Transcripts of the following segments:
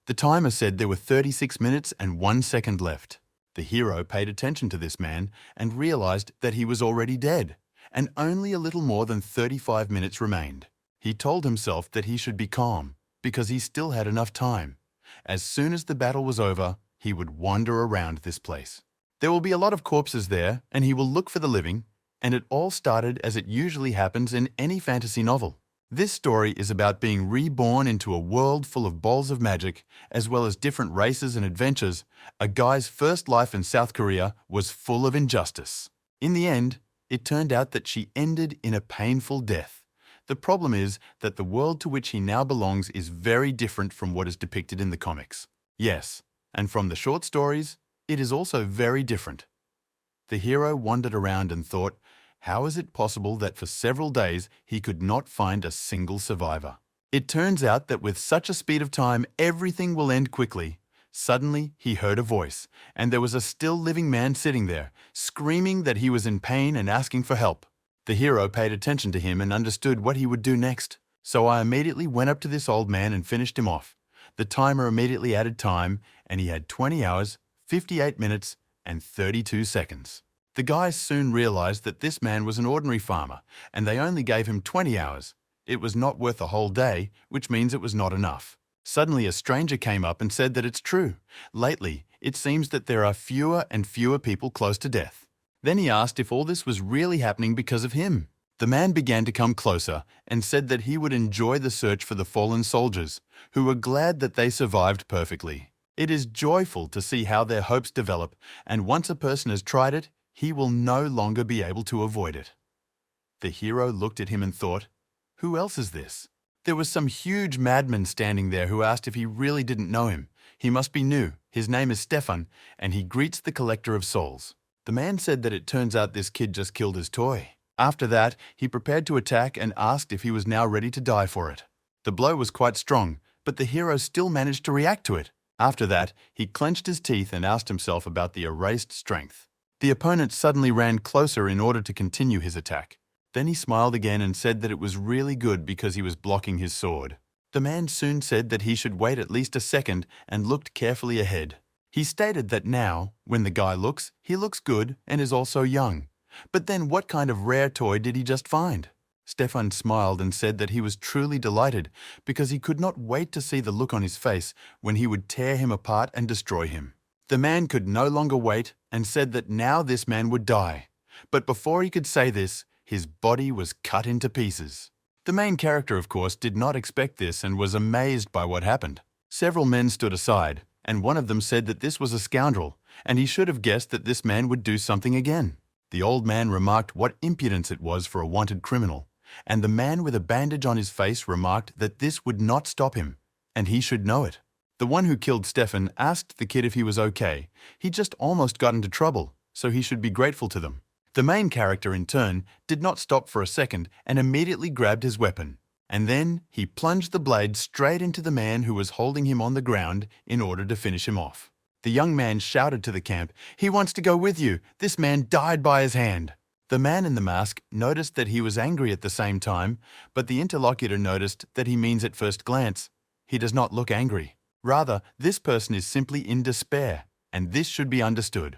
The timer said there were 36 minutes and 1 second left. The hero paid attention to this man and realized that he was already dead, and only a little more than 35 minutes remained. He told himself that he should be calm, because he still had enough time. As soon as the battle was over, he would wander around this place. There will be a lot of corpses there, and he will look for the living, and it all started as it usually happens in any fantasy novel. This story is about being reborn into a world full of balls of magic, as well as different races and adventures. A guy's first life in South Korea was full of injustice. In the end, it turned out that she ended in a painful death. The problem is that the world to which he now belongs is very different from what is depicted in the comics. Yes, and from the short stories, it is also very different. The hero wandered around and thought, how is it possible that for several days he could not find a single survivor? It turns out that with such a speed of time, everything will end quickly. Suddenly, he heard a voice, and there was a still living man sitting there, screaming that he was in pain and asking for help. The hero paid attention to him and understood what he would do next. So I immediately went up to this old man and finished him off. The timer immediately added time, and he had 20 hours, 58 minutes, and 32 seconds. The guys soon realized that this man was an ordinary farmer, and they only gave him 20 hours. It was not worth a whole day, which means it was not enough. Suddenly, a stranger came up and said that it's true. Lately, it seems that there are fewer and fewer people close to death. Then he asked if all this was really happening because of him. The man began to come closer and said that he would enjoy the search for the fallen soldiers, who were glad that they survived perfectly. It is joyful to see how their hopes develop, and once a person has tried it, he will no longer be able to avoid it. The hero looked at him and thought, who else is this? There was some huge madman standing there who asked if he really didn't know him. He must be new. His name is Stefan, and he greets the collector of souls. The man said that it turns out this kid just killed his toy. After that, he prepared to attack and asked if he was now ready to die for it. The blow was quite strong, but the hero still managed to react to it. After that, he clenched his teeth and asked himself about the erased strength. The opponent suddenly ran closer in order to continue his attack. Then he smiled again and said that it was really good because he was blocking his sword. The man soon said that he should wait at least a second and looked carefully ahead. He stated that now, when the guy looks, he looks good and is also young. But then what kind of rare toy did he just find? Stefan smiled and said that he was truly delighted because he could not wait to see the look on his face when he would tear him apart and destroy him. The man could no longer wait and said that now this man would die. But before he could say this, his body was cut into pieces. The main character, of course, did not expect this and was amazed by what happened. Several men stood aside, and one of them said that this was a scoundrel, and he should have guessed that this man would do something again. The old man remarked what impudence it was for a wanted criminal, and the man with a bandage on his face remarked that this would not stop him, and he should know it. The one who killed Stefan asked the kid if he was okay. He just almost got into trouble, so he should be grateful to them. The main character, in turn, did not stop for a second and immediately grabbed his weapon. And then he plunged the blade straight into the man who was holding him on the ground in order to finish him off. The young man shouted to the camp, "He wants to go with you! This man died by his hand!" The man in the mask noticed that he was angry at the same time, but the interlocutor noticed that he means at first glance, he does not look angry. Rather, this person is simply in despair, and this should be understood.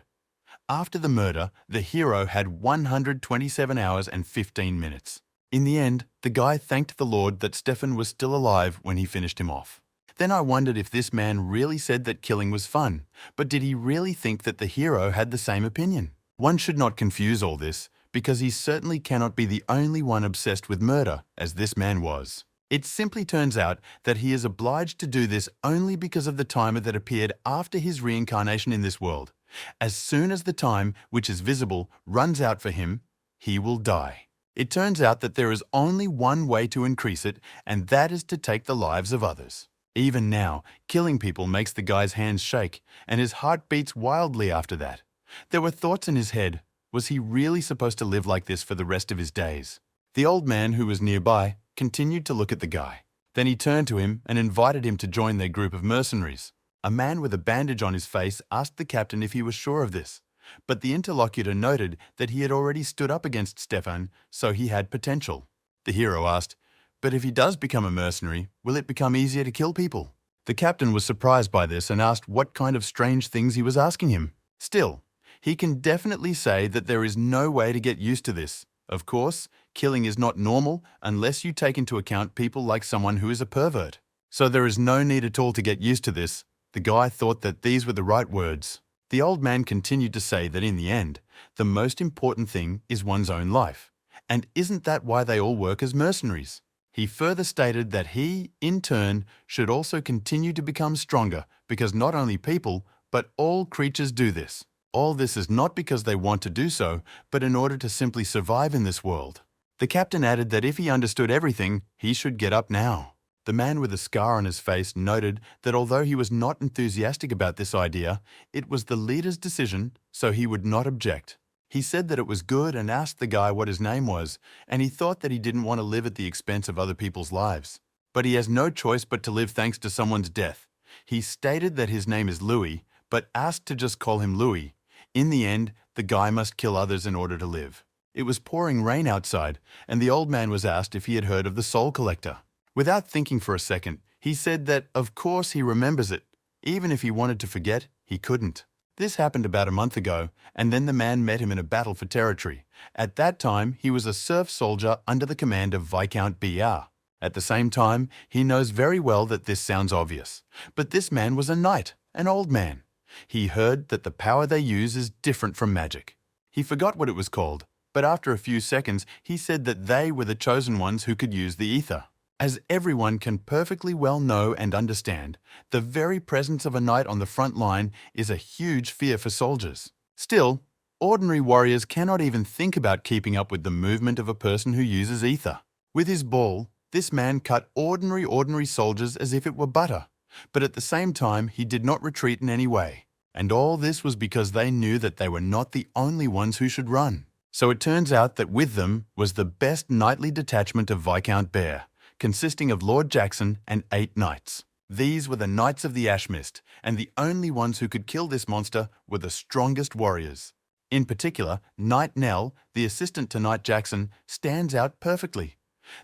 After the murder, the hero had 127 hours and 15 minutes. In the end, the guy thanked the Lord that Stefan was still alive when he finished him off. Then I wondered if this man really said that killing was fun, but did he really think that the hero had the same opinion? One should not confuse all this, because he certainly cannot be the only one obsessed with murder, as this man was. It simply turns out that he is obliged to do this only because of the timer that appeared after his reincarnation in this world. As soon as the time, which is visible, runs out for him, he will die. It turns out that there is only one way to increase it, and that is to take the lives of others. Even now, killing people makes the guy's hands shake, and his heart beats wildly after that. There were thoughts in his head. Was he really supposed to live like this for the rest of his days? The old man, who was nearby, continued to look at the guy. Then he turned to him and invited him to join their group of mercenaries. A man with a bandage on his face asked the captain if he was sure of this, but the interlocutor noted that he had already stood up against Stefan, so he had potential. The hero asked, "But if he does become a mercenary, will it become easier to kill people?" The captain was surprised by this and asked what kind of strange things he was asking him. Still, he can definitely say that there is no way to get used to this. Of course, killing is not normal unless you take into account people like someone who is a pervert. So there is no need at all to get used to this. The guy thought that these were the right words. The old man continued to say that in the end, the most important thing is one's own life. And isn't that why they all work as mercenaries? He further stated that he, in turn, should also continue to become stronger because not only people, but all creatures do this. All this is not because they want to do so, but in order to simply survive in this world. The captain added that if he understood everything, he should get up now. The man with a scar on his face noted that although he was not enthusiastic about this idea, it was the leader's decision, so he would not object. He said that it was good and asked the guy what his name was, and he thought that he didn't want to live at the expense of other people's lives. But he has no choice but to live thanks to someone's death. He stated that his name is Louis, but asked to just call him Louis. In the end, the guy must kill others in order to live. It was pouring rain outside, and the old man was asked if he had heard of the Soul Collector. Without thinking for a second, he said that of course he remembers it. Even if he wanted to forget, he couldn't. This happened about a month ago, and then the man met him in a battle for territory. At that time, he was a serf soldier under the command of Viscount BR. At the same time, he knows very well that this sounds obvious. But this man was a knight, an old man. He heard that the power they use is different from magic. He forgot what it was called, but after a few seconds, he said that they were the chosen ones who could use the ether. As everyone can perfectly well know and understand, the very presence of a knight on the front line is a huge fear for soldiers. Still, ordinary warriors cannot even think about keeping up with the movement of a person who uses ether. With his ball, this man cut ordinary soldiers as if it were butter, but at the same time he did not retreat in any way. And all this was because they knew that they were not the only ones who should run. So it turns out that with them was the best knightly detachment of Viscount Bear, consisting of Lord Jackson and 8 knights. These were the Knights of the Ash Mist, and the only ones who could kill this monster were the strongest warriors. In particular, Knight Nell, the assistant to Knight Jackson, stands out perfectly.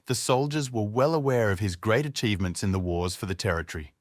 The soldiers were well aware of his great achievements in the wars for the territory.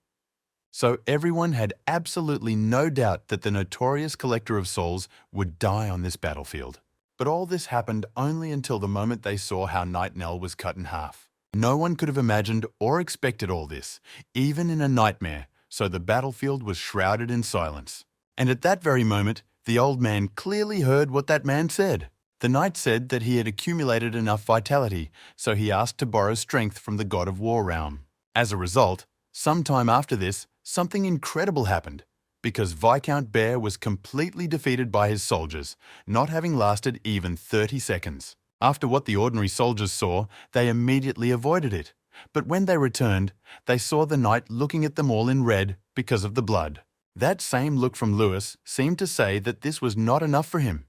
So everyone had absolutely no doubt that the notorious collector of souls would die on this battlefield. But all this happened only until the moment they saw how Knight Nell was cut in half. No one could have imagined or expected all this, even in a nightmare, so the battlefield was shrouded in silence. And at that very moment, the old man clearly heard what that man said. The knight said that he had accumulated enough vitality, so he asked to borrow strength from the god of war realm. As a result, sometime after this, something incredible happened, because Viscount Bear was completely defeated by his soldiers, not having lasted even 30 seconds. After what the ordinary soldiers saw, they immediately avoided it. But when they returned, they saw the knight looking at them all in red because of the blood. That same look from Lewis seemed to say that this was not enough for him.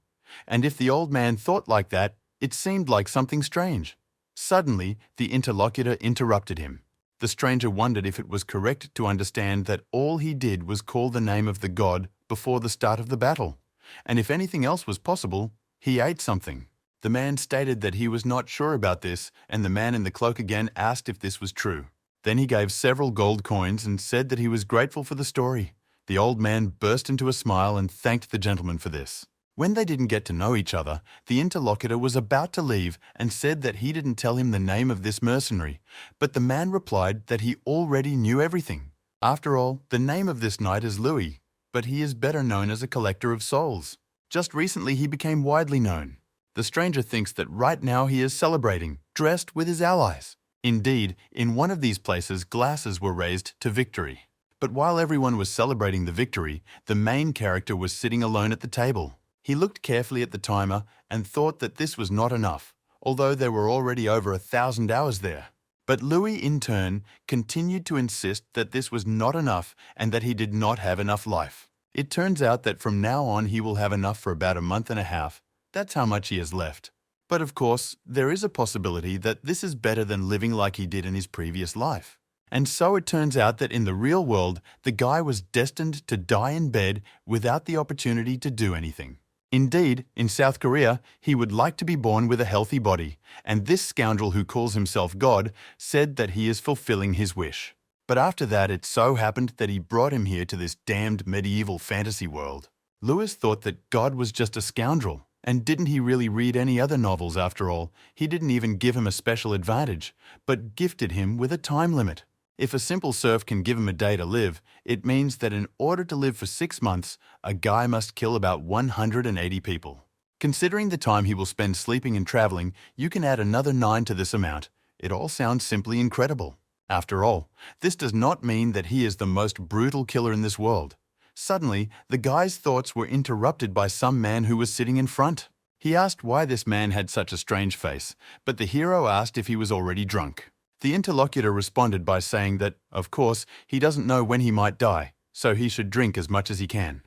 And if the old man thought like that, it seemed like something strange. Suddenly, the interlocutor interrupted him. The stranger wondered if it was correct to understand that all he did was call the name of the god before the start of the battle. And if anything else was possible, he ate something. The man stated that he was not sure about this, and the man in the cloak again asked if this was true. Then he gave several gold coins and said that he was grateful for the story. The old man burst into a smile and thanked the gentleman for this. When they didn't get to know each other, the interlocutor was about to leave and said that he didn't tell him the name of this mercenary, but the man replied that he already knew everything. After all, the name of this knight is Louis, but he is better known as a collector of souls. Just recently he became widely known. The stranger thinks that right now he is celebrating, dressed with his allies. Indeed, in one of these places glasses were raised to victory. But while everyone was celebrating the victory, the main character was sitting alone at the table. He looked carefully at the timer and thought that this was not enough, although there were already over 1,000 hours there. But Louis, in turn, continued to insist that this was not enough and that he did not have enough life. It turns out that from now on he will have enough for about a month and a half. That's how much he has left. But of course, there is a possibility that this is better than living like he did in his previous life. And so it turns out that in the real world, the guy was destined to die in bed without the opportunity to do anything. Indeed, in South Korea, he would like to be born with a healthy body, and this scoundrel who calls himself God said that he is fulfilling his wish. But after that, it so happened that he brought him here to this damned medieval fantasy world. Lewis thought that God was just a scoundrel. And didn't he really read any other novels after all? He didn't even give him a special advantage, but gifted him with a time limit. If a simple serf can give him a day to live, it means that in order to live for 6 months, a guy must kill about 180 people. Considering the time he will spend sleeping and traveling, you can add another 9 to this amount. It all sounds simply incredible. After all, this does not mean that he is the most brutal killer in this world. Suddenly, the guy's thoughts were interrupted by some man who was sitting in front. He asked why this man had such a strange face, but the hero asked if he was already drunk. The interlocutor responded by saying that, of course, he doesn't know when he might die, so he should drink as much as he can.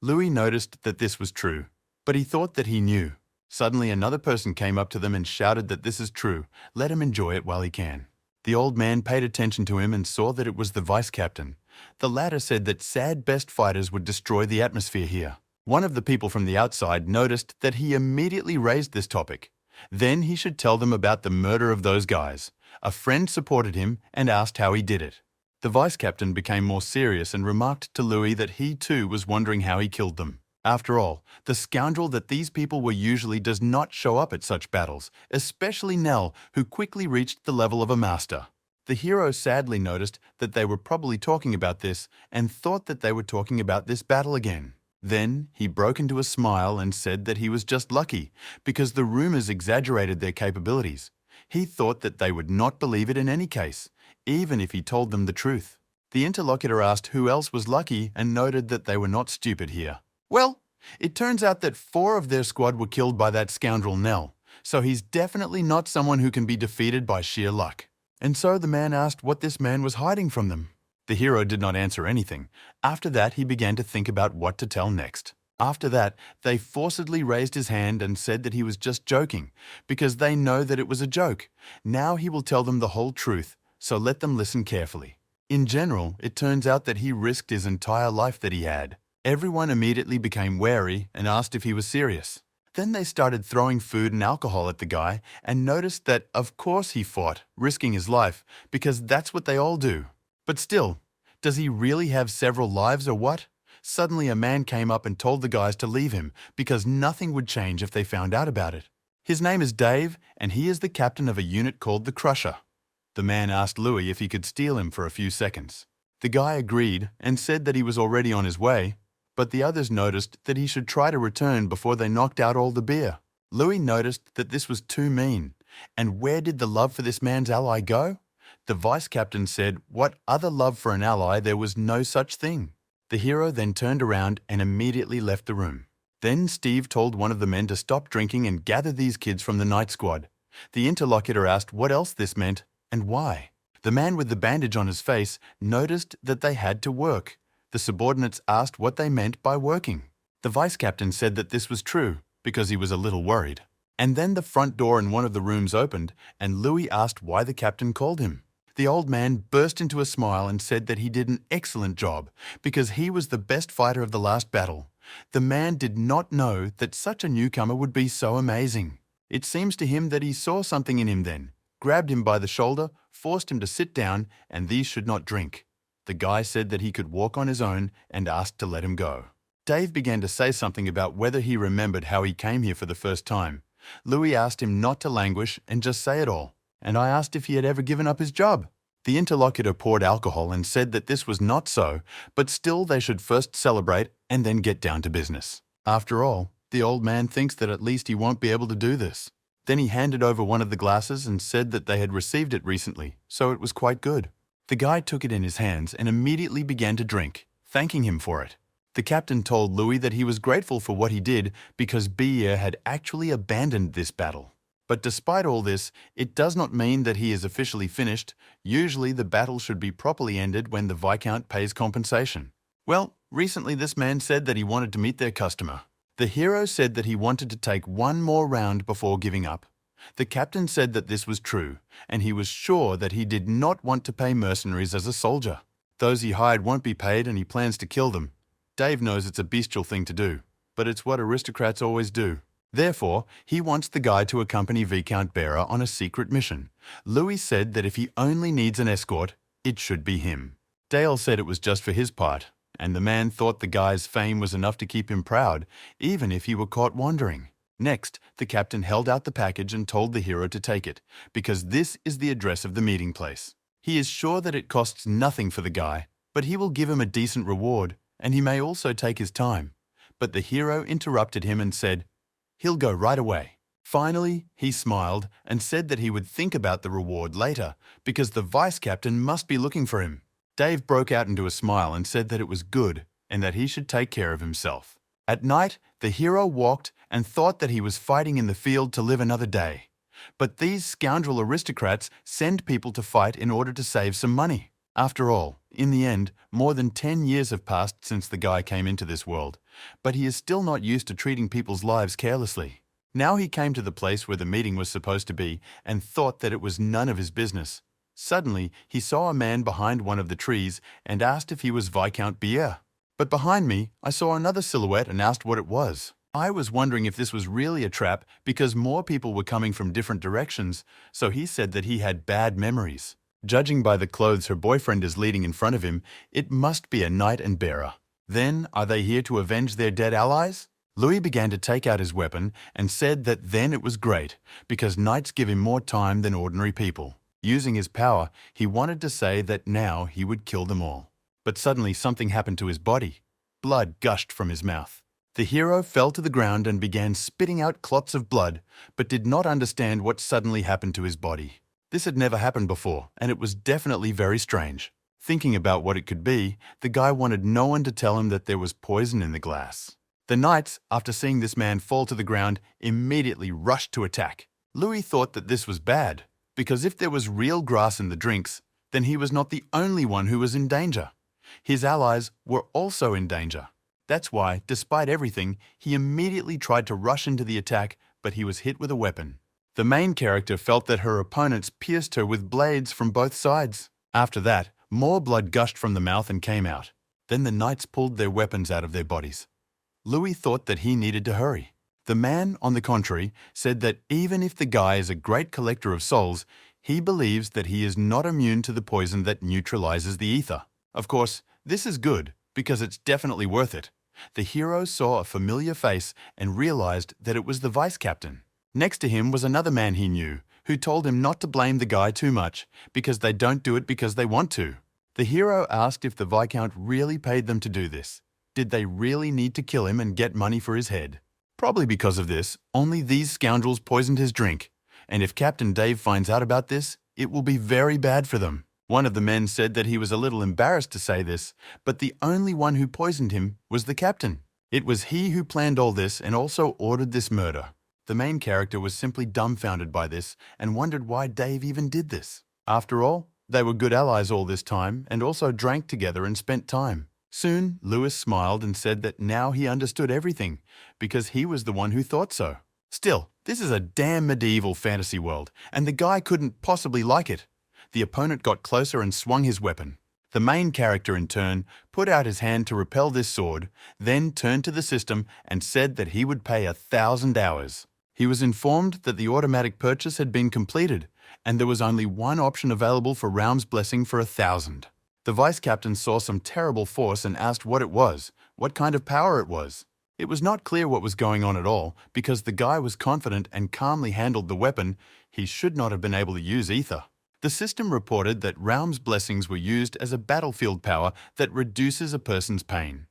Louis noticed that this was true, but he thought that he knew. Suddenly, another person came up to them and shouted that this is true, let him enjoy it while he can. The old man paid attention to him and saw that it was the vice captain. The latter said that sad best fighters would destroy the atmosphere here. One of the people from the outside noticed that he immediately raised this topic. Then he should tell them about the murder of those guys. A friend supported him and asked how he did it. The vice captain became more serious and remarked to Louis that he too was wondering how he killed them. After all, the scoundrel that these people were usually does not show up at such battles, especially Nell, who quickly reached the level of a master. The hero sadly noticed that they were probably talking about this and thought that they were talking about this battle again. Then he broke into a smile and said that he was just lucky because the rumors exaggerated their capabilities. He thought that they would not believe it in any case, even if he told them the truth. The interlocutor asked who else was lucky and noted that they were not stupid here. Well, it turns out that 4 of their squad were killed by that scoundrel Nell, so he's definitely not someone who can be defeated by sheer luck. And so the man asked what this man was hiding from them. The hero did not answer anything. After that, he began to think about what to tell next. After that, they forcibly raised his hand and said that he was just joking, because they know that it was a joke. Now he will tell them the whole truth, so let them listen carefully. In general, it turns out that he risked his entire life that he had. Everyone immediately became wary and asked if he was serious. Then they started throwing food and alcohol at the guy and noticed that, of course, he fought, risking his life, because that's what they all do. But still, does he really have several lives or what? Suddenly a man came up and told the guys to leave him because nothing would change if they found out about it. His name is Dave, and he is the captain of a unit called the Crusher. The man asked Louis if he could steal him for a few seconds. The guy agreed and said that he was already on his way, but the others noticed that he should try to return before they knocked out all the beer. Louis noticed that this was too mean. And where did the love for this man's ally go? The vice captain said, what other love for an ally, there was no such thing. The hero then turned around and immediately left the room. Then Steve told one of the men to stop drinking and gather these kids from the night squad. The interlocutor asked what else this meant and why. The man with the bandage on his face noticed that they had to work. The subordinates asked what they meant by working. The vice captain said that this was true, because he was a little worried. And then the front door in one of the rooms opened, and Louis asked why the captain called him. The old man burst into a smile and said that he did an excellent job, because he was the best fighter of the last battle. The man did not know that such a newcomer would be so amazing. It seems to him that he saw something in him then, grabbed him by the shoulder, forced him to sit down, and these should not drink. The guy said that he could walk on his own and asked to let him go. Dave began to say something about whether he remembered how he came here for the first time. Louis asked him not to languish and just say it all. And I asked if he had ever given up his job. The interlocutor poured alcohol and said that this was not so, but still they should first celebrate and then get down to business. After all, the old man thinks that at least he won't be able to do this. Then he handed over one of the glasses and said that they had received it recently, so it was quite good. The guy took it in his hands and immediately began to drink, thanking him for it. The captain told Louis that he was grateful for what he did because Beer had actually abandoned this battle. But despite all this, it does not mean that he is officially finished. Usually the battle should be properly ended when the Viscount pays compensation. Well, recently this man said that he wanted to meet their customer. The hero said that he wanted to take one more round before giving up. The captain said that this was true, and he was sure that he did not want to pay mercenaries as a soldier. Those he hired won't be paid and he plans to kill them. Dave knows it's a bestial thing to do, but it's what aristocrats always do. Therefore, he wants the guy to accompany Viscount Bearer on a secret mission. Louis said that if he only needs an escort, it should be him. Dale said it was just for his part, and the man thought the guy's fame was enough to keep him proud, even if he were caught wandering. Next, the captain held out the package and told the hero to take it, because this is the address of the meeting place. He is sure that it costs nothing for the guy, but he will give him a decent reward, and he may also take his time. But the hero interrupted him and said, "He'll go right away." Finally, he smiled and said that he would think about the reward later, because the vice captain must be looking for him. Dave broke out into a smile and said that it was good and that he should take care of himself. At night, the hero walked and thought that he was fighting in the field to live another day. But these scoundrel aristocrats send people to fight in order to save some money. After all, in the end, more than 10 years have passed since the guy came into this world, but he is still not used to treating people's lives carelessly. Now he came to the place where the meeting was supposed to be and thought that it was none of his business. Suddenly, he saw a man behind one of the trees and asked if he was Viscount Bier. But behind me, I saw another silhouette and asked what it was. I was wondering if this was really a trap because more people were coming from different directions, so he said that he had bad memories. Judging by the clothes her boyfriend is leading in front of him, it must be a knight and bearer. Then, are they here to avenge their dead allies? Louis began to take out his weapon and said that then it was great, because knights give him more time than ordinary people. Using his power, he wanted to say that now he would kill them all. But suddenly something happened to his body. Blood gushed from his mouth. The hero fell to the ground and began spitting out clots of blood, but did not understand what suddenly happened to his body. This had never happened before, and it was definitely very strange. Thinking about what it could be, the guy wanted no one to tell him that there was poison in the glass. The knights, after seeing this man fall to the ground, immediately rushed to attack. Louis thought that this was bad, because if there was real grass in the drinks, then he was not the only one who was in danger. His allies were also in danger. That's why, despite everything, he immediately tried to rush into the attack, but he was hit with a weapon. The main character felt that her opponents pierced her with blades from both sides. After that, more blood gushed from the mouth and came out. Then the knights pulled their weapons out of their bodies. Louis thought that he needed to hurry. The man, on the contrary, said that even if the guy is a great collector of souls, he believes that he is not immune to the poison that neutralizes the ether. Of course, this is good, because it's definitely worth it. The hero saw a familiar face and realized that it was the vice captain. Next to him was another man he knew, who told him not to blame the guy too much, because they don't do it because they want to. The hero asked if the Viscount really paid them to do this. Did they really need to kill him and get money for his head? Probably because of this, only these scoundrels poisoned his drink, and if Captain Dave finds out about this, it will be very bad for them. One of the men said that he was a little embarrassed to say this, but the only one who poisoned him was the captain. It was he who planned all this and also ordered this murder. The main character was simply dumbfounded by this and wondered why Dave even did this. After all, they were good allies all this time and also drank together and spent time. Soon, Louis smiled and said that now he understood everything, because he was the one who thought so. Still, this is a damn medieval fantasy world, and the guy couldn't possibly like it. The opponent got closer and swung his weapon. The main character, in turn, put out his hand to repel this sword, then turned to the system and said that he would pay 1,000 hours. He was informed that the automatic purchase had been completed, and there was only one option available for Raum's blessing for 1,000. The vice captain saw some terrible force and asked what it was, what kind of power it was. It was not clear what was going on at all, because the guy was confident and calmly handled the weapon. He should not have been able to use ether. The system reported that Raum's blessings were used as a battlefield power that reduces a person's pain.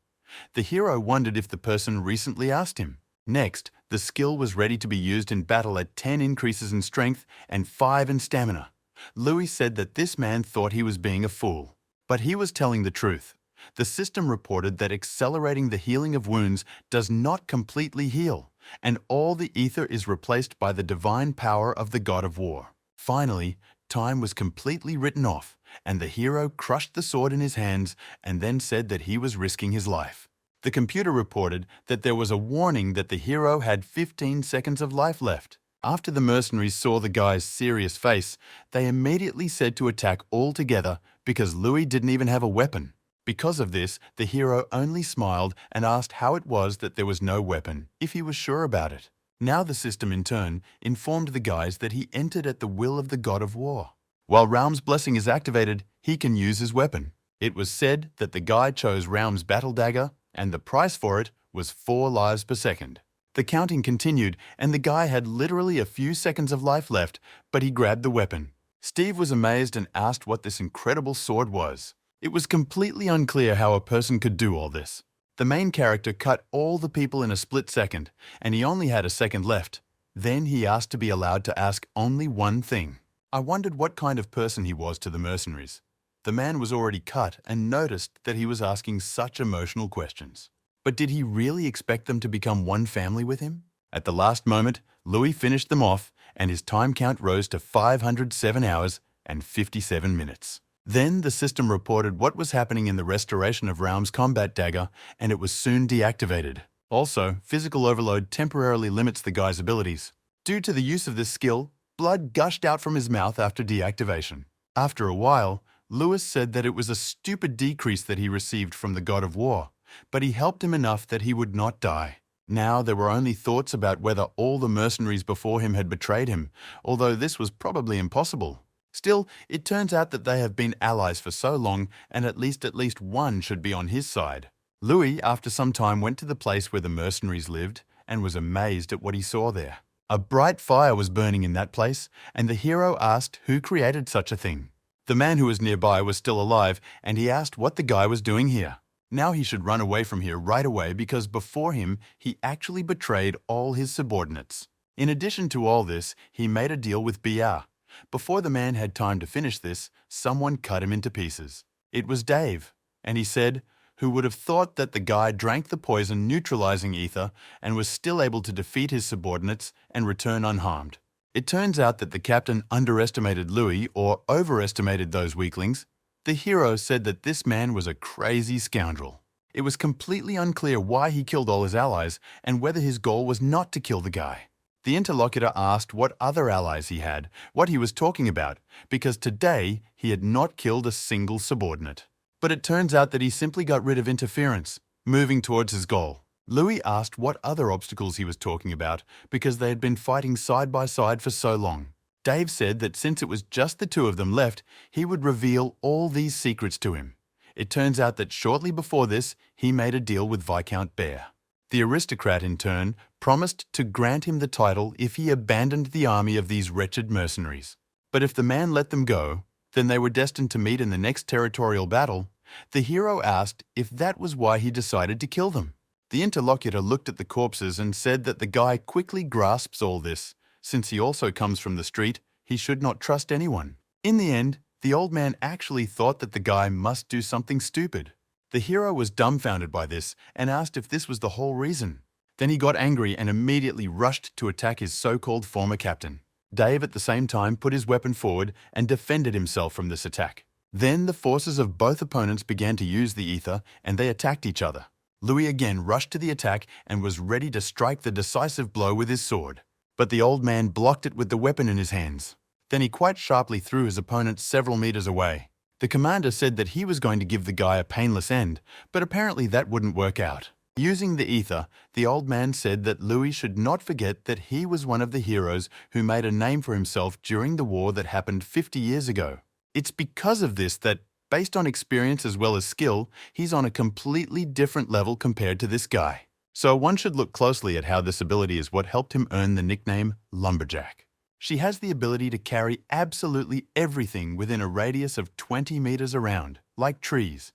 The hero wondered if the person recently asked him. Next, the skill was ready to be used in battle at 10 increases in strength and 5 in stamina. Louis said that this man thought he was being a fool. But he was telling the truth. The system reported that accelerating the healing of wounds does not completely heal, and all the ether is replaced by the divine power of the god of war. Finally, time was completely written off, and the hero crushed the sword in his hands and then said that he was risking his life. The computer reported that there was a warning that the hero had 15 seconds of life left. After the mercenaries saw the guy's serious face, they immediately said to attack all together because Louis didn't even have a weapon. Because of this, the hero only smiled and asked how it was that there was no weapon, if he was sure about it. Now the system in turn informed the guys that he entered at the will of the god of war. While Raum's blessing is activated, he can use his weapon. It was said that the guy chose Raum's battle dagger, and the price for it was 4 lives per second. The counting continued, and the guy had literally a few seconds of life left, but he grabbed the weapon. Steve was amazed and asked what this incredible sword was. It was completely unclear how a person could do all this. The main character cut all the people in a split second, and he only had a second left. Then he asked to be allowed to ask only one thing. I wondered what kind of person he was to the mercenaries. The man was already cut and noticed that he was asking such emotional questions. But did he really expect them to become one family with him? At the last moment, Louis finished them off, and his time count rose to 507 hours and 57 minutes. Then the system reported what was happening in the restoration of Raum's combat dagger, and it was soon deactivated. Also, physical overload temporarily limits the guy's abilities. Due to the use of this skill, blood gushed out from his mouth after deactivation. After a while, Lewis said that it was a stupid decrease that he received from the god of war, but he helped him enough that he would not die. Now there were only thoughts about whether all the mercenaries before him had betrayed him, although this was probably impossible. Still, it turns out that they have been allies for so long, and at least one should be on his side. Louis, after some time, went to the place where the mercenaries lived and was amazed at what he saw there. A bright fire was burning in that place, and the hero asked who created such a thing. The man who was nearby was still alive, and he asked what the guy was doing here. Now he should run away from here right away because before him, he actually betrayed all his subordinates. In addition to all this, he made a deal with BR. Before the man had time to finish this, someone cut him into pieces. It was Dave, and he said, who would have thought that the guy drank the poison neutralizing ether and was still able to defeat his subordinates and return unharmed. It turns out that the captain underestimated Louis or overestimated those weaklings. The hero said that this man was a crazy scoundrel. It was completely unclear why he killed all his allies and whether his goal was not to kill the guy. The interlocutor asked what other allies he had, what he was talking about, because today he had not killed a single subordinate. But it turns out that he simply got rid of interference, moving towards his goal. Louis asked what other obstacles he was talking about because they had been fighting side by side for so long. Dave said that since it was just the two of them left, he would reveal all these secrets to him. It turns out that shortly before this, he made a deal with Viscount Bear. The aristocrat, in turn, promised to grant him the title if he abandoned the army of these wretched mercenaries. But if the man let them go, then they were destined to meet in the next territorial battle. The hero asked if that was why he decided to kill them. The interlocutor looked at the corpses and said that the guy quickly grasps all this. Since he also comes from the street, he should not trust anyone. In the end, the old man actually thought that the guy must do something stupid. The hero was dumbfounded by this and asked if this was the whole reason. Then he got angry and immediately rushed to attack his so-called former captain. Dave at the same time put his weapon forward and defended himself from this attack. Then the forces of both opponents began to use the ether and they attacked each other. Louis again rushed to the attack and was ready to strike the decisive blow with his sword. But the old man blocked it with the weapon in his hands. Then he quite sharply threw his opponent several meters away. The commander said that he was going to give the guy a painless end, but apparently that wouldn't work out. Using the ether, the old man said that Louis should not forget that he was one of the heroes who made a name for himself during the war that happened 50 years ago. It's because of this that, based on experience as well as skill, he's on a completely different level compared to this guy. So one should look closely at how this ability is what helped him earn the nickname Lumberjack. She has the ability to carry absolutely everything within a radius of 20 meters around, like trees.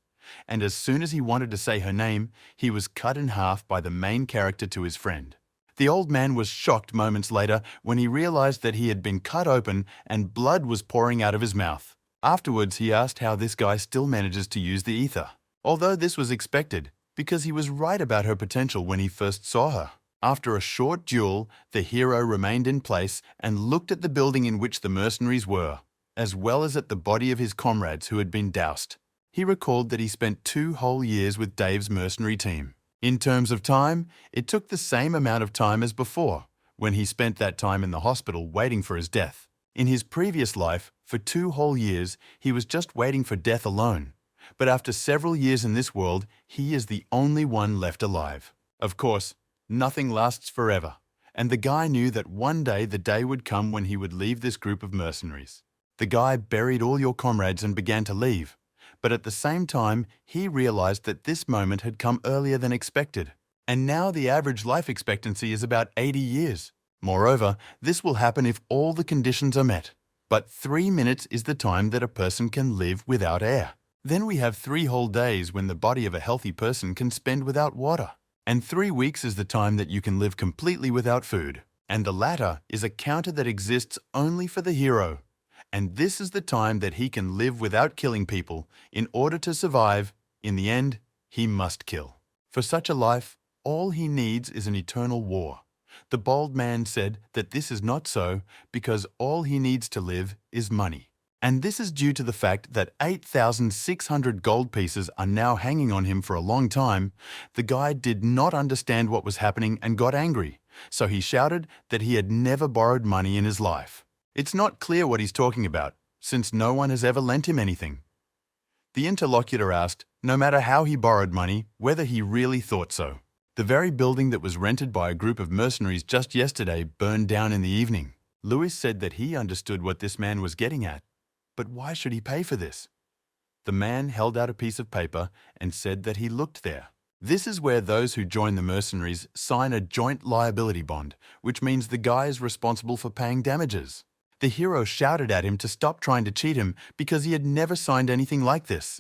And as soon as he wanted to say her name, he was cut in half by the main character to his friend. The old man was shocked moments later when he realized that he had been cut open and blood was pouring out of his mouth. Afterwards, he asked how this guy still manages to use the ether. Although this was expected, because he was right about her potential when he first saw her. After a short duel, the hero remained in place and looked at the building in which the mercenaries were, as well as at the body of his comrades who had been doused. He recalled that he spent 2 whole years with Dave's mercenary team. In terms of time, it took the same amount of time as before, when he spent that time in the hospital waiting for his death. In his previous life, for 2 whole years, he was just waiting for death alone. But after several years in this world, he is the only one left alive. Of course, nothing lasts forever, and the guy knew that one day the day would come when he would leave this group of mercenaries. The guy buried all your comrades and began to leave. But at the same time, he realized that this moment had come earlier than expected. And now the average life expectancy is about 80 years. Moreover, this will happen if all the conditions are met. But 3 minutes is the time that a person can live without air. Then we have 3 whole days when the body of a healthy person can spend without water. And 3 weeks is the time that you can live completely without food. And the latter is a counter that exists only for the hero. And this is the time that he can live without killing people. In order to survive, in the end, he must kill. For such a life, all he needs is an eternal war. The bold man said that this is not so because all he needs to live is money. And this is due to the fact that 8,600 gold pieces are now hanging on him for a long time. The guy did not understand what was happening and got angry, so he shouted that he had never borrowed money in his life. It's not clear what he's talking about, since no one has ever lent him anything. The interlocutor asked, no matter how he borrowed money, whether he really thought so. The very building that was rented by a group of mercenaries just yesterday burned down in the evening. Louis said that he understood what this man was getting at. But why should he pay for this? The man held out a piece of paper and said that he looked there. This is where those who join the mercenaries sign a joint liability bond, which means the guy is responsible for paying damages. The hero shouted at him to stop trying to cheat him because he had never signed anything like this.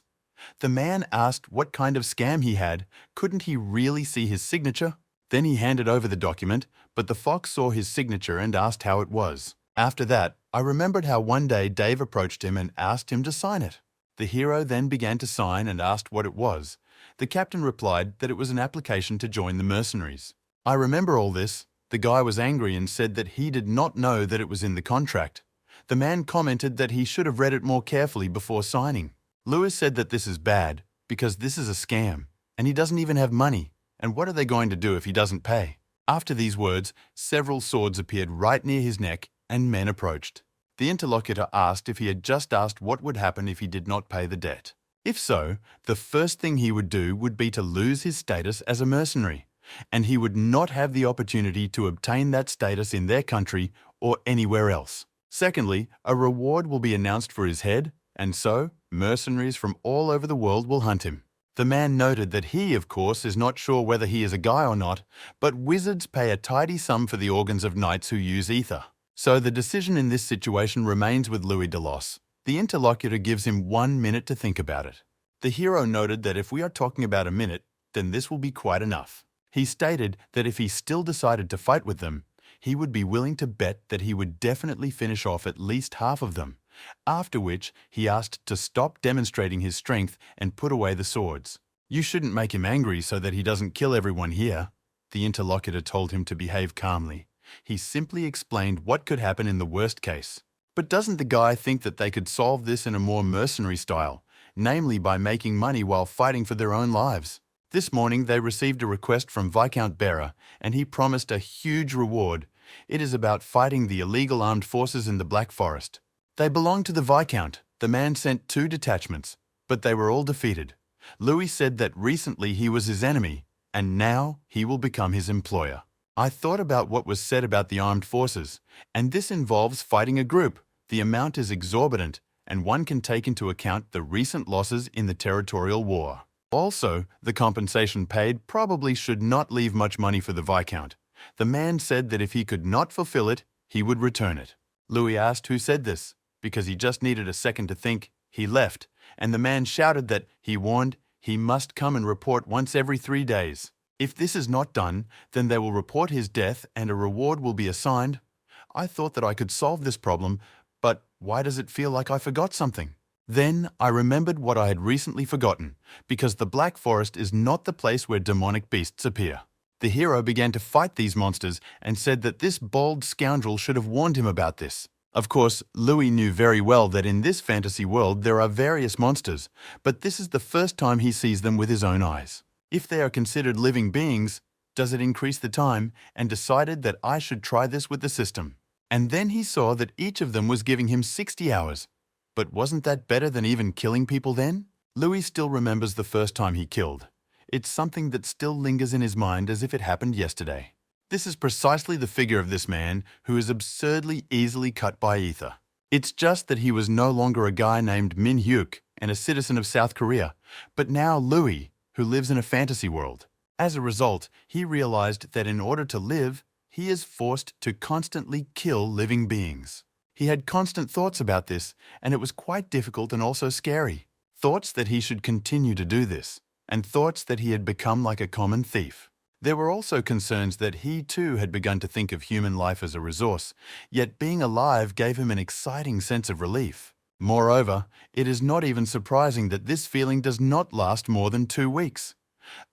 The man asked what kind of scam he had. Couldn't he really see his signature? Then he handed over the document, but the fox saw his signature and asked how it was. After that, I remembered how one day Dave approached him and asked him to sign it. The hero then began to sign and asked what it was. The captain replied that it was an application to join the mercenaries. I remember all this. The guy was angry and said that he did not know that it was in the contract. The man commented that he should have read it more carefully before signing. Louis said that this is bad because this is a scam and he doesn't even have money. And what are they going to do if he doesn't pay? After these words, several swords appeared right near his neck and men approached. The interlocutor asked if he had just asked what would happen if he did not pay the debt. If so, the first thing he would do would be to lose his status as a mercenary, and he would not have the opportunity to obtain that status in their country or anywhere else. Secondly, a reward will be announced for his head, and so mercenaries from all over the world will hunt him. The man noted that he, of course, is not sure whether he is a guy or not, but wizards pay a tidy sum for the organs of knights who use ether. So the decision in this situation remains with Louis Delos. The interlocutor gives him 1 minute to think about it. The hero noted that if we are talking about a minute, then this will be quite enough. He stated that if he still decided to fight with them, he would be willing to bet that he would definitely finish off at least half of them, after which he asked to stop demonstrating his strength and put away the swords. You shouldn't make him angry so that he doesn't kill everyone here. The interlocutor told him to behave calmly. He simply explained what could happen in the worst case. But doesn't the guy think that they could solve this in a more mercenary style, namely by making money while fighting for their own lives? This morning they received a request from Viscount Bera, and he promised a huge reward. It is about fighting the illegal armed forces in the Black Forest. They belong to the Viscount. The man sent 2 detachments, but they were all defeated. Louis said that recently he was his enemy, and now he will become his employer. I thought about what was said about the armed forces, and this involves fighting a group. The amount is exorbitant, and one can take into account the recent losses in the territorial war. Also, the compensation paid probably should not leave much money for the Viscount. The man said that if he could not fulfill it, he would return it. Louis asked who said this. Because he just needed a second to think, he left, and the man shouted that, he warned, he must come and report once every 3 days. If this is not done, then they will report his death and a reward will be assigned. I thought that I could solve this problem, but why does it feel like I forgot something? Then I remembered what I had recently forgotten, because the Black Forest is not the place where demonic beasts appear. The hero began to fight these monsters and said that this bold scoundrel should have warned him about this. Of course, Louis knew very well that in this fantasy world there are various monsters, but this is the first time he sees them with his own eyes. If they are considered living beings, does it increase the time, and decided that I should try this with the system. And then he saw that each of them was giving him 60 hours. But wasn't that better than even killing people then? Louis still remembers the first time he killed. It's something that still lingers in his mind as if it happened yesterday. This is precisely the figure of this man who is absurdly easily cut by ether. It's just that he was no longer a guy named Min Hyuk and a citizen of South Korea, but now Louis, who lives in a fantasy world. As a result, he realized that in order to live, he is forced to constantly kill living beings. He had constant thoughts about this, and it was quite difficult and also scary. Thoughts that he should continue to do this, and thoughts that he had become like a common thief. There were also concerns that he too had begun to think of human life as a resource, yet being alive gave him an exciting sense of relief. Moreover, it is not even surprising that this feeling does not last more than 2 weeks.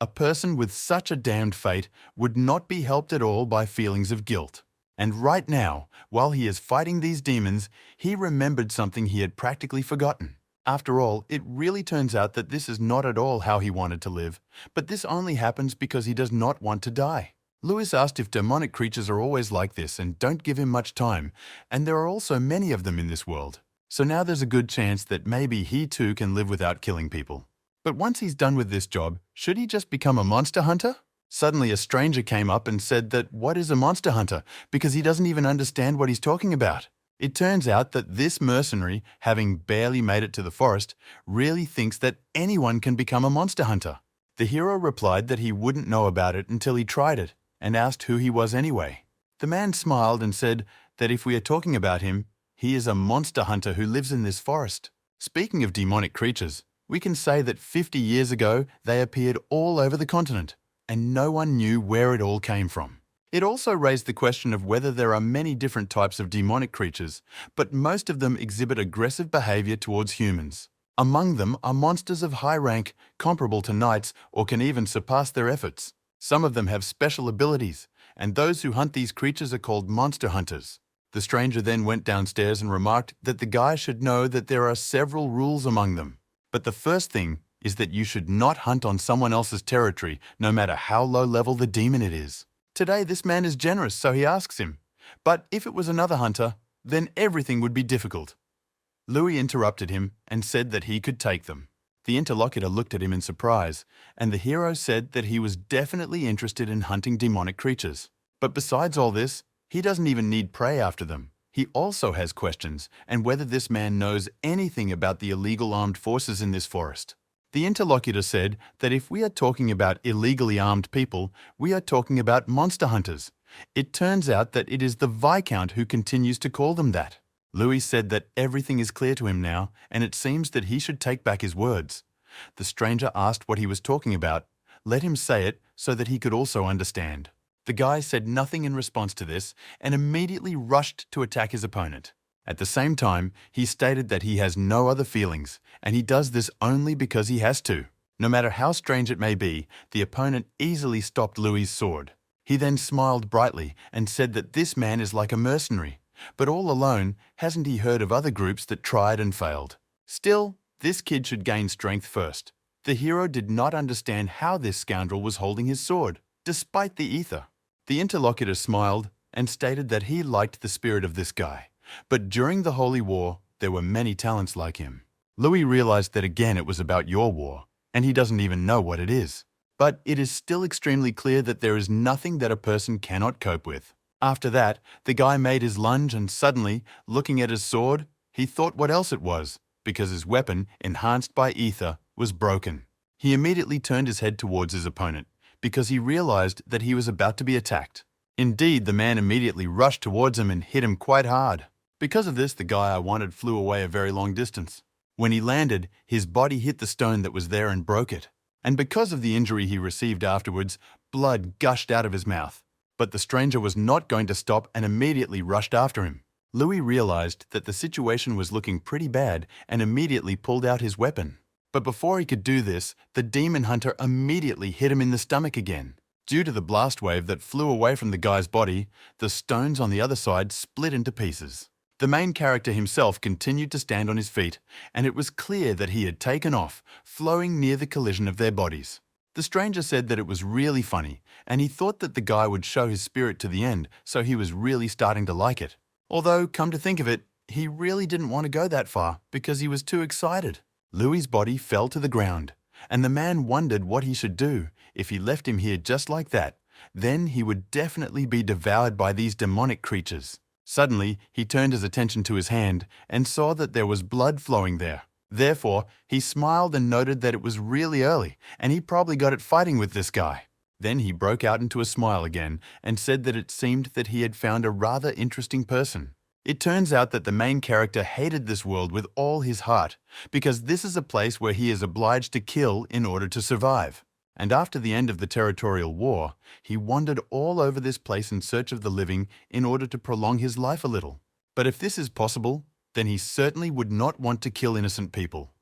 A person with such a damned fate would not be helped at all by feelings of guilt. And right now, while he is fighting these demons, he remembered something he had practically forgotten. After all, it really turns out that this is not at all how he wanted to live, but this only happens because he does not want to die. Louis asked if demonic creatures are always like this and don't give him much time, and there are also many of them in this world. So now there's a good chance that maybe he too can live without killing people. But once he's done with this job, should he just become a monster hunter? Suddenly a stranger came up and said that what is a monster hunter, because he doesn't even understand what he's talking about. It turns out that this mercenary, having barely made it to the forest, really thinks that anyone can become a monster hunter. The hero replied that he wouldn't know about it until he tried it, and asked who he was anyway. The man smiled and said that if we are talking about him, he is a monster hunter who lives in this forest. Speaking of demonic creatures, we can say that 50 years ago they appeared all over the continent, and no one knew where it all came from. It also raised the question of whether there are many different types of demonic creatures, but most of them exhibit aggressive behavior towards humans. Among them are monsters of high rank, comparable to knights, or can even surpass their efforts. Some of them have special abilities, and those who hunt these creatures are called monster hunters. The stranger then went downstairs and remarked that the guy should know that there are several rules among them. But the first thing is that you should not hunt on someone else's territory, no matter how low level the demon it is. Today this man is generous, so he asks him, but if it was another hunter, then everything would be difficult. Louis interrupted him and said that he could take them. The interlocutor looked at him in surprise, and the hero said that he was definitely interested in hunting demonic creatures. But besides all this, he doesn't even need prey after them. He also has questions, and whether this man knows anything about the illegal armed forces in this forest. The interlocutor said that if we are talking about illegally armed people, we are talking about monster hunters. It turns out that it is the Viscount who continues to call them that. Louis said that everything is clear to him now, and it seems that he should take back his words. The stranger asked what he was talking about. Let him say it so that he could also understand. The guy said nothing in response to this and immediately rushed to attack his opponent. At the same time, he stated that he has no other feelings, and he does this only because he has to. No matter how strange it may be, the opponent easily stopped Louis' sword. He then smiled brightly and said that this man is like a mercenary, but all alone, hasn't he heard of other groups that tried and failed? Still, this kid should gain strength first. The hero did not understand how this scoundrel was holding his sword, despite the ether. The interlocutor smiled and stated that he liked the spirit of this guy. But during the Holy War, there were many talents like him. Louis realized that again it was about your war, and he doesn't even know what it is. But it is still extremely clear that there is nothing that a person cannot cope with. After that, the guy made his lunge and suddenly, looking at his sword, he thought what else it was, because his weapon, enhanced by ether, was broken. He immediately turned his head towards his opponent, because he realized that he was about to be attacked. Indeed, the man immediately rushed towards him and hit him quite hard. Because of this, the guy I wanted flew away a very long distance. When he landed, his body hit the stone that was there and broke it. And because of the injury he received afterwards, blood gushed out of his mouth. But the stranger was not going to stop and immediately rushed after him. Louis realized that the situation was looking pretty bad and immediately pulled out his weapon. But before he could do this, the demon hunter immediately hit him in the stomach again. Due to the blast wave that flew away from the guy's body, the stones on the other side split into pieces. The main character himself continued to stand on his feet, and it was clear that he had taken off, flowing near the collision of their bodies. The stranger said that it was really funny, and he thought that the guy would show his spirit to the end, so he was really starting to like it. Although, come to think of it, he really didn't want to go that far because he was too excited. Louis's body fell to the ground, and the man wondered what he should do if he left him here just like that. Then he would definitely be devoured by these demonic creatures. Suddenly, he turned his attention to his hand and saw that there was blood flowing there. Therefore, he smiled and noted that it was really early, and he probably got it fighting with this guy. Then he broke out into a smile again and said that it seemed that he had found a rather interesting person. It turns out that the main character hated this world with all his heart, because this is a place where he is obliged to kill in order to survive. And after the end of the territorial war, he wandered all over this place in search of the living in order to prolong his life a little. But if this is possible, then he certainly would not want to kill innocent people.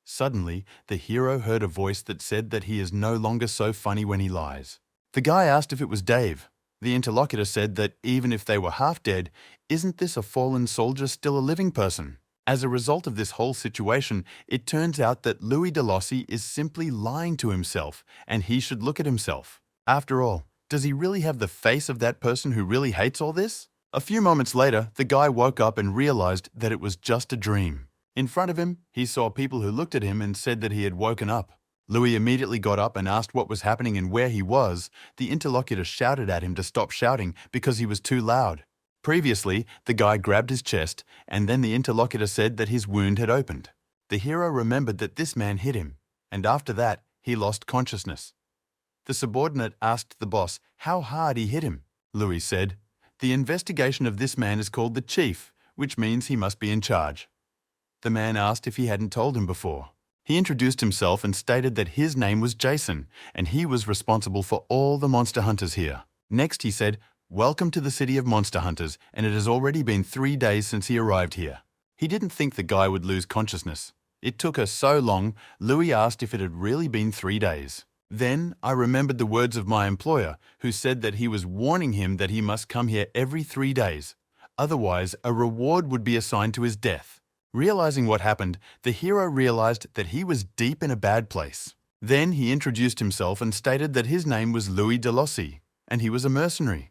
Suddenly, the hero heard a voice that said that he is no longer so funny when he lies. The guy asked if it was Dave. The interlocutor said that even if they were half dead, isn't this a fallen soldier still a living person? As a result of this whole situation, it turns out that Louis Delossi is simply lying to himself, and he should look at himself. After all, does he really have the face of that person who really hates all this? A few moments later, the guy woke up and realized that it was just a dream. In front of him, he saw people who looked at him and said that he had woken up. Louis immediately got up and asked what was happening and where he was. The interlocutor shouted at him to stop shouting because he was too loud. Previously, the guy grabbed his chest, and then the interlocutor said that his wound had opened. The hero remembered that this man hit him, and after that, he lost consciousness. The subordinate asked the boss how hard he hit him. Louis said, "The investigation of this man is called the chief, which means he must be in charge." The man asked if he hadn't told him before. He introduced himself and stated that his name was Jason, and he was responsible for all the monster hunters here. Next, he said, "Welcome to the city of monster hunters, and it has already been 3 days since he arrived here." He didn't think the guy would lose consciousness. It took her so long, Louis asked if it had really been 3 days. Then I remembered the words of my employer, who said that he was warning him that he must come here every 3 days. Otherwise, a reward would be assigned to his death. Realizing what happened, the hero realized that he was deep in a bad place. Then he introduced himself and stated that his name was Louis Delossi, and he was a mercenary.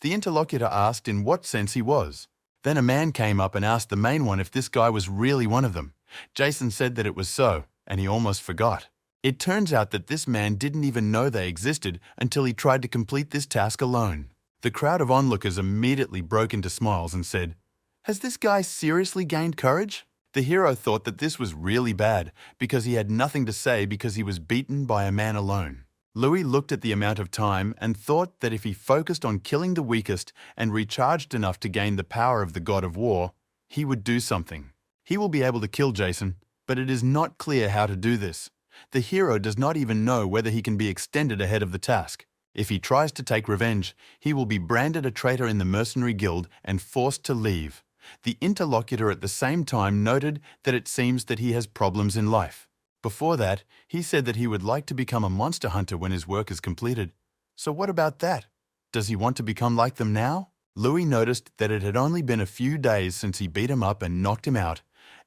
The interlocutor asked in what sense he was. Then a man came up and asked the main one if this guy was really one of them. Jason said that it was so, and he almost forgot. It turns out that this man didn't even know they existed until he tried to complete this task alone. The crowd of onlookers immediately broke into smiles and said, "Has this guy seriously gained courage?" The hero thought that this was really bad because he had nothing to say because he was beaten by a man alone. Louis looked at the amount of time and thought that if he focused on killing the weakest and recharged enough to gain the power of the god of war, he would do something. He will be able to kill Jason, but it is not clear how to do this. The hero does not even know whether he can be extended ahead of the task. If he tries to take revenge, he will be branded a traitor in the mercenary guild and forced to leave. The interlocutor at the same time noted that it seems that he has problems in life. Before that, he said that he would like to become a monster hunter when his work is completed. So what about that? Does he want to become like them now? Louis noticed that it had only been a few days since he beat him up and knocked him out,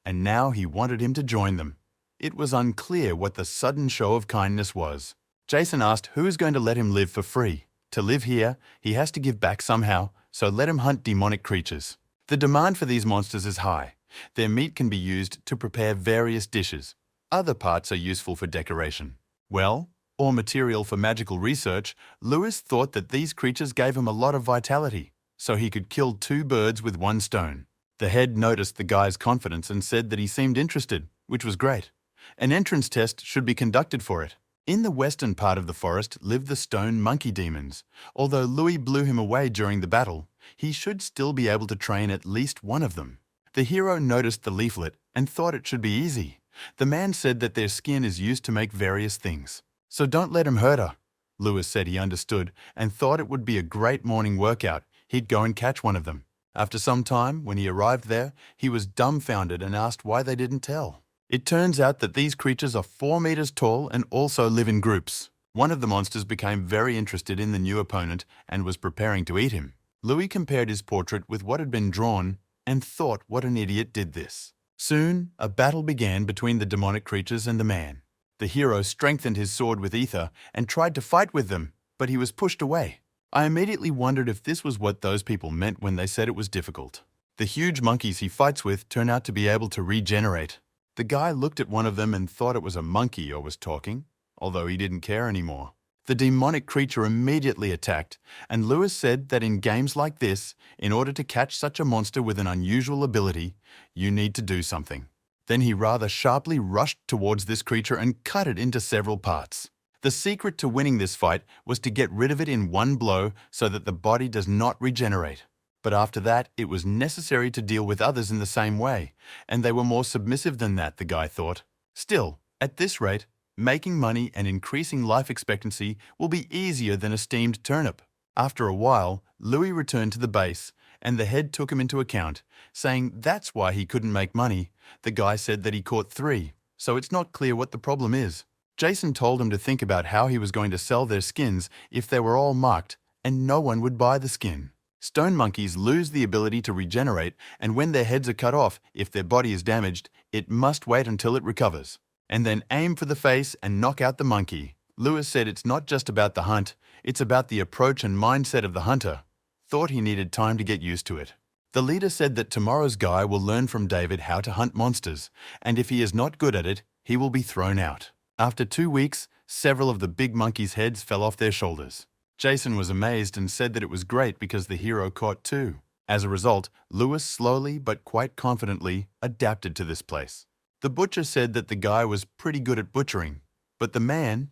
and now he wanted him to join them. It was unclear what the sudden show of kindness was. Jason asked who is going to let him live for free. To live here, he has to give back somehow, so let him hunt demonic creatures. The demand for these monsters is high. Their meat can be used to prepare various dishes. Other parts are useful for decoration. Well, or material for magical research, Louis thought that these creatures gave him a lot of vitality, so he could kill 2 birds with 1 stone. The head noticed the guy's confidence and said that he seemed interested, which was great. An entrance test should be conducted for it. In the western part of the forest lived the stone monkey demons. Although Louis blew him away during the battle, he should still be able to train at least one of them. The hero noticed the leaflet and thought it should be easy. The man said that their skin is used to make various things. So don't let him hurt her. Louis said he understood and thought it would be a great morning workout. He'd go and catch one of them. After some time, when he arrived there, he was dumbfounded and asked why they didn't tell. It turns out that these creatures are 4 meters tall and also live in groups. One of the monsters became very interested in the new opponent and was preparing to eat him. Louis compared his portrait with what had been drawn and thought what an idiot did this. Soon, a battle began between the demonic creatures and the man. The hero strengthened his sword with ether and tried to fight with them, but he was pushed away. I immediately wondered if this was what those people meant when they said it was difficult. The huge monkeys he fights with turn out to be able to regenerate. The guy looked at one of them and thought it was a monkey or was talking, although he didn't care anymore. The demonic creature immediately attacked, and Lewis said that in games like this, in order to catch such a monster with an unusual ability, you need to do something. Then he rather sharply rushed towards this creature and cut it into several parts. The secret to winning this fight was to get rid of it in one blow so that the body does not regenerate. But after that, it was necessary to deal with others in the same way, and they were more submissive than that, the guy thought. Still, at this rate, making money and increasing life expectancy will be easier than a steamed turnip. After a while, Louis returned to the base, and the head took him into account, saying that's why he couldn't make money. The guy said that he caught 3, so it's not clear what the problem is. Jason told him to think about how he was going to sell their skins if they were all marked, and no one would buy the skin. Stone monkeys lose the ability to regenerate, and when their heads are cut off, if their body is damaged, it must wait until it recovers. And then aim for the face and knock out the monkey. Lewis said it's not just about the hunt, it's about the approach and mindset of the hunter. Thought he needed time to get used to it. The leader said that tomorrow's guy will learn from David how to hunt monsters, and if he is not good at it, he will be thrown out. After 2 weeks, several of the big monkeys' heads fell off their shoulders. Jason was amazed and said that it was great because the hero caught 2. As a result, Lewis slowly but quite confidently adapted to this place. The butcher said that the guy was pretty good at butchering, but the man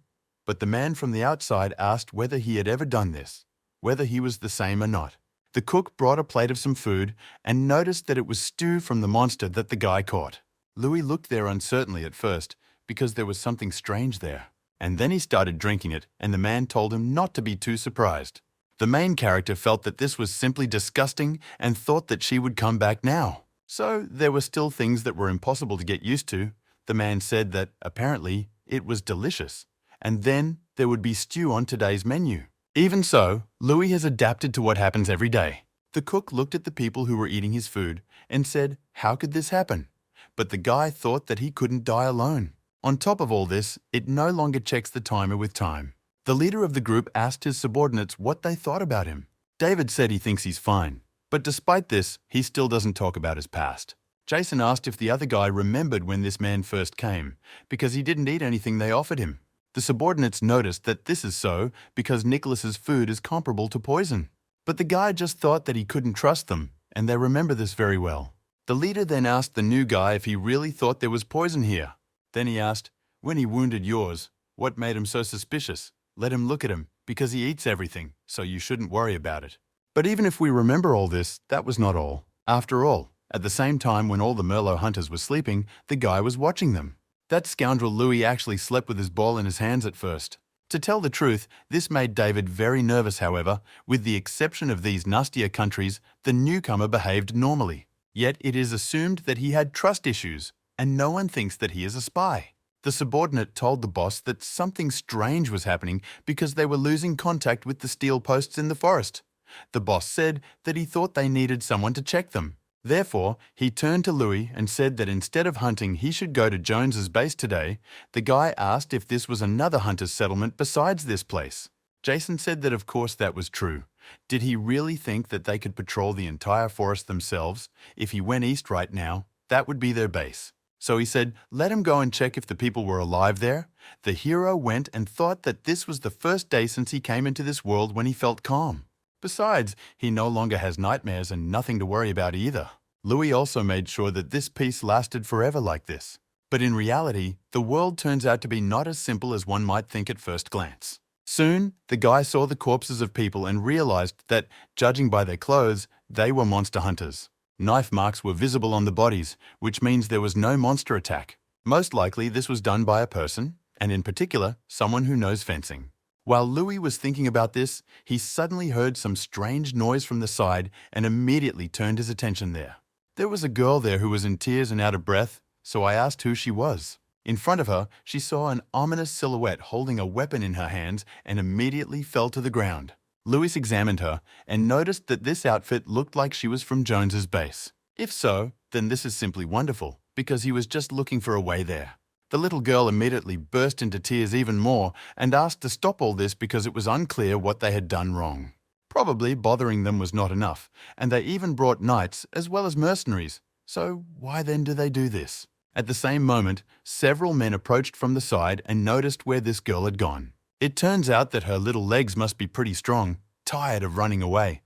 from the outside asked whether he had ever done this, whether he was the same or not. The cook brought a plate of some food and noticed that it was stew from the monster that the guy caught. Louis looked there uncertainly at first because there was something strange there. And then he started drinking it, and the man told him not to be too surprised. The main character felt that this was simply disgusting and thought that she would come back now. So there were still things that were impossible to get used to. The man said that, apparently, it was delicious. And then there would be stew on today's menu. Even so, Louis has adapted to what happens every day. The cook looked at the people who were eating his food and said, how could this happen? But the guy thought that he couldn't die alone. On top of all this, it no longer checks the timer with time. The leader of the group asked his subordinates what they thought about him. David said he thinks he's fine. But despite this, he still doesn't talk about his past. Jason asked if the other guy remembered when this man first came, because he didn't eat anything they offered him. The subordinates noticed that this is so because Nicholas's food is comparable to poison. But the guy just thought that he couldn't trust them, and they remember this very well. The leader then asked the new guy if he really thought there was poison here. Then he asked, when he wounded yours, what made him so suspicious? Let him look at him, because he eats everything, so you shouldn't worry about it. But even if we remember all this, that was not all. After all, at the same time when all the Merlot hunters were sleeping, the guy was watching them. That scoundrel Louis actually slept with his ball in his hands at first. To tell the truth, this made David very nervous, however. With the exception of these nastier countries, the newcomer behaved normally. Yet it is assumed that he had trust issues, and no one thinks that he is a spy. The subordinate told the boss that something strange was happening because they were losing contact with the steel posts in the forest. The boss said that he thought they needed someone to check them. Therefore, he turned to Louis and said that instead of hunting, he should go to Jones's base today. The guy asked if this was another hunter's settlement besides this place. Jason said that of course that was true. Did he really think that they could patrol the entire forest themselves? If he went east right now, that would be their base. So he said, let him go and check if the people were alive there. The hero went and thought that this was the first day since he came into this world when he felt calm. Besides, he no longer has nightmares and nothing to worry about either. Louis also made sure that this peace lasted forever like this. But in reality, the world turns out to be not as simple as one might think at first glance. Soon, the guy saw the corpses of people and realized that, judging by their clothes, they were monster hunters. Knife marks were visible on the bodies, which means there was no monster attack. Most likely this was done by a person, and in particular, someone who knows fencing. While Louis was thinking about this, he suddenly heard some strange noise from the side and immediately turned his attention there. There was a girl there who was in tears and out of breath, so I asked who she was. In front of her, she saw an ominous silhouette holding a weapon in her hands and immediately fell to the ground. Louis examined her and noticed that this outfit looked like she was from Jones's base. If so, then this is simply wonderful, because he was just looking for a way there. The little girl immediately burst into tears even more and asked to stop all this because it was unclear what they had done wrong. Probably bothering them was not enough, and they even brought knights as well as mercenaries. So why then do they do this? At the same moment, several men approached from the side and noticed where this girl had gone. It turns out that her little legs must be pretty strong, tired of running away.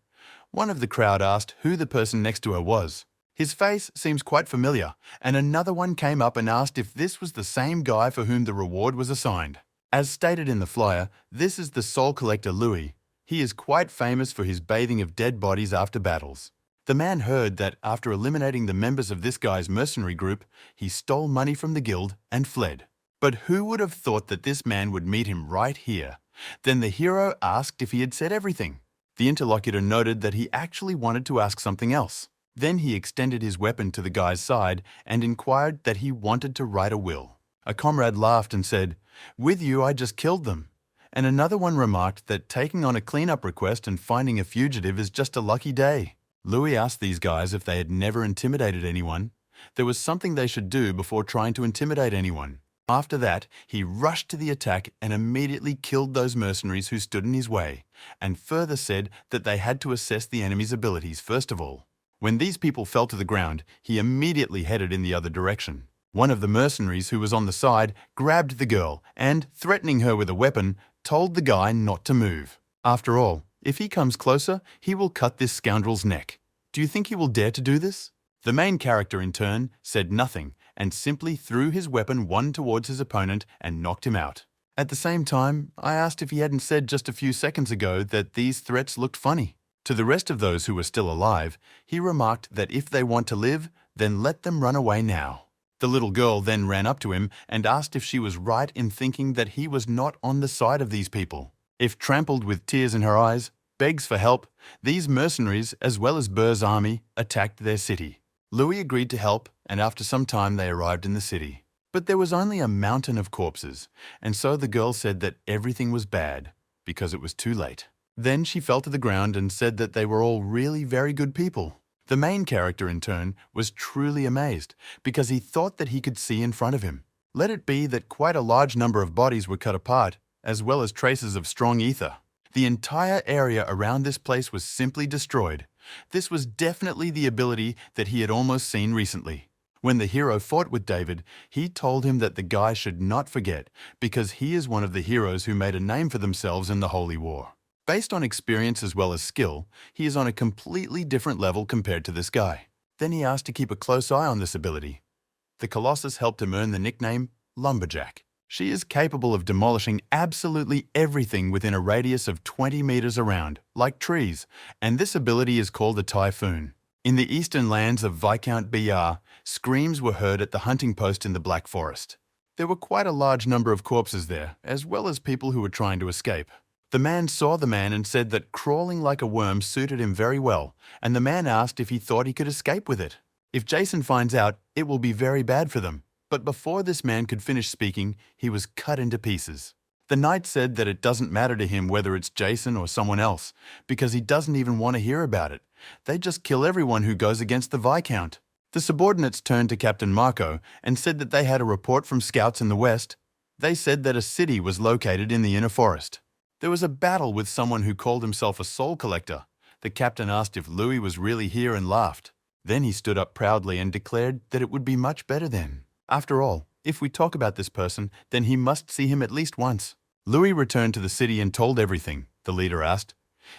One of the crowd asked who the person next to her was. His face seems quite familiar, and another one came up and asked if this was the same guy for whom the reward was assigned. As stated in the flyer, this is the soul collector Louis. He is quite famous for his bathing of dead bodies after battles. The man heard that after eliminating the members of this guy's mercenary group, he stole money from the guild and fled. But who would have thought that this man would meet him right here? Then the hero asked if he had said everything. The interlocutor noted that he actually wanted to ask something else. Then he extended his weapon to the guy's side and inquired that he wanted to write a will. A comrade laughed and said, "With you, I just killed them." And another one remarked that taking on a cleanup request and finding a fugitive is just a lucky day. Louis asked these guys if they had never intimidated anyone. There was something they should do before trying to intimidate anyone. After that, he rushed to the attack and immediately killed those mercenaries who stood in his way, and further said that they had to assess the enemy's abilities first of all. When these people fell to the ground, he immediately headed in the other direction. One of the mercenaries who was on the side grabbed the girl and, threatening her with a weapon, told the guy not to move. After all, if he comes closer, he will cut this scoundrel's neck. Do you think he will dare to do this? The main character, in turn, said nothing and simply threw his weapon one towards his opponent and knocked him out. At the same time, I asked if he hadn't said just a few seconds ago that these threats looked funny. To the rest of those who were still alive, he remarked that if they want to live, then let them run away now. The little girl then ran up to him and asked if she was right in thinking that he was not on the side of these people. If trampled with tears in her eyes, begs for help, these mercenaries, as well as Burr's army, attacked their city. Louis agreed to help, and after some time they arrived in the city. But there was only a mountain of corpses, and so the girl said that everything was bad, because it was too late. Then she fell to the ground and said that they were all really very good people. The main character, in turn, was truly amazed, because he thought that he could see in front of him. Let it be that quite a large number of bodies were cut apart, as well as traces of strong ether. The entire area around this place was simply destroyed. This was definitely the ability that he had almost seen recently. When the hero fought with David, he told him that the guy should not forget, because he is one of the heroes who made a name for themselves in the Holy War. Based on experience as well as skill, he is on a completely different level compared to this guy. Then he asked to keep a close eye on this ability. The Colossus helped him earn the nickname Lumberjack. She is capable of demolishing absolutely everything within a radius of 20 meters around, like trees, and this ability is called a typhoon. In the eastern lands of Viscount BR, screams were heard at the hunting post in the Black Forest. There were quite a large number of corpses there, as well as people who were trying to escape. The man saw the man and said that crawling like a worm suited him very well, and the man asked if he thought he could escape with it. If Jason finds out, it will be very bad for them. But before this man could finish speaking, he was cut into pieces. The knight said that it doesn't matter to him whether it's Jason or someone else, because he doesn't even want to hear about it. They just kill everyone who goes against the Viscount. The subordinates turned to Captain Marco and said that they had a report from scouts in the west. They said that a city was located in the inner forest. There was a battle with someone who called himself a soul collector. The captain asked if Louis was really here and laughed. Then he stood up proudly and declared that it would be much better then. After all, if we talk about this person, then he must see him at least once. Louis returned to the city and told everything, the leader asked.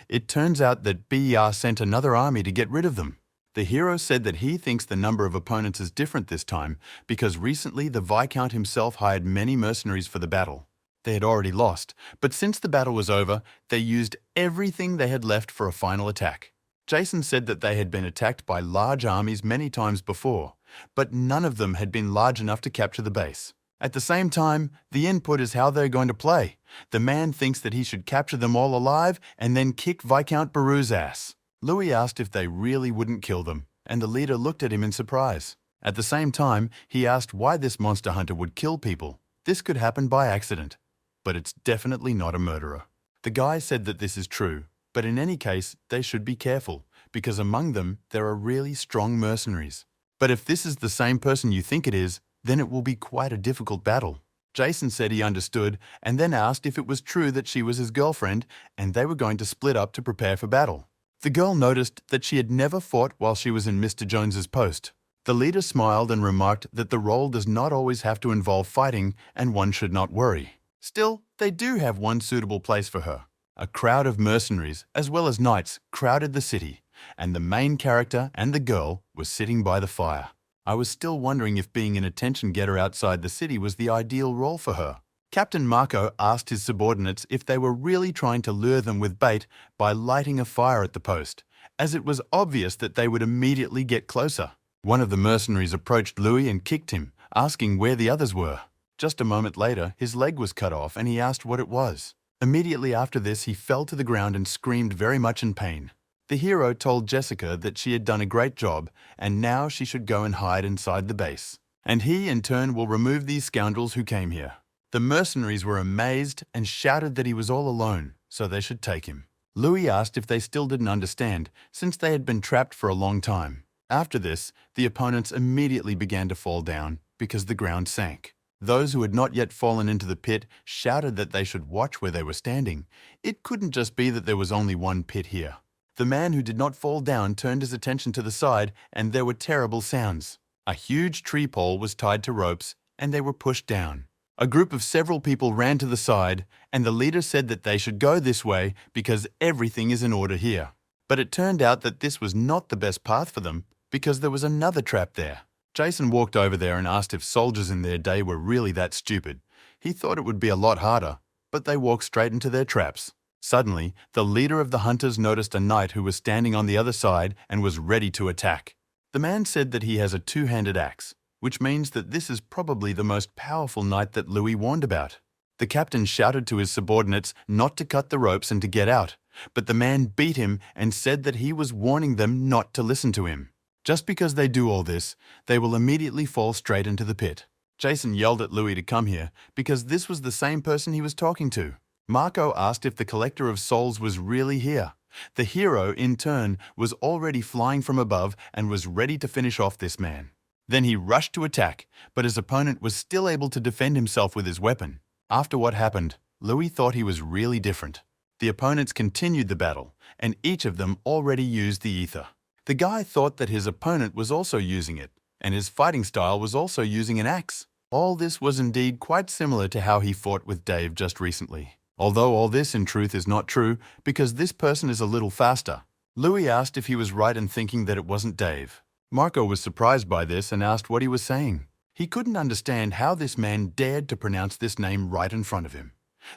It turns out that BER sent another army to get rid of them. The hero said that he thinks the number of opponents is different this time because recently the Viscount himself hired many mercenaries for the battle. They had already lost, but since the battle was over, they used everything they had left for a final attack. Jason said that they had been attacked by large armies many times before, but none of them had been large enough to capture the base. At the same time, the input is how they're going to play. The man thinks that he should capture them all alive and then kick Viscount Beru's ass. Louis asked if they really wouldn't kill them, and the leader looked at him in surprise. At the same time, he asked why this monster hunter would kill people. This could happen by accident, but it's definitely not a murderer. The guy said that this is true, but in any case, they should be careful, because among them there are really strong mercenaries. But if this is the same person you think it is, then it will be quite a difficult battle. Jason said he understood and then asked if it was true that she was his girlfriend and they were going to split up to prepare for battle. The girl noticed that she had never fought while she was in Mr. Jones's post. The leader smiled and remarked that the role does not always have to involve fighting and one should not worry. Still, they do have one suitable place for her. A crowd of mercenaries, as well as knights, crowded the city, and the main character and the girl were sitting by the fire. I was still wondering if being an attention-getter outside the city was the ideal role for her. Captain Marco asked his subordinates if they were really trying to lure them with bait by lighting a fire at the post, as it was obvious that they would immediately get closer. One of the mercenaries approached Louis and kicked him, asking where the others were. Just a moment later, his leg was cut off and he asked what it was. Immediately after this, he fell to the ground and screamed very much in pain. The hero told Jessica that she had done a great job and now she should go and hide inside the base. And he, in turn, will remove these scoundrels who came here. The mercenaries were amazed and shouted that he was all alone, so they should take him. Louis asked if they still didn't understand, since they had been trapped for a long time. After this, the opponents immediately began to fall down because the ground sank. Those who had not yet fallen into the pit shouted that they should watch where they were standing. It couldn't just be that there was only one pit here. The man who did not fall down turned his attention to the side, and there were terrible sounds. A huge tree pole was tied to ropes, and they were pushed down. A group of several people ran to the side, and the leader said that they should go this way because everything is in order here. But it turned out that this was not the best path for them because there was another trap there. Jason walked over there and asked if soldiers in their day were really that stupid. He thought it would be a lot harder, but they walked straight into their traps. Suddenly, the leader of the hunters noticed a knight who was standing on the other side and was ready to attack. The man said that he has a two-handed axe, which means that this is probably the most powerful knight that Louis warned about. The captain shouted to his subordinates not to cut the ropes and to get out, but the man beat him and said that he was warning them not to listen to him. Just because they do all this, they will immediately fall straight into the pit. Jason yelled at Louis to come here because this was the same person he was talking to. Marco asked if the collector of souls was really here. The hero, in turn, was already flying from above and was ready to finish off this man. Then he rushed to attack, but his opponent was still able to defend himself with his weapon. After what happened, Louis thought he was really different. The opponents continued the battle, and each of them already used the ether. The guy thought that his opponent was also using it, and his fighting style was also using an axe. All this was indeed quite similar to how he fought with Dave just recently. Although all this in truth is not true, because this person is a little faster. Louis asked if he was right in thinking that it wasn't Dave. Marco was surprised by this and asked what he was saying. He couldn't understand how this man dared to pronounce this name right in front of him.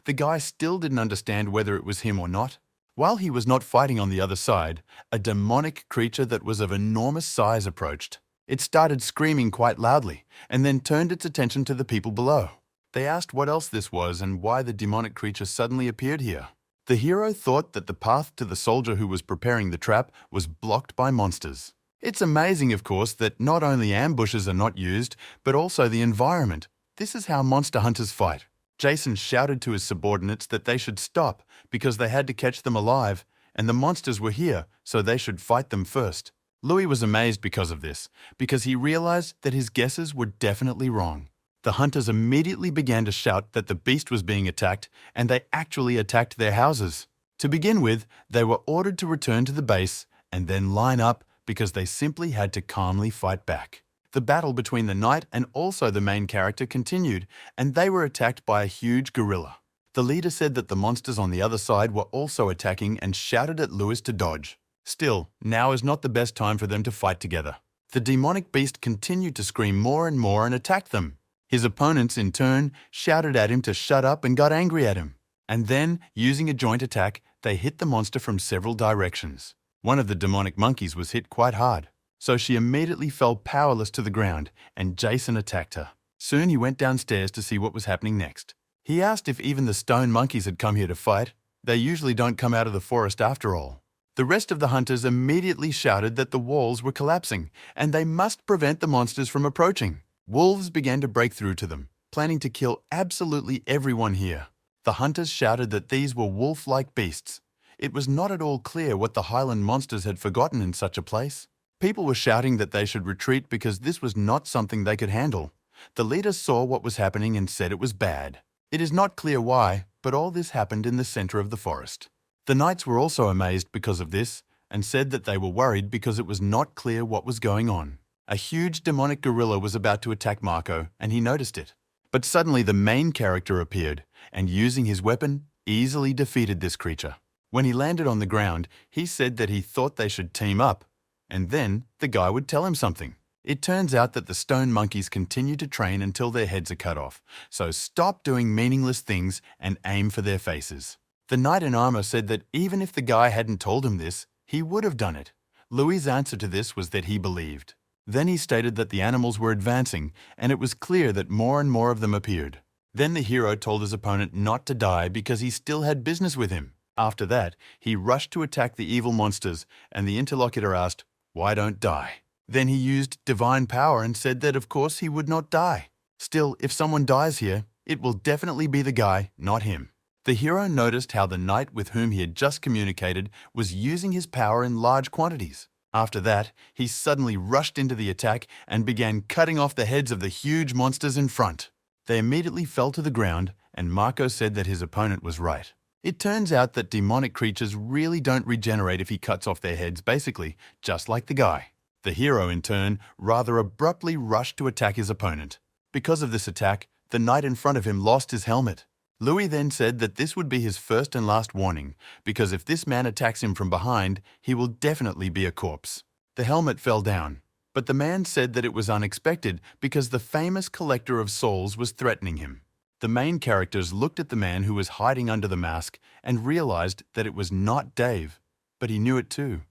The guy still didn't understand whether it was him or not. While he was not fighting on the other side, a demonic creature that was of enormous size approached. It started screaming quite loudly, and then turned its attention to the people below. They asked what else this was and why the demonic creature suddenly appeared here. The hero thought that the path to the soldier who was preparing the trap was blocked by monsters. It's amazing, of course, that not only ambushes are not used, but also the environment. This is how monster hunters fight. Jason shouted to his subordinates that they should stop because they had to catch them alive, and the monsters were here, so they should fight them first. Louis was amazed because of this, because he realized that his guesses were definitely wrong. The hunters immediately began to shout that the beast was being attacked, and they actually attacked their houses. To begin with, they were ordered to return to the base and then line up because they simply had to calmly fight back. The battle between the knight and also the main character continued, and they were attacked by a huge gorilla. The leader said that the monsters on the other side were also attacking and shouted at Louis to dodge. Still, now is not the best time for them to fight together. The demonic beast continued to scream more and more and attacked them. His opponents, in turn, shouted at him to shut up and got angry at him. And then, using a joint attack, they hit the monster from several directions. One of the demonic monkeys was hit quite hard, so she immediately fell powerless to the ground, and Jason attacked her. Soon he went downstairs to see what was happening next. He asked if even the stone monkeys had come here to fight. They usually don't come out of the forest after all. The rest of the hunters immediately shouted that the walls were collapsing, and they must prevent the monsters from approaching. Wolves began to break through to them, planning to kill absolutely everyone here. The hunters shouted that these were wolf-like beasts. It was not at all clear what the Highland monsters had forgotten in such a place. People were shouting that they should retreat because this was not something they could handle. The leaders saw what was happening and said it was bad. It is not clear why, but all this happened in the center of the forest. The knights were also amazed because of this and said that they were worried because it was not clear what was going on. A huge demonic gorilla was about to attack Marco, and he noticed it. But suddenly the main character appeared, and using his weapon, easily defeated this creature. When he landed on the ground, he said that he thought they should team up, and then the guy would tell him something. It turns out that the stone monkeys continue to train until their heads are cut off, so stop doing meaningless things and aim for their faces. The knight in armor said that even if the guy hadn't told him this, he would have done it. Louis's answer to this was that he believed. Then he stated that the animals were advancing, and it was clear that more and more of them appeared. Then the hero told his opponent not to die because he still had business with him. After that, he rushed to attack the evil monsters, and the interlocutor asked, "Why don't die?" Then he used divine power and said that of course he would not die. Still, if someone dies here, it will definitely be the guy, not him. The hero noticed how the knight with whom he had just communicated was using his power in large quantities. After that, he suddenly rushed into the attack and began cutting off the heads of the huge monsters in front. They immediately fell to the ground, and Marco said that his opponent was right. It turns out that demonic creatures really don't regenerate if he cuts off their heads, basically, just like the guy. The hero, in turn, rather abruptly rushed to attack his opponent. Because of this attack, the knight in front of him lost his helmet. Louis then said that this would be his first and last warning, because if this man attacks him from behind, he will definitely be a corpse. The helmet fell down, but the man said that it was unexpected because the famous collector of souls was threatening him. The main characters looked at the man who was hiding under the mask and realized that it was not Dave, but he knew it too.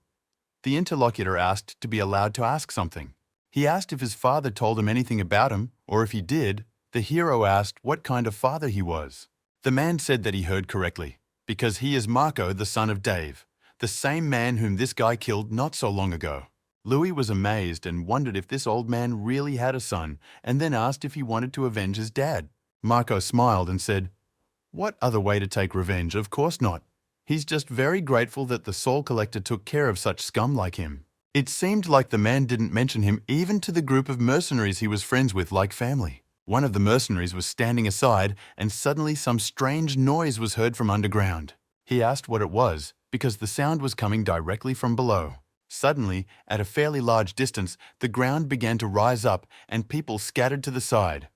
The interlocutor asked to be allowed to ask something. He asked if his father told him anything about him, or if he did, the hero asked what kind of father he was. The man said that he heard correctly, because he is Marco, the son of Dave, the same man whom this guy killed not so long ago. Louis was amazed and wondered if this old man really had a son, and then asked if he wanted to avenge his dad. Marco smiled and said, "What other way to take revenge? Of course not. He's just very grateful that the soul collector took care of such scum like him." It seemed like the man didn't mention him even to the group of mercenaries he was friends with like family. One of the mercenaries was standing aside, and suddenly some strange noise was heard from underground. He asked what it was, because the sound was coming directly from below. Suddenly, at a fairly large distance, the ground began to rise up, and people scattered to the side.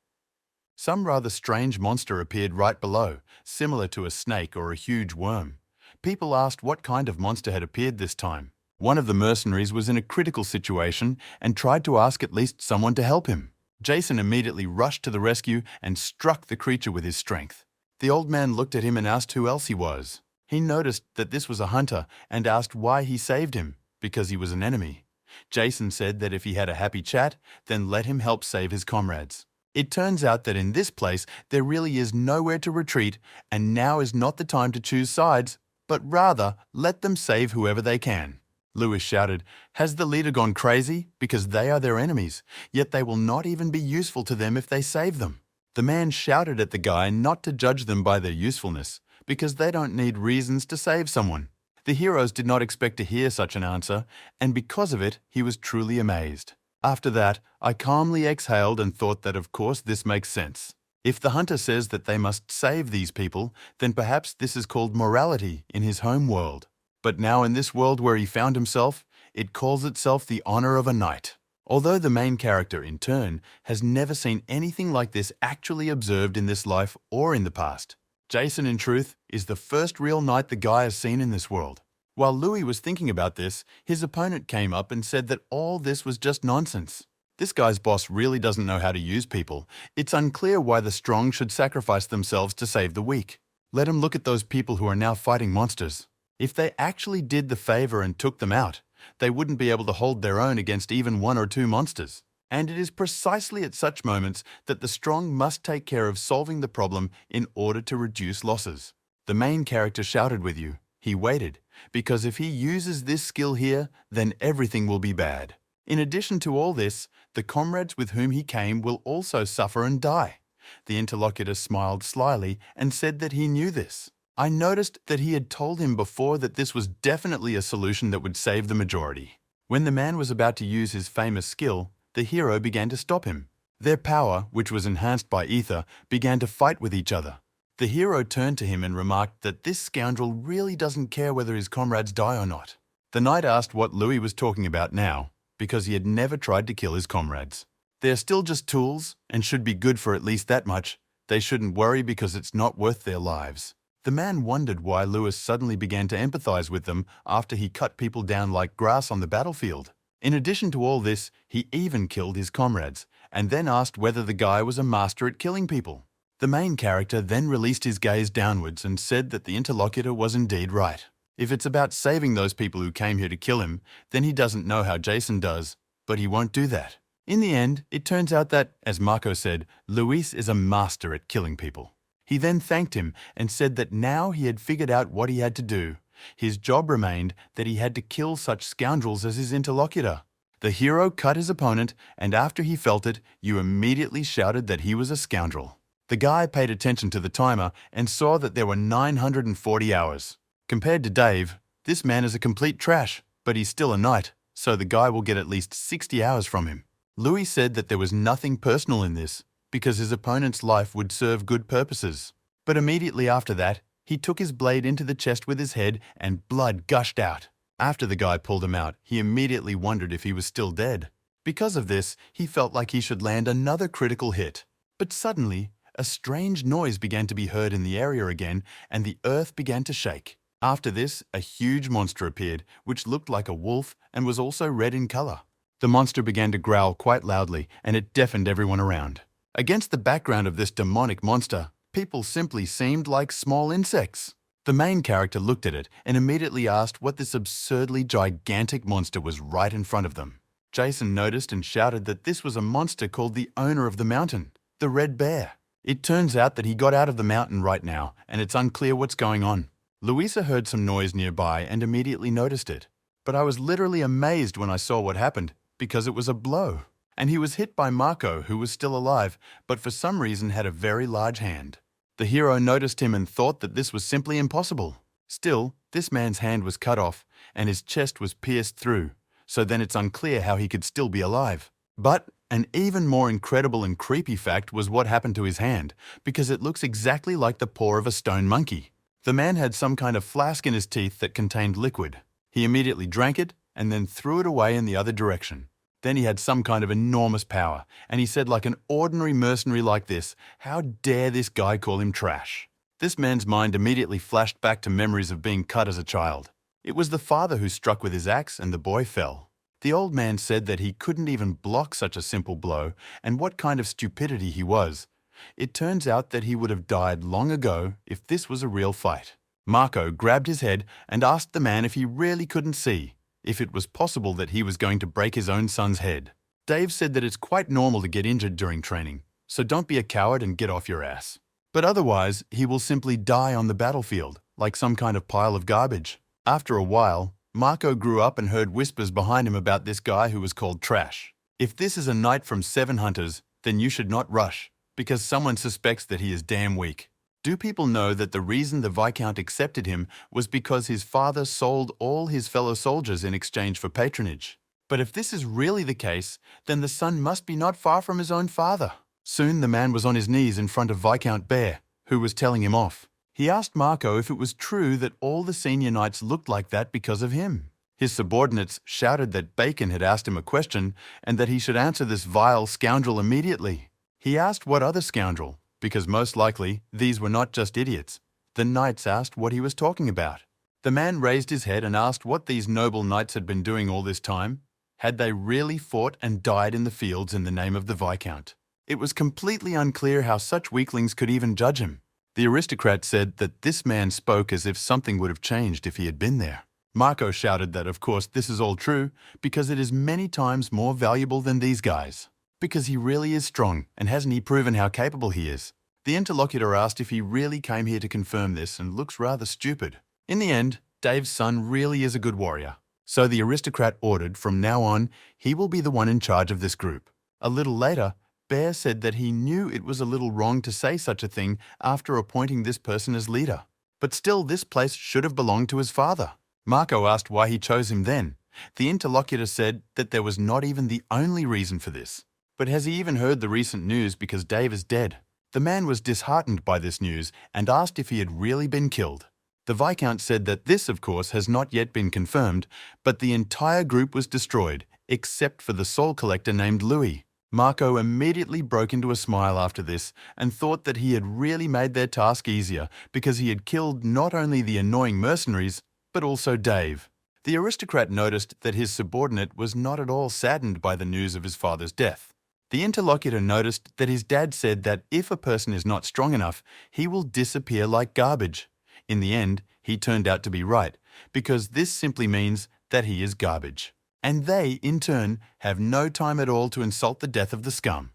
Some rather strange monster appeared right below, similar to a snake or a huge worm. People asked what kind of monster had appeared this time. One of the mercenaries was in a critical situation and tried to ask at least someone to help him. Jason immediately rushed to the rescue and struck the creature with his strength. The old man looked at him and asked who else he was. He noticed that this was a hunter and asked why he saved him, because he was an enemy. Jason said that if he had a happy chat, then let him help save his comrades. It turns out that in this place there really is nowhere to retreat, and now is not the time to choose sides, but rather let them save whoever they can. Louis shouted, "Has the leader gone crazy? Because they are their enemies, yet they will not even be useful to them if they save them." The man shouted at the guy not to judge them by their usefulness, because they don't need reasons to save someone. The heroes did not expect to hear such an answer, and because of it, he was truly amazed. After that, I calmly exhaled and thought that of course this makes sense. If the hunter says that they must save these people, then perhaps this is called morality in his home world. But now in this world where he found himself, it calls itself the honor of a knight. Although the main character, in turn, has never seen anything like this actually observed in this life or in the past. Jason, in truth, is the first real knight the guy has seen in this world. While Louis was thinking about this, his opponent came up and said that all this was just nonsense. This guy's boss really doesn't know how to use people. It's unclear why the strong should sacrifice themselves to save the weak. Let him look at those people who are now fighting monsters. If they actually did the favor and took them out, they wouldn't be able to hold their own against even one or two monsters. And it is precisely at such moments that the strong must take care of solving the problem in order to reduce losses. The main character shouted with you. He waited, because if he uses this skill here, then everything will be bad. In addition to all this, the comrades with whom he came will also suffer and die. The interlocutor smiled slyly and said that he knew this. I noticed that he had told him before that this was definitely a solution that would save the majority. When the man was about to use his famous skill, the hero began to stop him. Their power, which was enhanced by ether, began to fight with each other. The hero turned to him and remarked that this scoundrel really doesn't care whether his comrades die or not. The knight asked what Louis was talking about now, because he had never tried to kill his comrades. They're still just tools and should be good for at least that much. They shouldn't worry because it's not worth their lives. The man wondered why Lewis suddenly began to empathize with them after he cut people down like grass on the battlefield. In addition to all this, he even killed his comrades, and then asked whether the guy was a master at killing people. The main character then released his gaze downwards and said that the interlocutor was indeed right. If it's about saving those people who came here to kill him, then he doesn't know how Jason does, but he won't do that. In the end, it turns out that, as Marco said, Luis is a master at killing people. He then thanked him and said that now he had figured out what he had to do. His job remained that he had to kill such scoundrels as his interlocutor. The hero cut his opponent, and after he felt it, you immediately shouted that he was a scoundrel. The guy paid attention to the timer and saw that there were 940 hours. Compared to Dave, this man is a complete trash, but he's still a knight, so the guy will get at least 60 hours from him. Louis said that there was nothing personal in this, because his opponent's life would serve good purposes. But immediately after that, he took his blade into the chest with his head and blood gushed out. After the guy pulled him out, he immediately wondered if he was still dead. Because of this, he felt like he should land another critical hit. But suddenly, a strange noise began to be heard in the area again, and the earth began to shake. After this, a huge monster appeared, which looked like a wolf and was also red in color. The monster began to growl quite loudly, and it deafened everyone around. Against the background of this demonic monster, people simply seemed like small insects. The main character looked at it and immediately asked what this absurdly gigantic monster was right in front of them. Jason noticed and shouted that this was a monster called the owner of the mountain, the Red Bear. It turns out that he got out of the mountain right now, and it's unclear what's going on. Louisa heard some noise nearby and immediately noticed it. But I was literally amazed when I saw what happened, because it was a blow. And he was hit by Marco, who was still alive, but for some reason had a very large hand. The hero noticed him and thought that this was simply impossible. Still, this man's hand was cut off, and his chest was pierced through, so then it's unclear how he could still be alive. But an even more incredible and creepy fact was what happened to his hand, because it looks exactly like the paw of a stone monkey. The man had some kind of flask in his teeth that contained liquid. He immediately drank it and then threw it away in the other direction. Then he had some kind of enormous power, and he said like an ordinary mercenary like this, how dare this guy call him trash? This man's mind immediately flashed back to memories of being cut as a child. It was the father who struck with his axe and the boy fell. The old man said that he couldn't even block such a simple blow, and what kind of stupidity he was. It turns out that he would have died long ago if this was a real fight. Marco grabbed his head and asked the man if he really couldn't see, if it was possible that he was going to break his own son's head. Dave said that it's quite normal to get injured during training, so don't be a coward and get off your ass. But otherwise, he will simply die on the battlefield, like some kind of pile of garbage. After a while, Marco grew up and heard whispers behind him about this guy who was called Trash. If this is a knight from 7 Hunters, then you should not rush, because someone suspects that he is damn weak. Do people know that the reason the Viscount accepted him was because his father sold all his fellow soldiers in exchange for patronage? But if this is really the case, then the son must be not far from his own father. Soon the man was on his knees in front of Viscount Bear, who was telling him off. He asked Marco if it was true that all the senior knights looked like that because of him. His subordinates shouted that Bacon had asked him a question and that he should answer this vile scoundrel immediately. He asked what other scoundrel, because most likely these were not just idiots. The knights asked what he was talking about. The man raised his head and asked what these noble knights had been doing all this time. Had they really fought and died in the fields in the name of the Viscount? It was completely unclear how such weaklings could even judge him. The aristocrat said that this man spoke as if something would have changed if he had been there. Marco shouted that, of course, this is all true, because it is many times more valuable than these guys. Because he really is strong, and hasn't he proven how capable he is? The interlocutor asked if he really came here to confirm this and looks rather stupid. In the end, Dave's son really is a good warrior. So the aristocrat ordered from now on, he will be the one in charge of this group. A little later, Bear said that he knew it was a little wrong to say such a thing after appointing this person as leader. But still, this place should have belonged to his father. Marco asked why he chose him then. The interlocutor said that there was not even the only reason for this. But has he even heard the recent news because Dave is dead? The man was disheartened by this news and asked if he had really been killed. The Viscount said that this, of course, has not yet been confirmed, but the entire group was destroyed, except for the soul collector named Louis. Marco immediately broke into a smile after this and thought that he had really made their task easier because he had killed not only the annoying mercenaries, but also Dave. The aristocrat noticed that his subordinate was not at all saddened by the news of his father's death. The interlocutor noticed that his dad said that if a person is not strong enough, he will disappear like garbage. In the end, he turned out to be right, because this simply means that he is garbage. And they, in turn, have no time at all to insult the death of the scum.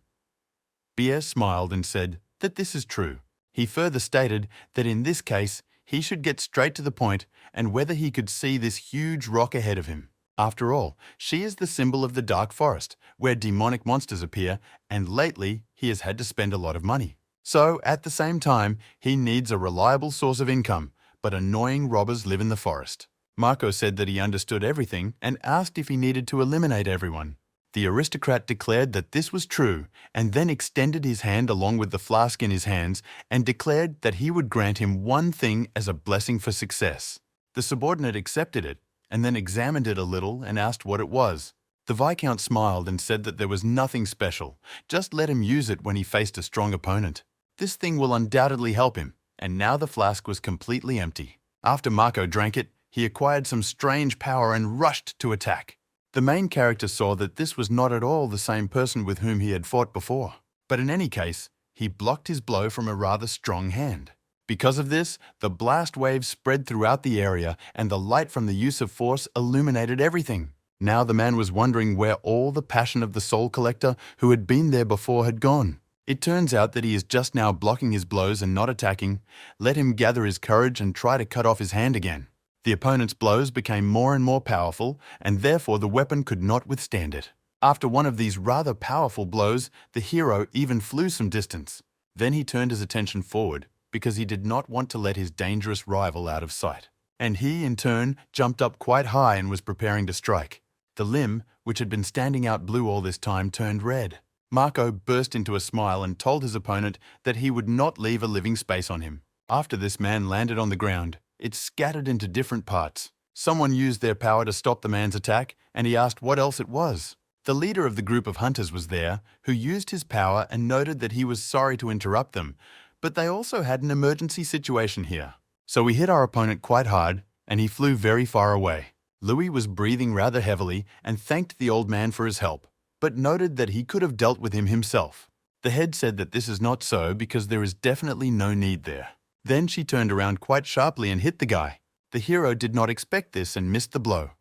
Beer smiled and said that this is true. He further stated that in this case, he should get straight to the point and whether he could see this huge rock ahead of him. After all, she is the symbol of the dark forest, where demonic monsters appear, and lately he has had to spend a lot of money. So, at the same time, he needs a reliable source of income, but annoying robbers live in the forest. Marco said that he understood everything and asked if he needed to eliminate everyone. The aristocrat declared that this was true, and then extended his hand along with the flask in his hands and declared that he would grant him one thing as a blessing for success. The subordinate accepted it, and then examined it a little and asked what it was. The Viscount smiled and said that there was nothing special, just let him use it when he faced a strong opponent. This thing will undoubtedly help him, and now the flask was completely empty. After Marco drank it, he acquired some strange power and rushed to attack. The main character saw that this was not at all the same person with whom he had fought before, but in any case, he blocked his blow from a rather strong hand. Because of this, the blast waves spread throughout the area and the light from the use of force illuminated everything. Now the man was wondering where all the passion of the soul collector who had been there before had gone. It turns out that he is just now blocking his blows and not attacking. Let him gather his courage and try to cut off his hand again. The opponent's blows became more and more powerful, and therefore the weapon could not withstand it. After one of these rather powerful blows, the hero even flew some distance. Then he turned his attention forward, because he did not want to let his dangerous rival out of sight. And he, in turn, jumped up quite high and was preparing to strike. The limb, which had been standing out blue all this time, turned red. Marco burst into a smile and told his opponent that he would not leave a living space on him. After this man landed on the ground, it scattered into different parts. Someone used their power to stop the man's attack, and he asked what else it was. The leader of the group of hunters was there, who used his power and noted that he was sorry to interrupt them, but they also had an emergency situation here. So we hit our opponent quite hard, and he flew very far away. Louis was breathing rather heavily and thanked the old man for his help, but noted that he could have dealt with him himself. The head said that this is not so because there is definitely no need there. Then she turned around quite sharply and hit the guy. The hero did not expect this and missed the blow,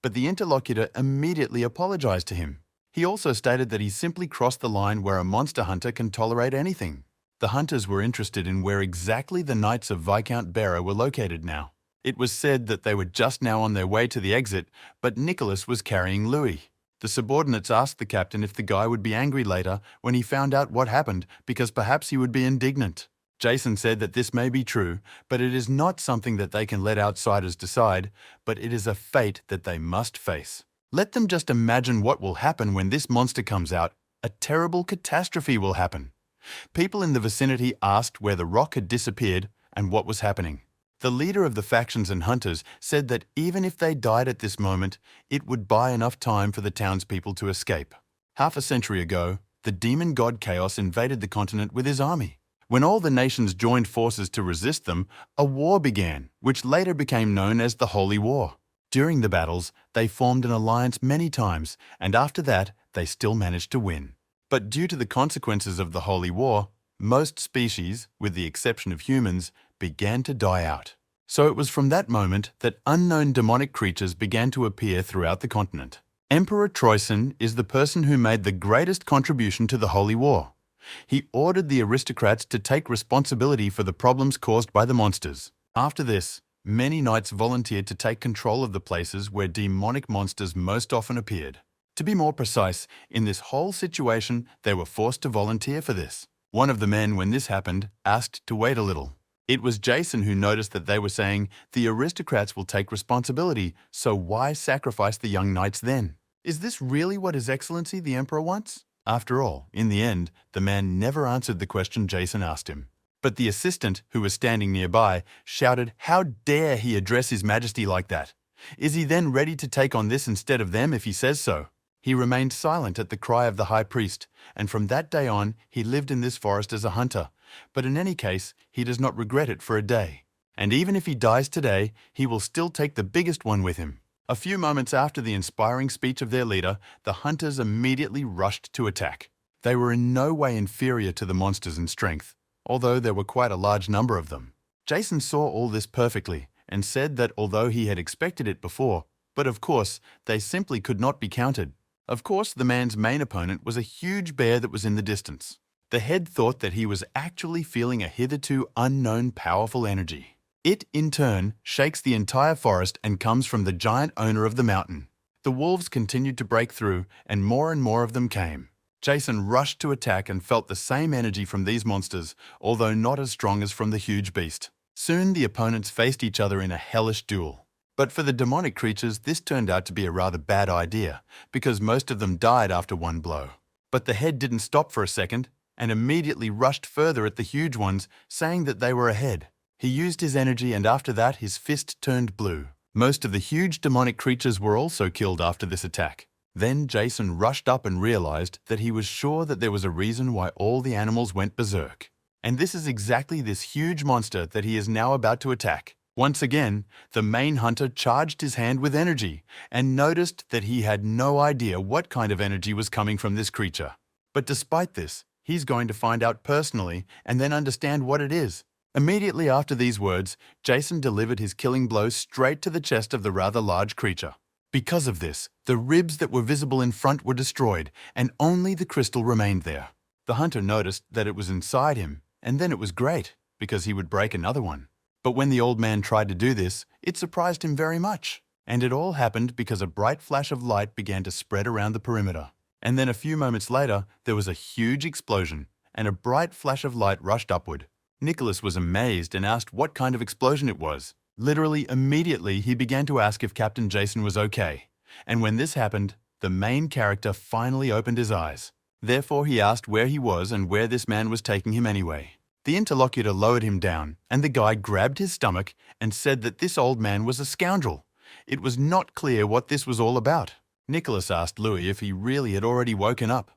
but the interlocutor immediately apologized to him. He also stated that he simply crossed the line where a monster hunter can tolerate anything. The hunters were interested in where exactly the Knights of Viscount Bera were located now. It was said that they were just now on their way to the exit, but Nicholas was carrying Louis. The subordinates asked the captain if the guy would be angry later when he found out what happened, because perhaps he would be indignant. Jason said that this may be true, but it is not something that they can let outsiders decide, but it is a fate that they must face. Let them just imagine what will happen when this monster comes out. A terrible catastrophe will happen. People in the vicinity asked where the rock had disappeared and what was happening. The leader of the factions and hunters said that even if they died at this moment, it would buy enough time for the townspeople to escape. Half a century ago, the demon god Chaos invaded the continent with his army. When all the nations joined forces to resist them, a war began, which later became known as the Holy War. During the battles, they formed an alliance many times, and after that, they still managed to win. But due to the consequences of the Holy War, most species, with the exception of humans, began to die out. So it was from that moment that unknown demonic creatures began to appear throughout the continent. Emperor Troyson is the person who made the greatest contribution to the Holy War. He ordered the aristocrats to take responsibility for the problems caused by the monsters. After this, many knights volunteered to take control of the places where demonic monsters most often appeared. To be more precise, in this whole situation, they were forced to volunteer for this. One of the men, when this happened, asked to wait a little. It was Jason who noticed that they were saying, the aristocrats will take responsibility, so why sacrifice the young knights then? Is this really what His Excellency the Emperor wants? After all, in the end, the man never answered the question Jason asked him. But the assistant, who was standing nearby, shouted, "How dare he address His Majesty like that? Is he then ready to take on this instead of them if he says so?" He remained silent at the cry of the high priest, and from that day on he lived in this forest as a hunter, but in any case he does not regret it for a day. And even if he dies today, he will still take the biggest one with him. A few moments after the inspiring speech of their leader, the hunters immediately rushed to attack. They were in no way inferior to the monsters in strength, although there were quite a large number of them. Jason saw all this perfectly and said that although he had expected it before, but of course, they simply could not be counted. Of course, the man's main opponent was a huge bear that was in the distance. The head thought that he was actually feeling a hitherto unknown powerful energy. It, in turn, shakes the entire forest and comes from the giant owner of the mountain. The wolves continued to break through, and more of them came. Jason rushed to attack and felt the same energy from these monsters, although not as strong as from the huge beast. Soon the opponents faced each other in a hellish duel. But for the demonic creatures, this turned out to be a rather bad idea, because most of them died after one blow. But the head didn't stop for a second, and immediately rushed further at the huge ones, saying that they were ahead. He used his energy, and after that his fist turned blue. Most of the huge demonic creatures were also killed after this attack. Then Jason rushed up and realized that he was sure that there was a reason why all the animals went berserk. And this is exactly this huge monster that he is now about to attack. Once again, the main hunter charged his hand with energy and noticed that he had no idea what kind of energy was coming from this creature. But despite this, he's going to find out personally and then understand what it is. Immediately after these words, Jason delivered his killing blow straight to the chest of the rather large creature. Because of this, the ribs that were visible in front were destroyed, and only the crystal remained there. The hunter noticed that it was inside him, and then it was great, because he would break another one. But when the old man tried to do this, it surprised him very much. And it all happened because a bright flash of light began to spread around the perimeter. And then a few moments later, there was a huge explosion, and a bright flash of light rushed upward. Nicholas was amazed and asked what kind of explosion it was. Literally immediately, he began to ask if Captain Jason was okay. And when this happened, the main character finally opened his eyes. Therefore, he asked where he was and where this man was taking him anyway. The interlocutor lowered him down, and the guy grabbed his stomach and said that this old man was a scoundrel. It was not clear what this was all about. Nicholas asked Louis if he really had already woken up.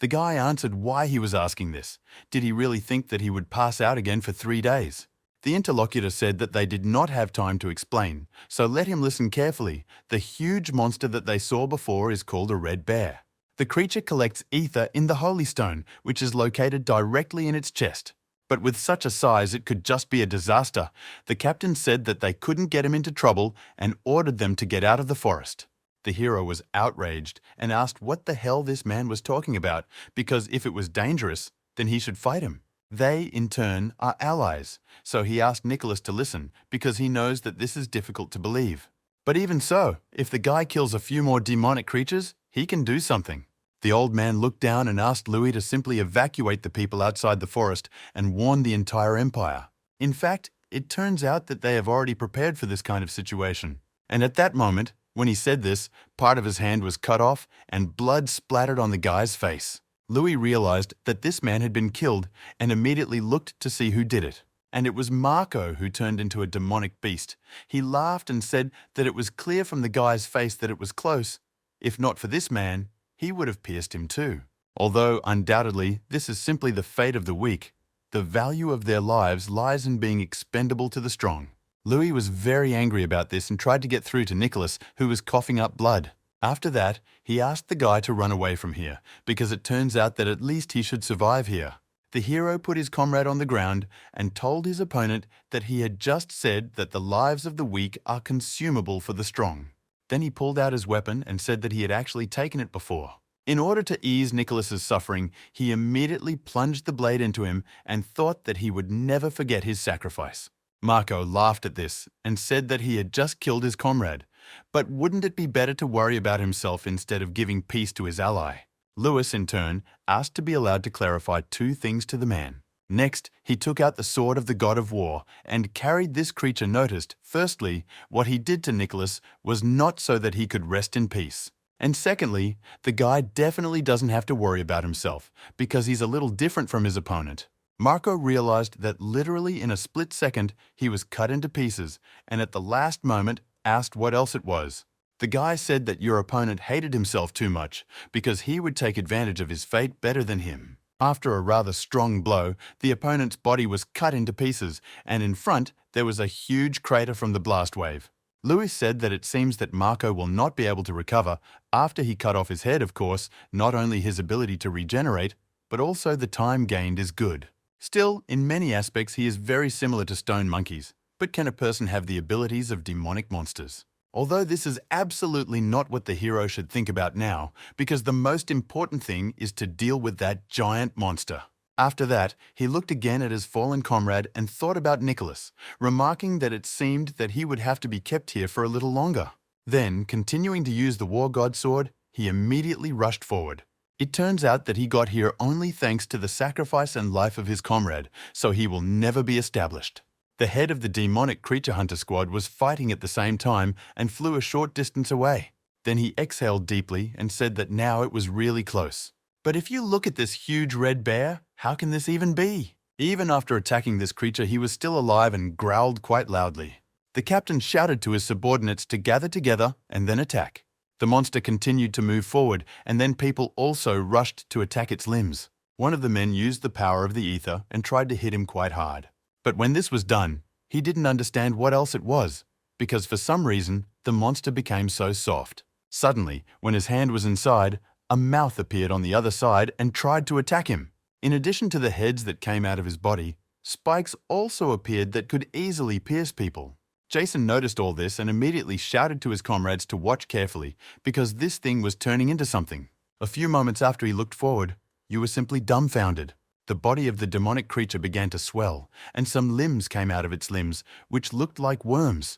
The guy answered why he was asking this. Did he really think that he would pass out again for 3 days? The interlocutor said that they did not have time to explain, so let him listen carefully. The huge monster that they saw before is called a red bear. The creature collects ether in the Holy Stone, which is located directly in its chest. But with such a size, it could just be a disaster. The captain said that they couldn't get him into trouble and ordered them to get out of the forest. The hero was outraged and asked what the hell this man was talking about, because if it was dangerous, then he should fight him. They, in turn, are allies, so he asked Nicholas to listen because he knows that this is difficult to believe. But even so, if the guy kills a few more demonic creatures, he can do something. The old man looked down and asked Louis to simply evacuate the people outside the forest and warn the entire empire. In fact, it turns out that they have already prepared for this kind of situation. And at that moment, when he said this, part of his hand was cut off and blood splattered on the guy's face. Louis realized that this man had been killed and immediately looked to see who did it. And it was Marco who turned into a demonic beast. He laughed and said that it was clear from the guy's face that it was close. If not for this man, he would have pierced him too. Although, undoubtedly, this is simply the fate of the weak, the value of their lives lies in being expendable to the strong. Louis was very angry about this and tried to get through to Nicholas, who was coughing up blood. After that, he asked the guy to run away from here, because it turns out that at least he should survive here. The hero put his comrade on the ground and told his opponent that he had just said that the lives of the weak are consumable for the strong. Then he pulled out his weapon and said that he had actually taken it before. In order to ease Nicholas's suffering, he immediately plunged the blade into him and thought that he would never forget his sacrifice. Marco laughed at this and said that he had just killed his comrade. But wouldn't it be better to worry about himself instead of giving peace to his ally? Louis, in turn, asked to be allowed to clarify 2 things to the man. Next, he took out the sword of the god of war and carried this creature noticed, firstly, what he did to Nicholas was not so that he could rest in peace. And secondly, the guy definitely doesn't have to worry about himself because he's a little different from his opponent. Marco realized that literally in a split second, he was cut into pieces and at the last moment asked what else it was. The guy said that your opponent hated himself too much because he would take advantage of his fate better than him. After a rather strong blow, the opponent's body was cut into pieces, and in front there was a huge crater from the blast wave. Lewis said that it seems that Marco will not be able to recover after he cut off his head, of course. Not only his ability to regenerate, but also the time gained is good. Still, in many aspects he is very similar to stone monkeys, but can a person have the abilities of demonic monsters? Although this is absolutely not what the hero should think about now, because the most important thing is to deal with that giant monster. After that, he looked again at his fallen comrade and thought about Nicholas, remarking that it seemed that he would have to be kept here for a little longer. Then, continuing to use the war god sword, he immediately rushed forward. It turns out that he got here only thanks to the sacrifice and life of his comrade, so he will never be established. The head of the demonic creature hunter squad was fighting at the same time and flew a short distance away. Then he exhaled deeply and said that now it was really close. But if you look at this huge red bear, how can this even be? Even after attacking this creature, he was still alive and growled quite loudly. The captain shouted to his subordinates to gather together and then attack. The monster continued to move forward, and then people also rushed to attack its limbs. One of the men used the power of the ether and tried to hit him quite hard. But when this was done, he didn't understand what else it was, because for some reason, the monster became so soft. Suddenly, when his hand was inside, a mouth appeared on the other side and tried to attack him. In addition to the heads that came out of his body, spikes also appeared that could easily pierce people. Jason noticed all this and immediately shouted to his comrades to watch carefully, because this thing was turning into something. A few moments after he looked forward, you were simply dumbfounded. The body of the demonic creature began to swell, and some limbs came out of its limbs, which looked like worms.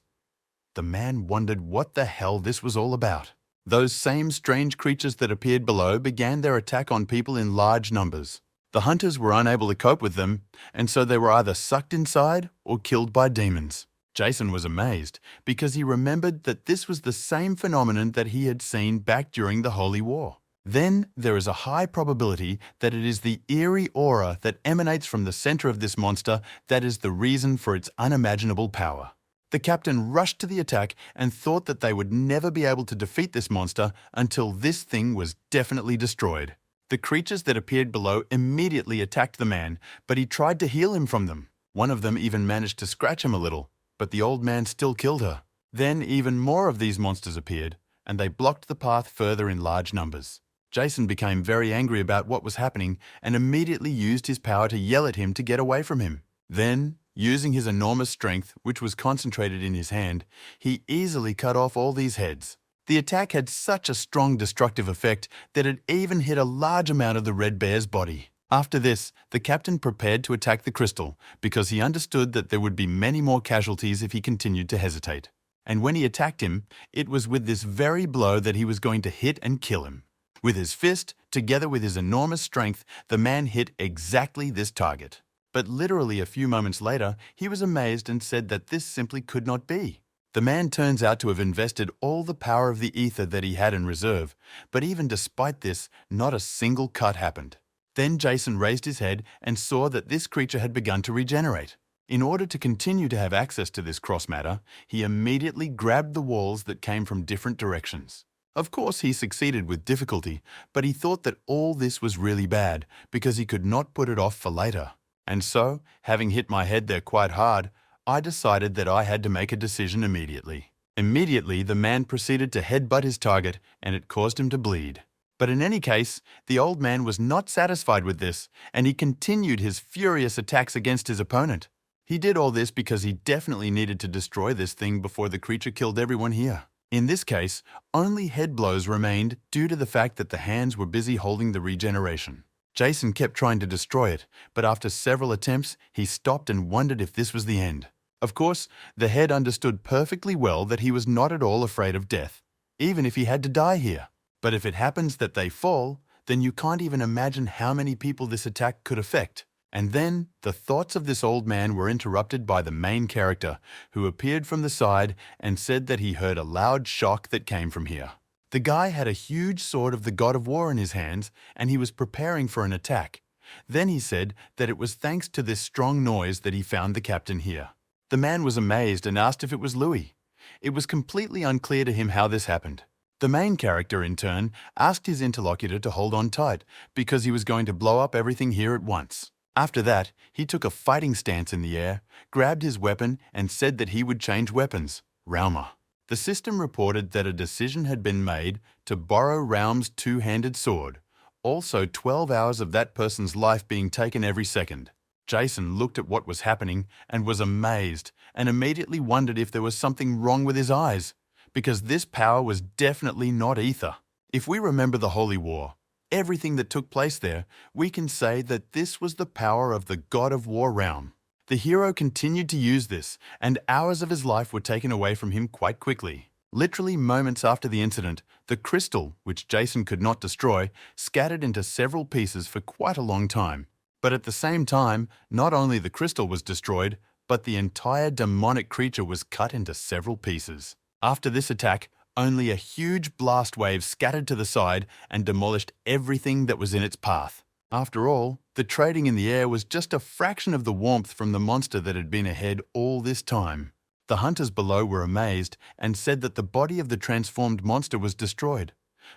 The man wondered what the hell this was all about. Those same strange creatures that appeared below began their attack on people in large numbers. The hunters were unable to cope with them, and so they were either sucked inside or killed by demons. Jason was amazed, because he remembered that this was the same phenomenon that he had seen back during the Holy War. Then there is a high probability that it is the eerie aura that emanates from the center of this monster that is the reason for its unimaginable power. The captain rushed to the attack and thought that they would never be able to defeat this monster until this thing was definitely destroyed. The creatures that appeared below immediately attacked the man, but he tried to heal him from them. One of them even managed to scratch him a little, but the old man still killed her. Then even more of these monsters appeared, and they blocked the path further in large numbers. Jason became very angry about what was happening and immediately used his power to yell at him to get away from him. Then, using his enormous strength, which was concentrated in his hand, he easily cut off all these heads. The attack had such a strong destructive effect that it even hit a large amount of the red bear's body. After this, the captain prepared to attack the crystal because he understood that there would be many more casualties if he continued to hesitate. And when he attacked him, it was with this very blow that he was going to hit and kill him. With his fist, together with his enormous strength, the man hit exactly this target. But literally a few moments later, he was amazed and said that this simply could not be. The man turns out to have invested all the power of the ether that he had in reserve, but even despite this, not a single cut happened. Then Jason raised his head and saw that this creature had begun to regenerate. In order to continue to have access to this cross matter, he immediately grabbed the walls that came from different directions. Of course, he succeeded with difficulty, but he thought that all this was really bad because he could not put it off for later. And so, having hit my head there quite hard, I decided that I had to make a decision immediately. Immediately, the man proceeded to headbutt his target, and it caused him to bleed. But in any case, the old man was not satisfied with this, and he continued his furious attacks against his opponent. He did all this because he definitely needed to destroy this thing before the creature killed everyone here. In this case, only head blows remained due to the fact that the hands were busy holding the regeneration. Jason kept trying to destroy it, but after several attempts, he stopped and wondered if this was the end. Of course, the head understood perfectly well that he was not at all afraid of death, even if he had to die here. But if it happens that they fall, then you can't even imagine how many people this attack could affect. And then, the thoughts of this old man were interrupted by the main character, who appeared from the side and said that he heard a loud shock that came from here. The guy had a huge sword of the god of war in his hands, and he was preparing for an attack. Then he said that it was thanks to this strong noise that he found the captain here. The man was amazed and asked if it was Louis. It was completely unclear to him how this happened. The main character, in turn, asked his interlocutor to hold on tight because he was going to blow up everything here at once. After that, he took a fighting stance in the air, grabbed his weapon, and said that he would change weapons. Rauma. The system reported that a decision had been made to borrow Raum's two-handed sword, also 12 hours of that person's life being taken every second. Jason looked at what was happening and was amazed and immediately wondered if there was something wrong with his eyes, because this power was definitely not ether. If we remember the Holy War, everything that took place there, we can say that this was the power of the God of War realm. The hero continued to use this, and hours of his life were taken away from him quite quickly. Literally moments after the incident, the crystal, which Jason could not destroy, scattered into several pieces for quite a long time. But at the same time, not only the crystal was destroyed, but the entire demonic creature was cut into several pieces. After this attack, only a huge blast wave scattered to the side and demolished everything that was in its path. After all, the trading in the air was just a fraction of the warmth from the monster that had been ahead all this time. The hunters below were amazed and said that the body of the transformed monster was destroyed.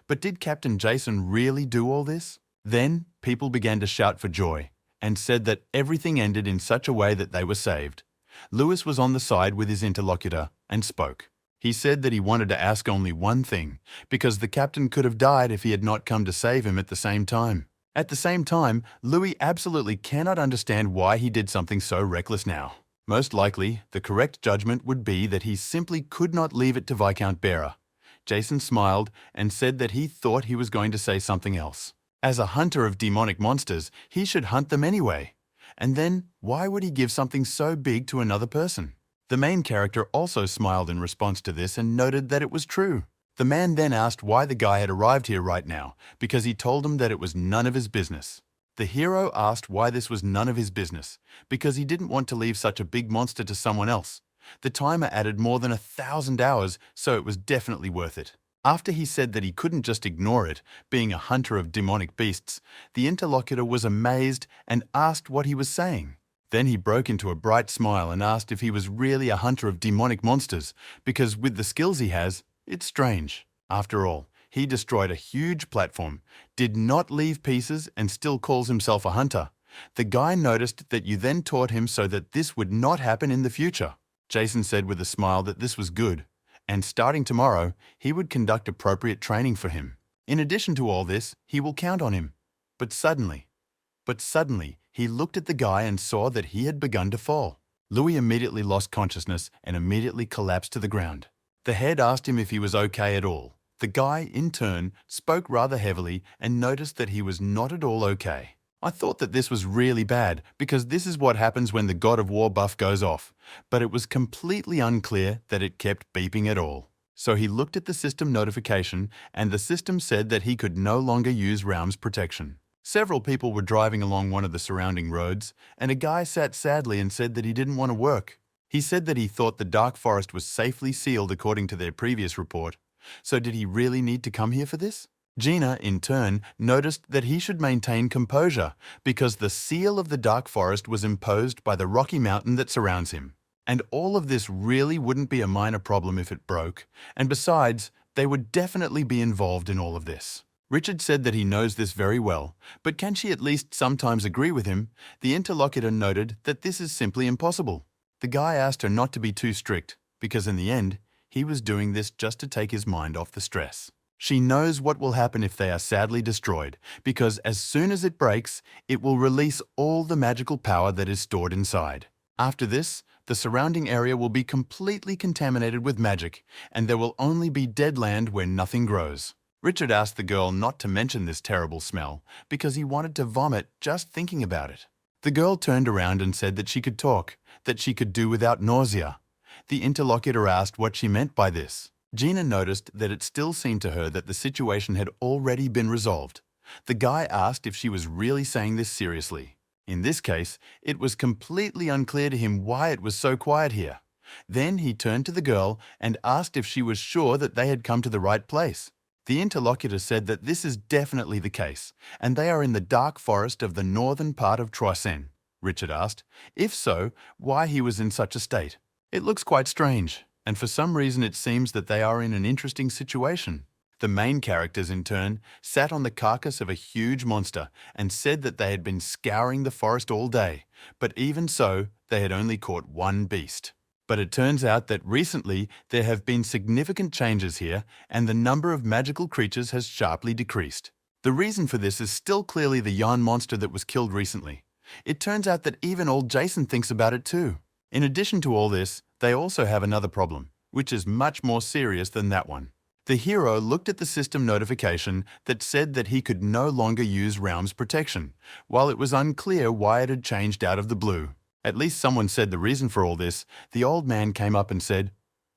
But did Captain Jason really do all this? Then, people began to shout for joy and said that everything ended in such a way that they were saved. Lewis was on the side with his interlocutor and spoke. He said that he wanted to ask only one thing, because the captain could have died if he had not come to save him at the same time. At the same time, Louis absolutely cannot understand why he did something so reckless now. Most likely, the correct judgment would be that he simply could not leave it to Viscount Bearer. Jason smiled and said that he thought he was going to say something else. As a hunter of demonic monsters, he should hunt them anyway. And then, why would he give something so big to another person? The main character also smiled in response to this and noted that it was true. The man then asked why the guy had arrived here right now, because he told him that it was none of his business. The hero asked why this was none of his business, because he didn't want to leave such a big monster to someone else. The timer added more than 1,000 hours, so it was definitely worth it. After he said that he couldn't just ignore it, being a hunter of demonic beasts, the interlocutor was amazed and asked what he was saying. Then he broke into a bright smile and asked if he was really a hunter of demonic monsters, because with the skills he has, it's strange. After all, he destroyed a huge platform, did not leave pieces, and still calls himself a hunter. The guy noticed that you then taught him so that this would not happen in the future. Jason said with a smile that this was good, and starting tomorrow, he would conduct appropriate training for him. In addition to all this, he will count on him. But suddenly, he looked at the guy and saw that he had begun to fall. Louis immediately lost consciousness and immediately collapsed to the ground. The head asked him if he was okay at all. The guy, in turn, spoke rather heavily and noticed that he was not at all okay. I thought that this was really bad, because this is what happens when the God of War buff goes off, but it was completely unclear that it kept beeping at all. So he looked at the system notification, and the system said that he could no longer use Raum's protection. Several people were driving along one of the surrounding roads, and a guy sat sadly and said that he didn't want to work. He said that he thought the dark forest was safely sealed according to their previous report. So did he really need to come here for this? Gina, in turn, noticed that he should maintain composure because the seal of the dark forest was imposed by the rocky mountain that surrounds him. And all of this really wouldn't be a minor problem if it broke, and besides, they would definitely be involved in all of this. Richard said that he knows this very well, but can she at least sometimes agree with him? The interlocutor noted that this is simply impossible. The guy asked her not to be too strict, because in the end, he was doing this just to take his mind off the stress. She knows what will happen if they are sadly destroyed, because as soon as it breaks, it will release all the magical power that is stored inside. After this, the surrounding area will be completely contaminated with magic, and there will only be dead land where nothing grows. Richard asked the girl not to mention this terrible smell, because he wanted to vomit just thinking about it. The girl turned around and said that she could talk, that she could do without nausea. The interlocutor asked what she meant by this. Gina noticed that it still seemed to her that the situation had already been resolved. The guy asked if she was really saying this seriously. In this case, it was completely unclear to him why it was so quiet here. Then he turned to the girl and asked if she was sure that they had come to the right place. The interlocutor said that this is definitely the case, and they are in the dark forest of the northern part of Troisen. Richard asked, if so, why he was in such a state. It looks quite strange. and for some reason it seems that they are in an interesting situation. The main characters, in turn, sat on the carcass of a huge monster and said that they had been scouring the forest all day, but even so, they had only caught one beast. But it turns out that recently there have been significant changes here, and the number of magical creatures has sharply decreased. The reason for this is still clearly the yarn monster that was killed recently. It turns out that even old Jason thinks about it too. In addition to all this, they also have another problem, which is much more serious than that one. The hero looked at the system notification that said that he could no longer use Realm's protection, while it was unclear why it had changed out of the blue. At least someone said the reason for all this. The old man came up and said,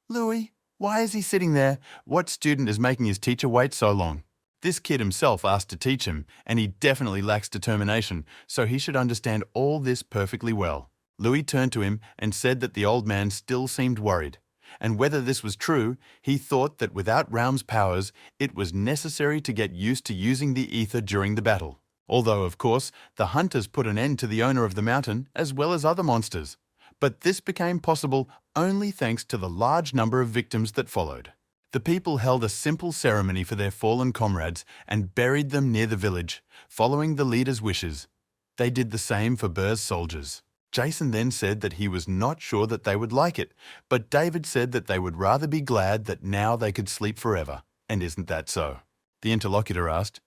"Louis, why is he sitting there? What student is making his teacher wait so long?" This kid himself asked to teach him, and he definitely lacks determination, so he should understand all this perfectly well. Louis turned to him and said that the old man still seemed worried. And whether this was true, he thought that without Realm's powers, it was necessary to get used to using the ether during the battle. Although, of course, the hunters put an end to the owner of the mountain, as well as other monsters. But this became possible only thanks to the large number of victims that followed. The people held a simple ceremony for their fallen comrades and buried them near the village, following the leader's wishes. They did the same for Burr's soldiers. Jason then said that he was not sure that they would like it, but David said that they would rather be glad that now they could sleep forever. And isn't that so? The interlocutor asked,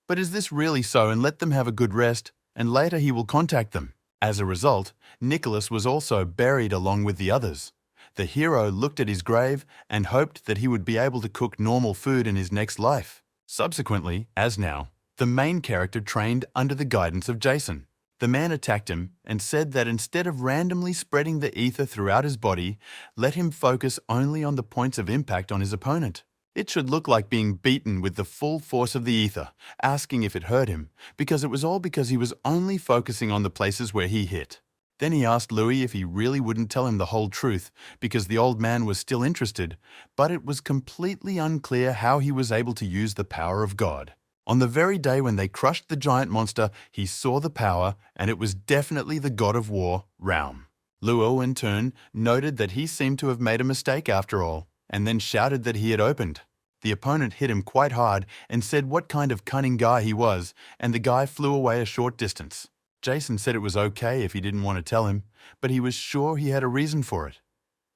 "But is this really so, and let them have a good rest, and later he will contact them?" As a result, Nicholas was also buried along with the others. The hero looked at his grave and hoped that he would be able to cook normal food in his next life. Subsequently, as now, the main character trained under the guidance of Jason. The man attacked him and said that instead of randomly spreading the ether throughout his body, let him focus only on the points of impact on his opponent. It should look like being beaten with the full force of the ether, asking if it hurt him, because it was all because he was only focusing on the places where he hit. Then he asked Louis if he really wouldn't tell him the whole truth, because the old man was still interested, but it was completely unclear how he was able to use the power of God. On the very day when they crushed the giant monster, he saw the power, and it was definitely the god of war, Realm. Luo, in turn, noted that he seemed to have made a mistake after all, and then shouted that he had opened. The opponent hit him quite hard and said what kind of cunning guy he was, and the guy flew away a short distance. Jason said it was okay if he didn't want to tell him, but he was sure he had a reason for it.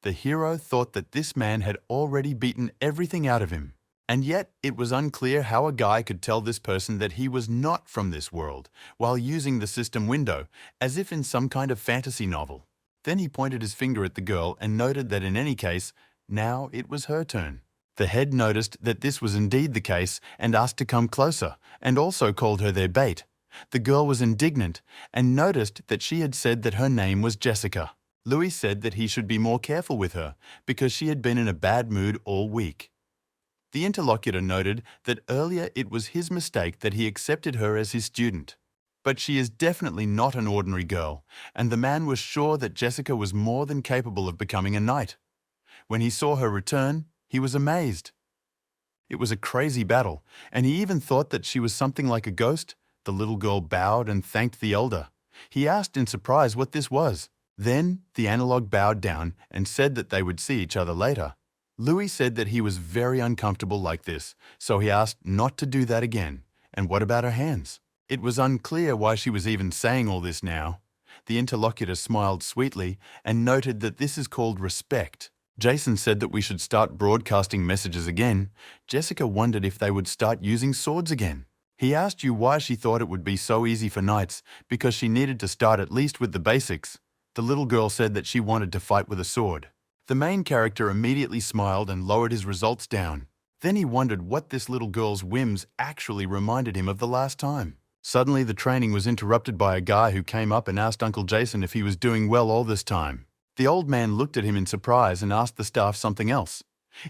The hero thought that this man had already beaten everything out of him. And yet, it was unclear how a guy could tell this person that he was not from this world, while using the system window, as if in some kind of fantasy novel. Then he pointed his finger at the girl and noted that in any case, now it was her turn. The head noticed that this was indeed the case and asked to come closer, and also called her their bait. The girl was indignant and noticed that she had said that her name was Jessica. Louis said that he should be more careful with her because she had been in a bad mood all week. The interlocutor noted that earlier it was his mistake that he accepted her as his student. But she is definitely not an ordinary girl, and the man was sure that Jessica was more than capable of becoming a knight. When he saw her return, he was amazed. It was a crazy battle, and he even thought that she was something like a ghost. The little girl bowed and thanked the elder. He asked in surprise what this was. Then the analog bowed down and said that they would see each other later. Louis said that he was very uncomfortable like this, so he asked not to do that again. And what about her hands? It was unclear why she was even saying all this now. The interlocutor smiled sweetly and noted that this is called respect. Jason said that we should start broadcasting messages again. Jessica wondered if they would start using swords again. He asked you why she thought it would be so easy for knights, because she needed to start at least with the basics. The little girl said that she wanted to fight with a sword. The main character immediately smiled and lowered his results down. Then he wondered what this little girl's whims actually reminded him of the last time. Suddenly the training was interrupted by a guy who came up and asked Uncle Jason if he was doing well all this time. The old man looked at him in surprise and asked the staff something else.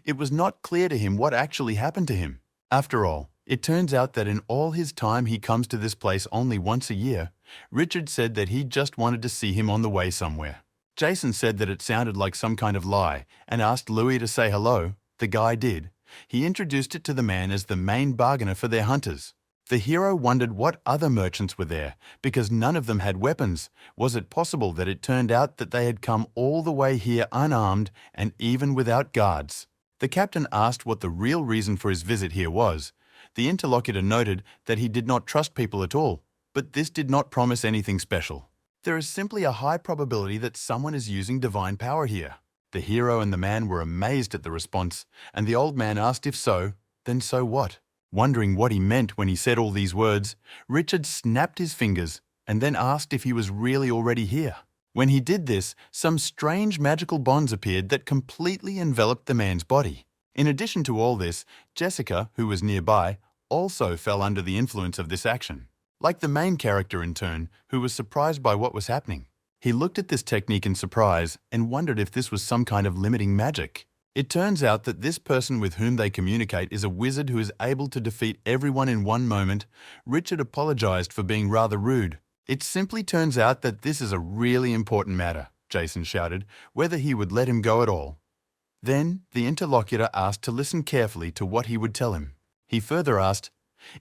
It was not clear to him what actually happened to him. After all, it turns out that in all his time he comes to this place only once a year. Richard said that he just wanted to see him on the way somewhere. Jason said that it sounded like some kind of lie and asked Louis to say hello. The guy did. He introduced it to the man as the main bargainer for their hunters. The hero wondered what other merchants were there, because none of them had weapons. Was it possible that it turned out that they had come all the way here unarmed and even without guards? The captain asked what the real reason for his visit here was. The interlocutor noted that he did not trust people at all, but this did not promise anything special. There is simply a high probability that someone is using divine power here. The hero and the man were amazed at the response, and the old man asked if so, then so what? Wondering what he meant when he said all these words, Richard snapped his fingers and then asked if he was really already here. When he did this, some strange magical bonds appeared that completely enveloped the man's body. In addition to all this, Jessica, who was nearby, also fell under the influence of this action. Like the main character in turn, who was surprised by what was happening. He looked at this technique in surprise and wondered if this was some kind of limiting magic. It turns out that this person with whom they communicate is a wizard who is able to defeat everyone in one moment. Richard apologized for being rather rude. It simply turns out that this is a really important matter, Jason shouted, whether he would let him go at all. Then the interlocutor asked to listen carefully to what he would tell him. He further asked,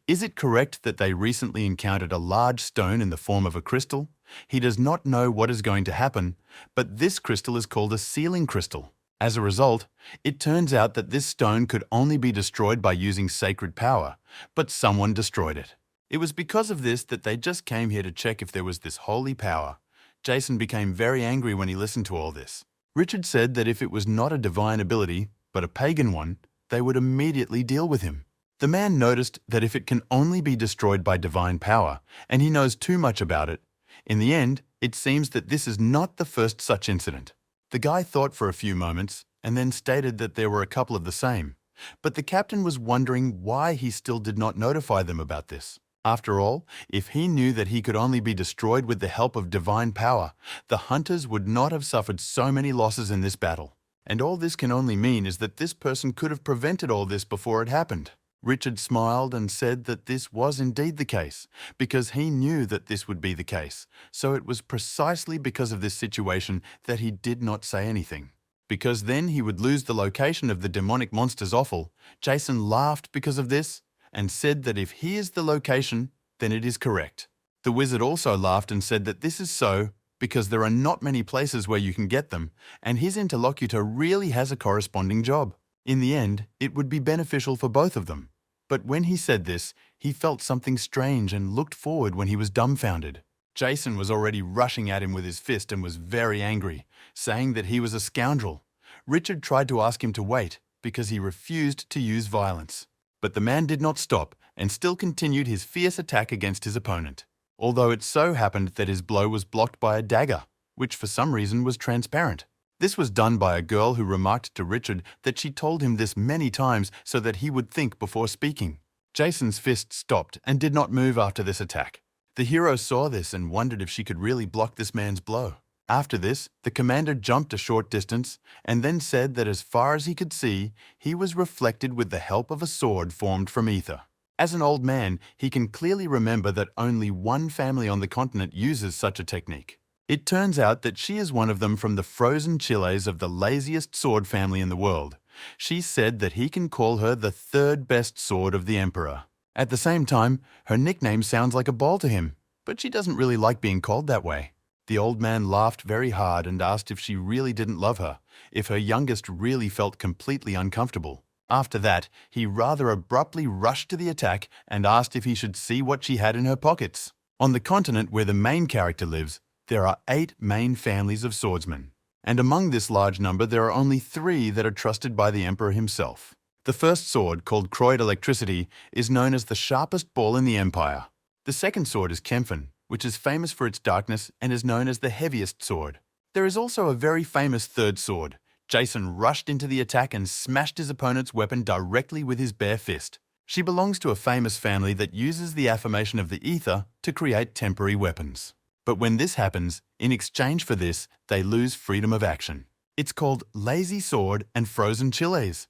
"Is it correct that they recently encountered a large stone in the form of a crystal? He does not know what is going to happen, but this crystal is called a sealing crystal. As a result, it turns out that this stone could only be destroyed by using sacred power, but someone destroyed it. It was because of this that they just came here to check if there was this holy power." Jason became very angry when he listened to all this. Richard said that if it was not a divine ability, but a pagan one, they would immediately deal with him. The man noticed that if it can only be destroyed by divine power, and he knows too much about it, in the end, it seems that this is not the first such incident. The guy thought for a few moments and then stated that there were a couple of the same, but the captain was wondering why he still did not notify them about this. After all, if he knew that he could only be destroyed with the help of divine power, the hunters would not have suffered so many losses in this battle. And all this can only mean is that this person could have prevented all this before it happened. Richard smiled and said that this was indeed the case, because he knew that this would be the case, so it was precisely because of this situation that he did not say anything. Because then he would lose the location of the demonic monster's offal. Jason laughed because of this, and said that if he is the location, then it is correct. The wizard also laughed and said that this is so because there are not many places where you can get them, and his interlocutor really has a corresponding job. In the end, it would be beneficial for both of them. But when he said this, he felt something strange and looked forward when he was dumbfounded. Jason was already rushing at him with his fist and was very angry, saying that he was a scoundrel. Richard tried to ask him to wait because he refused to use violence. But the man did not stop and still continued his fierce attack against his opponent, although it so happened that his blow was blocked by a dagger, which for some reason was transparent. This was done by a girl who remarked to Richard that she told him this many times so that he would think before speaking. Jason's fist stopped and did not move after this attack. The hero saw this and wondered if she could really block this man's blow. After this, the commander jumped a short distance and then said that as far as he could see, he was reflected with the help of a sword formed from ether. As an old man, he can clearly remember that only one family on the continent uses such a technique. It turns out that she is one of them from the frozen chiles of the laziest sword family in the world. She said that he can call her the third best sword of the emperor. At the same time, her nickname sounds like a ball to him, but she doesn't really like being called that way. The old man laughed very hard and asked if she really didn't love her, if her youngest really felt completely uncomfortable. After that, he rather abruptly rushed to the attack and asked if he should see what she had in her pockets. On the continent where the main character lives, there are 8 main families of swordsmen, and among this large number there are only 3 that are trusted by the emperor himself. The first sword, called Croyd Electricity, is known as the sharpest ball in the empire. The second sword is Kempfen, which is famous for its darkness and is known as the heaviest sword. There is also a very famous third sword. Jason rushed into the attack and smashed his opponent's weapon directly with his bare fist. She belongs to a famous family that uses the affirmation of the ether to create temporary weapons. But when this happens, in exchange for this, they lose freedom of action. It's called Lazy Sword and Frozen Chiles.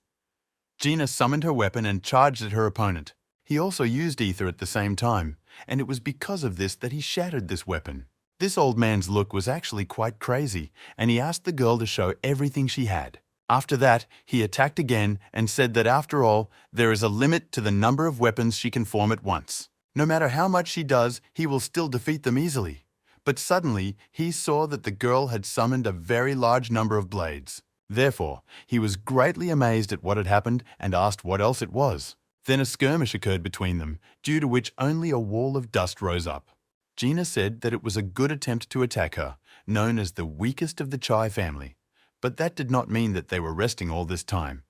Gina summoned her weapon and charged at her opponent. He also used ether at the same time, and it was because of this that he shattered this weapon. This old man's look was actually quite crazy, and he asked the girl to show everything she had. After that, he attacked again and said that after all, there is a limit to the number of weapons she can form at once. No matter how much she does, he will still defeat them easily. But suddenly, he saw that the girl had summoned a very large number of blades. Therefore, he was greatly amazed at what had happened and asked what else it was. Then a skirmish occurred between them, due to which only a wall of dust rose up. Gina said that it was a good attempt to attack her, known as the weakest of the Chai family. But that did not mean that they were resting all this time.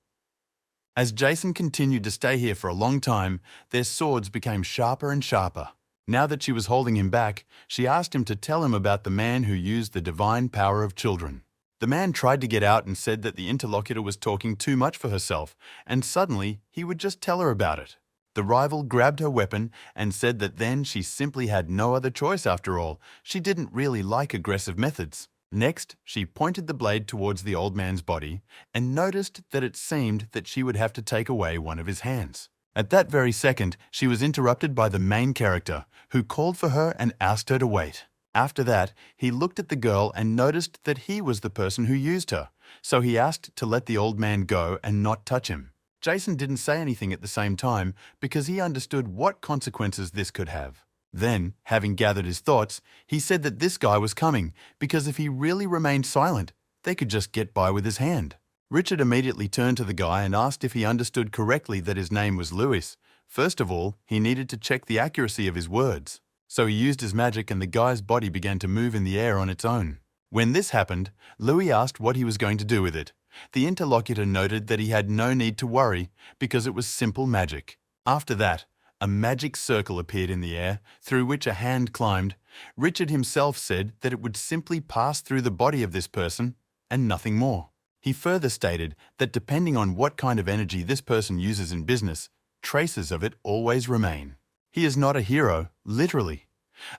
As Jason continued to stay here for a long time, their swords became sharper and sharper. Now that she was holding him back, she asked him to tell him about the man who used the divine power of children. The man tried to get out and said that the interlocutor was talking too much for herself, and suddenly he would just tell her about it. The rival grabbed her weapon and said that then she simply had no other choice after all. She didn't really like aggressive methods. Next, she pointed the blade towards the old man's body and noticed that it seemed that she would have to take away one of his hands. At that very second, she was interrupted by the main character, who called for her and asked her to wait. After that, he looked at the girl and noticed that he was the person who used her, so he asked to let the old man go and not touch him. Jason didn't say anything at the same time because he understood what consequences this could have. Then, having gathered his thoughts, he said that this guy was coming because if he really remained silent, they could just get by with his hand. Richard immediately turned to the guy and asked if he understood correctly that his name was Louis. First of all, he needed to check the accuracy of his words. So he used his magic and the guy's body began to move in the air on its own. When this happened, Louis asked what he was going to do with it. The interlocutor noted that he had no need to worry because it was simple magic. After that, a magic circle appeared in the air through which a hand climbed. Richard himself said that it would simply pass through the body of this person and nothing more. He further stated that depending on what kind of energy this person uses in business, traces of it always remain. He is not a hero, literally.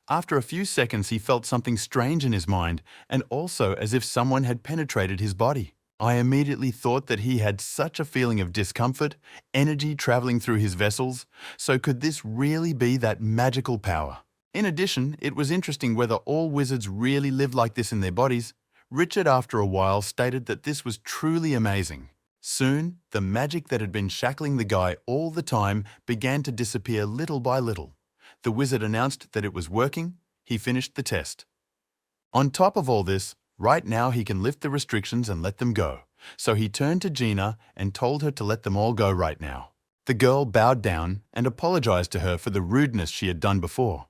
After a few seconds, he felt something strange in his mind and also as if someone had penetrated his body. I immediately thought that he had such a feeling of discomfort, energy traveling through his vessels, so could this really be that magical power? In addition, it was interesting whether all wizards really lived like this in their bodies. Richard, after a while, stated that this was truly amazing. Soon, the magic that had been shackling the guy all the time began to disappear little by little. The wizard announced that it was working. He finished the test. On top of all this, right now he can lift the restrictions and let them go. So he turned to Gina and told her to let them all go right now. The girl bowed down and apologized to her for the rudeness she had done before.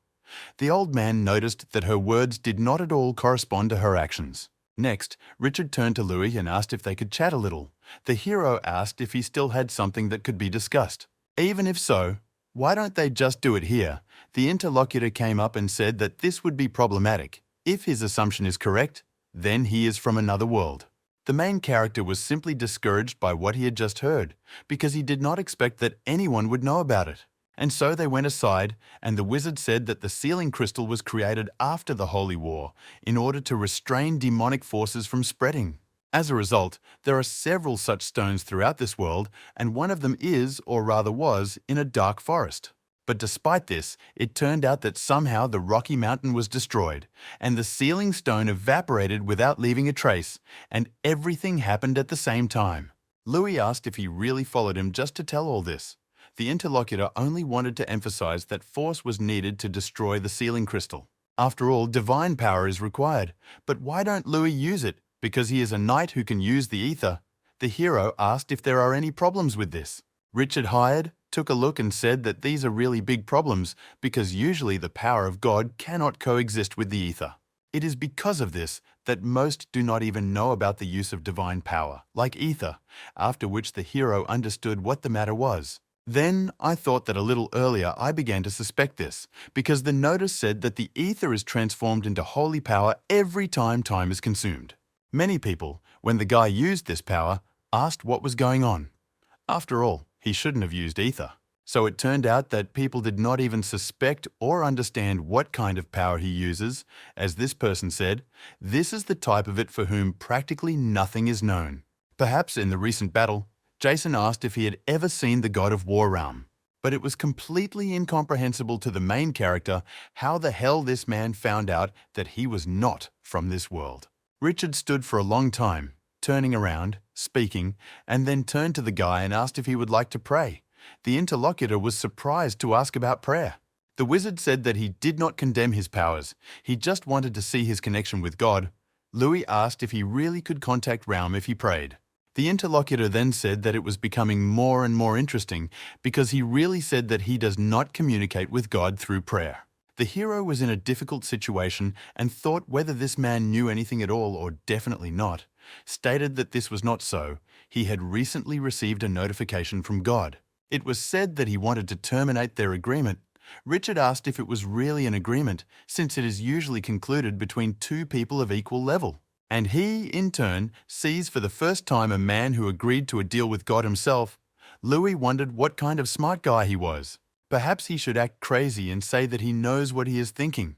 The old man noticed that her words did not at all correspond to her actions. Next, Richard turned to Louis and asked if they could chat a little. The hero asked if he still had something that could be discussed. Even if so, why don't they just do it here? The interlocutor came up and said that this would be problematic. If his assumption is correct, then he is from another world. The main character was simply discouraged by what he had just heard, because he did not expect that anyone would know about it. And so they went aside, and the wizard said that the sealing crystal was created after the Holy War in order to restrain demonic forces from spreading. As a result, there are several such stones throughout this world, and one of them is, or rather was, in a dark forest. But despite this, it turned out that somehow the rocky mountain was destroyed, and the sealing stone evaporated without leaving a trace, and everything happened at the same time. Louis asked if he really followed him just to tell all this. The interlocutor only wanted to emphasize that force was needed to destroy the sealing crystal. After all, divine power is required. But why don't Louis use it? Because he is a knight who can use the ether. The hero asked if there are any problems with this. Richard Hyde took a look and said that these are really big problems because usually the power of God cannot coexist with the ether. It is because of this that most do not even know about the use of divine power, like ether, after which the hero understood what the matter was. Then I thought that a little earlier I began to suspect this, because the notice said that the ether is transformed into holy power every time time is consumed. Many people, when the guy used this power, asked what was going on. After all, he shouldn't have used ether. So it turned out that people did not even suspect or understand what kind of power he uses. As this person said, this is the type of it for whom practically nothing is known. Perhaps in the recent battle, Jason asked if he had ever seen the god of war realm. But it was completely incomprehensible to the main character how the hell this man found out that he was not from this world. Richard stood for a long time, turning around, speaking, and then turned to the guy and asked if he would like to pray. The interlocutor was surprised to ask about prayer. The wizard said that he did not condemn his powers, he just wanted to see his connection with God. Louis asked if he really could contact Raum if he prayed. The interlocutor then said that it was becoming more and more interesting because he really said that he does not communicate with God through prayer. The hero was in a difficult situation and thought whether this man knew anything at all or definitely not, stated that this was not so. He had recently received a notification from God. It was said that he wanted to terminate their agreement. Richard asked if it was really an agreement, since it is usually concluded between two people of equal level. And he, in turn, sees for the first time a man who agreed to a deal with God himself. Louis wondered what kind of smart guy he was. Perhaps he should act crazy and say that he knows what he is thinking.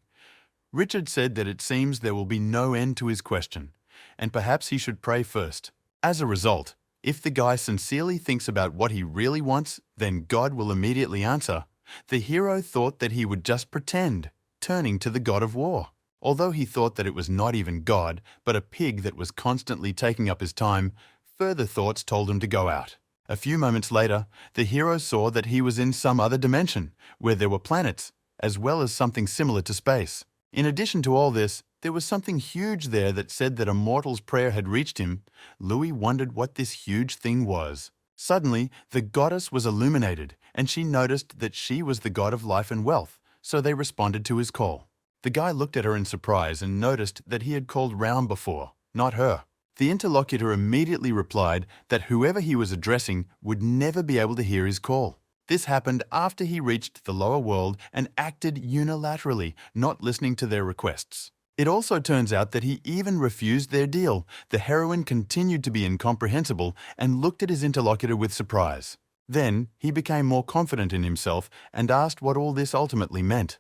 Richard said that it seems there will be no end to his question, and perhaps he should pray first. As a result, if the guy sincerely thinks about what he really wants, then God will immediately answer. The hero thought that he would just pretend, turning to the god of war. Although he thought that it was not even God, but a pig that was constantly taking up his time, further thoughts told him to go out. A few moments later, the hero saw that he was in some other dimension, where there were planets, as well as something similar to space. In addition to all this, there was something huge there that said that a mortal's prayer had reached him. Louis wondered what this huge thing was. Suddenly, the goddess was illuminated, and she noticed that she was the god of life and wealth, so they responded to his call. The guy looked at her in surprise and noticed that he had called Raum before, not her. The interlocutor immediately replied that whoever he was addressing would never be able to hear his call. This happened after he reached the lower world and acted unilaterally, not listening to their requests. It also turns out that he even refused their deal. The heroine continued to be incomprehensible and looked at his interlocutor with surprise. Then he became more confident in himself and asked what all this ultimately meant.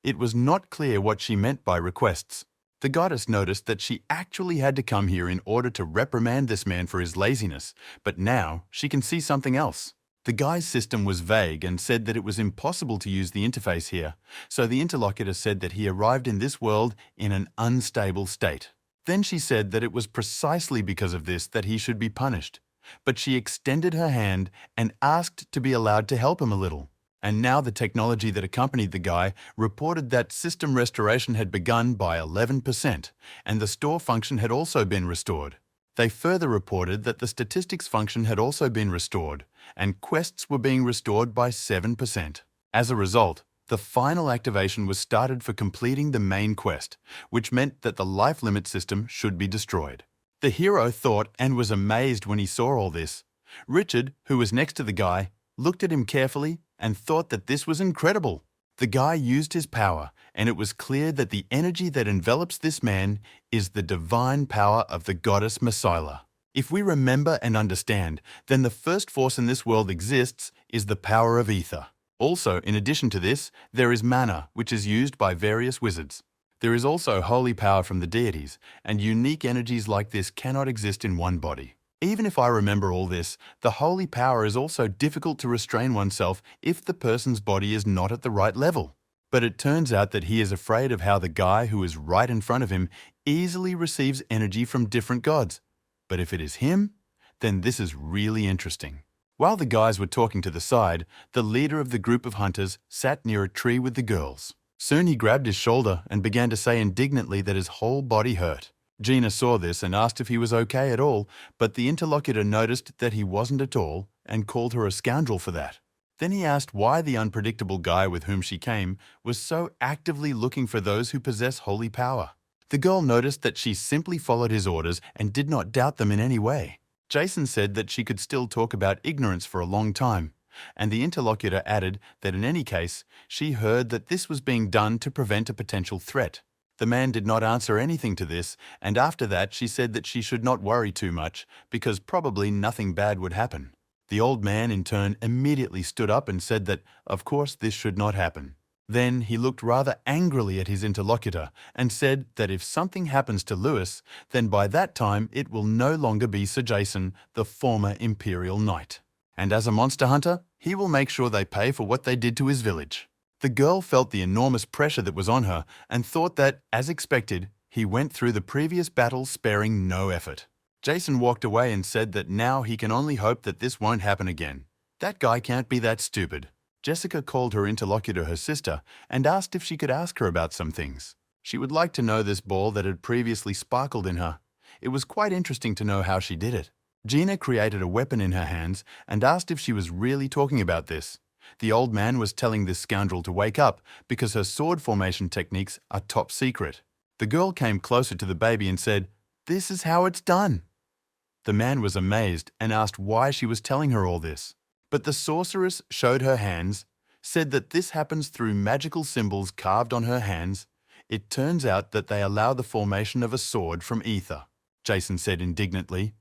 It was not clear what she meant by requests. The goddess noticed that she actually had to come here in order to reprimand this man for his laziness, but now she can see something else. The guy's system was vague and said that it was impossible to use the interface here, so the interlocutor said that he arrived in this world in an unstable state. Then she said that it was precisely because of this that he should be punished, but she extended her hand and asked to be allowed to help him a little. And now the technology that accompanied the guy reported that system restoration had begun by 11%, and the store function had also been restored. They further reported that the statistics function had also been restored, and quests were being restored by 7%. As a result, the final activation was started for completing the main quest, which meant that the life limit system should be destroyed. The hero thought and was amazed when he saw all this. Richard, who was next to the guy, looked at him carefully and thought that this was incredible. The guy used his power, and it was clear that the energy that envelops this man is the divine power of the goddess Mercenary. If we remember and understand, then the first force in this world exists is the power of ether. Also, in addition to this, there is mana, which is used by various wizards. There is also holy power from the deities, and unique energies like this cannot exist in one body. Even if I remember all this, the holy power is also difficult to restrain oneself if the person's body is not at the right level. But it turns out that he is afraid of how the guy who is right in front of him easily receives energy from different gods. But if it is him, then this is really interesting. While the guys were talking to the side, the leader of the group of hunters sat near a tree with the girls. Soon he grabbed his shoulder and began to say indignantly that his whole body hurt. Gina saw this and asked if he was okay at all, but the interlocutor noticed that he wasn't at all and called her a scoundrel for that. Then he asked why the unpredictable guy with whom she came was so actively looking for those who possess holy power. The girl noticed that she simply followed his orders and did not doubt them in any way. Jason said that she could still talk about ignorance for a long time, and the interlocutor added that in any case, she heard that this was being done to prevent a potential threat. The man did not answer anything to this, and after that she said that she should not worry too much, because probably nothing bad would happen. The old man, in turn, immediately stood up and said that, of course, this should not happen. Then he looked rather angrily at his interlocutor and said that if something happens to Louis, then by that time it will no longer be Sir Jason, the former Imperial Knight. And as a monster hunter, he will make sure they pay for what they did to his village. The girl felt the enormous pressure that was on her and thought that, as expected, he went through the previous battle sparing no effort. Jason walked away and said that now he can only hope that this won't happen again. That guy can't be that stupid. Jessica called her interlocutor her sister and asked if she could ask her about some things. She would like to know this ball that had previously sparkled in her. It was quite interesting to know how she did it. Gina created a weapon in her hands and asked if she was really talking about this. The old man was telling this scoundrel to wake up because her sword formation techniques are top secret. The girl came closer to the baby and said, "This is how it's done." The man was amazed and asked why she was telling her all this. But the sorceress showed her hands, said that this happens through magical symbols carved on her hands. It turns out that they allow the formation of a sword from ether. Jason said indignantly,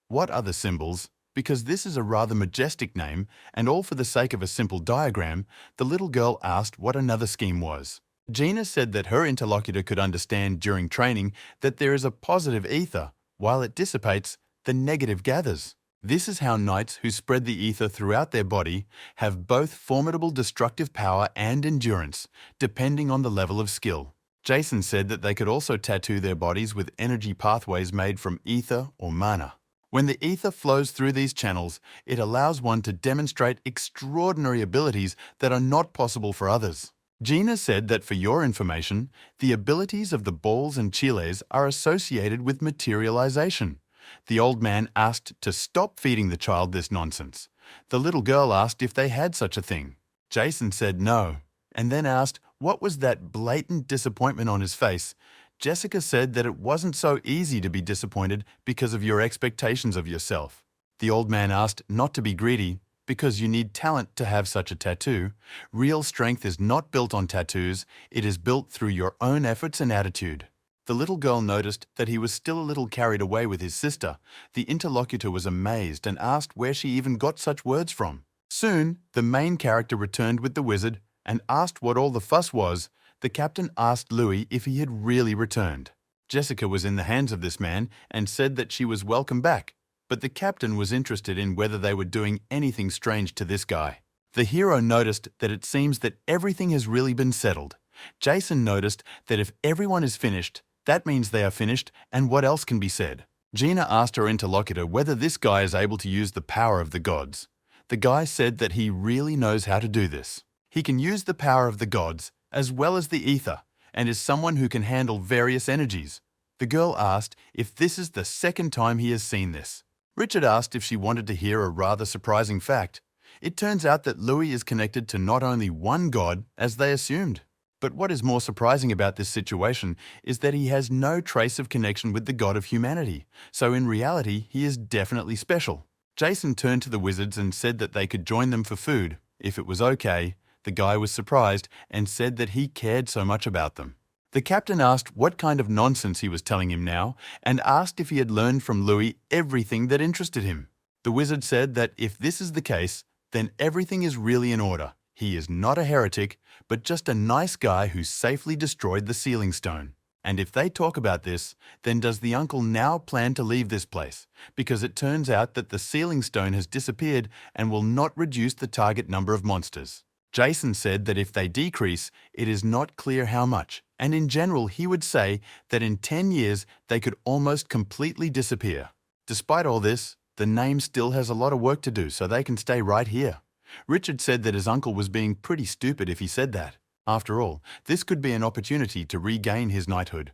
"What other symbols?" Because this is a rather majestic name, and all for the sake of a simple diagram, the little girl asked what another scheme was. Gina said that her interlocutor could understand during training that there is a positive ether. While it dissipates, the negative gathers. This is how knights who spread the ether throughout their body have both formidable destructive power and endurance, depending on the level of skill. Jason said that they could also tattoo their bodies with energy pathways made from ether or mana. When the ether flows through these channels, it allows one to demonstrate extraordinary abilities that are not possible for others. Gina said that for your information, the abilities of the balls and chiles are associated with materialization. The old man asked to stop feeding the child this nonsense. The little girl asked if they had such a thing. Jason said no, and then asked what was that blatant disappointment on his face. Jessica said that it wasn't so easy to be disappointed because of your expectations of yourself. The old man asked not to be greedy because you need talent to have such a tattoo. Real strength is not built on tattoos, it is built through your own efforts and attitude. The little girl noticed that he was still a little carried away with his sister. The interlocutor was amazed and asked where she even got such words from. Soon, the main character returned with the wizard and asked what all the fuss was. The captain asked Louis if he had really returned. Jessica was in the hands of this man and said that she was welcome back, but the captain was interested in whether they were doing anything strange to this guy. The hero noticed that it seems that everything has really been settled. Jason noticed that if everyone is finished, that means they are finished, and what else can be said? Gina asked her interlocutor whether this guy is able to use the power of the gods. The guy said that he really knows how to do this. He can use the power of the gods as well as the ether, and is someone who can handle various energies. The girl asked if this is the second time he has seen this. Richard asked if she wanted to hear a rather surprising fact. It turns out that Louis is connected to not only one god, as they assumed. But what is more surprising about this situation is that he has no trace of connection with the god of humanity, so in reality he is definitely special. Jason turned to the wizards and said that they could join them for food, if it was okay. The guy was surprised and said that he cared so much about them. The captain asked what kind of nonsense he was telling him now and asked if he had learned from Louis everything that interested him. The wizard said that if this is the case, then everything is really in order. He is not a heretic, but just a nice guy who safely destroyed the sealing stone. And if they talk about this, then does the uncle now plan to leave this place? Because it turns out that the sealing stone has disappeared and will not reduce the target number of monsters. Jason said that if they decrease, it is not clear how much, and in general he would say that in 10 years they could almost completely disappear. Despite all this, the name still has a lot of work to do so they can stay right here. Richard said that his uncle was being pretty stupid if he said that. After all, this could be an opportunity to regain his knighthood.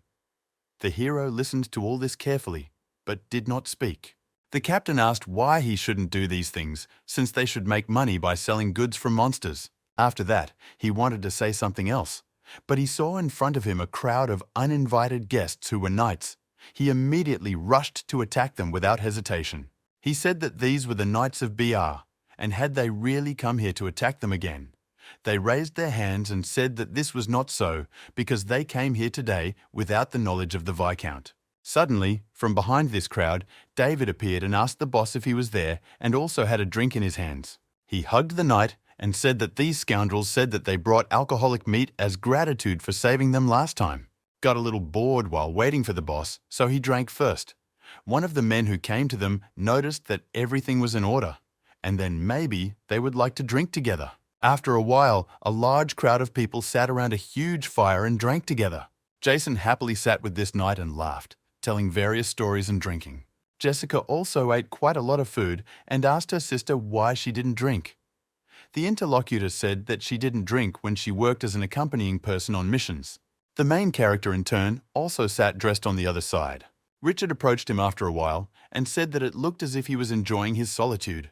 The hero listened to all this carefully, but did not speak. The captain asked why he shouldn't do these things, since they should make money by selling goods from monsters. After that, he wanted to say something else, but he saw in front of him a crowd of uninvited guests who were knights. He immediately rushed to attack them without hesitation. He said that these were the knights of BR, and had they really come here to attack them again? They raised their hands and said that this was not so, because they came here today without the knowledge of the Viscount. Suddenly, from behind this crowd, David appeared and asked the boss if he was there and also had a drink in his hands. He hugged the knight and said that these scoundrels said that they brought alcoholic meat as gratitude for saving them last time. Got a little bored while waiting for the boss, so he drank first. One of the men who came to them noticed that everything was in order, and then maybe they would like to drink together. After a while, a large crowd of people sat around a huge fire and drank together. Jason happily sat with this knight and laughed, telling various stories and drinking. Jessica also ate quite a lot of food and asked her sister why she didn't drink. The interlocutor said that she didn't drink when she worked as an accompanying person on missions. The main character, in turn, also sat dressed on the other side. Richard approached him after a while and said that it looked as if he was enjoying his solitude.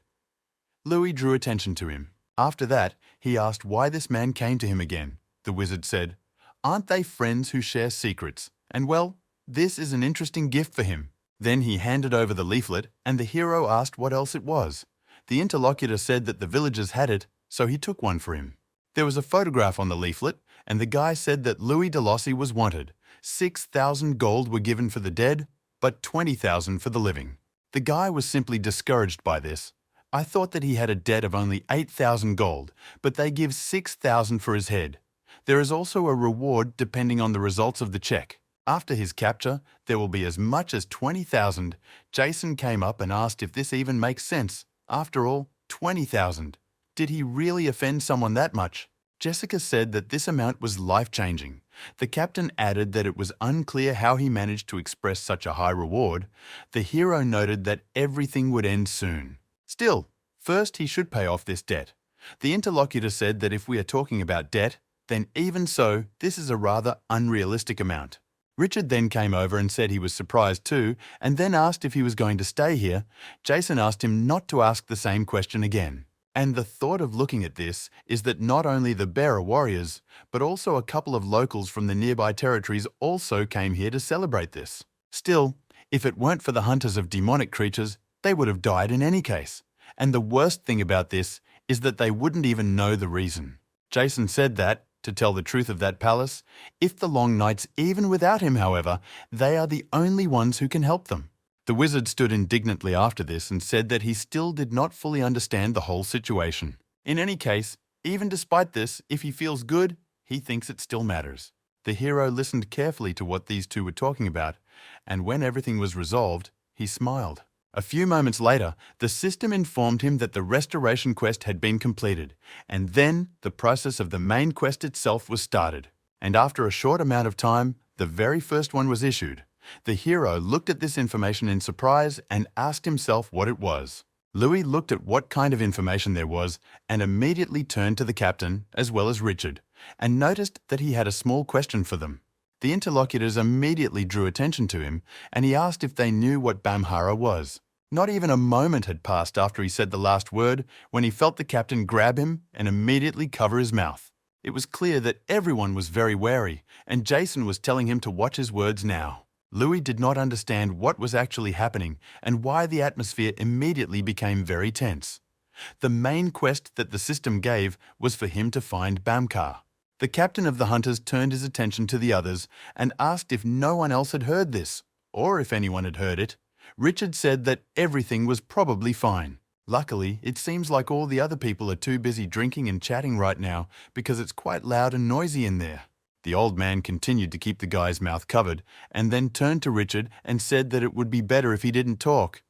Louis drew attention to him. After that, he asked why this man came to him again. The wizard said, "Aren't they friends who share secrets? And well, this is an interesting gift for him." Then he handed over the leaflet, and the hero asked what else it was. The interlocutor said that the villagers had it, so he took one for him. There was a photograph on the leaflet, and the guy said that Louis Delossi was wanted. 6,000 gold were given for the dead, but 20,000 for the living. The guy was simply discouraged by this. "I thought that he had a debt of only 8,000 gold, but they give 6,000 for his head. There is also a reward depending on the results of the check. After his capture, there will be as much as 20,000. Jason came up and asked if this even makes sense. After all, 20,000. Did he really offend someone that much? Jessica said that this amount was life-changing. The captain added that it was unclear how he managed to express such a high reward. The hero noted that everything would end soon. Still, first he should pay off this debt. The interlocutor said that if we are talking about debt, then even so, this is a rather unrealistic amount. Richard then came over and said he was surprised too, and then asked if he was going to stay here. Jason asked him not to ask the same question again. And the thought of looking at this is that not only the bearer warriors, but also a couple of locals from the nearby territories also came here to celebrate this. Still, if it weren't for the hunters of demonic creatures, they would have died in any case. And the worst thing about this is that they wouldn't even know the reason. Jason said that, to tell the truth of that palace, if the Long Knights, even without him, however, they are the only ones who can help them. The wizard stood indignantly after this and said that he still did not fully understand the whole situation. In any case, even despite this, if he feels good, he thinks it still matters. The hero listened carefully to what these two were talking about, and when everything was resolved, he smiled. A few moments later, the system informed him that the restoration quest had been completed, and then the process of the main quest itself was started. And after a short amount of time, the very first one was issued. The hero looked at this information in surprise and asked himself what it was. Louis looked at what kind of information there was and immediately turned to the captain, as well as Richard, and noticed that he had a small question for them. The interlocutors immediately drew attention to him, and he asked if they knew what Bamhara was. Not even a moment had passed after he said the last word when he felt the captain grab him and immediately cover his mouth. It was clear that everyone was very wary, and Jason was telling him to watch his words now. Louis did not understand what was actually happening and why the atmosphere immediately became very tense. The main quest that the system gave was for him to find Bamkar. The captain of the hunters turned his attention to the others and asked if no one else had heard this, or if anyone had heard it. Richard said that everything was probably fine. Luckily, it seems like all the other people are too busy drinking and chatting right now because it's quite loud and noisy in there. The old man continued to keep the guy's mouth covered and then turned to Richard and said that it would be better if he didn't talk.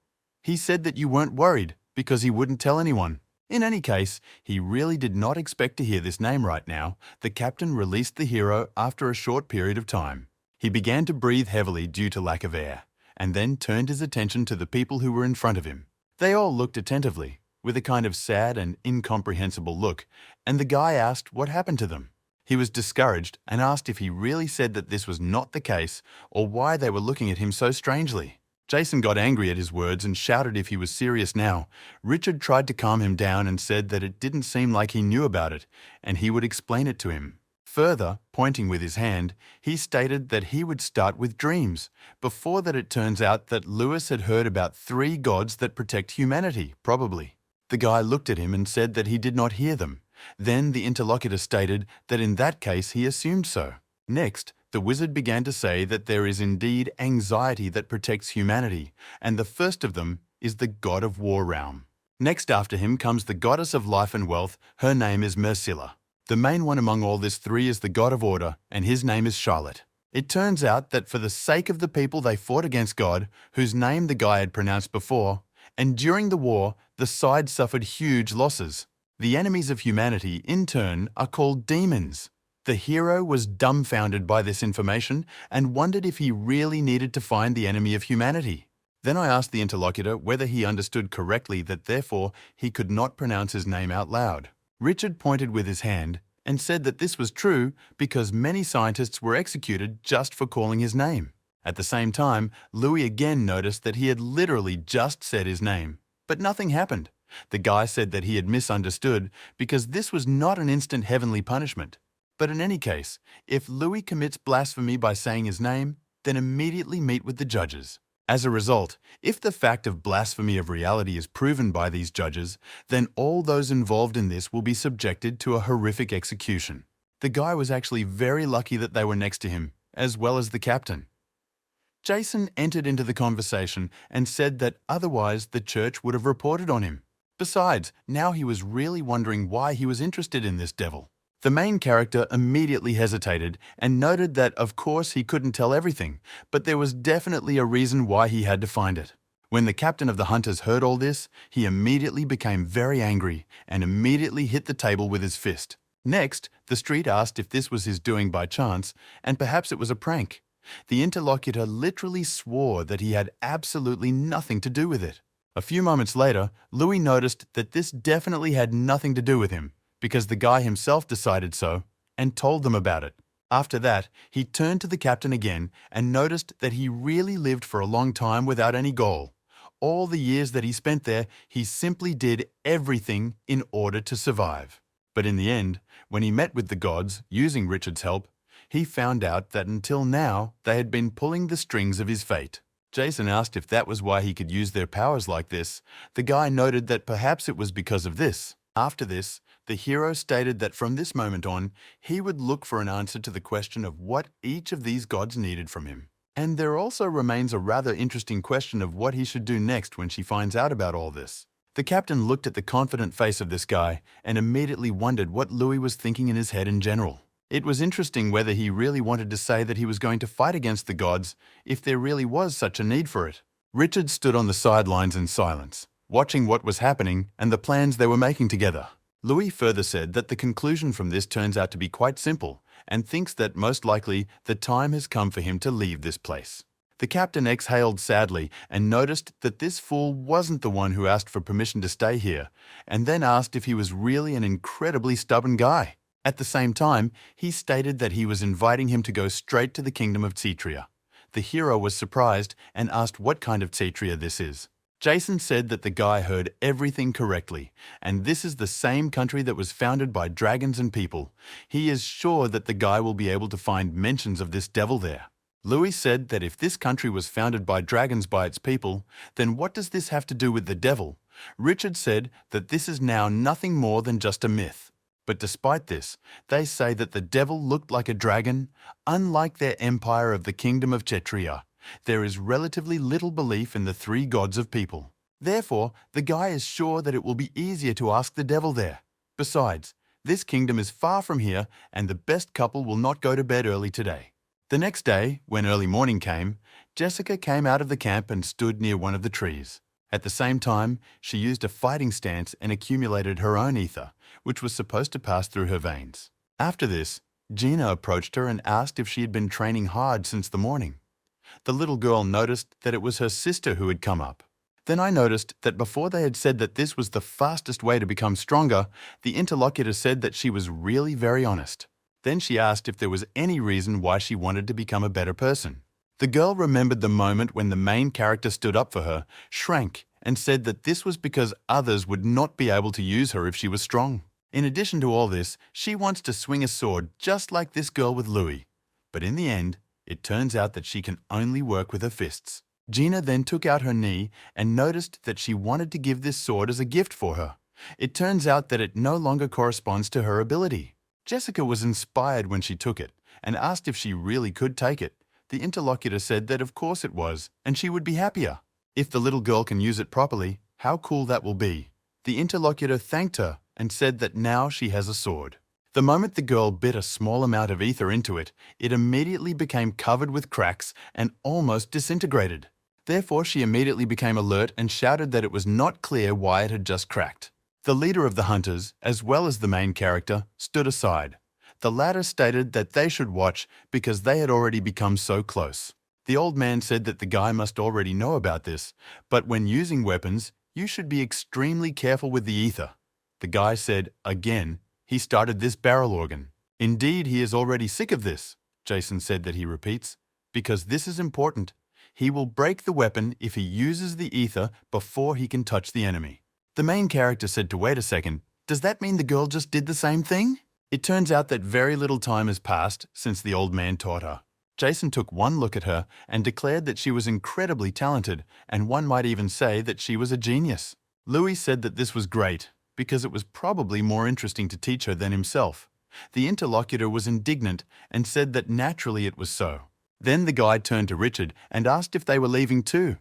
He said that you weren't worried because he wouldn't tell anyone. In any case, he really did not expect to hear this name right now. The captain released the hero after a short period of time. He began to breathe heavily due to lack of air, and then turned his attention to the people who were in front of him. They all looked attentively, with a kind of sad and incomprehensible look, and the guy asked what happened to them. He was discouraged and asked if he really said that this was not the case or why they were looking at him so strangely. Jason got angry at his words and shouted if he was serious now. Richard tried to calm him down and said that it didn't seem like he knew about it, and he would explain it to him. Further, pointing with his hand, he stated that he would start with dreams. Before that, it turns out that Lewis had heard about 3 gods that protect humanity, probably. The guy looked at him and said that he did not hear them. Then the interlocutor stated that in that case he assumed so. Next, the wizard began to say that there is indeed anxiety that protects humanity, and the first of them is the god of war realm. Next after him comes the goddess of life and wealth. Her name is Mercilla. The main one among all this 3 is the god of order, and his name is Charlotte. It turns out that for the sake of the people they fought against God, whose name the guy had pronounced before, and during the war, the side suffered huge losses. The enemies of humanity, in turn, are called demons. The hero was dumbfounded by this information and wondered if he really needed to find the enemy of humanity. Then I asked the interlocutor whether he understood correctly that therefore he could not pronounce his name out loud. Richard pointed with his hand and said that this was true because many scientists were executed just for calling his name. At the same time, Louis again noticed that he had literally just said his name, but nothing happened. The guy said that he had misunderstood because this was not an instant heavenly punishment. But in any case, if Louis commits blasphemy by saying his name, then immediately meet with the judges. As a result, if the fact of blasphemy of reality is proven by these judges, then all those involved in this will be subjected to a horrific execution. The guy was actually very lucky that they were next to him, as well as the captain. Jason entered into the conversation and said that otherwise the church would have reported on him. Besides, now he was really wondering why he was interested in this devil. The main character immediately hesitated and noted that of course he couldn't tell everything, but there was definitely a reason why he had to find it. When the captain of the hunters heard all this, he immediately became very angry and immediately hit the table with his fist. Next, the street asked if this was his doing by chance, and perhaps it was a prank. The interlocutor literally swore that he had absolutely nothing to do with it. A few moments later, Louis noticed that this definitely had nothing to do with him, because the guy himself decided so and told them about it. After that, he turned to the captain again and noticed that he really lived for a long time without any goal. All the years that he spent there, he simply did everything in order to survive. But in the end, when he met with the gods, using Richard's help, he found out that until now, they had been pulling the strings of his fate. Jason asked if that was why he could use their powers like this. The guy noted that perhaps it was because of this. After this, the hero stated that from this moment on, he would look for an answer to the question of what each of these gods needed from him. And there also remains a rather interesting question of what he should do next when she finds out about all this. The captain looked at the confident face of this guy and immediately wondered what Louis was thinking in his head in general. It was interesting whether he really wanted to say that he was going to fight against the gods if there really was such a need for it. Richard stood on the sidelines in silence, watching what was happening and the plans they were making together. Louis further said that the conclusion from this turns out to be quite simple and thinks that most likely the time has come for him to leave this place. The captain exhaled sadly and noticed that this fool wasn't the one who asked for permission to stay here, and then asked if he was really an incredibly stubborn guy. At the same time, he stated that he was inviting him to go straight to the kingdom of Titria. The hero was surprised and asked what kind of Titria this is. Jason said that the guy heard everything correctly, and this is the same country that was founded by dragons and people. He is sure that the guy will be able to find mentions of this devil there. Louis said that if this country was founded by dragons by its people, then what does this have to do with the devil? Richard said that this is now nothing more than just a myth. But despite this, they say that the devil looked like a dragon. Unlike their empire of the kingdom of Chetria, there is relatively little belief in the three gods of people. Therefore, the guy is sure that it will be easier to ask the devil there. Besides, this kingdom is far from here, and the best couple will not go to bed early today. The next day, when early morning came, Jessica came out of the camp and stood near one of the trees. At the same time, she used a fighting stance and accumulated her own ether, which was supposed to pass through her veins. After this, Gina approached her and asked if she had been training hard since the morning. The little girl noticed that it was her sister who had come up. Then I noticed that before they had said that this was the fastest way to become stronger, the interlocutor said that she was really very honest. Then she asked if there was any reason why she wanted to become a better person. The girl remembered the moment when the main character stood up for her, shrank, and said that this was because others would not be able to use her if she was strong. In addition to all this, she wants to swing a sword just like this girl with Louis. But in the end, it turns out that she can only work with her fists. Gina then took out her knee and noticed that she wanted to give this sword as a gift for her. It turns out that it no longer corresponds to her ability. Jessica was inspired when she took it and asked if she really could take it. The interlocutor said that of course it was, and she would be happier. If the little girl can use it properly, how cool that will be. The interlocutor thanked her and said that now she has a sword. The moment the girl bit a small amount of ether into it, it immediately became covered with cracks and almost disintegrated. Therefore, she immediately became alert and shouted that it was not clear why it had just cracked. The leader of the hunters, as well as the main character, stood aside. The latter stated that they should watch because they had already become so close. The old man said that the guy must already know about this, but when using weapons, you should be extremely careful with the ether. The guy said, again, he started this barrel organ. Indeed, he is already sick of this, Jason said that he repeats, because this is important. He will break the weapon if he uses the ether before he can touch the enemy. The main character said to wait a second, does that mean the girl just did the same thing? It turns out that very little time has passed since the old man taught her. Jason took one look at her and declared that she was incredibly talented, and one might even say that she was a genius. Louis said that this was great, because it was probably more interesting to teach her than himself. The interlocutor was indignant and said that naturally it was so. Then the guide turned to Richard and asked if they were leaving too.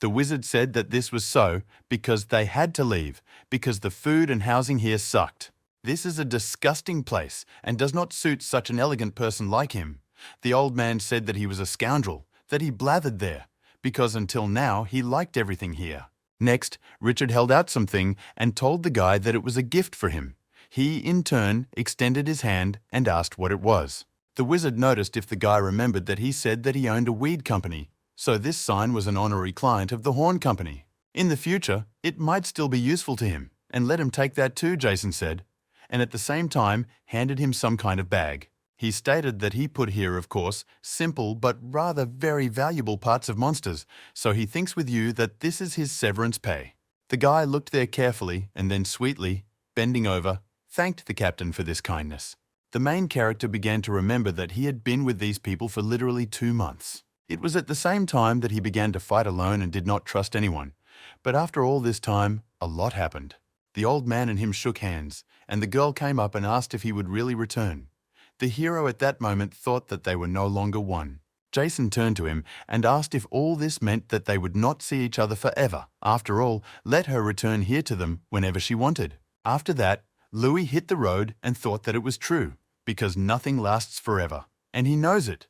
The wizard said that this was so because they had to leave, because the food and housing here sucked. This is a disgusting place and does not suit such an elegant person like him. The old man said that he was a scoundrel, that he blathered there, because until now he liked everything here. Next, Richard held out something and told the guy that it was a gift for him. He, in turn, extended his hand and asked what it was. The wizard noticed if the guy remembered that he said that he owned a weed company, so this sign was an honorary client of the horn company. In the future, it might still be useful to him, and let him take that too, Jason said, and at the same time handed him some kind of bag. He stated that he put here, of course, simple but rather very valuable parts of monsters, so he thinks with you that this is his severance pay. The guy looked there carefully and then sweetly, bending over, thanked the captain for this kindness. The main character began to remember that he had been with these people for literally 2 months. It was at the same time that he began to fight alone and did not trust anyone. But after all this time, a lot happened. The old man and him shook hands, and the girl came up and asked if he would really return. The hero at that moment thought that they were no longer one. Jason turned to him and asked if all this meant that they would not see each other forever. After all, let her return here to them whenever she wanted. After that, Louis hit the road and thought that it was true, because nothing lasts forever, and he knows it.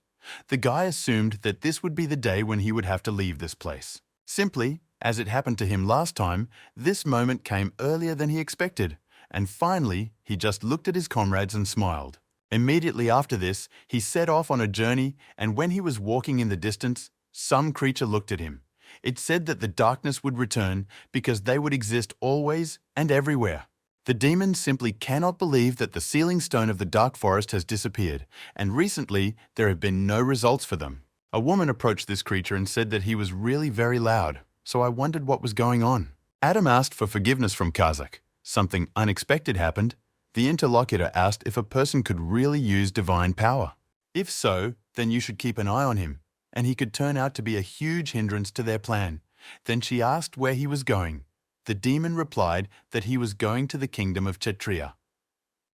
The guy assumed that this would be the day when he would have to leave this place. Simply, as it happened to him last time, this moment came earlier than he expected, and finally, he just looked at his comrades and smiled. Immediately after this, he set off on a journey, and when he was walking in the distance, some creature looked at him. It said that the darkness would return because they would exist always and everywhere. The demons simply cannot believe that the sealing stone of the dark forest has disappeared, and recently there have been no results for them. A woman approached this creature and said that he was really very loud, so I wondered what was going on. Adam asked for forgiveness from Kazakh. Something unexpected happened. The interlocutor asked if a person could really use divine power. If so, then you should keep an eye on him, and he could turn out to be a huge hindrance to their plan. Then she asked where he was going. The demon replied that he was going to the kingdom of Kshatriya.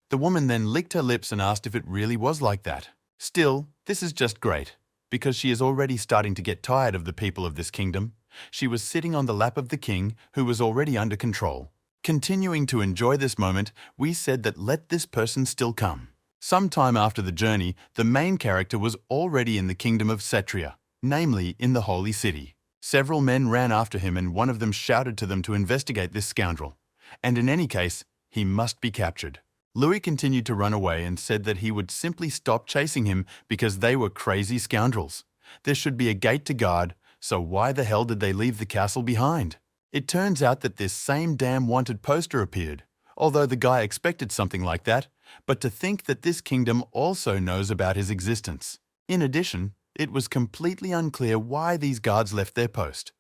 The woman then licked her lips and asked if it really was like that. Still, this is just great, because she is already starting to get tired of the people of this kingdom. She was sitting on the lap of the king, who was already under control. Continuing to enjoy this moment, we said that let this person still come. Some time after the journey, the main character was already in the kingdom of Kshatriya, namely in the holy city. Several men ran after him and one of them shouted to them to investigate this scoundrel. And in any case, he must be captured. Louis continued to run away and said that he would simply stop chasing him because they were crazy scoundrels. There should be a gate to guard, so why the hell did they leave the castle behind? It turns out that this same damn wanted poster appeared, although the guy expected something like that, but to think that this kingdom also knows about his existence. In addition, it was completely unclear why these guards left their post.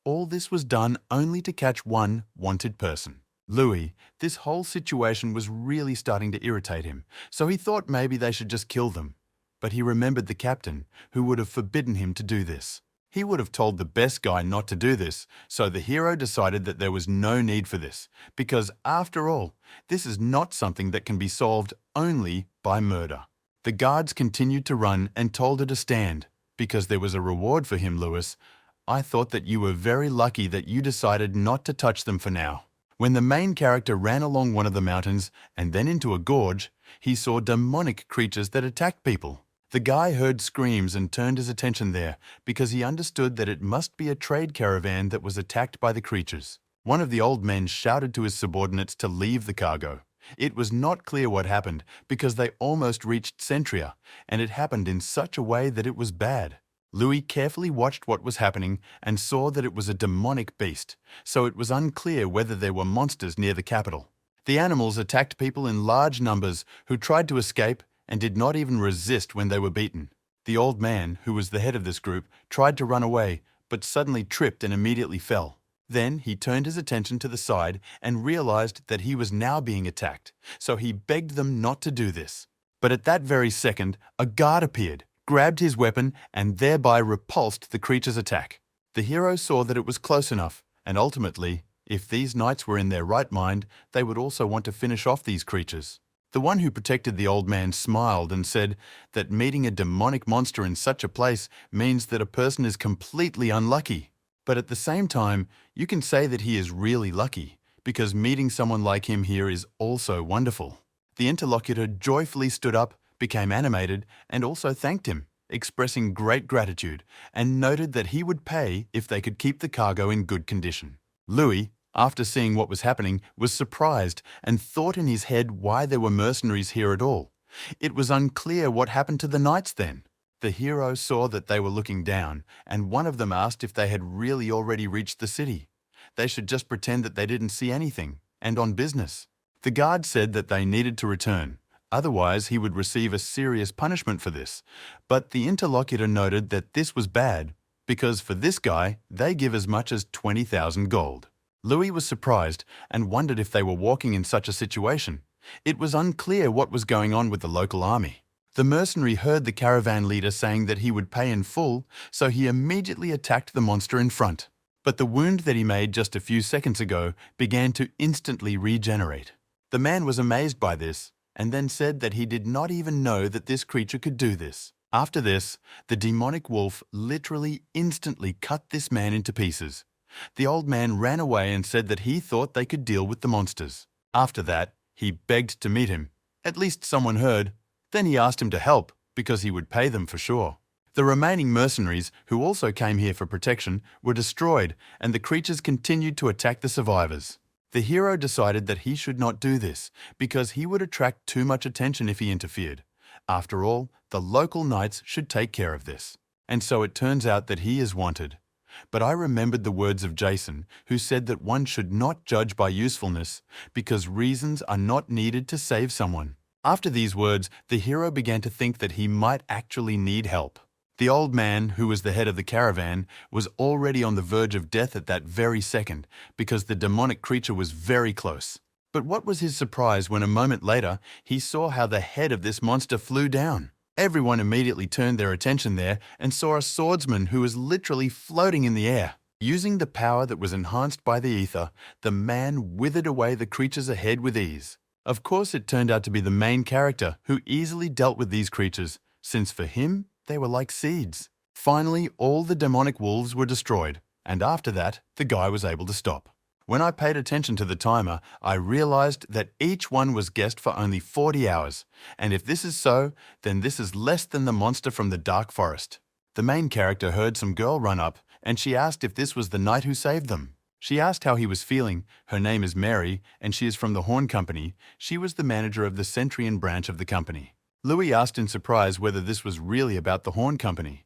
All this was done only to catch one wanted person. Louis, this whole situation was really starting to irritate him, so he thought maybe they should just kill them. But he remembered the captain, who would have forbidden him to do this. He would have told the best guy not to do this, so the hero decided that there was no need for this, because after all, this is not something that can be solved only by murder. The guards continued to run and told her to stand, because there was a reward for him, Louis. I thought that you were very lucky that you decided not to touch them for now. When the main character ran along one of the mountains and then into a gorge, he saw demonic creatures that attacked people. The guy heard screams and turned his attention there because he understood that it must be a trade caravan that was attacked by the creatures. One of the old men shouted to his subordinates to leave the cargo. It was not clear what happened because they almost reached Centria, and it happened in such a way that it was bad. Louis carefully watched what was happening and saw that it was a demonic beast, so it was unclear whether there were monsters near the capital. The animals attacked people in large numbers who tried to escape and did not even resist when they were beaten. The old man, who was the head of this group, tried to run away, but suddenly tripped and immediately fell. Then he turned his attention to the side and realized that he was now being attacked, so he begged them not to do this. But at that very second, a guard appeared, grabbed his weapon, and thereby repulsed the creature's attack. The hero saw that it was close enough, and ultimately, if these knights were in their right mind, they would also want to finish off these creatures. The one who protected the old man smiled and said that meeting a demonic monster in such a place means that a person is completely unlucky. But at the same time, you can say that he is really lucky, because meeting someone like him here is also wonderful. The interlocutor joyfully stood up, became animated, and also thanked him, expressing great gratitude, and noted that he would pay if they could keep the cargo in good condition. Louis, after seeing what was happening, was surprised and thought in his head why there were mercenaries here at all. It was unclear what happened to the knights then. The hero saw that they were looking down, and one of them asked if they had really already reached the city. They should just pretend that they didn't see anything, and on business. The guard said that they needed to return, otherwise he would receive a serious punishment for this. But the interlocutor noted that this was bad, because for this guy, they give as much as 20,000 gold. Louis was surprised and wondered if they were walking in such a situation. It was unclear what was going on with the local army. The mercenary heard the caravan leader saying that he would pay in full, so he immediately attacked the monster in front. But the wound that he made just a few seconds ago began to instantly regenerate. The man was amazed by this, and then said that he did not even know that this creature could do this. After this, the demonic wolf literally instantly cut this man into pieces. The old man ran away and said that he thought they could deal with the monsters. After that, he begged to meet him. At least someone heard. Then he asked him to help, because he would pay them for sure. The remaining mercenaries, who also came here for protection, were destroyed, and the creatures continued to attack the survivors. The hero decided that he should not do this, because he would attract too much attention if he interfered. After all, the local knights should take care of this. And so it turns out that he is wanted. But I remembered the words of Jason, who said that one should not judge by usefulness, because reasons are not needed to save someone. After these words, the hero began to think that he might actually need help. The old man, who was the head of the caravan, was already on the verge of death at that very second, because the demonic creature was very close. But what was his surprise when a moment later, he saw how the head of this monster flew down. Everyone immediately turned their attention there and saw a swordsman who was literally floating in the air. Using the power that was enhanced by the ether, the man withered away the creatures ahead with ease. Of course, it turned out to be the main character who easily dealt with these creatures, since for him, they were like seeds. Finally, all the demonic wolves were destroyed, and after that, the guy was able to stop. When I paid attention to the timer, I realized that each one was guessed for only 40 hours, and if this is so, then this is less than the monster from the dark forest. The main character heard some girl run up, and she asked if this was the knight who saved them. She asked how he was feeling. Her name is Mary, and she is from the Horn Company. She was the manager of the Centurion branch of the company. Louis asked in surprise whether this was really about the Horn Company.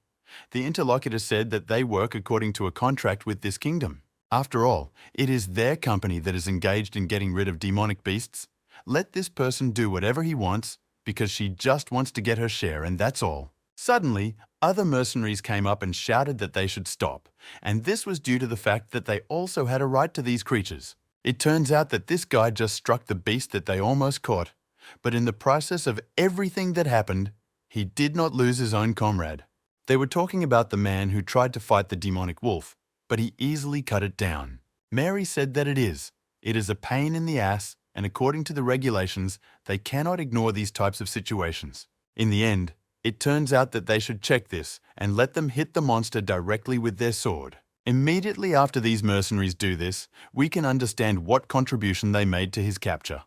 The interlocutor said that they work according to a contract with this kingdom. After all, it is their company that is engaged in getting rid of demonic beasts. Let this person do whatever he wants, because she just wants to get her share, and that's all. Suddenly, other mercenaries came up and shouted that they should stop, and this was due to the fact that they also had a right to these creatures. It turns out that this guy just struck the beast that they almost caught, but in the process of everything that happened, he did not lose his own comrade. They were talking about the man who tried to fight the demonic wolf, but he easily cut it down. Mary said that it is a pain in the ass, and according to the regulations, they cannot ignore these types of situations. In the end, it turns out that they should check this and let them hit the monster directly with their sword. Immediately after these mercenaries do this, we can understand what contribution they made to his capture.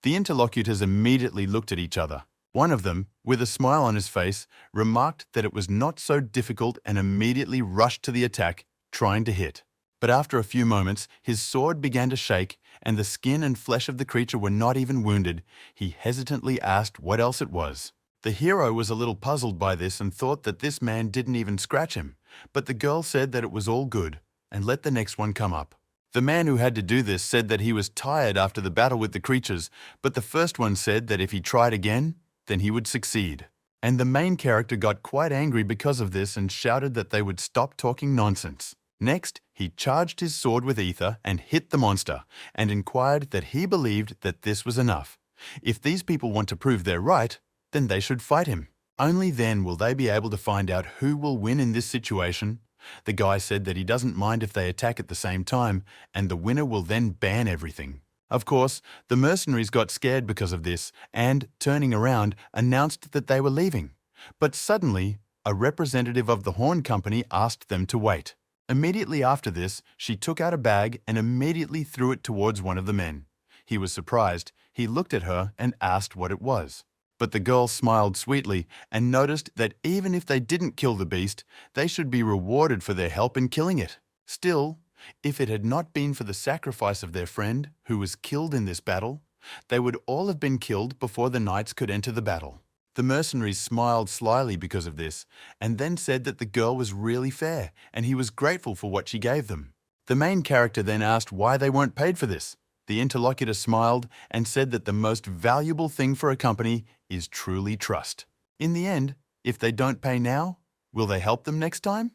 The interlocutors immediately looked at each other. One of them, with a smile on his face, remarked that it was not so difficult and immediately rushed to the attack, trying to hit. But after a few moments, his sword began to shake, and the skin and flesh of the creature were not even wounded. He hesitantly asked what else it was. The hero was a little puzzled by this and thought that this man didn't even scratch him, but the girl said that it was all good, and let the next one come up. The man who had to do this said that he was tired after the battle with the creatures, but the first one said that if he tried again, then he would succeed. And the main character got quite angry because of this and shouted that they would stop talking nonsense. Next, he charged his sword with ether and hit the monster, and inquired that he believed that this was enough. If these people want to prove they're right, then they should fight him. Only then will they be able to find out who will win in this situation. The guy said that he doesn't mind if they attack at the same time, and the winner will then ban everything. Of course, the mercenaries got scared because of this and, turning around, announced that they were leaving. But suddenly, a representative of the horn company asked them to wait. Immediately after this, she took out a bag and immediately threw it towards one of the men. He was surprised. He looked at her and asked what it was. But the girl smiled sweetly and noticed that even if they didn't kill the beast, they should be rewarded for their help in killing it. Still, if it had not been for the sacrifice of their friend, who was killed in this battle, they would all have been killed before the knights could enter the battle. The mercenaries smiled slyly because of this, and then said that the girl was really fair, and he was grateful for what she gave them. The main character then asked why they weren't paid for this. The interlocutor smiled and said that the most valuable thing for a company is truly trust. In the end, if they don't pay now, will they help them next time?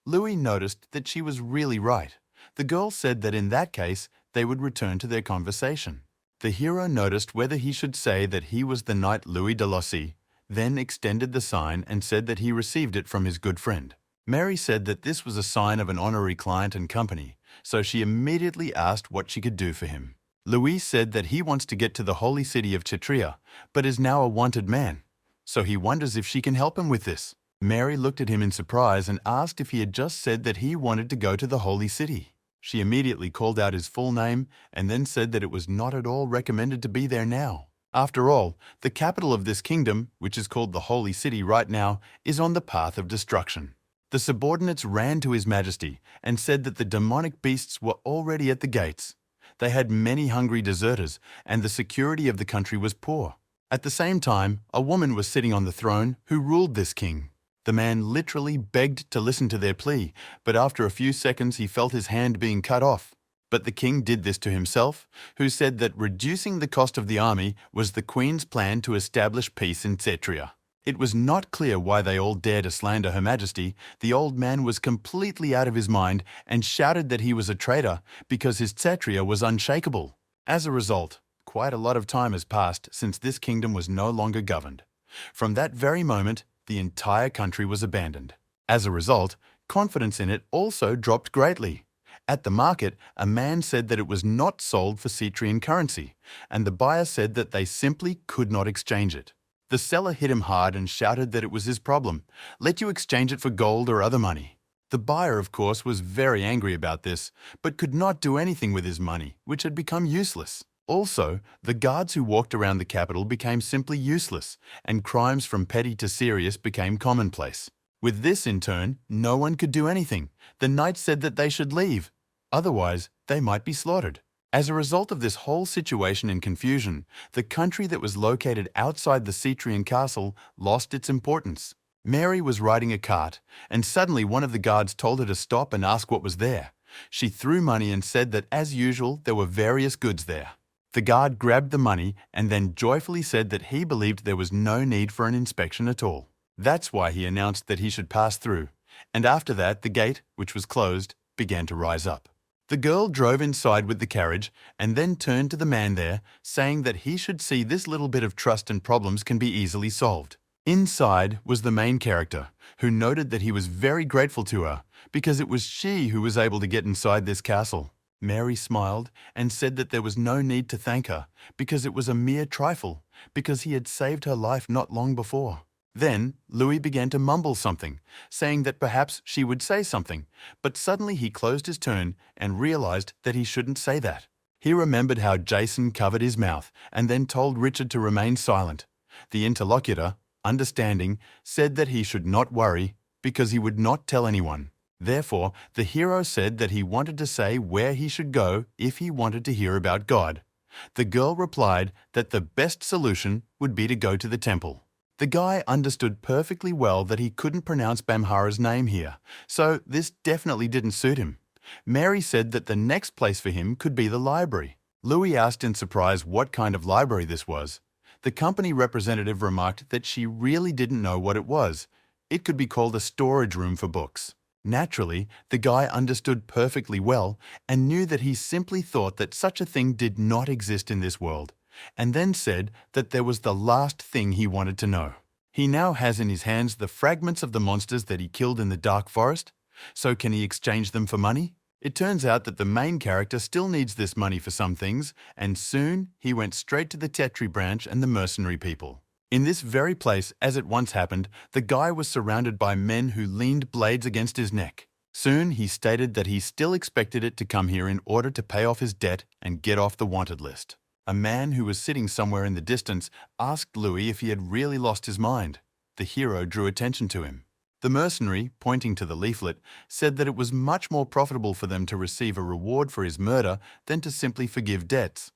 Louis noticed that she was really right. The girl said that in that case, they would return to their conversation. The hero noticed whether he should say that he was the knight Louis de Lossy, then extended the sign and said that he received it from his good friend. Mary said that this was a sign of an honorary client and company, so she immediately asked what she could do for him. Louis said that he wants to get to the holy city of Kshatriya, but is now a wanted man, so he wonders if she can help him with this. Mary looked at him in surprise and asked if he had just said that he wanted to go to the holy city. She immediately called out his full name and then said that it was not at all recommended to be there now. After all, the capital of this kingdom, which is called the Holy City right now, is on the path of destruction. The subordinates ran to His Majesty and said that the demonic beasts were already at the gates. They had many hungry deserters, and the security of the country was poor. At the same time, a woman was sitting on the throne who ruled this king. The man literally begged to listen to their plea, but after a few seconds he felt his hand being cut off. But the king did this to himself, who said that reducing the cost of the army was the queen's plan to establish peace in Kshatriya. It was not clear why they all dared to slander Her Majesty. The old man was completely out of his mind and shouted that he was a traitor because his Kshatriya was unshakable. As a result, quite a lot of time has passed since this kingdom was no longer governed. From that very moment, the entire country was abandoned. As a result, confidence in it also dropped greatly. At the market, a man said that it was not sold for Cetrian currency, and the buyer said that they simply could not exchange it. The seller hit him hard and shouted that it was his problem. Let you exchange it for gold or other money. The buyer, of course, was very angry about this, but could not do anything with his money, which had become useless. Also, the guards who walked around the capital became simply useless, and crimes from petty to serious became commonplace. With this, in turn, no one could do anything. The knights said that they should leave. Otherwise, they might be slaughtered. As a result of this whole situation and confusion, the country that was located outside the Cetrian castle lost its importance. Mary was riding a cart, and suddenly one of the guards told her to stop and ask what was there. She threw money and said that, as usual, there were various goods there. The guard grabbed the money and then joyfully said that he believed there was no need for an inspection at all. That's why he announced that he should pass through, and after that the gate, which was closed, began to rise up. The girl drove inside with the carriage and then turned to the man there, saying that he should see this little bit of trust and problems can be easily solved. Inside was the main character, who noted that he was very grateful to her because it was she who was able to get inside this castle. Mary smiled and said that there was no need to thank her because it was a mere trifle, because he had saved her life not long before. Then Louis began to mumble something, saying that perhaps she would say something, but suddenly he closed his turn and realized that he shouldn't say that. He remembered how Jason covered his mouth and then told Richard to remain silent. The interlocutor, understanding, said that he should not worry because he would not tell anyone. Therefore, the hero said that he wanted to say where he should go if he wanted to hear about God. The girl replied that the best solution would be to go to the temple. The guy understood perfectly well that he couldn't pronounce Bamhara's name here, so this definitely didn't suit him. Mary said that the next place for him could be the library. Louis asked in surprise what kind of library this was. The company representative remarked that she really didn't know what it was. It could be called a storage room for books. Naturally, the guy understood perfectly well and knew that he simply thought that such a thing did not exist in this world, and then said that there was the last thing he wanted to know. He now has in his hands the fragments of the monsters that he killed in the dark forest, so can he exchange them for money? It turns out that the main character still needs this money for some things, and soon he went straight to the Tetri branch and the mercenary people. In this very place, as it once happened, the guy was surrounded by men who leaned blades against his neck. Soon he stated that he still expected it to come here in order to pay off his debt and get off the wanted list. A man who was sitting somewhere in the distance asked Louis if he had really lost his mind. The hero drew attention to him. The mercenary, pointing to the leaflet, said that it was much more profitable for them to receive a reward for his murder than to simply forgive debts.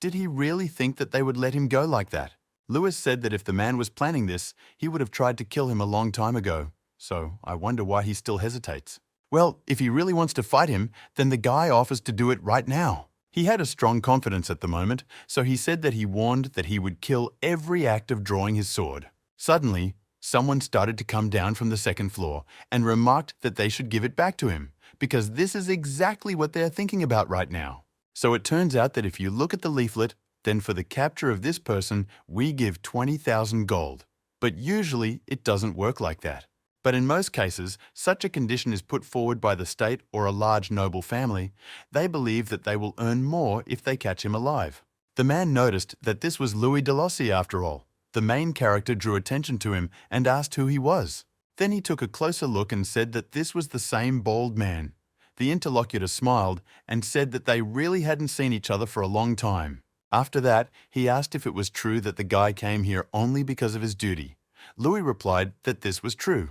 Did he really think that they would let him go like that? Louis said that if the man was planning this, he would have tried to kill him a long time ago, so I wonder why he still hesitates. Well, if he really wants to fight him, then the guy offers to do it right now. He had a strong confidence at the moment, so he said that he warned that he would kill every act of drawing his sword. Suddenly, someone started to come down from the second floor and remarked that they should give it back to him, because this is exactly what they're thinking about right now. So it turns out that if you look at the leaflet, then for the capture of this person, we give 20,000 gold. But usually, it doesn't work like that. But in most cases, such a condition is put forward by the state or a large noble family. They believe that they will earn more if they catch him alive. The man noticed that this was Louis Delossi after all. The main character drew attention to him and asked who he was. Then he took a closer look and said that this was the same bald man. The interlocutor smiled and said that they really hadn't seen each other for a long time. After that, he asked if it was true that the guy came here only because of his duty. Louis replied that this was true,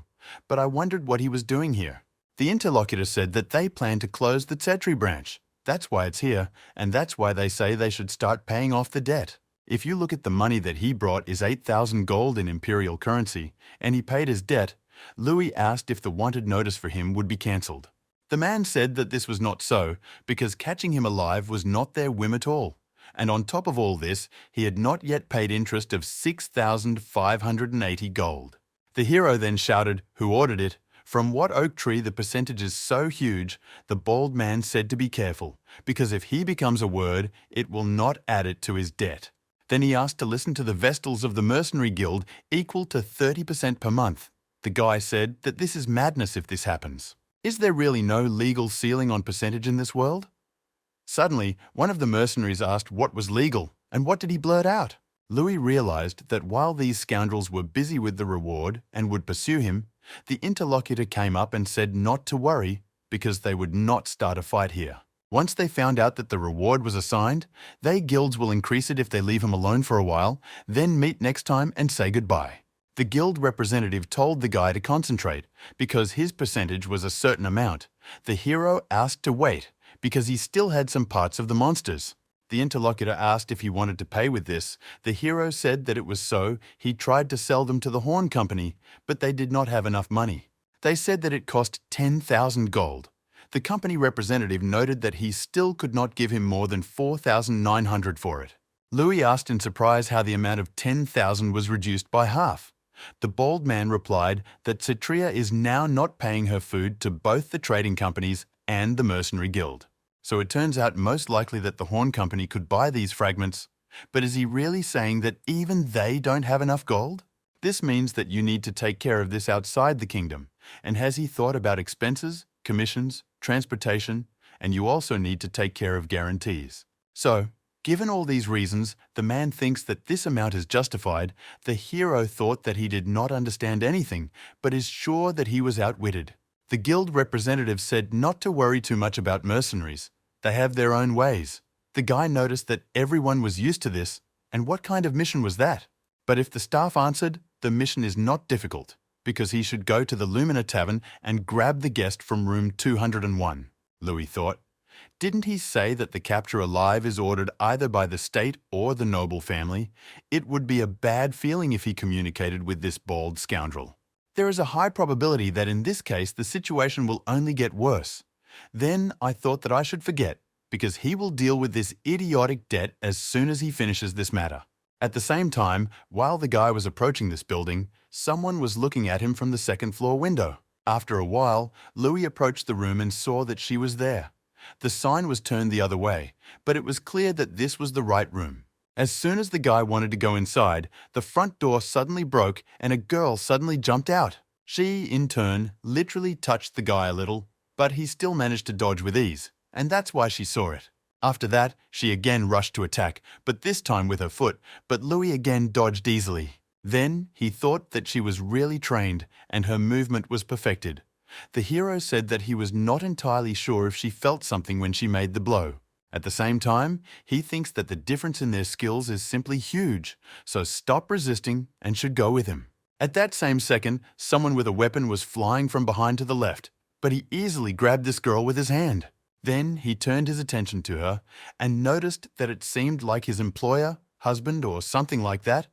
but I wondered what he was doing here. The interlocutor said that they plan to close the Tetri branch. That's why it's here, and that's why they say they should start paying off the debt. If you look at the money that he brought is 8,000 gold in imperial currency, and he paid his debt, Louis asked if the wanted notice for him would be cancelled. The man said that this was not so, because catching him alive was not their whim at all. And on top of all this, he had not yet paid interest of 6,580 gold. The hero then shouted, "Who ordered it?" From what oak tree the percentage is so huge, the bald man said to be careful, because if he becomes a word, it will not add it to his debt. Then he asked to listen to the vestals of the Mercenary Guild equal to 30% per month. The guy said that this is madness if this happens. Is there really no legal ceiling on percentage in this world? Suddenly, one of the mercenaries asked what was legal, and what did he blurt out? Louis realized that while these scoundrels were busy with the reward and would pursue him, the interlocutor came up and said not to worry because they would not start a fight here. Once they found out that the reward was assigned, they guilds will increase it if they leave him alone for a while, then meet next time and say goodbye. The guild representative told the guy to concentrate because his percentage was a certain amount. The hero asked to wait because he still had some parts of the monsters. The interlocutor asked if he wanted to pay with this. The hero said that it was so. He tried to sell them to the horn company, but they did not have enough money. They said that it cost 10,000 gold. The company representative noted that he still could not give him more than 4,900 for it. Louis asked in surprise how the amount of 10,000 was reduced by half. The bald man replied that Citria is now not paying her food to both the trading companies and the Mercenary Guild. So it turns out most likely that the horn company could buy these fragments. But is he really saying that even they don't have enough gold? This means that you need to take care of this outside the kingdom. And has he thought about expenses, commissions, transportation, and you also need to take care of guarantees? So, given all these reasons, the man thinks that this amount is justified. The hero thought that he did not understand anything, but is sure that he was outwitted. The guild representative said not to worry too much about mercenaries. They have their own ways. The guy noticed that everyone was used to this, and what kind of mission was that? But if the staff answered, the mission is not difficult, because he should go to the Lumina Tavern and grab the guest from room 201. Louis thought, didn't he say that the capture alive is ordered either by the state or the noble family? It would be a bad feeling if he communicated with this bald scoundrel. There is a high probability that in this case the situation will only get worse. Then I thought that I should forget, because he will deal with this idiotic debt as soon as he finishes this matter. At the same time, while the guy was approaching this building, someone was looking at him from the second-floor window. After a while, Louis approached the room and saw that she was there. The sign was turned the other way, but it was clear that this was the right room. As soon as the guy wanted to go inside, the front door suddenly broke and a girl suddenly jumped out. She, in turn, literally touched the guy a little, but he still managed to dodge with ease, and that's why she saw it. After that, she again rushed to attack, but this time with her foot, but Louis again dodged easily. Then he thought that she was really trained and her movement was perfected. The hero said that he was not entirely sure if she felt something when she made the blow. At the same time, he thinks that the difference in their skills is simply huge, so stop resisting and should go with him. At that same second, someone with a weapon was flying from behind to the left, but he easily grabbed this girl with his hand. Then he turned his attention to her and noticed that it seemed like his employer, husband, or something like that,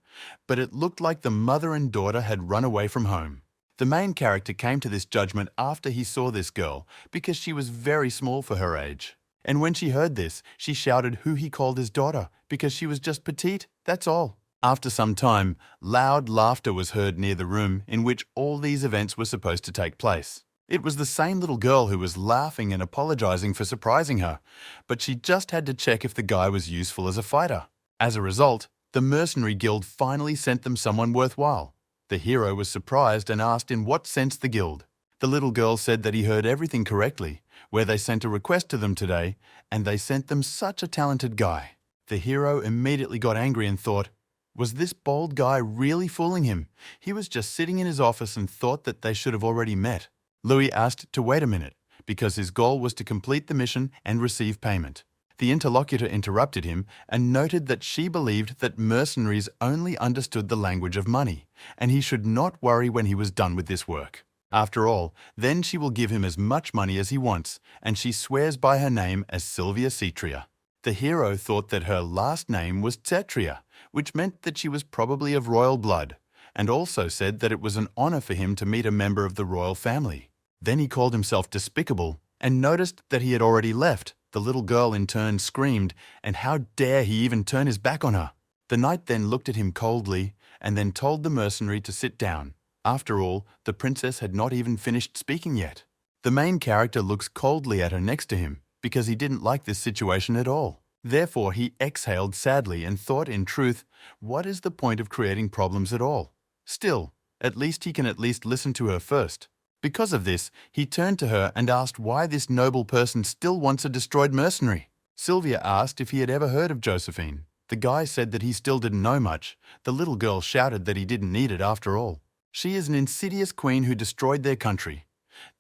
but it looked like the mother and daughter had run away from home. The main character came to this judgment after he saw this girl because she was very small for her age. And when she heard this, she shouted who he called his daughter because she was just petite, that's all. After some time, loud laughter was heard near the room in which all these events were supposed to take place. It was the same little girl who was laughing and apologizing for surprising her, but she just had to check if the guy was useful as a fighter. As a result, the Mercenary Guild finally sent them someone worthwhile. The hero was surprised and asked in what sense the guild. The little girl said that he heard everything correctly, where they sent a request to them today, and they sent them such a talented guy. The hero immediately got angry and thought, was this bold guy really fooling him? He was just sitting in his office and thought that they should have already met. Louis asked to wait a minute, because his goal was to complete the mission and receive payment. The interlocutor interrupted him and noted that she believed that mercenaries only understood the language of money, and he should not worry when he was done with this work. After all, then she will give him as much money as he wants, and she swears by her name as Sylvia Cetria. The hero thought that her last name was Cetria, which meant that she was probably of royal blood, and also said that it was an honor for him to meet a member of the royal family. Then he called himself despicable and noticed that he had already left. The little girl in turn screamed, and how dare he even turn his back on her? The knight then looked at him coldly and then told the mercenary to sit down. After all, the princess had not even finished speaking yet. The main character looks coldly at her next to him because he didn't like this situation at all. Therefore, he exhaled sadly and thought in truth, what is the point of creating problems at all? Still, at least he can listen to her first. Because of this, he turned to her and asked why this noble person still wants a destroyed mercenary. Sylvia asked if he had ever heard of Josephine. The guy said that he still didn't know much. The little girl shouted that he didn't need it after all. She is an insidious queen who destroyed their country.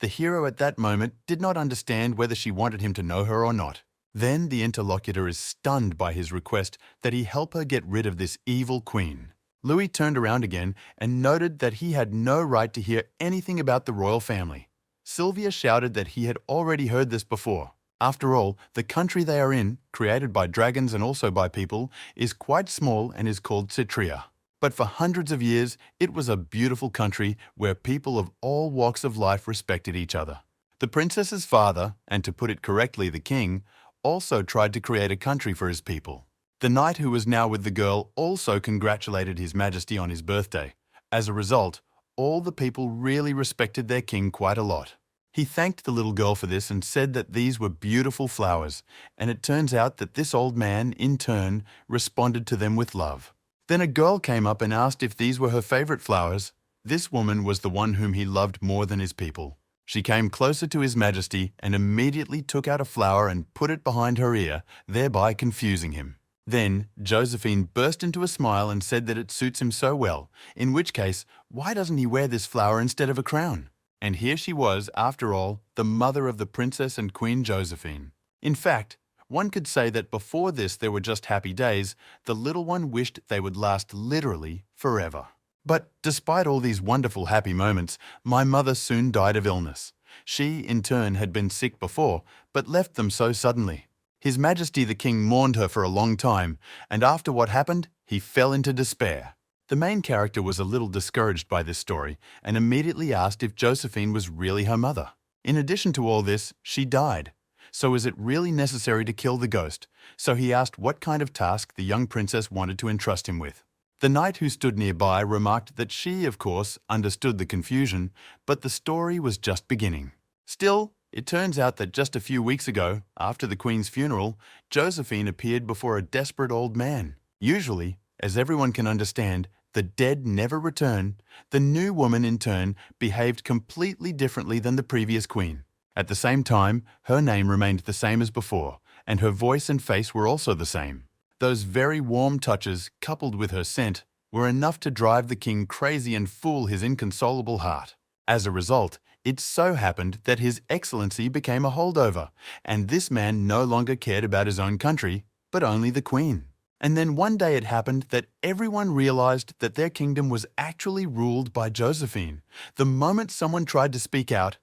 The hero at that moment did not understand whether she wanted him to know her or not. Then the interlocutor is stunned by his request that he help her get rid of this evil queen. Louis turned around again and noted that he had no right to hear anything about the royal family. Sylvia shouted that he had already heard this before. After all, the country they are in, created by dragons and also by people, is quite small and is called Cetria. But for hundreds of years, it was a beautiful country where people of all walks of life respected each other. The princess's father, and to put it correctly, the king, also tried to create a country for his people. The knight who was now with the girl also congratulated His Majesty on his birthday. As a result, all the people really respected their king quite a lot. He thanked the little girl for this and said that these were beautiful flowers, and it turns out that this old man, in turn, responded to them with love. Then a girl came up and asked if these were her favorite flowers. This woman was the one whom he loved more than his people. She came closer to His Majesty and immediately took out a flower and put it behind her ear, thereby confusing him. Then Josephine burst into a smile and said that it suits him so well, in which case, why doesn't he wear this flower instead of a crown? And here she was, after all, the mother of the princess and Queen Josephine. In fact, one could say that before this there were just happy days, the little one wished they would last literally forever. But despite all these wonderful happy moments, my mother soon died of illness. She, in turn, had been sick before, but left them so suddenly. His Majesty the King mourned her for a long time, and after what happened, he fell into despair. The main character was a little discouraged by this story and immediately asked if Josephine was really her mother. In addition to all this, she died. So is it really necessary to kill the ghost? So he asked what kind of task the young princess wanted to entrust him with. The knight who stood nearby remarked that she, of course, understood the confusion, but the story was just beginning. Still, it turns out that just a few weeks ago, after the Queen's funeral, Josephine appeared before a desperate old man. Usually, as everyone can understand, the dead never return. The new woman, in turn, behaved completely differently than the previous queen. At the same time, her name remained the same as before, and her voice and face were also the same. Those very warm touches, coupled with her scent, were enough to drive the king crazy and fool his inconsolable heart. As a result, it so happened that His Excellency became a holdover, and this man no longer cared about his own country, but only the queen. And then one day it happened that everyone realized that their kingdom was actually ruled by Josephine. The moment someone tried to speak out,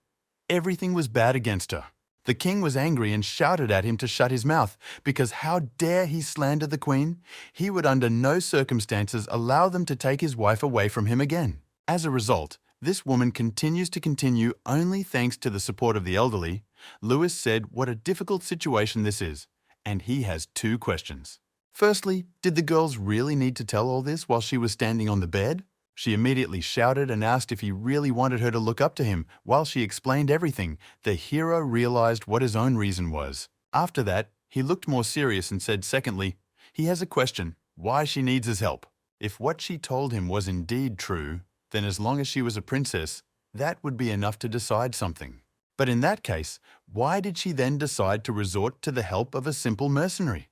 everything was bad against her. The king was angry and shouted at him to shut his mouth, because how dare he slander the queen? He would under no circumstances allow them to take his wife away from him again. As a result, this woman continues to continue only thanks to the support of the elderly. Lewis said what a difficult situation this is, and he has two questions. Firstly, did the girls really need to tell all this while she was standing on the bed? She immediately shouted and asked if he really wanted her to look up to him. While she explained everything, the hero realized what his own reason was. After that, he looked more serious and said secondly, he has a question, why she needs his help. If what she told him was indeed true, then as long as she was a princess, that would be enough to decide something. But in that case, why did she then decide to resort to the help of a simple mercenary?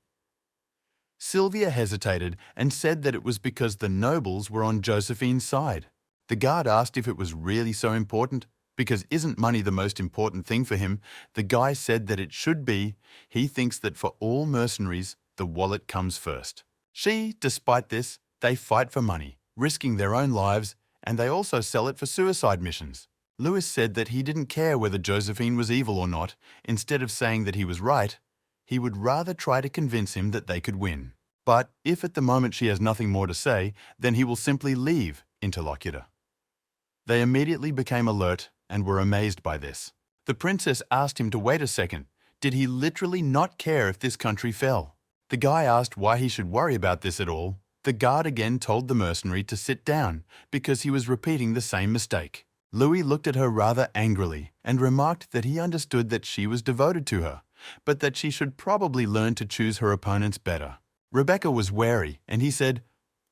Sylvia hesitated and said that it was because the nobles were on Josephine's side. The guard asked if it was really so important, because isn't money the most important thing for him? The guy said that it should be. He thinks that for all mercenaries, the wallet comes first. Despite this, they fight for money, risking their own lives, and they also sell it for suicide missions. Lewis said that he didn't care whether Josephine was evil or not. Instead of saying that he was right, he would rather try to convince him that they could win. But if at the moment she has nothing more to say, then he will simply leave, interlocutor. They immediately became alert and were amazed by this. The princess asked him to wait a second. Did he literally not care if this country fell? The guy asked why he should worry about this at all. The guard again told the mercenary to sit down because he was repeating the same mistake. Louis looked at her rather angrily and remarked that he understood that she was devoted to her, but that she should probably learn to choose her opponents better. Rebecca was wary, and he said,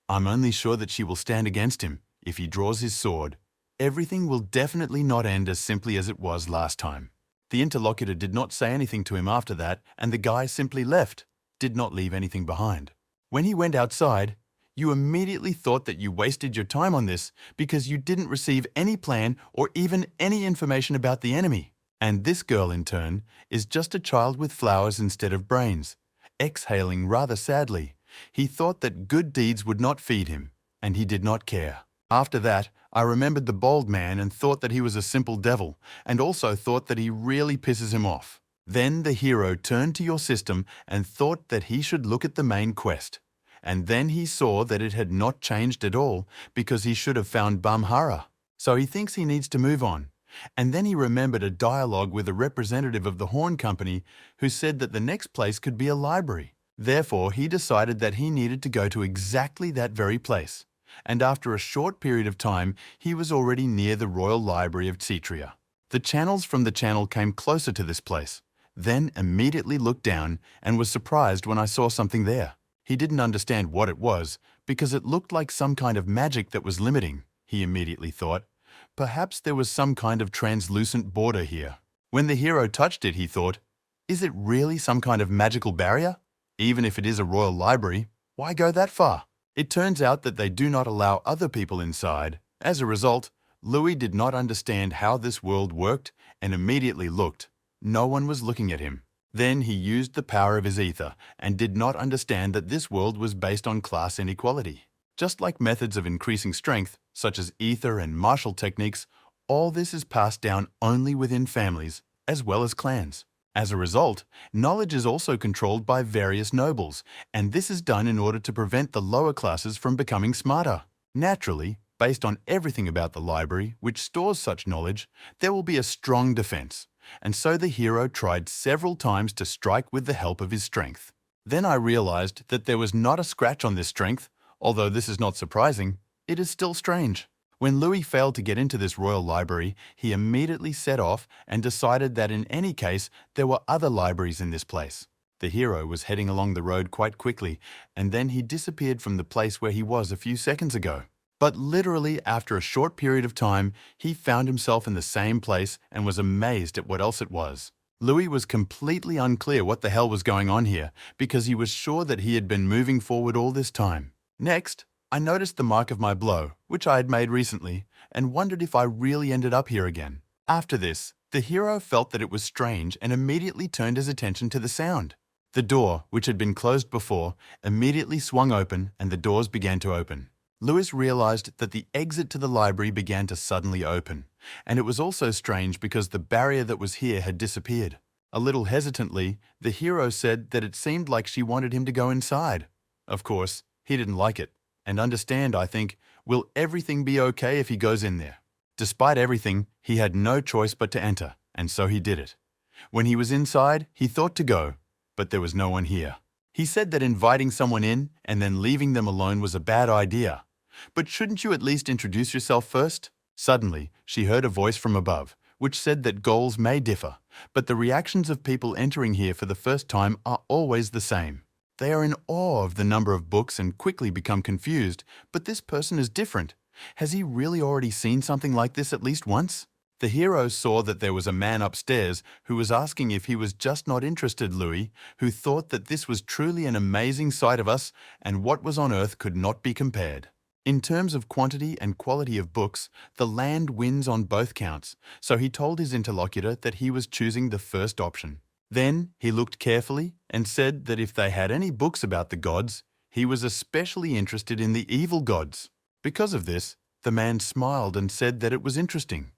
I'm only sure that she will stand against him. If he draws his sword, everything will definitely not end as simply as it was last time. The interlocutor did not say anything to him after that, and the guy simply left, did not leave anything behind. When he went outside, you immediately thought that you wasted your time on this because you didn't receive any plan or even any information about the enemy. And this girl, in turn, is just a child with flowers instead of brains. Exhaling rather sadly, he thought that good deeds would not feed him, and he did not care. After that, I remembered the bald man and thought that he was a simple devil, and also thought that he really pisses him off. Then the hero turned to your system and thought that he should look at the main quest. And then he saw that it had not changed at all because he should have found Bamhara. So he thinks he needs to move on. And then he remembered a dialogue with a representative of the Horn Company who said that the next place could be a library. Therefore, he decided that he needed to go to exactly that very place. And after a short period of time, he was already near the Royal Library of Cetria. The channels from the channel came closer to this place, then immediately looked down and was surprised when I saw something there. He didn't understand what it was because it looked like some kind of magic that was limiting, he immediately thought. Perhaps there was some kind of translucent border here. When the hero touched it, he thought, is it really some kind of magical barrier? Even if it is a royal library, why go that far? It turns out that they do not allow other people inside. As a result, Louis did not understand how this world worked and immediately looked. No one was looking at him. Then he used the power of his ether and did not understand that this world was based on class inequality. Just like methods of increasing strength, such as ether and martial techniques, all this is passed down only within families, as well as clans. As a result, knowledge is also controlled by various nobles, and this is done in order to prevent the lower classes from becoming smarter. Naturally, based on everything about the library, which stores such knowledge, there will be a strong defense. and so the hero tried several times to strike with the help of his strength. Then I realized that there was not a scratch on this strength. Although this is not surprising, it is still strange. When Louis failed to get into this royal library, he immediately set off and decided that in any case, there were other libraries in this place. The hero was heading along the road quite quickly, and then he disappeared from the place where he was a few seconds ago. But literally after a short period of time, he found himself in the same place and was amazed at what else it was. Louis was completely unclear what the hell was going on here, because he was sure that he had been moving forward all this time. Next, I noticed the mark of my blow, which I had made recently, and wondered if I really ended up here again. After this, the hero felt that it was strange and immediately turned his attention to the sound. The door, which had been closed before, immediately swung open and the doors began to open. Louis realized that the exit to the library began to suddenly open, and it was also strange because the barrier that was here had disappeared. A little hesitantly, the hero said that it seemed like she wanted him to go inside. Of course, he didn't like it, and understand, I think, will everything be okay if he goes in there? Despite everything, he had no choice but to enter, and so he did it. When he was inside, he thought to go, but there was no one here. He said that inviting someone in and then leaving them alone was a bad idea. But shouldn't you at least introduce yourself first? Suddenly, she heard a voice from above, which said that goals may differ, but the reactions of people entering here for the first time are always the same. They are in awe of the number of books and quickly become confused, but this person is different. Has he really already seen something like this at least once? The hero saw that there was a man upstairs who was asking if he was just not interested, Louis, who thought that this was truly an amazing sight of us and what was on earth could not be compared. In terms of quantity and quality of books, the land wins on both counts, so he told his interlocutor that he was choosing the first option. Then he looked carefully and said that if they had any books about the gods, he was especially interested in the evil gods. Because of this, the man smiled and said that it was interesting.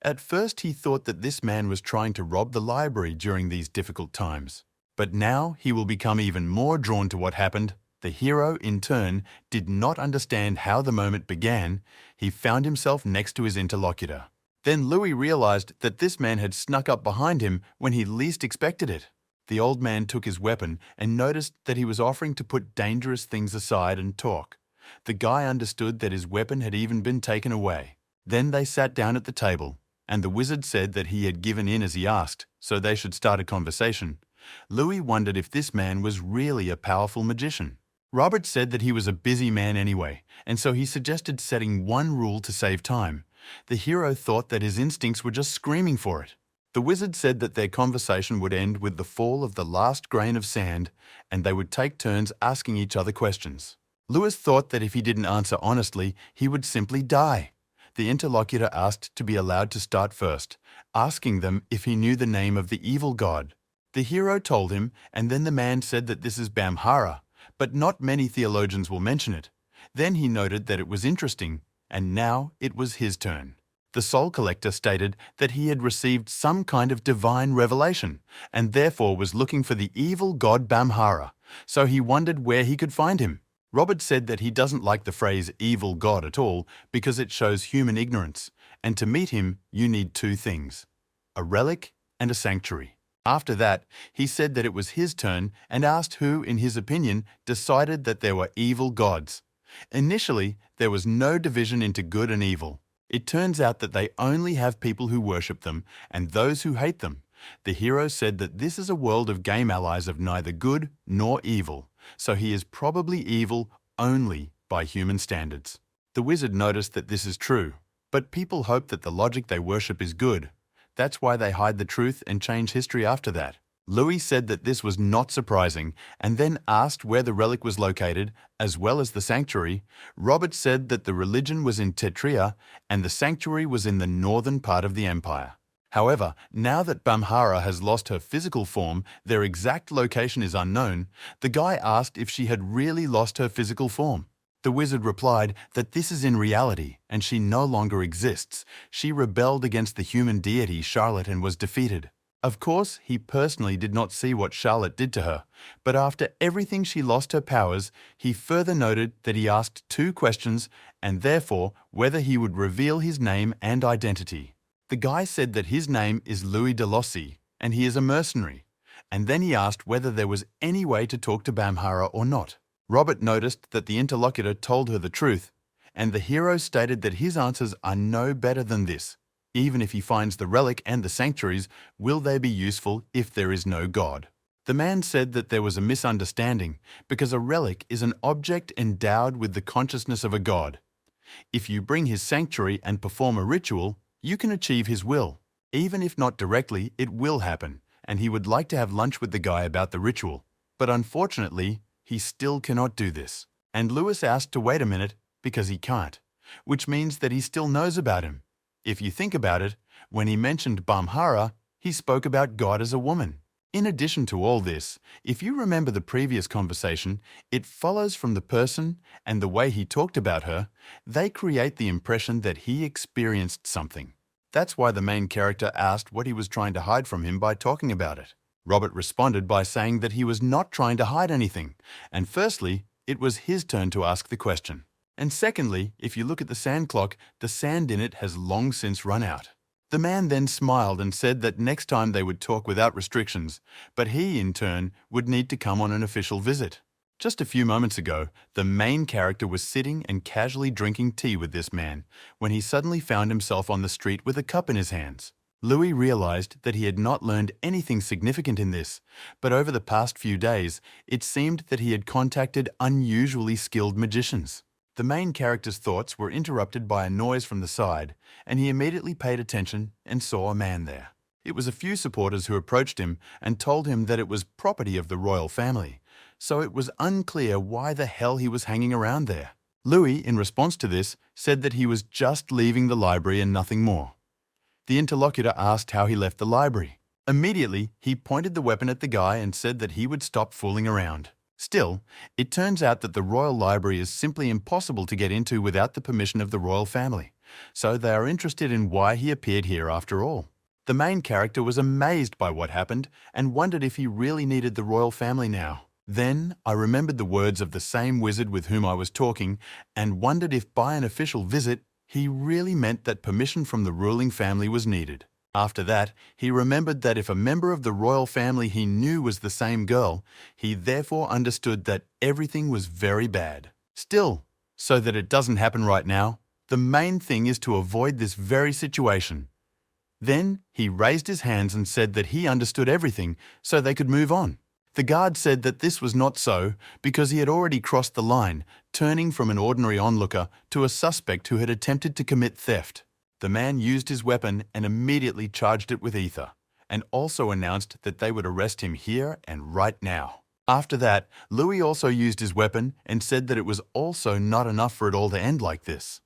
At first he thought that this man was trying to rob the library during these difficult times. But now he will become even more drawn to what happened. The hero, in turn, did not understand how the moment began. He found himself next to his interlocutor. Then Louis realized that this man had snuck up behind him when he least expected it. The old man took his weapon and noticed that he was offering to put dangerous things aside and talk. The guy understood that his weapon had even been taken away. Then they sat down at the table, and the wizard said that he had given in as he asked, so they should start a conversation. Louis wondered if this man was really a powerful magician. Robert said that he was a busy man anyway, and so he suggested setting one rule to save time. The hero thought that his instincts were just screaming for it. The wizard said that their conversation would end with the fall of the last grain of sand, and they would take turns asking each other questions. Louis thought that if he didn't answer honestly, he would simply die. The interlocutor asked to be allowed to start first, asking them if he knew the name of the evil god. The hero told him, and then the man said that this is Bamhara, but not many theologians will mention it. Then he noted that it was interesting, and now it was his turn. The soul collector stated that he had received some kind of divine revelation, and therefore was looking for the evil god Bamhara, so he wondered where he could find him. Robert said that he doesn't like the phrase evil god at all because it shows human ignorance, and to meet him you need two things: a relic and a sanctuary. After that, he said that it was his turn and asked who, in his opinion, decided that there were evil gods. Initially, there was no division into good and evil. It turns out that they only have people who worship them and those who hate them. The hero said that this is a world of game allies of neither good nor evil, so he is probably evil only by human standards. The wizard noticed that this is true, but people hope that the logic they worship is good. That's why they hide the truth and change history after that. Louis said that this was not surprising and then asked where the relic was located, as well as the sanctuary. Robert said that the religion was in Tetria and the sanctuary was in the northern part of the empire. However, now that Bamhara has lost her physical form, their exact location is unknown. The guy asked if she had really lost her physical form. The wizard replied that this is in reality and she no longer exists. She rebelled against the human deity Charlotte and was defeated. Of course, he personally did not see what Charlotte did to her, but after everything she lost her powers, he further noted that he asked two questions and therefore whether he would reveal his name and identity. The guy said that his name is Louis Delossi and he is a mercenary, and then he asked whether there was any way to talk to Bamhara or not. Robert noticed that the interlocutor told her the truth, and the hero stated that his answers are no better than this. Even if he finds the relic and the sanctuaries, will they be useful if there is no God? The man said that there was a misunderstanding because a relic is an object endowed with the consciousness of a god. If you bring his sanctuary and perform a ritual, you can achieve his will. Even if not directly, it will happen, and he would like to have lunch with the guy about the ritual. But unfortunately, he still cannot do this. And Lewis asked to wait a minute because he can't, which means that he still knows about him. If you think about it, when he mentioned Bamhara, he spoke about God as a woman. In addition to all this, if you remember the previous conversation, it follows from the person and the way he talked about her, they create the impression that he experienced something. That's why the main character asked what he was trying to hide from him by talking about it. Robert responded by saying that he was not trying to hide anything, and firstly, it was his turn to ask the question. And secondly, if you look at the sand clock, the sand in it has long since run out. The man then smiled and said that next time they would talk without restrictions, but he, in turn, would need to come on an official visit. Just a few moments ago, the main character was sitting and casually drinking tea with this man when he suddenly found himself on the street with a cup in his hands. Louis realized that he had not learned anything significant in this, but over the past few days, it seemed that he had contacted unusually skilled magicians. The main character's thoughts were interrupted by a noise from the side, and he immediately paid attention and saw a man there. It was a few supporters who approached him and told him that it was property of the royal family, so it was unclear why the hell he was hanging around there. Louis, in response to this, said that he was just leaving the library and nothing more. The interlocutor asked how he left the library. Immediately, he pointed the weapon at the guy and said that he would stop fooling around. Still, it turns out that the royal library is simply impossible to get into without the permission of the royal family, so they are interested in why he appeared here after all. The main character was amazed by what happened and wondered if he really needed the royal family now. Then I remembered the words of the same wizard with whom I was talking and wondered if by an official visit he really meant that permission from the ruling family was needed. After that, he remembered that if a member of the royal family he knew was the same girl, he therefore understood that everything was very bad. Still, so that it doesn't happen right now, the main thing is to avoid this very situation. Then he raised his hands and said that he understood everything so they could move on. The guard said that this was not so because he had already crossed the line, turning from an ordinary onlooker to a suspect who had attempted to commit theft. The man used his weapon and immediately charged it with ether, and also announced that they would arrest him here and right now. After that, Louis also used his weapon and said that it was also not enough for it all to end like this.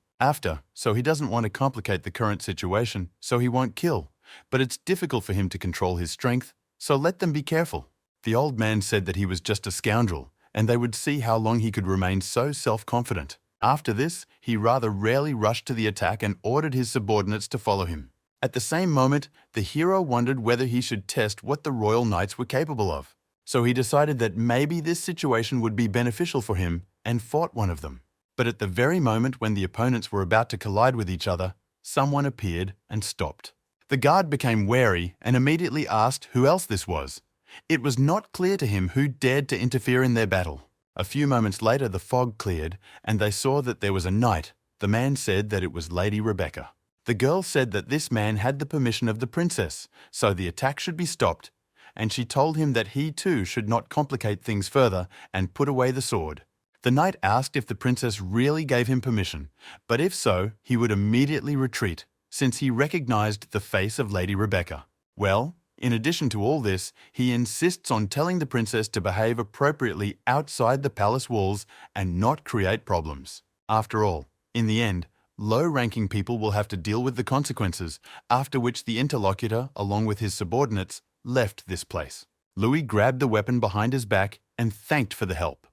So he doesn't want to complicate the current situation, so he won't kill. But it's difficult for him to control his strength, so let them be careful. The old man said that he was just a scoundrel, and they would see how long he could remain so self-confident. After this, he rather rarely rushed to the attack and ordered his subordinates to follow him. At the same moment, the hero wondered whether he should test what the royal knights were capable of. So he decided that maybe this situation would be beneficial for him and fought one of them. But at the very moment when the opponents were about to collide with each other, someone appeared and stopped. The guard became wary and immediately asked who else this was. It was not clear to him who dared to interfere in their battle. A few moments later, the fog cleared, and they saw that there was a knight. The man said that it was Lady Rebecca. The girl said that this man had the permission of the princess, so the attack should be stopped, and she told him that he too should not complicate things further and put away the sword. The knight asked if the princess really gave him permission, but if so, he would immediately retreat, since he recognized the face of Lady Rebecca. Well, in addition to all this, he insists on telling the princess to behave appropriately outside the palace walls and not create problems. After all, in the end, low-ranking people will have to deal with the consequences, after which the interlocutor, along with his subordinates, left this place. Louis grabbed the weapon behind his back and thanked for the help.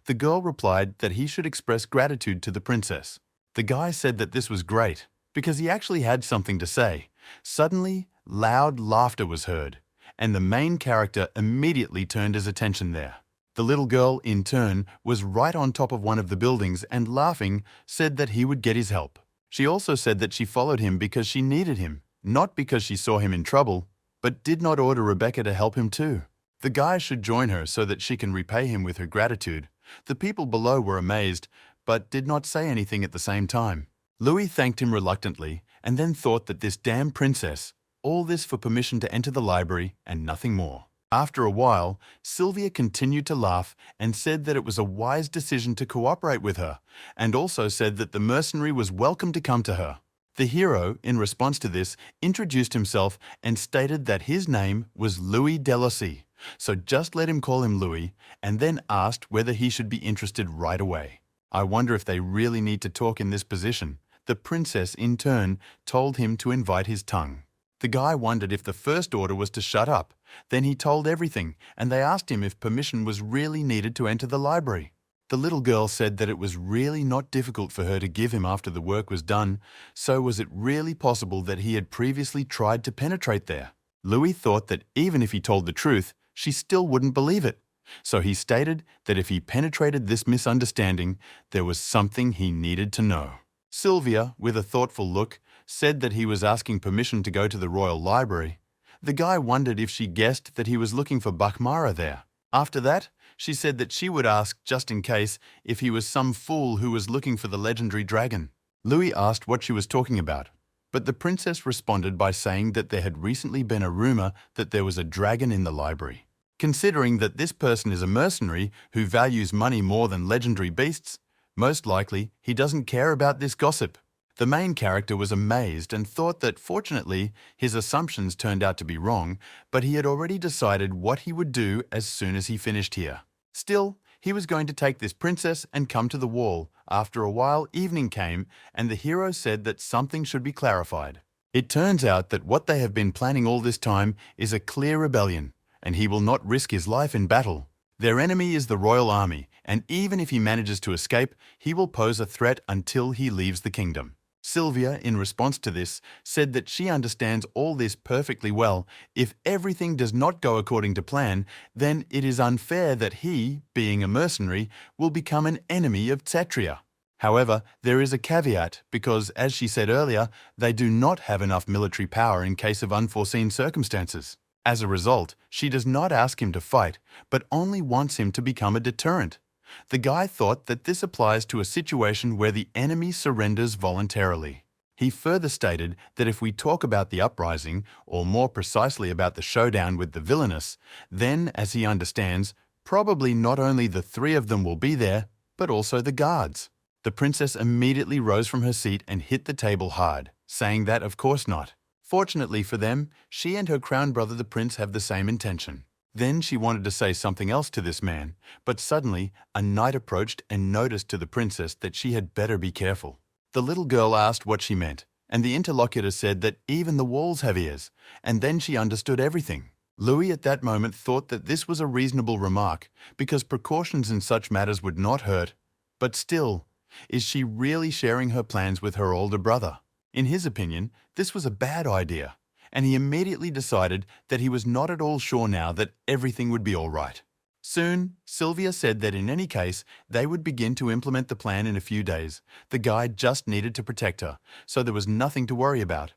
The girl replied that he should express gratitude to the princess. The guy said that this was great, because he actually had something to say. Suddenly, loud laughter was heard, and the main character immediately turned his attention there. The little girl, in turn, was right on top of one of the buildings and, laughing, said that he would get his help. She also said that she followed him because she needed him, not because she saw him in trouble, but did not order Rebecca to help him too. The guy should join her so that she can repay him with her gratitude. The people below were amazed, but did not say anything at the same time. Louis thanked him reluctantly and then thought that this damn princess, all this for permission to enter the library and nothing more. After a while, Sylvia continued to laugh and said that it was a wise decision to cooperate with her, and also said that the mercenary was welcome to come to her. The hero, in response to this, introduced himself and stated that his name was Louis Delossy, so just let him call him Louis, and then asked whether he should be interested right away. I wonder if they really need to talk in this position. The princess, in turn, told him to invite his tongue. The guy wondered if the first order was to shut up. Then he told everything, and they asked him if permission was really needed to enter the library. The little girl said that it was really not difficult for her to give him after the work was done, so was it really possible that he had previously tried to penetrate there? Louis thought that even if he told the truth, she still wouldn't believe it. So he stated that if he penetrated this misunderstanding, there was something he needed to know. Sylvia, with a thoughtful look, said that he was asking permission to go to the royal library. The guy wondered if she guessed that he was looking for Bakhmara there. After that, she said that she would ask, just in case, if he was some fool who was looking for the legendary dragon. Louis asked what she was talking about, but the princess responded by saying that there had recently been a rumor that there was a dragon in the library. Considering that this person is a mercenary who values money more than legendary beasts, most likely he doesn't care about this gossip. The main character was amazed and thought that, fortunately, his assumptions turned out to be wrong, but he had already decided what he would do as soon as he finished here. Still, he was going to take this princess and come to the wall. After a while, evening came, and the hero said that something should be clarified. It turns out that what they have been planning all this time is a clear rebellion, and he will not risk his life in battle. Their enemy is the royal army, and even if he manages to escape, he will pose a threat until he leaves the kingdom. Sylvia, in response to this, said that she understands all this perfectly well. If everything does not go according to plan, then it is unfair that he, being a mercenary, will become an enemy of Kshatriya. However, there is a caveat because, as she said earlier, they do not have enough military power in case of unforeseen circumstances. As a result, she does not ask him to fight, but only wants him to become a deterrent. The guy thought that this applies to a situation where the enemy surrenders voluntarily. He further stated that if we talk about the uprising, or more precisely about the showdown with the villainous, then, as he understands, probably not only the three of them will be there, but also the guards. The princess immediately rose from her seat and hit the table hard, saying that of course not. Fortunately for them, she and her crown brother the prince have the same intention. Then she wanted to say something else to this man, but suddenly a knight approached and noticed to the princess that she had better be careful. The little girl asked what she meant, and the interlocutor said that even the walls have ears, and then she understood everything. Louis at that moment thought that this was a reasonable remark, because precautions in such matters would not hurt. But still, is she really sharing her plans with her older brother? In his opinion, this was a bad idea, and he immediately decided that he was not at all sure now that everything would be all right. Soon, Sylvia said that in any case, they would begin to implement the plan in a few days. The guy just needed to protect her, so there was nothing to worry about.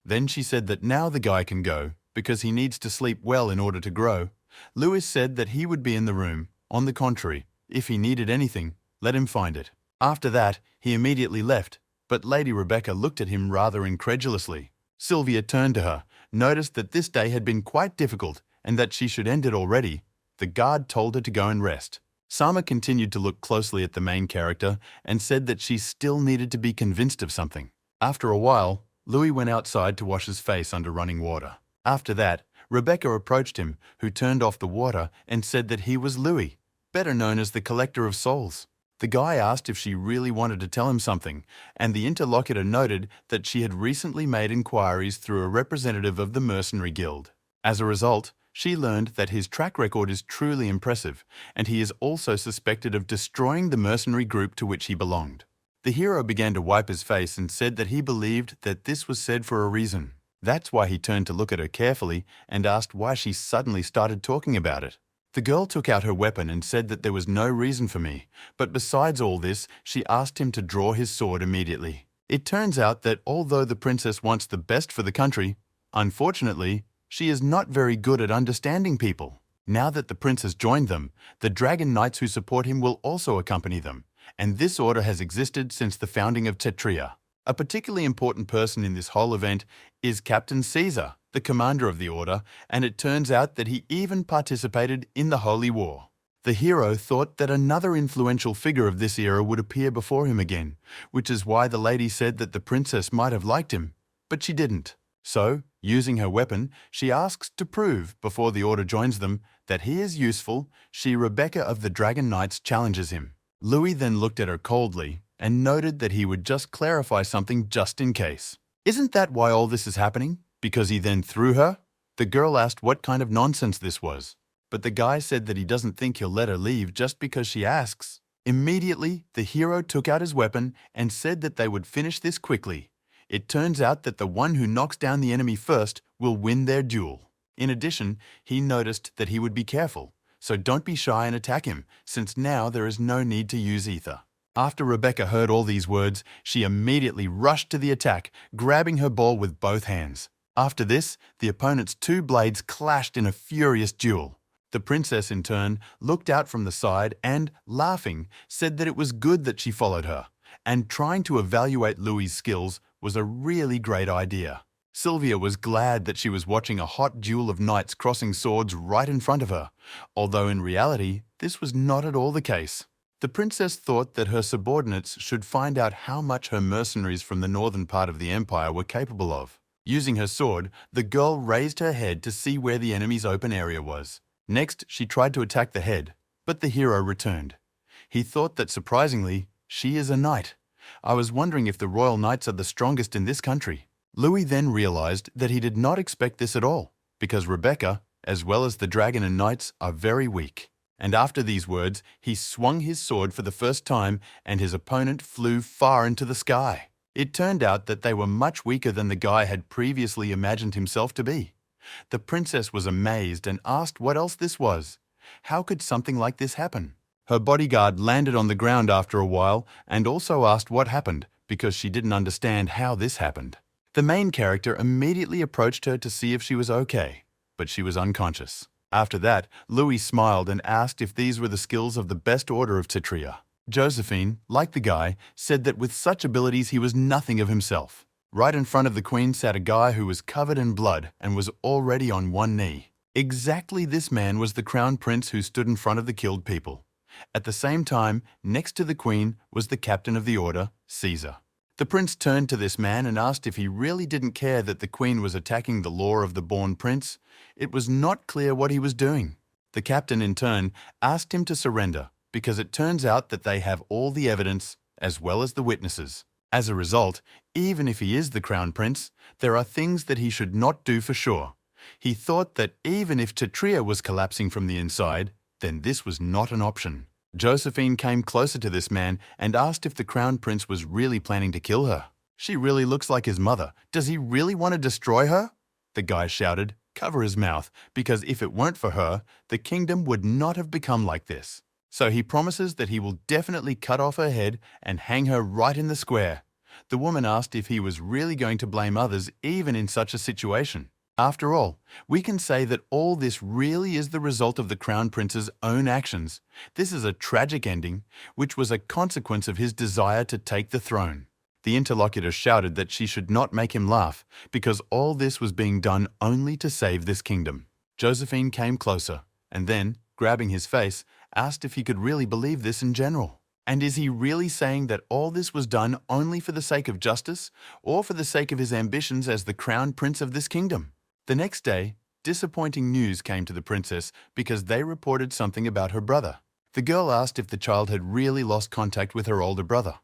Then she said that now the guy can go, because he needs to sleep well in order to grow. Louis said that he would be in the room. On the contrary, if he needed anything, let him find it. After that, he immediately left, but Lady Rebecca looked at him rather incredulously. Sylvia turned to her, noticed that this day had been quite difficult and that she should end it already. The guard told her to go and rest. Sama continued to look closely at the main character and said that she still needed to be convinced of something. After a while, Louis went outside to wash his face under running water. After that, Rebecca approached him, who turned off the water and said that he was Louis, better known as the Collector of Souls. The guy asked if she really wanted to tell him something, and the interlocutor noted that she had recently made inquiries through a representative of the Mercenary Guild. As a result, she learned that his track record is truly impressive, and he is also suspected of destroying the mercenary group to which he belonged. The hero began to wipe his face and said that he believed that this was said for a reason. That's why he turned to look at her carefully and asked why she suddenly started talking about it. The girl took out her weapon and said that there was no reason for me, but besides all this, she asked him to draw his sword immediately. It turns out that although the princess wants the best for the country, unfortunately, she is not very good at understanding people. Now that the prince has joined them, the dragon knights who support him will also accompany them, and this order has existed since the founding of Tetria. A particularly important person in this whole event is Captain Caesar, the commander of the order, and it turns out that he even participated in the Holy War. The hero thought that another influential figure of this era would appear before him again, which is why the lady said that the princess might have liked him, but she didn't. So, using her weapon, she asks to prove, before the order joins them, that he is useful. Rebecca of the Dragon Knights challenges him. Louis then looked at her coldly and noted that he would just clarify something just in case. Isn't that why all this is happening? Because he then threw her? The girl asked what kind of nonsense this was, but the guy said that he doesn't think he'll let her leave just because she asks. Immediately, the hero took out his weapon and said that they would finish this quickly. It turns out that the one who knocks down the enemy first will win their duel. In addition, he noticed that he would be careful, so don't be shy and attack him, since now there is no need to use ether. After Rebecca heard all these words, she immediately rushed to the attack, grabbing her ball with both hands. After this, the opponent's two blades clashed in a furious duel. The princess, in turn, looked out from the side and, laughing, said that it was good that she followed her, and trying to evaluate Louis' skills was a really great idea. Sylvia was glad that she was watching a hot duel of knights crossing swords right in front of her, although in reality, this was not at all the case. The princess thought that her subordinates should find out how much her mercenaries from the northern part of the empire were capable of. Using her sword, the girl raised her head to see where the enemy's open area was. Next, she tried to attack the head, but the hero returned. He thought that surprisingly, she is a knight. I was wondering if the royal knights are the strongest in this country. Louis then realized that he did not expect this at all, because Rebecca, as well as the dragon and knights, are very weak. And after these words, he swung his sword for the first time and his opponent flew far into the sky. It turned out that they were much weaker than the guy had previously imagined himself to be. The princess was amazed and asked what else this was. How could something like this happen? Her bodyguard landed on the ground after a while and also asked what happened because she didn't understand how this happened. The main character immediately approached her to see if she was okay, but she was unconscious. After that, Louis smiled and asked if these were the skills of the best order of Tetria. Josephine, like the guy, said that with such abilities he was nothing of himself. Right in front of the queen sat a guy who was covered in blood and was already on one knee. Exactly this man was the crown prince who stood in front of the killed people. At the same time, next to the queen was the captain of the order, Caesar. The prince turned to this man and asked if he really didn't care that the queen was attacking the law of the born prince. It was not clear what he was doing. The captain, in turn, asked him to surrender because it turns out that they have all the evidence as well as the witnesses. As a result, even if he is the crown prince, there are things that he should not do for sure. He thought that even if Tetria was collapsing from the inside, then this was not an option. Josephine came closer to this man and asked if the crown prince was really planning to kill her. She really looks like his mother. Does he really want to destroy her? The guy shouted, cover his mouth, because if it weren't for her, the kingdom would not have become like this. So he promises that he will definitely cut off her head and hang her right in the square. The woman asked if he was really going to blame others even in such a situation. After all, we can say that all this really is the result of the Crown Prince's own actions. This is a tragic ending, which was a consequence of his desire to take the throne. The interlocutor shouted that she should not make him laugh, because all this was being done only to save this kingdom. Josephine came closer, and then, grabbing his face, asked if he could really believe this in general. And is he really saying that all this was done only for the sake of justice, or for the sake of his ambitions as the Crown Prince of this kingdom? The next day, disappointing news came to the princess because they reported something about her brother. The girl asked if the child had really lost contact with her older brother.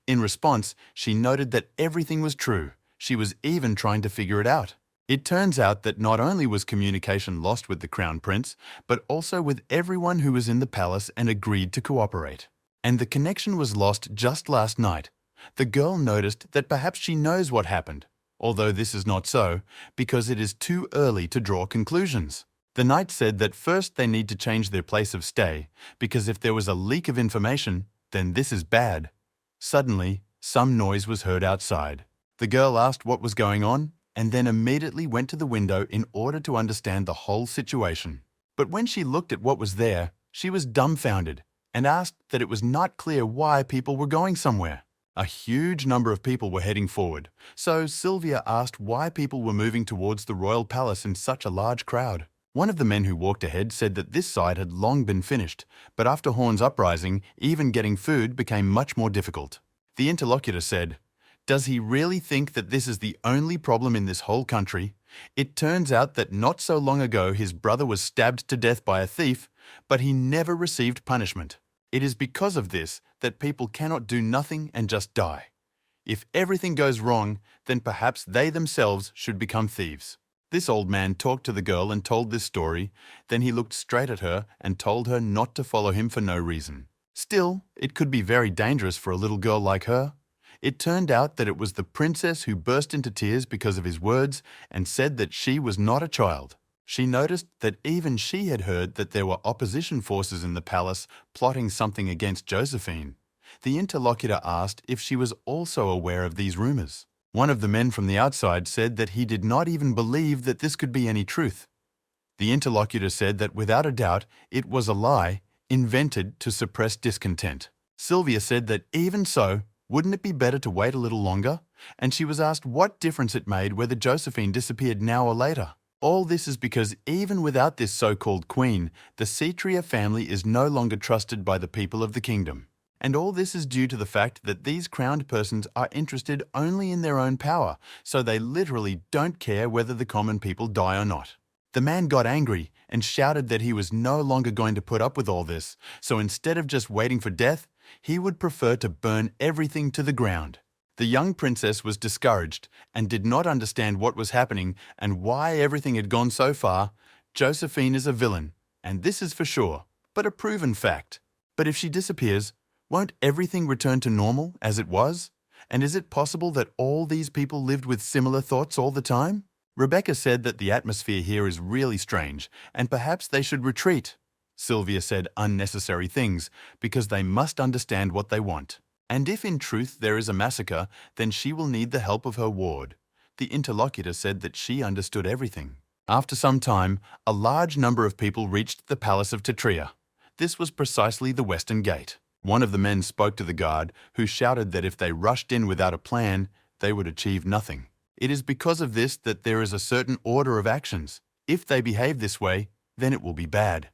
In response, she noted that everything was true. She was even trying to figure it out. It turns out that not only was communication lost with the Crown Prince, but also with everyone who was in the palace and agreed to cooperate. And the connection was lost just last night. The girl noticed that perhaps she knows what happened. Although this is not so, because it is too early to draw conclusions. The knight said that first they need to change their place of stay, because if there was a leak of information, then this is bad. Suddenly, some noise was heard outside. The girl asked what was going on and then immediately went to the window in order to understand the whole situation. But when she looked at what was there, she was dumbfounded and asked that it was not clear why people were going somewhere. A huge number of people were heading forward, so Sylvia asked why people were moving towards the royal palace in such a large crowd. One of the men who walked ahead said that this side had long been finished, but after Horn's uprising, even getting food became much more difficult. The interlocutor said, "Does he really think that this is the only problem in this whole country? It turns out that not so long ago his brother was stabbed to death by a thief, but he never received punishment. It is because of this that people cannot do nothing and just die. If everything goes wrong, then perhaps they themselves should become thieves." This old man talked to the girl and told this story, then he looked straight at her and told her not to follow him for no reason. Still, it could be very dangerous for a little girl like her. It turned out that it was the princess who burst into tears because of his words and said that she was not a child. She noticed that even she had heard that there were opposition forces in the palace plotting something against Josephine. The interlocutor asked if she was also aware of these rumors. One of the men from the outside said that he did not even believe that this could be any truth. The interlocutor said that without a doubt it was a lie invented to suppress discontent. Sylvia said that even so, wouldn't it be better to wait a little longer? And she was asked what difference it made whether Josephine disappeared now or later. All this is because even without this so-called queen, the Cetria family is no longer trusted by the people of the kingdom. And all this is due to the fact that these crowned persons are interested only in their own power, so they literally don't care whether the common people die or not. The man got angry and shouted that he was no longer going to put up with all this, so instead of just waiting for death, he would prefer to burn everything to the ground. The young princess was discouraged and did not understand what was happening and why everything had gone so far. Josephine is a villain, and this is for sure, but a proven fact. But if she disappears, won't everything return to normal as it was? And is it possible that all these people lived with similar thoughts all the time? Rebecca said that the atmosphere here is really strange, and perhaps they should retreat. Sylvia said unnecessary things, because they must understand what they want. And if in truth there is a massacre, then she will need the help of her ward. The interlocutor said that she understood everything. After some time, a large number of people reached the palace of Tetria. This was precisely the western gate. One of the men spoke to the guard, who shouted that if they rushed in without a plan, they would achieve nothing. It is because of this that there is a certain order of actions. If they behave this way, then it will be bad.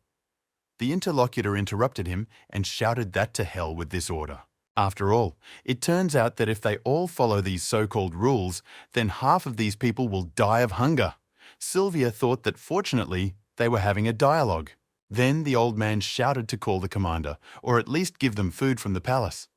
The interlocutor interrupted him and shouted that to hell with this order. After all, it turns out that if they all follow these so-called rules, then half of these people will die of hunger. Sylvia thought that fortunately they were having a dialogue. Then the old man shouted to call the commander, or at least give them food from the palace.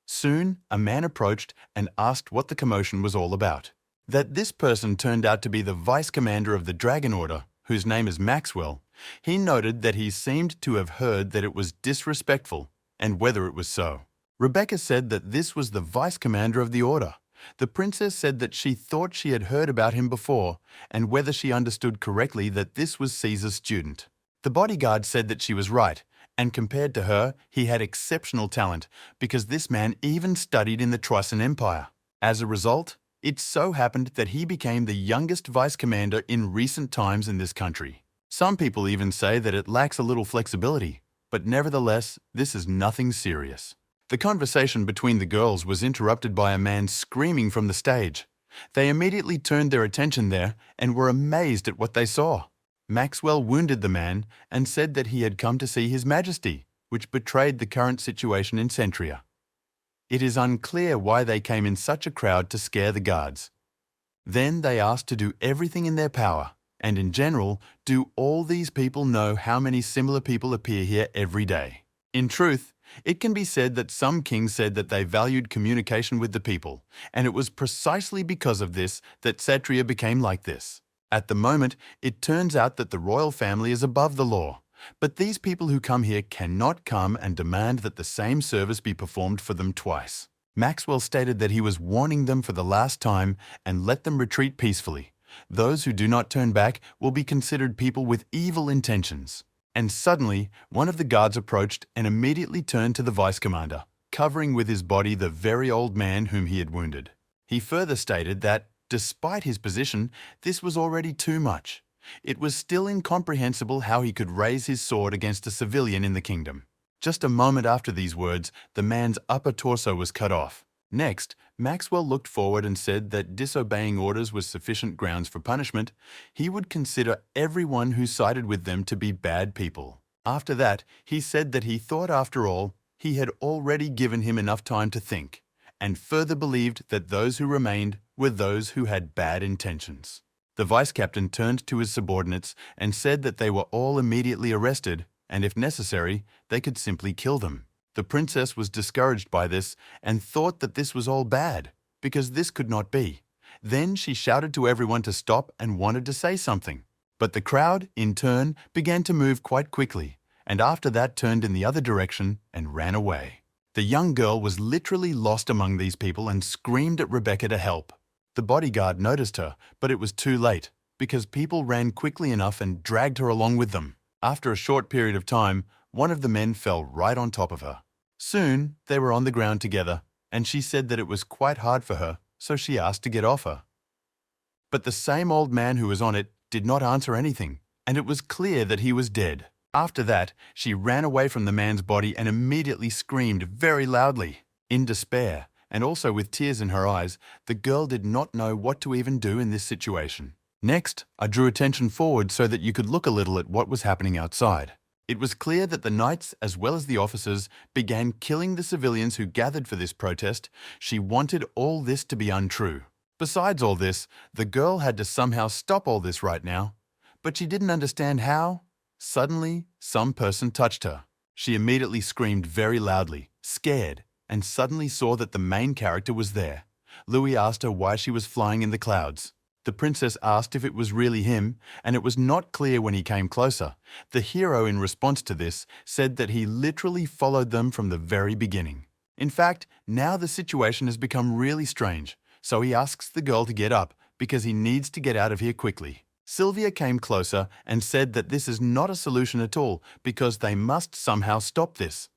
Soon, a man approached and asked what the commotion was all about. That this person turned out to be the vice commander of the Dragon Order, whose name is Maxwell. He noted that he seemed to have heard that it was disrespectful, and whether it was so. Rebecca said that this was the vice commander of the order. The princess said that she thought she had heard about him before, and whether she understood correctly that this was Caesar's student. The bodyguard said that she was right, and compared to her, he had exceptional talent, because this man even studied in the Trojan Empire. As a result, it so happened that he became the youngest vice commander in recent times in this country. Some people even say that it lacks a little flexibility, but nevertheless, this is nothing serious. The conversation between the girls was interrupted by a man screaming from the stage. They immediately turned their attention there and were amazed at what they saw. Maxwell wounded the man and said that he had come to see His Majesty, which betrayed the current situation in Centria. It is unclear why they came in such a crowd to scare the guards. Then they asked to do everything in their power, and in general, do all these people know how many similar people appear here every day? In truth, it can be said that some kings said that they valued communication with the people, and it was precisely because of this that Cetria became like this. At the moment, it turns out that the royal family is above the law, but these people who come here cannot come and demand that the same service be performed for them twice. Maxwell stated that he was warning them for the last time and let them retreat peacefully. Those who do not turn back will be considered people with evil intentions. And suddenly, one of the guards approached and immediately turned to the vice commander. covering with his body the very old man whom he had wounded. He further stated that, despite his position, this was already too much. It was still incomprehensible how he could raise his sword against a civilian in the kingdom. Just a moment after these words, the man's upper torso was cut off. Next, Maxwell looked forward and said that disobeying orders was sufficient grounds for punishment. He would consider everyone who sided with them to be bad people. After that, he said that he thought after all, he had already given him enough time to think, and further believed that those who remained were those who had bad intentions. The vice captain turned to his subordinates and said that they were all immediately arrested, and if necessary, they could simply kill them. The princess was discouraged by this and thought that this was all bad, because this could not be. Then she shouted to everyone to stop and wanted to say something. But the crowd, in turn, began to move quite quickly, and after that turned in the other direction and ran away. The young girl was literally lost among these people and screamed at Rebecca to help. The bodyguard noticed her, but it was too late, because people ran quickly enough and dragged her along with them. After a short period of time, one of the men fell right on top of her. Soon, they were on the ground together, and she said that it was quite hard for her, so she asked to get off her. But the same old man who was on it did not answer anything, and it was clear that he was dead. After that, she ran away from the man's body and immediately screamed very loudly. In despair, and also with tears in her eyes, the girl did not know what to even do in this situation. Next, I drew attention forward so that you could look a little at what was happening outside. It was clear that the knights, as well as the officers, began killing the civilians who gathered for this protest. She wanted all this to be untrue. Besides all this, the girl had to somehow stop all this right now. But she didn't understand how. Suddenly, some person touched her. She immediately screamed very loudly, scared, and suddenly saw that the main character was there. Louis asked her why she was flying in the clouds. The princess asked if it was really him, and it was not clear when he came closer. The hero, in response to this, said that he literally followed them from the very beginning. In fact, now the situation has become really strange, so he asks the girl to get up because he needs to get out of here quickly. Sylvia came closer and said that this is not a solution at all because they must somehow stop this.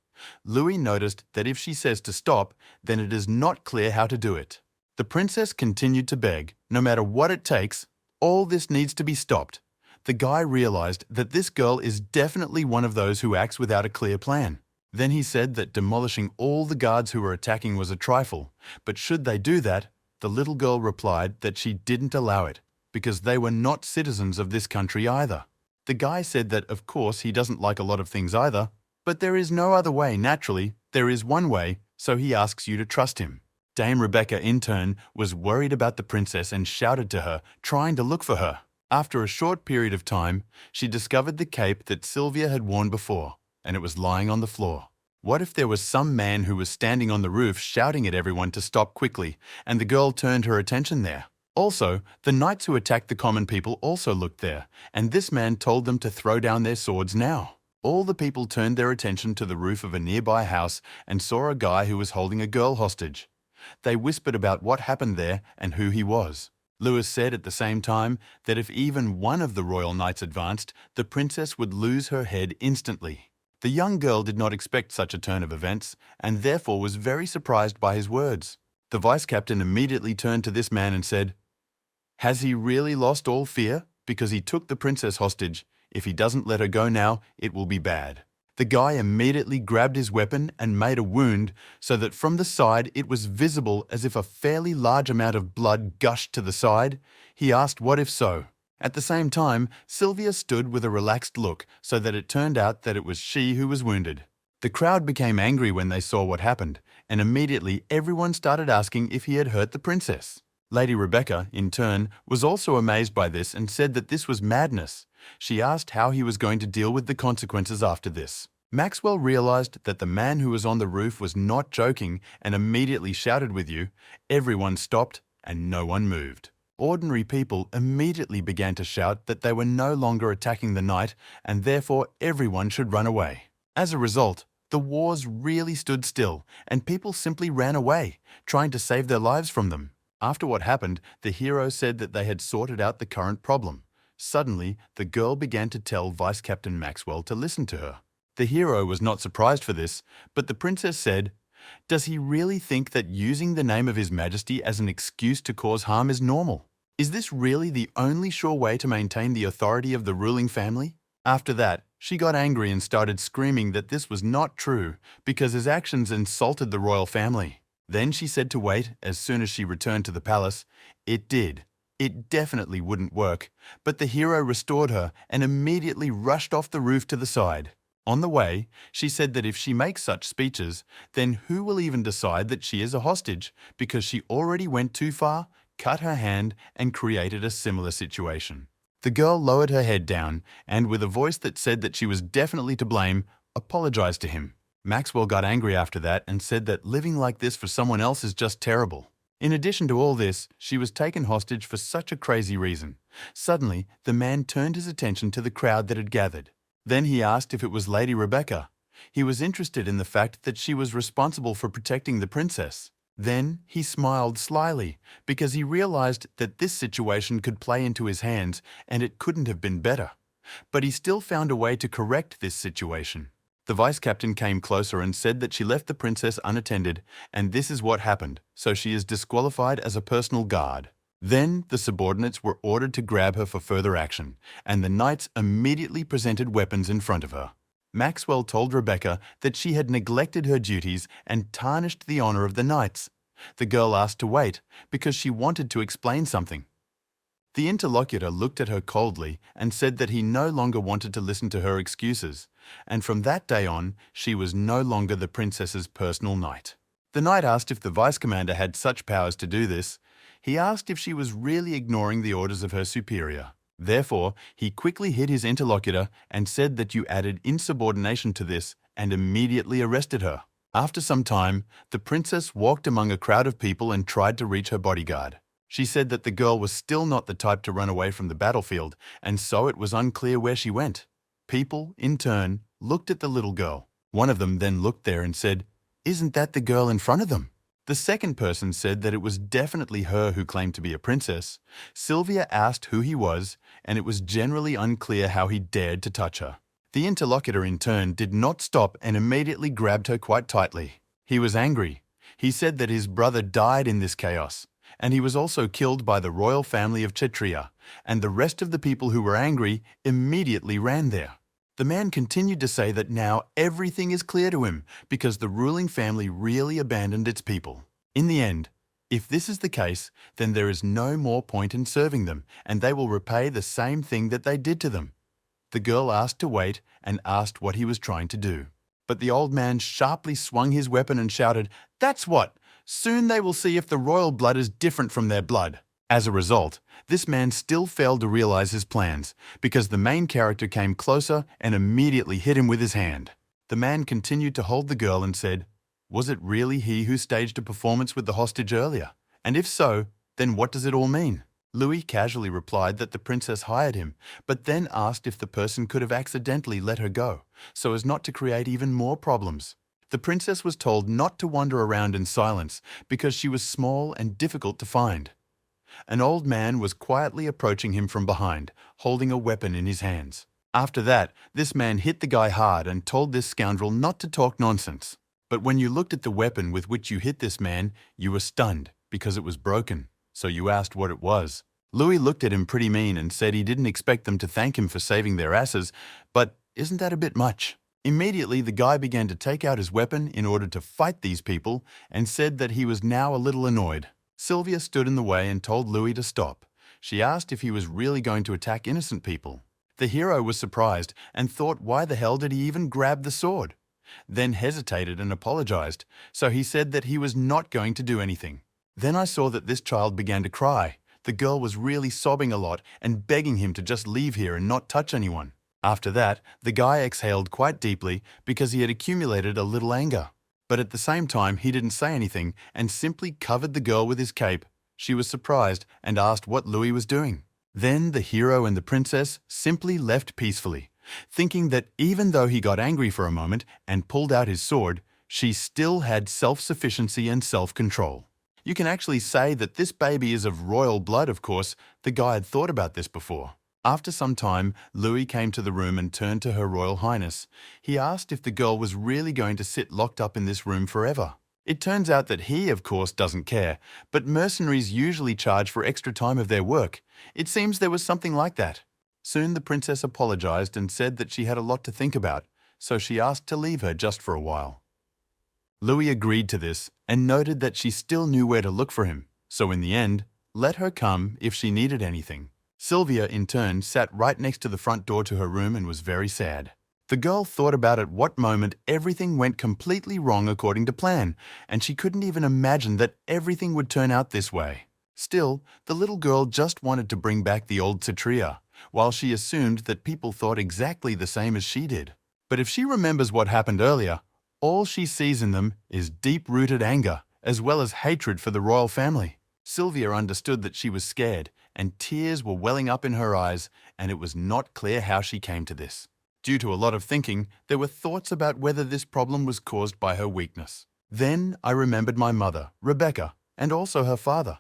Louis noticed that if she says to stop, then it is not clear how to do it. The princess continued to beg, no matter what it takes, all this needs to be stopped. The guy realized that this girl is definitely one of those who acts without a clear plan. Then he said that demolishing all the guards who were attacking was a trifle, but should they do that, the little girl replied that she didn't allow it, because they were not citizens of this country either. The guy said that of course he doesn't like a lot of things either, but there is no other way naturally, there is one way, so he asks you to trust him. Dame Rebecca, in turn, was worried about the princess and shouted to her, trying to look for her. After a short period of time, she discovered the cape that Sylvia had worn before, and it was lying on the floor. What if there was some man who was standing on the roof shouting at everyone to stop quickly, and the girl turned her attention there? Also, the knights who attacked the common people also looked there, and this man told them to throw down their swords now. All the people turned their attention to the roof of a nearby house and saw a guy who was holding a girl hostage. They whispered about what happened there and who he was. Lewis said at the same time that if even one of the royal knights advanced, the princess would lose her head instantly. The young girl did not expect such a turn of events and therefore was very surprised by his words. The vice captain immediately turned to this man and said, "Has he really lost all fear? Because he took the princess hostage. If he doesn't let her go now, it will be bad." The guy immediately grabbed his weapon and made a wound so that from the side it was visible as if a fairly large amount of blood gushed to the side. He asked what if so. At the same time, Sylvia stood with a relaxed look so that it turned out that it was she who was wounded. The crowd became angry when they saw what happened, and immediately everyone started asking if he had hurt the princess. Lady Rebecca, in turn, was also amazed by this and said that this was madness. She asked how he was going to deal with the consequences after this. Maxwell realized that the man who was on the roof was not joking and immediately shouted with you. Everyone stopped and no one moved. Ordinary people immediately began to shout that they were no longer attacking the knight and therefore everyone should run away. As a result, the wars really stood still and people simply ran away, trying to save their lives from them. After what happened, the hero said that they had sorted out the current problem. Suddenly, the girl began to tell Vice Captain Maxwell to listen to her. The hero was not surprised for this, but the princess said, Does he really think that using the name of His Majesty as an excuse to cause harm is normal? Is this really the only sure way to maintain the authority of the ruling family? After that, she got angry and started screaming that this was not true because his actions insulted the royal family. Then she said to wait as soon as she returned to the palace. It did. It definitely wouldn't work, but the hero restored her and immediately rushed off the roof to the side. On the way, she said that if she makes such speeches, then who will even decide that she is a hostage because she already went too far, cut her hand, and created a similar situation. The girl lowered her head down and, with a voice that said that she was definitely to blame, apologized to him. Maxwell got angry after that and said that living like this for someone else is just terrible. In addition to all this, she was taken hostage for such a crazy reason. Suddenly, the man turned his attention to the crowd that had gathered. Then he asked if it was Lady Rebecca. He was interested in the fact that she was responsible for protecting the princess. Then he smiled slyly because he realized that this situation could play into his hands and it couldn't have been better. But he still found a way to correct this situation. The vice captain came closer and said that she left the princess unattended, and this is what happened, so she is disqualified as a personal guard. Then the subordinates were ordered to grab her for further action, and the knights immediately presented weapons in front of her. Maxwell told Rebecca that she had neglected her duties and tarnished the honor of the knights. The girl asked to wait because she wanted to explain something. The interlocutor looked at her coldly and said that he no longer wanted to listen to her excuses, and from that day on, she was no longer the princess's personal knight. The knight asked if the vice commander had such powers to do this. He asked if she was really ignoring the orders of her superior. Therefore, he quickly hit his interlocutor and said that you added insubordination to this and immediately arrested her. After some time, the princess walked among a crowd of people and tried to reach her bodyguard. She said that the girl was still not the type to run away from the battlefield, and so it was unclear where she went. People, in turn, looked at the little girl. One of them then looked there and said, "Isn't that the girl in front of them?" The second person said that it was definitely her who claimed to be a princess. Sylvia asked who he was, and it was generally unclear how he dared to touch her. The interlocutor in turn did not stop and immediately grabbed her quite tightly. He was angry. He said that his brother died in this chaos, and he was also killed by the royal family of Kshatriya, and the rest of the people who were angry immediately ran there. The man continued to say that now everything is clear to him because the ruling family really abandoned its people. In the end, if this is the case, then there is no more point in serving them, and they will repay the same thing that they did to them. The girl asked to wait and asked what he was trying to do. But the old man sharply swung his weapon and shouted, "That's what! Soon they will see if the royal blood is different from their blood." As a result, this man still failed to realize his plans because the main character came closer and immediately hit him with his hand. The man continued to hold the girl and said, "Was it really he who staged a performance with the hostage earlier? And if so, then what does it all mean?" Louis casually replied that the princess hired him, but then asked if the person could have accidentally let her go, so as not to create even more problems. The princess was told not to wander around in silence because she was small and difficult to find. An old man was quietly approaching him from behind, holding a weapon in his hands. After that, this man hit the guy hard and told this scoundrel not to talk nonsense. But when you looked at the weapon with which you hit this man, you were stunned because it was broken, so you asked what it was. Louis looked at him pretty mean and said he didn't expect them to thank him for saving their asses, but isn't that a bit much? Immediately, the guy began to take out his weapon in order to fight these people and said that he was now a little annoyed. Sylvia stood in the way and told Louis to stop. She asked if he was really going to attack innocent people. The hero was surprised and thought why the hell did he even grab the sword? Then hesitated and apologized, so he said that he was not going to do anything. Then I saw that this child began to cry. The girl was really sobbing a lot and begging him to just leave here and not touch anyone. After that, the guy exhaled quite deeply because he had accumulated a little anger. But at the same time, he didn't say anything and simply covered the girl with his cape. She was surprised and asked what Louis was doing. Then the hero and the princess simply left peacefully, thinking that even though he got angry for a moment and pulled out his sword, she still had self-sufficiency and self-control. You can actually say that this baby is of royal blood, of course. The guy had thought about this before. After some time, Louis came to the room and turned to Her Royal Highness. He asked if the girl was really going to sit locked up in this room forever. It turns out that he, of course, doesn't care, but mercenaries usually charge for extra time of their work. It seems there was something like that. Soon the princess apologized and said that she had a lot to think about, so she asked to leave her just for a while. Louis agreed to this and noted that she still knew where to look for him, so in the end, let her come if she needed anything. Sylvia, in turn, sat right next to the front door to her room and was very sad. The girl thought about at what moment everything went completely wrong according to plan, and she couldn't even imagine that everything would turn out this way. Still, the little girl just wanted to bring back the old Satria, while she assumed that people thought exactly the same as she did. But if she remembers what happened earlier, all she sees in them is deep-rooted anger, as well as hatred for the royal family. Sylvia understood that she was scared, and tears were welling up in her eyes, and it was not clear how she came to this. Due to a lot of thinking, there were thoughts about whether this problem was caused by her weakness. Then I remembered my mother, Rebecca, and also her father.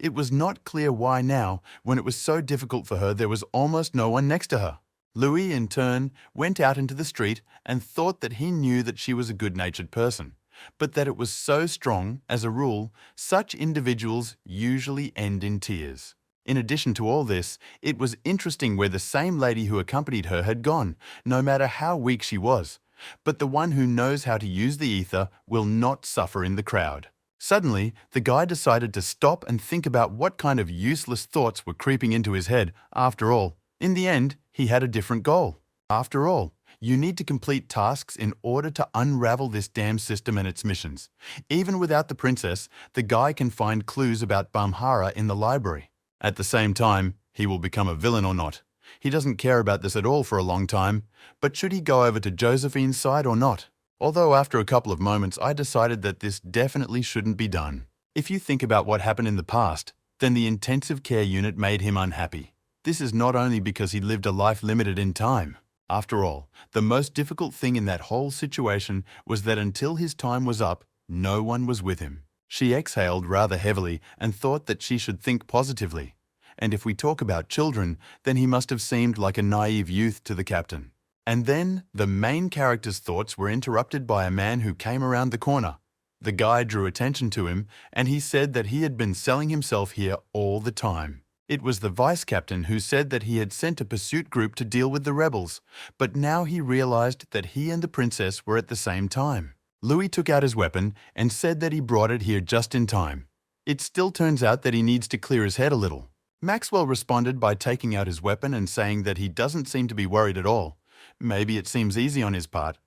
It was not clear why now, when it was so difficult for her, there was almost no one next to her. Louis, in turn, went out into the street and thought that he knew that she was a good-natured person, but that it was so strong, as a rule, such individuals usually end in tears. In addition to all this, it was interesting where the same lady who accompanied her had gone, no matter how weak she was. But the one who knows how to use the ether will not suffer in the crowd. Suddenly, the guy decided to stop and think about what kind of useless thoughts were creeping into his head. After all, in the end, he had a different goal. After all, you need to complete tasks in order to unravel this damn system and its missions. Even without the princess, the guy can find clues about Bamhara in the library. At the same time, he will become a villain or not. He doesn't care about this at all for a long time, but should he go over to Josephine's side or not? Although after a couple of moments I decided that this definitely shouldn't be done. If you think about what happened in the past, then the intensive care unit made him unhappy. This is not only because he lived a life limited in time. After all, the most difficult thing in that whole situation was that until his time was up, no one was with him. She exhaled rather heavily and thought that she should think positively. And if we talk about children, then he must have seemed like a naive youth to the captain. And then the main character's thoughts were interrupted by a man who came around the corner. The guy drew attention to him, and he said that he had been selling himself here all the time. It was the vice captain who said that he had sent a pursuit group to deal with the rebels, but now he realized that he and the princess were at the same time. Louis took out his weapon and said that he brought it here just in time. It still turns out that he needs to clear his head a little. Maxwell responded by taking out his weapon and saying that he doesn't seem to be worried at all. Maybe it seems easy on his part.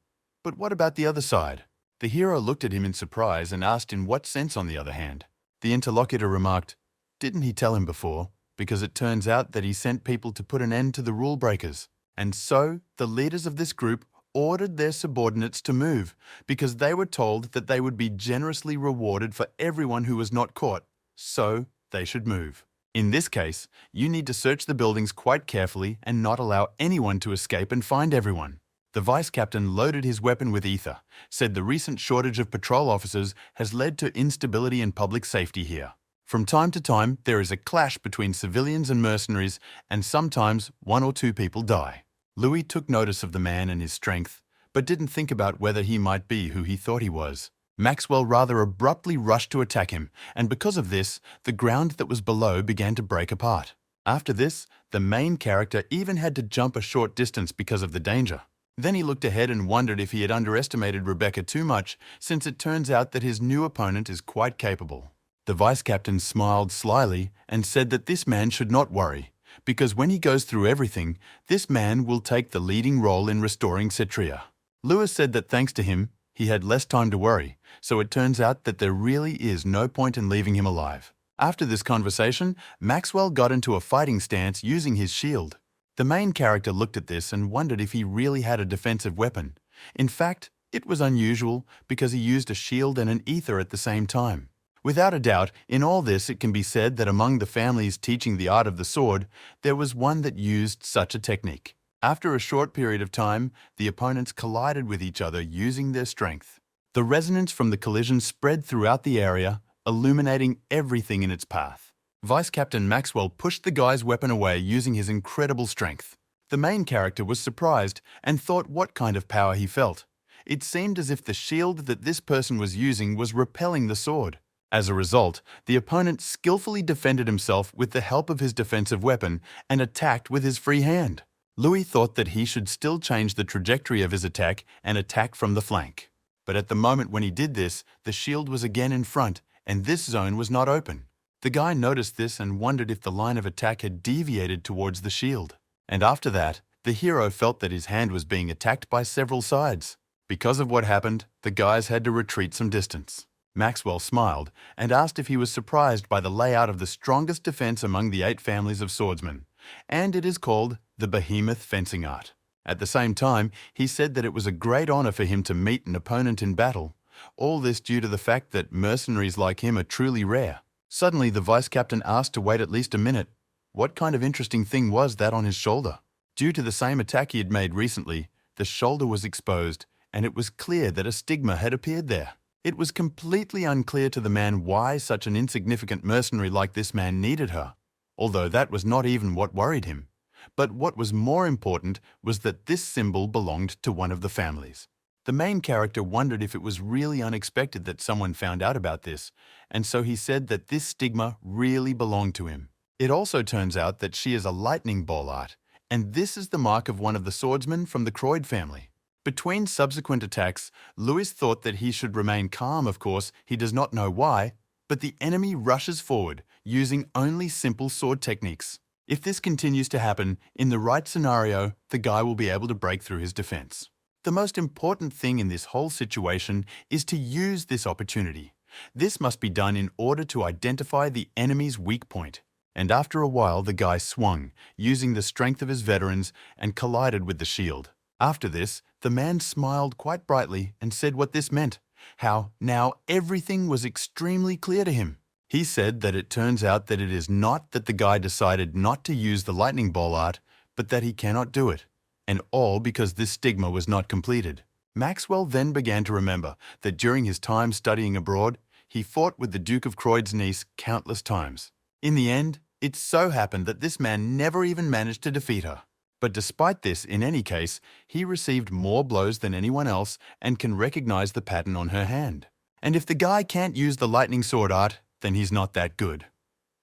But what about the other side? The hero looked at him in surprise and asked in what sense, on the other hand. The interlocutor remarked, "Didn't he tell him before? Because it turns out that he sent people to put an end to the rule breakers. And so, the leaders of this group ordered their subordinates to move, because they were told that they would be generously rewarded for everyone who was not caught. So, they should move. In this case, you need to search the buildings quite carefully and not allow anyone to escape and find everyone." The vice captain loaded his weapon with ether, said the recent shortage of patrol officers has led to instability in public safety here. From time to time, there is a clash between civilians and mercenaries, and sometimes one or two people die. Louis took notice of the man and his strength, but didn't think about whether he might be who he thought he was. Maxwell rather abruptly rushed to attack him, and because of this, the ground that was below began to break apart. After this, the main character even had to jump a short distance because of the danger. Then he looked ahead and wondered if he had underestimated Rebecca too much, since it turns out that his new opponent is quite capable. The vice captain smiled slyly and said that this man should not worry, because when he goes through everything, this man will take the leading role in restoring Satria. Lewis said that thanks to him, he had less time to worry, so it turns out that there really is no point in leaving him alive. After this conversation, Maxwell got into a fighting stance using his shield. The main character looked at this and wondered if he really had a defensive weapon. In fact, it was unusual because he used a shield and an ether at the same time. Without a doubt, in all this it can be said that among the families teaching the art of the sword, there was one that used such a technique. After a short period of time, the opponents collided with each other using their strength. The resonance from the collision spread throughout the area, illuminating everything in its path. Vice Captain Maxwell pushed the guy's weapon away using his incredible strength. The main character was surprised and thought what kind of power he felt. It seemed as if the shield that this person was using was repelling the sword. As a result, the opponent skillfully defended himself with the help of his defensive weapon and attacked with his free hand. Louis thought that he should still change the trajectory of his attack and attack from the flank. But at the moment when he did this, the shield was again in front, and this zone was not open. The guy noticed this and wondered if the line of attack had deviated towards the shield. And after that, the hero felt that his hand was being attacked by several sides. Because of what happened, the guys had to retreat some distance. Maxwell smiled and asked if he was surprised by the layout of the strongest defense among the 8 families of swordsmen, and it is called the Behemoth Fencing Art. At the same time, he said that it was a great honor for him to meet an opponent in battle, all this due to the fact that mercenaries like him are truly rare. Suddenly, the vice-captain asked to wait at least a minute. What kind of interesting thing was that on his shoulder? Due to the same attack he had made recently, the shoulder was exposed, and it was clear that a stigma had appeared there. It was completely unclear to the man why such an insignificant mercenary like this man needed her, although that was not even what worried him. But what was more important was that this symbol belonged to one of the families. The main character wondered if it was really unexpected that someone found out about this, and so he said that this stigma really belonged to him. It also turns out that she is a lightning ball art, and this is the mark of one of the swordsmen from the Croyd family. Between subsequent attacks, Louis thought that he should remain calm. Of course, he does not know why, but the enemy rushes forward, using only simple sword techniques. If this continues to happen, in the right scenario, the guy will be able to break through his defense. The most important thing in this whole situation is to use this opportunity. This must be done in order to identify the enemy's weak point. And after a while, the guy swung, using the strength of his veterans, and collided with the shield. After this, the man smiled quite brightly and said what this meant, how now everything was extremely clear to him. He said that it turns out that it is not that the guy decided not to use the lightning ball art, but that he cannot do it, and all because this stigma was not completed. Maxwell then began to remember that during his time studying abroad, he fought with the Duke of Croyd's niece countless times. In the end, it so happened that this man never even managed to defeat her. But despite this, in any case, he received more blows than anyone else and can recognize the pattern on her hand. And if the guy can't use the lightning sword art, then he's not that good.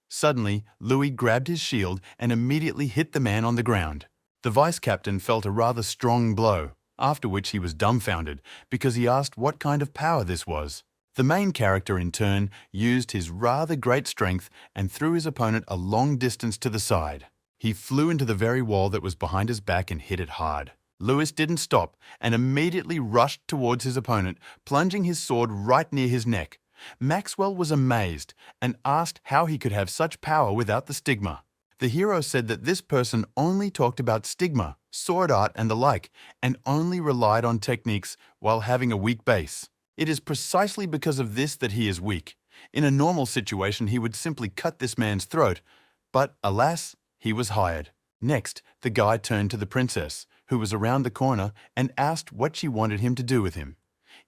Suddenly, Louis grabbed his shield and immediately hit the man on the ground. The vice-captain felt a rather strong blow, after which he was dumbfounded because he asked what kind of power this was. The main character, in turn, used his rather great strength and threw his opponent a long distance to the side. He flew into the very wall that was behind his back and hit it hard. Louis didn't stop and immediately rushed towards his opponent, plunging his sword right near his neck. Maxwell was amazed and asked how he could have such power without the stigma. The hero said that this person only talked about stigma, sword art and the like, and only relied on techniques while having a weak base. It is precisely because of this that he is weak. In a normal situation, he would simply cut this man's throat, but alas, he was hired. Next, the guy turned to the princess, who was around the corner, and asked what she wanted him to do with him.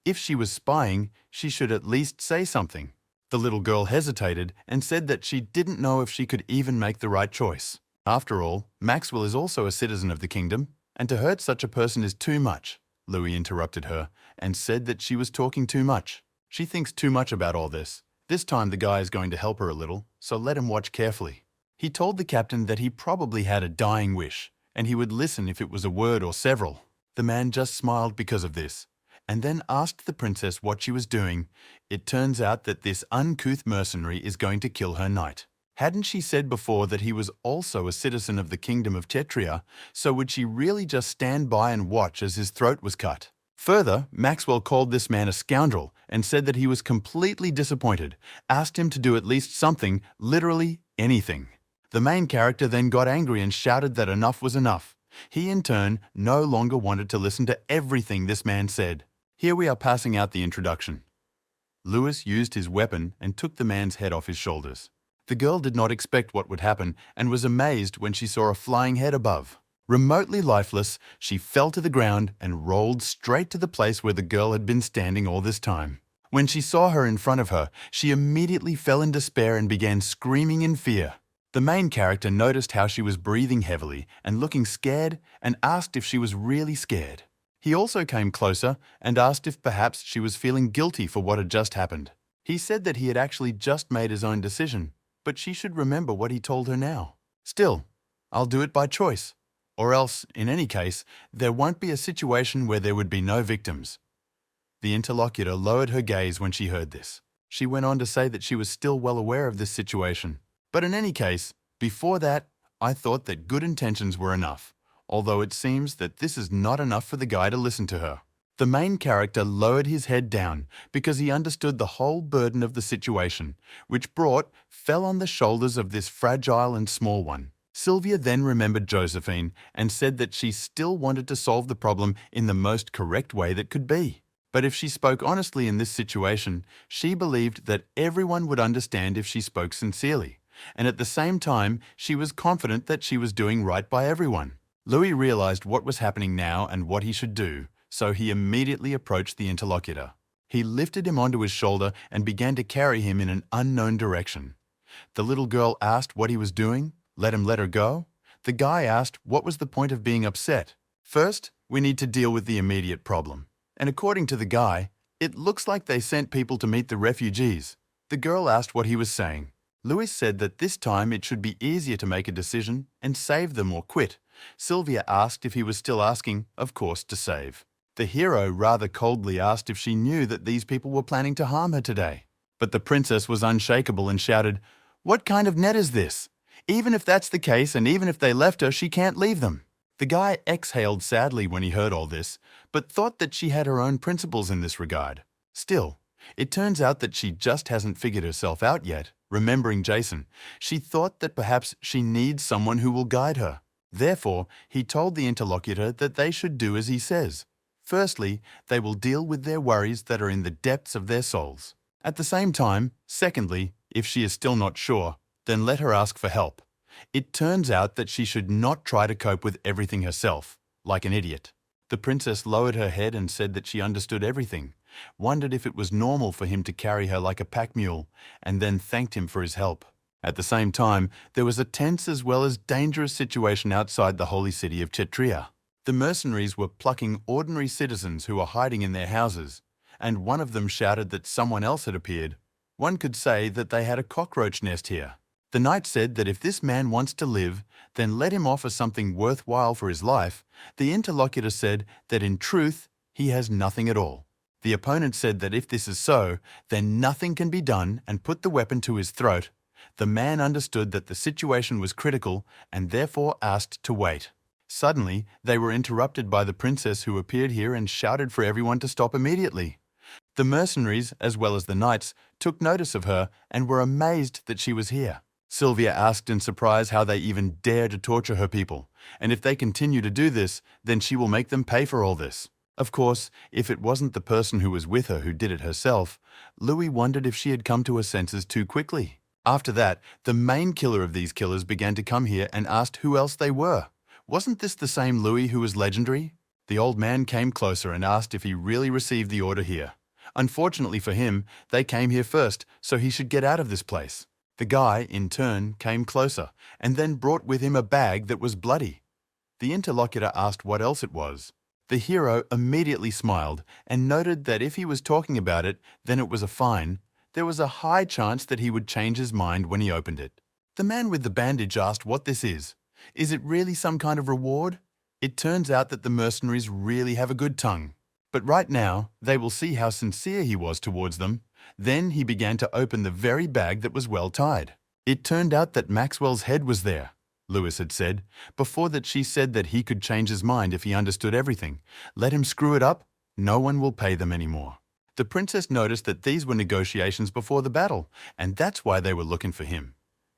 If she was spying, she should at least say something. The little girl hesitated and said that she didn't know if she could even make the right choice. After all, Maxwell is also a citizen of the kingdom, and to hurt such a person is too much. Louis interrupted her and said that she was talking too much. She thinks too much about all this. This time the guy is going to help her a little, so let him watch carefully. He told the captain that he probably had a dying wish, and he would listen if it was a word or several. The man just smiled because of this, and then asked the princess what she was doing. It turns out that this uncouth mercenary is going to kill her knight. Hadn't she said before that he was also a citizen of the kingdom of Chetria, so would she really just stand by and watch as his throat was cut? Further, Maxwell called this man a scoundrel and said that he was completely disappointed, asked him to do at least something, literally anything. The main character then got angry and shouted that enough was enough. He, in turn, no longer wanted to listen to everything this man said. Here we are passing out the introduction. Louis used his weapon and took the man's head off his shoulders. The girl did not expect what would happen and was amazed when she saw a flying head above. Remotely lifeless, she fell to the ground and rolled straight to the place where the girl had been standing all this time. When she saw her in front of her, she immediately fell in despair and began screaming in fear. The main character noticed how she was breathing heavily and looking scared and asked if she was really scared. He also came closer and asked if perhaps she was feeling guilty for what had just happened. He said that he had actually just made his own decision, but she should remember what he told her now. Still, I'll do it by choice. Or else, in any case, there won't be a situation where there would be no victims. The interlocutor lowered her gaze when she heard this. She went on to say that she was still well aware of this situation. But in any case, before that, I thought that good intentions were enough, although it seems that this is not enough for the guy to listen to her. The main character lowered his head down because he understood the whole burden of the situation, which fell on the shoulders of this fragile and small one. Sylvia then remembered Josephine and said that she still wanted to solve the problem in the most correct way that could be. But if she spoke honestly in this situation, she believed that everyone would understand if she spoke sincerely, and at the same time, she was confident that she was doing right by everyone. Louis realized what was happening now and what he should do, so he immediately approached the interlocutor. He lifted him onto his shoulder and began to carry him in an unknown direction. The little girl asked what he was doing. Let him let her go? The guy asked what was the point of being upset. First, we need to deal with the immediate problem. And according to the guy, it looks like they sent people to meet the refugees. The girl asked what he was saying. Louis said that this time it should be easier to make a decision and save them or quit. Sylvia asked if he was still asking, of course, to save. The hero rather coldly asked if she knew that these people were planning to harm her today. But the princess was unshakable and shouted, "What kind of net is this? Even if that's the case and even if they left her, she can't leave them." The guy exhaled sadly when he heard all this, but thought that she had her own principles in this regard. Still, it turns out that she just hasn't figured herself out yet. Remembering Jason, she thought that perhaps she needs someone who will guide her. Therefore, he told the interlocutor that they should do as he says. Firstly, they will deal with their worries that are in the depths of their souls. At the same time, secondly, if she is still not sure, then let her ask for help. It turns out that she should not try to cope with everything herself, like an idiot. The princess lowered her head and said that she understood everything, wondered if it was normal for him to carry her like a pack mule, and then thanked him for his help. At the same time, there was a tense as well as dangerous situation outside the holy city of Kshatriya. The mercenaries were plucking ordinary citizens who were hiding in their houses, and one of them shouted that someone else had appeared. One could say that they had a cockroach nest here. The knight said that if this man wants to live, then let him offer something worthwhile for his life. The interlocutor said that in truth, he has nothing at all. The opponent said that if this is so, then nothing can be done and put the weapon to his throat. The man understood that the situation was critical and therefore asked to wait. Suddenly, they were interrupted by the princess who appeared here and shouted for everyone to stop immediately. The mercenaries, as well as the knights, took notice of her and were amazed that she was here. Sylvia asked in surprise how they even dare to torture her people, and if they continue to do this, then she will make them pay for all this. Of course, if it wasn't the person who was with her who did it herself, Louis wondered if she had come to her senses too quickly. After that, the main killer of these killers began to come here and asked who else they were. Wasn't this the same Louis who was legendary? The old man came closer and asked if he really received the order here. Unfortunately for him, they came here first, so he should get out of this place. The guy, in turn, came closer and then brought with him a bag that was bloody. The interlocutor asked what else it was. The hero immediately smiled and noted that if he was talking about it, then it was a fine. There was a high chance that he would change his mind when he opened it. The man with the bandage asked what this is. Is it really some kind of reward? It turns out that the mercenaries really have a good tongue. But right now, they will see how sincere he was towards them. Then he began to open the very bag that was well tied. It turned out that Maxwell's head was there, Louis had said. Before that she said that he could change his mind if he understood everything. Let him screw it up, no one will pay them anymore. The princess noticed that these were negotiations before the battle, and that's why they were looking for him.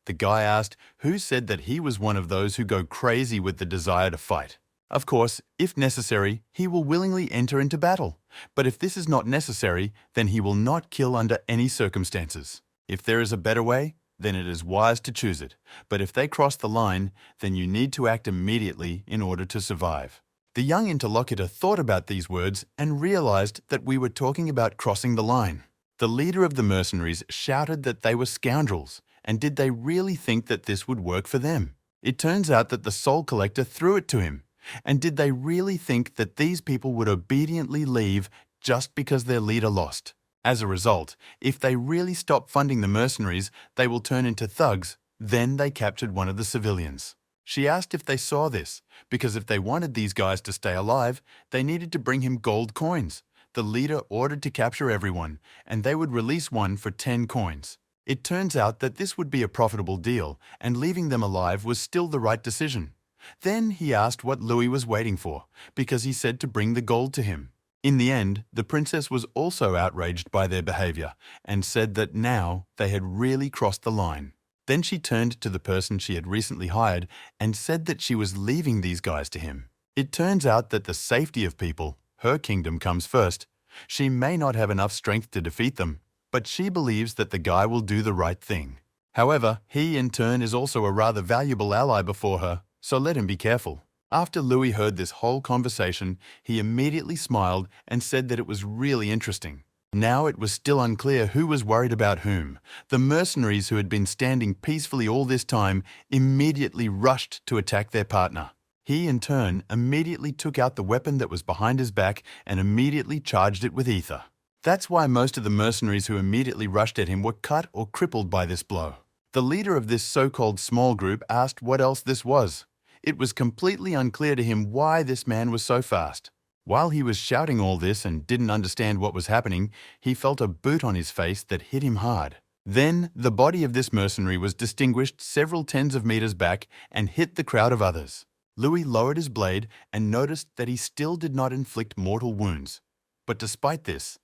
The guy asked who said that he was one of those who go crazy with the desire to fight. Of course, if necessary, he will willingly enter into battle. But if this is not necessary, then he will not kill under any circumstances. If there is a better way, then it is wise to choose it. But if they cross the line, then you need to act immediately in order to survive. The young interlocutor thought about these words and realized that we were talking about crossing the line. The leader of the mercenaries shouted that they were scoundrels, and did they really think that this would work for them? It turns out that the soul collector threw it to him. And did they really think that these people would obediently leave just because their leader lost? As a result, if they really stop funding the mercenaries, they will turn into thugs. Then they captured one of the civilians. She asked if they saw this, because if they wanted these guys to stay alive, they needed to bring him gold coins. The leader ordered to capture everyone, and they would release one for 10 coins. It turns out that this would be a profitable deal, and leaving them alive was still the right decision. Then he asked what Louis was waiting for, because he said to bring the gold to him. In the end, the princess was also outraged by their behavior and said that now they had really crossed the line. Then she turned to the person she had recently hired and said that she was leaving these guys to him. It turns out that the safety of people, her kingdom, comes first. She may not have enough strength to defeat them, but she believes that the guy will do the right thing. However, he in turn is also a rather valuable ally before her, so let him be careful. After Louis heard this whole conversation, he immediately smiled and said that it was really interesting. Now it was still unclear who was worried about whom. The mercenaries who had been standing peacefully all this time immediately rushed to attack their partner. He, in turn, immediately took out the weapon that was behind his back and immediately charged it with ether. That's why most of the mercenaries who immediately rushed at him were cut or crippled by this blow. The leader of this so-called small group asked what else this was. It was completely unclear to him why this man was so fast. While he was shouting all this and didn't understand what was happening, he felt a boot on his face that hit him hard. Then, the body of this mercenary was distinguished several tens of meters back and hit the crowd of others. Louis lowered his blade and noticed that he still did not inflict mortal wounds. But despite this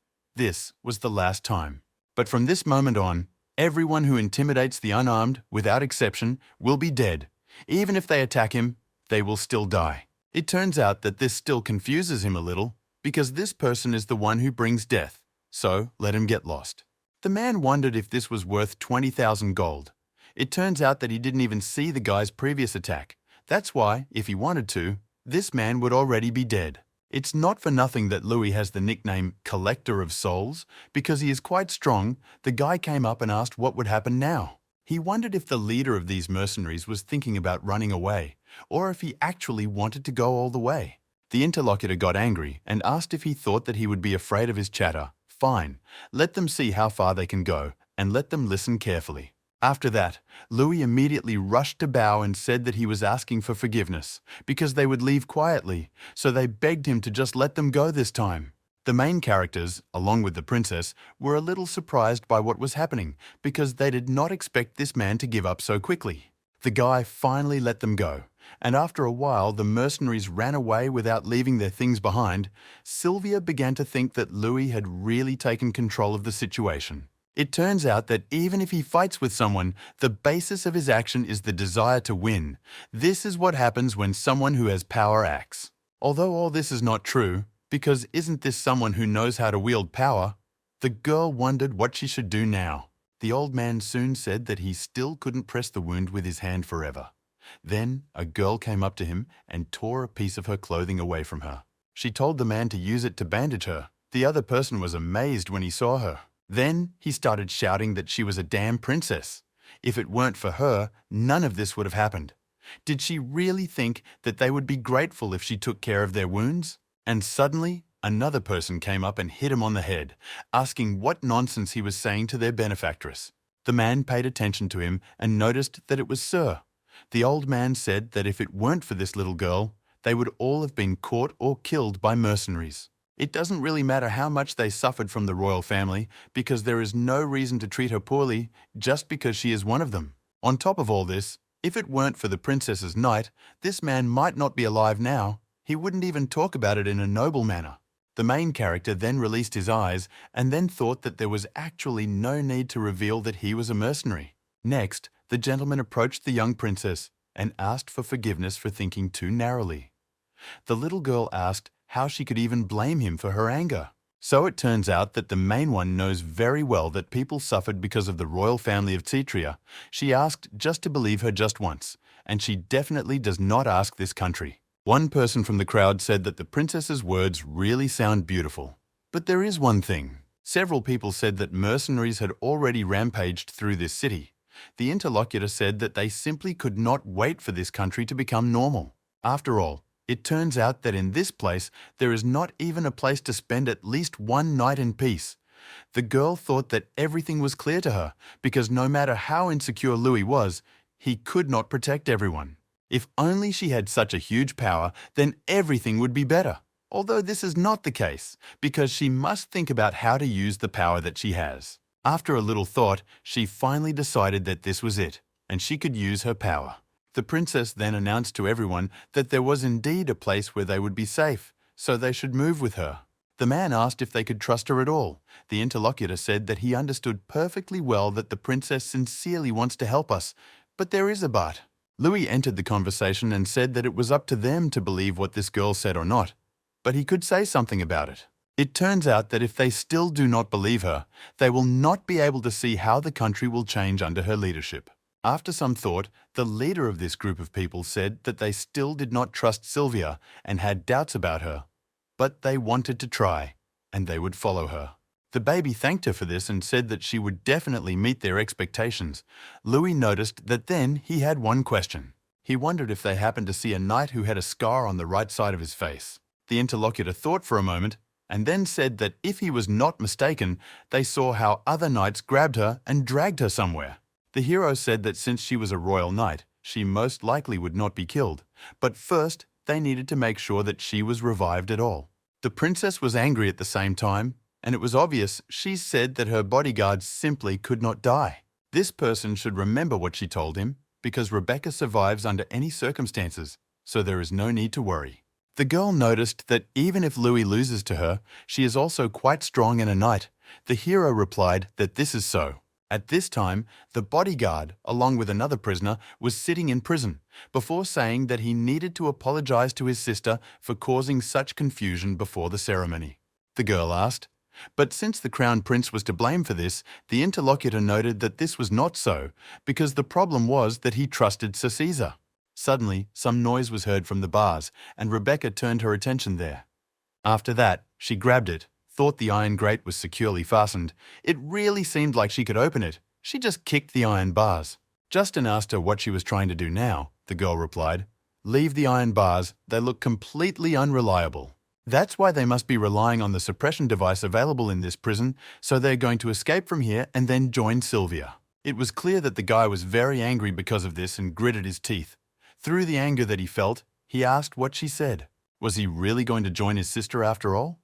was the last time. But from this moment on, everyone who intimidates the unarmed, without exception, will be dead. Even if they attack him, they will still die. It turns out that this still confuses him a little, because this person is the one who brings death, so let him get lost. The man wondered if this was worth 20,000 gold. It turns out that he didn't even see the guy's previous attack. That's why, if he wanted to, this man would already be dead. It's not for nothing that Louis has the nickname Collector of Souls, because he is quite strong. The guy came up and asked what would happen now. He wondered if the leader of these mercenaries was thinking about running away, or if he actually wanted to go all the way. The interlocutor got angry and asked if he thought that he would be afraid of his chatter. Fine, let them see how far they can go, and let them listen carefully. After that, Louis immediately rushed to bow and said that he was asking for forgiveness, because they would leave quietly, so they begged him to just let them go this time. The main characters, along with the princess, were a little surprised by what was happening, because they did not expect this man to give up so quickly. The guy finally let them go, and after a while the mercenaries ran away without leaving their things behind. Sylvia began to think that Louis had really taken control of the situation. It turns out that even if he fights with someone, the basis of his action is the desire to win. This is what happens when someone who has power acts. Although all this is not true, because isn't this someone who knows how to wield power? The girl wondered what she should do now. The old man soon said that he still couldn't press the wound with his hand forever. Then a girl came up to him and tore a piece of her clothing away from her. She told the man to use it to bandage her. The other person was amazed when he saw her. Then he started shouting that she was a damn princess. If it weren't for her, none of this would have happened. Did she really think that they would be grateful if she took care of their wounds? And suddenly, another person came up and hit him on the head, asking what nonsense he was saying to their benefactress. The man paid attention to him and noticed that it was Sir. The old man said that if it weren't for this little girl, they would all have been caught or killed by mercenaries. It doesn't really matter how much they suffered from the royal family, because there is no reason to treat her poorly just because she is one of them. On top of all this, if it weren't for the princess's knight, this man might not be alive now. He wouldn't even talk about it in a noble manner. The main character then released his eyes and then thought that there was actually no need to reveal that he was a mercenary. Next, the gentleman approached the young princess and asked for forgiveness for thinking too narrowly. The little girl asked how she could even blame him for her anger. So it turns out that the main one knows very well that people suffered because of the royal family of Titria. She asked just to believe her just once, and she definitely does not ask this country. One person from the crowd said that the princess's words really sound beautiful. But there is one thing. Several people said that mercenaries had already rampaged through this city. The interlocutor said that they simply could not wait for this country to become normal. After all, It turns out that in this place, there is not even a place to spend at least one night in peace. The girl thought that everything was clear to her, because no matter how insecure Louis was, he could not protect everyone. If only she had such a huge power, then everything would be better. Although this is not the case, because she must think about how to use the power that she has. After a little thought, she finally decided that this was it, and she could use her power. The princess then announced to everyone that there was indeed a place where they would be safe, so they should move with her. The man asked if they could trust her at all. The interlocutor said that he understood perfectly well that the princess sincerely wants to help us, but there is a but. Louis entered the conversation and said that it was up to them to believe what this girl said or not, but he could say something about it. It turns out that if they still do not believe her, they will not be able to see how the country will change under her leadership. After some thought, the leader of this group of people said that they still did not trust Sylvia and had doubts about her, but they wanted to try, and they would follow her. The baby thanked her for this and said that she would definitely meet their expectations. Louis noticed that then he had one question. He wondered if they happened to see a knight who had a scar on the right side of his face. The interlocutor thought for a moment, and then said that if he was not mistaken, they saw how other knights grabbed her and dragged her somewhere. The hero said that since she was a royal knight, she most likely would not be killed, but first they needed to make sure that she was revived at all. The princess was angry at the same time, and it was obvious she said that her bodyguard simply could not die. This person should remember what she told him, because Rebecca survives under any circumstances, so there is no need to worry. The girl noticed that even if Louis loses to her, she is also quite strong and a knight. The hero replied that this is so. At this time, the bodyguard, along with another prisoner, was sitting in prison, before saying that he needed to apologize to his sister for causing such confusion before the ceremony. The girl asked, but since the crown prince was to blame for this, the interlocutor noted that this was not so, because the problem was that he trusted Sir Caesar. Suddenly, some noise was heard from the bars, and Rebecca turned her attention there. After that, she grabbed it, thought the iron grate was securely fastened. It really seemed like she could open it. She just kicked the iron bars. Justin asked her what she was trying to do now. The girl replied, "Leave the iron bars, they look completely unreliable." That's why they must be relying on the suppression device available in this prison, so they're going to escape from here and then join Sylvia. It was clear that the guy was very angry because of this and gritted his teeth. Through the anger that he felt, he asked what she said. Was he really going to join his sister after all?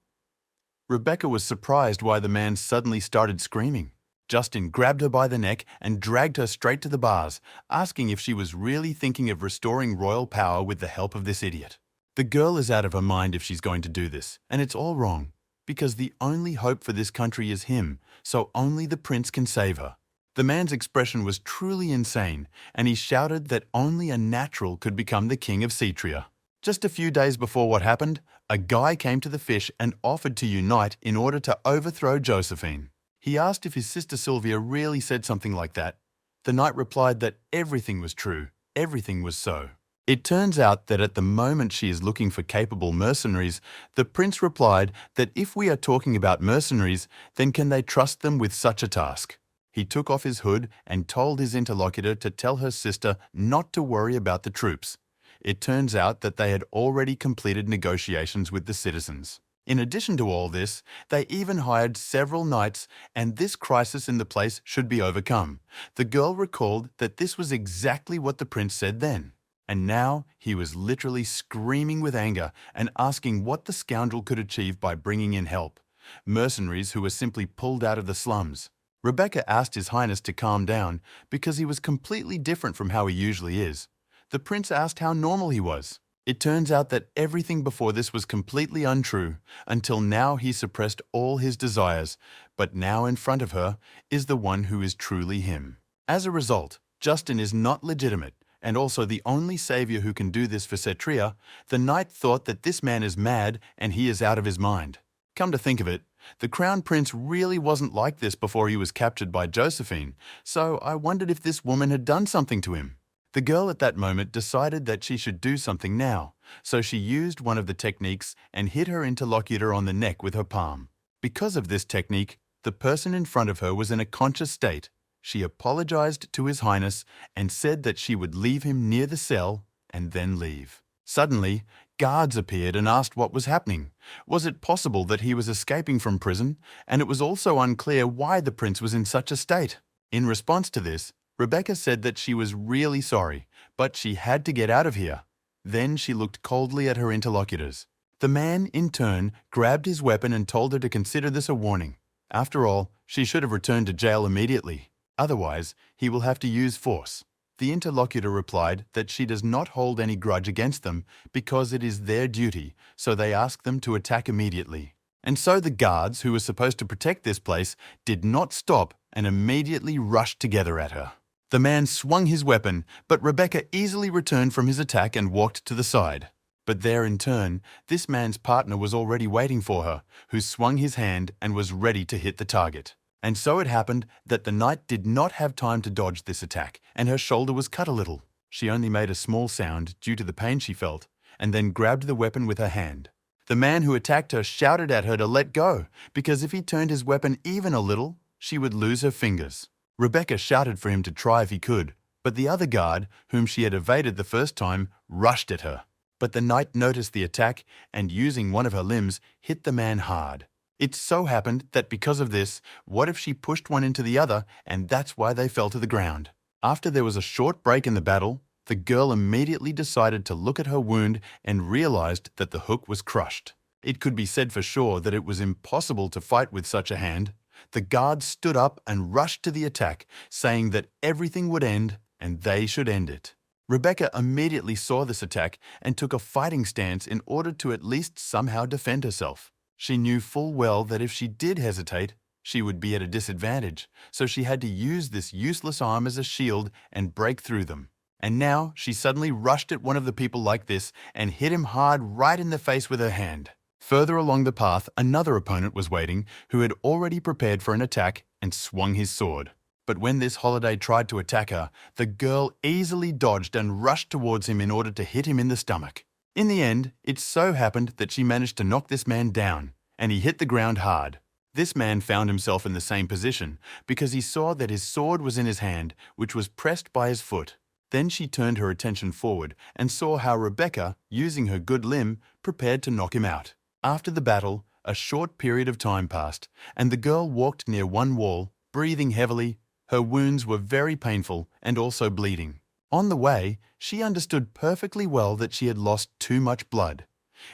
Rebecca was surprised why the man suddenly started screaming. Justin grabbed her by the neck and dragged her straight to the bars, asking if she was really thinking of restoring royal power with the help of this idiot. The girl is out of her mind if she's going to do this, and it's all wrong, because the only hope for this country is him, so only the prince can save her. The man's expression was truly insane, and he shouted that only a natural could become the king of Cetria. Just a few days before what happened, a guy came to the fish and offered to unite in order to overthrow Josephine. He asked if his sister Sylvia really said something like that. The knight replied that everything was true, everything was so. It turns out that at the moment she is looking for capable mercenaries, the prince replied that if we are talking about mercenaries, then can they trust them with such a task? He took off his hood and told his interlocutor to tell her sister not to worry about the troops. It turns out that they had already completed negotiations with the citizens. In addition to all this, they even hired several knights, and this crisis in the place should be overcome. The girl recalled that this was exactly what the prince said then. And now he was literally screaming with anger and asking what the scoundrel could achieve by bringing in help. Mercenaries who were simply pulled out of the slums. Rebecca asked His Highness to calm down because he was completely different from how he usually is. The prince asked how normal he was. It turns out that everything before this was completely untrue, until now he suppressed all his desires, but now in front of her is the one who is truly him. As a result, Justin is not legitimate, and also the only savior who can do this for Cetria. The knight thought that this man is mad and he is out of his mind. Come to think of it, the crown prince really wasn't like this before he was captured by Josephine, so I wondered if this woman had done something to him. The girl at that moment decided that she should do something now, so she used one of the techniques and hit her interlocutor on the neck with her palm. Because of this technique, the person in front of her was in a conscious state. She apologized to His Highness and said that she would leave him near the cell and then leave. Suddenly, Guards appeared and asked what was happening. Was it possible that he was escaping from prison? And it was also unclear why the prince was in such a state. In response to this, Rebecca said that she was really sorry, but she had to get out of here. Then she looked coldly at her interlocutors. The man, in turn, grabbed his weapon and told her to consider this a warning. After all, she should have returned to jail immediately. Otherwise, he will have to use force. The interlocutor replied that she does not hold any grudge against them because it is their duty, so they ask them to attack immediately. And so the guards, who were supposed to protect this place, did not stop and immediately rushed together at her. The man swung his weapon, but Rebecca easily returned from his attack and walked to the side. But there in turn, this man's partner was already waiting for her, who swung his hand and was ready to hit the target. And so it happened that the knight did not have time to dodge this attack, and her shoulder was cut a little. She only made a small sound due to the pain she felt, and then grabbed the weapon with her hand. The man who attacked her shouted at her to let go, because if he turned his weapon even a little, she would lose her fingers. Rebecca shouted for him to try if he could, but the other guard, whom she had evaded the first time, rushed at her. But the knight noticed the attack and, using one of her limbs, hit the man hard. It so happened that because of this, what if she pushed one into the other, and that's why they fell to the ground. After there was a short break in the battle, the girl immediately decided to look at her wound and realized that the hook was crushed. It could be said for sure that it was impossible to fight with such a hand. The guards stood up and rushed to the attack, saying that everything would end and they should end it. Rebecca immediately saw this attack and took a fighting stance in order to at least somehow defend herself. She knew full well that if she did hesitate, she would be at a disadvantage, so she had to use this useless arm as a shield and break through them. And now she suddenly rushed at one of the people like this and hit him hard right in the face with her hand. Further along the path, another opponent was waiting who had already prepared for an attack and swung his sword. But when this holiday tried to attack her, the girl easily dodged and rushed towards him in order to hit him in the stomach. In the end, it so happened that she managed to knock this man down, and he hit the ground hard. This man found himself in the same position because he saw that his sword was in his hand, which was pressed by his foot. Then she turned her attention forward and saw how Rebecca, using her good limb, prepared to knock him out. After the battle, a short period of time passed, and the girl walked near one wall, breathing heavily. Her wounds were very painful and also bleeding. On the way, she understood perfectly well that she had lost too much blood.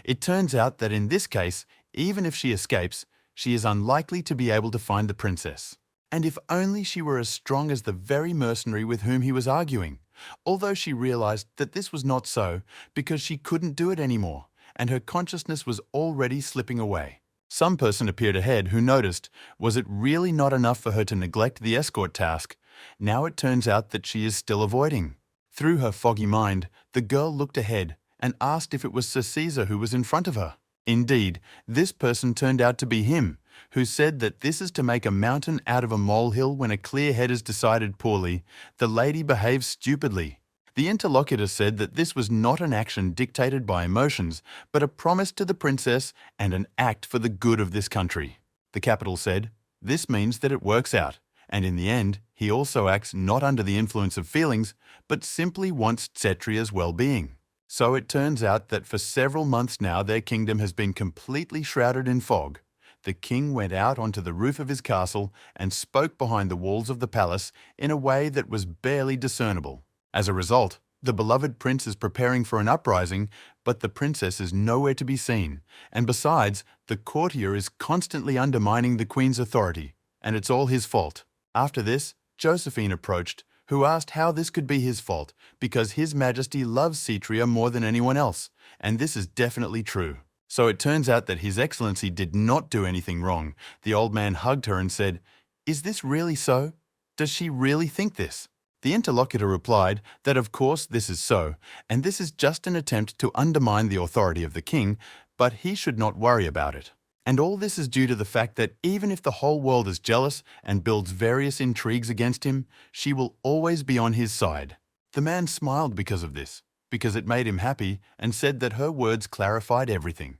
It turns out that in this case, even if she escapes, she is unlikely to be able to find the princess. And if only she were as strong as the very mercenary with whom he was arguing, although she realized that this was not so because she couldn't do it anymore, and her consciousness was already slipping away. Some person appeared ahead who noticed, was it really not enough for her to neglect the escort task? Now it turns out that she is still avoiding. Through her foggy mind, the girl looked ahead and asked if it was Sir Caesar who was in front of her. Indeed, this person turned out to be him, who said that this is to make a mountain out of a molehill when a clear head is decided poorly. The lady behaves stupidly. The interlocutor said that this was not an action dictated by emotions, but a promise to the princess and an act for the good of this country. The capital said, this means that it works out, and in the end, he also acts not under the influence of feelings, but simply wants Tsetria's well-being. So it turns out that for several months now their kingdom has been completely shrouded in fog. The king went out onto the roof of his castle and spoke behind the walls of the palace in a way that was barely discernible. As a result, the beloved prince is preparing for an uprising, but the princess is nowhere to be seen, and besides, the courtier is constantly undermining the queen's authority, and it's all his fault. After this, Josephine approached, who asked how this could be his fault, because His Majesty loves Cetria more than anyone else, and this is definitely true. So it turns out that His Excellency did not do anything wrong. The old man hugged her and said, "Is this really so? Does she really think this?" The interlocutor replied that of course this is so, and this is just an attempt to undermine the authority of the king, but he should not worry about it. And all this is due to the fact that even if the whole world is jealous and builds various intrigues against him, she will always be on his side. The man smiled because of this, because it made him happy, and said that her words clarified everything.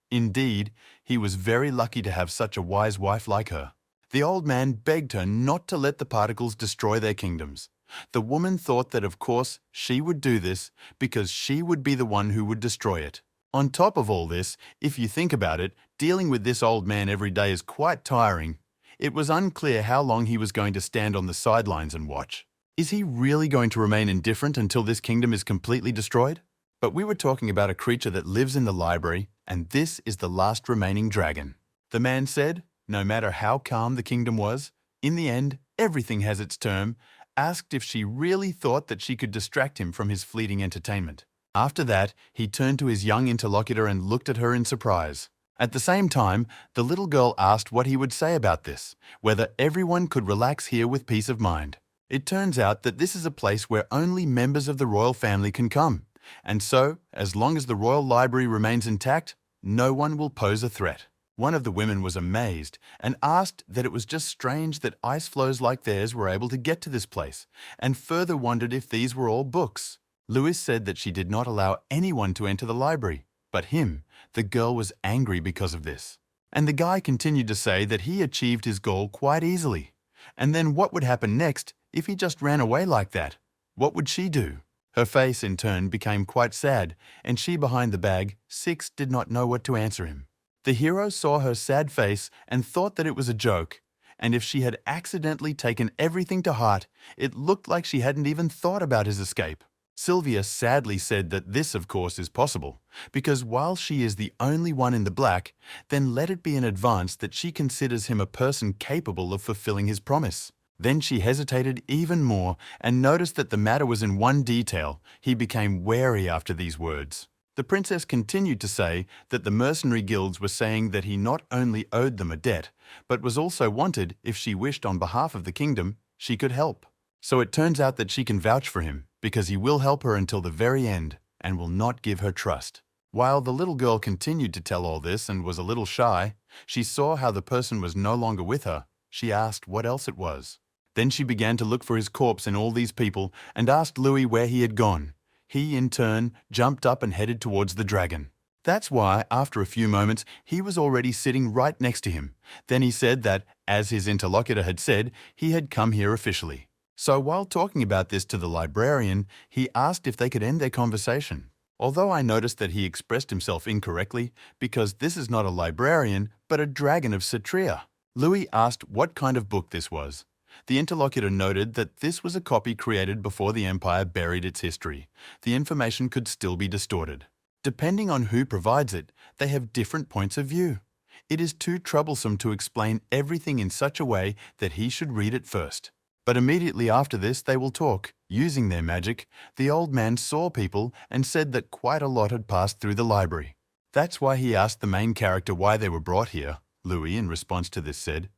Indeed, he was very lucky to have such a wise wife like her. The old man begged her not to let the particles destroy their kingdoms. The woman thought that of course she would do this because she would be the one who would destroy it. On top of all this, if you think about it, dealing with this old man every day is quite tiring. It was unclear how long he was going to stand on the sidelines and watch. Is he really going to remain indifferent until this kingdom is completely destroyed? But we were talking about a creature that lives in the library, and this is the last remaining dragon. The man said, no matter how calm the kingdom was, in the end, everything has its term, asked if she really thought that she could distract him from his fleeting entertainment. After that, he turned to his young interlocutor and looked at her in surprise. At the same time, the little girl asked what he would say about this, whether everyone could relax here with peace of mind. It turns out that this is a place where only members of the royal family can come, and so, as long as the royal library remains intact, no one will pose a threat. One of the women was amazed and asked that it was just strange that ice flows like theirs were able to get to this place, and further wondered if these were all books. Louis said that she did not allow anyone to enter the library, but him. The girl was angry because of this. And the guy continued to say that he achieved his goal quite easily. And then what would happen next if he just ran away like that? What would she do? Her face, in turn, became quite sad, and she behind the bag, 6, did not know what to answer him. The hero saw her sad face and thought that it was a joke, and if she had accidentally taken everything to heart, it looked like she hadn't even thought about his escape. Sylvia sadly said that this, of course, is possible, because while she is the only one in the black, then let it be in advance that she considers him a person capable of fulfilling his promise. Then she hesitated even more and noticed that the matter was in one detail. He became wary after these words. The princess continued to say that the mercenary guilds were saying that he not only owed them a debt, but was also wanted, if she wished on behalf of the kingdom, she could help. So it turns out that she can vouch for him, because he will help her until the very end and will not give her trust. While the little girl continued to tell all this and was a little shy, she saw how the person was no longer with her. She asked what else it was. Then she began to look for his corpse in all these people and asked Louis where he had gone. He, in turn, jumped up and headed towards the dragon. That's why, after a few moments, he was already sitting right next to him. Then he said that, as his interlocutor had said, he had come here officially. So while talking about this to the librarian, he asked if they could end their conversation. Although I noticed that he expressed himself incorrectly, because this is not a librarian, but a dragon of Cetria. Louis asked what kind of book this was. The interlocutor noted that this was a copy created before the Empire buried its history. The information could still be distorted. Depending on who provides it, they have different points of view. It is too troublesome to explain everything in such a way that he should read it first. But immediately after this, they will talk. Using their magic, the old man saw people and said that quite a lot had passed through the library. That's why he asked the main character why they were brought here. Louis, in response to this, said,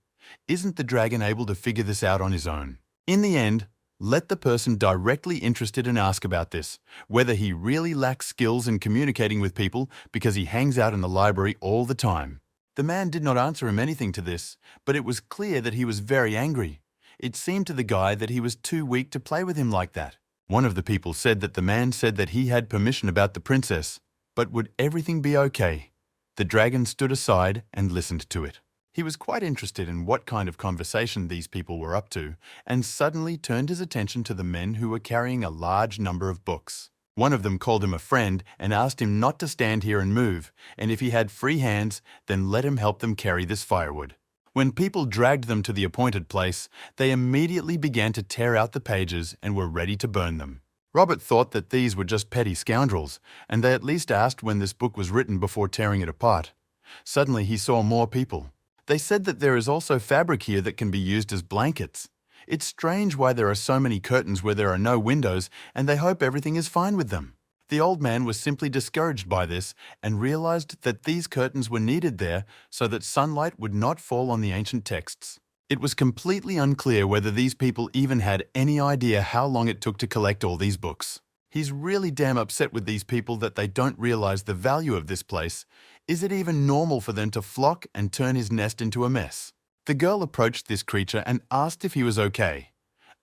"Isn't the dragon able to figure this out on his own?" In the end, let the person directly interested and ask about this, whether he really lacks skills in communicating with people because he hangs out in the library all the time. The man did not answer him anything to this, but it was clear that he was very angry. It seemed to the guy that he was too weak to play with him like that. One of the people said that the man said that he had permission about the princess, but would everything be okay? The dragon stood aside and listened to it. He was quite interested in what kind of conversation these people were up to, and suddenly turned his attention to the men who were carrying a large number of books. One of them called him a friend and asked him not to stand here and move, and if he had free hands, then let him help them carry this firewood. When people dragged them to the appointed place, they immediately began to tear out the pages and were ready to burn them. Robert thought that these were just petty scoundrels, and they at least asked when this book was written before tearing it apart. Suddenly he saw more people. They said that there is also fabric here that can be used as blankets. It's strange why there are so many curtains where there are no windows, and they hope everything is fine with them. The old man was simply discouraged by this and realized that these curtains were needed there so that sunlight would not fall on the ancient texts. It was completely unclear whether these people even had any idea how long it took to collect all these books. He's really damn upset with these people that they don't realize the value of this place. Is it even normal for them to flock and turn his nest into a mess? The girl approached this creature and asked if he was okay.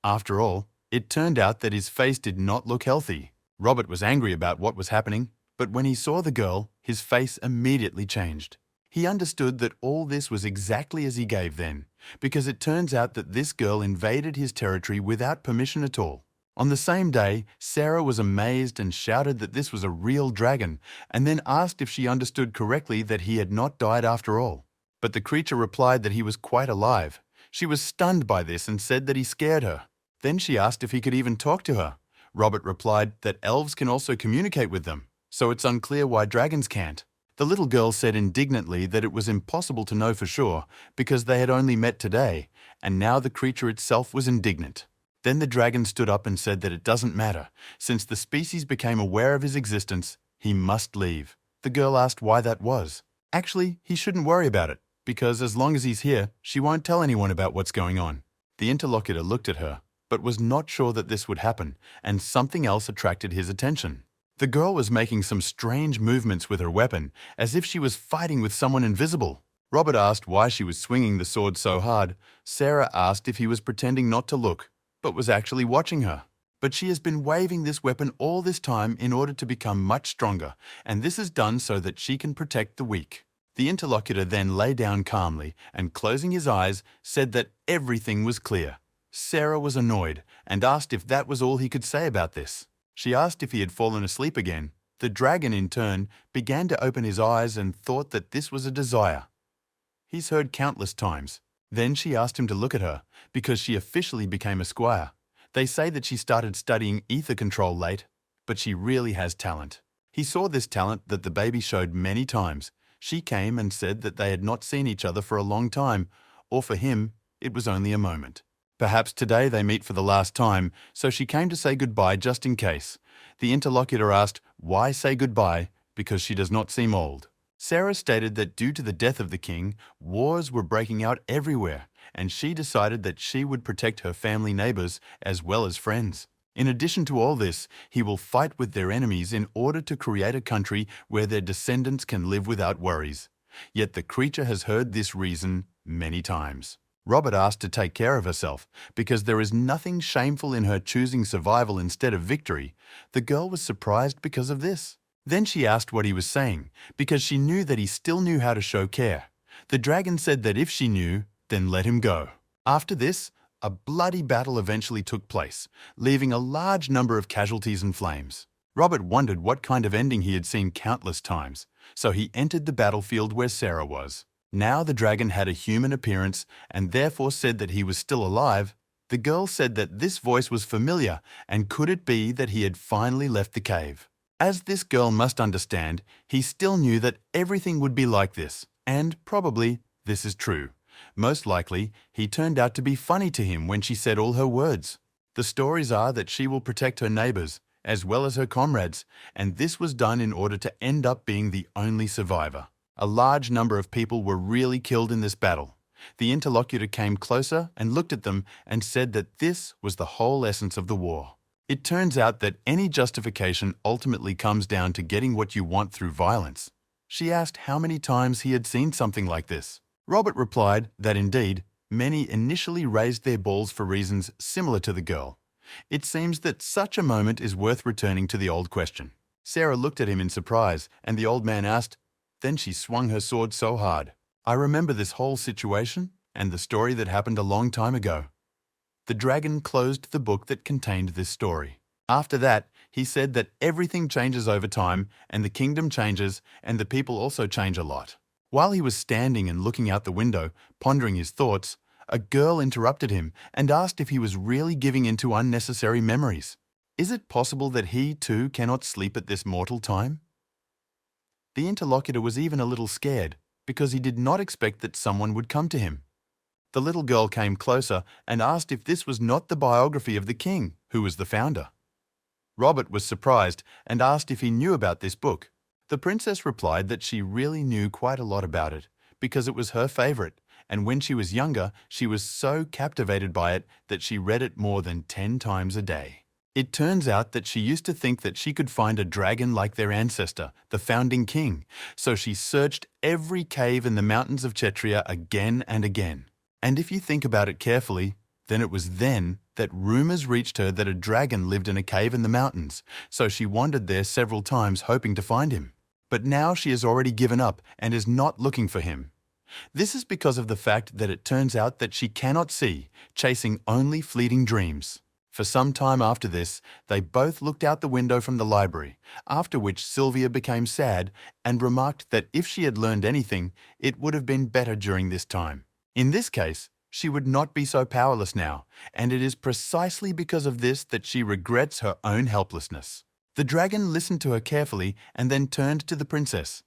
After all, it turned out that his face did not look healthy. Robert was angry about what was happening, but when he saw the girl, his face immediately changed. He understood that all this was exactly as he gave then, because it turns out that this girl invaded his territory without permission at all. On the same day, Sarah was amazed and shouted that this was a real dragon, and then asked if she understood correctly that he had not died after all. But the creature replied that he was quite alive. She was stunned by this and said that he scared her. Then she asked if he could even talk to her. Robert replied that elves can also communicate with them, so it's unclear why dragons can't. The little girl said indignantly that it was impossible to know for sure because they had only met today, and now the creature itself was indignant. Then the dragon stood up and said that it doesn't matter. Since the species became aware of his existence, he must leave. The girl asked why that was. Actually, he shouldn't worry about it, because as long as he's here, she won't tell anyone about what's going on. The interlocutor looked at her, but was not sure that this would happen, and something else attracted his attention. The girl was making some strange movements with her weapon, as if she was fighting with someone invisible. Robert asked why she was swinging the sword so hard. Sarah asked if he was pretending not to look, but was actually watching her. But she has been waving this weapon all this time in order to become much stronger, and this is done so that she can protect the weak. The interlocutor then lay down calmly and, closing his eyes, said that everything was clear. Sarah was annoyed and asked if that was all he could say about this. She asked if he had fallen asleep again. The dragon, in turn, began to open his eyes and thought that this was a desire he's heard countless times. Then she asked him to look at her, because she officially became a squire. They say that she started studying ether control late, but she really has talent. He saw this talent that the baby showed many times. She came and said that they had not seen each other for a long time, or for him, it was only a moment. Perhaps today they meet for the last time, so she came to say goodbye just in case. The interlocutor asked, why say goodbye, because she does not seem old. Sarah stated that due to the death of the king, wars were breaking out everywhere, and she decided that she would protect her family neighbors as well as friends. In addition to all this, he will fight with their enemies in order to create a country where their descendants can live without worries. Yet the creature has heard this reason many times. Robert asked to take care of herself, because there is nothing shameful in her choosing survival instead of victory. The girl was surprised because of this. Then she asked what he was saying, because she knew that he still knew how to show care. The dragon said that if she knew, then let him go. After this, a bloody battle eventually took place, leaving a large number of casualties and flames. Robert wondered what kind of ending he had seen countless times, so he entered the battlefield where Sarah was. Now the dragon had a human appearance and therefore said that he was still alive. The girl said that this voice was familiar, and could it be that he had finally left the cave? As this girl must understand, he still knew that everything would be like this, and probably this is true. Most likely, he turned out to be funny to him when she said all her words. The stories are that she will protect her neighbors, as well as her comrades, and this was done in order to end up being the only survivor. A large number of people were really killed in this battle. The interlocutor came closer and looked at them and said that this was the whole essence of the war. It turns out that any justification ultimately comes down to getting what you want through violence. She asked how many times he had seen something like this. Robert replied that indeed, many initially raised their balls for reasons similar to the girl. It seems that such a moment is worth returning to the old question. Sarah looked at him in surprise, and the old man asked, then she swung her sword so hard. I remember this whole situation and the story that happened a long time ago. The dragon closed the book that contained this story. After that, he said that everything changes over time, and the kingdom changes, and the people also change a lot. While he was standing and looking out the window, pondering his thoughts, a girl interrupted him and asked if he was really giving in to unnecessary memories. Is it possible that he, too, cannot sleep at this mortal time? The interlocutor was even a little scared, because he did not expect that someone would come to him. The little girl came closer and asked if this was not the biography of the king, who was the founder. Robert was surprised and asked if he knew about this book. The princess replied that she really knew quite a lot about it, because it was her favorite, and when she was younger, she was so captivated by it that she read it more than 10 times a day. It turns out that she used to think that she could find a dragon like their ancestor, the founding king, so she searched every cave in the mountains of Chetria again and again. And if you think about it carefully, then it was then that rumors reached her that a dragon lived in a cave in the mountains, so she wandered there several times hoping to find him. But now she has already given up and is not looking for him. This is because of the fact that it turns out that she cannot see, chasing only fleeting dreams. For some time after this, they both looked out the window from the library, after which Sylvia became sad and remarked that if she had learned anything, it would have been better during this time. In this case, she would not be so powerless now, and it is precisely because of this that she regrets her own helplessness. The dragon listened to her carefully and then turned to the princess.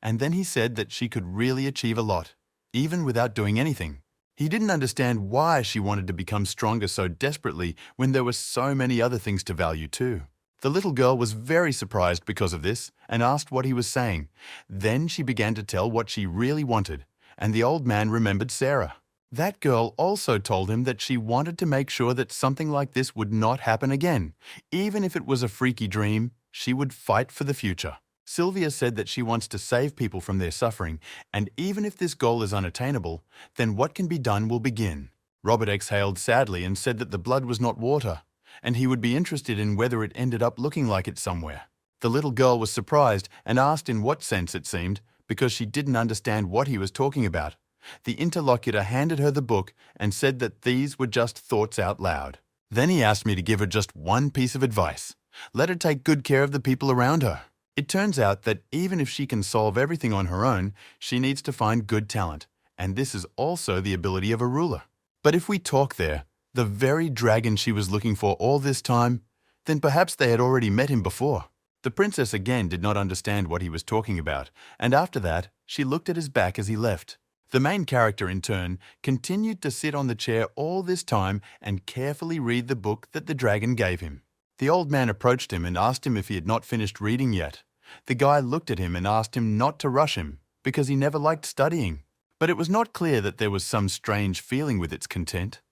And then he said that she could really achieve a lot, even without doing anything. He didn't understand why she wanted to become stronger so desperately when there were so many other things to value too. The little girl was very surprised because of this and asked what he was saying. Then she began to tell what she really wanted, and the old man remembered Sarah. That girl also told him that she wanted to make sure that something like this would not happen again. Even if it was a freaky dream, she would fight for the future. Sylvia said that she wants to save people from their suffering, and even if this goal is unattainable, then what can be done will begin. Robert exhaled sadly and said that the blood was not water, and he would be interested in whether it ended up looking like it somewhere. The little girl was surprised and asked in what sense it seemed, because she didn't understand what he was talking about. The interlocutor handed her the book and said that these were just thoughts out loud. Then he asked me to give her just one piece of advice. Let her take good care of the people around her. It turns out that even if she can solve everything on her own, she needs to find good talent, and this is also the ability of a ruler. But if we talk there, the very dragon she was looking for all this time, then perhaps they had already met him before. The princess again did not understand what he was talking about, and after that, she looked at his back as he left. The main character, in turn, continued to sit on the chair all this time and carefully read the book that the dragon gave him. The old man approached him and asked him if he had not finished reading yet. The guy looked at him and asked him not to rush him, because he never liked studying. But it was not clear that there was some strange feeling with its content.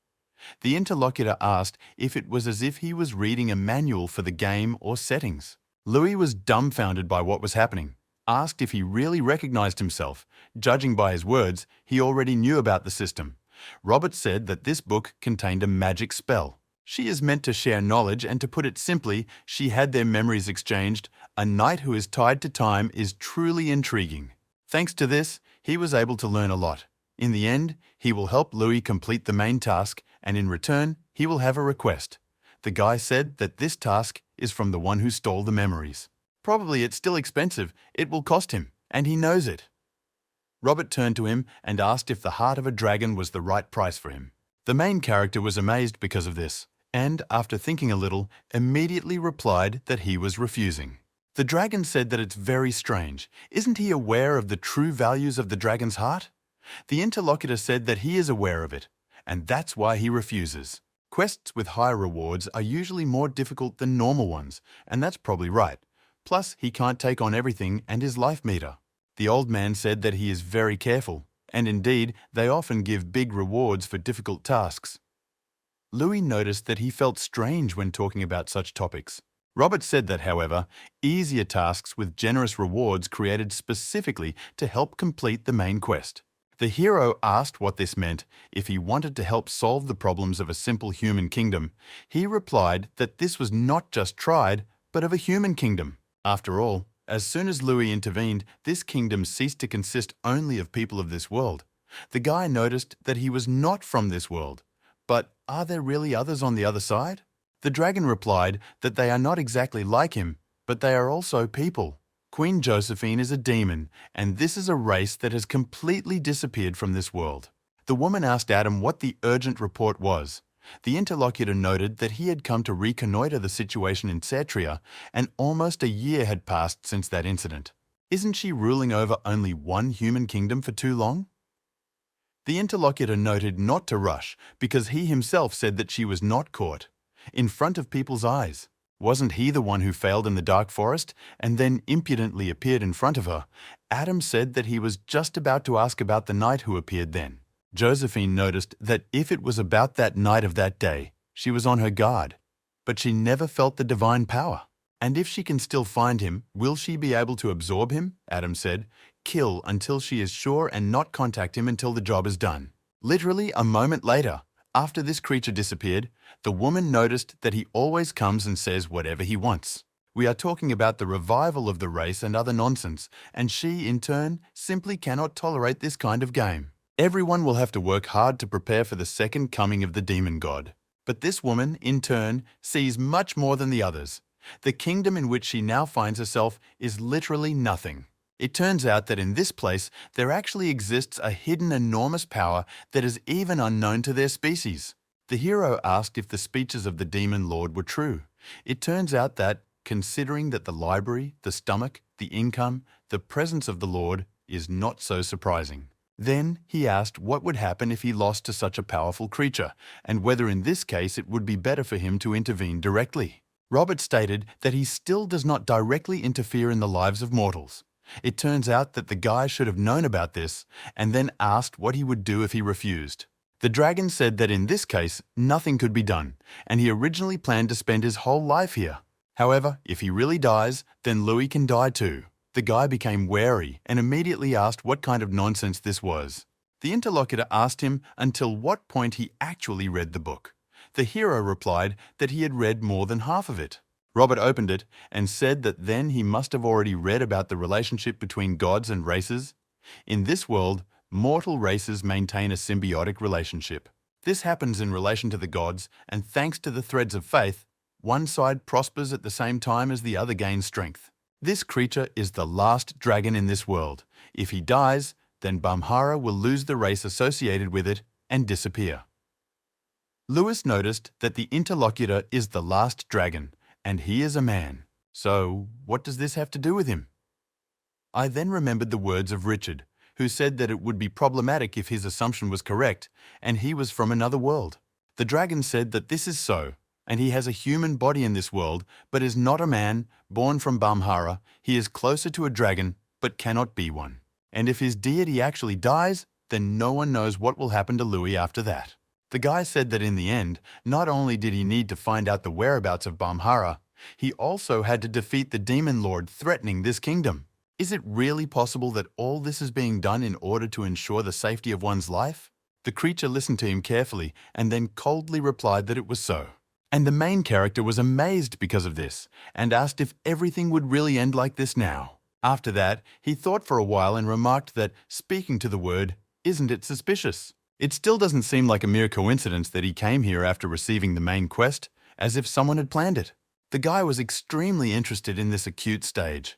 The interlocutor asked if it was as if he was reading a manual for the game or settings. Louis was dumbfounded by what was happening, asked if he really recognized himself. Judging by his words, he already knew about the system. Robert said that this book contained a magic spell. She is meant to share knowledge, and to put it simply, she had their memories exchanged. A knight who is tied to time is truly intriguing. Thanks to this, he was able to learn a lot. In the end, he will help Louis complete the main task, and in return, he will have a request. The guy said that this task is from the one who stole the memories. Probably it's still expensive, it will cost him, and he knows it. Robert turned to him and asked if the heart of a dragon was the right price for him. The main character was amazed because of this, and, after thinking a little, immediately replied that he was refusing. The dragon said that it's very strange. Isn't he aware of the true values of the dragon's heart? The interlocutor said that he is aware of it, and that's why he refuses. Quests with high rewards are usually more difficult than normal ones, and that's probably right. Plus, he can't take on everything and his life meter. The old man said that he is very careful, and indeed, they often give big rewards for difficult tasks. Louis noticed that he felt strange when talking about such topics. Robert said that, however, easier tasks with generous rewards created specifically to help complete the main quest. The hero asked what this meant if he wanted to help solve the problems of a simple human kingdom. He replied that this was not just tried, but of a human kingdom. After all, as soon as Louis intervened, this kingdom ceased to consist only of people of this world. The guy noticed that he was not from this world. But are there really others on the other side? The dragon replied that they are not exactly like him, but they are also people. Queen Josephine is a demon, and this is a race that has completely disappeared from this world. The woman asked Adam what the urgent report was. The interlocutor noted that he had come to reconnoiter the situation in Cetria, and almost a year had passed since that incident. Isn't she ruling over only one human kingdom for too long? The interlocutor noted not to rush, because he himself said that she was not caught. In front of people's eyes. Wasn't he the one who failed in the dark forest and then impudently appeared in front of her? Adam said that he was just about to ask about the knight who appeared then. Josephine noticed that if it was about that night of that day, she was on her guard. But she never felt the divine power. And if she can still find him, will she be able to absorb him? Adam said. Kill until she is sure and not contact him until the job is done. Literally a moment later, after this creature disappeared, the woman noticed that he always comes and says whatever he wants. We are talking about the revival of the race and other nonsense, and she, in turn, simply cannot tolerate this kind of game. Everyone will have to work hard to prepare for the second coming of the demon god. But this woman, in turn, sees much more than the others. The kingdom in which she now finds herself is literally nothing. It turns out that in this place, there actually exists a hidden enormous power that is even unknown to their species. The hero asked if the speeches of the demon lord were true. It turns out that, considering that the library, the stomach, the income, the presence of the lord is not so surprising. Then he asked what would happen if he lost to such a powerful creature, and whether in this case it would be better for him to intervene directly. Robert stated that he still does not directly interfere in the lives of mortals. It turns out that the guy should have known about this and then asked what he would do if he refused. The dragon said that in this case, nothing could be done, and he originally planned to spend his whole life here. However, if he really dies, then Louis can die too. The guy became wary and immediately asked what kind of nonsense this was. The interlocutor asked him until what point he actually read the book. The hero replied that he had read more than half of it. Robert opened it and said that then he must have already read about the relationship between gods and races. In this world, mortal races maintain a symbiotic relationship. This happens in relation to the gods, and thanks to the threads of faith, one side prospers at the same time as the other gains strength. This creature is the last dragon in this world. If he dies, then Bamhara will lose the race associated with it and disappear. Lewis noticed that the interlocutor is the last dragon, and he is a man. So, what does this have to do with him? I then remembered the words of Richard, who said that it would be problematic if his assumption was correct, and he was from another world. The dragon said that this is so, and he has a human body in this world, but is not a man, born from Bamhara. He is closer to a dragon, but cannot be one. And if his deity actually dies, then no one knows what will happen to Louis after that. The guy said that in the end, not only did he need to find out the whereabouts of Bamhara, he also had to defeat the demon lord threatening this kingdom. Is it really possible that all this is being done in order to ensure the safety of one's life? The creature listened to him carefully and then coldly replied that it was so. And the main character was amazed because of this and asked if everything would really end like this now. After that, he thought for a while and remarked that, speaking to the word, "Isn't it suspicious?" It still doesn't seem like a mere coincidence that he came here after receiving the main quest, as if someone had planned it. The guy was extremely interested in this acute stage.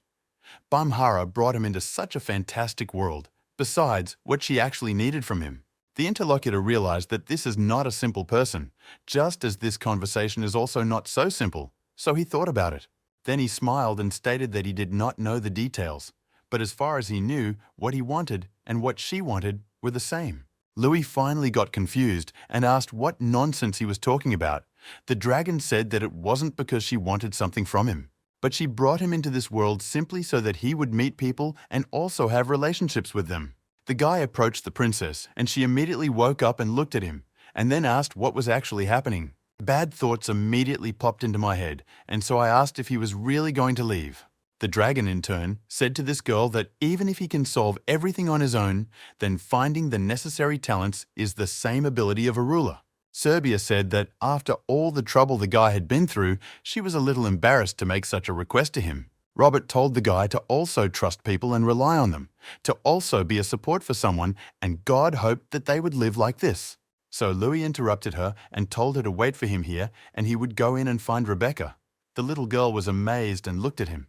Bamhara brought him into such a fantastic world, besides what she actually needed from him. The interlocutor realized that this is not a simple person, just as this conversation is also not so simple, so he thought about it. Then he smiled and stated that he did not know the details, but as far as he knew, what he wanted and what she wanted were the same. Louis finally got confused and asked what nonsense he was talking about. The dragon said that it wasn't because she wanted something from him, but she brought him into this world simply so that he would meet people and also have relationships with them. The guy approached the princess, and she immediately woke up and looked at him, and then asked what was actually happening. Bad thoughts immediately popped into my head, and so I asked if he was really going to leave. The dragon, in turn, said to this girl that even if he can solve everything on his own, then finding the necessary talents is the same ability of a ruler. Serbia said that after all the trouble the guy had been through, she was a little embarrassed to make such a request to him. Robert told the guy to also trust people and rely on them, to also be a support for someone, and God hoped that they would live like this. So Louis interrupted her and told her to wait for him here, and he would go in and find Rebecca. The little girl was amazed and looked at him.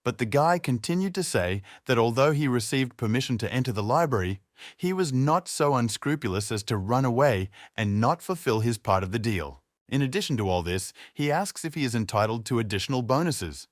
But the guy continued to say that although he received permission to enter the library, he was not so unscrupulous as to run away and not fulfill his part of the deal. In addition to all this, he asks if he is entitled to additional bonuses.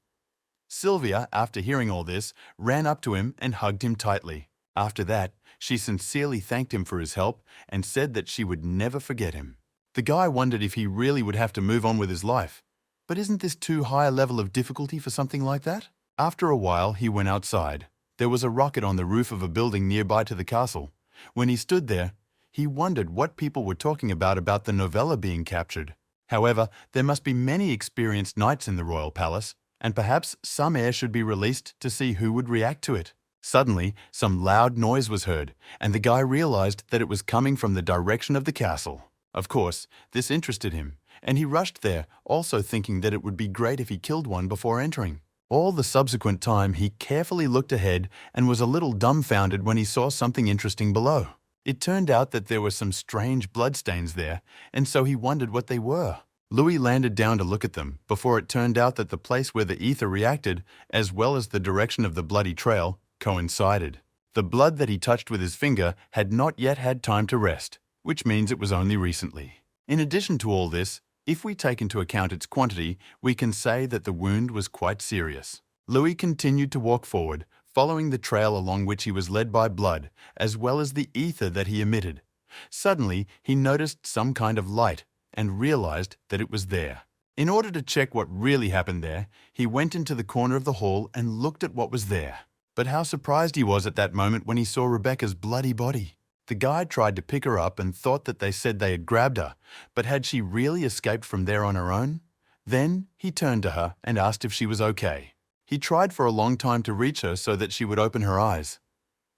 Sylvia, after hearing all this, ran up to him and hugged him tightly. After that, she sincerely thanked him for his help and said that she would never forget him. The guy wondered if he really would have to move on with his life. But isn't this too high a level of difficulty for something like that? After a while, he went outside. There was a rocket on the roof of a building nearby to the castle. When he stood there, he wondered what people were talking about the novella being captured. However, there must be many experienced knights in the royal palace, and perhaps some heir should be released to see who would react to it. Suddenly, some loud noise was heard, and the guy realized that it was coming from the direction of the castle. Of course, this interested him, and he rushed there, also thinking that it would be great if he killed one before entering. All the subsequent time, he carefully looked ahead and was a little dumbfounded when he saw something interesting below. It turned out that there were some strange bloodstains there, and so he wondered what they were. Louis landed down to look at them before it turned out that the place where the ether reacted, as well as the direction of the bloody trail, coincided. The blood that he touched with his finger had not yet had time to rest, which means it was only recently. In addition to all this, if we take into account its quantity, we can say that the wound was quite serious. Louis continued to walk forward, following the trail along which he was led by blood, as well as the ether that he emitted. Suddenly, he noticed some kind of light and realized that it was there. In order to check what really happened there, he went into the corner of the hall and looked at what was there. But how surprised he was at that moment when he saw Rebecca's bloody body. The guy tried to pick her up and thought that they said they had grabbed her, but had she really escaped from there on her own? Then he turned to her and asked if she was okay. He tried for a long time to reach her so that she would open her eyes.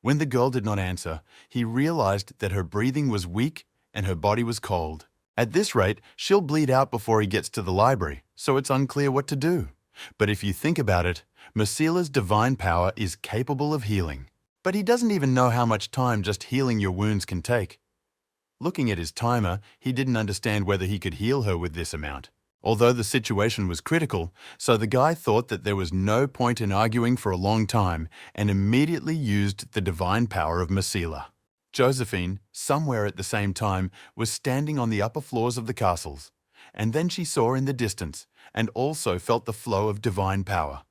When the girl did not answer, he realized that her breathing was weak and her body was cold. At this rate, she'll bleed out before he gets to the library, so it's unclear what to do. But if you think about it, Mercilla's divine power is capable of healing. But he doesn't even know how much time just healing your wounds can take. Looking at his timer, he didn't understand whether he could heal her with this amount. Although the situation was critical, so the guy thought that there was no point in arguing for a long time and immediately used the divine power of Mercilla. Josephine, somewhere at the same time, was standing on the upper floors of the castles, and then she saw in the distance and also felt the flow of divine power.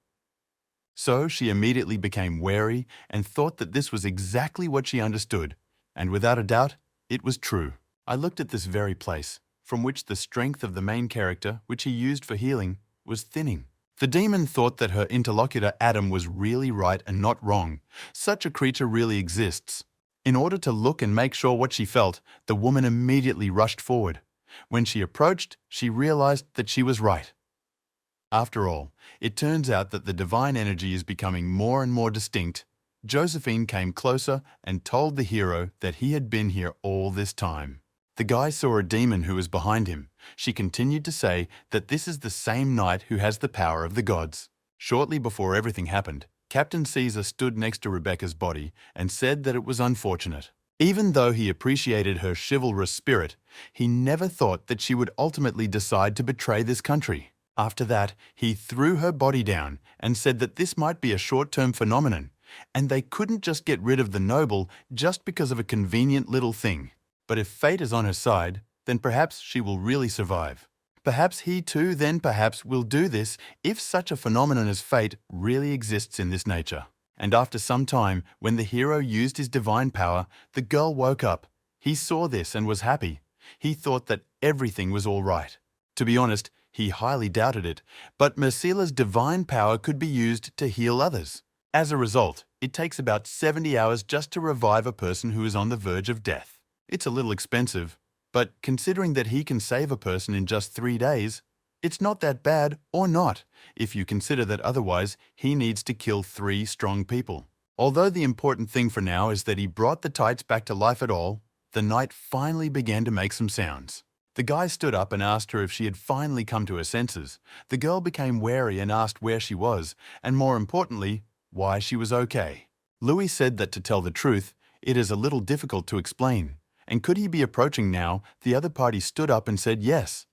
So she immediately became wary and thought that this was exactly what she understood, and without a doubt, it was true. I looked at this very place, from which the strength of the main character, which he used for healing, was thinning. The demon thought that her interlocutor Adam was really right and not wrong. Such a creature really exists. In order to look and make sure what she felt, the woman immediately rushed forward. When she approached, she realized that she was right. After all, it turns out that the divine energy is becoming more and more distinct. Josephine came closer and told the hero that he had been here all this time. The guy saw a demon who was behind him. She continued to say that this is the same knight who has the power of the gods. Shortly before everything happened, Captain Caesar stood next to Rebecca's body and said that it was unfortunate. Even though he appreciated her chivalrous spirit, he never thought that she would ultimately decide to betray this country. After that, he threw her body down and said that this might be a short-term phenomenon, and they couldn't just get rid of the noble just because of a convenient little thing. But if fate is on her side, then perhaps she will really survive. Perhaps he too then perhaps will do this if such a phenomenon as fate really exists in this nature. And after some time, when the hero used his divine power, the girl woke up. He saw this and was happy. He thought that everything was all right. To be honest, he highly doubted it, but Mercilla's divine power could be used to heal others. As a result, it takes about 70 hours just to revive a person who is on the verge of death. It's a little expensive, but considering that he can save a person in just 3 days, it's not that bad, or not, if you consider that otherwise he needs to kill 3 strong people. Although the important thing for now is that he brought the tights back to life at all, the knight finally began to make some sounds. The guy stood up and asked her if she had finally come to her senses. The girl became wary and asked where she was, and more importantly, why she was okay. Louis said that to tell the truth, it is a little difficult to explain. And could he be approaching now? The other party stood up and said yes.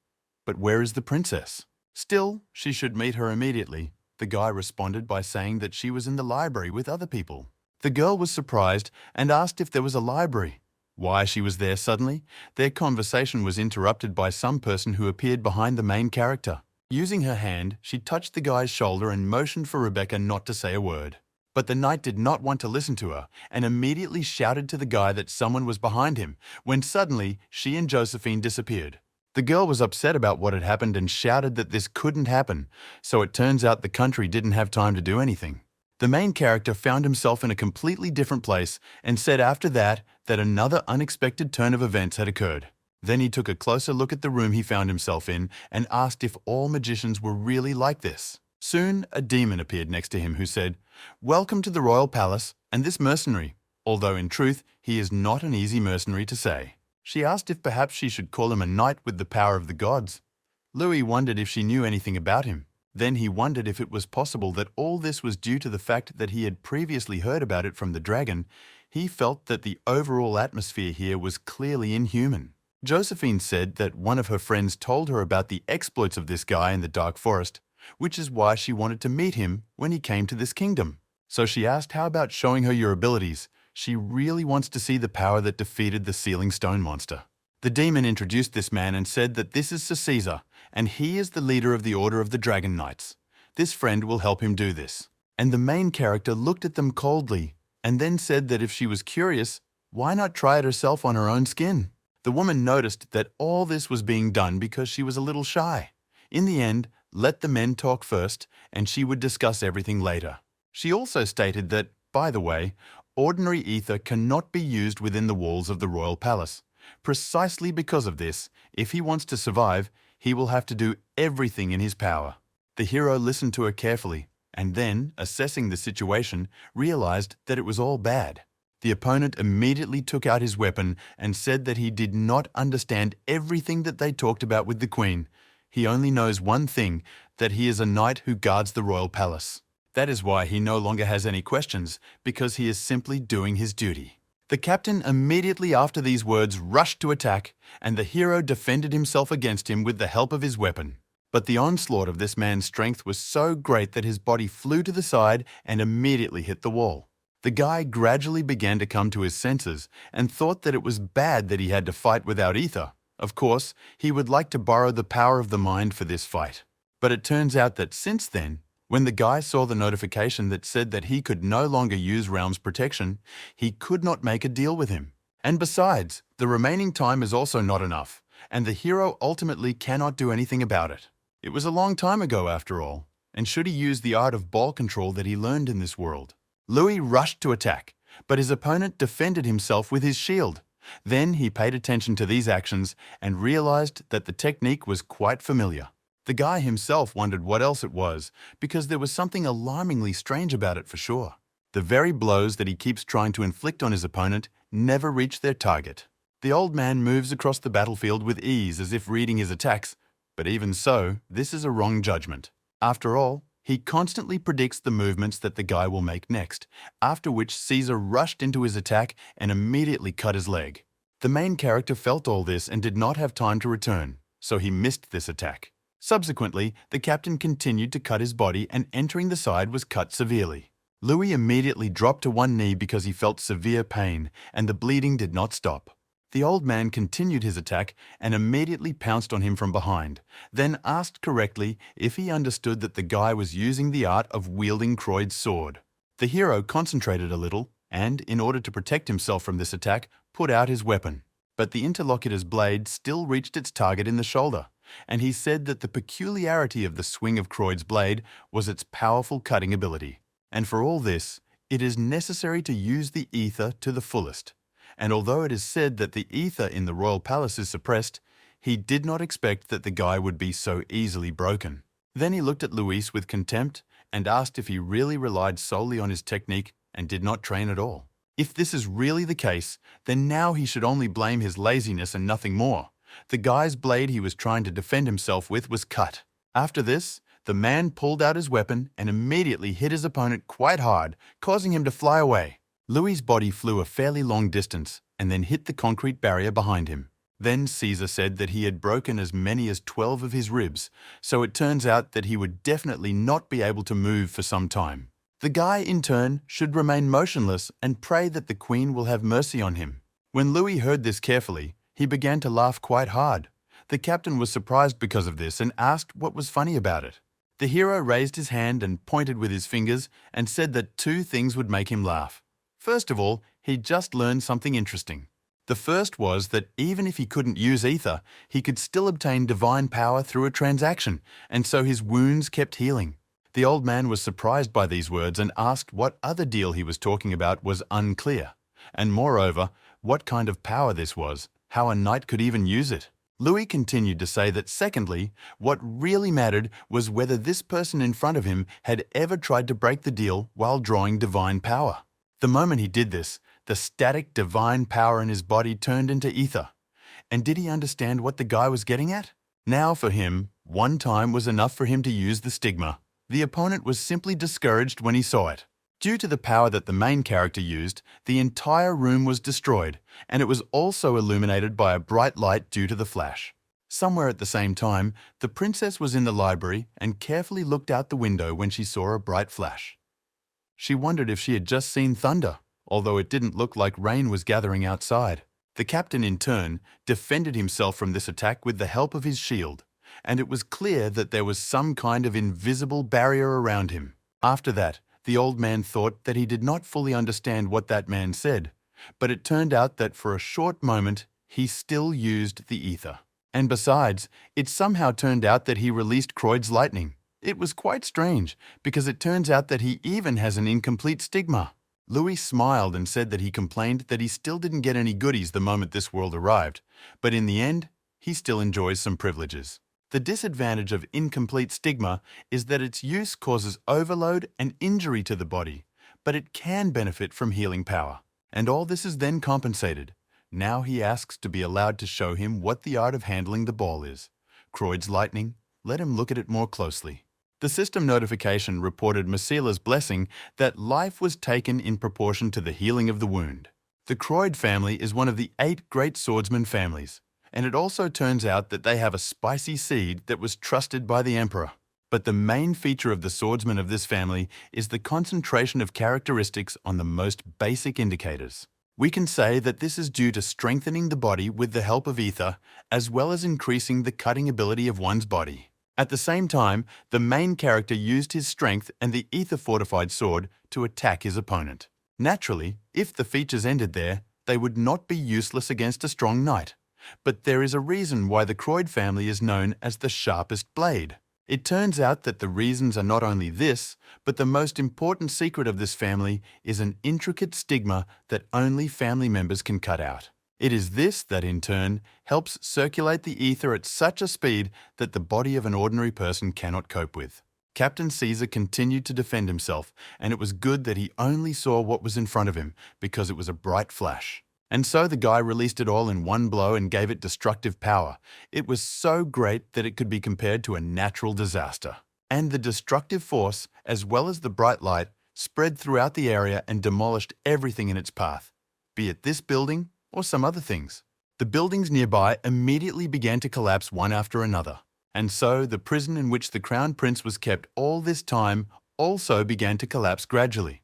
But where is the princess? Still, she should meet her immediately. The guy responded by saying that she was in the library with other people. The girl was surprised and asked if there was a library. Why she was there suddenly? Their conversation was interrupted by some person who appeared behind the main character. Using her hand, she touched the guy's shoulder and motioned for Rebecca not to say a word. But the knight did not want to listen to her and immediately shouted to the guy that someone was behind him, when suddenly she and Josephine disappeared. The girl was upset about what had happened and shouted that this couldn't happen, so it turns out the country didn't have time to do anything. The main character found himself in a completely different place and said after that another unexpected turn of events had occurred. Then he took a closer look at the room he found himself in and asked if all magicians were really like this. Soon, a demon appeared next to him who said, "Welcome to the royal palace and this mercenary," although in truth he is not an easy mercenary to say. She asked if perhaps she should call him a knight with the power of the gods. Louis wondered if she knew anything about him. Then he wondered if it was possible that all this was due to the fact that he had previously heard about it from the dragon. He felt that the overall atmosphere here was clearly inhuman. Josephine said that one of her friends told her about the exploits of this guy in the dark forest, which is why she wanted to meet him when he came to this kingdom. So she asked, how about showing her your abilities? She really wants to see the power that defeated the Sealing Stone monster. The demon introduced this man and said that this is Sir Caesar, and he is the leader of the Order of the Dragon Knights. This friend will help him do this. And the main character looked at them coldly and then said that if she was curious, why not try it herself on her own skin? The woman noticed that all this was being done because she was a little shy. In the end, let the men talk first, and she would discuss everything later. She also stated that, by the way, ordinary ether cannot be used within the walls of the royal palace. Precisely because of this, if he wants to survive, he will have to do everything in his power. The hero listened to her carefully, and then, assessing the situation, realized that it was all bad. The opponent immediately took out his weapon and said that he did not understand everything that they talked about with the queen. He only knows one thing, that he is a knight who guards the royal palace. That is why he no longer has any questions, because he is simply doing his duty. The captain immediately after these words rushed to attack, and the hero defended himself against him with the help of his weapon. But the onslaught of this man's strength was so great that his body flew to the side and immediately hit the wall. The guy gradually began to come to his senses and thought that it was bad that he had to fight without ether. Of course, he would like to borrow the power of the mind for this fight. But it turns out that since then, when the guy saw the notification that said that he could no longer use Realm's protection, he could not make a deal with him. And besides, the remaining time is also not enough, and the hero ultimately cannot do anything about it. It was a long time ago after all, and should he use the art of ball control that he learned in this world? Louis rushed to attack, but his opponent defended himself with his shield. Then he paid attention to these actions and realized that the technique was quite familiar. The guy himself wondered what else it was, because there was something alarmingly strange about it for sure. The very blows that he keeps trying to inflict on his opponent never reach their target. The old man moves across the battlefield with ease as if reading his attacks, but even so, this is a wrong judgment. After all, he constantly predicts the movements that the guy will make next, after which Caesar rushed into his attack and immediately cut his leg. The main character felt all this and did not have time to return, so he missed this attack. Subsequently, the captain continued to cut his body and entering the side was cut severely. Louis immediately dropped to one knee because he felt severe pain and the bleeding did not stop. The old man continued his attack and immediately pounced on him from behind, then asked correctly if he understood that the guy was using the art of wielding Croyd's sword. The hero concentrated a little and, in order to protect himself from this attack, put out his weapon. But the interlocutor's blade still reached its target in the shoulder, and he said that the peculiarity of the swing of Croyd's blade was its powerful cutting ability. And for all this, it is necessary to use the ether to the fullest. And although it is said that the ether in the royal palace is suppressed, he did not expect that the guy would be so easily broken. Then he looked at Luis with contempt and asked if he really relied solely on his technique and did not train at all. If this is really the case, then now he should only blame his laziness and nothing more. The guy's blade he was trying to defend himself with was cut. After this, the man pulled out his weapon and immediately hit his opponent quite hard, causing him to fly away. Louis's body flew a fairly long distance and then hit the concrete barrier behind him. Then Caesar said that he had broken as many as 12 of his ribs, so it turns out that he would definitely not be able to move for some time. The guy, in turn, should remain motionless and pray that the queen will have mercy on him. When Louis heard this carefully, he began to laugh quite hard. The captain was surprised because of this and asked what was funny about it. The hero raised his hand and pointed with his fingers and said that two things would make him laugh. First of all, he just learned something interesting. The first was that even if he couldn't use ether, he could still obtain divine power through a transaction, and so his wounds kept healing. The old man was surprised by these words and asked what other deal he was talking about was unclear, and moreover, what kind of power this was, how a knight could even use it. Louis continued to say that secondly, what really mattered was whether this person in front of him had ever tried to break the deal while drawing divine power. The moment he did this, the static divine power in his body turned into ether. And did he understand what the guy was getting at? Now for him, one time was enough for him to use the stigma. The opponent was simply discouraged when he saw it. Due to the power that the main character used, the entire room was destroyed, and it was also illuminated by a bright light due to the flash. Somewhere at the same time, the princess was in the library and carefully looked out the window when she saw a bright flash. She wondered if she had just seen thunder, although it didn't look like rain was gathering outside. The captain, in turn, defended himself from this attack with the help of his shield, and it was clear that there was some kind of invisible barrier around him. After that, the old man thought that he did not fully understand what that man said, but it turned out that for a short moment, he still used the ether. And besides, it somehow turned out that he released Croyd's lightning. It was quite strange, because it turns out that he even has an incomplete stigma. Louis smiled and said that he complained that he still didn't get any goodies the moment this world arrived, but in the end, he still enjoys some privileges. The disadvantage of incomplete stigma is that its use causes overload and injury to the body, but it can benefit from healing power. And all this is then compensated. Now he asks to be allowed to show him what the art of handling the ball is. Croyd's lightning, let him look at it more closely. The system notification reported Masila's blessing that life was taken in proportion to the healing of the wound. The Croyd family is one of the 8 great swordsman families, and it also turns out that they have a spicy seed that was trusted by the emperor. But the main feature of the swordsmen of this family is the concentration of characteristics on the most basic indicators. We can say that this is due to strengthening the body with the help of ether, as well as increasing the cutting ability of one's body. At the same time, the main character used his strength and the ether-fortified sword to attack his opponent. Naturally, if the features ended there, they would not be useless against a strong knight. But there is a reason why the Croyd family is known as the sharpest blade. It turns out that the reasons are not only this, but the most important secret of this family is an intricate stigma that only family members can cut out. It is this that, in turn, helps circulate the ether at such a speed that the body of an ordinary person cannot cope with. Captain Caesar continued to defend himself, and it was good that he only saw what was in front of him, because it was a bright flash. And so the guy released it all in one blow and gave it destructive power. It was so great that it could be compared to a natural disaster. And the destructive force, as well as the bright light, spread throughout the area and demolished everything in its path, be it this building or some other things. The buildings nearby immediately began to collapse one after another. And so the prison in which the Crown Prince was kept all this time also began to collapse gradually.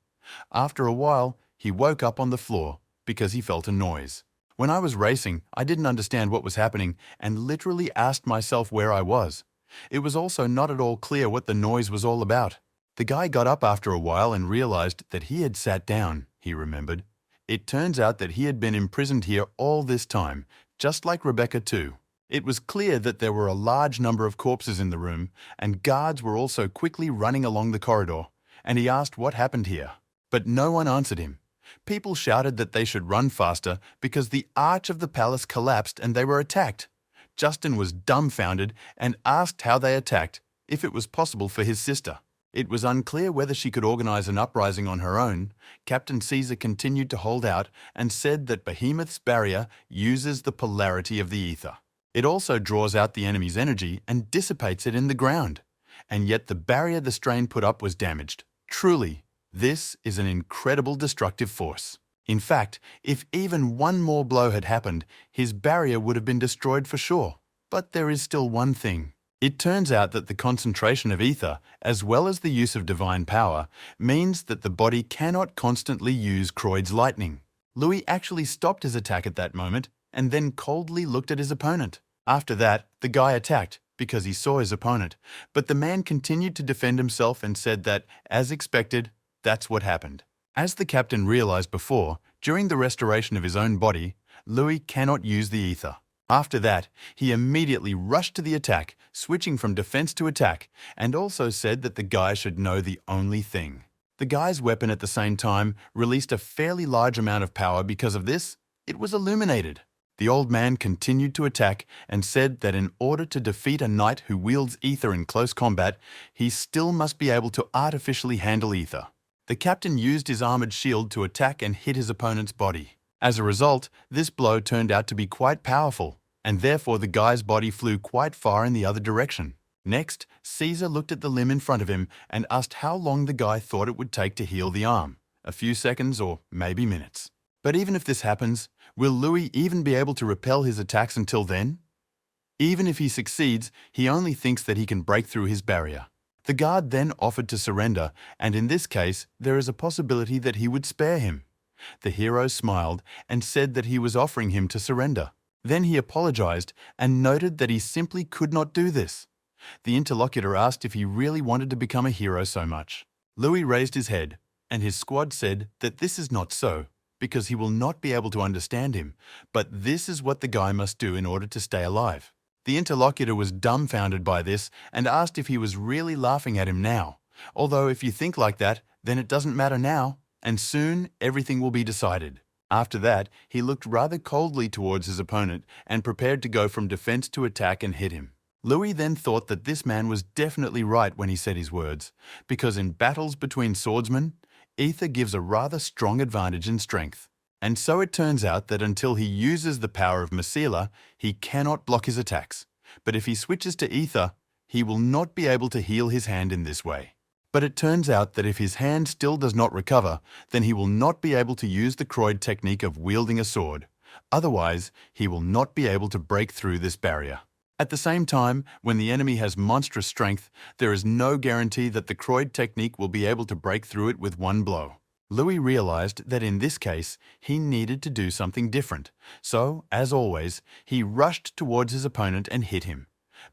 After a while, he woke up on the floor because he felt a noise. When I was racing, I didn't understand what was happening and literally asked myself where I was. It was also not at all clear what the noise was all about. The guy got up after a while and realized that he had sat down, he remembered. It turns out that he had been imprisoned here all this time, just like Rebecca too. It was clear that there were a large number of corpses in the room, and guards were also quickly running along the corridor, and he asked what happened here. But no one answered him. People shouted that they should run faster because the arch of the palace collapsed and they were attacked. Justin was dumbfounded and asked how they attacked, if it was possible for his sister. It was unclear whether she could organize an uprising on her own. Captain Caesar continued to hold out and said that Behemoth's barrier uses the polarity of the ether. It also draws out the enemy's energy and dissipates it in the ground. And yet the barrier the strain put up was damaged. Truly, this is an incredible destructive force. In fact, if even one more blow had happened, his barrier would have been destroyed for sure. But there is still one thing. It turns out that the concentration of ether, as well as the use of divine power, means that the body cannot constantly use Croyd's lightning. Louis actually stopped his attack at that moment and then coldly looked at his opponent. After that, the guy attacked because he saw his opponent, but the man continued to defend himself and said that, as expected, that's what happened. As the captain realized before, during the restoration of his own body, Louis cannot use the ether. After that, he immediately rushed to the attack, switching from defense to attack, and also said that the guy should know the only thing. The guy's weapon at the same time released a fairly large amount of power. Because of this, it was illuminated. The old man continued to attack and said that in order to defeat a knight who wields ether in close combat, he still must be able to artificially handle ether. The captain used his armored shield to attack and hit his opponent's body. As a result, this blow turned out to be quite powerful, and therefore the guy's body flew quite far in the other direction. Next, Caesar looked at the limb in front of him and asked how long the guy thought it would take to heal the arm. A few seconds or maybe minutes. But even if this happens, will Louis even be able to repel his attacks until then? Even if he succeeds, he only thinks that he can break through his barrier. The guard then offered to surrender, and in this case, there is a possibility that he would spare him. The hero smiled and said that he was offering him to surrender. Then he apologized and noted that he simply could not do this. The interlocutor asked if he really wanted to become a hero so much. Louis raised his head, and his squad said that this is not so, because he will not be able to understand him, but this is what the guy must do in order to stay alive. The interlocutor was dumbfounded by this and asked if he was really laughing at him now. Although if you think like that, then it doesn't matter now, and soon everything will be decided. After that, he looked rather coldly towards his opponent and prepared to go from defense to attack and hit him. Louis then thought that this man was definitely right when he said his words, because in battles between swordsmen, ether gives a rather strong advantage in strength. And so it turns out that until he uses the power of massacre, he cannot block his attacks. But if he switches to ether, he will not be able to heal his hand in this way. But it turns out that if his hand still does not recover, then he will not be able to use the Croyd technique of wielding a sword. Otherwise, he will not be able to break through this barrier. At the same time, when the enemy has monstrous strength, there is no guarantee that the Croyd technique will be able to break through it with one blow. Louis realized that in this case, he needed to do something different. So, as always, he rushed towards his opponent and hit him.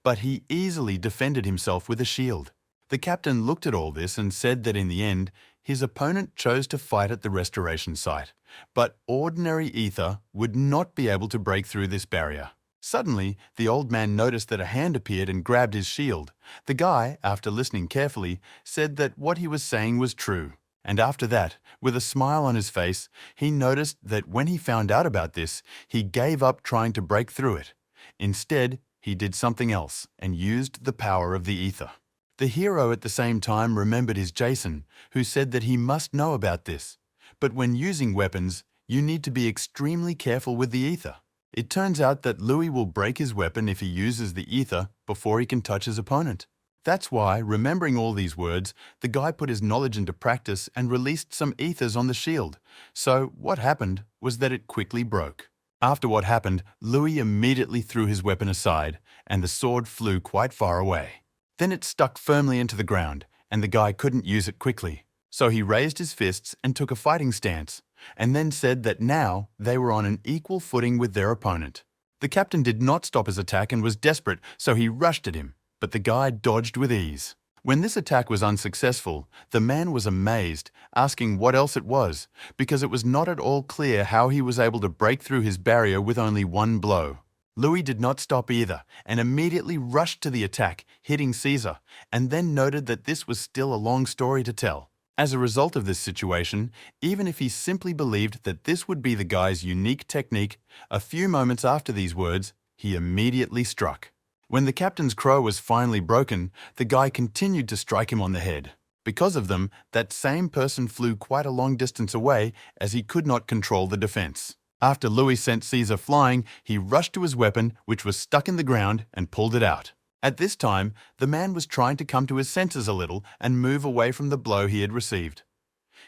But he easily defended himself with a shield. The captain looked at all this and said that in the end, his opponent chose to fight at the restoration site. But ordinary ether would not be able to break through this barrier. Suddenly, the old man noticed that a hand appeared and grabbed his shield. The guy, after listening carefully, said that what he was saying was true. And after that, with a smile on his face, he noticed that when he found out about this, he gave up trying to break through it. Instead, he did something else and used the power of the ether. The hero at the same time remembered his Jason, who said that he must know about this. But when using weapons, you need to be extremely careful with the ether. It turns out that Louis will break his weapon if he uses the ether before he can touch his opponent. That's why, remembering all these words, the guy put his knowledge into practice and released some ethers on the shield. So what happened was that it quickly broke. After what happened, Louis immediately threw his weapon aside, and the sword flew quite far away. Then it stuck firmly into the ground, and the guy couldn't use it quickly. So he raised his fists and took a fighting stance, and then said that now they were on an equal footing with their opponent. The captain did not stop his attack and was desperate, so he rushed at him, but the guy dodged with ease. When this attack was unsuccessful, the man was amazed, asking what else it was, because it was not at all clear how he was able to break through his barrier with only one blow. Louis did not stop either, and immediately rushed to the attack, hitting Caesar, and then noted that this was still a long story to tell. As a result of this situation, even if he simply believed that this would be the guy's unique technique, a few moments after these words, he immediately struck. When the captain's crow was finally broken, the guy continued to strike him on the head. Because of them, that same person flew quite a long distance away as he could not control the defense. After Louis sent Caesar flying, he rushed to his weapon, which was stuck in the ground, and pulled it out. At this time, the man was trying to come to his senses a little and move away from the blow he had received.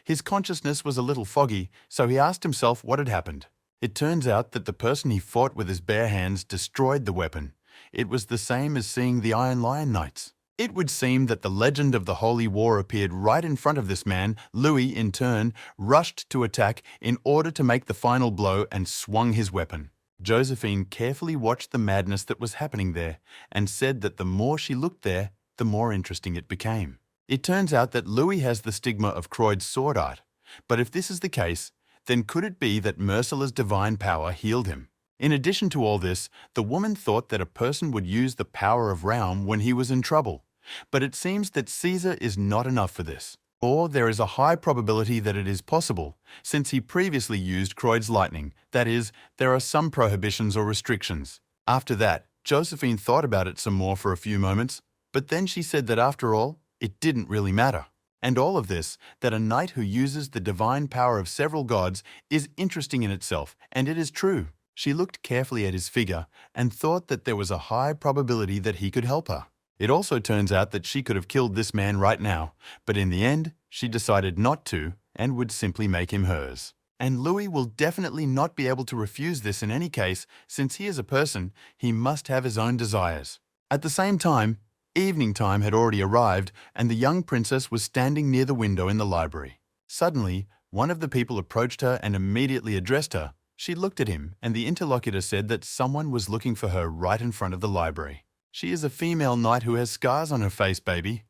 His consciousness was a little foggy, so he asked himself what had happened. It turns out that the person he fought with his bare hands destroyed the weapon. It was the same as seeing the Iron Lion Knights. It would seem that the legend of the Holy War appeared right in front of this man. Louis, in turn, rushed to attack in order to make the final blow and swung his weapon. Josephine carefully watched the madness that was happening there and said that the more she looked there, the more interesting it became. It turns out that Louis has the stigma of Croyd's sword art, but if this is the case, then could it be that Merciless divine power healed him? In addition to all this, the woman thought that a person would use the power of realm when he was in trouble. But it seems that Caesar is not enough for this. Or there is a high probability that it is possible, since he previously used Croyd's lightning. That is, there are some prohibitions or restrictions. After that, Josephine thought about it some more for a few moments, but then she said that after all, it didn't really matter. And all of this, that a knight who uses the divine power of several gods is interesting in itself, and it is true. She looked carefully at his figure and thought that there was a high probability that he could help her. It also turns out that she could have killed this man right now, but in the end, she decided not to and would simply make him hers. And Louis will definitely not be able to refuse this in any case, since he is a person, he must have his own desires. At the same time, evening time had already arrived and the young princess was standing near the window in the library. Suddenly, one of the people approached her and immediately addressed her. She looked at him and the interlocutor said that someone was looking for her right in front of the library. She is a female knight who has scars on her face, baby.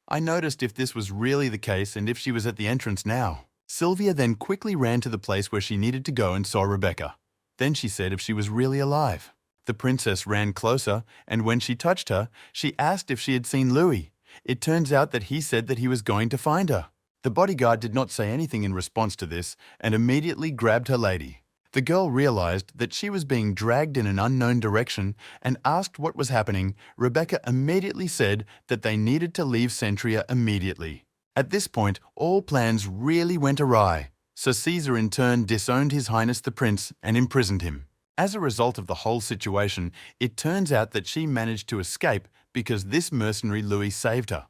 I noticed if this was really the case and if she was at the entrance now. Sylvia then quickly ran to the place where she needed to go and saw Rebecca. Then she said if she was really alive. The princess ran closer, and when she touched her, she asked if she had seen Louis. It turns out that he said that he was going to find her. The bodyguard did not say anything in response to this and immediately grabbed her lady. The girl realized that she was being dragged in an unknown direction and asked what was happening. Rebecca immediately said that they needed to leave Centria immediately. At this point, all plans really went awry, so Caesar in turn disowned His Highness the Prince and imprisoned him. As a result of the whole situation, it turns out that she managed to escape because this mercenary Louis saved her.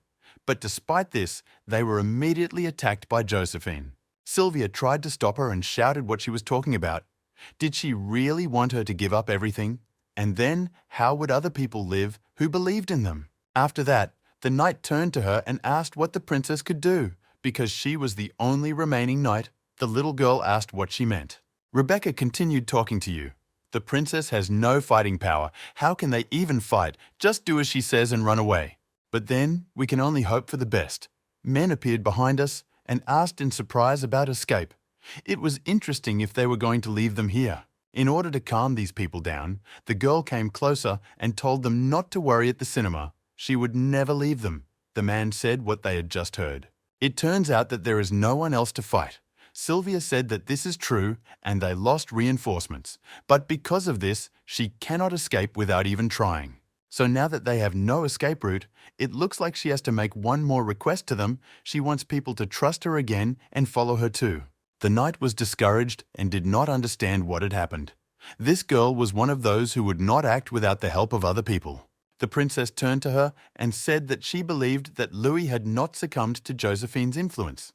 But despite this, they were immediately attacked by Josephine. Sylvia tried to stop her and shouted what she was talking about. Did she really want her to give up everything? And then, how would other people live who believed in them? After that, the knight turned to her and asked what the princess could do. Because she was the only remaining knight, the little girl asked what she meant. Rebecca continued talking to you. The princess has no fighting power. How can they even fight? Just do as she says and run away. But then, we can only hope for the best. Men appeared behind us and asked in surprise about escape. It was interesting if they were going to leave them here. In order to calm these people down, the girl came closer and told them not to worry at the cinema. She would never leave them. The man said what they had just heard. It turns out that there is no one else to fight. Sylvia said that this is true and they lost reinforcements. But because of this, she cannot escape without even trying. So now that they have no escape route, it looks like she has to make one more request to them. She wants people to trust her again and follow her too. The knight was discouraged and did not understand what had happened. This girl was one of those who would not act without the help of other people. The princess turned to her and said that she believed that Louis had not succumbed to Josephine's influence.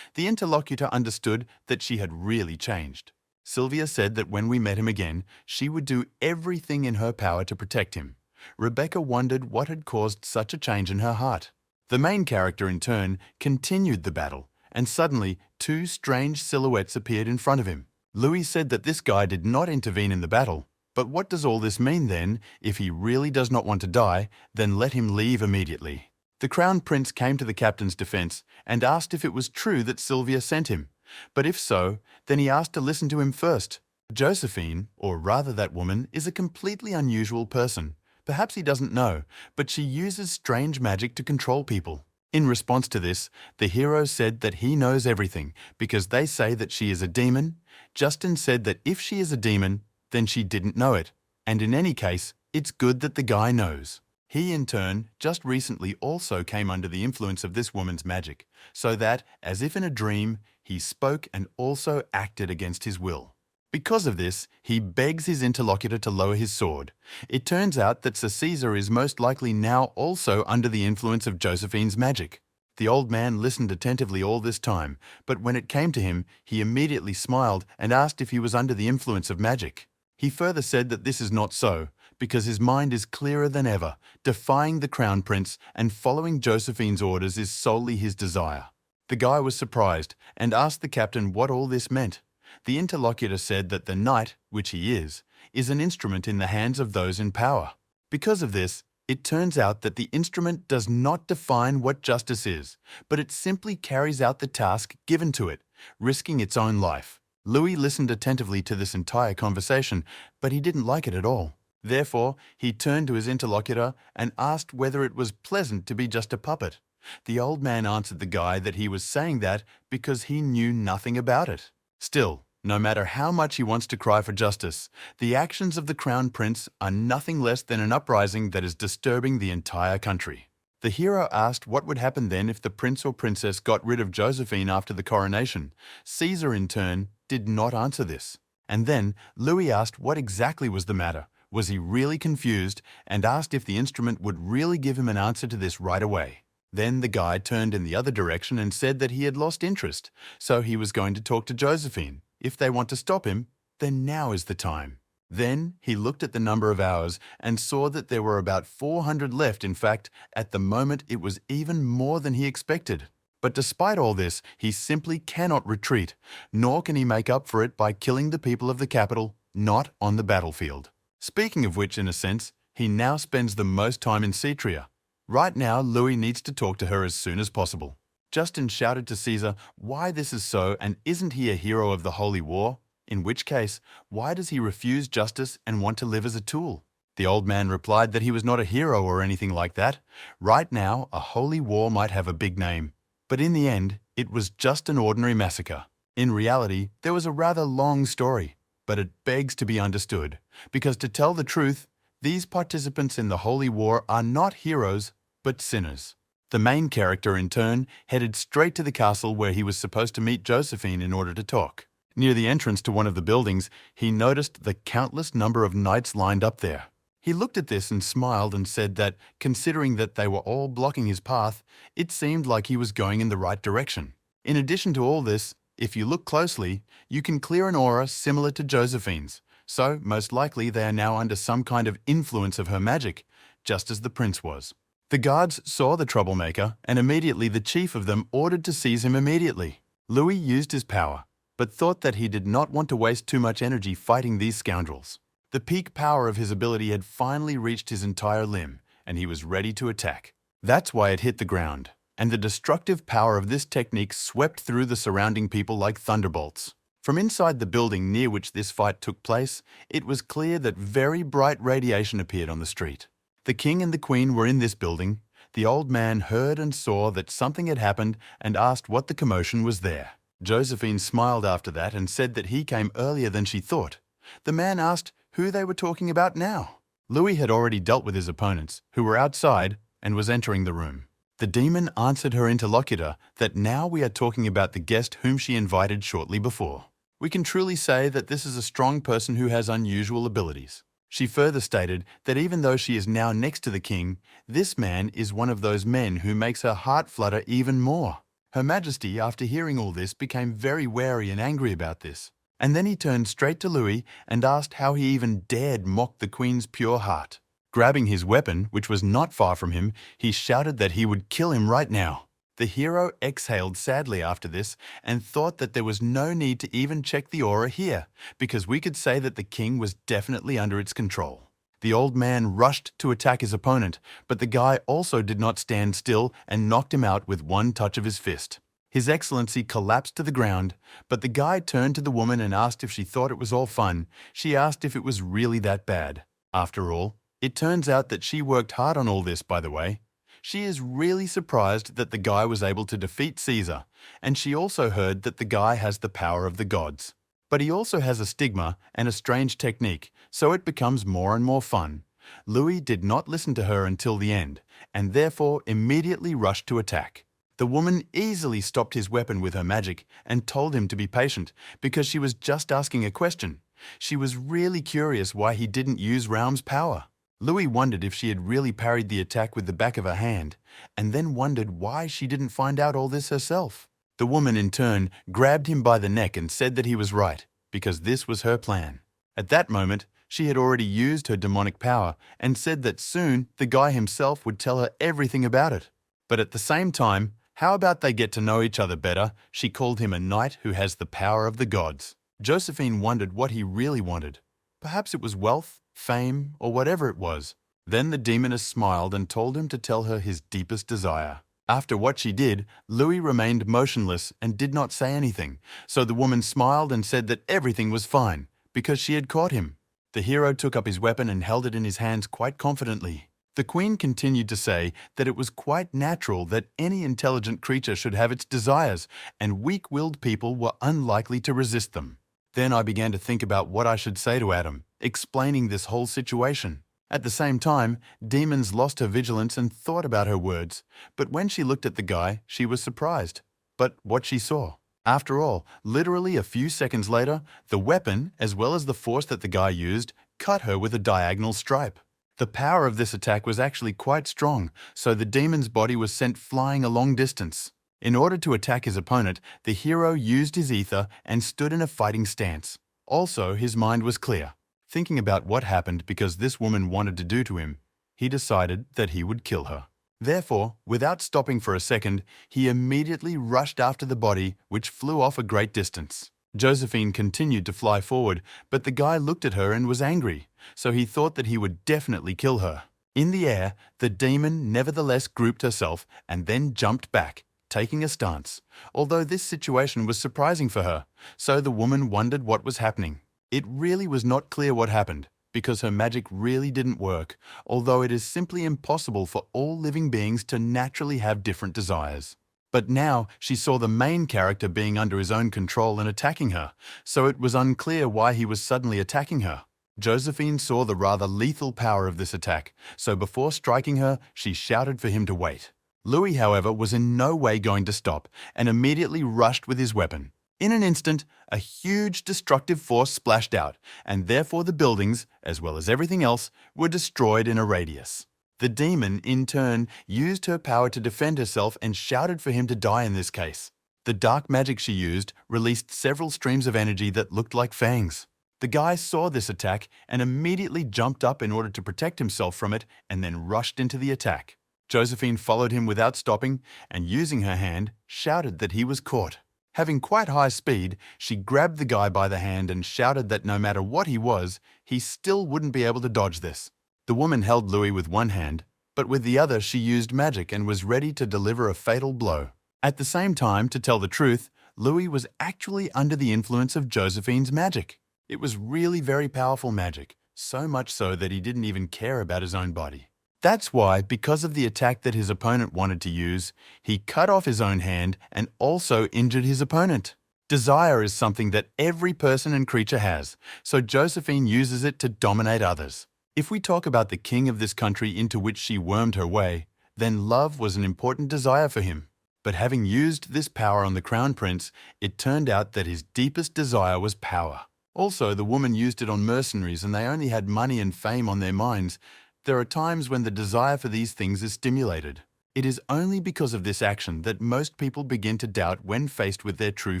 The interlocutor understood that she had really changed. Sylvia said that when we met him again, she would do everything in her power to protect him. Rebecca wondered what had caused such a change in her heart. The main character, in turn, continued the battle, and suddenly 2 strange silhouettes appeared in front of him. Louis said that this guy did not intervene in the battle. But what does all this mean then? If he really does not want to die, then let him leave immediately. The Crown Prince came to the captain's defense and asked if it was true that Sylvia sent him. But if so, then he asked to listen to him first. Josephine, or rather that woman, is a completely unusual person. Perhaps he doesn't know, but she uses strange magic to control people. In response to this, the hero said that he knows everything because they say that she is a demon. Justin said that if she is a demon, then she didn't know it. And in any case, it's good that the guy knows. He, in turn, just recently also came under the influence of this woman's magic, so that, as if in a dream, he spoke and also acted against his will. Because of this, he begs his interlocutor to lower his sword. It turns out that Sir Caesar is most likely now also under the influence of Josephine's magic. The old man listened attentively all this time, but when it came to him, he immediately smiled and asked if he was under the influence of magic. He further said that this is not so, because his mind is clearer than ever, defying the Crown Prince and following Josephine's orders is solely his desire. The guy was surprised and asked the captain what all this meant. The interlocutor said that the knight, which he is an instrument in the hands of those in power. Because of this, it turns out that the instrument does not define what justice is, but it simply carries out the task given to it, risking its own life. Louis listened attentively to this entire conversation, but he didn't like it at all. Therefore, he turned to his interlocutor and asked whether it was pleasant to be just a puppet. The old man answered the guy that he was saying that because he knew nothing about it. Still, no matter how much he wants to cry for justice, the actions of the Crown Prince are nothing less than an uprising that is disturbing the entire country. The hero asked what would happen then if the prince or princess got rid of Josephine after the coronation. Caesar, in turn, did not answer this. And then Louis asked what exactly was the matter, Was he really confused and asked if the instrument would really give him an answer to this right away. Then the guy turned in the other direction and said that he had lost interest, so he was going to talk to Josephine. If they want to stop him, then now is the time. Then he looked at the number of hours and saw that there were about 400 left. In fact, at the moment it was even more than he expected. But despite all this, he simply cannot retreat, nor can he make up for it by killing the people of the capital, not on the battlefield. Speaking of which, in a sense, he now spends the most time in Cetria. Right now, Louis needs to talk to her as soon as possible. Justin shouted to Caesar why this is so, and isn't he a hero of the Holy War? In which case, why does he refuse justice and want to live as a tool? The old man replied that he was not a hero or anything like that. Right now, a holy war might have a big name. But in the end, it was just an ordinary massacre. In reality, there was a rather long story, but it begs to be understood, because to tell the truth, these participants in the Holy War are not heroes, but sinners. The main character, in turn, headed straight to the castle where he was supposed to meet Josephine in order to talk. Near the entrance to one of the buildings, he noticed the countless number of knights lined up there. He looked at this and smiled and said that, considering that they were all blocking his path, it seemed like he was going in the right direction. In addition to all this, if you look closely, you can clear an aura similar to Josephine's, so most likely they are now under some kind of influence of her magic, just as the prince was. The guards saw the troublemaker, and immediately the chief of them ordered to seize him immediately. Louis used his power, but thought that he did not want to waste too much energy fighting these scoundrels. The peak power of his ability had finally reached his entire limb, and he was ready to attack. That's why it hit the ground, and the destructive power of this technique swept through the surrounding people like thunderbolts. From inside the building near which this fight took place, it was clear that very bright radiation appeared on the street. The king and the queen were in this building. The old man heard and saw that something had happened and asked what the commotion was there. Josephine smiled after that and said that he came earlier than she thought. The man asked who they were talking about now. Louis had already dealt with his opponents, who were outside, and was entering the room. The demon answered her interlocutor that now we are talking about the guest whom she invited shortly before. We can truly say that this is a strong person who has unusual abilities. She further stated that even though she is now next to the king, this man is one of those men who makes her heart flutter even more. Her Majesty, after hearing all this, became very wary and angry about this. And then he turned straight to Louis and asked how he even dared mock the queen's pure heart. Grabbing his weapon, which was not far from him, he shouted that he would kill him right now. The hero exhaled sadly after this and thought that there was no need to even check the aura here, because we could say that the king was definitely under its control. The old man rushed to attack his opponent, but the guy also did not stand still and knocked him out with one touch of his fist. His Excellency collapsed to the ground, but the guy turned to the woman and asked if she thought it was all fun. She asked if it was really that bad. After all, it turns out that she worked hard on all this, by the way. She is really surprised that the guy was able to defeat Caesar, and she also heard that the guy has the power of the gods. But he also has a stigma and a strange technique, so it becomes more and more fun. Louis did not listen to her until the end, and therefore immediately rushed to attack. The woman easily stopped his weapon with her magic and told him to be patient, because she was just asking a question. She was really curious why he didn't use Raum's power. Louis wondered if she had really parried the attack with the back of her hand, and then wondered why she didn't find out all this herself. The woman, in turn, grabbed him by the neck and said that he was right, because this was her plan. At that moment, she had already used her demonic power and said that soon the guy himself would tell her everything about it. But at the same time, how about they get to know each other better? She called him a knight who has the power of the gods. Josephine wondered what he really wanted. Perhaps it was wealth, fame, or whatever it was. Then the demoness smiled and told him to tell her his deepest desire. After what she did, Louis remained motionless and did not say anything, so the woman smiled and said that everything was fine, because she had caught him. The hero took up his weapon and held it in his hands quite confidently. The queen continued to say that it was quite natural that any intelligent creature should have its desires, and weak-willed people were unlikely to resist them. Then I began to think about what I should say to Adam, explaining this whole situation. At the same time, Demons lost her vigilance and thought about her words, but when she looked at the guy, she was surprised. But what she saw. After all, literally a few seconds later, the weapon, as well as the force that the guy used, cut her with a diagonal stripe. The power of this attack was actually quite strong, so the demon's body was sent flying a long distance. In order to attack his opponent, the hero used his ether and stood in a fighting stance. Also, his mind was clear. Thinking about what happened because this woman wanted to do to him, he decided that he would kill her. Therefore, without stopping for a second, he immediately rushed after the body, which flew off a great distance. Josephine continued to fly forward, but the guy looked at her and was angry, so he thought that he would definitely kill her. In the air, the demon nevertheless grouped herself and then jumped back, taking a stance, although this situation was surprising for her, so the woman wondered what was happening. It really was not clear what happened, because her magic really didn't work, although it is simply impossible for all living beings to naturally have different desires. But now she saw the main character being under his own control and attacking her, so it was unclear why he was suddenly attacking her. Josephine saw the rather lethal power of this attack, so before striking her, she shouted for him to wait. Louis, however, was in no way going to stop and immediately rushed with his weapon. In an instant, a huge destructive force splashed out, and therefore the buildings, as well as everything else, were destroyed in a radius. The demon, in turn, used her power to defend herself and shouted for him to die in this case. The dark magic she used released several streams of energy that looked like fangs. The guy saw this attack and immediately jumped up in order to protect himself from it and then rushed into the attack. Josephine followed him without stopping and, using her hand, shouted that he was caught. Having quite high speed, she grabbed the guy by the hand and shouted that no matter what he was, he still wouldn't be able to dodge this. The woman held Louis with one hand, but with the other she used magic and was ready to deliver a fatal blow. At the same time, to tell the truth, Louis was actually under the influence of Josephine's magic. It was really very powerful magic, so much so that he didn't even care about his own body. That's why, because of the attack that his opponent wanted to use, he cut off his own hand and also injured his opponent. Desire is something that every person and creature has, so Josephine uses it to dominate others. If we talk about the king of this country into which she wormed her way, then love was an important desire for him. But having used this power on the crown prince, it turned out that his deepest desire was power. Also, the woman used it on mercenaries and they only had money and fame on their minds. There are times when the desire for these things is stimulated. It is only because of this action that most people begin to doubt when faced with their true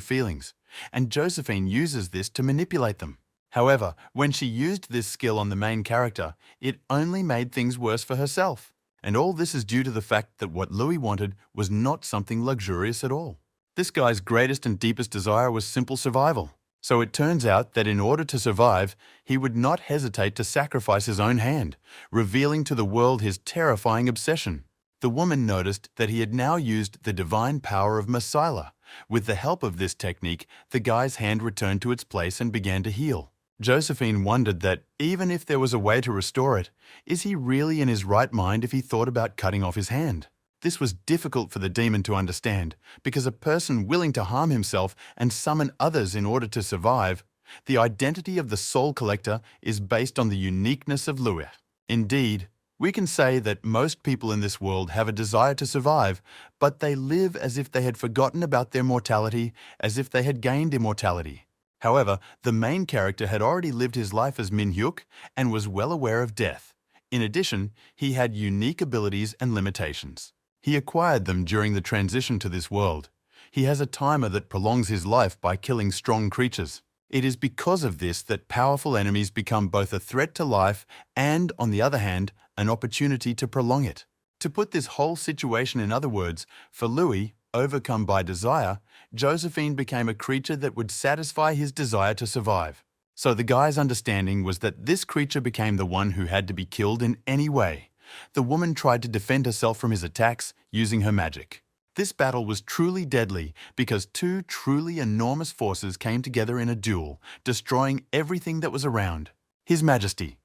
feelings, and Josephine uses this to manipulate them. However, when she used this skill on the main character, it only made things worse for herself. And all this is due to the fact that what Louis wanted was not something luxurious at all. This guy's greatest and deepest desire was simple survival. So it turns out that in order to survive, he would not hesitate to sacrifice his own hand, revealing to the world his terrifying obsession. The woman noticed that he had now used the divine power of massacre. With the help of this technique, the guy's hand returned to its place and began to heal. Josephine wondered that, even if there was a way to restore it, is he really in his right mind if he thought about cutting off his hand? This was difficult for the demon to understand, because a person willing to harm himself and summon others in order to survive, the identity of the soul collector is based on the uniqueness of Louis. Indeed, we can say that most people in this world have a desire to survive, but they live as if they had forgotten about their mortality, as if they had gained immortality. However, the main character had already lived his life as Min Hyuk and was well aware of death. In addition, he had unique abilities and limitations. He acquired them during the transition to this world. He has a timer that prolongs his life by killing strong creatures. It is because of this that powerful enemies become both a threat to life and, on the other hand, an opportunity to prolong it. To put this whole situation in other words, for Louis, overcome by desire, Josephine became a creature that would satisfy his desire to survive. So the guy's understanding was that this creature became the one who had to be killed in any way. The woman tried to defend herself from his attacks using her magic. This battle was truly deadly because two truly enormous forces came together in a duel, destroying everything that was around. His Majesty.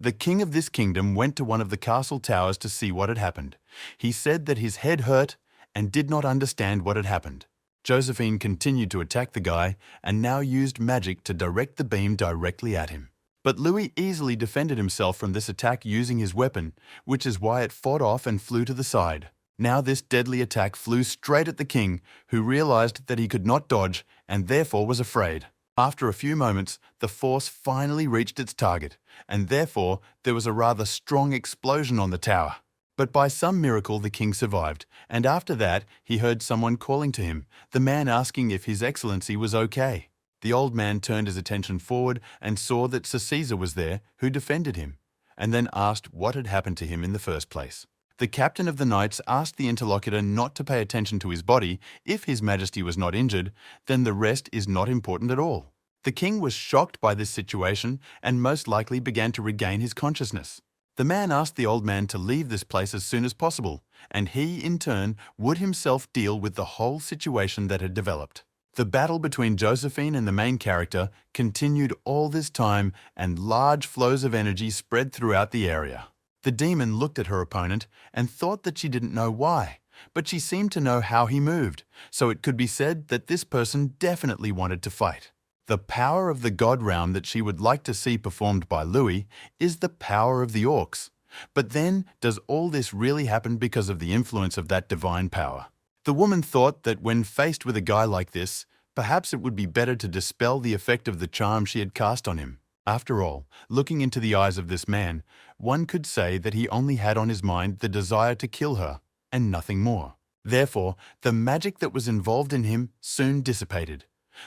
The king of this kingdom went to one of the castle towers to see what had happened. He said that his head hurt and did not understand what had happened. Josephine continued to attack the guy and now used magic to direct the beam directly at him. But Louis easily defended himself from this attack using his weapon, which is why it fought off and flew to the side. Now this deadly attack flew straight at the king, who realized that he could not dodge and therefore was afraid. After a few moments, the force finally reached its target, and therefore there was a rather strong explosion on the tower. But by some miracle the king survived, and after that he heard someone calling to him, the man asking if His Excellency was okay. The old man turned his attention forward and saw that Sir Caesar was there, who defended him, and then asked what had happened to him in the first place. The captain of the knights asked the interlocutor not to pay attention to his body. If His Majesty was not injured, then the rest is not important at all. The king was shocked by this situation and most likely began to regain his consciousness. The man asked the old man to leave this place as soon as possible, and he, in turn, would himself deal with the whole situation that had developed. The battle between Josephine and the main character continued all this time, and large flows of energy spread throughout the area. The demon looked at her opponent and thought that she didn't know why, but she seemed to know how he moved, so it could be said that this person definitely wanted to fight. The power of the god realm that she would like to see performed by Louis is the power of the orcs. But then, does all this really happen because of the influence of that divine power? The woman thought that when faced with a guy like this, perhaps it would be better to dispel the effect of the charm she had cast on him. After all, looking into the eyes of this man, one could say that he only had on his mind the desire to kill her, and nothing more. Therefore, the magic that was involved in him soon dissipated.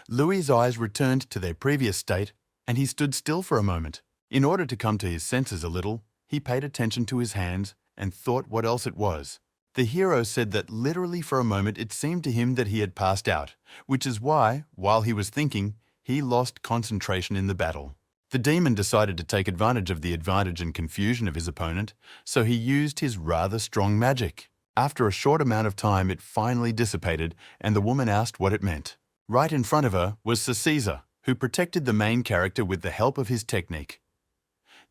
Louis's eyes returned to their previous state, and he stood still for a moment. In order to come to his senses a little, he paid attention to his hands and thought what else it was. The hero said that literally for a moment it seemed to him that he had passed out, which is why, while he was thinking, he lost concentration in the battle. The demon decided to take advantage of the advantage and confusion of his opponent, so he used his rather strong magic. After a short amount of time, it finally dissipated, and the woman asked what it meant. Right in front of her was Sir Caesar, who protected the main character with the help of his technique.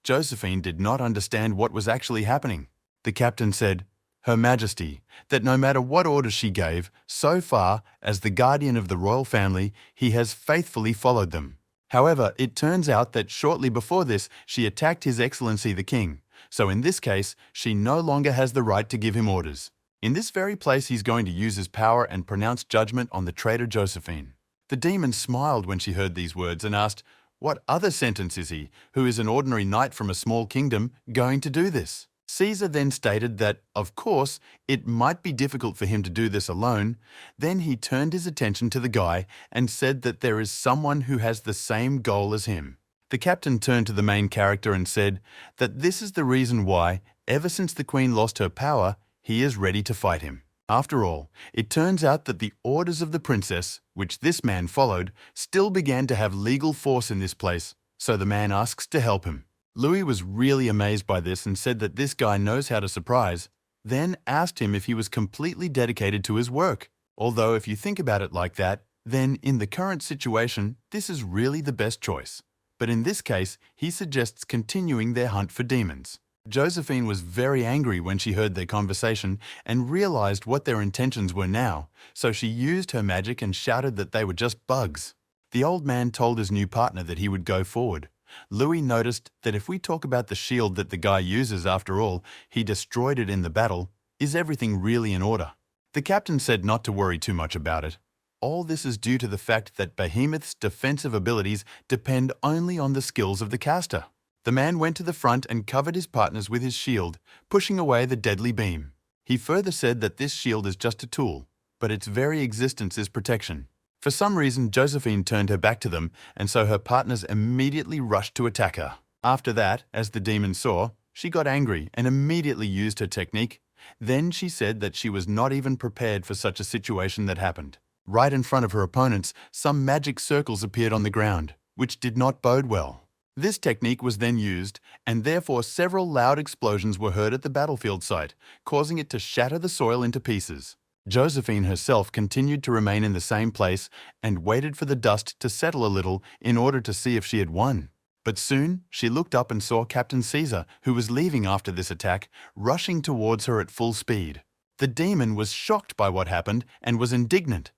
Josephine did not understand what was actually happening. The captain said, "Her Majesty, that no matter what orders she gave, so far, as the guardian of the royal family, he has faithfully followed them. However, it turns out that shortly before this, she attacked His Excellency the King, so in this case, she no longer has the right to give him orders. In this very place he's going to use his power and pronounce judgment on the traitor Josephine." The demon smiled when she heard these words and asked, "What other sentence is he, who is an ordinary knight from a small kingdom, going to do this?" Caesar then stated that, of course, it might be difficult for him to do this alone. Then he turned his attention to the guy and said that there is someone who has the same goal as him. The captain turned to the main character and said that this is the reason why, ever since the queen lost her power, he is ready to fight him. After all, it turns out that the orders of the princess, which this man followed, still began to have legal force in this place, so the man asks to help him. Louis was really amazed by this and said that this guy knows how to surprise, then asked him if he was completely dedicated to his work. Although if you think about it like that, then in the current situation, this is really the best choice. But in this case, he suggests continuing their hunt for demons. Josephine was very angry when she heard their conversation and realized what their intentions were now, so she used her magic and shouted that they were just bugs. The old man told his new partner that he would go forward. Louis noticed that if we talk about the shield that the guy uses, after all, he destroyed it in the battle, is everything really in order? The captain said not to worry too much about it. All this is due to the fact that Behemoth's defensive abilities depend only on the skills of the caster. The man went to the front and covered his partners with his shield, pushing away the deadly beam. He further said that this shield is just a tool, but its very existence is protection. For some reason, Josephine turned her back to them, and so her partners immediately rushed to attack her. After that, as the demon saw, she got angry and immediately used her technique. Then she said that she was not even prepared for such a situation that happened. Right in front of her opponents, some magic circles appeared on the ground, which did not bode well. This technique was then used, and therefore several loud explosions were heard at the battlefield site, causing it to shatter the soil into pieces. Josephine herself continued to remain in the same place and waited for the dust to settle a little in order to see if she had won. But soon she looked up and saw Captain Caesar, who was leaving after this attack, rushing towards her at full speed. The demon was shocked by what happened and was indignant.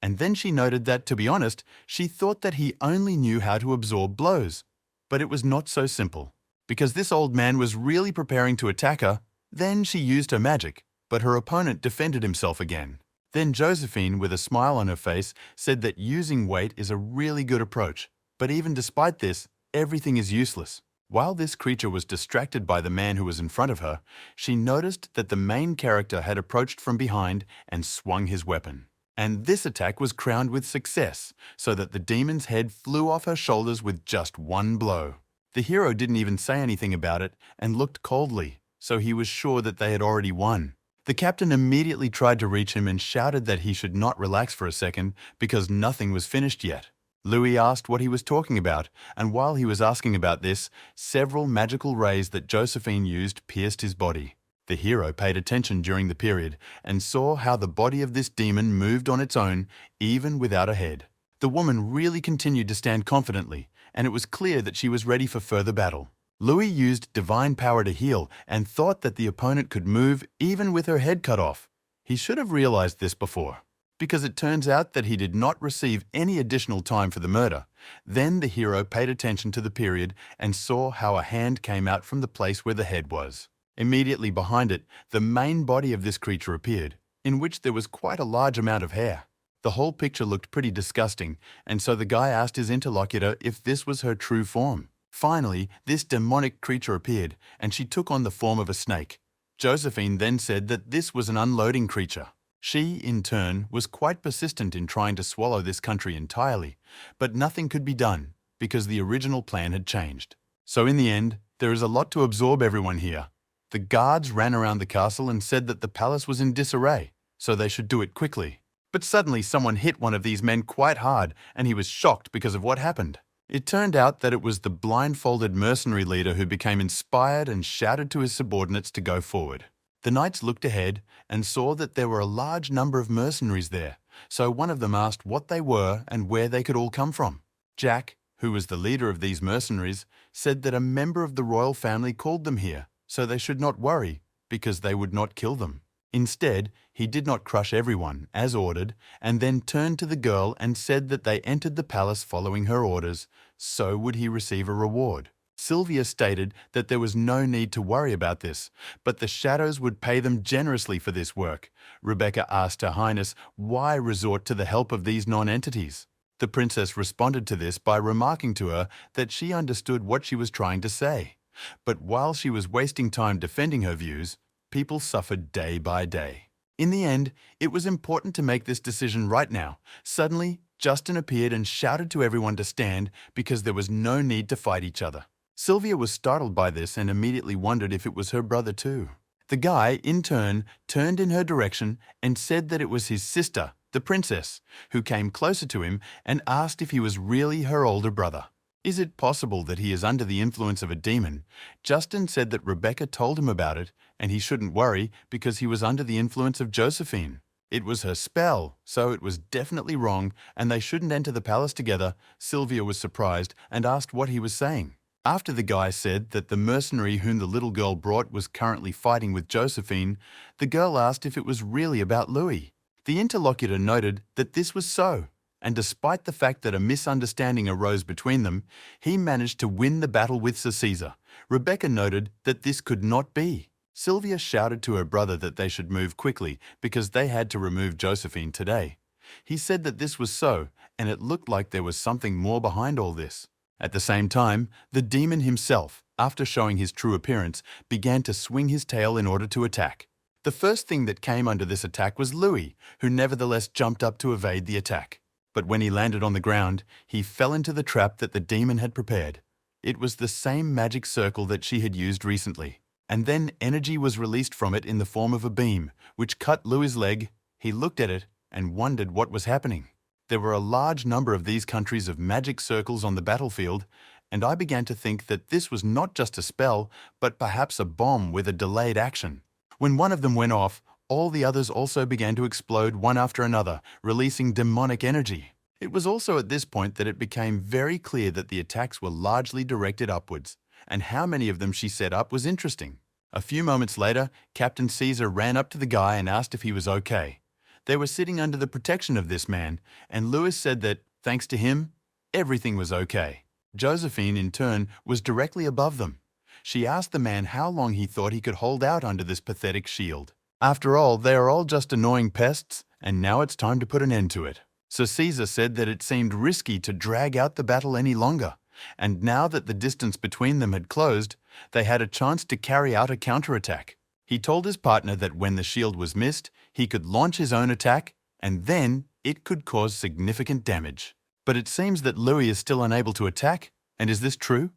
And then she noted that, to be honest, she thought that he only knew how to absorb blows. But it was not so simple, because this old man was really preparing to attack her. Then she used her magic, but her opponent defended himself again. Then Josephine, with a smile on her face, said that using weight is a really good approach. But even despite this, everything is useless. While this creature was distracted by the man who was in front of her, she noticed that the main character had approached from behind and swung his weapon. And this attack was crowned with success, so that the demon's head flew off her shoulders with just one blow. The hero didn't even say anything about it and looked coldly, so he was sure that they had already won. The captain immediately tried to reach him and shouted that he should not relax for a second because nothing was finished yet. Louis asked what he was talking about, and while he was asking about this, several magical rays that Josephine used pierced his body. The hero paid attention during the period and saw how the body of this demon moved on its own, even without a head. The woman really continued to stand confidently, and it was clear that she was ready for further battle. Louis used divine power to heal and thought that the opponent could move even with her head cut off. He should have realized this before, because it turns out that he did not receive any additional time for the murder. Then the hero paid attention to the period and saw how a hand came out from the place where the head was. Immediately behind it, the main body of this creature appeared, in which there was quite a large amount of hair. The whole picture looked pretty disgusting, and so the guy asked his interlocutor if this was her true form. Finally, this demonic creature appeared, and she took on the form of a snake. Josephine then said that this was an unloading creature. She, in turn, was quite persistent in trying to swallow this country entirely, but nothing could be done, because the original plan had changed. So in the end, there is a lot to absorb everyone here. The guards ran around the castle and said that the palace was in disarray, so they should do it quickly. But suddenly someone hit one of these men quite hard, and he was shocked because of what happened. It turned out that it was the blindfolded mercenary leader who became inspired and shouted to his subordinates to go forward. The knights looked ahead and saw that there were a large number of mercenaries there, so one of them asked what they were and where they could all come from. Jack, who was the leader of these mercenaries, said that a member of the royal family called them here, so they should not worry, because they would not kill them. Instead, he did not crush everyone, as ordered, and then turned to the girl and said that they entered the palace following her orders, so would he receive a reward. Sylvia stated that there was no need to worry about this, but the shadows would pay them generously for this work. Rebecca asked Her Highness why resort to the help of these non-entities. The princess responded to this by remarking to her that she understood what she was trying to say. But while she was wasting time defending her views, people suffered day by day. In the end, it was important to make this decision right now. Suddenly, Justin appeared and shouted to everyone to stand because there was no need to fight each other. Sylvia was startled by this and immediately wondered if it was her brother too. The guy, in turn, turned in her direction and said that it was his sister, the princess, who came closer to him and asked if he was really her older brother. Is it possible that he is under the influence of a demon? Justin said that Rebecca told him about it, and he shouldn't worry because he was under the influence of Josephine. It was her spell, so it was definitely wrong, and they shouldn't enter the palace together. Sylvia was surprised and asked what he was saying. After the guy said that the mercenary whom the little girl brought was currently fighting with Josephine, the girl asked if it was really about Louis. The interlocutor noted that this was so, and despite the fact that a misunderstanding arose between them, he managed to win the battle with Sir Caesar. Rebecca noted that this could not be. Sylvia shouted to her brother that they should move quickly because they had to remove Josephine today. He said that this was so, and it looked like there was something more behind all this. At the same time, the demon himself, after showing his true appearance, began to swing his tail in order to attack. The first thing that came under this attack was Louis, who nevertheless jumped up to evade the attack. But when he landed on the ground, he fell into the trap that the demon had prepared. It was the same magic circle that she had used recently. And then energy was released from it in the form of a beam, which cut Louis' leg. He looked at it and wondered what was happening. There were a large number of these countries of magic circles on the battlefield, and I began to think that this was not just a spell, but perhaps a bomb with a delayed action. When one of them went off, all the others also began to explode one after another, releasing demonic energy. It was also at this point that it became very clear that the attacks were largely directed upwards, and how many of them she set up was interesting. A few moments later, Captain Caesar ran up to the guy and asked if he was okay. They were sitting under the protection of this man, and Louis said that, thanks to him, everything was okay. Josephine, in turn, was directly above them. She asked the man how long he thought he could hold out under this pathetic shield. After all, they are all just annoying pests, and now it's time to put an end to it. So Caesar said that it seemed risky to drag out the battle any longer, and now that the distance between them had closed, they had a chance to carry out a counterattack. He told his partner that when the shield was missed, he could launch his own attack, and then it could cause significant damage. But it seems that Louis is still unable to attack, and is this true?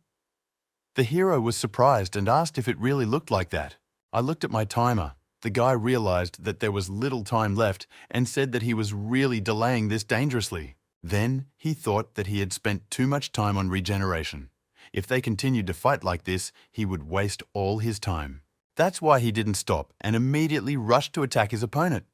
The hero was surprised and asked if it really looked like that. I looked at my timer. The guy realized that there was little time left and said that he was really delaying this dangerously. Then he thought that he had spent too much time on regeneration. If they continued to fight like this, he would waste all his time. That's why he didn't stop and immediately rushed to attack his opponent.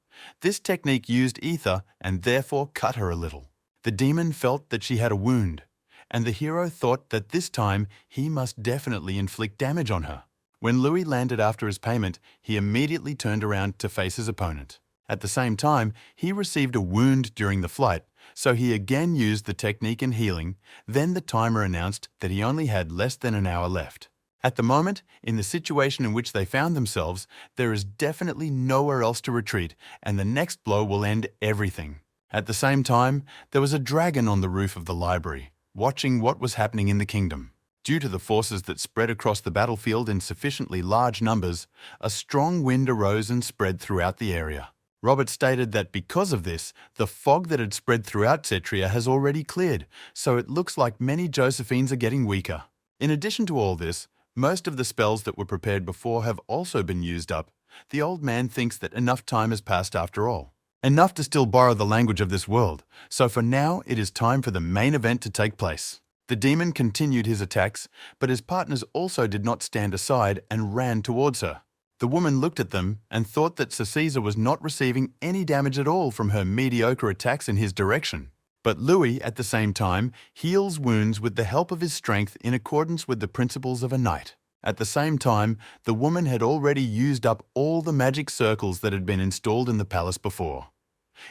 This technique used ether and therefore cut her a little. The demon felt that she had a wound, and the hero thought that this time he must definitely inflict damage on her. When Louis landed after his payment, he immediately turned around to face his opponent. At the same time, he received a wound during the flight, so he again used the technique in healing. Then the timer announced that he only had less than an hour left. At the moment, in the situation in which they found themselves, there is definitely nowhere else to retreat, and the next blow will end everything. At the same time, there was a dragon on the roof of the library, watching what was happening in the kingdom. Due to the forces that spread across the battlefield in sufficiently large numbers, a strong wind arose and spread throughout the area. Robert stated that because of this, the fog that had spread throughout Cetria has already cleared, so it looks like many Josephines are getting weaker. In addition to all this, most of the spells that were prepared before have also been used up. The old man thinks that enough time has passed after all. Enough to still borrow the language of this world, so for now it is time for the main event to take place. The demon continued his attacks, but his partners also did not stand aside and ran towards her. The woman looked at them and thought that Sir Caesar was not receiving any damage at all from her mediocre attacks in his direction. But Louis, at the same time, heals wounds with the help of his strength in accordance with the principles of a knight. At the same time, the woman had already used up all the magic circles that had been installed in the palace before.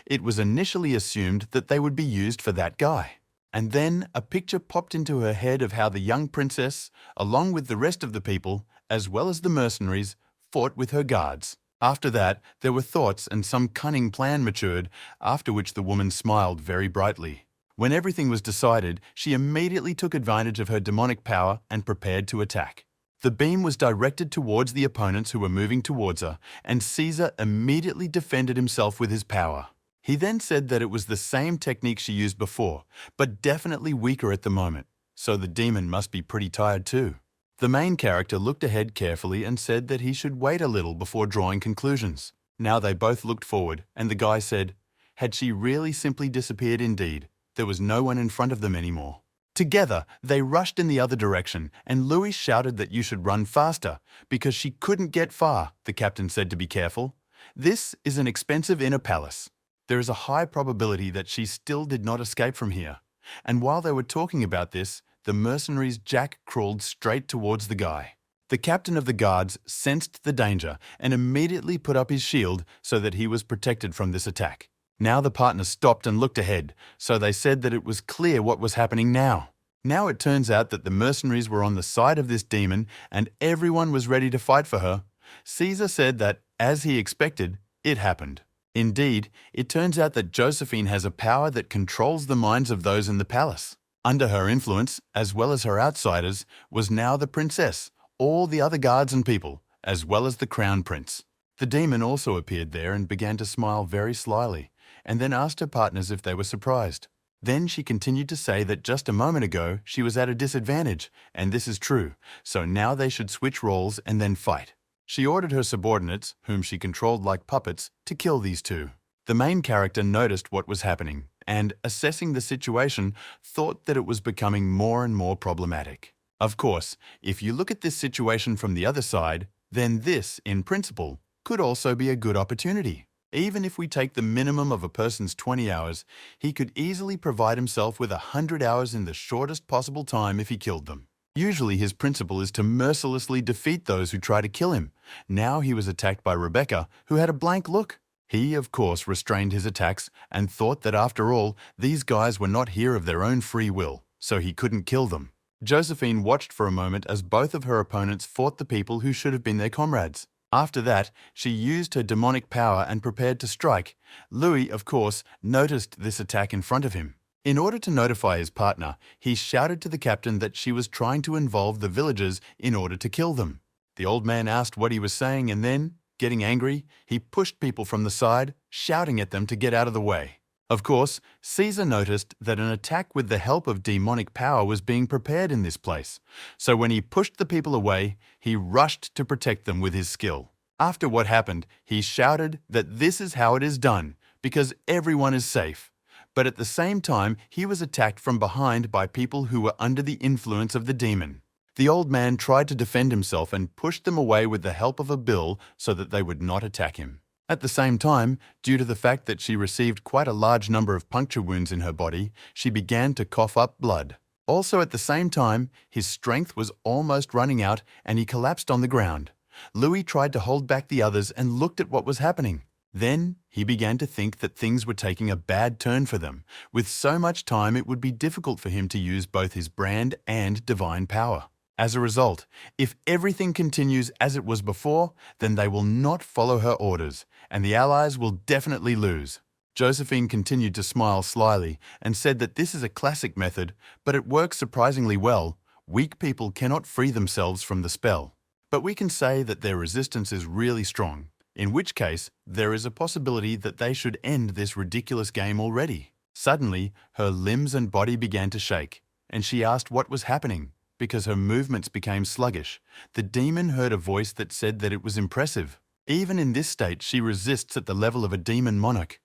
It was initially assumed that they would be used for that guy. And then a picture popped into her head of how the young princess, along with the rest of the people, as well as the mercenaries, fought with her guards. After that, there were thoughts and some cunning plan matured, after which the woman smiled very brightly. When everything was decided, she immediately took advantage of her demonic power and prepared to attack. The beam was directed towards the opponents who were moving towards her, and Caesar immediately defended himself with his power. He then said that it was the same technique she used before, but definitely weaker at the moment, so the demon must be pretty tired too. The main character looked ahead carefully and said that he should wait a little before drawing conclusions. Now they both looked forward, and the guy said, had she really simply disappeared indeed? There was no one in front of them anymore. Together, they rushed in the other direction, and Louis shouted that you should run faster, because she couldn't get far, the captain said to be careful. This is an expensive inner palace. There is a high probability that she still did not escape from here. And while they were talking about this, the mercenaries Jack crawled straight towards the guy. The captain of the guards sensed the danger and immediately put up his shield so that he was protected from this attack. Now the partners stopped and looked ahead, so they said that it was clear what was happening now. Now it turns out that the mercenaries were on the side of this demon and everyone was ready to fight for her. Caesar said that, as he expected, it happened. Indeed, it turns out that Josephine has a power that controls the minds of those in the palace. Under her influence, as well as her outsiders, was now the princess, all the other guards and people, as well as the crown prince. The demon also appeared there and began to smile very slyly, and then asked her partners if they were surprised. Then she continued to say that just a moment ago she was at a disadvantage, and this is true, so now they should switch roles and then fight. She ordered her subordinates, whom she controlled like puppets, to kill these two. The main character noticed what was happening and, assessing the situation, thought that it was becoming more and more problematic. Of course, if you look at this situation from the other side, then this, in principle, could also be a good opportunity. Even if we take the minimum of a person's 20 hours, he could easily provide himself with 100 hours in the shortest possible time if he killed them. Usually his principle is to mercilessly defeat those who try to kill him. Now he was attacked by Rebecca, who had a blank look. He, of course, restrained his attacks and thought that after all, these guys were not here of their own free will, so he couldn't kill them. Josephine watched for a moment as both of her opponents fought the people who should have been their comrades. After that, she used her demonic power and prepared to strike. Louis, of course, noticed this attack in front of him. In order to notify his partner, he shouted to the captain that she was trying to involve the villagers in order to kill them. The old man asked what he was saying and then, getting angry, he pushed people from the side, shouting at them to get out of the way. Of course, Caesar noticed that an attack with the help of demonic power was being prepared in this place, so when he pushed the people away, he rushed to protect them with his skill. After what happened, he shouted that this is how it is done, because everyone is safe. But at the same time, he was attacked from behind by people who were under the influence of the demon. The old man tried to defend himself and pushed them away with the help of a bill so that they would not attack him. At the same time, due to the fact that she received quite a large number of puncture wounds in her body, she began to cough up blood. Also at the same time, his strength was almost running out and he collapsed on the ground. Louis tried to hold back the others and looked at what was happening. Then he began to think that things were taking a bad turn for them. With so much time, it would be difficult for him to use both his brand and divine power. As a result, if everything continues as it was before, then they will not follow her orders, and the Allies will definitely lose. Josephine continued to smile slyly and said that this is a classic method, but it works surprisingly well. Weak people cannot free themselves from the spell. But we can say that their resistance is really strong, in which case there is a possibility that they should end this ridiculous game already. Suddenly, her limbs and body began to shake, and she asked what was happening. Because her movements became sluggish, the demon heard a voice that said that it was impressive. Even in this state, she resists at the level of a demon monarch.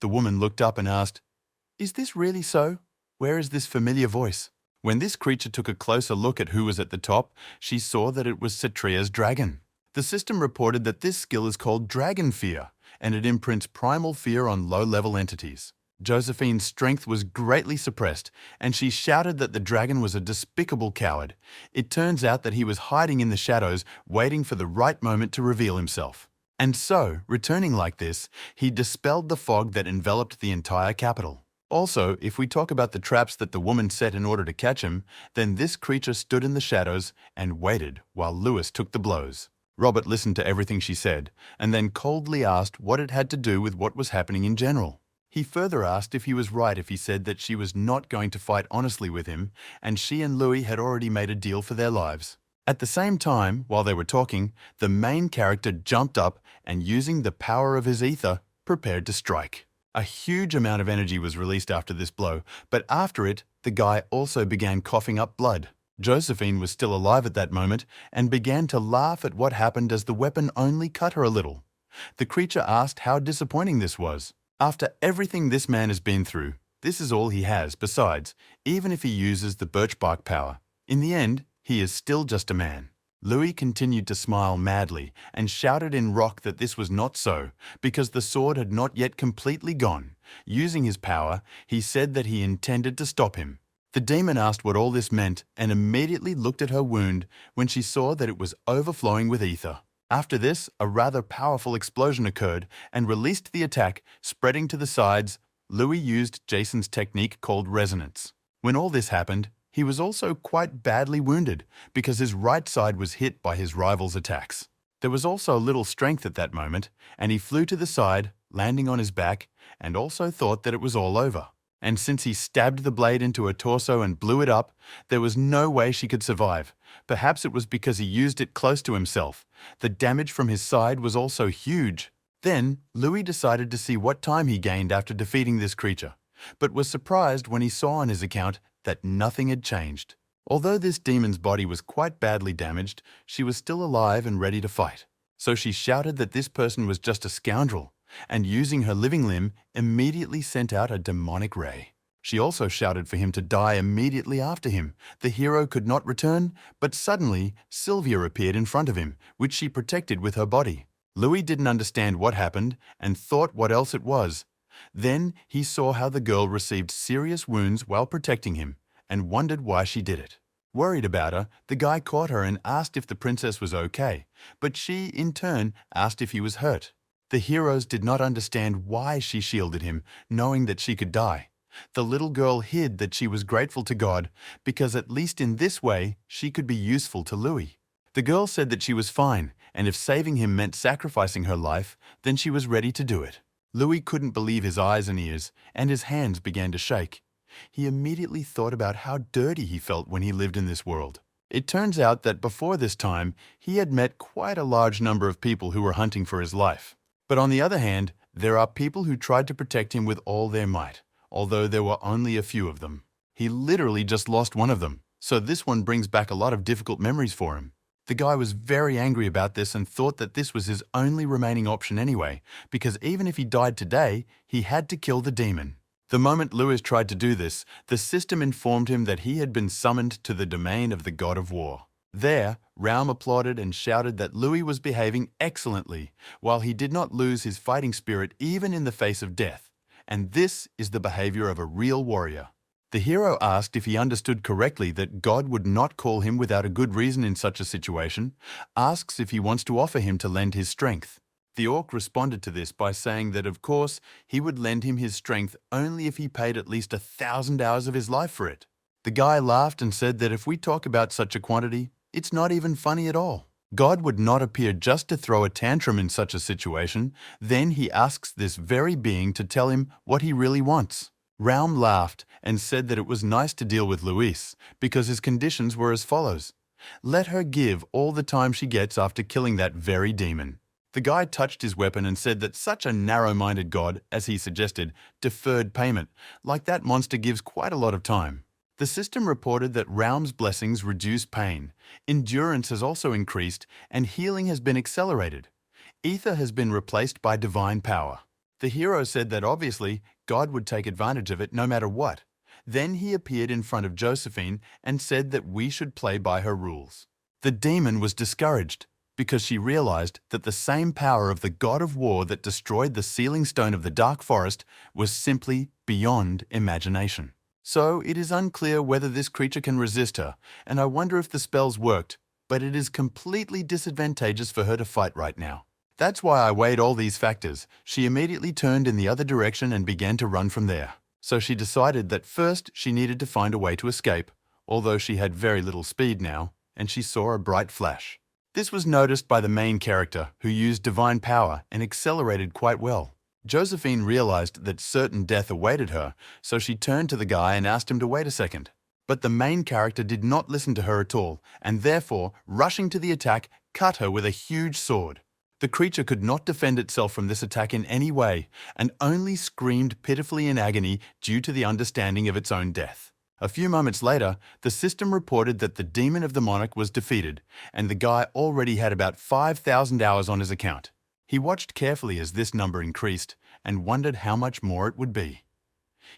The woman looked up and asked, "Is this really so? Where is this familiar voice?" When this creature took a closer look at who was at the top, she saw that it was Satria's dragon. The system reported that this skill is called Dragon Fear, and it imprints primal fear on low-level entities. Josephine's strength was greatly suppressed, and she shouted that the dragon was a despicable coward. It turns out that he was hiding in the shadows, waiting for the right moment to reveal himself. And so, returning like this, he dispelled the fog that enveloped the entire capital. Also, if we talk about the traps that the woman set in order to catch him, then this creature stood in the shadows and waited while Lewis took the blows. Robert listened to everything she said, and then coldly asked what it had to do with what was happening in general. He further asked if he was right if he said that she was not going to fight honestly with him, and she and Louis had already made a deal for their lives. At the same time, while they were talking, the main character jumped up and, using the power of his ether, prepared to strike. A huge amount of energy was released after this blow, but after it, the guy also began coughing up blood. Josephine was still alive at that moment and began to laugh at what happened as the weapon only cut her a little. The creature asked how disappointing this was. After everything this man has been through, this is all he has besides, even if he uses the birchbark power. In the end, he is still just a man. Louis continued to smile madly and shouted in rock that this was not so, because the sword had not yet completely gone. Using his power, he said that he intended to stop him. The demon asked what all this meant and immediately looked at her wound when she saw that it was overflowing with ether. After this, a rather powerful explosion occurred and released the attack, spreading to the sides. Louis used Jason's technique called resonance. When all this happened, he was also quite badly wounded because his right side was hit by his rival's attacks. There was also little strength at that moment, and he flew to the side, landing on his back, and also thought that it was all over. And since he stabbed the blade into her torso and blew it up, there was no way she could survive. Perhaps it was because he used it close to himself. The damage from his side was also huge. Then, Louis decided to see what time he gained after defeating this creature, but was surprised when he saw on his account that nothing had changed. Although this demon's body was quite badly damaged, she was still alive and ready to fight. So she shouted that this person was just a scoundrel, and using her living limb, immediately sent out a demonic ray. She also shouted for him to die immediately after him. The hero could not return, but suddenly Sylvia appeared in front of him, which she protected with her body. Louis didn't understand what happened and thought what else it was. Then he saw how the girl received serious wounds while protecting him and wondered why she did it. Worried about her, the guy caught her and asked if the princess was okay, but she, in turn, asked if he was hurt. The heroes did not understand why she shielded him, knowing that she could die. The little girl hid that she was grateful to God, because at least in this way she could be useful to Louis. The girl said that she was fine, and if saving him meant sacrificing her life, then she was ready to do it. Louis couldn't believe his eyes and ears, and his hands began to shake. He immediately thought about how dirty he felt when he lived in this world. It turns out that before this time, he had met quite a large number of people who were hunting for his life. But on the other hand, there are people who tried to protect him with all their might, although there were only a few of them. He literally just lost one of them, so this one brings back a lot of difficult memories for him. The guy was very angry about this and thought that this was his only remaining option anyway, because even if he died today, he had to kill the demon. The moment Louis tried to do this, the system informed him that he had been summoned to the domain of the god of war. There, Raum applauded and shouted that Louis was behaving excellently, while he did not lose his fighting spirit even in the face of death. And this is the behavior of a real warrior. The hero asked if he understood correctly that God would not call him without a good reason in such a situation, asks if he wants to offer him to lend his strength. The orc responded to this by saying that of course he would lend him his strength only if he paid at least 1,000 hours of his life for it. The guy laughed and said that if we talk about such a quantity, it's not even funny at all. God would not appear just to throw a tantrum in such a situation. Then he asks this very being to tell him what he really wants. Raum laughed and said that it was nice to deal with Louis because his conditions were as follows. Let her give all the time she gets after killing that very demon. The guy touched his weapon and said that such a narrow-minded god, as he suggested, deferred payment, like that monster gives quite a lot of time. The system reported that Raum's blessings reduce pain, endurance has also increased, and healing has been accelerated. Ether has been replaced by divine power. The hero said that obviously God would take advantage of it no matter what. Then he appeared in front of Josephine and said that we should play by her rules. The demon was discouraged because she realized that the same power of the god of war that destroyed the sealing stone of the dark forest was simply beyond imagination. So it is unclear whether this creature can resist her, and I wonder if the spells worked, but it is completely disadvantageous for her to fight right now. That's why I weighed all these factors. She immediately turned in the other direction and began to run from there. So she decided that first she needed to find a way to escape, although she had very little speed now, and she saw a bright flash. This was noticed by the main character, who used divine power and accelerated quite well. Josephine realized that certain death awaited her, so she turned to the guy and asked him to wait a second. But the main character did not listen to her at all, and therefore, rushing to the attack, cut her with a huge sword. The creature could not defend itself from this attack in any way, and only screamed pitifully in agony due to the understanding of its own death. A few moments later, the system reported that the demon of the monarch was defeated, and the guy already had about 5,000 hours on his account. He watched carefully as this number increased and wondered how much more it would be.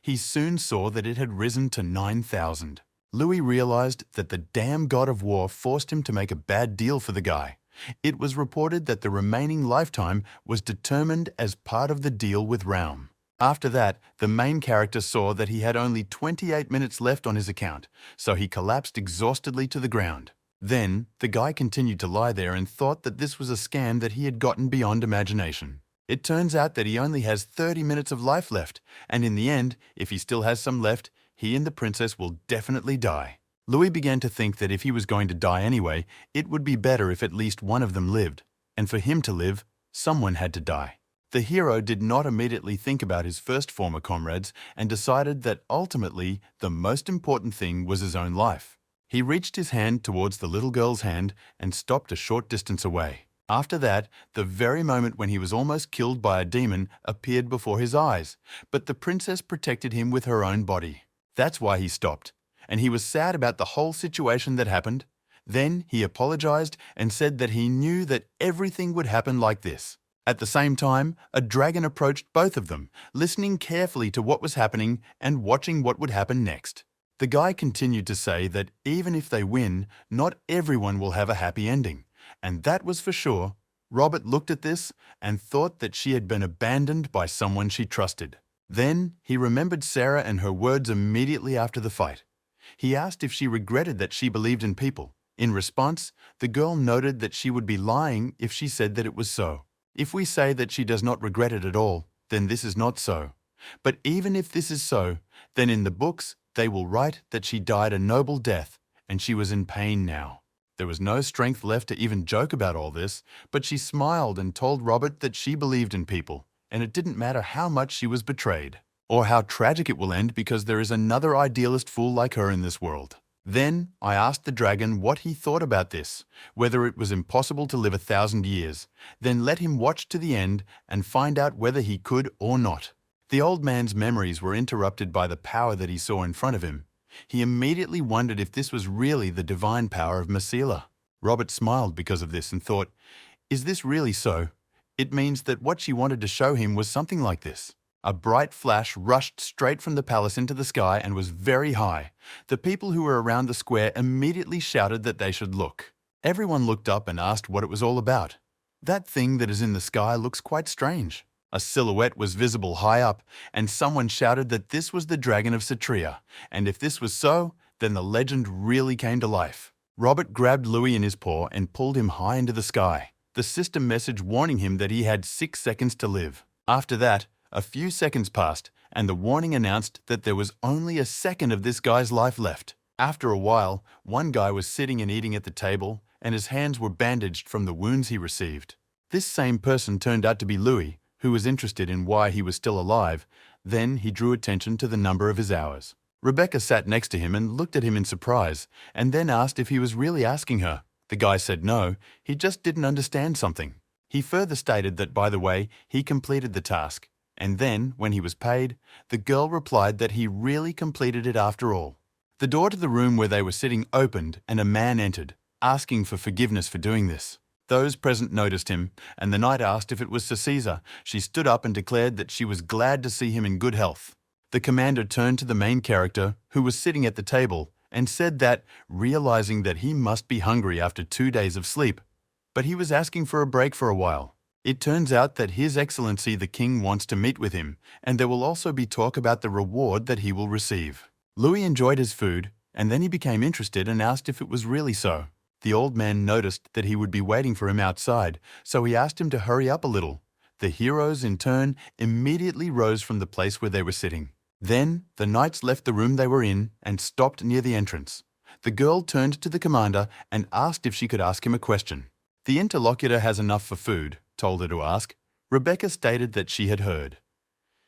He soon saw that it had risen to 9,000. Louis realized that the damn god of war forced him to make a bad deal for the guy. It was reported that the remaining lifetime was determined as part of the deal with Raum. After that, the main character saw that he had only 28 minutes left on his account, so he collapsed exhaustedly to the ground. Then, the guy continued to lie there and thought that this was a scam that he had gotten beyond imagination. It turns out that he only has 30 minutes of life left, and in the end, if he still has some left, he and the princess will definitely die. Louis began to think that if he was going to die anyway, it would be better if at least one of them lived, and for him to live, someone had to die. The hero did not immediately think about his first former comrades and decided that ultimately the most important thing was his own life. He reached his hand towards the little girl's hand and stopped a short distance away. After that, the very moment when he was almost killed by a demon appeared before his eyes, but the princess protected him with her own body. That's why he stopped, and he was sad about the whole situation that happened. Then he apologized and said that he knew that everything would happen like this. At the same time, a dragon approached both of them, listening carefully to what was happening and watching what would happen next. The guy continued to say that even if they win, not everyone will have a happy ending. And that was for sure. Robert looked at this and thought that she had been abandoned by someone she trusted. Then he remembered Sarah and her words immediately after the fight. He asked if she regretted that she believed in people. In response, the girl noted that she would be lying if she said that it was so. If we say that she does not regret it at all, then this is not so. But even if this is so, then in the books they will write that she died a noble death and she was in pain now. There was no strength left to even joke about all this, but she smiled and told Robert that she believed in people, and it didn't matter how much she was betrayed, or how tragic it will end because there is another idealist fool like her in this world. Then I asked the dragon what he thought about this, whether it was impossible to live 1,000 years, then let him watch to the end and find out whether he could or not. The old man's memories were interrupted by the power that he saw in front of him. He immediately wondered if this was really the divine power of Mercenary. Robert smiled because of this and thought, is this really so? It means that what she wanted to show him was something like this. A bright flash rushed straight from the palace into the sky and was very high. The people who were around the square immediately shouted that they should look. Everyone looked up and asked what it was all about. That thing that is in the sky looks quite strange. A silhouette was visible high up, and someone shouted that this was the dragon of Satria, and if this was so, then the legend really came to life. Robert grabbed Louis in his paw and pulled him high into the sky, the system message warning him that he had 6 seconds to live. After that, a few seconds passed, and the warning announced that there was only a second of this guy's life left. After a while, one guy was sitting and eating at the table, and his hands were bandaged from the wounds he received. This same person turned out to be Louis, who was interested in why he was still alive. Then he drew attention to the number of his hours. Rebecca sat next to him and looked at him in surprise, and then asked if he was really asking her. The guy said no, he just didn't understand something. He further stated that, by the way, he completed the task, and then, when he was paid, the girl replied that he really completed it after all. The door to the room where they were sitting opened, and a man entered, asking for forgiveness for doing this. Those present noticed him, and the knight asked if it was Sir Caesar. She stood up and declared that she was glad to see him in good health. The commander turned to the main character, who was sitting at the table, and said that, realizing that he must be hungry after 2 days of sleep, but he was asking for a break for a while. It turns out that His Excellency the King wants to meet with him, and there will also be talk about the reward that he will receive. Louis enjoyed his food, and then he became interested and asked if it was really so. The old man noticed that he would be waiting for him outside, so he asked him to hurry up a little. The heroes, in turn, immediately rose from the place where they were sitting. Then the knights left the room they were in and stopped near the entrance. The girl turned to the commander and asked if she could ask him a question. The interlocutor has enough for food, told her to ask. Rebecca stated that she had heard.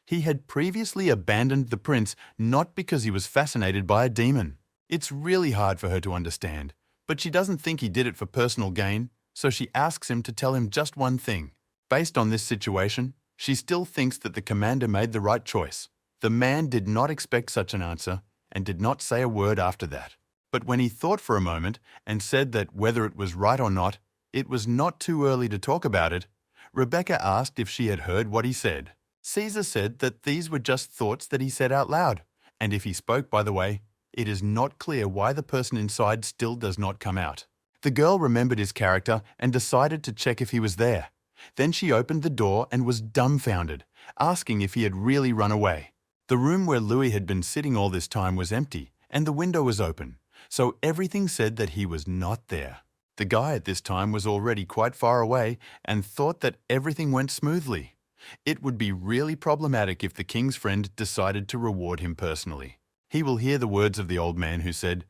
He had previously abandoned the prince not because he was fascinated by a demon. It's really hard for her to understand. But she doesn't think he did it for personal gain, so she asks him to tell him just one thing. Based on this situation, she still thinks that the commander made the right choice. The man did not expect such an answer and did not say a word after that. But when he thought for a moment and said that whether it was right or not, it was not too early to talk about it, Rebecca asked if she had heard what he said. Caesar said that these were just thoughts that he said out loud, and if he spoke, by the way, it is not clear why the person inside still does not come out. The girl remembered his character and decided to check if he was there. Then she opened the door and was dumbfounded, asking if he had really run away. The room where Louis had been sitting all this time was empty, and the window was open, so everything said that he was not there. The guy at this time was already quite far away and thought that everything went smoothly. It would be really problematic if the king's friend decided to reward him personally. He will hear the words of the old man who said,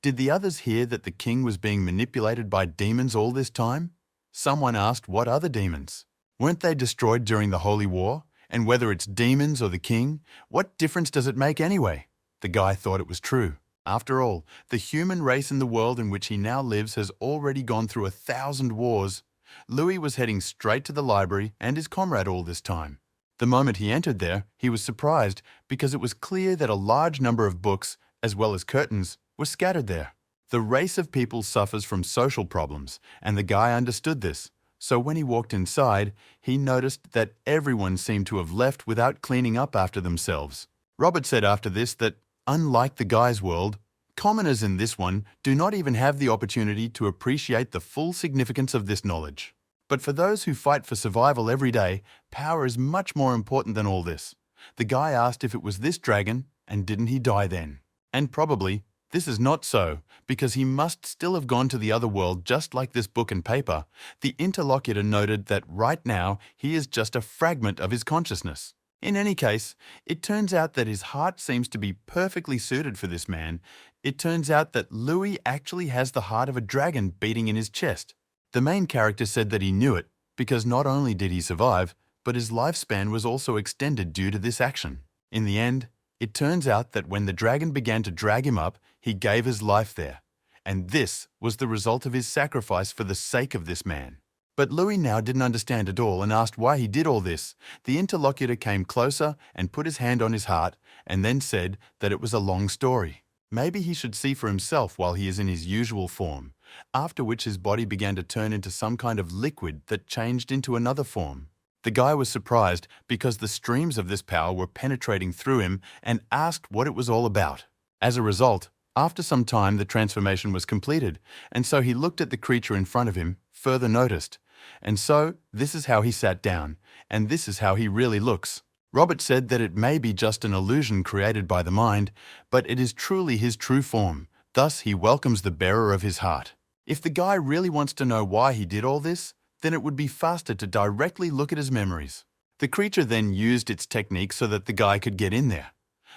"Did the others hear that the king was being manipulated by demons all this time?" Someone asked what other demons? Weren't they destroyed during the Holy War? And whether it's demons or the king, what difference does it make anyway? The guy thought it was true. After all, the human race in the world in which he now lives has already gone through 1,000 wars. Louis was heading straight to the library and his comrade all this time. The moment he entered there, he was surprised because it was clear that a large number of books, as well as curtains, were scattered there. The race of people suffers from social problems, and the guy understood this. So when he walked inside, he noticed that everyone seemed to have left without cleaning up after themselves. Robert said after this that, unlike the guy's world, commoners in this one do not even have the opportunity to appreciate the full significance of this knowledge. But for those who fight for survival every day, power is much more important than all this. The guy asked if it was this dragon, and didn't he die then? And probably, this is not so, because he must still have gone to the other world just like this book and paper. The interlocutor noted that right now he is just a fragment of his consciousness. In any case, it turns out that his heart seems to be perfectly suited for this man. It turns out that Louis actually has the heart of a dragon beating in his chest. The main character said that he knew it, because not only did he survive, but his lifespan was also extended due to this action. In the end, it turns out that when the dragon began to drag him up, he gave his life there. And this was the result of his sacrifice for the sake of this man. But Louis now didn't understand at all and asked why he did all this. The interlocutor came closer and put his hand on his heart and then said that it was a long story. Maybe he should see for himself while he is in his usual form, after which his body began to turn into some kind of liquid that changed into another form. The guy was surprised because the streams of this power were penetrating through him and asked what it was all about. As a result, after some time the transformation was completed, and so he looked at the creature in front of him, further noticed. And so, this is how he sat down, and this is how he really looks. Robert said that it may be just an illusion created by the mind, but it is truly his true form. Thus, he welcomes the bearer of his heart. If the guy really wants to know why he did all this, then it would be faster to directly look at his memories. The creature then used its technique so that the guy could get in there.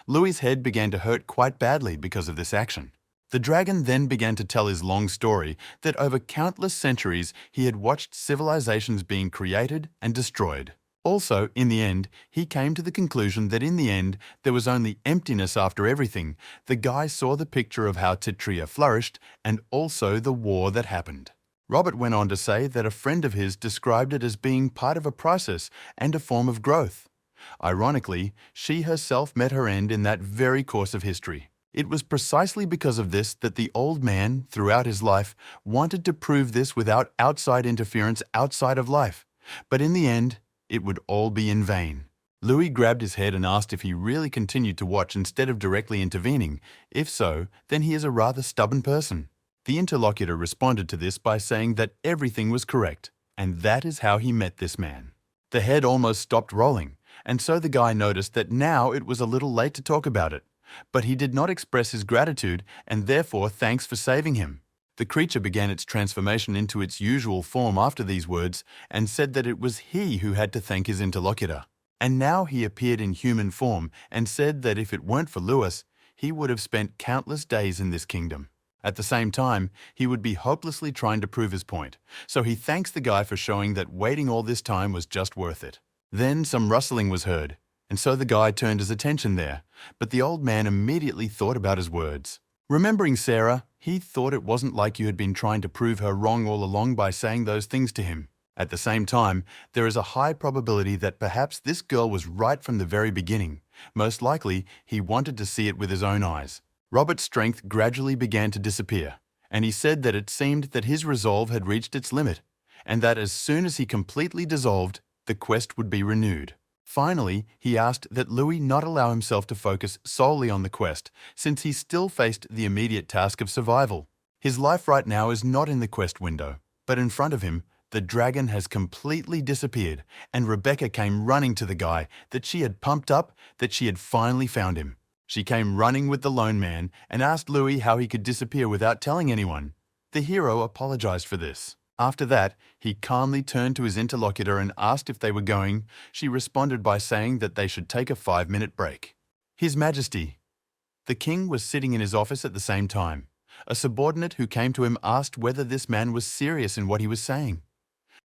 Louis's head began to hurt quite badly because of this action. The dragon then began to tell his long story that over countless centuries he had watched civilizations being created and destroyed. Also, in the end, he came to the conclusion that in the end there was only emptiness after everything. The guy saw the picture of how Titria flourished and also the war that happened. Robert went on to say that a friend of his described it as being part of a process and a form of growth. Ironically, she herself met her end in that very course of history. It was precisely because of this that the old man, throughout his life, wanted to prove this without outside interference outside of life. But in the end, it would all be in vain. Louis grabbed his head and asked if he really continued to watch instead of directly intervening. If so, then he is a rather stubborn person. The interlocutor responded to this by saying that everything was correct, and that is how he met this man. The head almost stopped rolling, and so the guy noticed that now it was a little late to talk about it. But he did not express his gratitude and therefore thanks for saving him. The creature began its transformation into its usual form after these words and said that it was he who had to thank his interlocutor. And now he appeared in human form and said that if it weren't for Louis, he would have spent countless days in this kingdom. At the same time, he would be hopelessly trying to prove his point, so he thanks the guy for showing that waiting all this time was just worth it. Then some rustling was heard, and so the guy turned his attention there, but the old man immediately thought about his words. Remembering Sarah, he thought it wasn't like you had been trying to prove her wrong all along by saying those things to him. At the same time, there is a high probability that perhaps this girl was right from the very beginning. Most likely, he wanted to see it with his own eyes. Robert's strength gradually began to disappear, and he said that it seemed that his resolve had reached its limit, and that as soon as he completely dissolved, the quest would be renewed. Finally, he asked that Louis not allow himself to focus solely on the quest, since he still faced the immediate task of survival. His life right now is not in the quest window, but in front of him, the dragon has completely disappeared, and Rebecca came running to the guy that she had pumped up that she had finally found him. She came running with the lone man and asked Louis how he could disappear without telling anyone. The hero apologized for this. After that, he calmly turned to his interlocutor and asked if they were going. She responded by saying that they should take a 5-minute break. His Majesty. The king was sitting in his office at the same time. A subordinate who came to him asked whether this man was serious in what he was saying.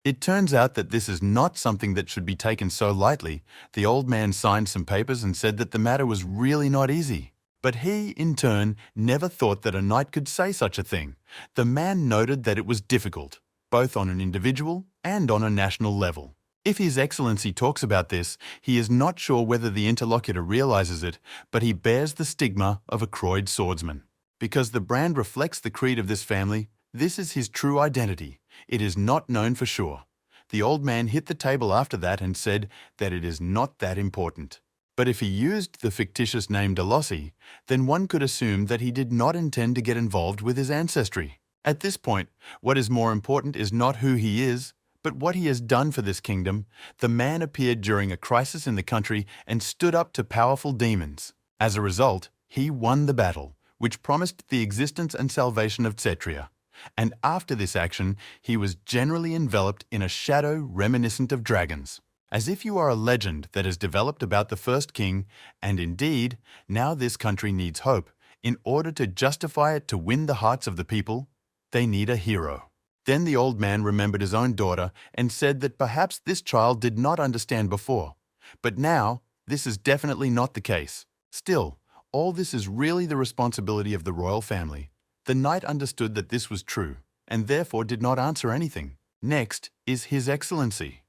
It turns out that this is not something that should be taken so lightly. The old man signed some papers and said that the matter was really not easy. But he, in turn, never thought that a knight could say such a thing. The man noted that it was difficult, both on an individual and on a national level. If His Excellency talks about this, he is not sure whether the interlocutor realizes it, but he bears the stigma of a croyed swordsman. Because the brand reflects the creed of this family, this is his true identity. It is not known for sure. The old man hit the table after that and said that it is not that important. But if he used the fictitious name Delossi, then one could assume that he did not intend to get involved with his ancestry. At this point, what is more important is not who he is, but what he has done for this kingdom. The man appeared during a crisis in the country and stood up to powerful demons. As a result, he won the battle, which promised the existence and salvation of Tsetria. And after this action, he was generally enveloped in a shadow reminiscent of dragons. as if you are a legend that has developed about the first king, and indeed, now this country needs hope. In order to justify it to win the hearts of the people, they need a hero. Then the old man remembered his own daughter and said that perhaps this child did not understand before. But now, this is definitely not the case. Still, all this is really the responsibility of the royal family. The knight understood that this was true, and therefore did not answer anything. Next is His Excellency.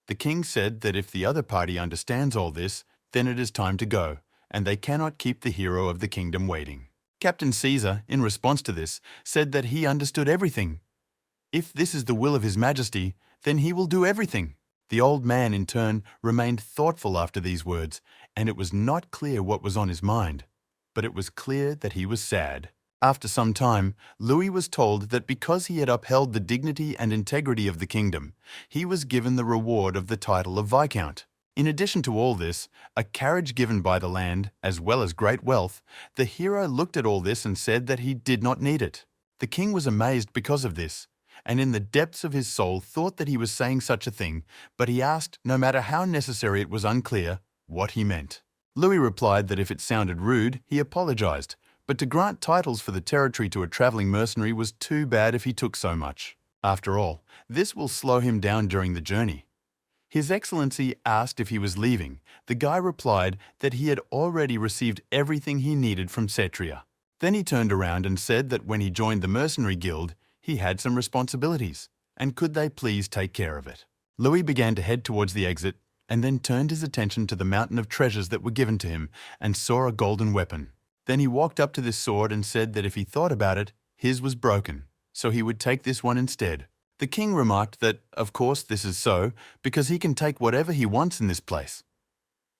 The king said that if the other party understands all this, then it is time to go, and they cannot keep the hero of the kingdom waiting. Captain Caesar, in response to this, said that he understood everything. If this is the will of His Majesty, then he will do everything. The old man, in turn, remained thoughtful after these words, and it was not clear what was on his mind. But it was clear that he was sad. After some time, Louis was told that because he had upheld the dignity and integrity of the kingdom, he was given the reward of the title of Viscount. In addition to all this, a carriage given by the land, as well as great wealth, the hero looked at all this and said that he did not need it. The king was amazed because of this, and in the depths of his soul thought that he was saying such a thing, but he asked, no matter how necessary it was unclear, what he meant. Louis replied that if it sounded rude, he apologized, but to grant titles for the territory to a traveling mercenary was too bad if he took so much. After all, this will slow him down during the journey. His Excellency asked if he was leaving. The guy replied that he had already received everything he needed from Cetria. Then he turned around and said that when he joined the mercenary guild, he had some responsibilities, and could they please take care of it. Louis began to head towards the exit, and then turned his attention to the mountain of treasures that were given to him, and saw a golden weapon. Then he walked up to this sword and said that if he thought about it, his was broken, so he would take this one instead. The king remarked that, of course, this is so, because he can take whatever he wants in this place.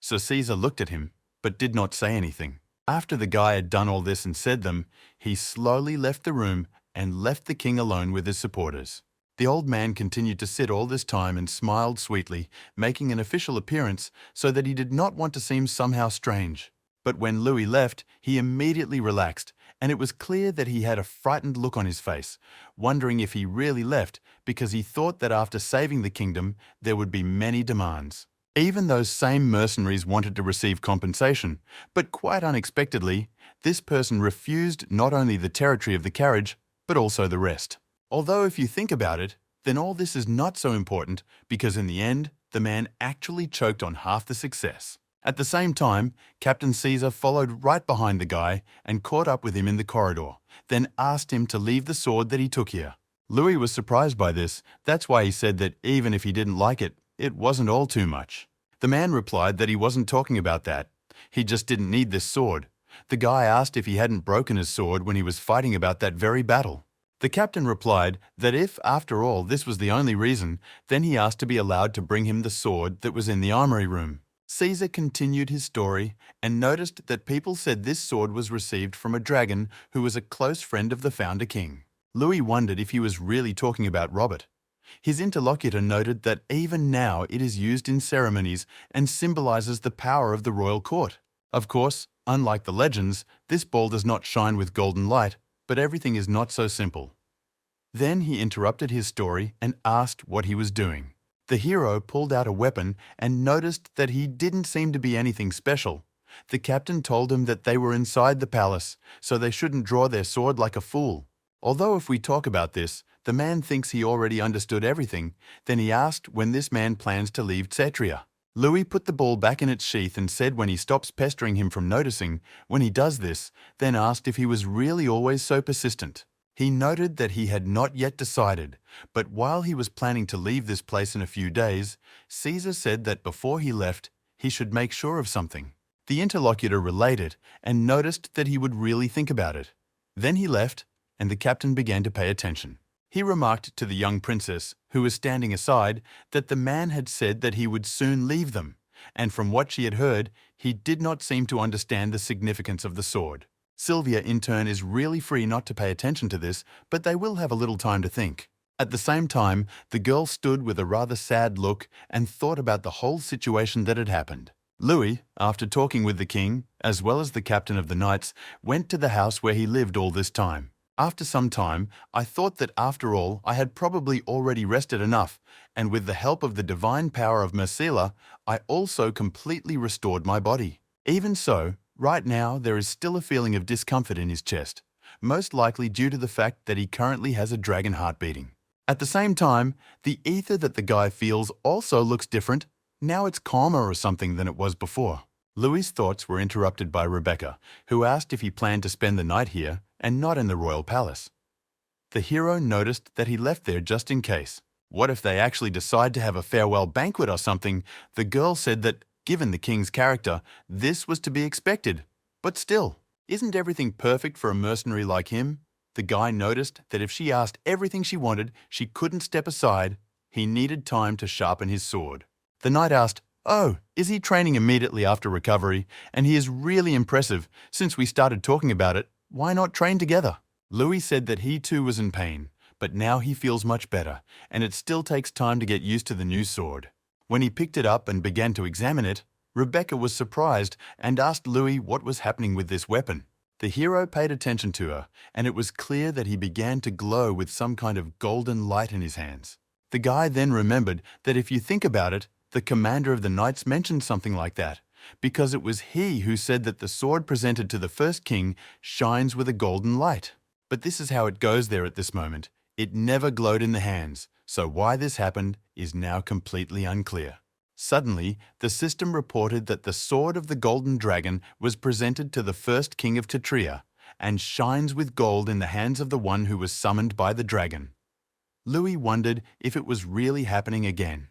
So Caesar looked at him, but did not say anything. After the guy had done all this and said them, he slowly left the room and left the king alone with his supporters. The old man continued to sit all this time and smiled sweetly, making an official appearance so that he did not want to seem somehow strange. But when Louis left, he immediately relaxed, and it was clear that he had a frightened look on his face, wondering if he really left because he thought that after saving the kingdom, there would be many demands. Even those same mercenaries wanted to receive compensation, but quite unexpectedly, this person refused not only the territory of the carriage, but also the rest. Although if you think about it, then all this is not so important because in the end, the man actually choked on half the success. At the same time, Captain Caesar followed right behind the guy and caught up with him in the corridor, then asked him to leave the sword that he took here. Louis was surprised by this. That's why he said that even if he didn't like it, it wasn't all too much. The man replied that he wasn't talking about that. He just didn't need this sword. The guy asked if he hadn't broken his sword when he was fighting about that very battle. The captain replied that if, after all, this was the only reason, then he asked to be allowed to bring him the sword that was in the armory room. Caesar continued his story and noticed that people said this sword was received from a dragon who was a close friend of the founder king. Louis wondered if he was really talking about Robert. His interlocutor noted that even now it is used in ceremonies and symbolizes the power of the royal court. Of course, unlike the legends, this ball does not shine with golden light, but everything is not so simple. Then he interrupted his story and asked what he was doing. The hero pulled out a weapon and noticed that he didn't seem to be anything special. The captain told him that they were inside the palace, so they shouldn't draw their sword like a fool. Although if we talk about this, the man thinks he already understood everything, then he asked when this man plans to leave Cetria. Louis put the ball back in its sheath and said when he stops pestering him from noticing, when he does this, then asked if he was really always so persistent. He noted that he had not yet decided, but while he was planning to leave this place in a few days, Caesar said that before he left, he should make sure of something. The interlocutor related and noticed that he would really think about it. Then he left, and the captain began to pay attention. He remarked to the young princess, who was standing aside, that the man had said that he would soon leave them, and from what she had heard, he did not seem to understand the significance of the sword. Sylvia, in turn, is really free not to pay attention to this, but they will have a little time to think. At the same time, the girl stood with a rather sad look and thought about the whole situation that had happened. Louis, after talking with the king, as well as the captain of the knights, went to the house where he lived all this time. After some time, I thought that after all I had probably already rested enough, and with the help of the divine power of Mercenary, I also completely restored my body. Even so, right now there is still a feeling of discomfort in his chest, most likely due to the fact that he currently has a dragon heart beating. At the same time, the ether that the guy feels also looks different. Now it's calmer or something than it was before. Louis's thoughts were interrupted by Rebecca, who asked if he planned to spend the night here and not in the royal palace. The hero noticed that he left there just in case. What if they actually decide to have a farewell banquet or something? The girl said that, given the king's character, this was to be expected. But still, isn't everything perfect for a mercenary like him? The guy noticed that if she asked everything she wanted, she couldn't step aside. He needed time to sharpen his sword. The knight asked, "Oh, is he training immediately after recovery? And he is really impressive. Since we started talking about it, why not train together?" Louis said that he too was in pain, but now he feels much better, and it still takes time to get used to the new sword. When he picked it up and began to examine it, Rebecca was surprised and asked Louis what was happening with this weapon. The hero paid attention to her, and it was clear that he began to glow with some kind of golden light in his hands. The guy then remembered that if you think about it, the commander of the knights mentioned something like that, because it was he who said that the sword presented to the first king shines with a golden light. But this is how it goes there at this moment. It never glowed in the hands, so why this happened is now completely unclear. Suddenly, the system reported that the sword of the golden dragon was presented to the first king of Tetria and shines with gold in the hands of the one who was summoned by the dragon. Louis wondered if it was really happening again.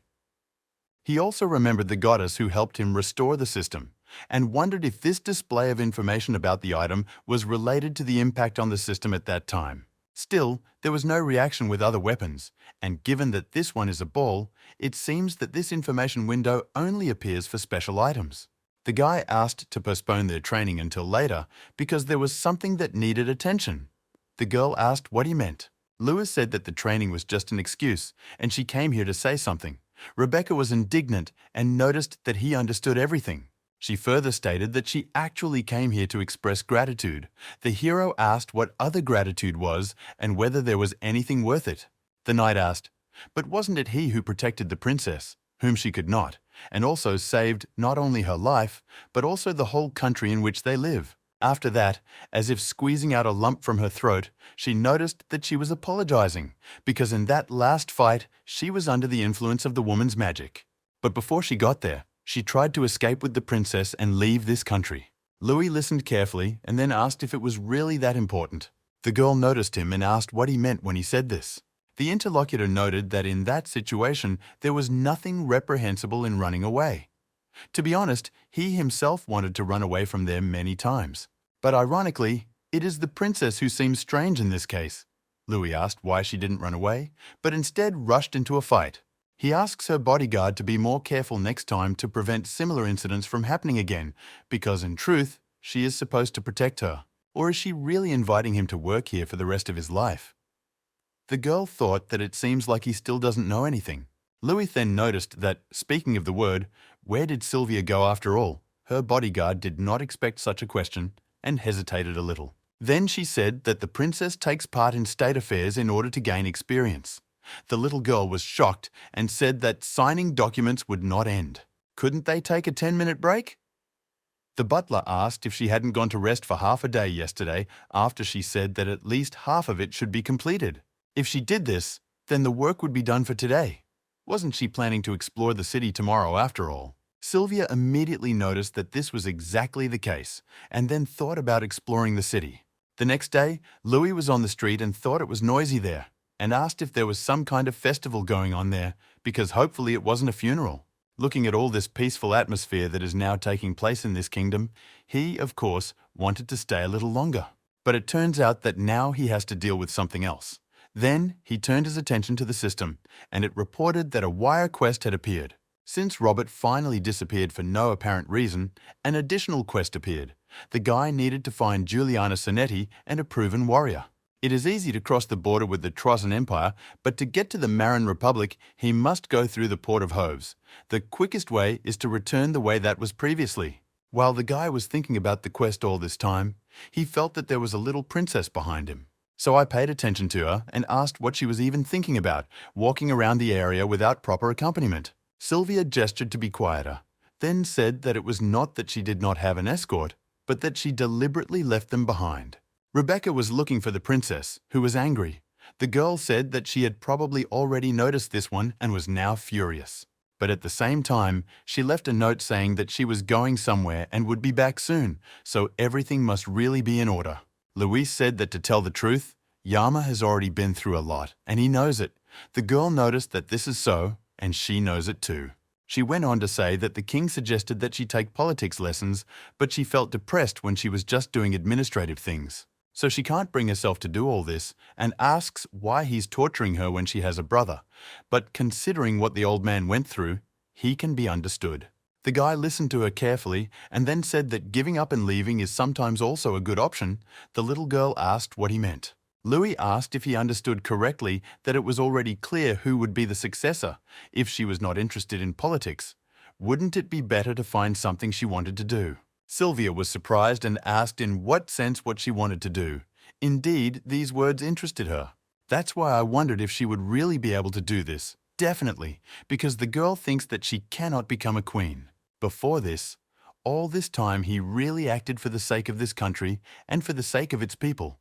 He also remembered the goddess who helped him restore the system and wondered if this display of information about the item was related to the impact on the system at that time. Still, there was no reaction with other weapons, and given that this one is a ball, it seems that this information window only appears for special items. The guy asked to postpone their training until later because there was something that needed attention. The girl asked what he meant. Louis said that the training was just an excuse, and she came here to say something. Rebecca was indignant and noticed that he understood everything. She further stated that she actually came here to express gratitude. The hero asked what other gratitude was and whether there was anything worth it. The knight asked, "But wasn't it he who protected the princess, whom she could not, and also saved not only her life, but also the whole country in which they live?" After that, as if squeezing out a lump from her throat, she noticed that she was apologizing, because in that last fight, she was under the influence of the woman's magic. But before she got there, she tried to escape with the princess and leave this country. Louis listened carefully and then asked if it was really that important. The girl noticed him and asked what he meant when he said this. The interlocutor noted that in that situation, there was nothing reprehensible in running away. To be honest, he himself wanted to run away from there many times. But ironically, it is the princess who seems strange in this case. Louis asked why she didn't run away, but instead rushed into a fight. He asks her bodyguard to be more careful next time to prevent similar incidents from happening again, because in truth, she is supposed to protect her. Or is she really inviting him to work here for the rest of his life? The girl thought that it seems like he still doesn't know anything. Louis then noticed that, speaking of the word, where did Sylvia go after all? Her bodyguard did not expect such a question and hesitated a little. Then she said that the princess takes part in state affairs in order to gain experience. The little girl was shocked and said that signing documents would not end. Couldn't they take a 10-minute break? The butler asked if she hadn't gone to rest for half a day yesterday after she said that at least half of it should be completed. If she did this, then the work would be done for today. Wasn't she planning to explore the city tomorrow after all? Sylvia immediately noticed that this was exactly the case, and then thought about exploring the city. The next day, Louis was on the street and thought it was noisy there, and asked if there was some kind of festival going on there, because hopefully it wasn't a funeral. Looking at all this peaceful atmosphere that is now taking place in this kingdom, he, of course, wanted to stay a little longer. But it turns out that now he has to deal with something else. Then he turned his attention to the system, and it reported that a wire quest had appeared. Since Robert finally disappeared for no apparent reason, an additional quest appeared. The guy needed to find Juliana Sonetti and a proven warrior. It is easy to cross the border with the Trojan Empire, but to get to the Marin Republic, he must go through the port of Hoves. The quickest way is to return the way that was previously. While the guy was thinking about the quest all this time, he felt that there was a little princess behind him. So I paid attention to her and asked what she was even thinking about, walking around the area without proper accompaniment. Sylvia gestured to be quieter, then said that it was not that she did not have an escort, but that she deliberately left them behind. Rebecca was looking for the princess, who was angry. The girl said that she had probably already noticed this one and was now furious. But at the same time, she left a note saying that she was going somewhere and would be back soon, so everything must really be in order. Luis said that to tell the truth, Yama has already been through a lot, and he knows it. The girl noticed that this is so, and she knows it too. She went on to say that the king suggested that she take politics lessons, but she felt depressed when she was just doing administrative things. So she can't bring herself to do all this, and asks why he's torturing her when she has a brother. But considering what the old man went through, he can be understood. The guy listened to her carefully and then said that giving up and leaving is sometimes also a good option. The little girl asked what he meant. Louis asked if he understood correctly that it was already clear who would be the successor, if she was not interested in politics. Wouldn't it be better to find something she wanted to do? Sylvia was surprised and asked in what sense what she wanted to do. Indeed, these words interested her. That's why I wondered if she would really be able to do this. Definitely, because the girl thinks that she cannot become a queen. Before this, all this time he really acted for the sake of this country and for the sake of its people.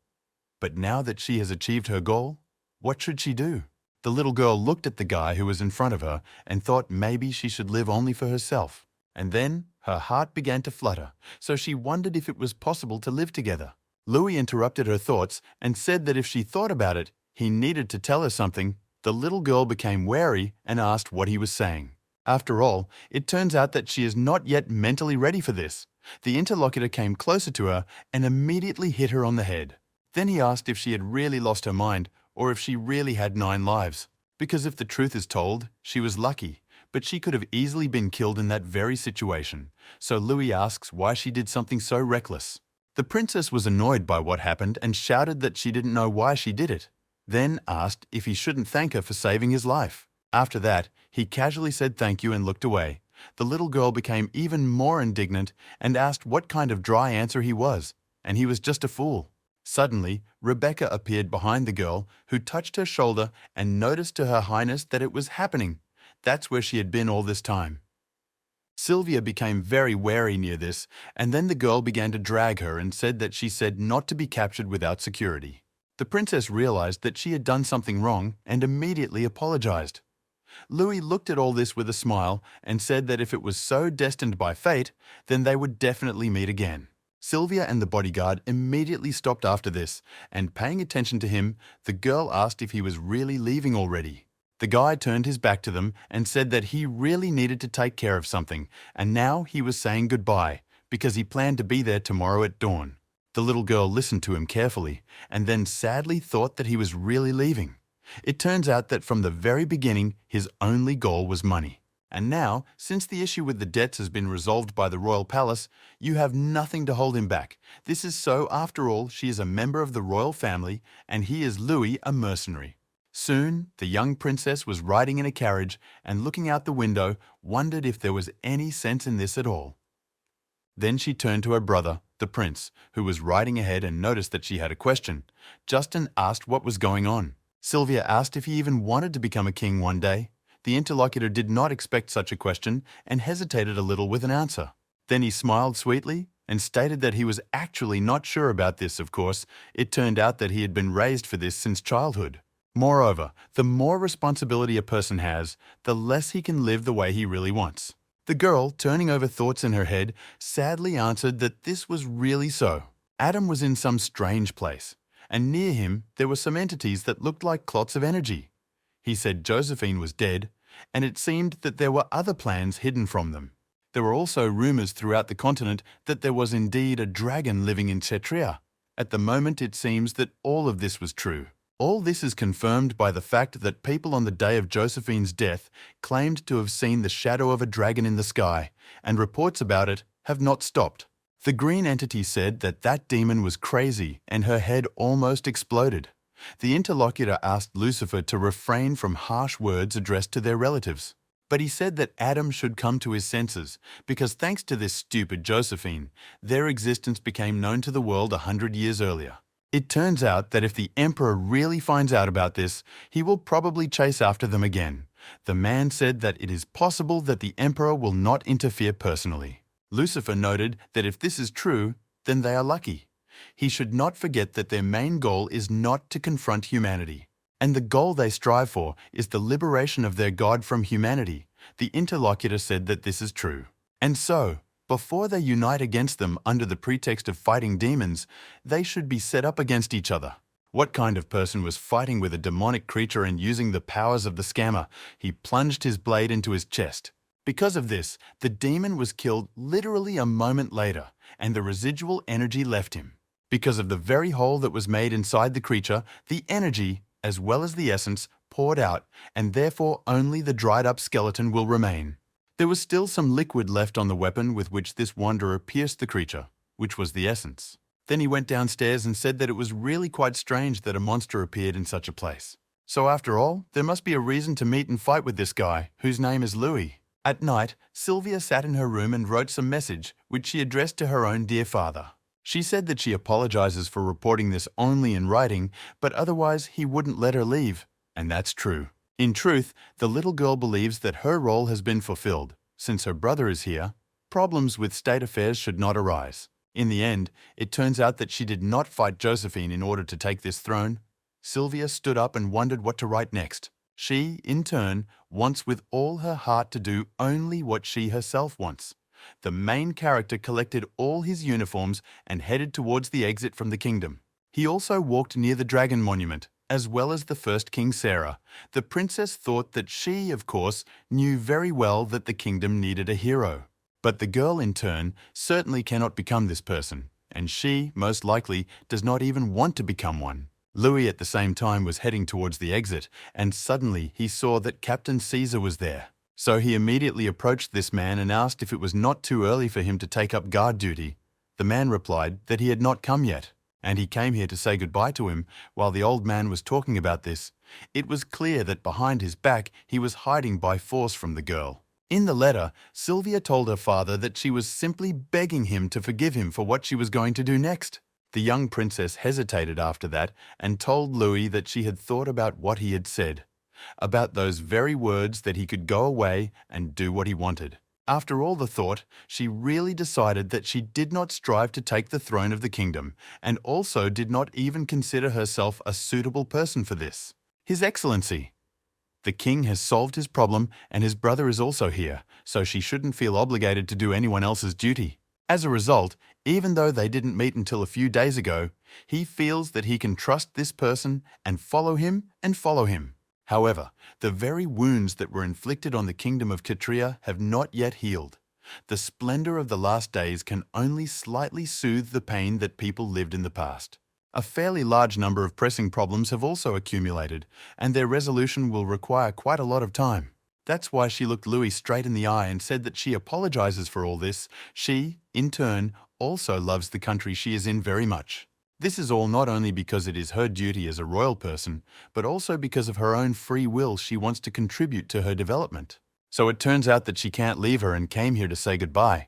But now that she has achieved her goal, what should she do? The little girl looked at the guy who was in front of her and thought maybe she should live only for herself. And then her heart began to flutter, so she wondered if it was possible to live together. Louis interrupted her thoughts and said that if she thought about it, he needed to tell her something. The little girl became wary and asked what he was saying. After all, it turns out that she is not yet mentally ready for this. The interlocutor came closer to her and immediately hit her on the head. Then he asked if she had really lost her mind or if she really had 9 lives. Because if the truth is told, she was lucky, but she could have easily been killed in that very situation. So Louis asks why she did something so reckless. The princess was annoyed by what happened and shouted that she didn't know why she did it. Then asked if he shouldn't thank her for saving his life. After that, he casually said thank you and looked away. The little girl became even more indignant and asked what kind of dry answer he was, and he was just a fool. Suddenly, Rebecca appeared behind the girl, who touched her shoulder and noticed to her highness that it was happening. That's where she had been all this time. Sylvia became very wary near this, and then the girl began to drag her and said that she said not to be captured without security. The princess realized that she had done something wrong and immediately apologized. Louis looked at all this with a smile and said that if it was so destined by fate, then they would definitely meet again. Sylvia and the bodyguard immediately stopped after this, and paying attention to him, the girl asked if he was really leaving already. The guy turned his back to them and said that he really needed to take care of something, and now he was saying goodbye, because he planned to be there tomorrow at dawn. The little girl listened to him carefully, and then sadly thought that he was really leaving. It turns out that from the very beginning, his only goal was money. And now, since the issue with the debts has been resolved by the royal palace, you have nothing to hold him back. This is so, after all, she is a member of the royal family, and he is Louis, a mercenary. Soon, the young princess was riding in a carriage and looking out the window, wondered if there was any sense in this at all. Then she turned to her brother, the prince, who was riding ahead and noticed that she had a question. Justin asked what was going on. Sylvia asked if he even wanted to become a king one day. The interlocutor did not expect such a question and hesitated a little with an answer. Then he smiled sweetly and stated that he was actually not sure about this, of course. It turned out that he had been raised for this since childhood. Moreover, the more responsibility a person has, the less he can live the way he really wants. The girl, turning over thoughts in her head, sadly answered that this was really so. Adam was in some strange place, and near him there were some entities that looked like clots of energy. He said Josephine was dead, and it seemed that there were other plans hidden from them. There were also rumors throughout the continent that there was indeed a dragon living in Cetria. At the moment it seems that all of this was true. All this is confirmed by the fact that people on the day of Josephine's death claimed to have seen the shadow of a dragon in the sky, and reports about it have not stopped. The green entity said that that demon was crazy and her head almost exploded. The interlocutor asked Lucifer to refrain from harsh words addressed to their relatives. But he said that Adam should come to his senses, because thanks to this stupid Josephine, their existence became known to the world 100 years earlier. It turns out that if the emperor really finds out about this, he will probably chase after them again. The man said that it is possible that the emperor will not interfere personally. Lucifer noted that if this is true, then they are lucky. He should not forget that their main goal is not to confront humanity. And the goal they strive for is the liberation of their God from humanity. The interlocutor said that this is true. And so, before they unite against them under the pretext of fighting demons, they should be set up against each other. What kind of person was fighting with a demonic creature and using the powers of the scammer? He plunged his blade into his chest. Because of this, the demon was killed literally a moment later, and the residual energy left him. Because of the very hole that was made inside the creature, the energy, as well as the essence, poured out, and therefore only the dried-up skeleton will remain. There was still some liquid left on the weapon with which this wanderer pierced the creature, which was the essence. Then he went downstairs and said that it was really quite strange that a monster appeared in such a place. So after all, there must be a reason to meet and fight with this guy, whose name is Louis. At night, Sylvia sat in her room and wrote some message, which she addressed to her own dear father. She said that she apologizes for reporting this only in writing, but otherwise he wouldn't let her leave. And that's true. In truth, the little girl believes that her role has been fulfilled. Since her brother is here, problems with state affairs should not arise. In the end, it turns out that she did not fight Josephine in order to take this throne. Sylvia stood up and wondered what to write next. She, in turn, wants with all her heart to do only what she herself wants. The main character collected all his uniforms and headed towards the exit from the kingdom. He also walked near the dragon monument, as well as the first King Sarah. The princess thought that she, of course, knew very well that the kingdom needed a hero. But the girl, in turn, certainly cannot become this person, and she, most likely, does not even want to become one. Louis at the same time was heading towards the exit, and suddenly he saw that Captain Caesar was there. So he immediately approached this man and asked if it was not too early for him to take up guard duty. The man replied that he had not come yet, and he came here to say goodbye to him. While the old man was talking about this, it was clear that behind his back he was hiding by force from the girl. In the letter, Sylvia told her father that she was simply begging him to forgive him for what she was going to do next. The young princess hesitated after that and told Louis that she had thought about what he had said, about those very words that he could go away and do what he wanted. After all the thought, she really decided that she did not strive to take the throne of the kingdom, and also did not even consider herself a suitable person for this. His Excellency, the king has solved his problem and his brother is also here, so she shouldn't feel obligated to do anyone else's duty. As a result, even though they didn't meet until a few days ago, he feels that he can trust this person and follow him and follow him. However, the very wounds that were inflicted on the kingdom of Katria have not yet healed. The splendor of the last days can only slightly soothe the pain that people lived in the past. A fairly large number of pressing problems have also accumulated, and their resolution will require quite a lot of time. That's why she looked Louis straight in the eye and said that she apologizes for all this. She, in turn, also loves the country she is in very much. This is all not only because it is her duty as a royal person, but also because of her own free will she wants to contribute to her development. So it turns out that she can't leave her and came here to say goodbye.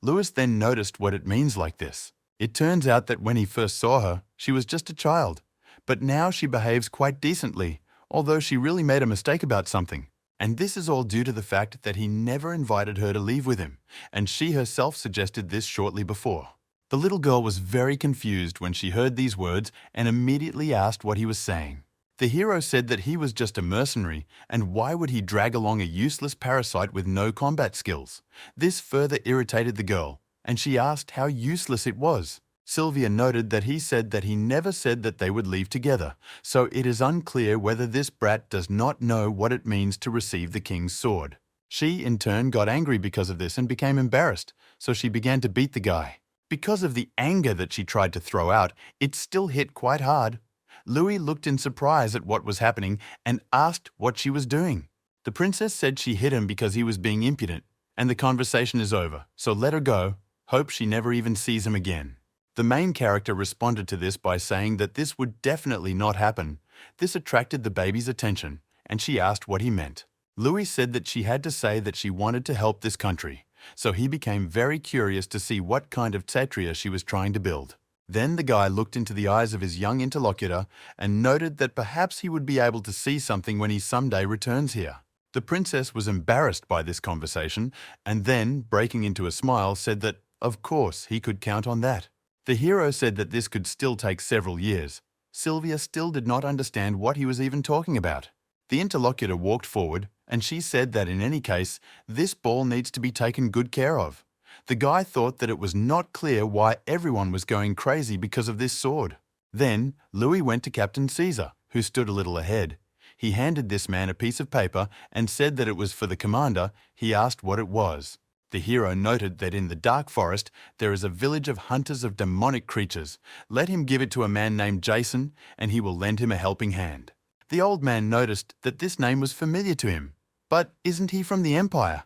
Louis then noticed what it means like this. It turns out that when he first saw her, she was just a child. But now she behaves quite decently, although she really made a mistake about something. And this is all due to the fact that he never invited her to leave with him, and she herself suggested this shortly before. The little girl was very confused when she heard these words and immediately asked what he was saying. The hero said that he was just a mercenary, and why would he drag along a useless parasite with no combat skills? This further irritated the girl, and she asked how useless it was. Sylvia noted that he said that he never said that they would leave together, so it is unclear whether this brat does not know what it means to receive the king's sword. She, in turn, got angry because of this and became embarrassed, so she began to beat the guy. Because of the anger that she tried to throw out, it still hit quite hard. Louis looked in surprise at what was happening and asked what she was doing. The princess said she hit him because he was being impudent, and the conversation is over, so let her go. Hope she never even sees him again. The main character responded to this by saying that this would definitely not happen. This attracted the baby's attention, and she asked what he meant. Louis said that she had to say that she wanted to help this country, so he became very curious to see what kind of kshatriya she was trying to build. Then the guy looked into the eyes of his young interlocutor and noted that perhaps he would be able to see something when he someday returns here. The princess was embarrassed by this conversation and then, breaking into a smile, said that, of course, he could count on that. The hero said that this could still take several years. Sylvia still did not understand what he was even talking about. The interlocutor walked forward, and she said that in any case, this ball needs to be taken good care of. The guy thought that it was not clear why everyone was going crazy because of this sword. Then, Louis went to Captain Caesar, who stood a little ahead. He handed this man a piece of paper and said that it was for the commander. He asked what it was. The hero noted that in the dark forest there is a village of hunters of demonic creatures. Let him give it to a man named Jason, and he will lend him a helping hand. The old man noticed that this name was familiar to him. But isn't he from the Empire?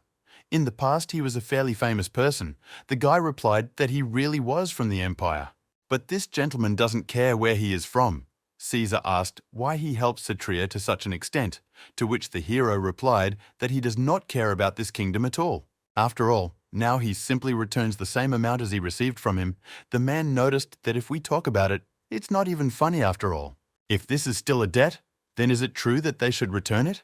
In the past he was a fairly famous person. The guy replied that he really was from the Empire. But this gentleman doesn't care where he is from. Caesar asked why he helped Satria to such an extent, to which the hero replied that he does not care about this kingdom at all. After all, now he simply returns the same amount as he received from him. The man noticed that if we talk about it, it's not even funny after all. If this is still a debt, then is it true that they should return it?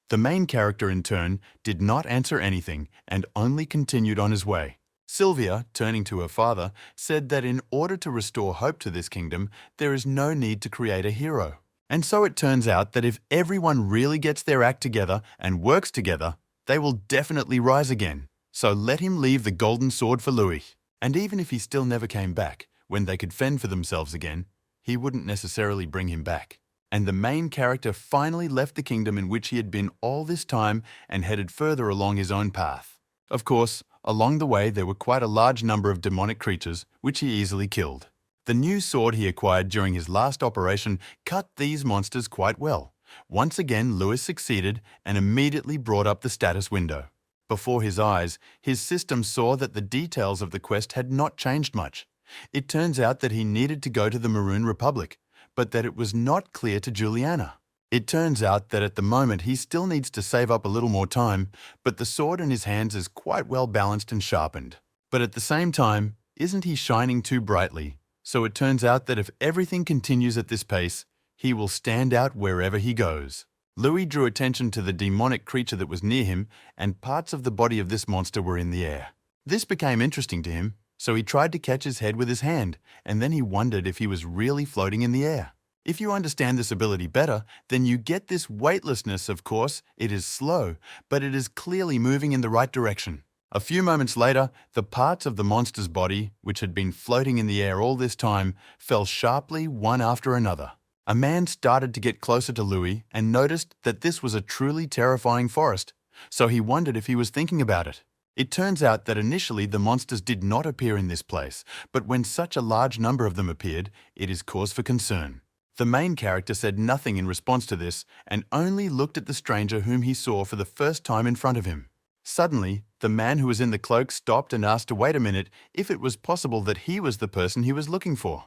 The main character, in turn, did not answer anything and only continued on his way. Sylvia, turning to her father, said that in order to restore hope to this kingdom, there is no need to create a hero. And so it turns out that if everyone really gets their act together and works together, they will definitely rise again. So let him leave the golden sword for Louis. And even if he still never came back, when they could fend for themselves again, he wouldn't necessarily bring him back. And the main character finally left the kingdom in which he had been all this time and headed further along his own path. Of course, along the way there were quite a large number of demonic creatures, which he easily killed. The new sword he acquired during his last operation cut these monsters quite well. Once again, Louis succeeded and immediately brought up the status window. Before his eyes, his system saw that the details of the quest had not changed much. It turns out that he needed to go to the Maroon Republic, but that it was not clear to Juliana. It turns out that at the moment he still needs to save up a little more time, but the sword in his hands is quite well balanced and sharpened. But at the same time, isn't he shining too brightly? So it turns out that if everything continues at this pace, he will stand out wherever he goes. Louis drew attention to the demonic creature that was near him, and parts of the body of this monster were in the air. This became interesting to him, so he tried to catch his head with his hand, and then he wondered if he was really floating in the air. If you understand this ability better, then you get this weightlessness. Of course, it is slow, but it is clearly moving in the right direction. A few moments later, the parts of the monster's body, which had been floating in the air all this time, fell sharply one after another. A man started to get closer to Louis and noticed that this was a truly terrifying forest, so he wondered if he was thinking about it. It turns out that initially the monsters did not appear in this place, but when such a large number of them appeared, it is cause for concern. The main character said nothing in response to this and only looked at the stranger whom he saw for the first time in front of him. Suddenly, the man who was in the cloak stopped and asked to wait a minute if it was possible that he was the person he was looking for.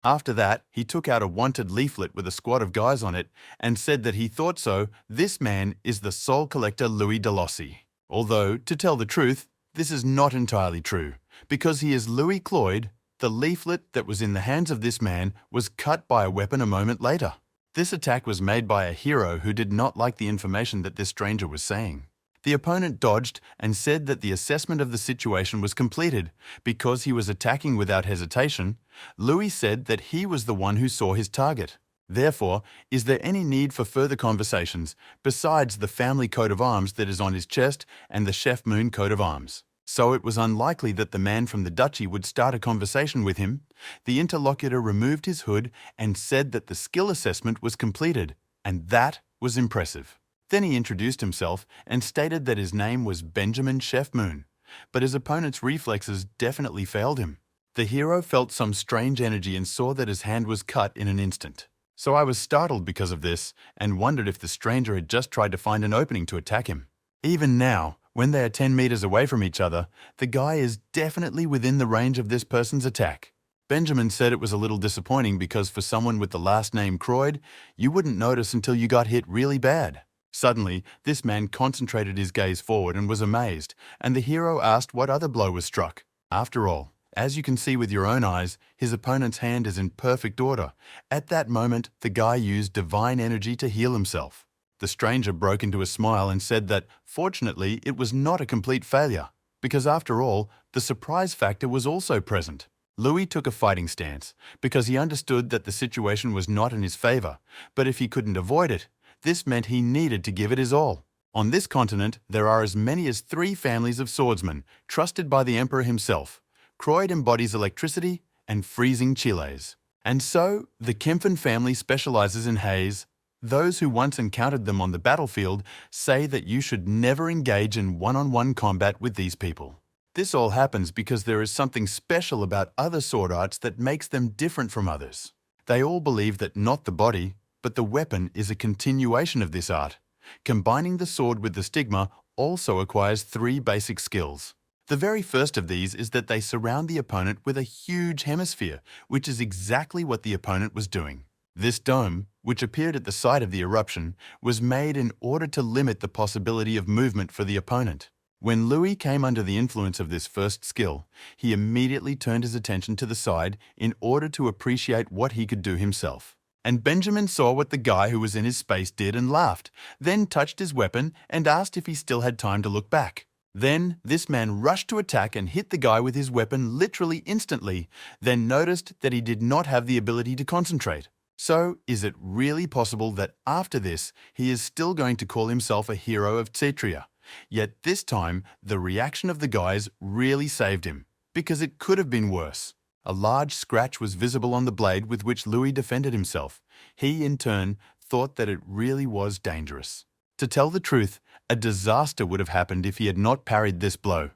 After that, he took out a wanted leaflet with a squad of guys on it and said that he thought so. This man is the soul collector Louis Delossi. Although, to tell the truth, this is not entirely true, because he is Louis Cloyd. The leaflet that was in the hands of this man was cut by a weapon a moment later. This attack was made by a hero who did not like the information that this stranger was saying. The opponent dodged and said that the assessment of the situation was completed. Because he was attacking without hesitation, Louis said that he was the one who saw his target. Therefore, is there any need for further conversations besides the family coat of arms that is on his chest and the Chef Moon coat of arms? So it was unlikely that the man from the duchy would start a conversation with him. The interlocutor removed his hood and said that the skill assessment was completed, and that was impressive. Then he introduced himself and stated that his name was Benjamin Chef Moon, but his opponent's reflexes definitely failed him. The hero felt some strange energy and saw that his hand was cut in an instant. So I was startled because of this and wondered if the stranger had just tried to find an opening to attack him. Even now, when they are 10 meters away from each other, the guy is definitely within the range of this person's attack. Benjamin said it was a little disappointing because for someone with the last name Croyd, you wouldn't notice until you got hit really bad. Suddenly, this man concentrated his gaze forward and was amazed, and the hero asked what other blow was struck. After all, As you can see with your own eyes, his opponent's hand is in perfect order. At that moment, the guy used divine energy to heal himself. The stranger broke into a smile and said that, fortunately, it was not a complete failure, because after all, the surprise factor was also present. Louis took a fighting stance, because he understood that the situation was not in his favor, but if he couldn't avoid it, this meant he needed to give it his all. On this continent, there are as many as 3 families of swordsmen, trusted by the Emperor himself. Croyd embodies electricity and freezing chiles. And so, the Kempfen family specializes in haze. Those who once encountered them on the battlefield say that you should never engage in one-on-one combat with these people. This all happens because there is something special about other sword arts that makes them different from others. They all believe that not the body, but the weapon is a continuation of this art. Combining the sword with the stigma also acquires 3 basic skills. The very first of these is that they surround the opponent with a huge hemisphere, which is exactly what the opponent was doing. This dome, which appeared at the site of the eruption, was made in order to limit the possibility of movement for the opponent. When Louis came under the influence of this first skill, he immediately turned his attention to the side in order to appreciate what he could do himself. And Benjamin saw what the guy who was in his space did and laughed, then touched his weapon and asked if he still had time to look back. Then, this man rushed to attack and hit the guy with his weapon literally instantly, then noticed that he did not have the ability to concentrate. So, is it really possible that after this, he is still going to call himself a hero of Tsetria? Yet this time, the reaction of the guys really saved him, because it could have been worse. A large scratch was visible on the blade with which Louis defended himself. He, in turn, thought that it really was dangerous. To tell the truth, a disaster would have happened if he had not parried this blow.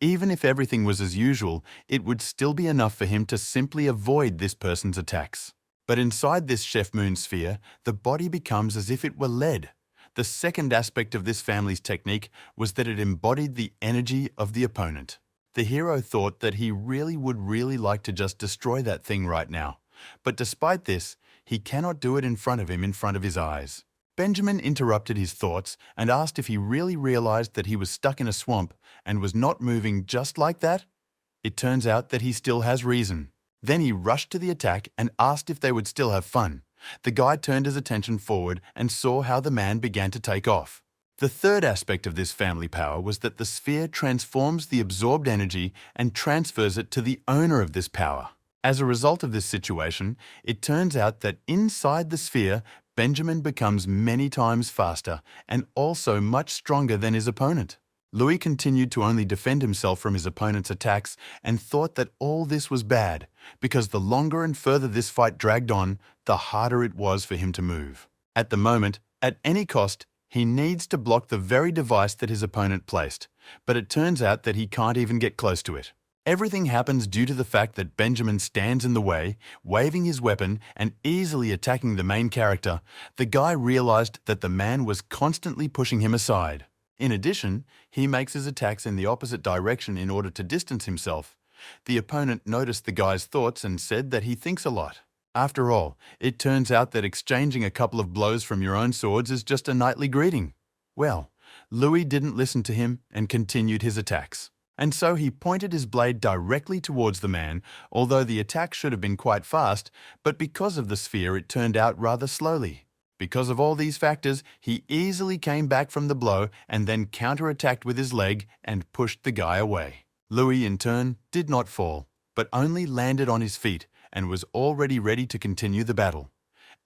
Even if everything was as usual, it would still be enough for him to simply avoid this person's attacks. But inside this Chef Moon sphere, the body becomes as if it were lead. The second aspect of this family's technique was that it embodied the energy of the opponent. The hero thought that he would really like to just destroy that thing right now. But despite this, he cannot do it in front of his eyes. Benjamin interrupted his thoughts and asked if he really realized that he was stuck in a swamp and was not moving just like that. It turns out that he still has reason. Then he rushed to the attack and asked if they would still have fun. The guy turned his attention forward and saw how the man began to take off. The third aspect of this family power was that the sphere transforms the absorbed energy and transfers it to the owner of this power. As a result of this situation, it turns out that inside the sphere, Benjamin becomes many times faster and also much stronger than his opponent. Louis continued to only defend himself from his opponent's attacks and thought that all this was bad, because the longer and further this fight dragged on, the harder it was for him to move. At the moment, at any cost, he needs to block the very device that his opponent placed, but it turns out that he can't even get close to it. Everything happens due to the fact that Benjamin stands in the way, waving his weapon and easily attacking the main character. The guy realized that the man was constantly pushing him aside. In addition, he makes his attacks in the opposite direction in order to distance himself. The opponent noticed the guy's thoughts and said that he thinks a lot. After all, it turns out that exchanging a couple of blows from your own swords is just a nightly greeting. Well, Louis didn't listen to him and continued his attacks. And so he pointed his blade directly towards the man, although the attack should have been quite fast, but because of the sphere it turned out rather slowly. Because of all these factors, he easily came back from the blow and then counterattacked with his leg and pushed the guy away. Louis, in turn, did not fall, but only landed on his feet and was already ready to continue the battle.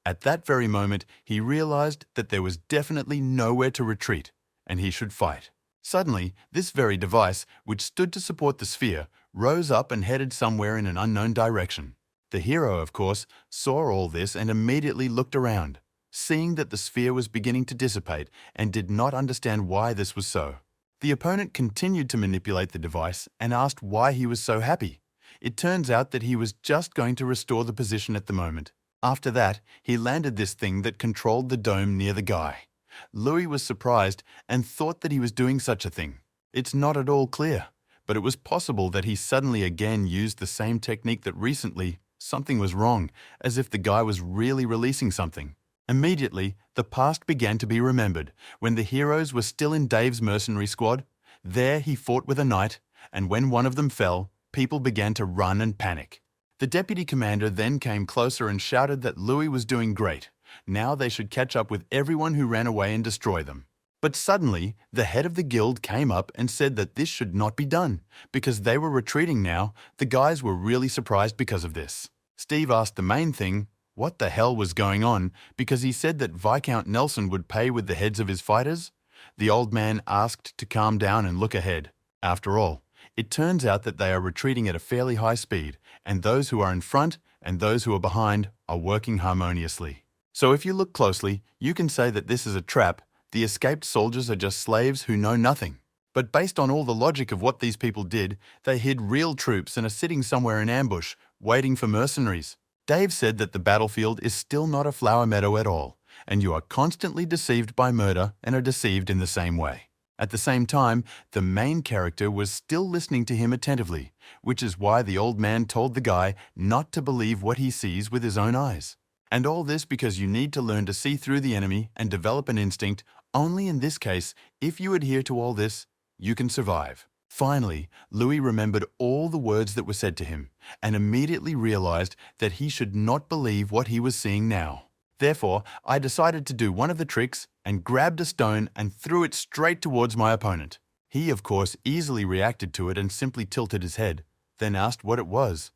At that very moment, he realized that there was definitely nowhere to retreat, and he should fight. Suddenly, this very device, which stood to support the sphere, rose up and headed somewhere in an unknown direction. The hero, of course, saw all this and immediately looked around, seeing that the sphere was beginning to dissipate and did not understand why this was so. The opponent continued to manipulate the device and asked why he was so happy. It turns out that he was just going to restore the position at the moment. After that, he landed this thing that controlled the dome near the guy. Louis was surprised and thought that he was doing such a thing. It's not at all clear, but it was possible that he suddenly again used the same technique that recently something was wrong, as if the guy was really releasing something. Immediately, the past began to be remembered, when the heroes were still in Dave's mercenary squad. There he fought with a knight, and when one of them fell, people began to run and panic. The deputy commander then came closer and shouted that Louis was doing great. Now they should catch up with everyone who ran away and destroy them. But suddenly, the head of the guild came up and said that this should not be done, because they were retreating now. The guys were really surprised because of this. Steve asked the main thing what the hell was going on, because he said that Viscount Nelson would pay with the heads of his fighters. The old man asked to calm down and look ahead. After all, it turns out that they are retreating at a fairly high speed, and those who are in front and those who are behind are working harmoniously. So if you look closely, you can say that this is a trap. The escaped soldiers are just slaves who know nothing. But based on all the logic of what these people did, they hid real troops and are sitting somewhere in ambush, waiting for mercenaries. Dave said that the battlefield is still not a flower meadow at all, and you are constantly deceived by murder and are deceived in the same way. At the same time, the main character was still listening to him attentively, which is why the old man told the guy not to believe what he sees with his own eyes. And all this because you need to learn to see through the enemy and develop an instinct. Only in this case, if you adhere to all this, you can survive. Finally, Louis remembered all the words that were said to him and immediately realized that he should not believe what he was seeing now. Therefore, I decided to do one of the tricks and grabbed a stone and threw it straight towards my opponent. He, of course, easily reacted to it and simply tilted his head, then asked what it was.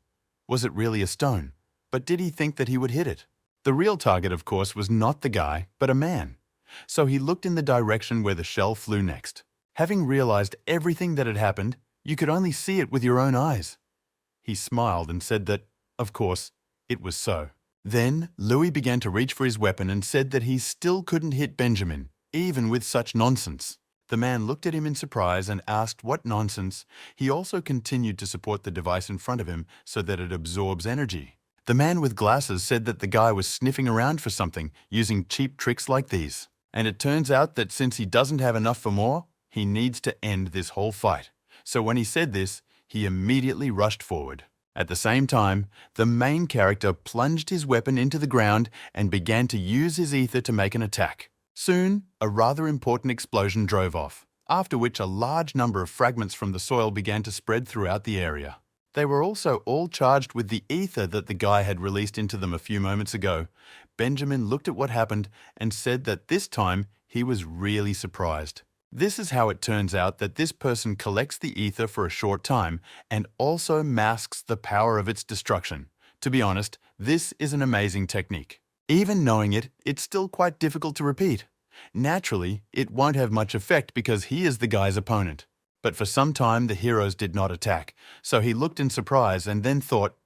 Was it really a stone? But did he think that he would hit it? The real target, of course, was not the guy, but a man. So he looked in the direction where the shell flew next. Having realized everything that had happened, you could only see it with your own eyes. He smiled and said that, of course, it was so. Then Louis began to reach for his weapon and said that he still couldn't hit Benjamin, even with such nonsense. The man looked at him in surprise and asked what nonsense. He also continued to support the device in front of him so that it absorbs energy. The man with glasses said that the guy was sniffing around for something using cheap tricks like these. And it turns out that since he doesn't have enough for more, he needs to end this whole fight. So when he said this, he immediately rushed forward. At the same time, the main character plunged his weapon into the ground and began to use his ether to make an attack. Soon, a rather important explosion drove off, after which a large number of fragments from the soil began to spread throughout the area. They were also all charged with the ether that the guy had released into them a few moments ago. Benjamin looked at what happened and said that this time he was really surprised. This is how it turns out that this person collects the ether for a short time and also masks the power of its destruction. To be honest, this is an amazing technique. Even knowing it, it's still quite difficult to repeat. Naturally, it won't have much effect because he is the guy's opponent. But for some time the heroes did not attack, so he looked in surprise and then thought,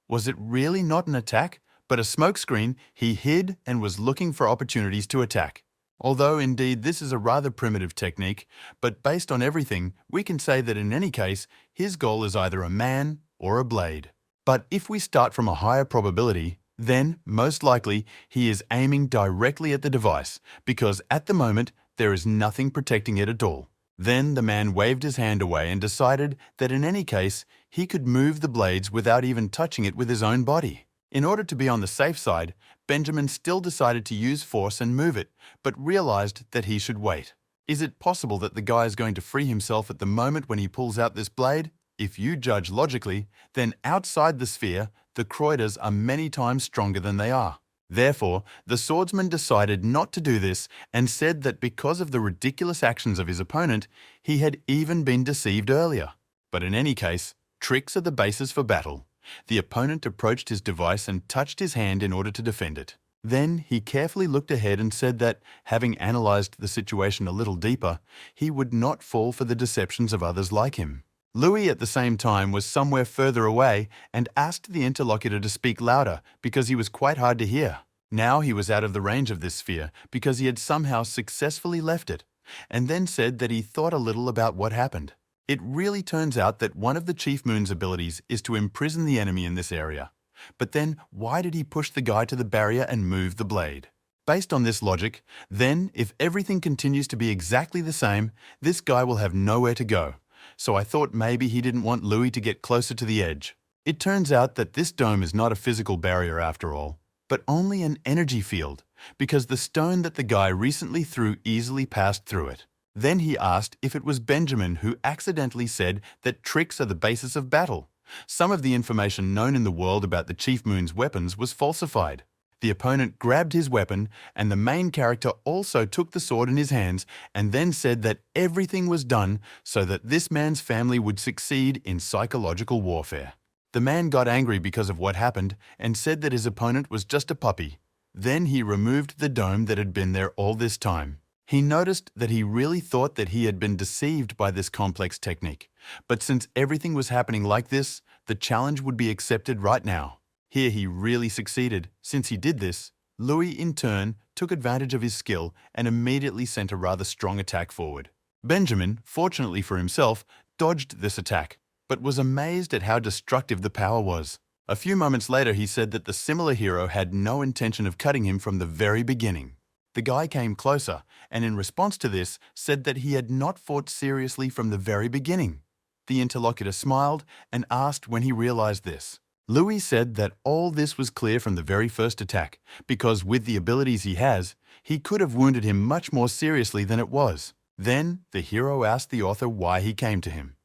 was it really not an attack, but a smokescreen? He hid and was looking for opportunities to attack. Although indeed this is a rather primitive technique, but based on everything, we can say that in any case, his goal is either a man or a blade. But if we start from a higher probability, then, most likely, he is aiming directly at the device, because at the moment, there is nothing protecting it at all. Then the man waved his hand away and decided that in any case, he could move the blades without even touching it with his own body. In order to be on the safe side, Benjamin still decided to use force and move it, but realized that he should wait. Is it possible that the guy is going to free himself at the moment when he pulls out this blade? If you judge logically, then outside the sphere, the Croyders are many times stronger than they are. Therefore, the swordsman decided not to do this and said that because of the ridiculous actions of his opponent, he had even been deceived earlier. But in any case, tricks are the basis for battle. The opponent approached his device and touched his hand in order to defend it. Then he carefully looked ahead and said that, having analyzed the situation a little deeper, he would not fall for the deceptions of others like him. Louis at the same time was somewhere further away and asked the interlocutor to speak louder because he was quite hard to hear. Now he was out of the range of this sphere because he had somehow successfully left it, and then said that he thought a little about what happened. It really turns out that one of the Chief Moon's abilities is to imprison the enemy in this area. But then why did he push the guy to the barrier and move the blade? Based on this logic, then if everything continues to be exactly the same, this guy will have nowhere to go. So I thought maybe he didn't want Louis to get closer to the edge. It turns out that this dome is not a physical barrier after all, but only an energy field, because the stone that the guy recently threw easily passed through it. Then he asked if it was Benjamin who accidentally said that tricks are the basis of battle, Some of the information known in the world about the Chief Moon's weapons was falsified. The opponent grabbed his weapon, and the main character also took the sword in his hands and then said that everything was done so that this man's family would succeed in psychological warfare. The man got angry because of what happened and said that his opponent was just a puppy. Then he removed the dome that had been there all this time. He noticed that he really thought that he had been deceived by this complex technique. But since everything was happening like this, the challenge would be accepted right now. Here he really succeeded. Since he did this, Louis in turn took advantage of his skill and immediately sent a rather strong attack forward. Benjamin, fortunately for himself, dodged this attack, but was amazed at how destructive the power was. A few moments later, he said that the similar hero had no intention of cutting him from the very beginning. The guy came closer, and in response to this, said that he had not fought seriously from the very beginning. The interlocutor smiled and asked when he realized this. Louis said that all this was clear from the very first attack, because with the abilities he has, he could have wounded him much more seriously than it was. Then, the hero asked the author why he came to him.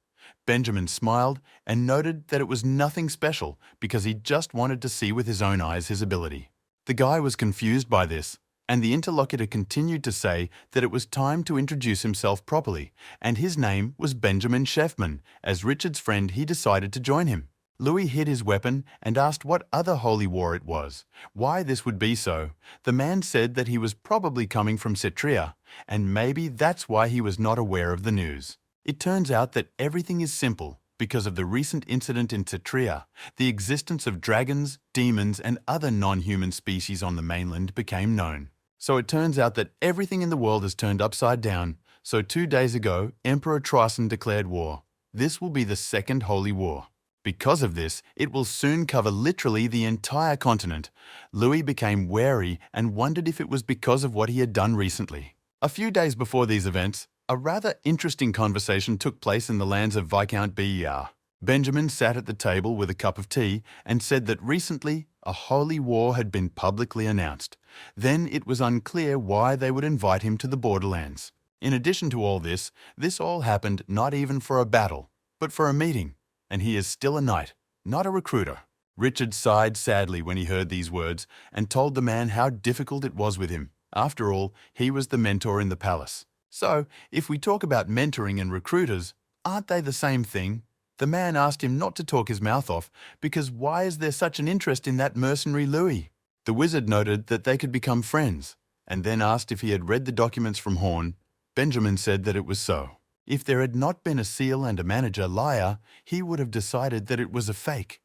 Benjamin smiled and noted that it was nothing special because he just wanted to see with his own eyes his ability. The guy was confused by this, and the interlocutor continued to say that it was time to introduce himself properly, and his name was Benjamin Sheffman. As Richard's friend, he decided to join him. Louis hid his weapon and asked what other holy war it was, why this would be so. The man said that he was probably coming from Cetria, and maybe that's why he was not aware of the news. It turns out that everything is simple because of the recent incident in Cetria. The existence of dragons, demons, and other non-human species on the mainland became known. So it turns out that everything in the world has turned upside down. So 2 days ago, Emperor Triton declared war. This will be the Second Holy War. Because of this, it will soon cover literally the entire continent. Louis became wary and wondered if it was because of what he had done recently. A few days before these events, a rather interesting conversation took place in the lands of Viscount Ber. Benjamin sat at the table with a cup of tea and said that recently a holy war had been publicly announced. Then it was unclear why they would invite him to the borderlands. In addition to all this all happened not even for a battle, but for a meeting. And he is still a knight, not a recruiter. Richard sighed sadly when he heard these words and told the man how difficult it was with him. After all, he was the mentor in the palace. So, if we talk about mentoring and recruiters, aren't they the same thing? The man asked him not to talk his mouth off, because why is there such an interest in that mercenary Louis? The wizard noted that they could become friends, and then asked if he had read the documents from Horn. Benjamin said that it was so. If there had not been a seal and a manager liar, he would have decided that it was a fake.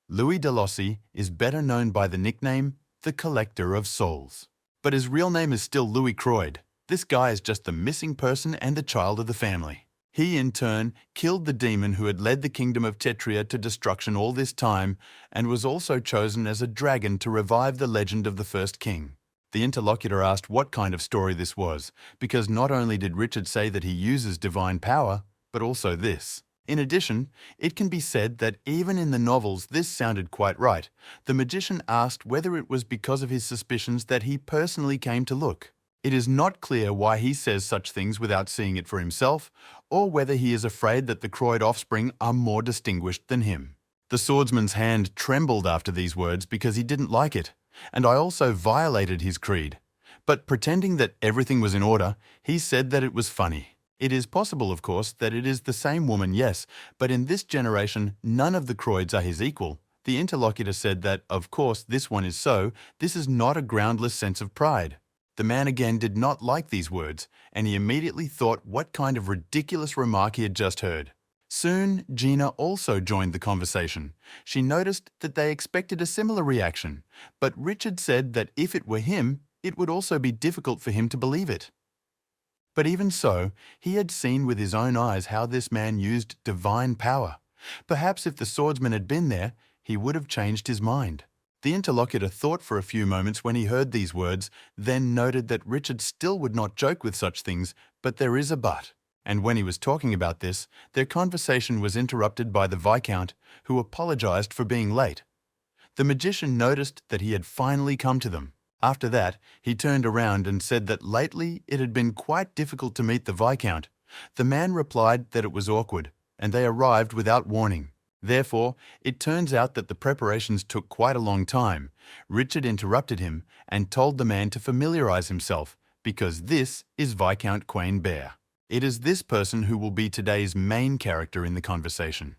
Louis Delossi is better known by the nickname the Collector of Souls. But his real name is still Louis Croyd. This guy is just the missing person and the child of the family. He, in turn, killed the demon who had led the kingdom of Tetria to destruction all this time and was also chosen as a dragon to revive the legend of the first king. The interlocutor asked what kind of story this was, because not only did Richard say that he uses divine power, but also this. In addition, it can be said that even in the novels this sounded quite right. The magician asked whether it was because of his suspicions that he personally came to look. It is not clear why he says such things without seeing it for himself, or whether he is afraid that the Croyd offspring are more distinguished than him. The swordsman's hand trembled after these words because he didn't like it, and I also violated his creed. But pretending that everything was in order, he said that it was funny. It is possible, of course, that it is the same woman, yes, but in this generation, none of the Croyds are his equal. The interlocutor said that, of course, this one is so. This is not a groundless sense of pride. The man again did not like these words, and he immediately thought what kind of ridiculous remark he had just heard. Soon, Gina also joined the conversation. She noticed that they expected a similar reaction, but Richard said that if it were him, it would also be difficult for him to believe it. But even so, he had seen with his own eyes how this man used divine power. Perhaps if the swordsman had been there, he would have changed his mind. The interlocutor thought for a few moments when he heard these words, then noted that Richard still would not joke with such things, but there is a but. And when he was talking about this, their conversation was interrupted by the Viscount, who apologized for being late. The magician noticed that he had finally come to them. After that, he turned around and said that lately it had been quite difficult to meet the Viscount. The man replied that it was awkward, and they arrived without warning. Therefore, it turns out that the preparations took quite a long time. Richard interrupted him and told the man to familiarize himself, because this is Viscount Quain Bear. It is this person who will be today's main character in the conversation.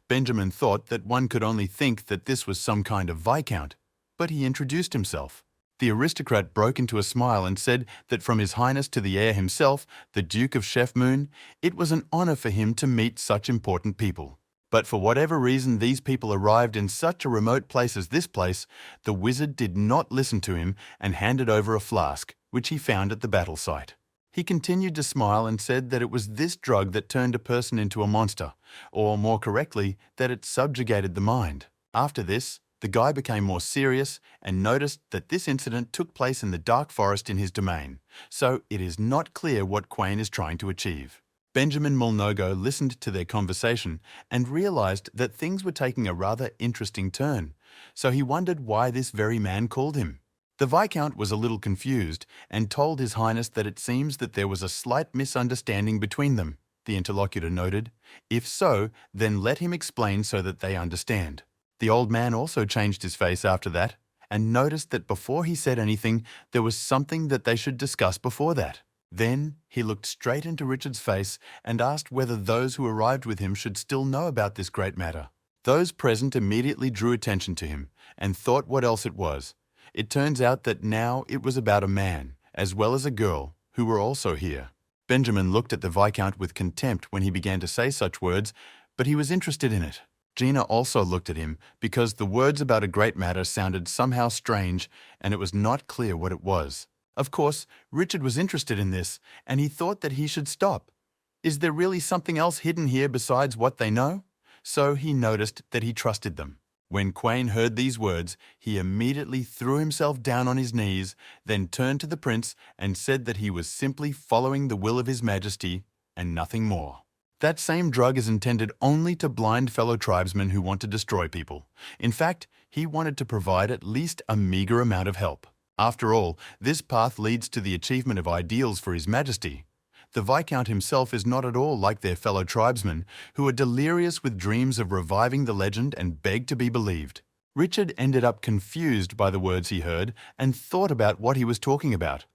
Benjamin thought that one could only think that this was some kind of viscount, but he introduced himself. The aristocrat broke into a smile and said that from His Highness to the heir himself, the Duke of Chef Moon, it was an honor for him to meet such important people. But for whatever reason these people arrived in such a remote place as this place, the wizard did not listen to him and handed over a flask, which he found at the battle site. He continued to smile and said that it was this drug that turned a person into a monster, or more correctly, that it subjugated the mind. After this, the guy became more serious and noticed that this incident took place in the dark forest in his domain, so it is not clear what Quain is trying to achieve. Benjamin Mulnogo listened to their conversation and realized that things were taking a rather interesting turn, so he wondered why this very man called him. The Viscount was a little confused and told His Highness that it seems that there was a slight misunderstanding between them, the interlocutor noted. If so, then let him explain so that they understand. The old man also changed his face after that and noticed that before he said anything, there was something that they should discuss before that. Then he looked straight into Richard's face and asked whether those who arrived with him should still know about this great matter. Those present immediately drew attention to him and thought what else it was. It turns out that now it was about a man, as well as a girl, who were also here. Benjamin looked at the Viscount with contempt when he began to say such words, but he was interested in it. Gina also looked at him because the words about a great matter sounded somehow strange and it was not clear what it was. Of course, Richard was interested in this and he thought that he should stop. Is there really something else hidden here besides what they know? So he noticed that he trusted them. When Quain heard these words, he immediately threw himself down on his knees, then turned to the prince and said that he was simply following the will of His Majesty and nothing more. That same drug is intended only to blind fellow tribesmen who want to destroy people. In fact, he wanted to provide at least a meager amount of help. After all, this path leads to the achievement of ideals for His Majesty. The Viscount himself is not at all like their fellow tribesmen, who are delirious with dreams of reviving the legend and beg to be believed. Richard ended up confused by the words he heard and thought about what he was talking about.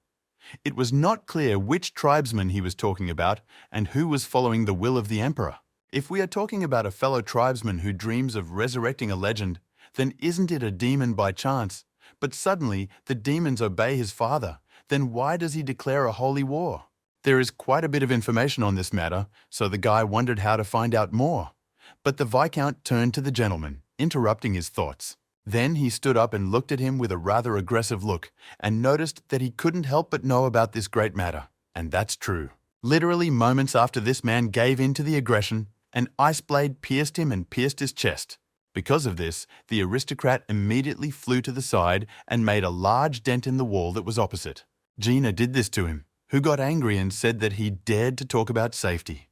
It was not clear which tribesman he was talking about and who was following the will of the Emperor. If we are talking about a fellow tribesman who dreams of resurrecting a legend, then isn't it a demon by chance? But suddenly the demons obey his father. Then why does he declare a holy war? There is quite a bit of information on this matter, so the guy wondered how to find out more. But the Viscount turned to the gentleman, interrupting his thoughts. Then he stood up and looked at him with a rather aggressive look and noticed that he couldn't help but know about this great matter. And that's true. Literally moments after this man gave in to the aggression, an ice blade pierced him and pierced his chest. Because of this, the aristocrat immediately flew to the side and made a large dent in the wall that was opposite. Gina did this to him, who got angry and said that he dared to talk about safety.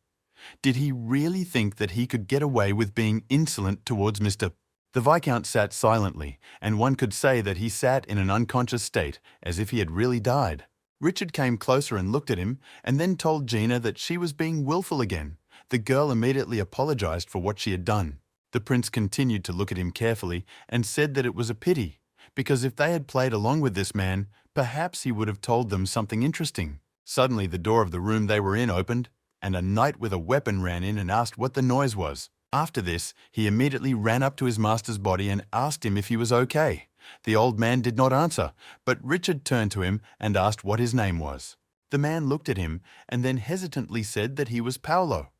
Did he really think that he could get away with being insolent towards Mr. The Viscount sat silently, and one could say that he sat in an unconscious state, as if he had really died. Richard came closer and looked at him, and then told Gina that she was being willful again. The girl immediately apologized for what she had done. The prince continued to look at him carefully and said that it was a pity, because if they had played along with this man, perhaps he would have told them something interesting. Suddenly the door of the room they were in opened, and a knight with a weapon ran in and asked what the noise was. After this, he immediately ran up to his master's body and asked him if he was okay. The old man did not answer, but Richard turned to him and asked what his name was. The man looked at him and then hesitantly said that he was Paolo.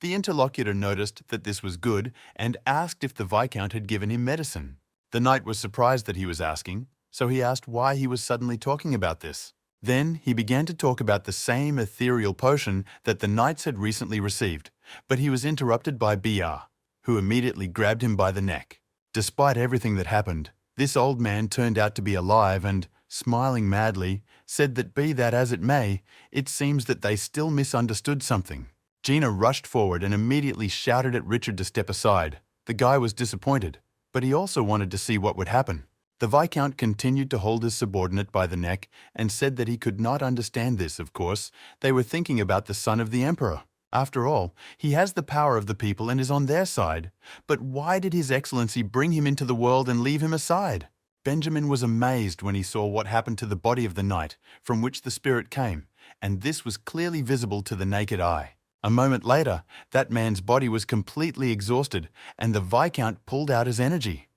The interlocutor noticed that this was good and asked if the Viscount had given him medicine. The knight was surprised that he was asking, so he asked why he was suddenly talking about this. Then he began to talk about the same ethereal potion that the knights had recently received, but he was interrupted by BR, who immediately grabbed him by the neck. Despite everything that happened, this old man turned out to be alive and, smiling madly, said that be that as it may, it seems that they still misunderstood something. Gina rushed forward and immediately shouted at Richard to step aside. The guy was disappointed, but he also wanted to see what would happen. The Viscount continued to hold his subordinate by the neck and said that he could not understand this, of course. They were thinking about the son of the Emperor. After all, he has the power of the people and is on their side. But why did His Excellency bring him into the world and leave him aside? Benjamin was amazed when he saw what happened to the body of the knight from which the spirit came, and this was clearly visible to the naked eye. A moment later, that man's body was completely exhausted, and the Viscount pulled out his energy.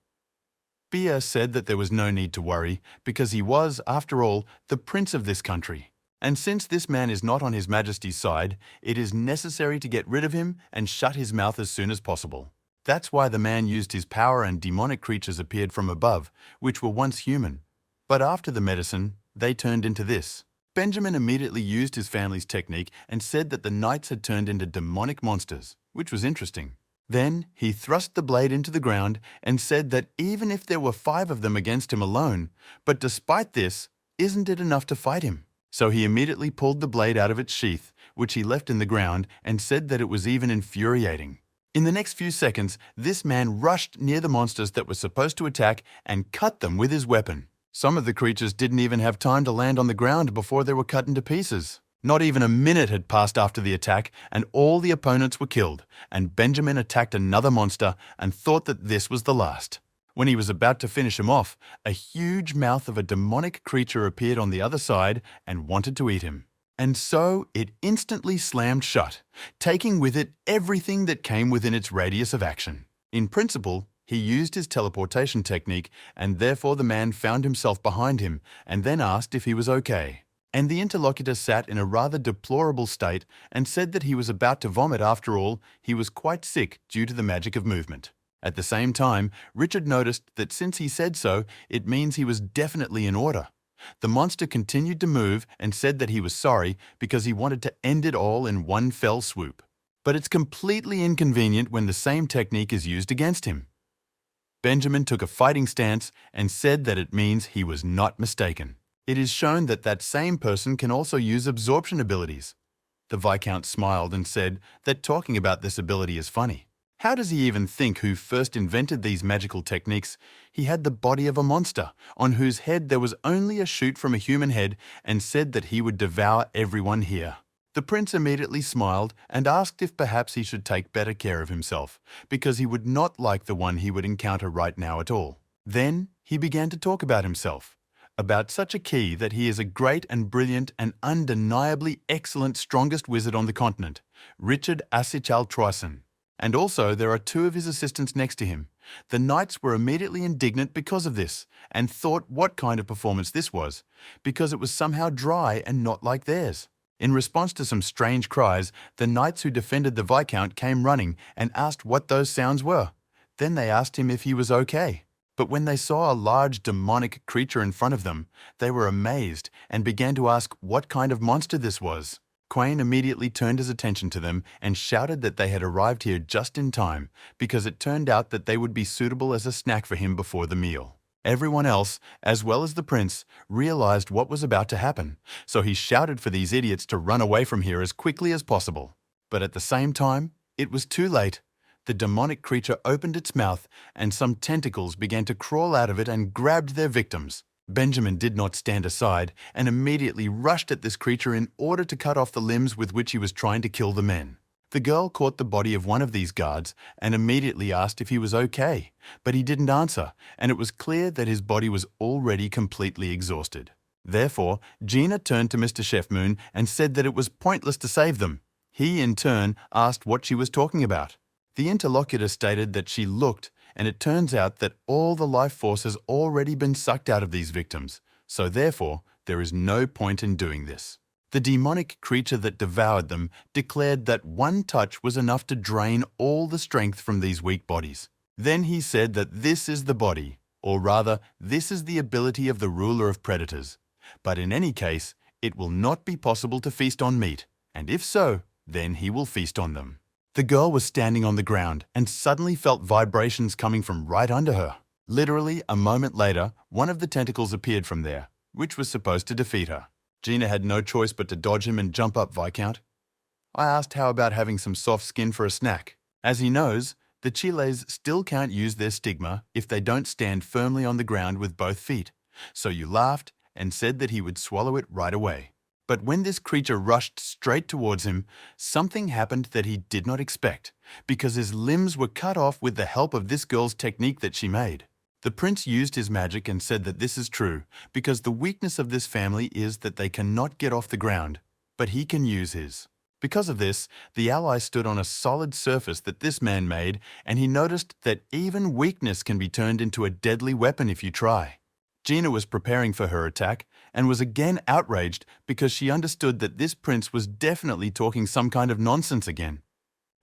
Bia said that there was no need to worry, because he was, after all, the prince of this country. And since this man is not on His Majesty's side, it is necessary to get rid of him and shut his mouth as soon as possible. That's why the man used his power and demonic creatures appeared from above, which were once human. But after the medicine, they turned into this. Benjamin immediately used his family's technique and said that the knights had turned into demonic monsters, which was interesting. Then he thrust the blade into the ground and said that even if there were 5 of them against him alone, but despite this, isn't it enough to fight him? So he immediately pulled the blade out of its sheath, which he left in the ground, and said that it was even infuriating. In the next few seconds, this man rushed near the monsters that were supposed to attack and cut them with his weapon. Some of the creatures didn't even have time to land on the ground before they were cut into pieces. Not even a minute had passed after the attack, and all the opponents were killed, and Benjamin attacked another monster and thought that this was the last. When he was about to finish him off, a huge mouth of a demonic creature appeared on the other side and wanted to eat him. And so it instantly slammed shut, taking with it everything that came within its radius of action. In principle, he used his teleportation technique, and therefore the man found himself behind him and then asked if he was okay. And the interlocutor sat in a rather deplorable state and said that he was about to vomit. After all, he was quite sick due to the magic of movement. At the same time, Richard noticed that since he said so, it means he was definitely in order. The monster continued to move and said that he was sorry because he wanted to end it all in one fell swoop. But it's completely inconvenient when the same technique is used against him. Benjamin took a fighting stance and said that it means he was not mistaken. It is shown that that same person can also use absorption abilities. The Viscount smiled and said that talking about this ability is funny. How does he even think who first invented these magical techniques? He had the body of a monster, on whose head there was only a shoot from a human head, and said that he would devour everyone here. The prince immediately smiled and asked if perhaps he should take better care of himself, because he would not like the one he would encounter right now at all. Then he began to talk about himself, about such a key that he is a great and brilliant and undeniably excellent strongest wizard on the continent, Richard Asichal-Troisen. And also there are 2 of his assistants next to him. The knights were immediately indignant because of this, and thought what kind of performance this was, because it was somehow dry and not like theirs. In response to some strange cries, the knights who defended the Viscount came running and asked what those sounds were. Then they asked him if he was okay. But when they saw a large demonic creature in front of them, they were amazed and began to ask what kind of monster this was. Quain immediately turned his attention to them and shouted that they had arrived here just in time, because it turned out that they would be suitable as a snack for him before the meal. Everyone else, as well as the prince, realized what was about to happen, so he shouted for these idiots to run away from here as quickly as possible. But at the same time, it was too late. The demonic creature opened its mouth, and some tentacles began to crawl out of it and grabbed their victims. Benjamin did not stand aside and immediately rushed at this creature in order to cut off the limbs with which he was trying to kill the men. The girl caught the body of one of these guards and immediately asked if he was okay, but he didn't answer, and it was clear that his body was already completely exhausted. Therefore, Gina turned to Mr. Chefmoon and said that it was pointless to save them. He, in turn, asked what she was talking about. The interlocutor stated that she looked, and it turns out that all the life force has already been sucked out of these victims, so therefore there is no point in doing this. The demonic creature that devoured them declared that one touch was enough to drain all the strength from these weak bodies. Then he said that this is the body, or rather, this is the ability of the ruler of predators. But in any case, it will not be possible to feast on meat, and if so, then he will feast on them. The girl was standing on the ground and suddenly felt vibrations coming from right under her. Literally, a moment later, one of the tentacles appeared from there, which was supposed to defeat her. Gina had no choice but to dodge him and jump up, Viscount. I asked how about having some soft skin for a snack. As he knows, the Chiles still can't use their stigma if they don't stand firmly on the ground with both feet, so you laughed and said that he would swallow it right away. But when this creature rushed straight towards him, something happened that he did not expect, because his limbs were cut off with the help of this girl's technique that she made. The prince used his magic and said that this is true, because the weakness of this family is that they cannot get off the ground, but he can use his. Because of this, the ally stood on a solid surface that this man made, and he noticed that even weakness can be turned into a deadly weapon if you try. Gina was preparing for her attack and was again outraged because she understood that this prince was definitely talking some kind of nonsense again.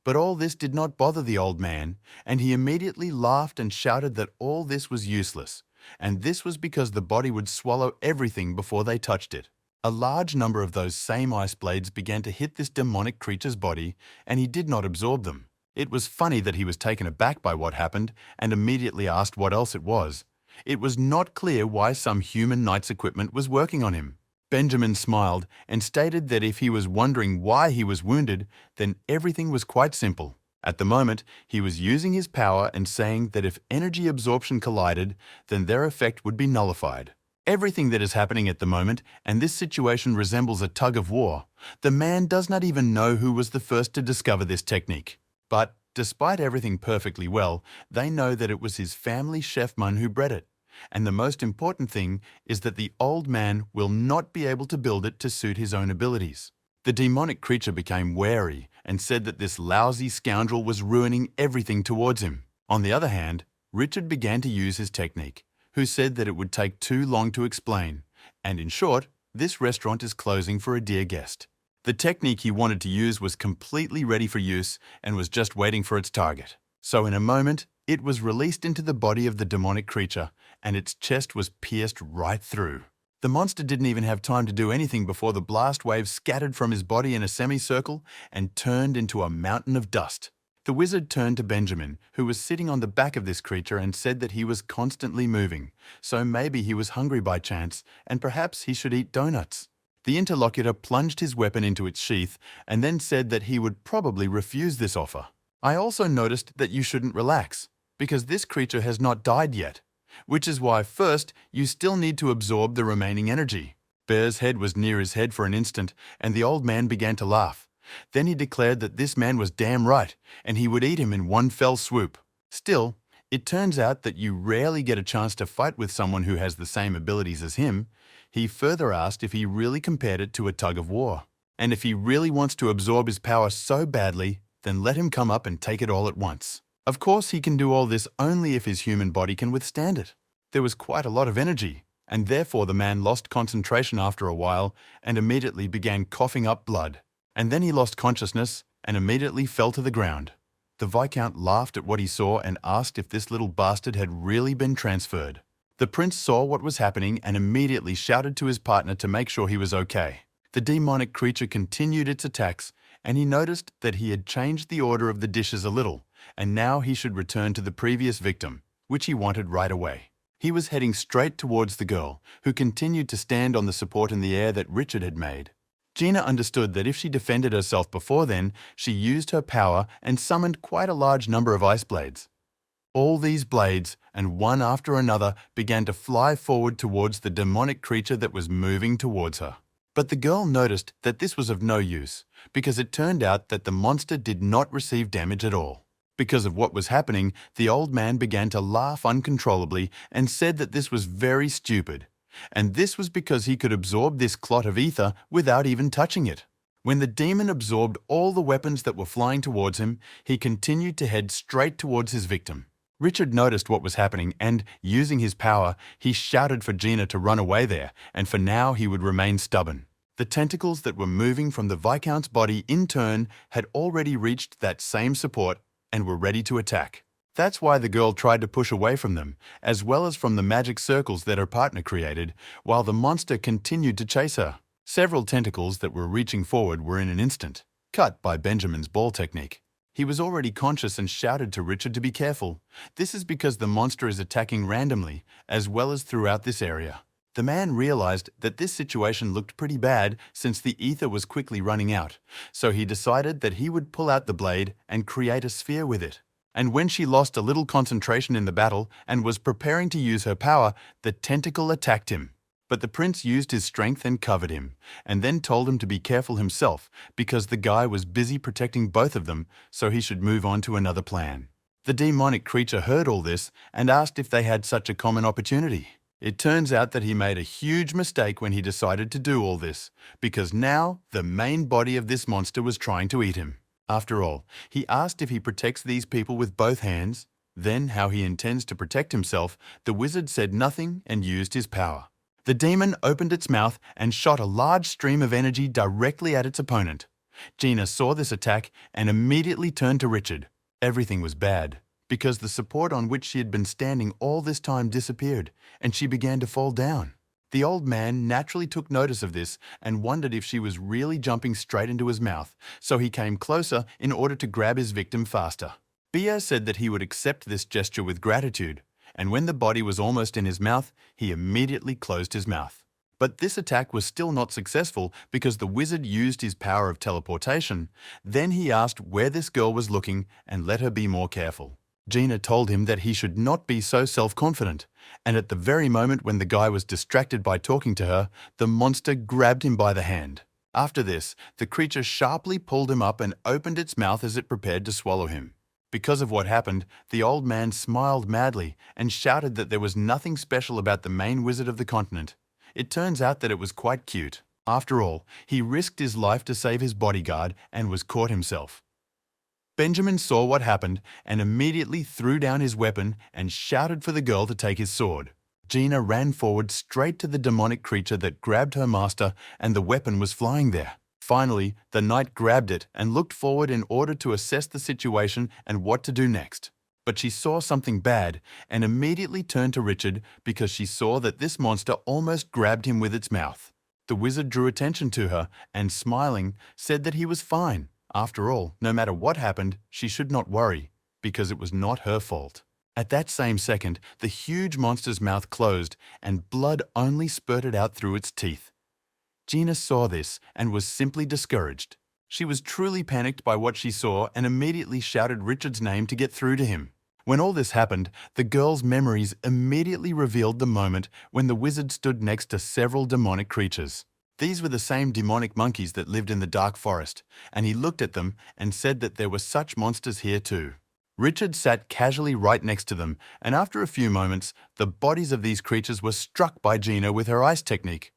But all this did not bother the old man, and he immediately laughed and shouted that all this was useless, and this was because the body would swallow everything before they touched it. A large number of those same ice blades began to hit this demonic creature's body, and he did not absorb them. It was funny that he was taken aback by what happened and immediately asked what else it was. It was not clear why some human knight's equipment was working on him. Benjamin smiled and stated that if he was wondering why he was wounded, then everything was quite simple. At the moment, he was using his power and saying that if energy absorption collided, then their effect would be nullified. Everything that is happening at the moment, and this situation resembles a tug of war, the man does not even know who was the first to discover this technique. But despite everything perfectly well, they know that it was his family chefman who bred it. And the most important thing is that the old man will not be able to build it to suit his own abilities. The demonic creature became wary and said that this lousy scoundrel was ruining everything towards him. On the other hand, Richard began to use his technique, who said that it would take too long to explain, and in short, this restaurant is closing for a dear guest. The technique he wanted to use was completely ready for use and was just waiting for its target. So in a moment, it was released into the body of the demonic creature, and its chest was pierced right through. The monster didn't even have time to do anything before the blast wave scattered from his body in a semicircle and turned into a mountain of dust. The wizard turned to Benjamin, who was sitting on the back of this creature, and said that he was constantly moving, so maybe he was hungry by chance, and perhaps he should eat donuts. The interlocutor plunged his weapon into its sheath and then said that he would probably refuse this offer. I also noticed that you shouldn't relax, because this creature has not died yet, which is why first you still need to absorb the remaining energy. Bear's head was near his head for an instant, and the old man began to laugh. Then he declared that this man was damn right, and he would eat him in one fell swoop. Still, it turns out that you rarely get a chance to fight with someone who has the same abilities as him. He further asked if he really compared it to a tug of war. And if he really wants to absorb his power so badly, then let him come up and take it all at once. Of course, he can do all this only if his human body can withstand it. There was quite a lot of energy, and therefore the man lost concentration after a while and immediately began coughing up blood. And then he lost consciousness and immediately fell to the ground. The Viscount laughed at what he saw and asked if this little bastard had really been transferred. The prince saw what was happening and immediately shouted to his partner to make sure he was okay. The demonic creature continued its attacks, and he noticed that he had changed the order of the dishes a little, and now he should return to the previous victim, which he wanted right away. He was heading straight towards the girl, who continued to stand on the support in the air that Richard had made. Gina understood that if she defended herself before then, she used her power and summoned quite a large number of ice blades. All these blades, and one after another, began to fly forward towards the demonic creature that was moving towards her. But the girl noticed that this was of no use, because it turned out that the monster did not receive damage at all. Because of what was happening, the old man began to laugh uncontrollably and said that this was very stupid. And this was because he could absorb this clot of ether without even touching it. When the demon absorbed all the weapons that were flying towards him, he continued to head straight towards his victim. Richard noticed what was happening and, using his power, he shouted for Gina to run away there, and for now he would remain stubborn. The tentacles that were moving from the Viscount's body in turn had already reached that same support and were ready to attack. That's why the girl tried to push away from them, as well as from the magic circles that her partner created, while the monster continued to chase her. Several tentacles that were reaching forward were in an instant cut by Benjamin's ball technique. He was already conscious and shouted to Richard to be careful. This is because the monster is attacking randomly, as well as throughout this area. The man realized that this situation looked pretty bad since the ether was quickly running out, so he decided that he would pull out the blade and create a sphere with it. And when she lost a little concentration in the battle and was preparing to use her power, the tentacle attacked him. But the prince used his strength and covered him, and then told him to be careful himself because the guy was busy protecting both of them, so he should move on to another plan. The demonic creature heard all this and asked if they had such a common opportunity. It turns out that he made a huge mistake when he decided to do all this, because now the main body of this monster was trying to eat him. After all, he asked if he protects these people with both hands, then how he intends to protect himself. The wizard said nothing and used his power. The demon opened its mouth and shot a large stream of energy directly at its opponent. Gina saw this attack and immediately turned to Richard. Everything was bad, because the support on which she had been standing all this time disappeared, and she began to fall down. The old man naturally took notice of this and wondered if she was really jumping straight into his mouth, so he came closer in order to grab his victim faster. Bia said that he would accept this gesture with gratitude, and when the body was almost in his mouth, he immediately closed his mouth. But this attack was still not successful because the wizard used his power of teleportation. Then he asked where this girl was looking and let her be more careful. Gina told him that he should not be so self-confident, and at the very moment when the guy was distracted by talking to her, the monster grabbed him by the hand. After this, the creature sharply pulled him up and opened its mouth as it prepared to swallow him. Because of what happened, the old man smiled madly and shouted that there was nothing special about the main wizard of the continent. It turns out that it was quite cute. After all, he risked his life to save his bodyguard and was caught himself. Benjamin saw what happened and immediately threw down his weapon and shouted for the girl to take his sword. Gina ran forward straight to the demonic creature that grabbed her master, and the weapon was flying there. Finally, the knight grabbed it and looked forward in order to assess the situation and what to do next. But she saw something bad and immediately turned to Richard because she saw that this monster almost grabbed him with its mouth. The wizard drew attention to her and, smiling, said that he was fine. After all, no matter what happened, she should not worry, because it was not her fault. At that same second, the huge monster's mouth closed and blood only spurted out through its teeth. Gina saw this and was simply discouraged. She was truly panicked by what she saw and immediately shouted Richard's name to get through to him. When all this happened, the girl's memories immediately revealed the moment when the wizard stood next to several demonic creatures. These were the same demonic monkeys that lived in the dark forest, and he looked at them and said that there were such monsters here too. Richard sat casually right next to them, and after a few moments, the bodies of these creatures were struck by Gina with her ice technique.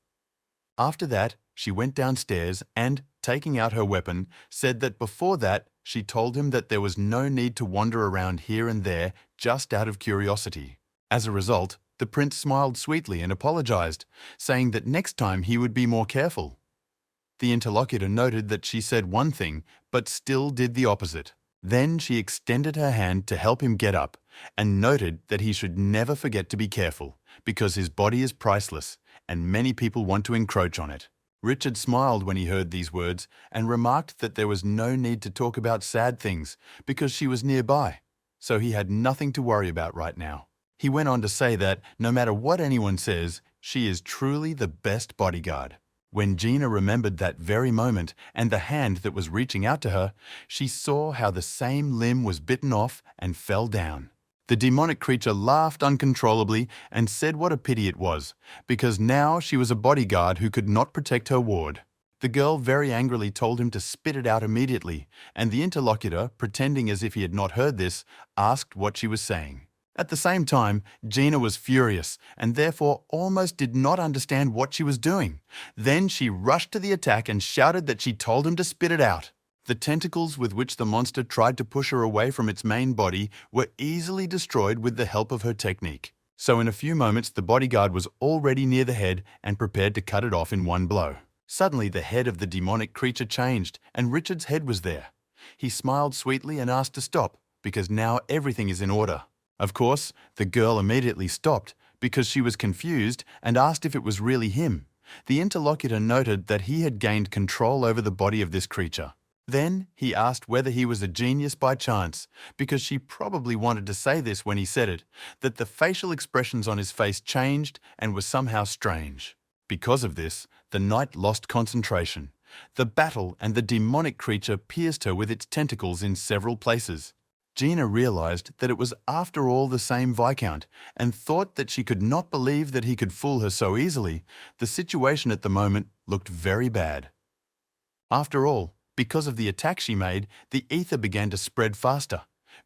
After that, she went downstairs and, taking out her weapon, said that before that, she told him that there was no need to wander around here and there just out of curiosity. As a result, the prince smiled sweetly and apologized, saying that next time he would be more careful. The interlocutor noted that she said one thing, but still did the opposite. Then she extended her hand to help him get up, and noted that he should never forget to be careful, because his body is priceless, and many people want to encroach on it. Richard smiled when he heard these words and remarked that there was no need to talk about sad things because she was nearby, so he had nothing to worry about right now. He went on to say that, no matter what anyone says, she is truly the best bodyguard. When Gina remembered that very moment and the hand that was reaching out to her, she saw how the same limb was bitten off and fell down. The demonic creature laughed uncontrollably and said what a pity it was, because now she was a bodyguard who could not protect her ward. The girl very angrily told him to spit it out immediately, and the interlocutor, pretending as if he had not heard this, asked what she was saying. At the same time, Gina was furious and therefore almost did not understand what she was doing. Then she rushed to the attack and shouted that she told him to spit it out. The tentacles with which the monster tried to push her away from its main body were easily destroyed with the help of her technique. So in a few moments, the bodyguard was already near the head and prepared to cut it off in one blow. Suddenly, the head of the demonic creature changed, and Richard's head was there. He smiled sweetly and asked to stop, because now everything is in order. Of course, the girl immediately stopped because she was confused and asked if it was really him. The interlocutor noted that he had gained control over the body of this creature. Then he asked whether he was a genius by chance, because she probably wanted to say this when he said it, that the facial expressions on his face changed and were somehow strange. Because of this, the knight lost concentration. The battle and the demonic creature pierced her with its tentacles in several places. Gina realized that it was after all the same Viscount and thought that she could not believe that he could fool her so easily. The situation at the moment looked very bad. After all, because of the attack she made, the ether began to spread faster.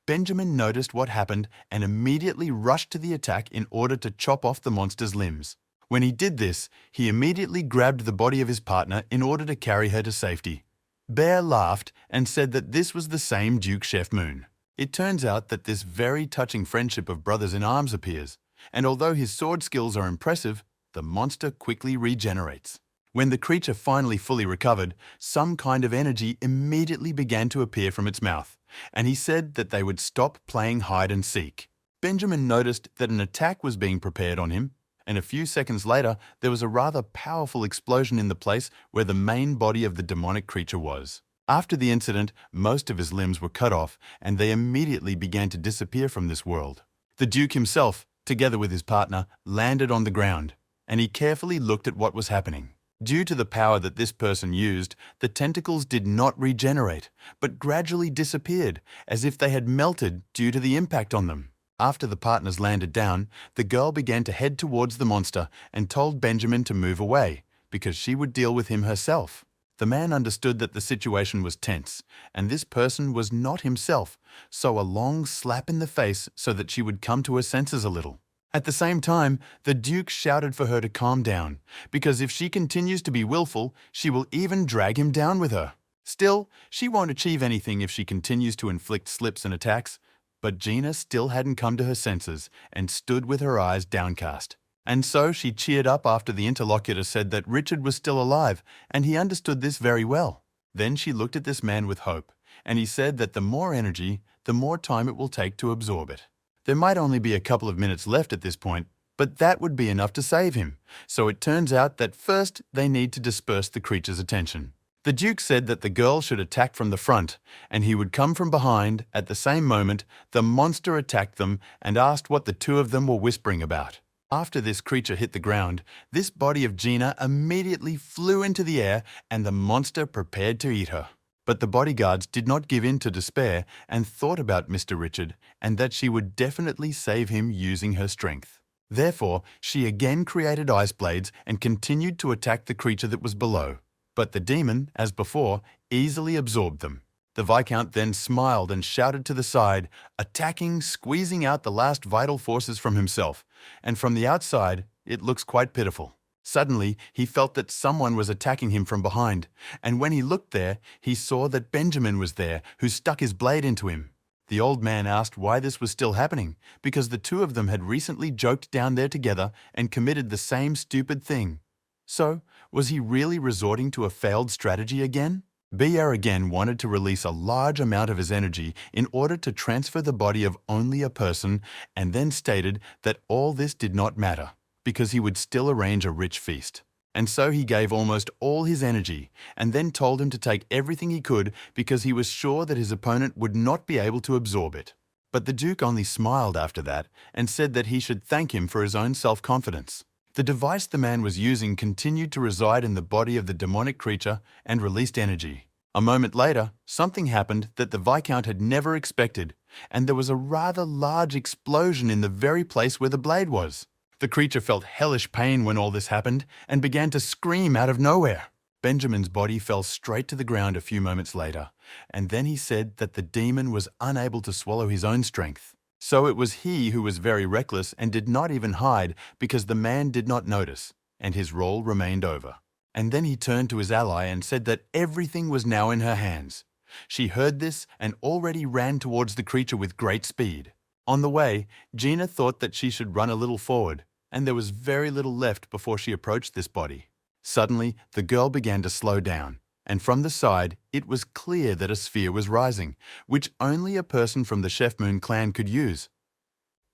Benjamin noticed what happened and immediately rushed to the attack in order to chop off the monster's limbs. When he did this, he immediately grabbed the body of his partner in order to carry her to safety. Bear laughed and said that this was the same Duke Chef Moon. It turns out that this very touching friendship of brothers in arms appears, and although his sword skills are impressive, the monster quickly regenerates. When the creature finally fully recovered, some kind of energy immediately began to appear from its mouth, and he said that they would stop playing hide and seek. Benjamin noticed that an attack was being prepared on him, and a few seconds later there was a rather powerful explosion in the place where the main body of the demonic creature was. After the incident, most of his limbs were cut off, and they immediately began to disappear from this world. The Duke himself, together with his partner, landed on the ground, and he carefully looked at what was happening. Due to the power that this person used, the tentacles did not regenerate, but gradually disappeared, as if they had melted due to the impact on them. After the partners landed down, the girl began to head towards the monster and told Benjamin to move away, because she would deal with him herself. The man understood that the situation was tense, and this person was not himself, so a long slap in the face so that she would come to her senses a little. At the same time, the Duke shouted for her to calm down, because if she continues to be willful, she will even drag him down with her. Still, she won't achieve anything if she continues to inflict slips and attacks, but Gina still hadn't come to her senses and stood with her eyes downcast. And so she cheered up after the interlocutor said that Richard was still alive, and he understood this very well. Then she looked at this man with hope, and he said that the more energy, the more time it will take to absorb it. There might only be a couple of minutes left at this point, but that would be enough to save him. So it turns out that first they need to disperse the creature's attention. The Duke said that the girl should attack from the front, and he would come from behind. At the same moment, the monster attacked them and asked what the two of them were whispering about. After this creature hit the ground, this body of Gina immediately flew into the air and the monster prepared to eat her. But the bodyguards did not give in to despair and thought about Mr. Richard and that she would definitely save him using her strength. Therefore, she again created ice blades and continued to attack the creature that was below. But the demon, as before, easily absorbed them. The Viscount then smiled and shouted to the side, attacking, squeezing out the last vital forces from himself, and from the outside, it looks quite pitiful. Suddenly, he felt that someone was attacking him from behind, and when he looked there, he saw that Benjamin was there, who stuck his blade into him. The old man asked why this was still happening, because the two of them had recently joked down there together and committed the same stupid thing. So, was he really resorting to a failed strategy again? BR again wanted to release a large amount of his energy in order to transfer the body of only a person, and then stated that all this did not matter, because he would still arrange a rich feast. And so he gave almost all his energy, and then told him to take everything he could because he was sure that his opponent would not be able to absorb it. But the Duke only smiled after that and said that he should thank him for his own self-confidence. The device the man was using continued to reside in the body of the demonic creature and released energy. A moment later, something happened that the Viscount had never expected, and there was a rather large explosion in the very place where the blade was. The creature felt hellish pain when all this happened and began to scream out of nowhere. Benjamin's body fell straight to the ground a few moments later, and then he said that the demon was unable to swallow his own strength. So it was he who was very reckless and did not even hide because the man did not notice, and his role remained over. And then he turned to his ally and said that everything was now in her hands. She heard this and already ran towards the creature with great speed. On the way, Gina thought that she should run a little forward, and there was very little left before she approached this body. Suddenly, the girl began to slow down, and from the side, it was clear that a sphere was rising, which only a person from the Chef Moon clan could use.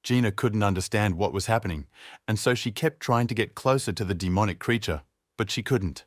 Gina couldn't understand what was happening, and so she kept trying to get closer to the demonic creature, but she couldn't.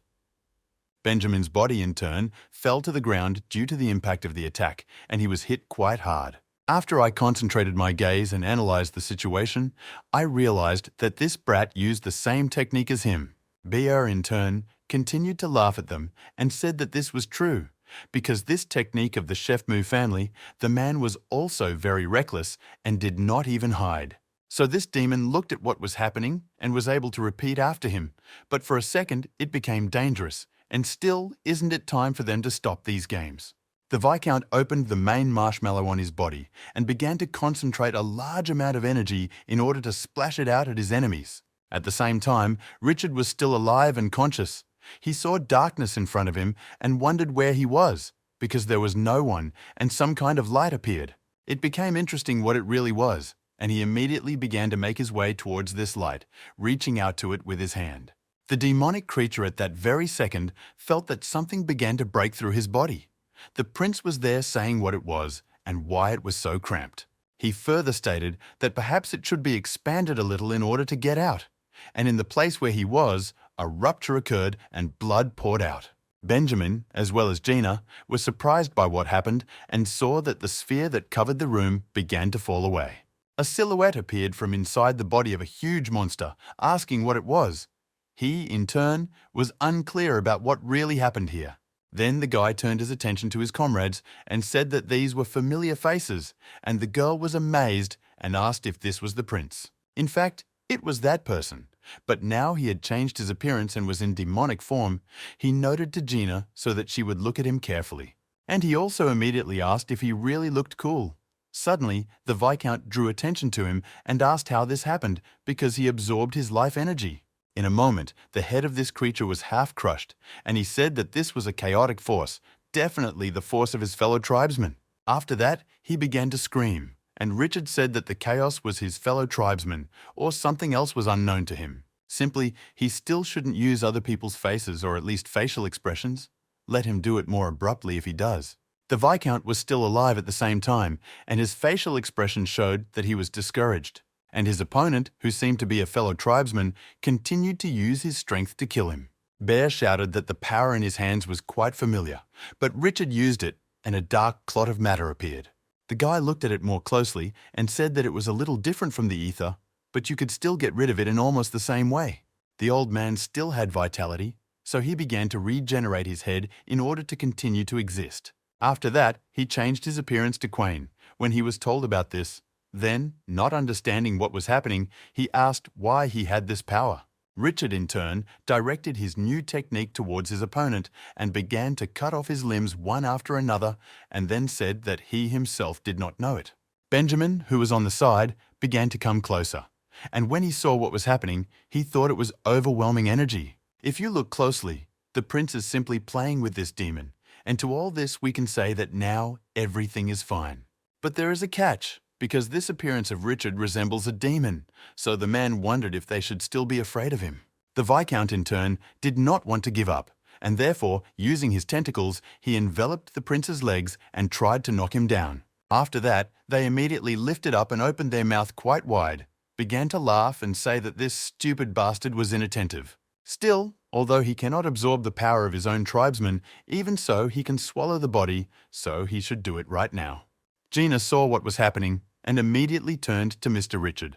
Benjamin's body, in turn, fell to the ground due to the impact of the attack, and he was hit quite hard. After I concentrated my gaze and analyzed the situation, I realized that this brat used the same technique as him. BR, in turn, continued to laugh at them and said that this was true, Because this technique of the chef Mu family, the man was also very reckless and did not even hide. So this demon looked at what was happening and was able to repeat after him, but for a second it became dangerous, and still isn't it time for them to stop these games? The Viscount opened the main marshmallow on his body and began to concentrate a large amount of energy in order to splash it out at his enemies. At the same time, Richard was still alive and conscious. He saw darkness in front of him and wondered where he was, because there was no one and some kind of light appeared. It became interesting what it really was, and he immediately began to make his way towards this light, reaching out to it with his hand. The demonic creature at that very second felt that something began to break through his body. The prince was there saying what it was and why it was so cramped. He further stated that perhaps it should be expanded a little in order to get out, and in the place where he was, a rupture occurred and blood poured out. Benjamin, as well as Gina, were surprised by what happened and saw that the sphere that covered the room began to fall away. A silhouette appeared from inside the body of a huge monster, asking what it was. He, in turn, was unclear about what really happened here. Then the guy turned his attention to his comrades and said that these were familiar faces, and the girl was amazed and asked if this was the prince. In fact, it was that person. But now he had changed his appearance and was in demonic form. He noted to Gina so that she would look at him carefully. And he also immediately asked if he really looked cool. Suddenly, the Viscount drew attention to him and asked how this happened because he absorbed his life energy. In a moment, the head of this creature was half crushed, and he said that this was a chaotic force, definitely the force of his fellow tribesmen. After that, he began to scream, and Richard said that the chaos was his fellow tribesmen, or something else was unknown to him. Simply, he still shouldn't use other people's faces or at least facial expressions. Let him do it more abruptly if he does. The Viscount was still alive at the same time, and his facial expression showed that he was discouraged. And his opponent, who seemed to be a fellow tribesman, continued to use his strength to kill him. Bear shouted that the power in his hands was quite familiar, but Richard used it, and a dark clot of matter appeared. The guy looked at it more closely and said that it was a little different from the ether, but you could still get rid of it in almost the same way. The old man still had vitality, so he began to regenerate his head in order to continue to exist. After that, he changed his appearance to Quain. When he was told about this, then, not understanding what was happening, he asked why he had this power. Richard, in turn, directed his new technique towards his opponent and began to cut off his limbs one after another, and then said that he himself did not know it. Benjamin, who was on the side, began to come closer, and when he saw what was happening, he thought it was overwhelming energy. If you look closely, the prince is simply playing with this demon, and to all this we can say that now everything is fine. But there is a catch, because this appearance of Richard resembles a demon, so the man wondered if they should still be afraid of him. The Viscount, in turn, did not want to give up, and therefore, using his tentacles, he enveloped the prince's legs and tried to knock him down. After that, they immediately lifted up and opened their mouth quite wide, began to laugh and say that this stupid bastard was inattentive. Still, although he cannot absorb the power of his own tribesmen, even so he can swallow the body, so he should do it right now. Gina saw what was happening and immediately turned to Mr. Richard,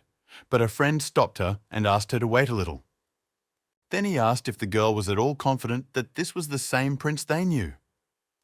but a friend stopped her and asked her to wait a little. Then he asked if the girl was at all confident that this was the same prince they knew.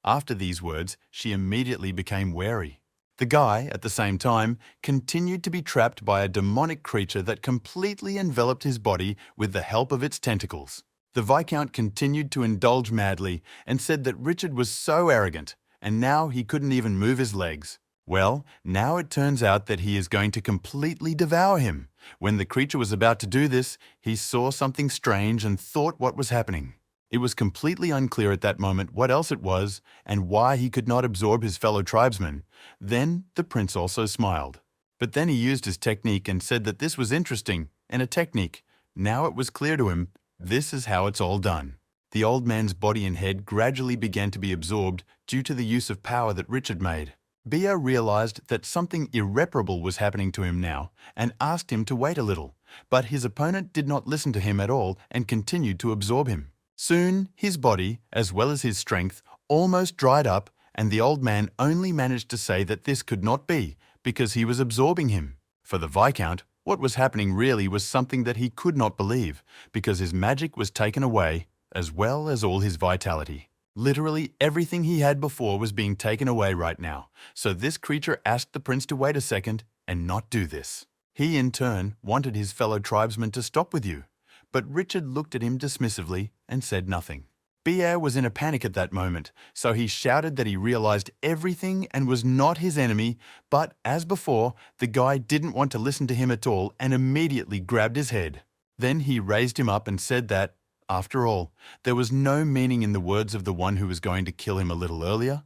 After these words, she immediately became wary. The guy, at the same time, continued to be trapped by a demonic creature that completely enveloped his body with the help of its tentacles. The Viscount continued to indulge madly and said that Richard was so arrogant, and now he couldn't even move his legs. Well, now it turns out that he is going to completely devour him. When the creature was about to do this, he saw something strange and thought what was happening. It was completely unclear at that moment what else it was and why he could not absorb his fellow tribesmen. Then the prince also smiled. But then he used his technique and said that this was interesting and a technique. Now it was clear to him, this is how it's all done. The old man's body and head gradually began to be absorbed due to the use of power that Richard made. Bia realized that something irreparable was happening to him now and asked him to wait a little, but his opponent did not listen to him at all and continued to absorb him. Soon, his body, as well as his strength, almost dried up, and the old man only managed to say that this could not be because he was absorbing him. For the Viscount, what was happening really was something that he could not believe because his magic was taken away as well as all his vitality. Literally everything he had before was being taken away right now, so this creature asked the prince to wait a second and not do this. He, in turn, wanted his fellow tribesmen to stop with you, but Richard looked at him dismissively and said nothing. Pierre was in a panic at that moment, so he shouted that he realized everything and was not his enemy, but, as before, the guy didn't want to listen to him at all and immediately grabbed his head. Then he raised him up and said that, after all, there was no meaning in the words of the one who was going to kill him a little earlier,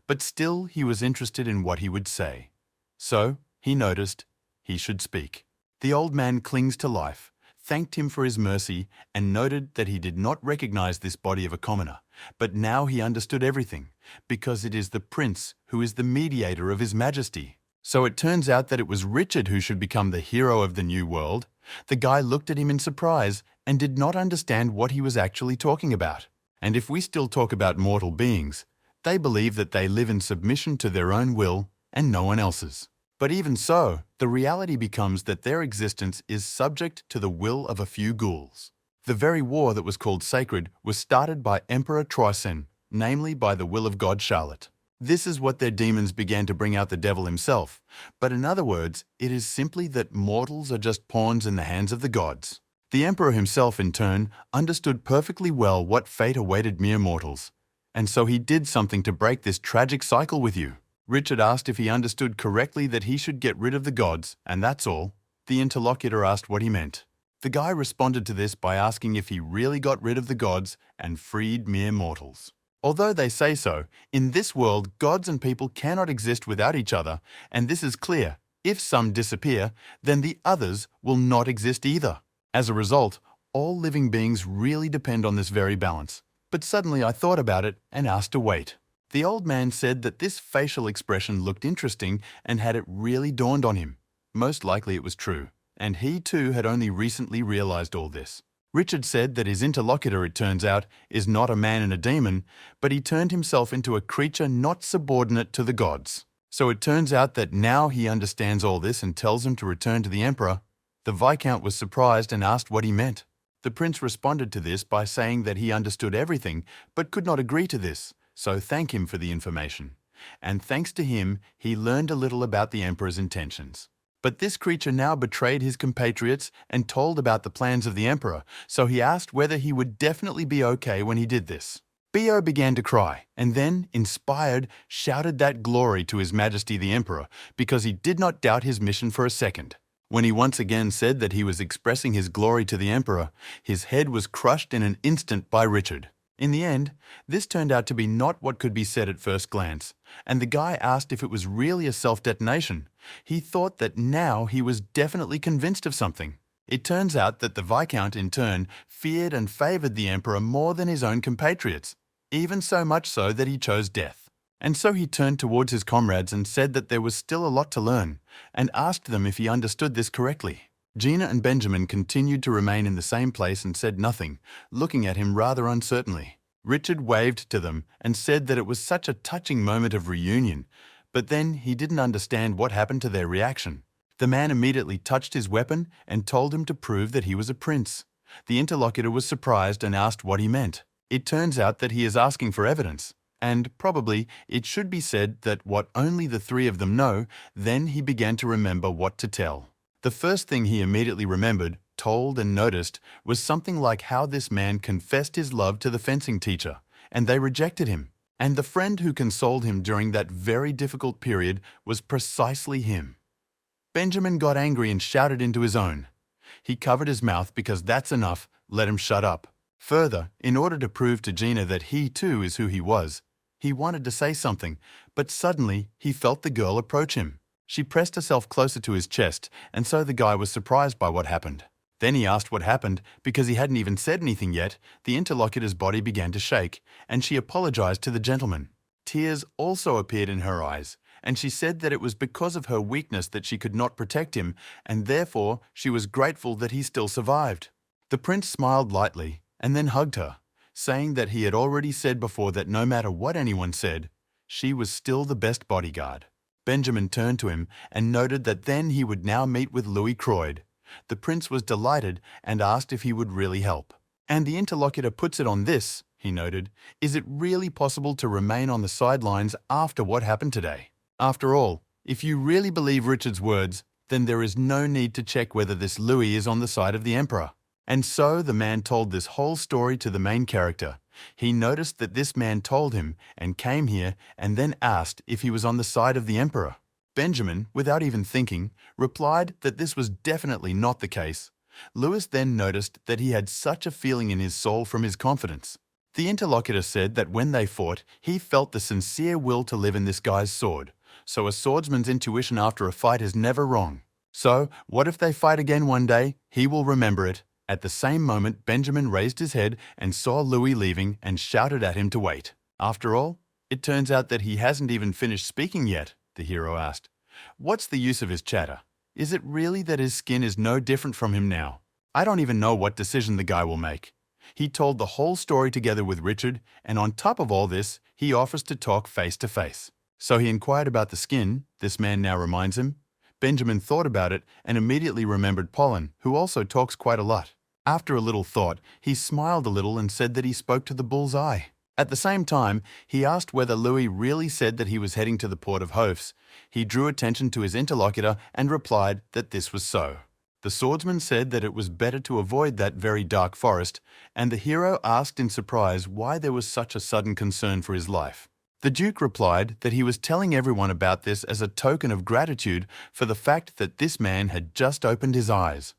but still he was interested in what he would say. So, he noticed, he should speak. The old man clings to life, thanked him for his mercy, and noted that he did not recognize this body of a commoner, but now he understood everything, because it is the prince who is the mediator of his majesty. So it turns out that it was Richard who should become the hero of the new world. The guy looked at him in surprise and did not understand what he was actually talking about. And if we still talk about mortal beings, they believe that they live in submission to their own will and no one else's. But even so, the reality becomes that their existence is subject to the will of a few ghouls. The very war that was called sacred was started by Emperor Troisen, namely by the will of God Charlotte. This is what their demons began to bring out the devil himself, but in other words, it is simply that mortals are just pawns in the hands of the gods. The emperor himself, in turn, understood perfectly well what fate awaited mere mortals, and so he did something to break this tragic cycle with you. Richard asked if he understood correctly that he should get rid of the gods, and that's all. The interlocutor asked what he meant. The guy responded to this by asking if he really got rid of the gods and freed mere mortals. Although they say so, in this world gods and people cannot exist without each other, and this is clear. If some disappear, then the others will not exist either. As a result, all living beings really depend on this very balance. But suddenly I thought about it and asked to wait. The old man said that this facial expression looked interesting and had it really dawned on him. Most likely it was true, and he too had only recently realized all this. Richard said that his interlocutor, it turns out, is not a man and a demon, but he turned himself into a creature not subordinate to the gods. So it turns out that now he understands all this and tells him to return to the emperor. The Viscount was surprised and asked what he meant. The prince responded to this by saying that he understood everything, but could not agree to this, so thank him for the information. And thanks to him, he learned a little about the emperor's intentions. But this creature now betrayed his compatriots and told about the plans of the emperor, so he asked whether he would definitely be okay when he did this. Bio began to cry, and then, inspired, shouted that glory to His Majesty the Emperor, because he did not doubt his mission for a second. When he once again said that he was expressing his glory to the emperor, his head was crushed in an instant by Richard. In the end, this turned out to be not what could be said at first glance, and the guy asked if it was really a self-detonation. He thought that now he was definitely convinced of something. It turns out that the Viscount, in turn, feared and favored the emperor more than his own compatriots, even so much so that he chose death. And so he turned towards his comrades and said that there was still a lot to learn, and asked them if he understood this correctly. Gina and Benjamin continued to remain in the same place and said nothing, looking at him rather uncertainly. Richard waved to them and said that it was such a touching moment of reunion, but then he didn't understand what happened to their reaction. The man immediately touched his weapon and told him to prove that he was a prince. The interlocutor was surprised and asked what he meant. It turns out that he is asking for evidence. And probably it should be said that what only the three of them know, then he began to remember what to tell. The first thing he immediately remembered, told and noticed was something like how this man confessed his love to the fencing teacher, and they rejected him. And the friend who consoled him during that very difficult period was precisely him. Benjamin got angry and shouted into his own. He covered his mouth because that's enough, let him shut up. Further, in order to prove to Gina that he too is who he was, he wanted to say something, but suddenly he felt the girl approach him. She pressed herself closer to his chest, and so the guy was surprised by what happened. Then he asked what happened, because he hadn't even said anything yet. The interlocutor's body began to shake, and she apologized to the gentleman. Tears also appeared in her eyes, and she said that it was because of her weakness that she could not protect him, and therefore she was grateful that he still survived. The prince smiled lightly, and then hugged her, saying that he had already said before that no matter what anyone said, she was still the best bodyguard. Benjamin turned to him and noted that then he would now meet with Louis Croyd. The prince was delighted and asked if he would really help. And the interlocutor puts it on this: he noted. Is it really possible to remain on the sidelines after what happened today? After all, if you really believe Richard's words, then there is no need to check whether this Louis is on the side of the Emperor. And so the man told this whole story to the main character. He noticed that this man told him and came here and then asked if he was on the side of the Emperor. Benjamin, without even thinking, replied that this was definitely not the case. Louis then noticed that he had such a feeling in his soul from his confidence. The interlocutor said that when they fought, he felt the sincere will to live in this guy's sword. So a swordsman's intuition after a fight is never wrong. So, what if they fight again one day? He will remember it. At the same moment, Benjamin raised his head and saw Louis leaving and shouted at him to wait. After all, it turns out that he hasn't even finished speaking yet, the hero asked. What's the use of his chatter? Is it really that his skin is no different from him now? I don't even know what decision the guy will make. He told the whole story together with Richard, and on top of all this, he offers to talk face to face. So he inquired about the skin, this man now reminds him. Benjamin thought about it and immediately remembered Pollen, who also talks quite a lot. After a little thought, he smiled a little and said that he spoke to the bull's eye. At the same time, he asked whether Louis really said that he was heading to the port of Hofs. He drew attention to his interlocutor and replied that this was so. The swordsman said that it was better to avoid that very dark forest, and the hero asked in surprise why there was such a sudden concern for his life. The Duke replied that he was telling everyone about this as a token of gratitude for the fact that this man had just opened his eyes.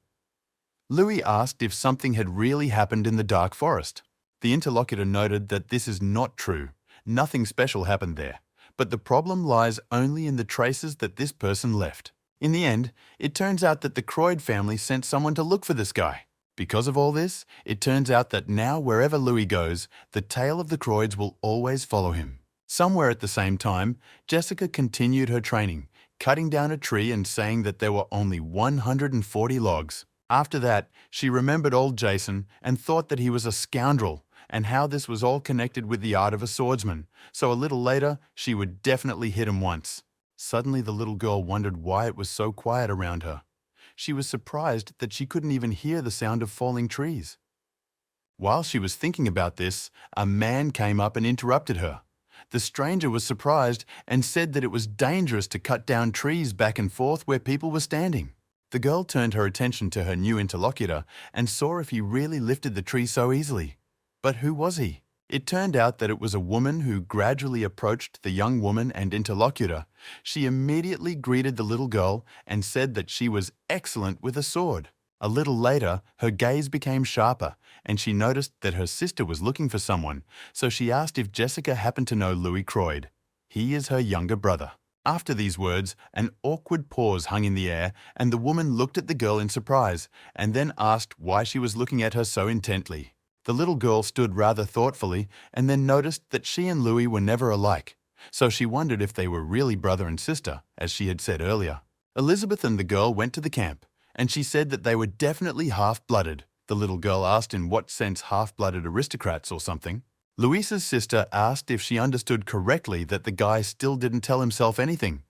Louis asked if something had really happened in the dark forest. The interlocutor noted that this is not true. Nothing special happened there. But the problem lies only in the traces that this person left. In the end, it turns out that the Croyd family sent someone to look for this guy. Because of all this, it turns out that now wherever Louis goes, the tale of the Croyds will always follow him. Somewhere at the same time, Jessica continued her training, cutting down a tree and saying that there were only 140 logs. After that, she remembered old Jason and thought that he was a scoundrel and how this was all connected with the art of a swordsman, so a little later she would definitely hit him once. Suddenly the little girl wondered why it was so quiet around her. She was surprised that she couldn't even hear the sound of falling trees. While she was thinking about this, a man came up and interrupted her. The stranger was surprised and said that it was dangerous to cut down trees back and forth where people were standing. The girl turned her attention to her new interlocutor and saw if he really lifted the tree so easily. But who was he? It turned out that it was a woman who gradually approached the young woman and interlocutor. She immediately greeted the little girl and said that she was excellent with a sword. A little later, her gaze became sharper, and she noticed that her sister was looking for someone, so she asked if Jessica happened to know Louis Croyd. He is her younger brother. After these words, an awkward pause hung in the air, and the woman looked at the girl in surprise, and then asked why she was looking at her so intently. The little girl stood rather thoughtfully, and then noticed that she and Louis were never alike, so she wondered if they were really brother and sister, as she had said earlier. Elizabeth and the girl went to the camp, and she said that they were definitely half-blooded. The little girl asked in what sense half-blooded aristocrats or something. Louisa's sister asked if she understood correctly that the guy still didn't tell himself anything.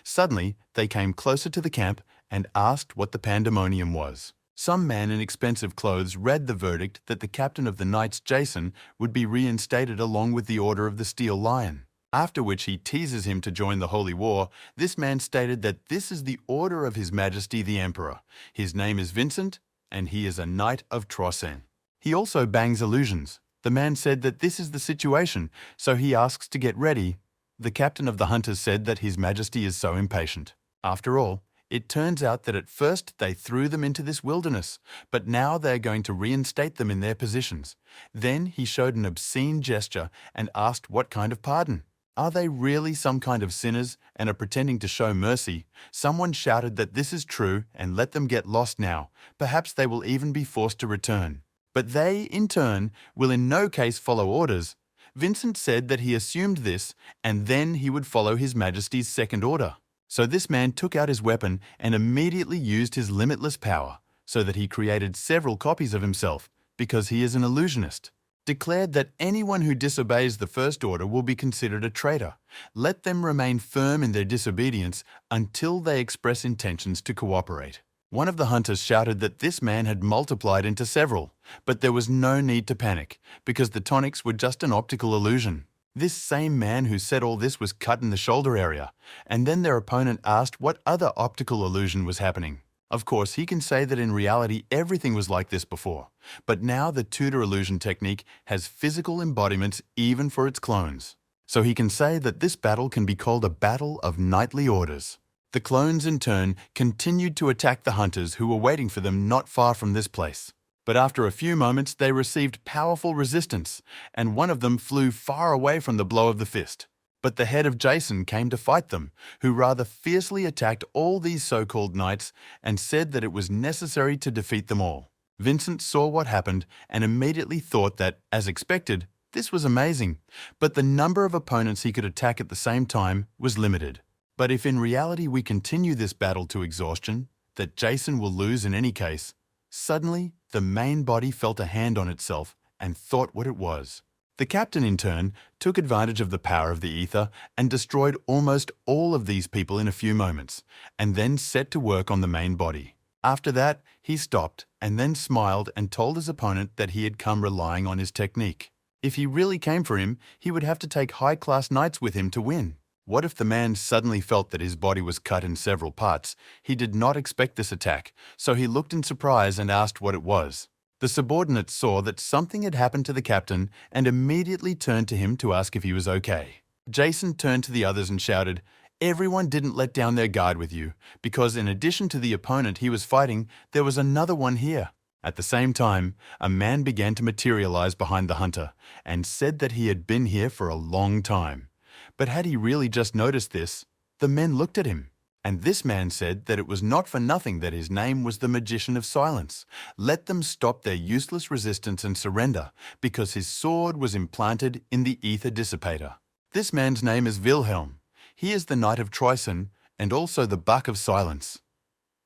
Suddenly, they came closer to the camp and asked what the pandemonium was. Some man in expensive clothes read the verdict that the captain of the Knights, Jason, would be reinstated along with the Order of the Steel Lion. After which he teases him to join the Holy War. This man stated that this is the order of His Majesty the Emperor. His name is Vincent, and he is a Knight of Trossen. He also bangs illusions. The man said that this is the situation, so he asks to get ready. The captain of the hunters said that His Majesty is so impatient. After all, it turns out that at first they threw them into this wilderness, but now they are going to reinstate them in their positions. Then he showed an obscene gesture and asked what kind of pardon. Are they really some kind of sinners and are pretending to show mercy? Someone shouted that this is true and let them get lost now. Perhaps they will even be forced to return. But they, in turn, will in no case follow orders. Vincent said that he assumed this, and then he would follow His Majesty's second order. So this man took out his weapon and immediately used his limitless power, so that he created several copies of himself, because he is an illusionist. Declared that anyone who disobeys the First Order will be considered a traitor. Let them remain firm in their disobedience until they express intentions to cooperate. One of the hunters shouted that this man had multiplied into several, but there was no need to panic, because the tonics were just an optical illusion. This same man who said all this was cut in the shoulder area, and then their opponent asked what other optical illusion was happening. Of course, he can say that in reality everything was like this before, but now the Tudor illusion technique has physical embodiments even for its clones. So he can say that this battle can be called a battle of knightly orders. The clones, in turn, continued to attack the hunters who were waiting for them not far from this place. But after a few moments, they received powerful resistance, and one of them flew far away from the blow of the fist. But the head of Jason came to fight them, who rather fiercely attacked all these so-called knights and said that it was necessary to defeat them all. Vincent saw what happened and immediately thought that, as expected, this was amazing, but the number of opponents he could attack at the same time was limited. But if in reality we continue this battle to exhaustion, that Jason will lose in any case, suddenly the main body felt a hand on itself and thought what it was. The captain, in turn, took advantage of the power of the ether and destroyed almost all of these people in a few moments, and then set to work on the main body. After that, he stopped and then smiled and told his opponent that he had come relying on his technique. If he really came for him, he would have to take high-class knights with him to win. What if the man suddenly felt that his body was cut in several parts? He did not expect this attack, so he looked in surprise and asked what it was. The subordinate saw that something had happened to the captain and immediately turned to him to ask if he was okay. Jason turned to the others and shouted, "Everyone didn't let down their guard with you, because in addition to the opponent he was fighting, there was another one here." At the same time, a man began to materialize behind the hunter and said that he had been here for a long time. But had he really just noticed this? The men looked at him, and this man said that it was not for nothing that his name was the Magician of Silence. Let them stop their useless resistance and surrender, because his sword was implanted in the ether dissipator. This man's name is Wilhelm. He is the Knight of Troyson and also the Buck of Silence.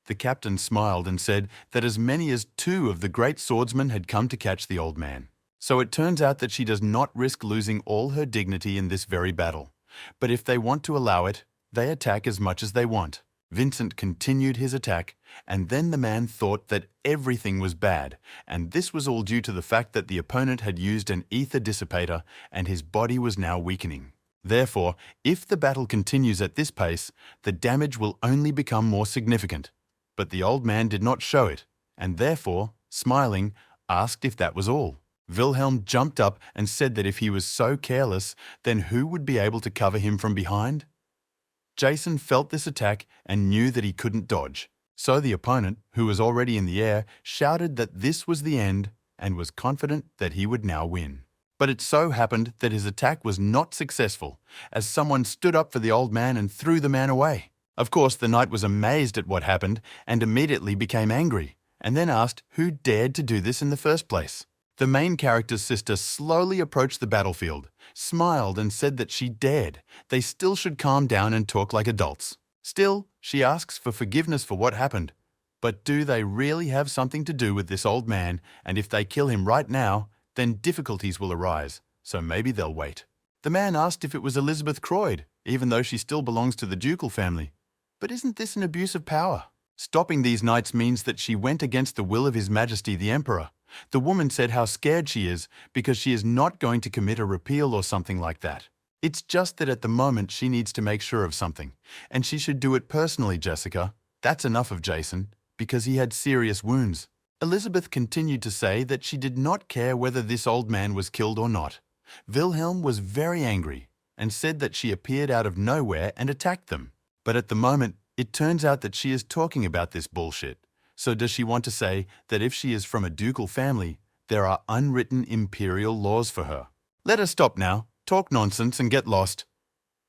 The captain smiled and said that as many as 2 of the great swordsmen had come to catch the old man. So it turns out that she does not risk losing all her dignity in this very battle. But if they want to allow it, they attack as much as they want. Vincent continued his attack, and then the man thought that everything was bad, and this was all due to the fact that the opponent had used an ether dissipator and his body was now weakening. Therefore, if the battle continues at this pace, the damage will only become more significant. But the old man did not show it, and therefore, smiling, asked if that was all. Wilhelm jumped up and said that if he was so careless, then who would be able to cover him from behind? Jason felt this attack and knew that he couldn't dodge. So the opponent, who was already in the air, shouted that this was the end and was confident that he would now win. But it so happened that his attack was not successful, as someone stood up for the old man and threw the man away. Of course, the knight was amazed at what happened and immediately became angry, and then asked who dared to do this in the first place. The main character's sister slowly approached the battlefield, smiled and said that she dared. They still should calm down and talk like adults. Still, she asks for forgiveness for what happened. But do they really have something to do with this old man, and if they kill him right now, then difficulties will arise, so maybe they'll wait. The man asked if it was Elizabeth Croyd, even though she still belongs to the ducal family. But isn't this an abuse of power? Stopping these knights means that she went against the will of His Majesty the Emperor. The woman said how scared she is because she is not going to commit a repeal or something like that. It's just that at the moment she needs to make sure of something, and she should do it personally, Jessica. That's enough of Jason, because he had serious wounds. Elizabeth continued to say that she did not care whether this old man was killed or not. Wilhelm was very angry and said that she appeared out of nowhere and attacked them. But at the moment, it turns out that she is talking about this bullshit. So does she want to say that if she is from a ducal family, there are unwritten imperial laws for her? Let us stop now, talk nonsense and get lost.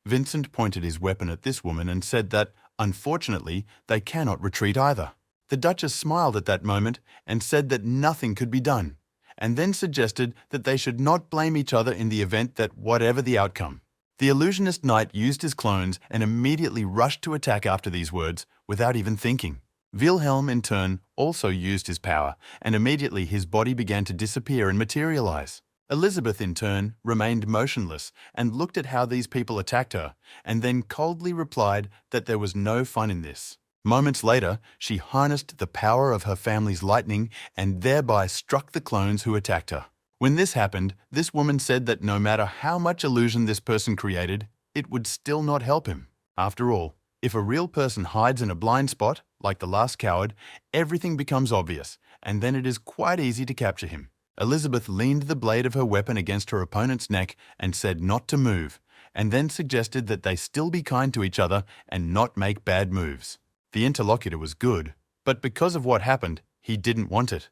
Vincent pointed his weapon at this woman and said that, unfortunately, they cannot retreat either. The Duchess smiled at that moment and said that nothing could be done, and then suggested that they should not blame each other in the event that whatever the outcome. The illusionist knight used his clones and immediately rushed to attack after these words, without even thinking. Wilhelm, in turn, also used his power, and immediately his body began to disappear and materialize. Elizabeth, in turn, remained motionless and looked at how these people attacked her, and then coldly replied that there was no fun in this. Moments later, she harnessed the power of her family's lightning and thereby struck the clones who attacked her. When this happened, this woman said that no matter how much illusion this person created, it would still not help him. After all, if a real person hides in a blind spot, like the last coward, everything becomes obvious, and then it is quite easy to capture him. Elizabeth leaned the blade of her weapon against her opponent's neck and said not to move, and then suggested that they still be kind to each other and not make bad moves. The interlocutor was good, but because of what happened, he didn't want it,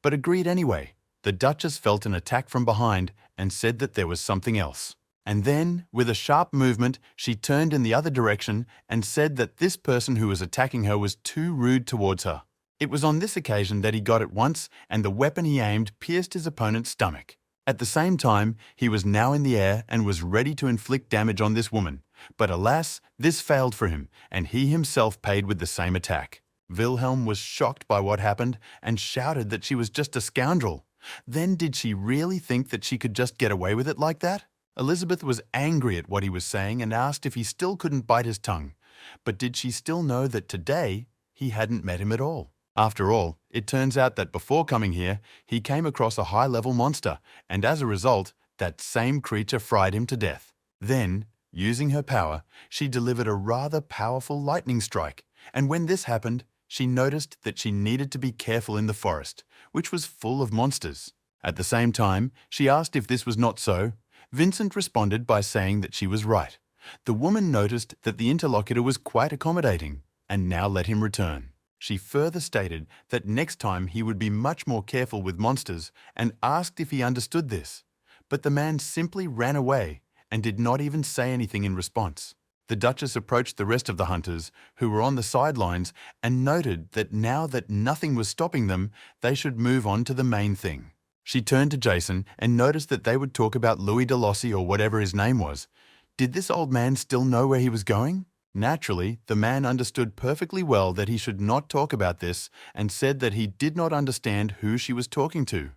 but agreed anyway. The Duchess felt an attack from behind and said that there was something else. And then, with a sharp movement, she turned in the other direction and said that this person who was attacking her was too rude towards her. It was on this occasion that he got it once, and the weapon he aimed pierced his opponent's stomach. At the same time, he was now in the air and was ready to inflict damage on this woman. But alas, this failed for him, and he himself paid with the same attack. Wilhelm was shocked by what happened and shouted that she was just a scoundrel. Then did she really think that she could just get away with it like that? Elizabeth was angry at what he was saying and asked if he still couldn't bite his tongue. But did she still know that today he hadn't met him at all? After all, it turns out that before coming here, he came across a high-level monster, and as a result, that same creature fried him to death. Then, using her power, she delivered a rather powerful lightning strike, and when this happened, she noticed that she needed to be careful in the forest, which was full of monsters. At the same time, she asked if this was not so. Vincent responded by saying that she was right. The woman noticed that the interlocutor was quite accommodating, and now let him return. She further stated that next time he would be much more careful with monsters and asked if he understood this. But the man simply ran away and did not even say anything in response. The Duchess approached the rest of the hunters, who were on the sidelines, and noted that now that nothing was stopping them, they should move on to the main thing. She turned to Jason and noticed that they would talk about Louis de Lossi or whatever his name was. Did this old man still know where he was going? Naturally, the man understood perfectly well that he should not talk about this and said that he did not understand who she was talking to.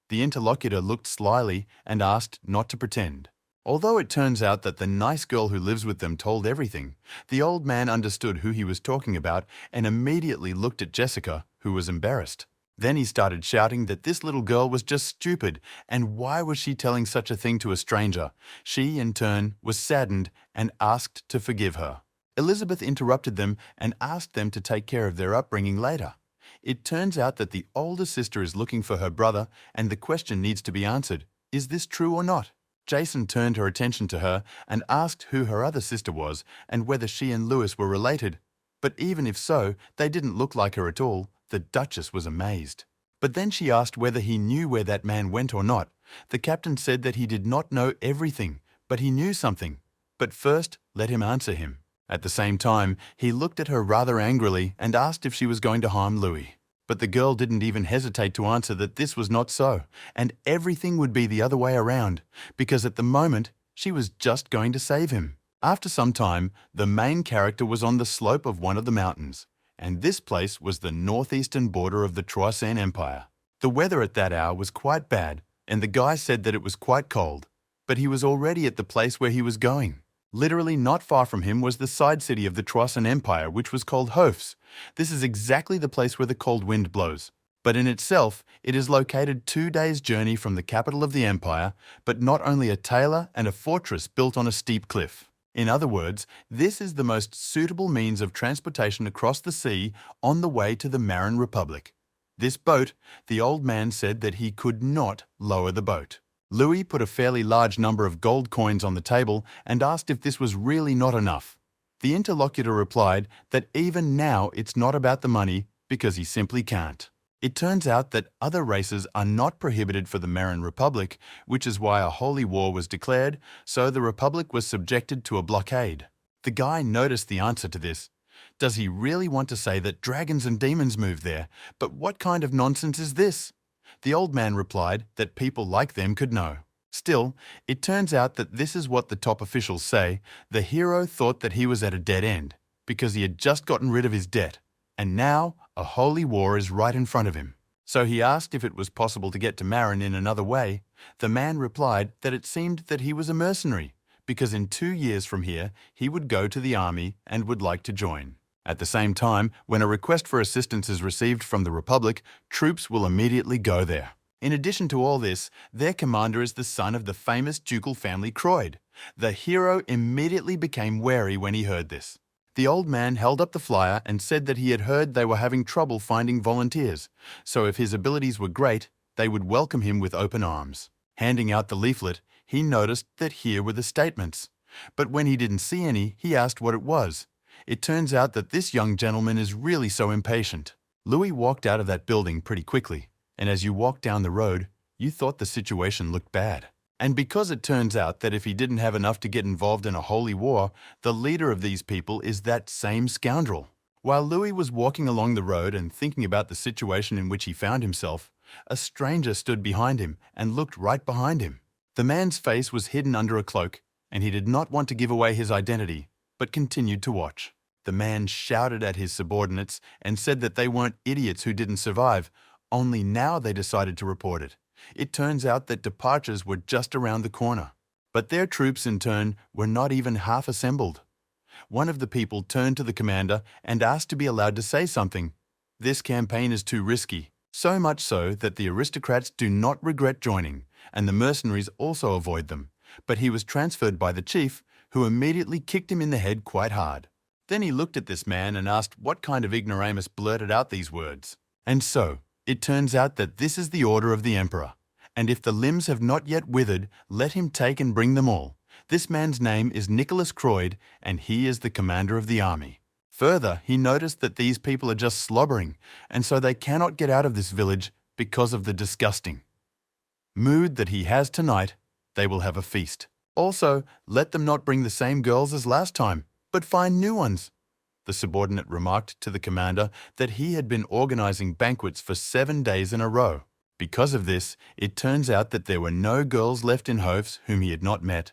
The interlocutor looked slyly and asked not to pretend. Although it turns out that the nice girl who lives with them told everything, the old man understood who he was talking about and immediately looked at Jessica, who was embarrassed. Then he started shouting that this little girl was just stupid, and why was she telling such a thing to a stranger? She, in turn, was saddened and asked to forgive her. Elizabeth interrupted them and asked them to take care of their upbringing later. It turns out that the older sister is looking for her brother, and the question needs to be answered. Is this true or not? Jason turned her attention to her and asked who her other sister was and whether she and Louis were related. But even if so, they didn't look like her at all. The Duchess was amazed. But then she asked whether he knew where that man went or not. The captain said that he did not know everything, but he knew something. But first, let him answer him. At the same time, he looked at her rather angrily and asked if she was going to harm Louis. But the girl didn't even hesitate to answer that this was not so, and everything would be the other way around, because at the moment, she was just going to save him. After some time, the main character was on the slope of one of the mountains, and this place was the northeastern border of the Troisen Empire. The weather at that hour was quite bad, and the guy said that it was quite cold, but he was already at the place where he was going. Literally not far from him was the side city of the Troisen Empire, which was called Hofs. This is exactly the place where the cold wind blows. But in itself, it is located 2 days' journey from the capital of the empire, but not only a tailor and a fortress built on a steep cliff. In other words, this is the most suitable means of transportation across the sea on the way to the Marin Republic. This boat, the old man said that he could not lower the boat. Louis put a fairly large number of gold coins on the table and asked if this was really not enough. The interlocutor replied that even now it's not about the money because he simply can't. It turns out that other races are not prohibited for the Marin Republic, which is why a holy war was declared, so the Republic was subjected to a blockade. The guy noticed the answer to this. Does he really want to say that dragons and demons move there? But what kind of nonsense is this? The old man replied that people like them could know. Still, it turns out that this is what the top officials say. The hero thought that he was at a dead end, because he had just gotten rid of his debt, and now a holy war is right in front of him. So he asked if it was possible to get to Marin in another way. The man replied that it seemed that he was a mercenary, because in 2 years from here he would go to the army and would like to join. At the same time, when a request for assistance is received from the Republic, troops will immediately go there. In addition to all this, their commander is the son of the famous ducal family Croyd. The hero immediately became wary when he heard this. The old man held up the flyer and said that he had heard they were having trouble finding volunteers, so if his abilities were great, they would welcome him with open arms. Handing out the leaflet, he noticed that here were the statements. But when he didn't see any, he asked what it was. It turns out that this young gentleman is really so impatient. Louis walked out of that building pretty quickly, and as you walked down the road, you thought the situation looked bad. And because it turns out that if he didn't have enough to get involved in a holy war, the leader of these people is that same scoundrel. While Louis was walking along the road and thinking about the situation in which he found himself, a stranger stood behind him and looked right behind him. The man's face was hidden under a cloak, and he did not want to give away his identity, but continued to watch. The man shouted at his subordinates and said that they weren't idiots who didn't survive, only now they decided to report it. It turns out that departures were just around the corner. But their troops, in turn, were not even half assembled. One of the people turned to the commander and asked to be allowed to say something. This campaign is too risky, so much so that the aristocrats do not regret joining, and the mercenaries also avoid them. But he was transferred by the chief, who immediately kicked him in the head quite hard. Then he looked at this man and asked what kind of ignoramus blurted out these words. And so, it turns out that this is the order of the emperor. And if the limbs have not yet withered, let him take and bring them all. This man's name is Nicholas Croyd, and he is the commander of the army. Further, he noticed that these people are just slobbering, and so they cannot get out of this village because of the disgusting mood that he has tonight. They will have a feast. Also, let them not bring the same girls as last time, but find new ones. The subordinate remarked to the commander that he had been organizing banquets for 7 days in a row. Because of this, it turns out that there were no girls left in Hofs whom he had not met.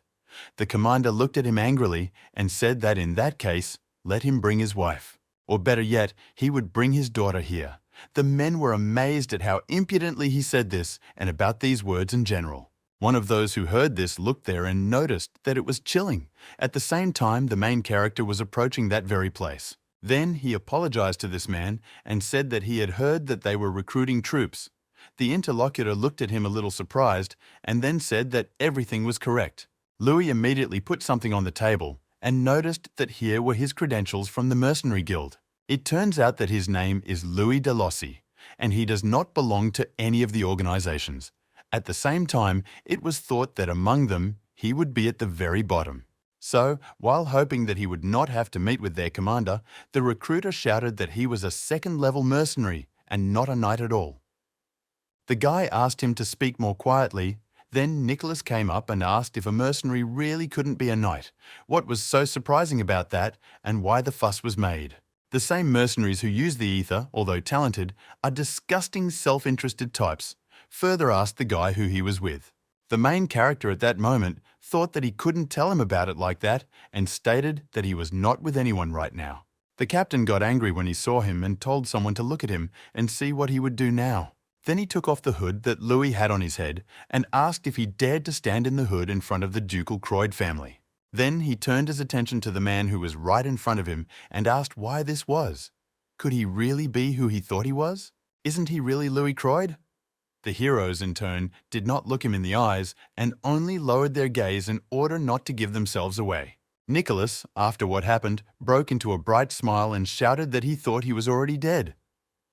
The commander looked at him angrily and said that in that case, let him bring his wife. Or better yet, he would bring his daughter here. The men were amazed at how impudently he said this and about these words in general. One of those who heard this looked there and noticed that it was chilling. At the same time, the main character was approaching that very place. Then he apologized to this man and said that he had heard that they were recruiting troops. The interlocutor looked at him a little surprised and then said that everything was correct. Louis immediately put something on the table and noticed that here were his credentials from the Mercenary Guild. It turns out that his name is Louis de Lossi, and he does not belong to any of the organizations. At the same time, it was thought that among them, he would be at the very bottom. So, while hoping that he would not have to meet with their commander, the recruiter shouted that he was a second-level mercenary and not a knight at all. The guy asked him to speak more quietly. Then Nicholas came up and asked if a mercenary really couldn't be a knight, what was so surprising about that, and why the fuss was made. The same mercenaries who use the ether, although talented, are disgusting self-interested types. Further asked the guy who he was with. The main character at that moment thought that he couldn't tell him about it like that and stated that he was not with anyone right now. The captain got angry when he saw him and told someone to look at him and see what he would do now. Then he took off the hood that Louis had on his head and asked if he dared to stand in the hood in front of the ducal Croyd family. Then he turned his attention to the man who was right in front of him and asked why this was. Could he really be who he thought he was? Isn't he really Louis Croyd? The heroes, in turn, did not look him in the eyes and only lowered their gaze in order not to give themselves away. Nicholas, after what happened, broke into a bright smile and shouted that he thought he was already dead.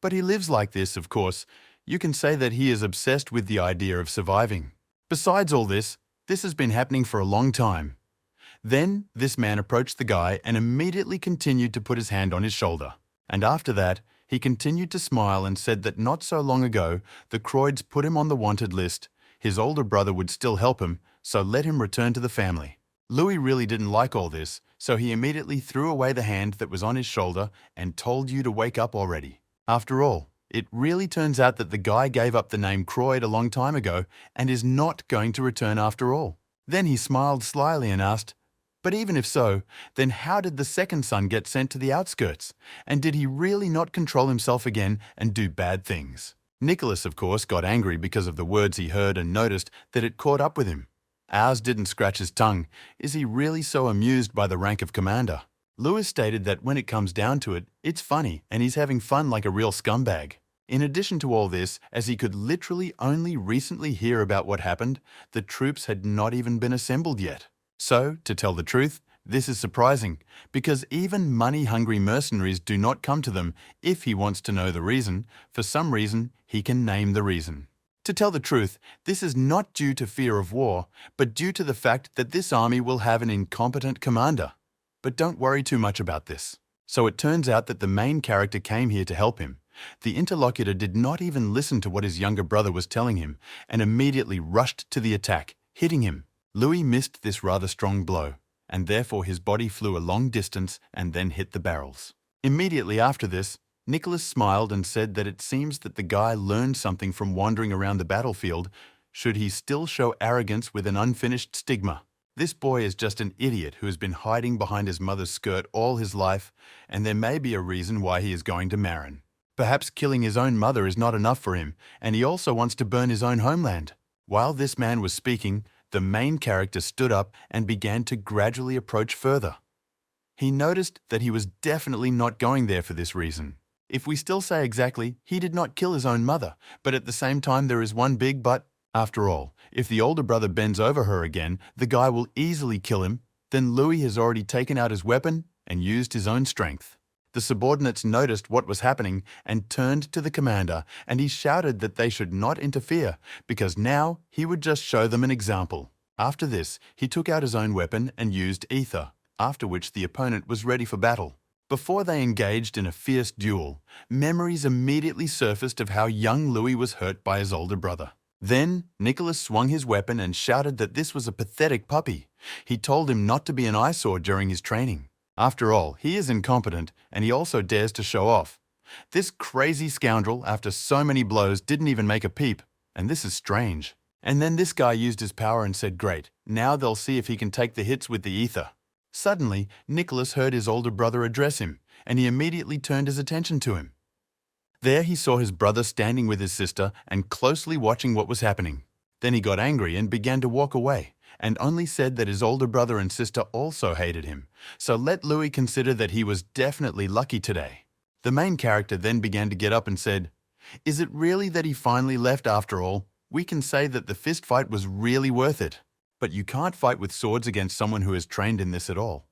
But he lives like this, of course. You can say that he is obsessed with the idea of surviving. Besides all this has been happening for a long time. Then this man approached the guy and immediately continued to put his hand on his shoulder. And after that, he continued to smile and said that not so long ago, the Croyds put him on the wanted list. His older brother would still help him, so let him return to the family. Louis really didn't like all this, so he immediately threw away the hand that was on his shoulder and told you to wake up already. After all, it really turns out that the guy gave up the name Croyd a long time ago and is not going to return after all. Then he smiled slyly and asked, but even if so, then how did the second son get sent to the outskirts? And did he really not control himself again and do bad things? Nicholas, of course, got angry because of the words he heard and noticed that it caught up with him. Ours didn't scratch his tongue. Is he really so amused by the rank of commander? Lewis stated that when it comes down to it, it's funny and he's having fun like a real scumbag. In addition to all this, as he could literally only recently hear about what happened, the troops had not even been assembled yet. So, to tell the truth, this is surprising, because even money-hungry mercenaries do not come to them if he wants to know the reason. For some reason, he can name the reason. To tell the truth, this is not due to fear of war, but due to the fact that this army will have an incompetent commander. But don't worry too much about this. So it turns out that the main character came here to help him. The interlocutor did not even listen to what his younger brother was telling him and immediately rushed to the attack, hitting him. Louis missed this rather strong blow, and therefore his body flew a long distance and then hit the barrels. Immediately after this, Nicholas smiled and said that it seems that the guy learned something from wandering around the battlefield, should he still show arrogance with an unfinished stigma. This boy is just an idiot who has been hiding behind his mother's skirt all his life, and there may be a reason why he is going to Marin. Perhaps killing his own mother is not enough for him, and he also wants to burn his own homeland. While this man was speaking, the main character stood up and began to gradually approach further. He noticed that he was definitely not going there for this reason. If we still say exactly, he did not kill his own mother, but at the same time there is one big but. After all, if the older brother bends over her again, the guy will easily kill him. Then Louis has already taken out his weapon and used his own strength. The subordinates noticed what was happening and turned to the commander, and he shouted that they should not interfere, because now he would just show them an example. After this, he took out his own weapon and used ether, after which the opponent was ready for battle. Before they engaged in a fierce duel, memories immediately surfaced of how young Louis was hurt by his older brother. Then, Nicholas swung his weapon and shouted that this was a pathetic puppy. He told him not to be an eyesore during his training. After all, he is incompetent, and he also dares to show off. This crazy scoundrel, after so many blows, didn't even make a peep, and this is strange. And then this guy used his power and said, great, now they'll see if he can take the hits with the ether. Suddenly, Nicholas heard his older brother address him, and he immediately turned his attention to him. There he saw his brother standing with his sister and closely watching what was happening. Then he got angry and began to walk away, and only said that his older brother and sister also hated him, so let Louis consider that he was definitely lucky today. The main character then began to get up and said, is it really that he finally left after all? We can say that the fist fight was really worth it. But you can't fight with swords against someone who is trained in this at all.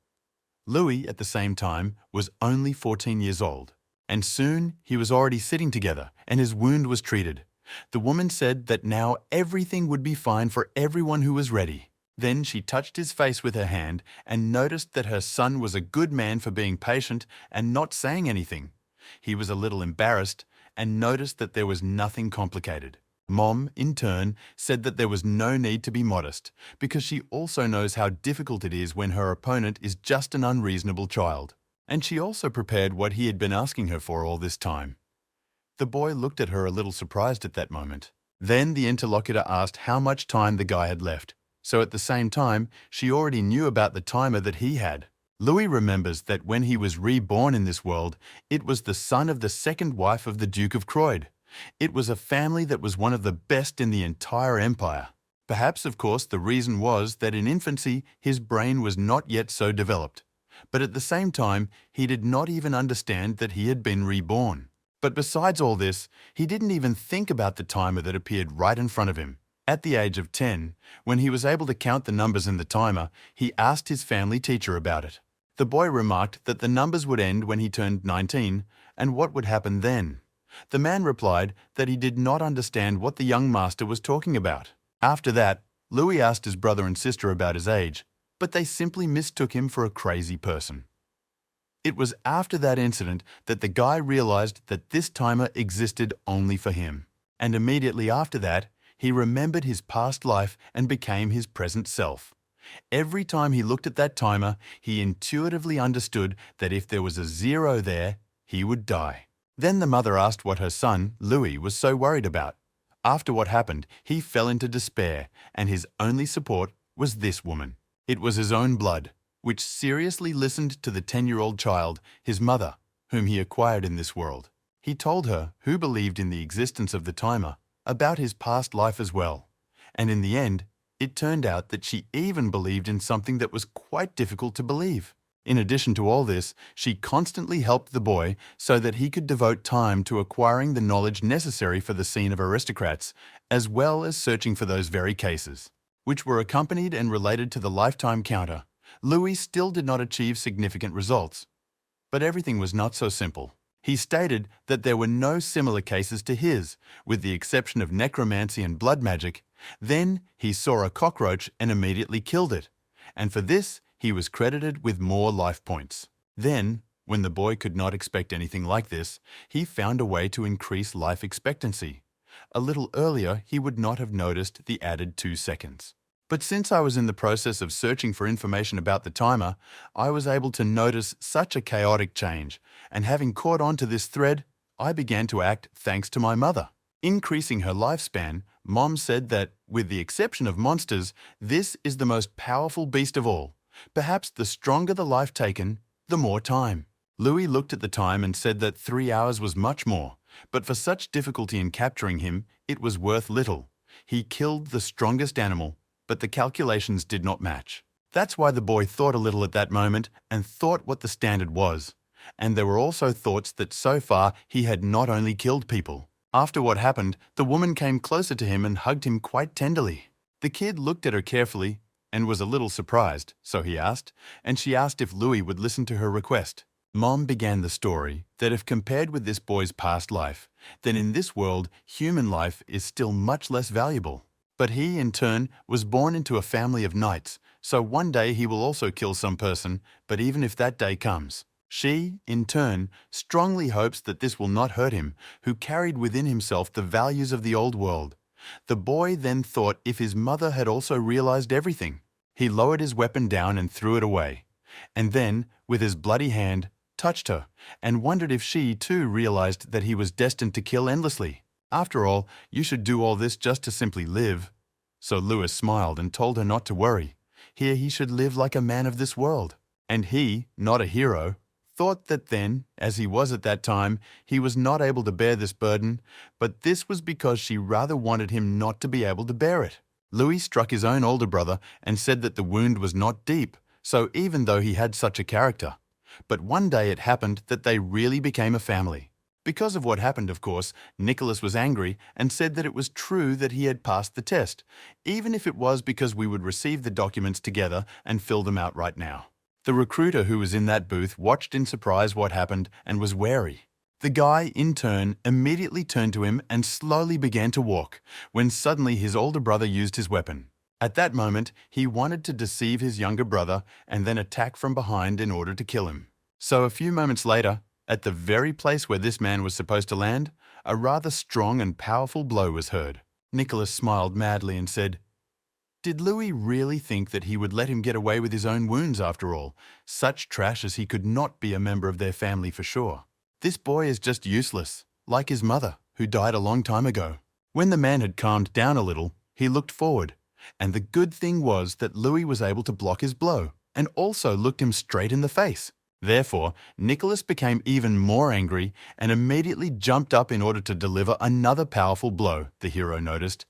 Louis, at the same time, was only 14 years old, and soon he was already sitting together and his wound was treated. The woman said that now everything would be fine for everyone who was ready. Then she touched his face with her hand and noticed that her son was a good man for being patient and not saying anything. He was a little embarrassed and noticed that there was nothing complicated. Mom, in turn, said that there was no need to be modest, because she also knows how difficult it is when her opponent is just an unreasonable child. And she also prepared what he had been asking her for all this time. The boy looked at her a little surprised at that moment. Then the interlocutor asked how much time the guy had left. So at the same time, she already knew about the timer that he had. Louis remembers that when he was reborn in this world, it was the son of the second wife of the Duke of Croyd. It was a family that was one of the best in the entire empire. Perhaps, of course, the reason was that in infancy his brain was not yet so developed. But at the same time, he did not even understand that he had been reborn. But besides all this, he didn't even think about the timer that appeared right in front of him. At the age of 10, when he was able to count the numbers in the timer, he asked his family teacher about it. The boy remarked that the numbers would end when he turned 19, and what would happen then? The man replied that he did not understand what the young master was talking about. After that, Louis asked his brother and sister about his age, but they simply mistook him for a crazy person. It was after that incident that the guy realized that this timer existed only for him. And immediately after that, he remembered his past life and became his present self. Every time he looked at that timer, he intuitively understood that if there was a 0 there, he would die. Then the mother asked what her son, Louis, was so worried about. After what happened, he fell into despair, and his only support was this woman. It was his own blood, which seriously listened to the 10-year-old child, his mother, whom he acquired in this world. He told her, who believed in the existence of the timer, about his past life as well. And in the end, it turned out that she even believed in something that was quite difficult to believe. In addition to all this, she constantly helped the boy so that he could devote time to acquiring the knowledge necessary for the scene of aristocrats, as well as searching for those very cases, which were accompanied and related to the lifetime counter. Louis still did not achieve significant results. But everything was not so simple. He stated that there were no similar cases to his, with the exception of necromancy and blood magic. Then he saw a cockroach and immediately killed it, and for this he was credited with more life points. Then, when the boy could not expect anything like this, he found a way to increase life expectancy. A little earlier, he would not have noticed the added 2 seconds. But since I was in the process of searching for information about the timer, I was able to notice such a chaotic change, and having caught on to this thread, I began to act thanks to my mother. Increasing her lifespan, Mom said that, with the exception of monsters, this is the most powerful beast of all. Perhaps the stronger the life taken, the more time. Louis looked at the time and said that 3 hours was much more, but for such difficulty in capturing him, it was worth little. He killed the strongest animal, but the calculations did not match. That's why the boy thought a little at that moment and thought what the standard was. And there were also thoughts that so far he had not only killed people. After what happened, the woman came closer to him and hugged him quite tenderly. The kid looked at her carefully and was a little surprised, so he asked, and she asked if Louis would listen to her request. Mom began the story that if compared with this boy's past life, then in this world, human life is still much less valuable. But he, in turn, was born into a family of knights, so one day he will also kill some person, but even if that day comes. She, in turn, strongly hopes that this will not hurt him, who carried within himself the values of the old world. The boy then thought if his mother had also realized everything. He lowered his weapon down and threw it away, and then, with his bloody hand, touched her, and wondered if she, too, realized that he was destined to kill endlessly. After all, you should do all this just to simply live. So Louis smiled and told her not to worry. Here he should live like a man of this world. And he, not a hero, thought that then, as he was at that time, he was not able to bear this burden, but this was because she rather wanted him not to be able to bear it. Louis struck his own older brother and said that the wound was not deep, so even though he had such a character. But one day it happened that they really became a family. Because of what happened, of course, Nicholas was angry and said that it was true that he had passed the test, even if it was because we would receive the documents together and fill them out right now. The recruiter who was in that booth watched in surprise what happened and was wary. The guy, in turn, immediately turned to him and slowly began to walk, when suddenly his older brother used his weapon. At that moment, he wanted to deceive his younger brother and then attack from behind in order to kill him. So a few moments later, at the very place where this man was supposed to land, a rather strong and powerful blow was heard. Nicholas smiled madly and said, "Did Louis really think that he would let him get away with his own wounds after all? Such trash as he could not be a member of their family for sure. This boy is just useless, like his mother, who died a long time ago." When the man had calmed down a little, he looked forward, and the good thing was that Louis was able to block his blow, and also looked him straight in the face. Therefore, Nicholas became even more angry and immediately jumped up in order to deliver another powerful blow, the hero noticed.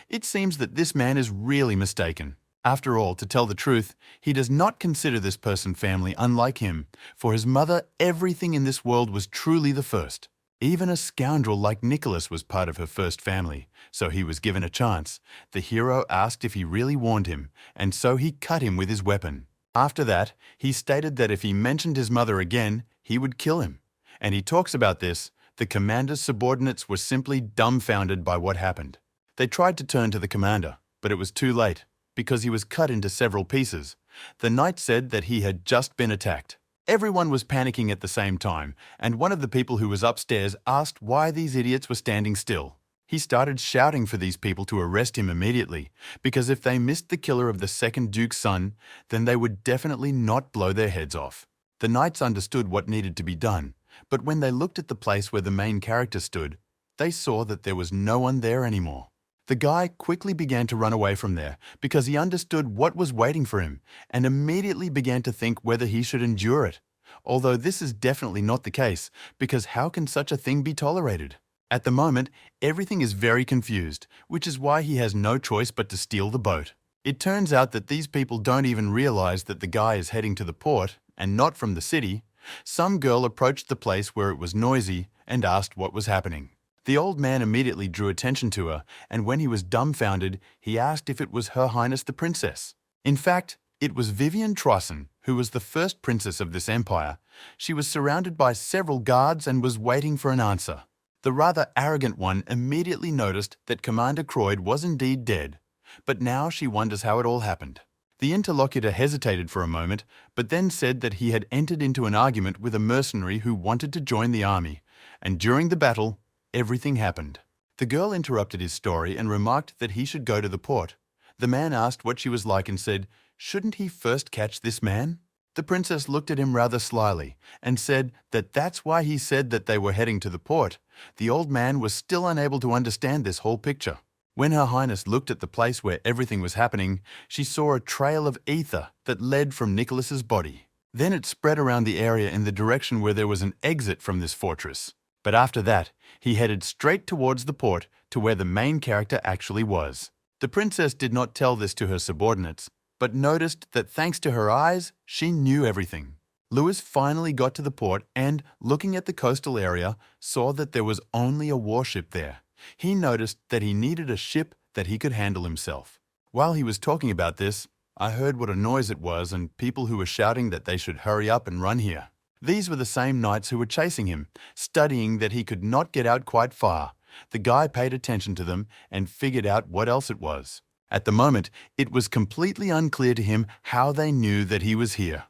It seems that this man is really mistaken. After all, to tell the truth, he does not consider this person family unlike him. For his mother, everything in this world was truly the first. Even a scoundrel like Nicholas was part of her first family, so he was given a chance. The hero asked if he really warned him, and so he cut him with his weapon. After that, he stated that if he mentioned his mother again, he would kill him. And he talks about this. The commander's subordinates were simply dumbfounded by what happened. They tried to turn to the commander, but it was too late, because he was cut into several pieces. The knight said that he had just been attacked. Everyone was panicking at the same time, and one of the people who was upstairs asked why these idiots were standing still. He started shouting for these people to arrest him immediately, because if they missed the killer of the second Duke's son, then they would definitely not blow their heads off. The knights understood what needed to be done, but when they looked at the place where the main character stood, they saw that there was no one there anymore. The guy quickly began to run away from there because he understood what was waiting for him and immediately began to think whether he should endure it. Although this is definitely not the case, because how can such a thing be tolerated? At the moment, everything is very confused, which is why he has no choice but to steal the boat. It turns out that these people don't even realize that the guy is heading to the port and not from the city, some girl approached the place where it was noisy and asked what was happening. The old man immediately drew attention to her, and when he was dumbfounded, he asked if it was Her Highness the Princess. In fact, it was Vivian Trossen, who was the first princess of this empire. She was surrounded by several guards and was waiting for an answer. The rather arrogant one immediately noticed that Commander Croyd was indeed dead, but now she wonders how it all happened. The interlocutor hesitated for a moment, but then said that he had entered into an argument with a mercenary who wanted to join the army, and during the battle, everything happened. The girl interrupted his story and remarked that he should go to the port. The man asked what she was like and said, "Shouldn't he first catch this man?" The princess looked at him rather slyly and said that that's why he said that they were heading to the port. The old man was still unable to understand this whole picture. When Her Highness looked at the place where everything was happening, she saw a trail of ether that led from Nicholas's body. Then it spread around the area in the direction where there was an exit from this fortress. But after that, he headed straight towards the port to where the main character actually was. The princess did not tell this to her subordinates, but noticed that thanks to her eyes, she knew everything. Lewis finally got to the port and, looking at the coastal area, saw that there was only a warship there. He noticed that he needed a ship that he could handle himself. While he was talking about this, I heard what a noise it was and people who were shouting that they should hurry up and run here. These were the same knights who were chasing him, studying that he could not get out quite far. The guy paid attention to them and figured out what else it was. At the moment, it was completely unclear to him how they knew that he was here.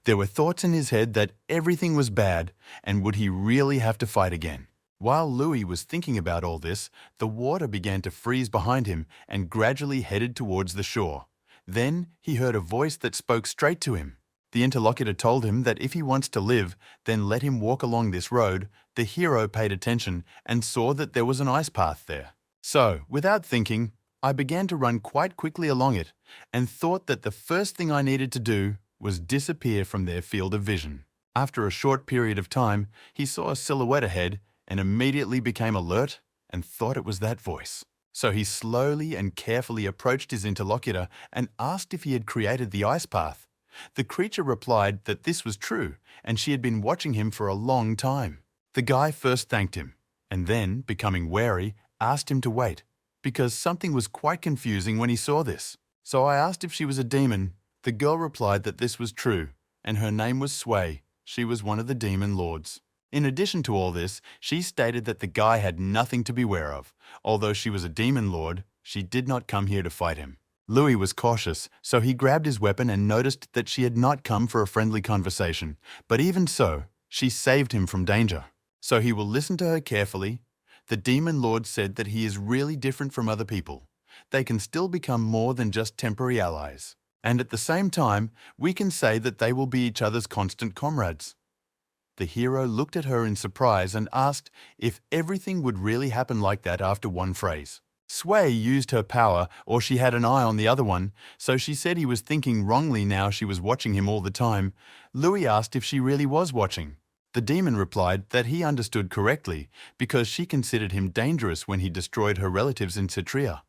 There were thoughts in his head that everything was bad, and would he really have to fight again? While Louis was thinking about all this, the water began to freeze behind him and gradually headed towards the shore. Then he heard a voice that spoke straight to him. The interlocutor told him that if he wants to live, then let him walk along this road. The hero paid attention and saw that there was an ice path there. So, without thinking, I began to run quite quickly along it and thought that the first thing I needed to do was disappear from their field of vision. After a short period of time, he saw a silhouette ahead and immediately became alert and thought it was that voice. So he slowly and carefully approached his interlocutor and asked if he had created the ice path. The creature replied that this was true and she had been watching him for a long time. The guy first thanked him and then, becoming wary, asked him to wait because something was quite confusing when he saw this. So I asked if she was a demon. The girl replied that this was true and her name was Sway. She was one of the demon lords. In addition to all this, she stated that the guy had nothing to beware of. Although she was a demon lord, she did not come here to fight him. Louis was cautious, so he grabbed his weapon and noticed that she had not come for a friendly conversation. But even so, she saved him from danger. So he will listen to her carefully. The demon lord said that he is really different from other people. They can still become more than just temporary allies. And at the same time, we can say that they will be each other's constant comrades. The hero looked at her in surprise and asked if everything would really happen like that after one phrase. Sway used her power, or she had an eye on the other one, so she said he was thinking wrongly now she was watching him all the time. Louis asked if she really was watching. The demon replied that he understood correctly because she considered him dangerous when he destroyed her relatives in Cetria.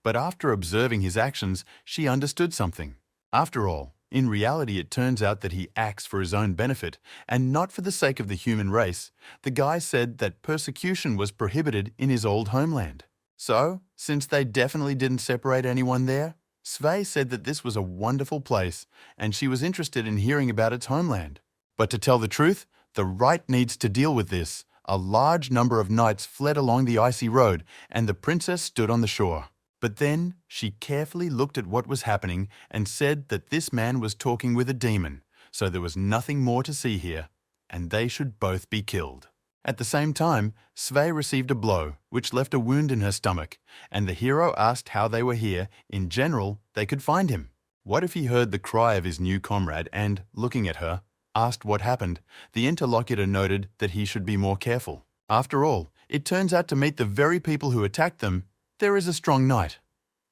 But after observing his actions, she understood something. After all, in reality it turns out that he acts for his own benefit and not for the sake of the human race. The guy said that persecution was prohibited in his old homeland. So, since they definitely didn't separate anyone there, Svay said that this was a wonderful place and she was interested in hearing about its homeland. But to tell the truth, the right needs to deal with this. A large number of knights fled along the icy road and the princess stood on the shore. But then she carefully looked at what was happening and said that this man was talking with a demon, so there was nothing more to see here, and they should both be killed. At the same time, Svay received a blow, which left a wound in her stomach, and the hero asked how they were here. In general, they could find him. What if he heard the cry of his new comrade and, looking at her, asked what happened? The interlocutor noted that he should be more careful. After all, it turns out to meet the very people who attacked them, there is a strong knight.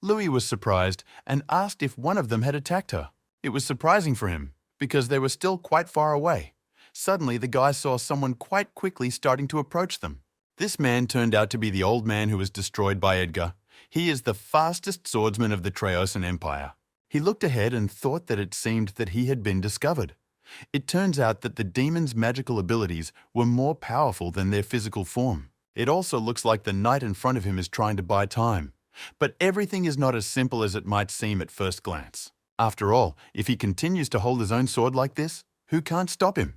Louis was surprised and asked if one of them had attacked her. It was surprising for him, because they were still quite far away. Suddenly, the guy saw someone quite quickly starting to approach them. This man turned out to be the old man who was destroyed by Edgar. He is the fastest swordsman of the Traosan Empire. He looked ahead and thought that it seemed that he had been discovered. It turns out that the demon's magical abilities were more powerful than their physical form. It also looks like the knight in front of him is trying to buy time. But everything is not as simple as it might seem at first glance. After all, if he continues to hold his own sword like this, who can't stop him?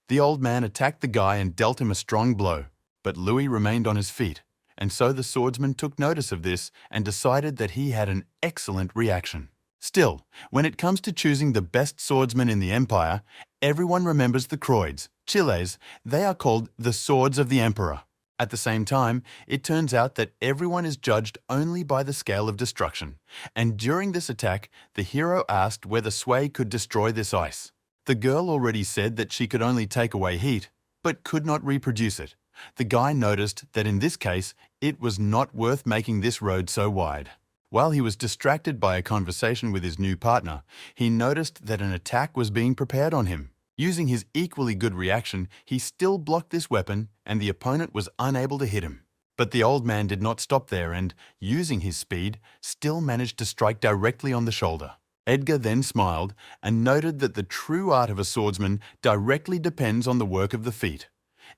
The old man attacked the guy and dealt him a strong blow, but Louis remained on his feet, and so the swordsman took notice of this and decided that he had an excellent reaction. Still, when it comes to choosing the best swordsman in the Empire, everyone remembers the Croids, Chiles. They are called the Swords of the Emperor. At the same time, it turns out that everyone is judged only by the scale of destruction, and during this attack, the hero asked whether Sui could destroy this ice. The girl already said that she could only take away heat, but could not reproduce it. The guy noticed that in this case, it was not worth making this road so wide. While he was distracted by a conversation with his new partner, he noticed that an attack was being prepared on him. Using his equally good reaction, he still blocked this weapon and the opponent was unable to hit him. But the old man did not stop there and, using his speed, still managed to strike directly on the shoulder. Edgar then smiled and noted that the true art of a swordsman directly depends on the work of the feet.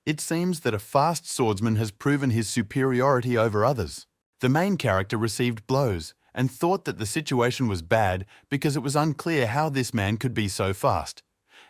It seems that a fast swordsman has proven his superiority over others. The main character received blows and thought that the situation was bad because it was unclear how this man could be so fast.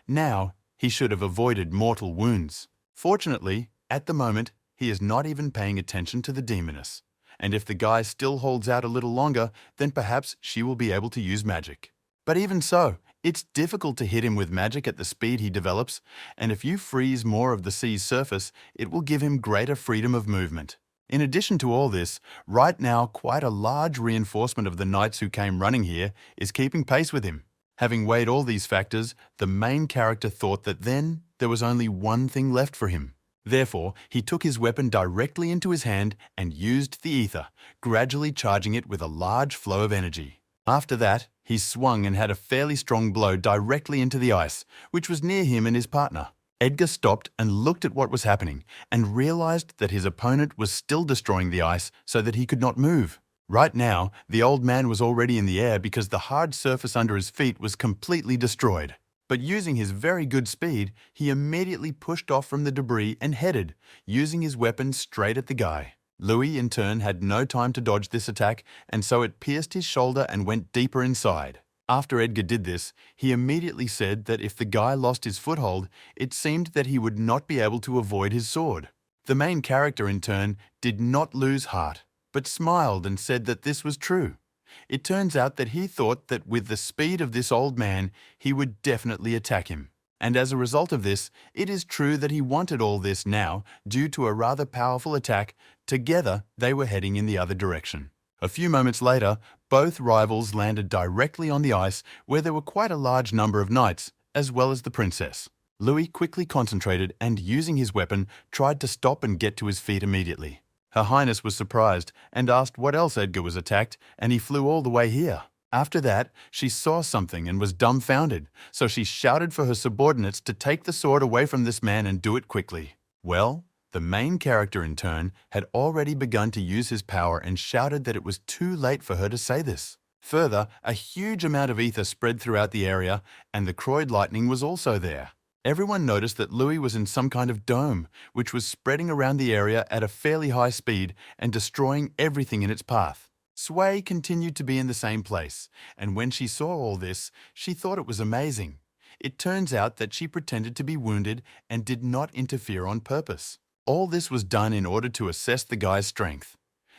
Now, he should have avoided mortal wounds. Fortunately, at the moment, he is not even paying attention to the demoness. And if the guy still holds out a little longer, then perhaps she will be able to use magic. But even so, it's difficult to hit him with magic at the speed he develops, and if you freeze more of the sea's surface, it will give him greater freedom of movement. In addition to all this, right now quite a large reinforcement of the knights who came running here is keeping pace with him. Having weighed all these factors, the main character thought that then there was only one thing left for him. Therefore, he took his weapon directly into his hand and used the ether, gradually charging it with a large flow of energy. After that, he swung and had a fairly strong blow directly into the ice, which was near him and his partner. Edgar stopped and looked at what was happening and realized that his opponent was still destroying the ice so that he could not move. Right now, the old man was already in the air because the hard surface under his feet was completely destroyed. But using his very good speed, he immediately pushed off from the debris and headed, using his weapon straight at the guy. Louis, in turn, had no time to dodge this attack, and so it pierced his shoulder and went deeper inside. After Edgar did this, he immediately said that if the guy lost his foothold, it seemed that he would not be able to avoid his sword. The main character, in turn, did not lose heart, but smiled and said that this was true. It turns out that he thought that with the speed of this old man, he would definitely attack him. And as a result of this, it is true that he wanted all this now due to a rather powerful attack. Together, they were heading in the other direction. A few moments later, both rivals landed directly on the ice where there were quite a large number of knights, as well as the princess. Louis quickly concentrated and, using his weapon, tried to stop and get to his feet immediately. Her Highness was surprised and asked what else Edgar was attacked, and he flew all the way here. After that, she saw something and was dumbfounded, so she shouted for her subordinates to take the sword away from this man and do it quickly. Well, the main character, in turn, had already begun to use his power and shouted that it was too late for her to say this. Further, a huge amount of ether spread throughout the area, and the Croid lightning was also there. Everyone noticed that Louis was in some kind of dome, which was spreading around the area at a fairly high speed and destroying everything in its path. Sui continued to be in the same place, and when she saw all this, she thought it was amazing. It turns out that she pretended to be wounded and did not interfere on purpose. All this was done in order to assess the guy's strength.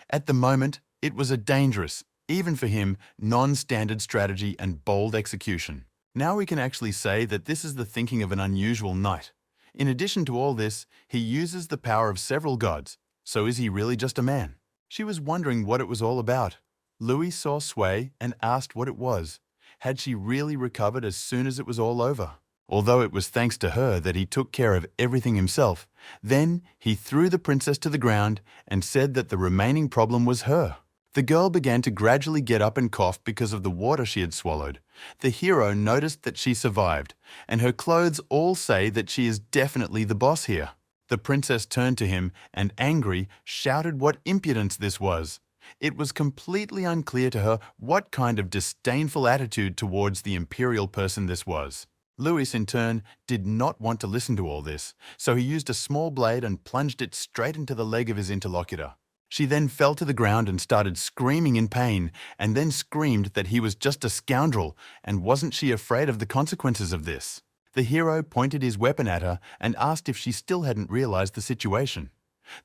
At the moment, it was a dangerous, even for him, non-standard strategy and bold execution. Now we can actually say that this is the thinking of an unusual knight. In addition to all this, he uses the power of several gods, so is he really just a man? She was wondering what it was all about. Louis saw Sui and asked what it was. Had she really recovered as soon as it was all over? Although it was thanks to her that he took care of everything himself, then he threw the princess to the ground and said that the remaining problem was her. The girl began to gradually get up and cough because of the water she had swallowed. The hero noticed that she survived, and her clothes all say that she is definitely the boss here. The princess turned to him and, angry, shouted what impudence this was. It was completely unclear to her what kind of disdainful attitude towards the imperial person this was. Louis, in turn, did not want to listen to all this, so he used a small blade and plunged it straight into the leg of his interlocutor. She then fell to the ground and started screaming in pain, and then screamed that he was just a scoundrel, and wasn't she afraid of the consequences of this? The hero pointed his weapon at her and asked if she still hadn't realized the situation.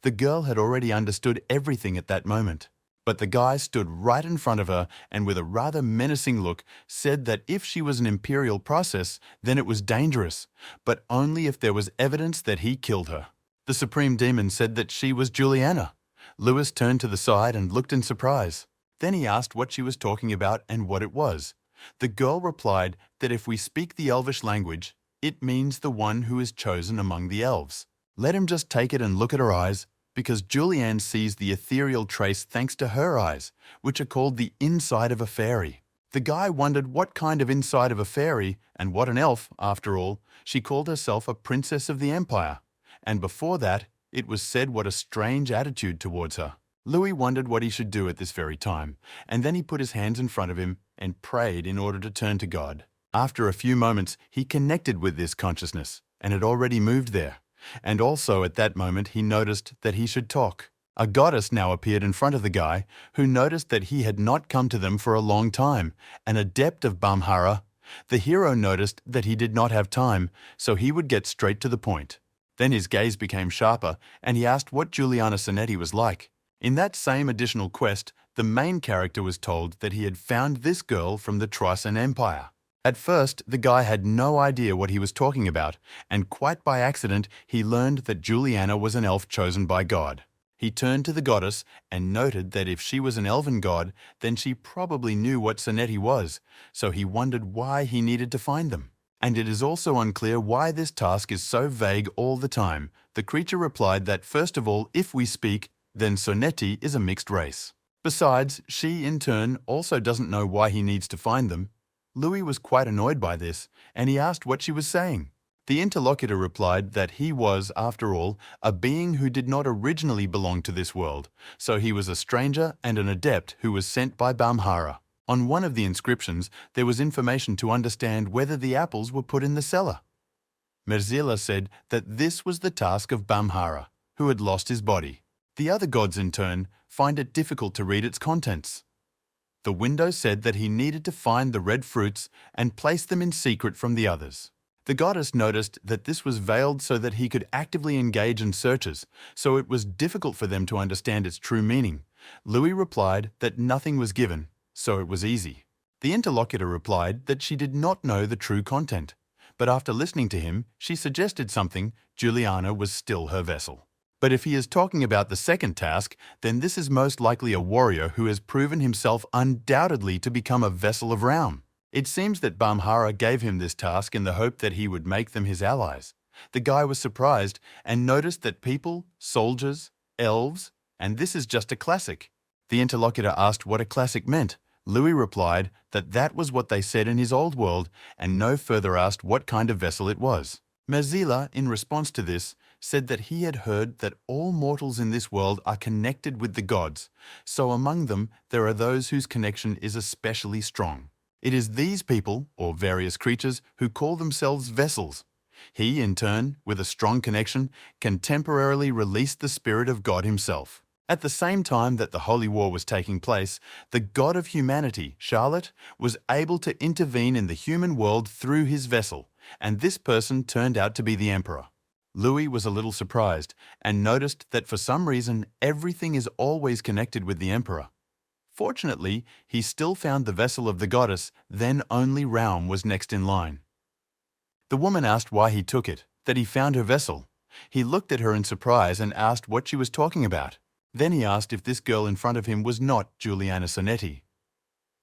The girl had already understood everything at that moment. But the guy stood right in front of her and with a rather menacing look said that if she was an imperial process, then it was dangerous, but only if there was evidence that he killed her. The Supreme Demon said that she was Juliana. Louis turned to the side and looked in surprise. Then he asked what she was talking about and what it was. The girl replied that if we speak the Elvish language, it means the one who is chosen among the elves. Let him just take it and look at her eyes, because Julianne sees the ethereal trace thanks to her eyes, which are called the inside of a fairy. The guy wondered what kind of inside of a fairy, and what an elf, after all. She called herself a princess of the empire. And before that, it was said what a strange attitude towards her. Louis wondered what he should do at this very time, and then he put his hands in front of him and prayed in order to turn to God. After a few moments, he connected with this consciousness, and had already moved there. And also at that moment he noticed that he should talk. A goddess now appeared in front of the guy, who noticed that he had not come to them for a long time, an adept of Bamhara. The hero noticed that he did not have time, so he would get straight to the point. Then his gaze became sharper, and he asked what Juliana Sonetti was like. In that same additional quest, the main character was told that he had found this girl from the Trisan Empire. At first, the guy had no idea what he was talking about, and quite by accident, he learned that Juliana was an elf chosen by God. He turned to the goddess and noted that if she was an elven god, then she probably knew what Sonetti was, so he wondered why he needed to find them. And it is also unclear why this task is so vague all the time. The creature replied that first of all, if we speak, then Sonetti is a mixed race. Besides, she in turn also doesn't know why he needs to find them. Louis was quite annoyed by this, and he asked what she was saying. The interlocutor replied that he was, after all, a being who did not originally belong to this world, so he was a stranger and an adept who was sent by Bamhara. On one of the inscriptions, there was information to understand whether the apples were put in the cellar. Merzila said that this was the task of Bamhara, who had lost his body. The other gods, in turn, find it difficult to read its contents. The window said that he needed to find the red fruits and place them in secret from the others. The goddess noticed that this was veiled so that he could actively engage in searches, so it was difficult for them to understand its true meaning. Louis replied that nothing was given, so it was easy. The interlocutor replied that she did not know the true content, but after listening to him, she suggested something. Juliana was still her vessel. But if he is talking about the second task, then this is most likely a warrior who has proven himself undoubtedly to become a vessel of Raum. It seems that Bamhara gave him this task in the hope that he would make them his allies. The guy was surprised and noticed that people, soldiers, elves, and this is just a classic. The interlocutor asked what a classic meant. Louis replied that that was what they said in his old world, and no further asked what kind of vessel it was. Merzila, in response to this, said that he had heard that all mortals in this world are connected with the gods, so among them there are those whose connection is especially strong. It is these people, or various creatures, who call themselves vessels. He, in turn, with a strong connection, can temporarily release the spirit of God himself. At the same time that the Holy War was taking place, the God of humanity, Charlotte, was able to intervene in the human world through his vessel, and this person turned out to be the Emperor. Louis was a little surprised and noticed that for some reason everything is always connected with the Emperor. Fortunately, he still found the vessel of the goddess, then only Raum was next in line. The woman asked why he took it, that he found her vessel. He looked at her in surprise and asked what she was talking about. Then he asked if this girl in front of him was not Juliana Sonetti.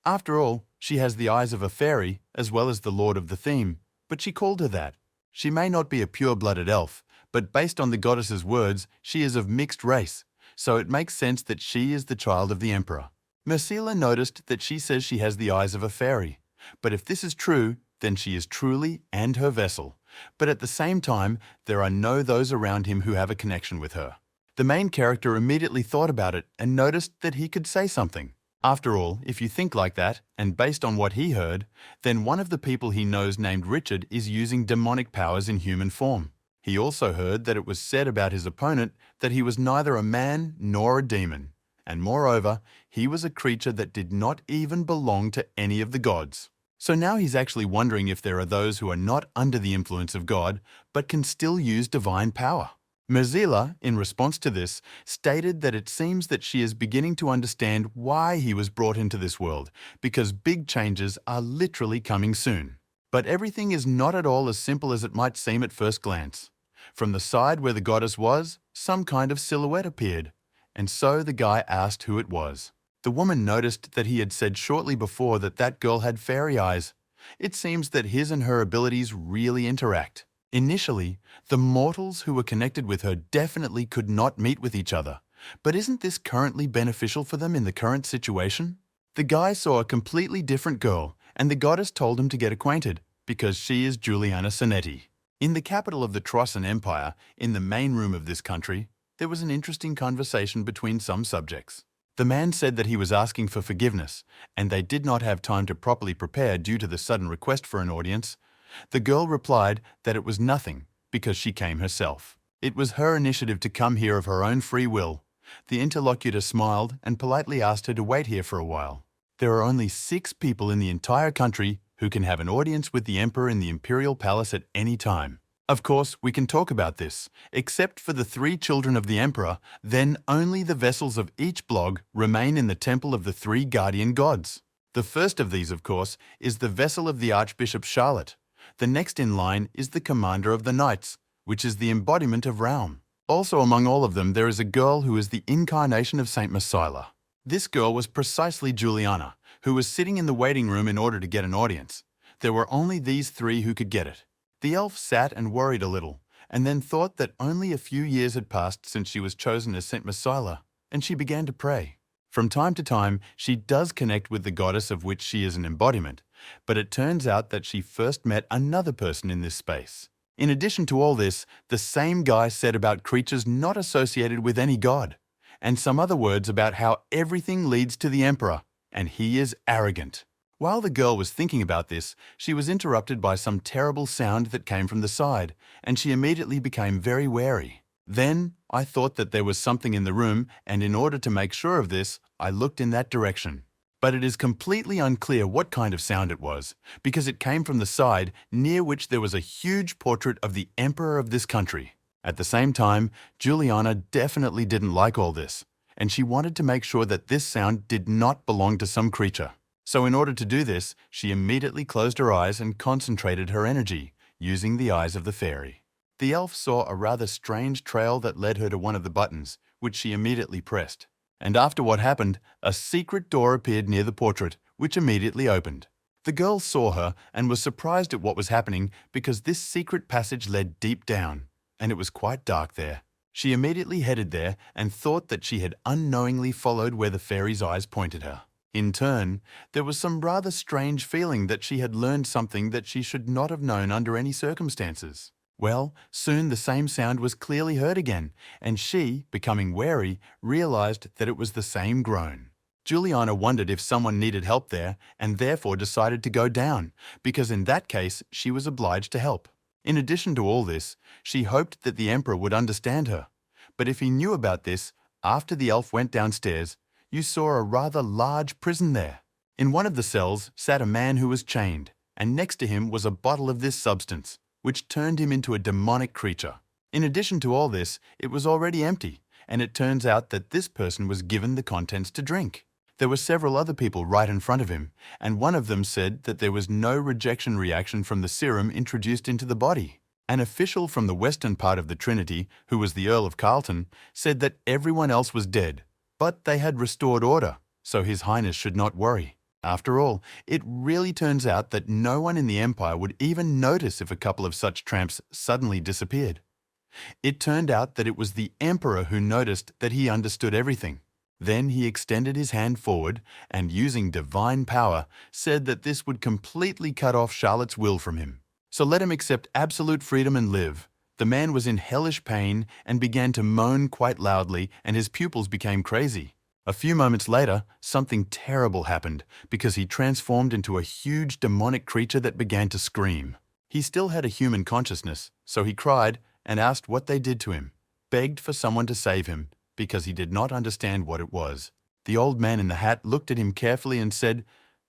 After all, she has the eyes of a fairy as well as the lord of the theme, but she called her that. She may not be a pure-blooded elf, but based on the goddess's words, she is of mixed race, so it makes sense that she is the child of the Emperor. Merzila noticed that she says she has the eyes of a fairy, but if this is true, then she is truly and her vessel. But at the same time, there are no those around him who have a connection with her. The main character immediately thought about it and noticed that he could say something. After all, if you think like that, and based on what he heard, then one of the people he knows named Richard is using demonic powers in human form. He also heard that it was said about his opponent that he was neither a man nor a demon, and moreover, he was a creature that did not even belong to any of the gods. So now he's actually wondering if there are those who are not under the influence of God, but can still use divine power. Merzila, in response to this, stated that it seems that she is beginning to understand why he was brought into this world, because big changes are literally coming soon. But everything is not at all as simple as it might seem at first glance. From the side where the goddess was, some kind of silhouette appeared, and so the guy asked who it was. The woman noticed that he had said shortly before that that girl had fairy eyes. It seems that his and her abilities really interact. Initially, the mortals who were connected with her definitely could not meet with each other. But isn't this currently beneficial for them in the current situation? The guy saw a completely different girl, and the goddess told him to get acquainted, because she is Juliana Sonetti. In the capital of the Trossan Empire, in the main room of this country, there was an interesting conversation between some subjects. The man said that he was asking for forgiveness, and they did not have time to properly prepare due to the sudden request for an audience. The girl replied that it was nothing, because she came herself. It was her initiative to come here of her own free will. The interlocutor smiled and politely asked her to wait here for a while. There are only 6 people in the entire country who can have an audience with the emperor in the imperial palace at any time. Of course, we can talk about this. Except for the 3 children of the emperor, then only the vessels of each blog remain in the temple of the 3 guardian gods. The first of these, of course, is the vessel of the Archbishop Charlotte. The next in line is the commander of the knights, which is the embodiment of Raum. Also among all of them, there is a girl who is the incarnation of Saint Messila. This girl was precisely Juliana, who was sitting in the waiting room in order to get an audience. There were only these 3 who could get it. The elf sat and worried a little, and then thought that only a few years had passed since she was chosen as Saint Messila, and she began to pray. From time to time, she does connect with the goddess of which she is an embodiment, but it turns out that she first met another person in this space. In addition to all this, the same guy said about creatures not associated with any god, and some other words about how everything leads to the emperor, and he is arrogant. While the girl was thinking about this, she was interrupted by some terrible sound that came from the side, and she immediately became very wary. Then, I thought that there was something in the room, and in order to make sure of this, I looked in that direction. But it is completely unclear what kind of sound it was, because it came from the side near which there was a huge portrait of the emperor of this country. At the same time, Juliana definitely didn't like all this, and she wanted to make sure that this sound did not belong to some creature. So in order to do this, she immediately closed her eyes and concentrated her energy, using the eyes of the fairy. The elf saw a rather strange trail that led her to one of the buttons, which she immediately pressed. And after what happened, a secret door appeared near the portrait, which immediately opened. The girl saw her and was surprised at what was happening because this secret passage led deep down, and it was quite dark there. She immediately headed there and thought that she had unknowingly followed where the fairy's eyes pointed her. In turn, there was some rather strange feeling that she had learned something that she should not have known under any circumstances. Well, soon the same sound was clearly heard again, and she, becoming wary, realized that it was the same groan. Juliana wondered if someone needed help there, and therefore decided to go down, because in that case she was obliged to help. In addition to all this, she hoped that the emperor would understand her. But if he knew about this, after the elf went downstairs, you saw a rather large prison there. In one of the cells sat a man who was chained, and next to him was a bottle of this substance, which turned him into a demonic creature. In addition to all this, it was already empty, and it turns out that this person was given the contents to drink. There were several other people right in front of him, and one of them said that there was no rejection reaction from the serum introduced into the body. An official from the western part of the Trinity, who was the Earl of Carlton, said that everyone else was dead, but they had restored order, so His Highness should not worry. After all, it really turns out that no one in the Empire would even notice if a couple of such tramps suddenly disappeared. It turned out that it was the Emperor who noticed that he understood everything. Then he extended his hand forward and, using divine power, said that this would completely cut off Charlotte's will from him. So let him accept absolute freedom and live. The man was in hellish pain and began to moan quite loudly, and his pupils became crazy. A few moments later, something terrible happened because he transformed into a huge demonic creature that began to scream. He still had a human consciousness, so he cried and asked what they did to him, begged for someone to save him because he did not understand what it was. The old man in the hat looked at him carefully and said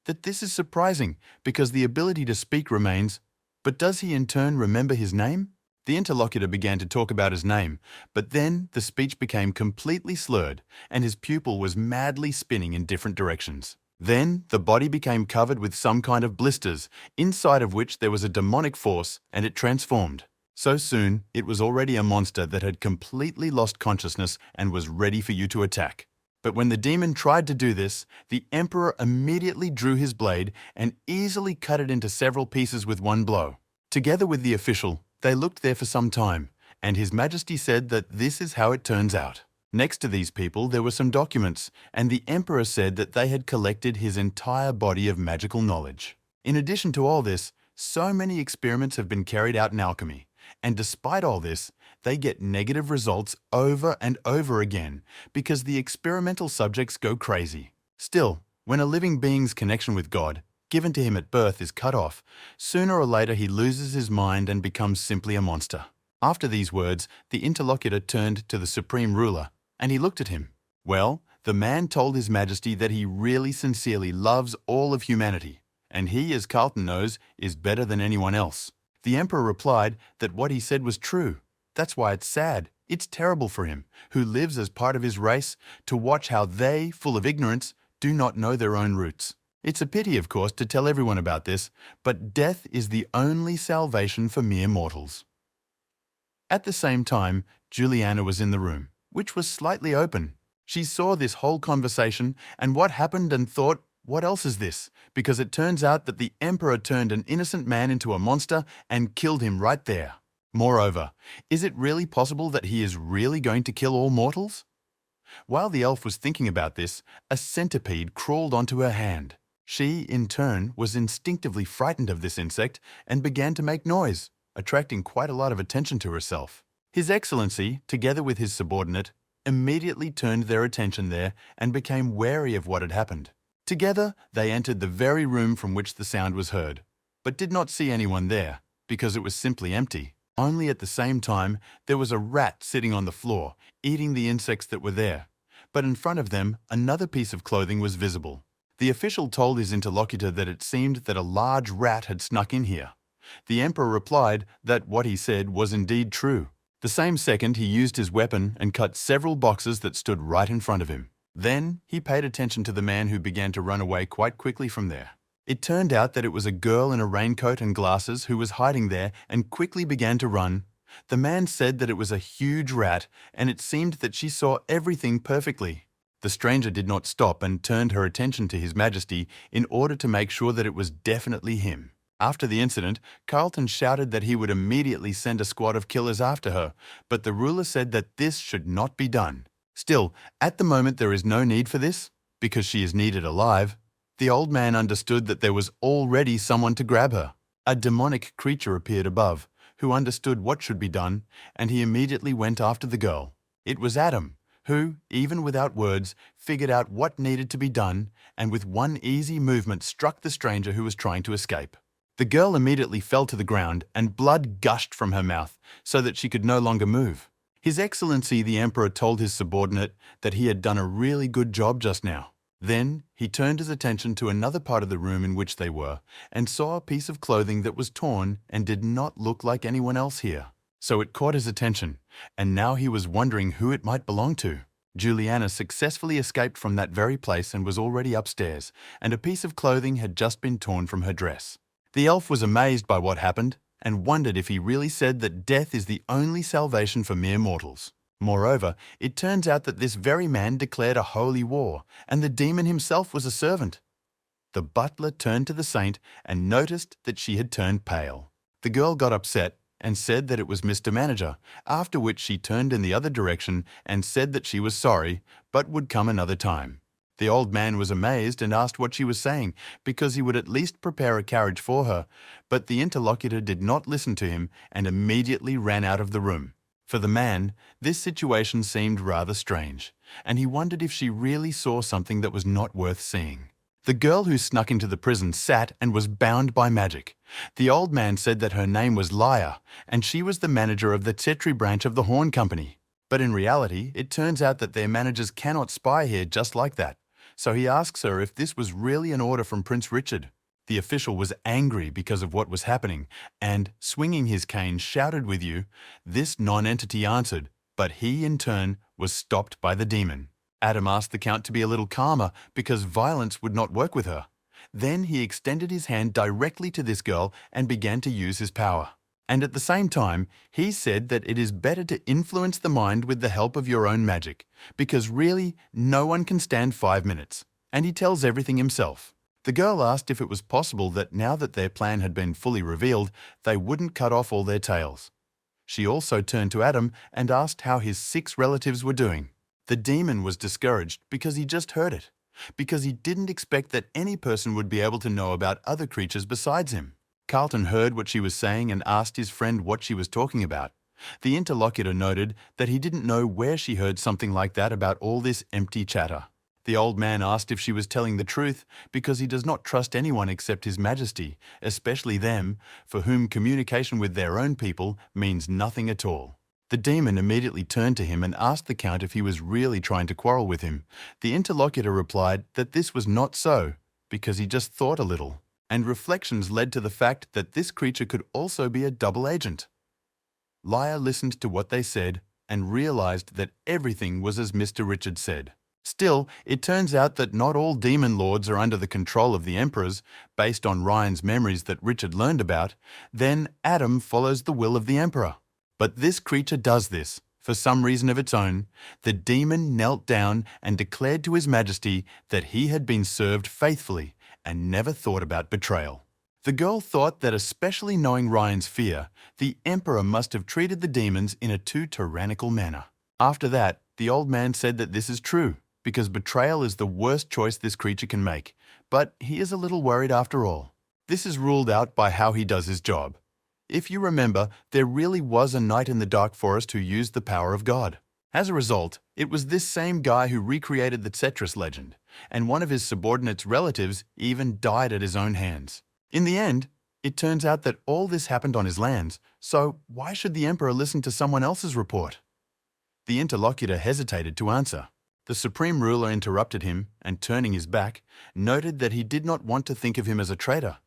that this is surprising because the ability to speak remains, but does he in turn remember his name? The interlocutor began to talk about his name, but then the speech became completely slurred and his pupil was madly spinning in different directions. Then the body became covered with some kind of blisters, inside of which there was a demonic force, and it transformed. So soon, it was already a monster that had completely lost consciousness and was ready for you to attack. But when the demon tried to do this, the emperor immediately drew his blade and easily cut it into several pieces with one blow. Together with the official, they looked there for some time, and His Majesty said that this is how it turns out. Next to these people, there were some documents, and the emperor said that they had collected his entire body of magical knowledge. In addition to all this, so many experiments have been carried out in alchemy, and despite all this, they get negative results over and over again because the experimental subjects go crazy. Still, when a living being's connection with God, given to him at birth, is cut off, sooner or later he loses his mind and becomes simply a monster. After these words, the interlocutor turned to the supreme ruler, and he looked at him. Well, the man told His Majesty that he really sincerely loves all of humanity, and he, as Carlton knows, is better than anyone else. The emperor replied that what he said was true. That's why it's sad. It's terrible for him, who lives as part of his race, to watch how they, full of ignorance, do not know their own roots. It's a pity, of course, to tell everyone about this, but death is the only salvation for mere mortals. At the same time, Juliana was in the room, which was slightly open. She saw this whole conversation and what happened and thought, what else is this? Because it turns out that the emperor turned an innocent man into a monster and killed him right there. Moreover, is it really possible that he is really going to kill all mortals? While the elf was thinking about this, a centipede crawled onto her hand. She, in turn, was instinctively frightened of this insect and began to make noise, attracting quite a lot of attention to herself. His Excellency, together with his subordinate, immediately turned their attention there and became wary of what had happened. Together, they entered the very room from which the sound was heard, but did not see anyone there, because it was simply empty. Only at the same time, there was a rat sitting on the floor, eating the insects that were there. But in front of them, another piece of clothing was visible. The official told his interlocutor that it seemed that a large rat had snuck in here. The emperor replied that what he said was indeed true. The same second, he used his weapon and cut several boxes that stood right in front of him. Then, he paid attention to the man who began to run away quite quickly from there. It turned out that it was a girl in a raincoat and glasses who was hiding there and quickly began to run. The man said that it was a huge rat, and it seemed that she saw everything perfectly. The stranger did not stop and turned her attention to His Majesty in order to make sure that it was definitely him. After the incident, Carlton shouted that he would immediately send a squad of killers after her, but the ruler said that this should not be done. Still, at the moment there is no need for this, because she is needed alive. The old man understood that there was already someone to grab her. A demonic creature appeared above, who understood what should be done, and he immediately went after the girl. It was Adam, who, even without words, figured out what needed to be done, and with one easy movement struck the stranger who was trying to escape. The girl immediately fell to the ground, and blood gushed from her mouth, so that she could no longer move. His Excellency the Emperor told his subordinate that he had done a really good job just now. Then he turned his attention to another part of the room in which they were, and saw a piece of clothing that was torn and did not look like anyone else here. So it caught his attention, and now he was wondering who it might belong to. Juliana successfully escaped from that very place and was already upstairs, and a piece of clothing had just been torn from her dress. The elf was amazed by what happened and wondered if he really said that death is the only salvation for mere mortals. Moreover, it turns out that this very man declared a holy war, and the demon himself was a servant. The butler turned to the saint and noticed that she had turned pale. The girl got upset and said that it was Mr. Manager, after which she turned in the other direction and said that she was sorry, but would come another time. The old man was amazed and asked what she was saying, because he would at least prepare a carriage for her, but the interlocutor did not listen to him and immediately ran out of the room. For the man, this situation seemed rather strange, and he wondered if she really saw something that was not worth seeing. The girl who snuck into the prison sat and was bound by magic. The old man said that her name was Laya, and she was the manager of the Tsetri branch of the Horn Company. But in reality, it turns out that their managers cannot spy here just like that. So he asks her if this was really an order from Prince Richard. The official was angry because of what was happening, and, swinging his cane, shouted with you. This non-entity answered, but he, in turn, was stopped by the demon. Adam asked the Count to be a little calmer because violence would not work with her. Then he extended his hand directly to this girl and began to use his power. And at the same time, he said that it is better to influence the mind with the help of your own magic, because really, no one can stand 5 minutes. And he tells everything himself. The girl asked if it was possible that now that their plan had been fully revealed, they wouldn't cut off all their tails. She also turned to Adam and asked how his 6 relatives were doing. The demon was discouraged because he just heard it, because he didn't expect that any person would be able to know about other creatures besides him. Carlton heard what she was saying and asked his friend what she was talking about. The interlocutor noted that he didn't know where she heard something like that about all this empty chatter. The old man asked if she was telling the truth because he does not trust anyone except His Majesty, especially them, for whom communication with their own people means nothing at all. The demon immediately turned to him and asked the Count if he was really trying to quarrel with him. The interlocutor replied that this was not so, because he just thought a little, and reflections led to the fact that this creature could also be a double agent. Laya listened to what they said and realized that everything was as Mr. Richard said. Still, it turns out that not all demon lords are under the control of the emperors, based on Ryan's memories that Richard learned about. Then Adam follows the will of the emperor. But this creature does this, for some reason of its own. The demon knelt down and declared to His Majesty that he had been served faithfully and never thought about betrayal. The girl thought that, especially knowing Ryan's fear, the emperor must have treated the demons in a too tyrannical manner. After that, the old man said that this is true, because betrayal is the worst choice this creature can make, but he is a little worried after all. This is ruled out by how he does his job. If you remember, there really was a knight in the dark forest who used the power of God. As a result, it was this same guy who recreated the Tsetris legend, and one of his subordinates' relatives even died at his own hands. In the end, it turns out that all this happened on his lands, so why should the emperor listen to someone else's report? The interlocutor hesitated to answer. The supreme ruler interrupted him and, turning his back, noted that he did not want to think of him as a traitor.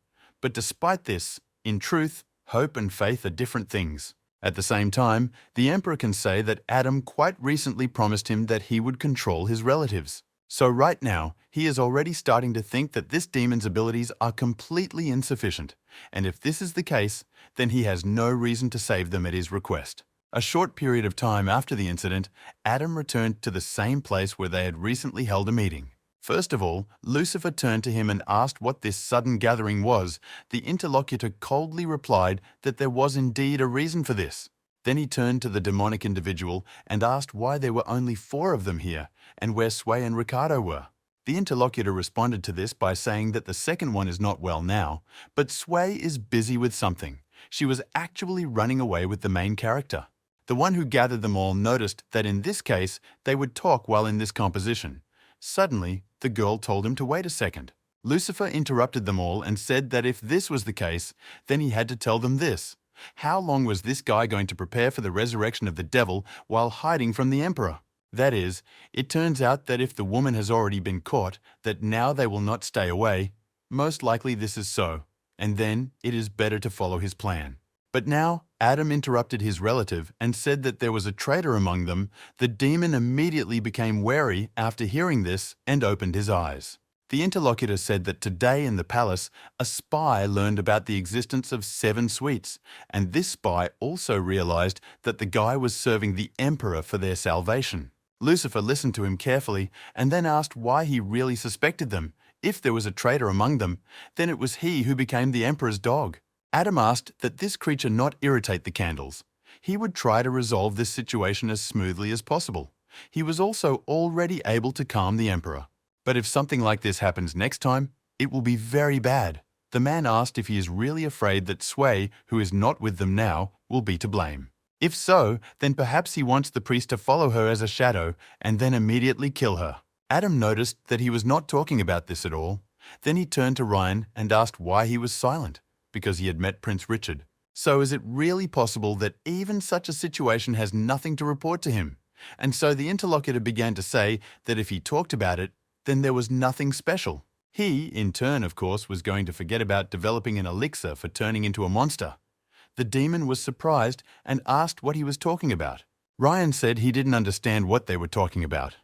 But despite this, in truth, hope and faith are different things. At the same time, the emperor can say that Adam quite recently promised him that he would control his relatives. So right now, he is already starting to think that this demon's abilities are completely insufficient, and if this is the case, then he has no reason to save them at his request. A short period of time after the incident, Adam returned to the same place where they had recently held a meeting. First of all, Lucifer turned to him and asked what this sudden gathering was. The interlocutor coldly replied that there was indeed a reason for this. Then he turned to the demonic individual and asked why there were only 4 of them here and where Sway and Ricardo were. The interlocutor responded to this by saying that the second one is not well now, but Sway is busy with something. She was actually running away with the main character. The one who gathered them all noticed that in this case they would talk while in this composition. Suddenly, the girl told him to wait a second. Lucifer interrupted them all and said that if this was the case, then he had to tell them this. How long was this guy going to prepare for the resurrection of the devil while hiding from the emperor? That is, it turns out that if the woman has already been caught, that now they will not stay away. Most likely this is so, and then it is better to follow his plan. But now, Adam interrupted his relative and said that there was a traitor among them. The demon immediately became wary after hearing this and opened his eyes. The interlocutor said that today in the palace, a spy learned about the existence of 7 sweets, and this spy also realized that the guy was serving the emperor for their salvation. Lucifer listened to him carefully and then asked why he really suspected them. If there was a traitor among them, then it was he who became the emperor's dog. Adam asked that this creature not irritate the candles. He would try to resolve this situation as smoothly as possible. He was also already able to calm the emperor. But if something like this happens next time, it will be very bad. The man asked if he is really afraid that Sway, who is not with them now, will be to blame. If so, then perhaps he wants the priest to follow her as a shadow and then immediately kill her. Adam noticed that he was not talking about this at all. Then he turned to Ryan and asked why he was silent, because he had met Prince Richard. So is it really possible that even such a situation has nothing to report to him? And so the interlocutor began to say that if he talked about it, then there was nothing special. He, in turn, of course, was going to forget about developing an elixir for turning into a monster. The demon was surprised and asked what he was talking about. Ryan said he didn't understand what they were talking about.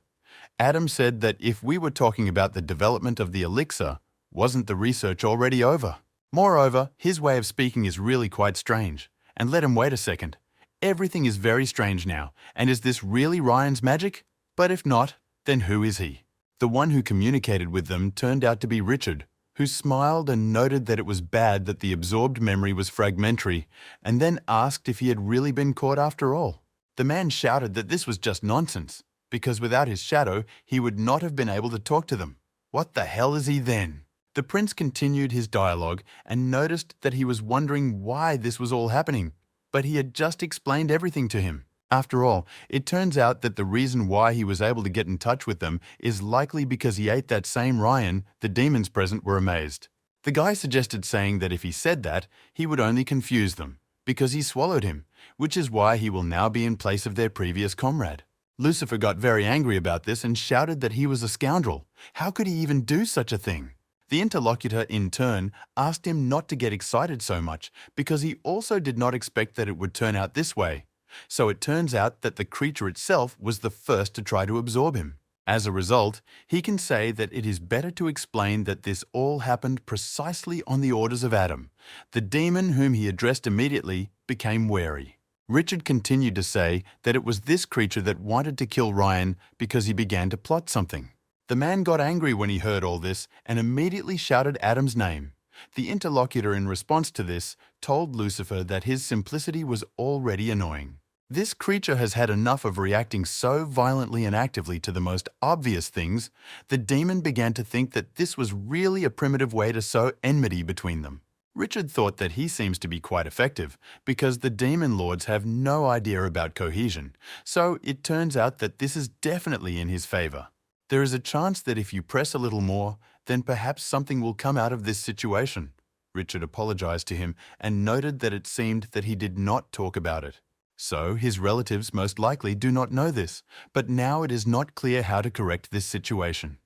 Adam said that if we were talking about the development of the elixir, wasn't the research already over? Moreover, his way of speaking is really quite strange. And let him wait a second. Everything is very strange now, and is this really Ryan's magic? But if not, then who is he? The one who communicated with them turned out to be Richard, who smiled and noted that it was bad that the absorbed memory was fragmentary, and then asked if he had really been caught after all. The man shouted that this was just nonsense, because without his shadow, he would not have been able to talk to them. What the hell is he then? The prince continued his dialogue and noticed that he was wondering why this was all happening, but he had just explained everything to him. After all, it turns out that the reason why he was able to get in touch with them is likely because he ate that same Ryan. The demons present were amazed. The guy suggested saying that if he said that, he would only confuse them, because he swallowed him, which is why he will now be in place of their previous comrade. Lucifer got very angry about this and shouted that he was a scoundrel. How could he even do such a thing? The interlocutor, in turn, asked him not to get excited so much because he also did not expect that it would turn out this way. So it turns out that the creature itself was the first to try to absorb him. As a result, he can say that it is better to explain that this all happened precisely on the orders of Adam. The demon whom he addressed immediately became wary. Richard continued to say that it was this creature that wanted to kill Ryan because he began to plot something. The man got angry when he heard all this and immediately shouted Adam's name. The interlocutor, in response to this, told Lucifer that his simplicity was already annoying. This creature has had enough of reacting so violently and actively to the most obvious things. The demon began to think that this was really a primitive way to sow enmity between them. Richard thought that he seems to be quite effective because the demon lords have no idea about cohesion, so it turns out that this is definitely in his favor. There is a chance that if you press a little more, then perhaps something will come out of this situation. Richard apologized to him and noted that it seemed that he did not talk about it. So his relatives most likely do not know this, but now it is not clear how to correct this situation.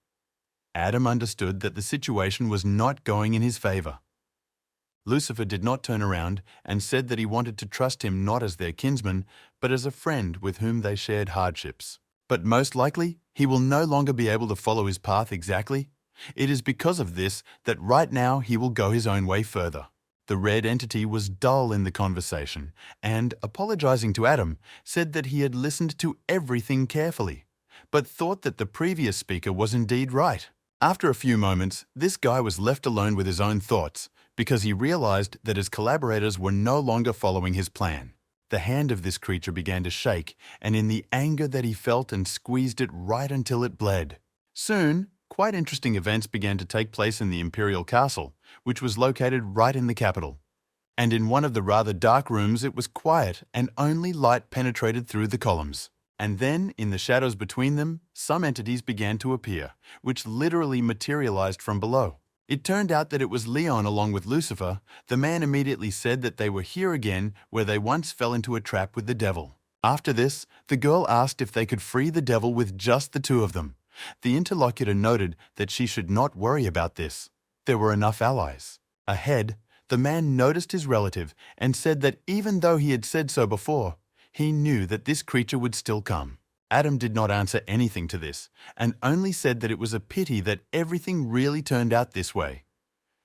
Adam understood that the situation was not going in his favor. Lucifer did not turn around and said that he wanted to trust him not as their kinsman, but as a friend with whom they shared hardships. But most likely, he will no longer be able to follow his path exactly. It is because of this that right now he will go his own way further. The red entity was dull in the conversation and, apologizing to Adam, said that he had listened to everything carefully, but thought that the previous speaker was indeed right. After a few moments, this guy was left alone with his own thoughts because he realized that his collaborators were no longer following his plan. The hand of this creature began to shake, and in the anger that he felt and squeezed it right until it bled. Soon, quite interesting events began to take place in the Imperial Castle, which was located right in the capital. And in one of the rather dark rooms it was quiet and only light penetrated through the columns. And then, in the shadows between them, some entities began to appear, which literally materialized from below. It turned out that it was Leon along with Lucifer. The man immediately said that they were here again where they once fell into a trap with the devil. After this, the girl asked if they could free the devil with just the two of them. The interlocutor noted that she should not worry about this. There were enough allies. Ahead, the man noticed his relative and said that even though he had said so before, he knew that this creature would still come. Adam did not answer anything to this, and only said that it was a pity that everything really turned out this way.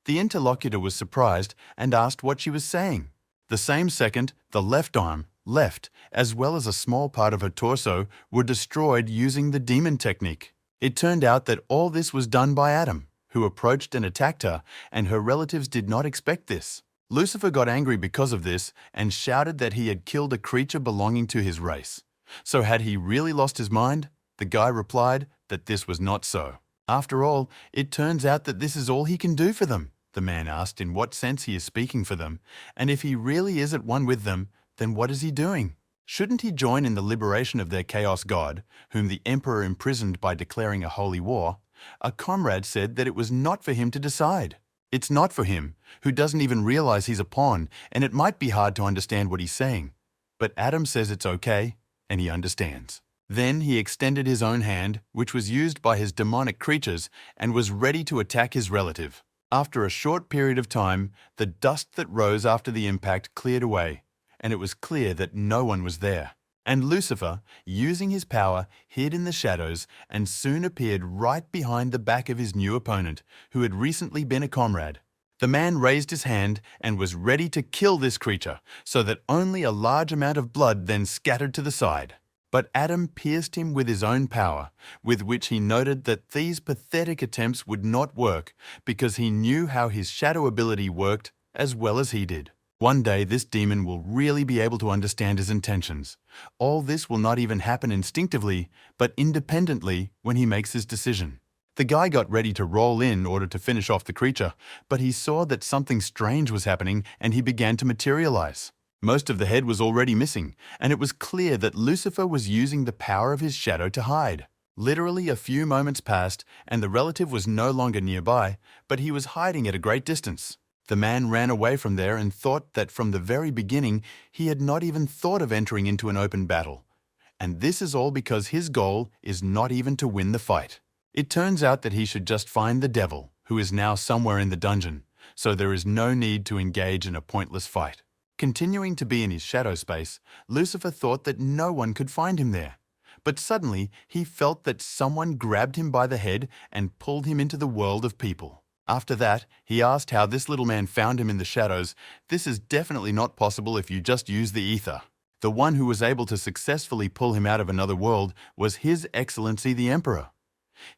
The interlocutor was surprised and asked what she was saying. The same second, the left arm, left, as well as a small part of her torso, were destroyed using the demon technique. It turned out that all this was done by Adam, who approached and attacked her, and her relatives did not expect this. Lucifer got angry because of this and shouted that he had killed a creature belonging to his race. So had he really lost his mind? The guy replied that this was not so. After all, it turns out that this is all he can do for them. The man asked in what sense he is speaking for them, and if he really is at one with them, then what is he doing? Shouldn't he join in the liberation of their chaos god, whom the emperor imprisoned by declaring a holy war? A comrade said that it was not for him to decide. It's not for him, who doesn't even realize he's a pawn, and it might be hard to understand what he's saying. But Adam says it's okay, and he understands. Then he extended his own hand, which was used by his demonic creatures, and was ready to attack his relative. After a short period of time, the dust that rose after the impact cleared away, and it was clear that no one was there. And Lucifer, using his power, hid in the shadows and soon appeared right behind the back of his new opponent, who had recently been a comrade. The man raised his hand and was ready to kill this creature, so that only a large amount of blood then scattered to the side. But Adam pierced him with his own power, with which he noted that these pathetic attempts would not work because he knew how his shadow ability worked as well as he did. One day this demon will really be able to understand his intentions. All this will not even happen instinctively, but independently when he makes his decision. The guy got ready to roll in order to finish off the creature, but he saw that something strange was happening and he began to materialize. Most of the head was already missing, and it was clear that Lucifer was using the power of his shadow to hide. Literally a few moments passed and the relative was no longer nearby, but he was hiding at a great distance. The man ran away from there and thought that from the very beginning he had not even thought of entering into an open battle. And this is all because his goal is not even to win the fight. It turns out that he should just find the devil, who is now somewhere in the dungeon, so there is no need to engage in a pointless fight. Continuing to be in his shadow space, Lucifer thought that no one could find him there. But suddenly he felt that someone grabbed him by the head and pulled him into the world of people. After that, he asked how this little man found him in the shadows. This is definitely not possible if you just use the ether. The one who was able to successfully pull him out of another world was His Excellency the Emperor.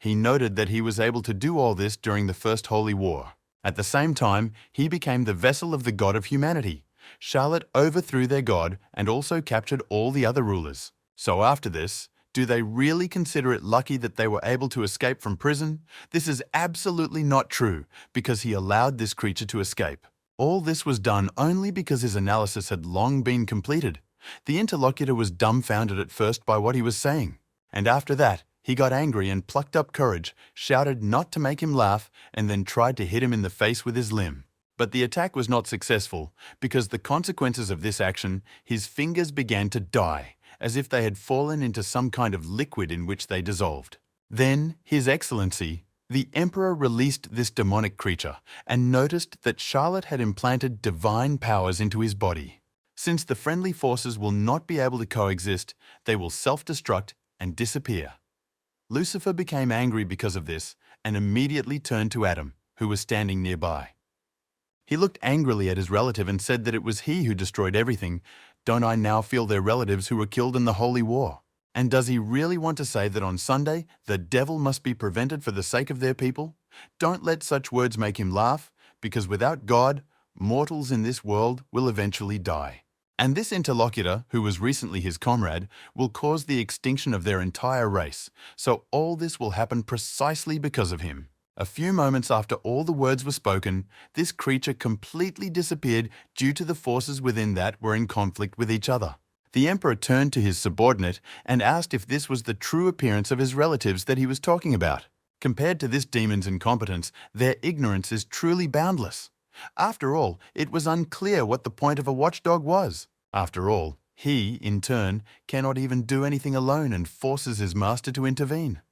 He noted that he was able to do all this during the First Holy War. At the same time, he became the vessel of the god of humanity. Charlotte overthrew their god and also captured all the other rulers. So after this, do they really consider it lucky that they were able to escape from prison? This is absolutely not true, because he allowed this creature to escape. All this was done only because his analysis had long been completed. The interlocutor was dumbfounded at first by what he was saying. And after that, he got angry and plucked up courage, shouted not to make him laugh, and then tried to hit him in the face with his limb. But the attack was not successful, because the consequences of this action, his fingers began to die, as if they had fallen into some kind of liquid in which they dissolved. Then, His Excellency, the Emperor, released this demonic creature and noticed that Charlotte had implanted divine powers into his body. Since the friendly forces will not be able to coexist, they will self-destruct and disappear. Lucifer became angry because of this and immediately turned to Adam, who was standing nearby. He looked angrily at his relative and said that it was he who destroyed everything. Don't I now feel their relatives who were killed in the Holy War? And does he really want to say that on Sunday, the devil must be prevented for the sake of their people? Don't let such words make him laugh, because without God, mortals in this world will eventually die. And this interlocutor, who was recently his comrade, will cause the extinction of their entire race. So all this will happen precisely because of him. A few moments after all the words were spoken, this creature completely disappeared due to the forces within that were in conflict with each other. The Emperor turned to his subordinate and asked if this was the true appearance of his relatives that he was talking about. Compared to this demon's incompetence, their ignorance is truly boundless. After all, it was unclear what the point of a watchdog was. After all, he, in turn, cannot even do anything alone and forces his master to intervene.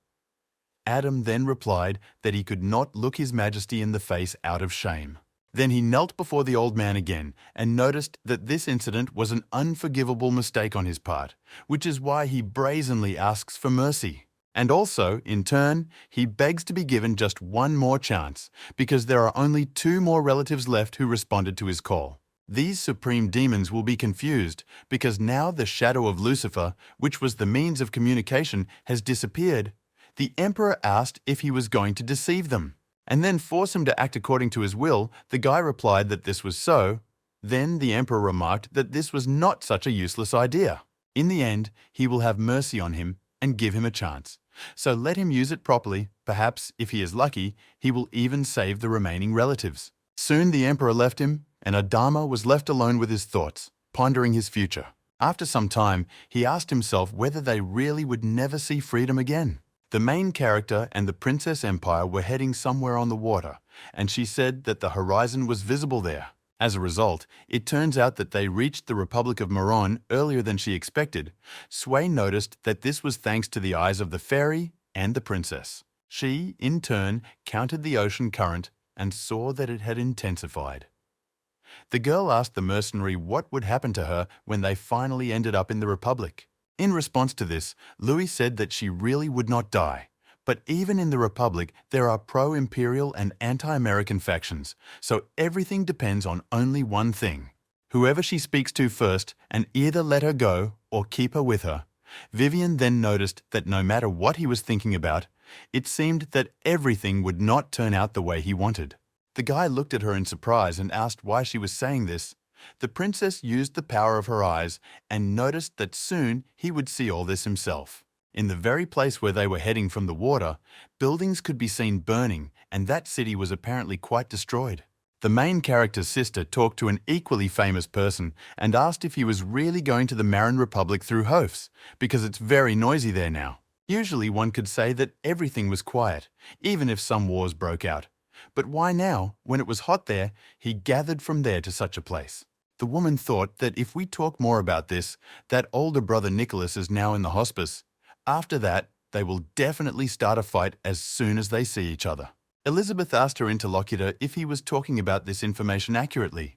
Adam then replied that he could not look His Majesty in the face out of shame. Then he knelt before the old man again and noticed that this incident was an unforgivable mistake on his part, which is why he brazenly asks for mercy. And also, in turn, he begs to be given just one more chance, because there are only 2 more relatives left who responded to his call. These supreme demons will be confused, because now the shadow of Lucifer, which was the means of communication, has disappeared. The Emperor asked if he was going to deceive them, and then force him to act according to his will. The guy replied that this was so. Then the Emperor remarked that this was not such a useless idea. In the end, he will have mercy on him and give him a chance. So let him use it properly. Perhaps, if he is lucky, he will even save the remaining relatives. Soon the Emperor left him, and Adama was left alone with his thoughts, pondering his future. After some time, he asked himself whether they really would never see freedom again. The main character and the Princess Empire were heading somewhere on the water, and she said that the horizon was visible there. As a result, it turns out that they reached the Republic of Maron earlier than she expected. Sui noticed that this was thanks to the eyes of the fairy and the princess. She, in turn, counted the ocean current and saw that it had intensified. The girl asked the mercenary what would happen to her when they finally ended up in the Republic. In response to this, Louis said that she really would not die. But even in the Republic, there are pro-imperial and anti-American factions, so everything depends on only one thing. Whoever she speaks to first, and either let her go or keep her with her. Vivian then noticed that no matter what he was thinking about, it seemed that everything would not turn out the way he wanted. The guy looked at her in surprise and asked why she was saying this. The princess used the power of her eyes and noticed that soon he would see all this himself. In the very place where they were heading from the water, buildings could be seen burning, and that city was apparently quite destroyed. The main character's sister talked to an equally famous person and asked if he was really going to the Marin Republic through Hofs, because it's very noisy there now. Usually one could say that everything was quiet, even if some wars broke out. But why now, when it was hot there, he gathered from there to such a place? The woman thought that if we talk more about this, that older brother Nicholas is now in the hospice. After that, they will definitely start a fight as soon as they see each other. Elizabeth asked her interlocutor if he was talking about this information accurately.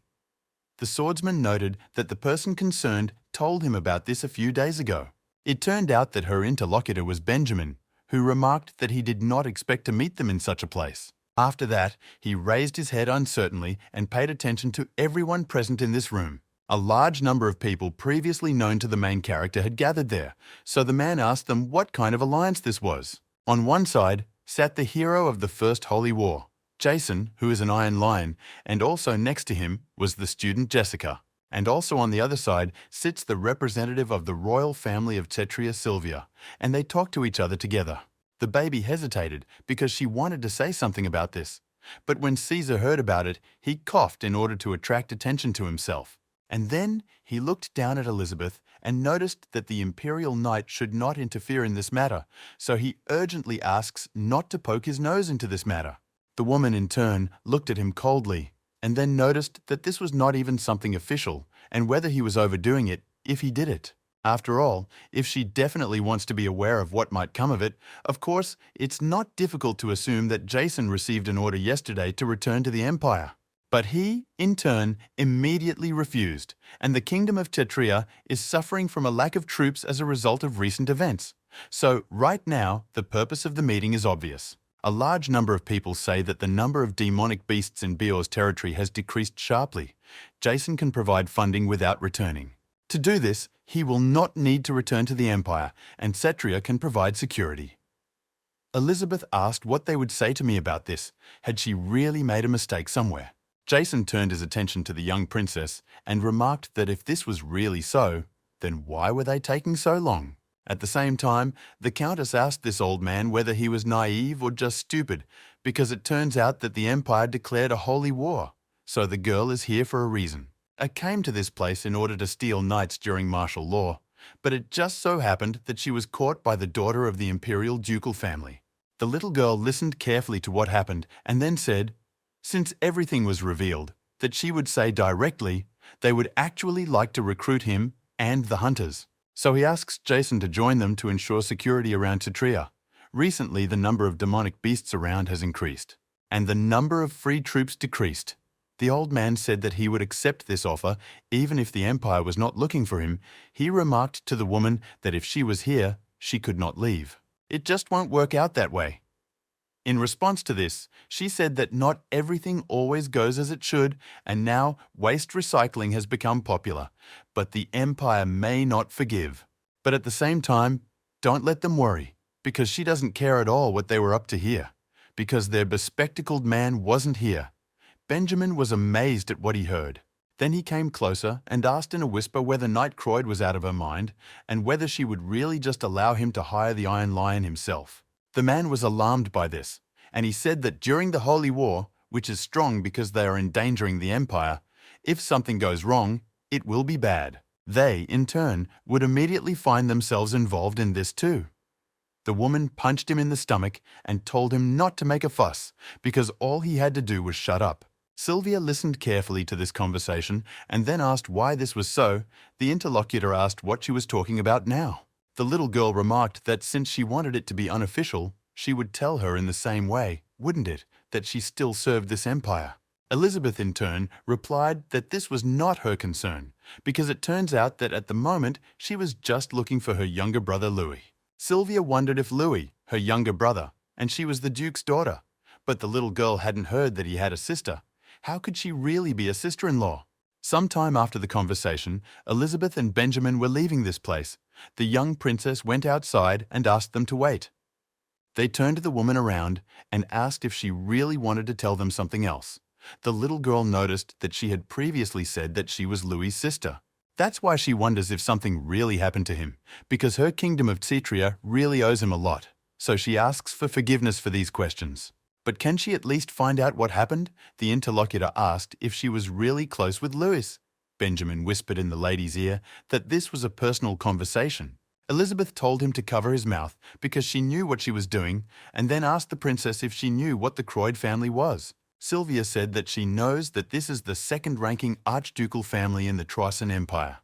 The swordsman noted that the person concerned told him about this a few days ago. It turned out that her interlocutor was Benjamin, who remarked that he did not expect to meet them in such a place. After that, he raised his head uncertainly and paid attention to everyone present in this room. A large number of people previously known to the main character had gathered there, so the man asked them what kind of alliance this was. On one side sat the hero of the First Holy War, Jason, who is an Iron Lion, and also next to him was the student Jessica. And also on the other side sits the representative of the royal family of Tetria, Sylvia, and they talk to each other together. The baby hesitated because she wanted to say something about this, but when Caesar heard about it, he coughed in order to attract attention to himself. And then he looked down at Elizabeth and noticed that the imperial knight should not interfere in this matter, so he urgently asks not to poke his nose into this matter. The woman in turn looked at him coldly, and then noticed that this was not even something official, and whether he was overdoing it if he did it. After all, if she definitely wants to be aware of what might come of it, of course, it's not difficult to assume that Jason received an order yesterday to return to the Empire. But he, in turn, immediately refused, and the Kingdom of Tetria is suffering from a lack of troops as a result of recent events. So, right now, the purpose of the meeting is obvious. A large number of people say that the number of demonic beasts in Bior's territory has decreased sharply. Jason can provide funding without returning. To do this, he will not need to return to the Empire, and Cetria can provide security. Elizabeth asked what they would say to me about this. Had she really made a mistake somewhere? Jason turned his attention to the young princess and remarked that if this was really so, then why were they taking so long? At the same time, the Countess asked this old man whether he was naive or just stupid, because it turns out that the Empire declared a holy war, so the girl is here for a reason. I came to this place in order to steal knights during martial law, but it just so happened that she was caught by the daughter of the imperial ducal family. The little girl listened carefully to what happened and then said, since everything was revealed, that she would say directly they would actually like to recruit him and the hunters. So he asks Jason to join them to ensure security around Tetria. Recently, the number of demonic beasts around has increased, and the number of free troops decreased. The old man said that he would accept this offer even if the Empire was not looking for him. He remarked to the woman that if she was here, she could not leave. It just won't work out that way. In response to this, she said that not everything always goes as it should, and now waste recycling has become popular, but the Empire may not forgive. But at the same time, don't let them worry, because she doesn't care at all what they were up to here, because their bespectacled man wasn't here. Benjamin was amazed at what he heard. Then he came closer and asked in a whisper whether Knight Croyd was out of her mind, and whether she would really just allow him to hire the Iron Lion himself. The man was alarmed by this, and he said that during the Holy War, which is strong because they are endangering the Empire, if something goes wrong, it will be bad. They, in turn, would immediately find themselves involved in this too. The woman punched him in the stomach and told him not to make a fuss because all he had to do was shut up. Sylvia listened carefully to this conversation and then asked why this was so. The interlocutor asked what she was talking about now. The little girl remarked that since she wanted it to be unofficial, she would tell her in the same way, wouldn't it, that she still served this empire. Elizabeth, in turn, replied that this was not her concern, because it turns out that at the moment she was just looking for her younger brother Louis. Sylvia wondered if Louis, her younger brother, and she was the Duke's daughter, but the little girl hadn't heard that he had a sister. How could she really be a sister-in-law? Some time after the conversation, Elizabeth and Benjamin were leaving this place. The young princess went outside and asked them to wait. They turned the woman around and asked if she really wanted to tell them something else. The little girl noticed that she had previously said that she was Louis's sister. That's why she wonders if something really happened to him, because her kingdom of Titria really owes him a lot. So she asks for forgiveness for these questions. But can she at least find out what happened? The interlocutor asked if she was really close with Louis. Benjamin whispered in the lady's ear that this was a personal conversation. Elizabeth told him to cover his mouth because she knew what she was doing, and then asked the princess if she knew what the Croyd family was. Sylvia said that she knows that this is the second-ranking archducal family in the Troisan Empire.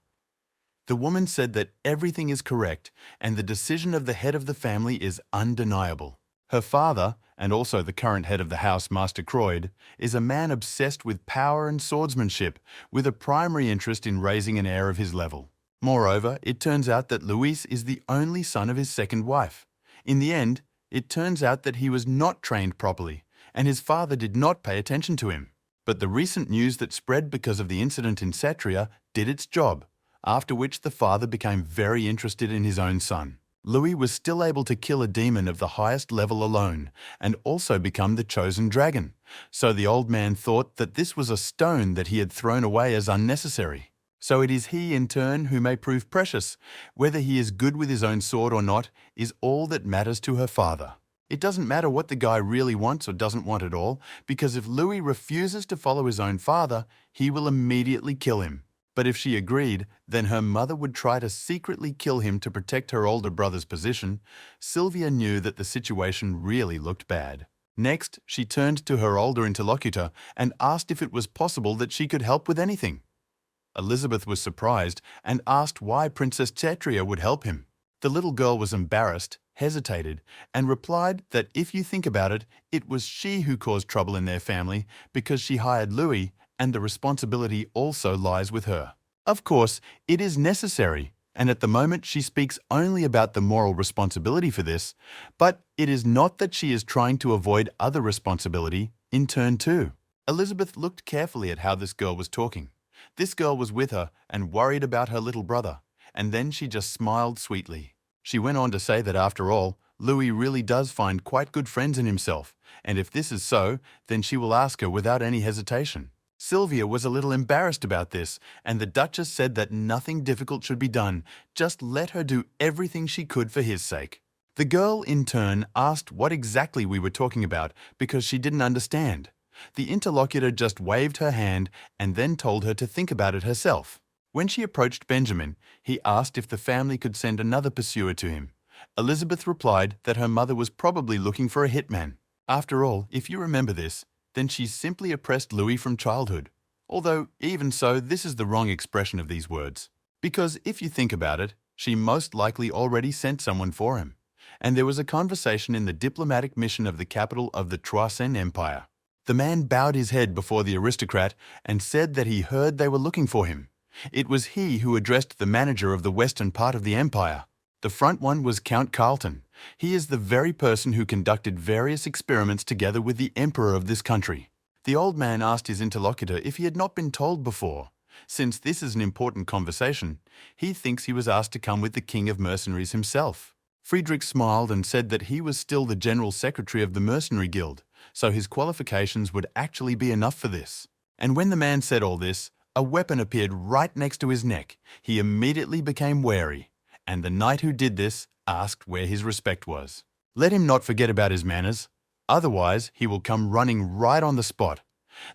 The woman said that everything is correct and the decision of the head of the family is undeniable. Her father, and also the current head of the house, Master Croyd, is a man obsessed with power and swordsmanship, with a primary interest in raising an heir of his level. Moreover, it turns out that Louis is the only son of his second wife. In the end, it turns out that he was not trained properly, and his father did not pay attention to him. But the recent news that spread because of the incident in Satria did its job, after which the father became very interested in his own son. Louis was still able to kill a demon of the highest level alone, and also become the chosen dragon. So the old man thought that this was a stone that he had thrown away as unnecessary. So it is he, in turn, who may prove precious. Whether he is good with his own sword or not is all that matters to her father. It doesn't matter what the guy really wants or doesn't want at all, because if Louis refuses to follow his own father, he will immediately kill him. But if she agreed, then her mother would try to secretly kill him to protect her older brother's position. Sylvia knew that the situation really looked bad. Next, she turned to her older interlocutor and asked if it was possible that she could help with anything. Elizabeth was surprised and asked why Princess Cetria would help him. The little girl was embarrassed, hesitated, and replied that if you think about it, it was she who caused trouble in their family because she hired Louis, and the responsibility also lies with her. Of course, it is necessary, and at the moment she speaks only about the moral responsibility for this, but it is not that she is trying to avoid other responsibility in turn too. Elizabeth looked carefully at how this girl was talking. This girl was with her and worried about her little brother, and then she just smiled sweetly. She went on to say that after all, Louis really does find quite good friends in himself, and if this is so, then she will ask her without any hesitation. Sylvia was a little embarrassed about this, and the Duchess said that nothing difficult should be done, just let her do everything she could for his sake. The girl, in turn, asked what exactly we were talking about because she didn't understand. The interlocutor just waved her hand and then told her to think about it herself. When she approached Benjamin, he asked if the family could send another pursuer to him. Elizabeth replied that her mother was probably looking for a hitman. After all, if you remember this, then she simply oppressed Louis from childhood. Although, even so, this is the wrong expression of these words. Because if you think about it, she most likely already sent someone for him. And there was a conversation in the diplomatic mission of the capital of the Troisan Empire. The man bowed his head before the aristocrat and said that he heard they were looking for him. It was he who addressed the manager of the western part of the empire. The front one was Count Carlton. He is the very person who conducted various experiments together with the emperor of this country. The old man asked his interlocutor if he had not been told before. Since this is an important conversation, he thinks he was asked to come with the king of mercenaries himself. Friedrich smiled and said that he was still the general secretary of the Mercenary Guild, so his qualifications would actually be enough for this. And when the man said all this, a weapon appeared right next to his neck. He immediately became wary, and the knight who did this asked where his respect was. Let him not forget about his manners, otherwise he will come running right on the spot.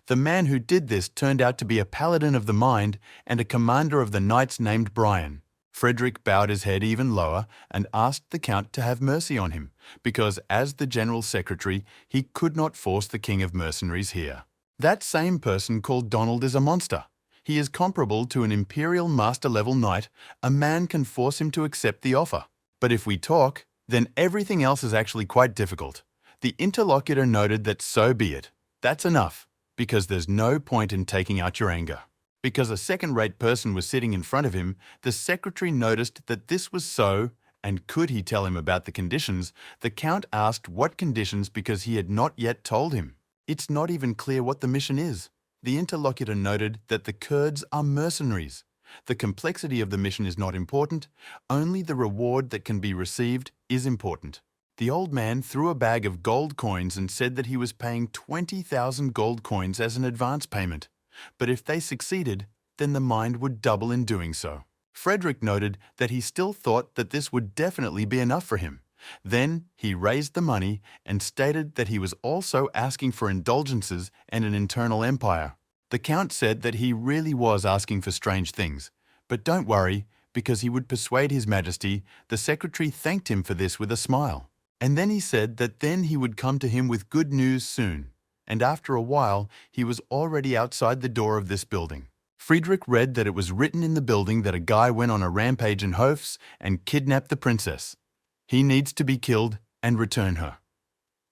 The man who did this turned out to be a paladin of the mind and a commander of the knights named Brian. Frederick bowed his head even lower and asked the Count to have mercy on him, because as the General Secretary, he could not force the King of Mercenaries here. That same person called Donald is a monster. He is comparable to an Imperial Master-level knight. A man can force him to accept the offer. But if we talk, then everything else is actually quite difficult. The interlocutor noted that so be it. That's enough, because there's no point in taking out your anger. Because a second-rate person was sitting in front of him, the secretary noticed that this was so, and could he tell him about the conditions? The Count asked what conditions because he had not yet told him. It's not even clear what the mission is. The interlocutor noted that the Kurds are mercenaries. The complexity of the mission is not important, only the reward that can be received is important. The old man threw a bag of gold coins and said that he was paying 20,000 gold coins as an advance payment. But if they succeeded, then the mind would double in doing so. Frederick noted that he still thought that this would definitely be enough for him. Then he raised the money and stated that he was also asking for indulgences and an internal empire. The Count said that he really was asking for strange things. But don't worry, because he would persuade His Majesty. The secretary thanked him for this with a smile. And then he said that then he would come to him with good news soon. And after a while, he was already outside the door of this building. Friedrich read that it was written in the building that a guy went on a rampage in Hofs and kidnapped the princess. He needs to be killed and return her.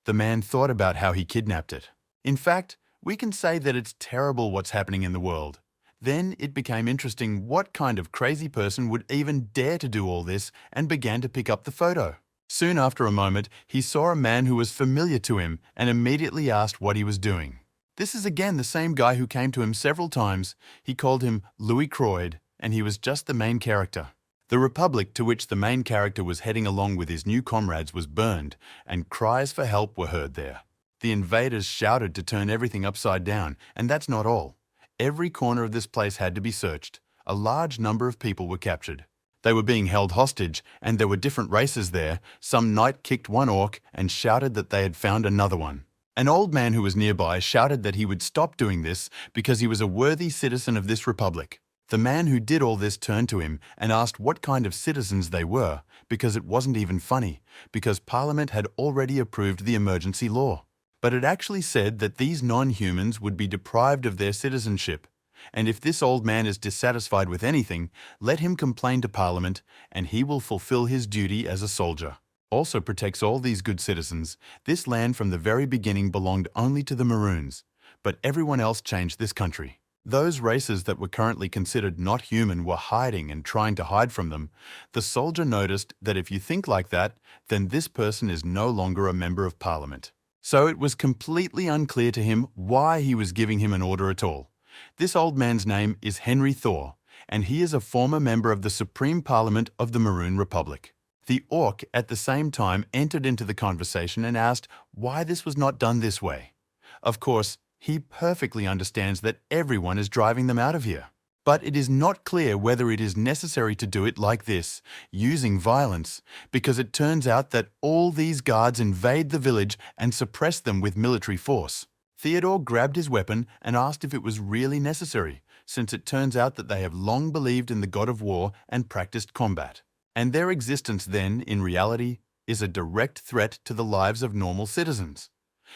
The man thought about how he kidnapped it. In fact, we can say that it's terrible what's happening in the world. Then it became interesting what kind of crazy person would even dare to do all this and began to pick up the photo. Soon after a moment, he saw a man who was familiar to him and immediately asked what he was doing. This is again the same guy who came to him several times. He called him Louis Croyd, and he was just the main character. The Republic to which the main character was heading along with his new comrades was burned, and cries for help were heard there. The invaders shouted to turn everything upside down, and that's not all. Every corner of this place had to be searched. A large number of people were captured. They were being held hostage, and there were different races there. Some knight kicked one orc and shouted that they had found another one. An old man who was nearby shouted that he would stop doing this because he was a worthy citizen of this republic. The man who did all this turned to him and asked what kind of citizens they were, because it wasn't even funny, because Parliament had already approved the emergency law. But it actually said that these non-humans would be deprived of their citizenship. And if this old man is dissatisfied with anything, let him complain to Parliament, and he will fulfill his duty as a soldier. Also protects all these good citizens. This land from the very beginning belonged only to the Maroons, but everyone else changed this country. Those races that were currently considered not human were hiding and trying to hide from them. The soldier noticed that if you think like that, then this person is no longer a member of Parliament. So it was completely unclear to him why he was giving him an order at all. This old man's name is Henry Thor, and he is a former member of the Supreme Parliament of the Maroon Republic. The orc at the same time entered into the conversation and asked why this was not done this way. Of course, he perfectly understands that everyone is driving them out of here. But it is not clear whether it is necessary to do it like this, using violence, because it turns out that all these guards invade the village and suppress them with military force. Theodore grabbed his weapon and asked if it was really necessary, since it turns out that they have long believed in the god of war and practiced combat. And their existence then, in reality, is a direct threat to the lives of normal citizens.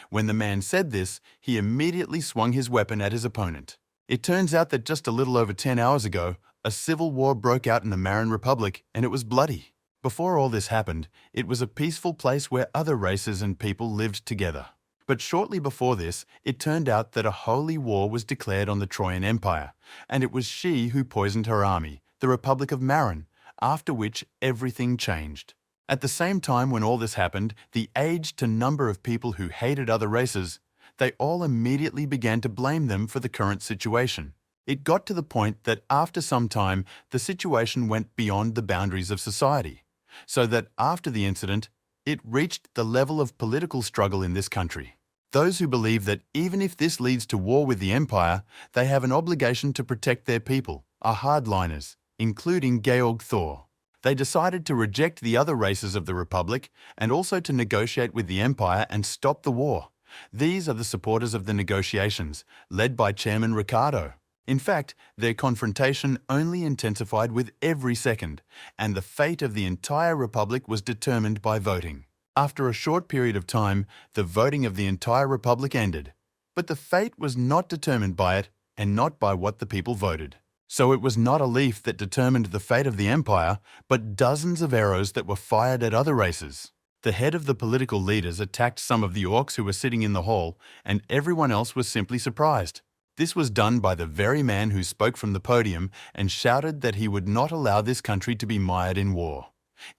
When the man said this, he immediately swung his weapon at his opponent. It turns out that just a little over 10 hours ago, a civil war broke out in the Maroon Republic, and it was bloody. Before all this happened, it was a peaceful place where other races and people lived together. But shortly before this, it turned out that a holy war was declared on the Trojan Empire, and it was she who poisoned her army, the Republic of Maroon, after which everything changed. At the same time when all this happened, the age to number of people who hated other races, they all immediately began to blame them for the current situation. It got to the point that after some time, the situation went beyond the boundaries of society, so that after the incident, it reached the level of political struggle in this country. Those who believe that even if this leads to war with the Empire, they have an obligation to protect their people, are hardliners, including Georg Thor. They decided to reject the other races of the Republic and also to negotiate with the Empire and stop the war. These are the supporters of the negotiations, led by Chairman Ricardo. In fact, their confrontation only intensified with every second, and the fate of the entire republic was determined by voting. After a short period of time, the voting of the entire republic ended. But the fate was not determined by it, and not by what the people voted. So it was not a leaf that determined the fate of the empire, but dozens of arrows that were fired at other races. The head of the political leaders attacked some of the orcs who were sitting in the hall, and everyone else was simply surprised. This was done by the very man who spoke from the podium and shouted that he would not allow this country to be mired in war.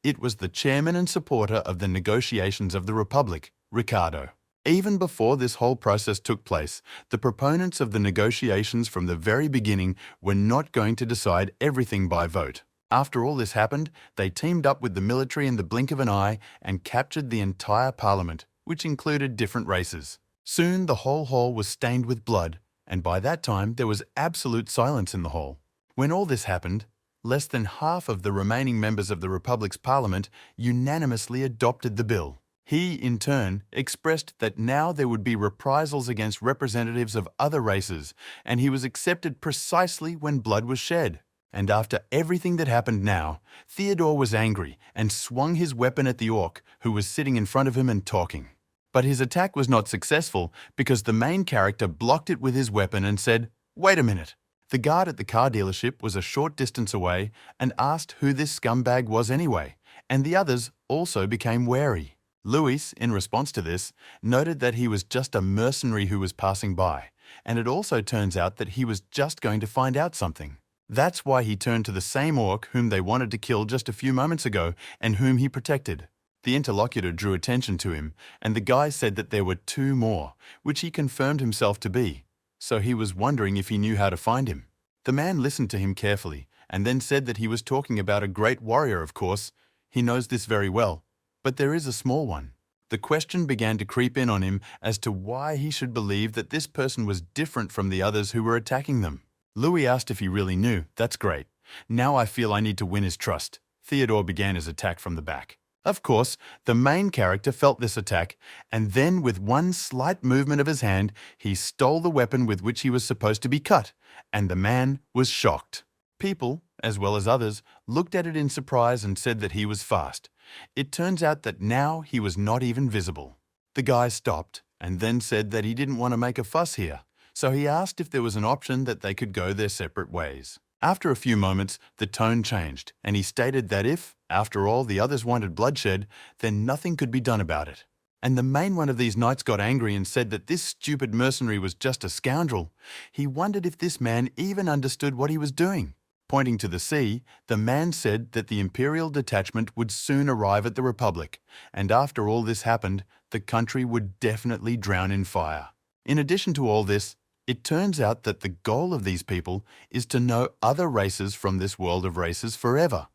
It was the chairman and supporter of the negotiations of the Republic, Ricardo. Even before this whole process took place, the proponents of the negotiations from the very beginning were not going to decide everything by vote. After all this happened, they teamed up with the military in the blink of an eye and captured the entire parliament, which included different races. Soon the whole hall was stained with blood, and by that time there was absolute silence in the hall. When all this happened, less than half of the remaining members of the Republic's parliament unanimously adopted the bill. He, in turn, expressed that now there would be reprisals against representatives of other races, and he was accepted precisely when blood was shed. And after everything that happened now, Theodore was angry and swung his weapon at the orc who was sitting in front of him and talking. But his attack was not successful because the main character blocked it with his weapon and said, "Wait a minute." The guard at the car dealership was a short distance away and asked who this scumbag was anyway, and the others also became wary. Luis, in response to this, noted that he was just a mercenary who was passing by, and it also turns out that he was just going to find out something. That's why he turned to the same orc whom they wanted to kill just a few moments ago and whom he protected. The interlocutor drew attention to him, and the guy said that there were two more, which he confirmed himself to be, so he was wondering if he knew how to find him. The man listened to him carefully, and then said that he was talking about a great warrior, of course. He knows this very well. But there is a small one. The question began to creep in on him as to why he should believe that this person was different from the others who were attacking them. Louis asked if he really knew. That's great. Now I feel I need to win his trust. Theodore began his attack from the back. Of course, the main character felt this attack, and then with one slight movement of his hand, he stole the weapon with which he was supposed to be cut, and the man was shocked. People, as well as others, looked at it in surprise and said that he was fast. It turns out that now he was not even visible. The guy stopped and then said that he didn't want to make a fuss here, so he asked if there was an option that they could go their separate ways. After a few moments, the tone changed, and he stated that if, after all, the others wanted bloodshed, then nothing could be done about it. And the main one of these knights got angry and said that this stupid mercenary was just a scoundrel. He wondered if this man even understood what he was doing. Pointing to the sea, the man said that the imperial detachment would soon arrive at the Republic, and after all this happened, the country would definitely drown in fire. In addition to all this, it turns out that the goal of these people is to know other races from this world of races forever,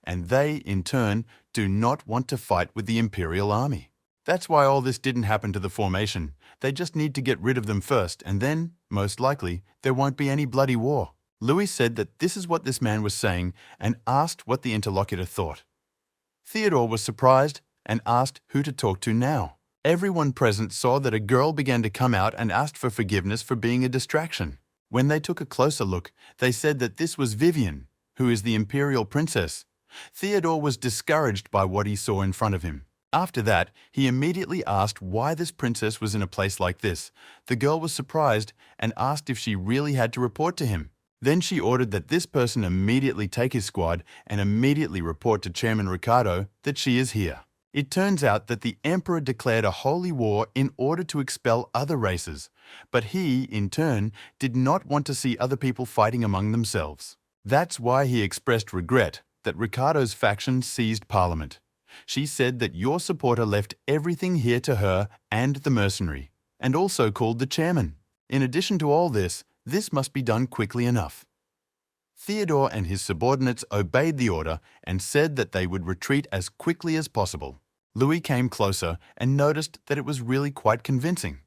and they, in turn, do not want to fight with the Imperial army. That's why all this didn't happen to the formation. They just need to get rid of them first, and then, most likely, there won't be any bloody war. Louis said that this is what this man was saying and asked what the interlocutor thought. Theodore was surprised and asked who to talk to now. Everyone present saw that a girl began to come out and asked for forgiveness for being a distraction. When they took a closer look, they said that this was Vivian, who is the imperial princess. Theodore was discouraged by what he saw in front of him. After that, he immediately asked why this princess was in a place like this. The girl was surprised and asked if she really had to report to him. Then she ordered that this person immediately take his squad and immediately report to Chairman Ricardo that she is here. It turns out that the Emperor declared a holy war in order to expel other races, but he, in turn, did not want to see other people fighting among themselves. That's why he expressed regret that Ricardo's faction seized Parliament. She said that your supporter left everything here to her and the mercenary, and also called the chairman. In addition to all this must be done quickly enough. Theodore and his subordinates obeyed the order and said that they would retreat as quickly as possible. Louis came closer and noticed that it was really quite convincing.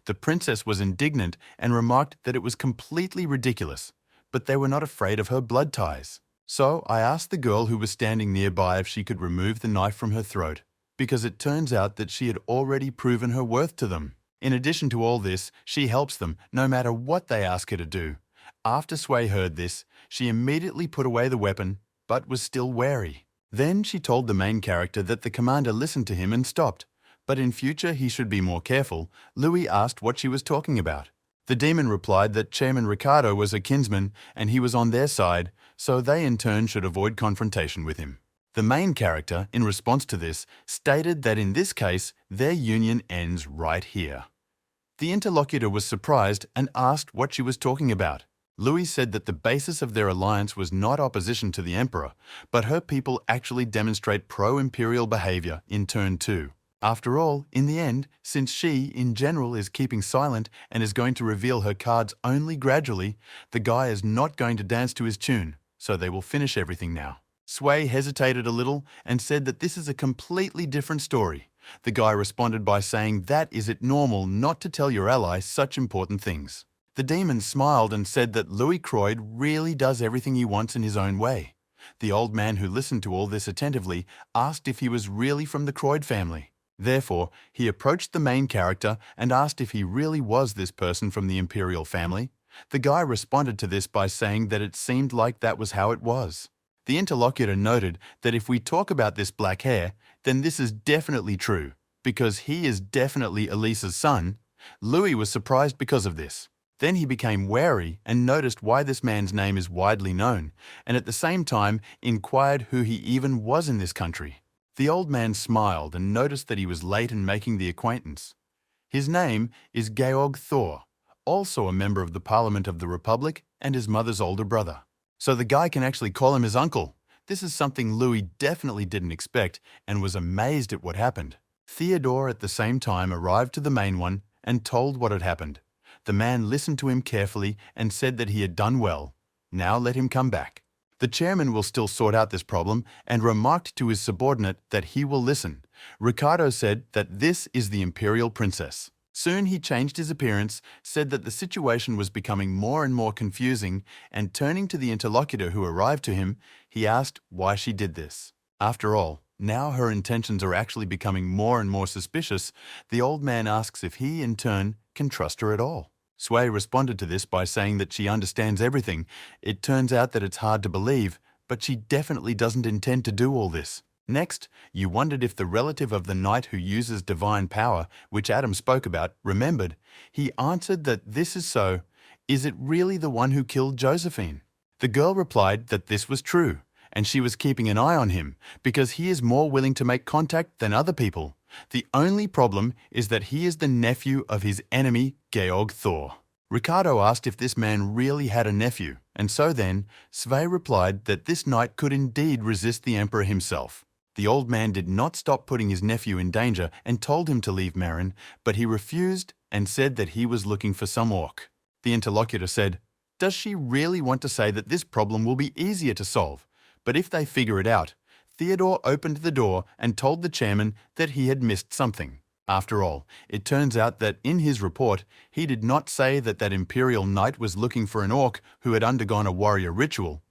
The princess was indignant and remarked that it was completely ridiculous, but they were not afraid of her blood ties. So I asked the girl who was standing nearby if she could remove the knife from her throat, because it turns out that she had already proven her worth to them. In addition to all this, she helps them no matter what they ask her to do. After Sui heard this, she immediately put away the weapon, but was still wary. Then she told the main character that the commander listened to him and stopped, but in future he should be more careful. Louis asked what she was talking about. The demon replied that Chairman Ricardo was a kinsman and he was on their side, so they in turn should avoid confrontation with him. The main character, in response to this, stated that in this case, their union ends right here. The interlocutor was surprised and asked what she was talking about. Louis said that the basis of their alliance was not opposition to the emperor, but her people actually demonstrate pro-imperial behavior in turn too. After all, in the end, since she, in general, is keeping silent and is going to reveal her cards only gradually, the guy is not going to dance to his tune, so they will finish everything now. Sui hesitated a little and said that this is a completely different story. The guy responded by saying that is it normal not to tell your ally such important things. The demon smiled and said that Louis Croyd really does everything he wants in his own way. The old man who listened to all this attentively asked if he was really from the Croyd family. Therefore, he approached the main character and asked if he really was this person from the imperial family. The guy responded to this by saying that it seemed like that was how it was. The interlocutor noted that if we talk about this black hair, then this is definitely true, because he is definitely Elisa's son. Louis was surprised because of this. Then he became wary and noticed why this man's name is widely known, and at the same time inquired who he even was in this country. The old man smiled and noticed that he was late in making the acquaintance. His name is Georg Thor, also a member of the Parliament of the Republic and his mother's older brother. So the guy can actually call him his uncle. This is something Louis definitely didn't expect and was amazed at what happened. Theodore at the same time arrived to the main one and told what had happened. The man listened to him carefully and said that he had done well. Now let him come back. The chairman will still sort out this problem and remarked to his subordinate that he will listen. Ricardo said that this is the imperial princess. Soon he changed his appearance, said that the situation was becoming more and more confusing, and turning to the interlocutor who arrived to him, he asked why she did this. After all, now her intentions are actually becoming more and more suspicious. The old man asks if he, in turn, can trust her at all. Sui responded to this by saying that she understands everything. It turns out that it's hard to believe, but she definitely doesn't intend to do all this. Next, you wondered if the relative of the knight who uses divine power, which Adam spoke about, remembered. He answered that this is so. Is it really the one who killed Josephine? The girl replied that this was true, and she was keeping an eye on him because he is more willing to make contact than other people. The only problem is that he is the nephew of his enemy, Georg Thor. Ricardo asked if this man really had a nephew, and so then, Sui replied that this knight could indeed resist the emperor himself. The old man did not stop putting his nephew in danger and told him to leave Marin, but he refused and said that he was looking for some orc. The interlocutor said, "Does she really want to say that this problem will be easier to solve? But if they figure it out." Theodore opened the door and told the chairman that he had missed something. After all, it turns out that in his report, he did not say that that imperial knight was looking for an orc who had undergone a warrior ritual.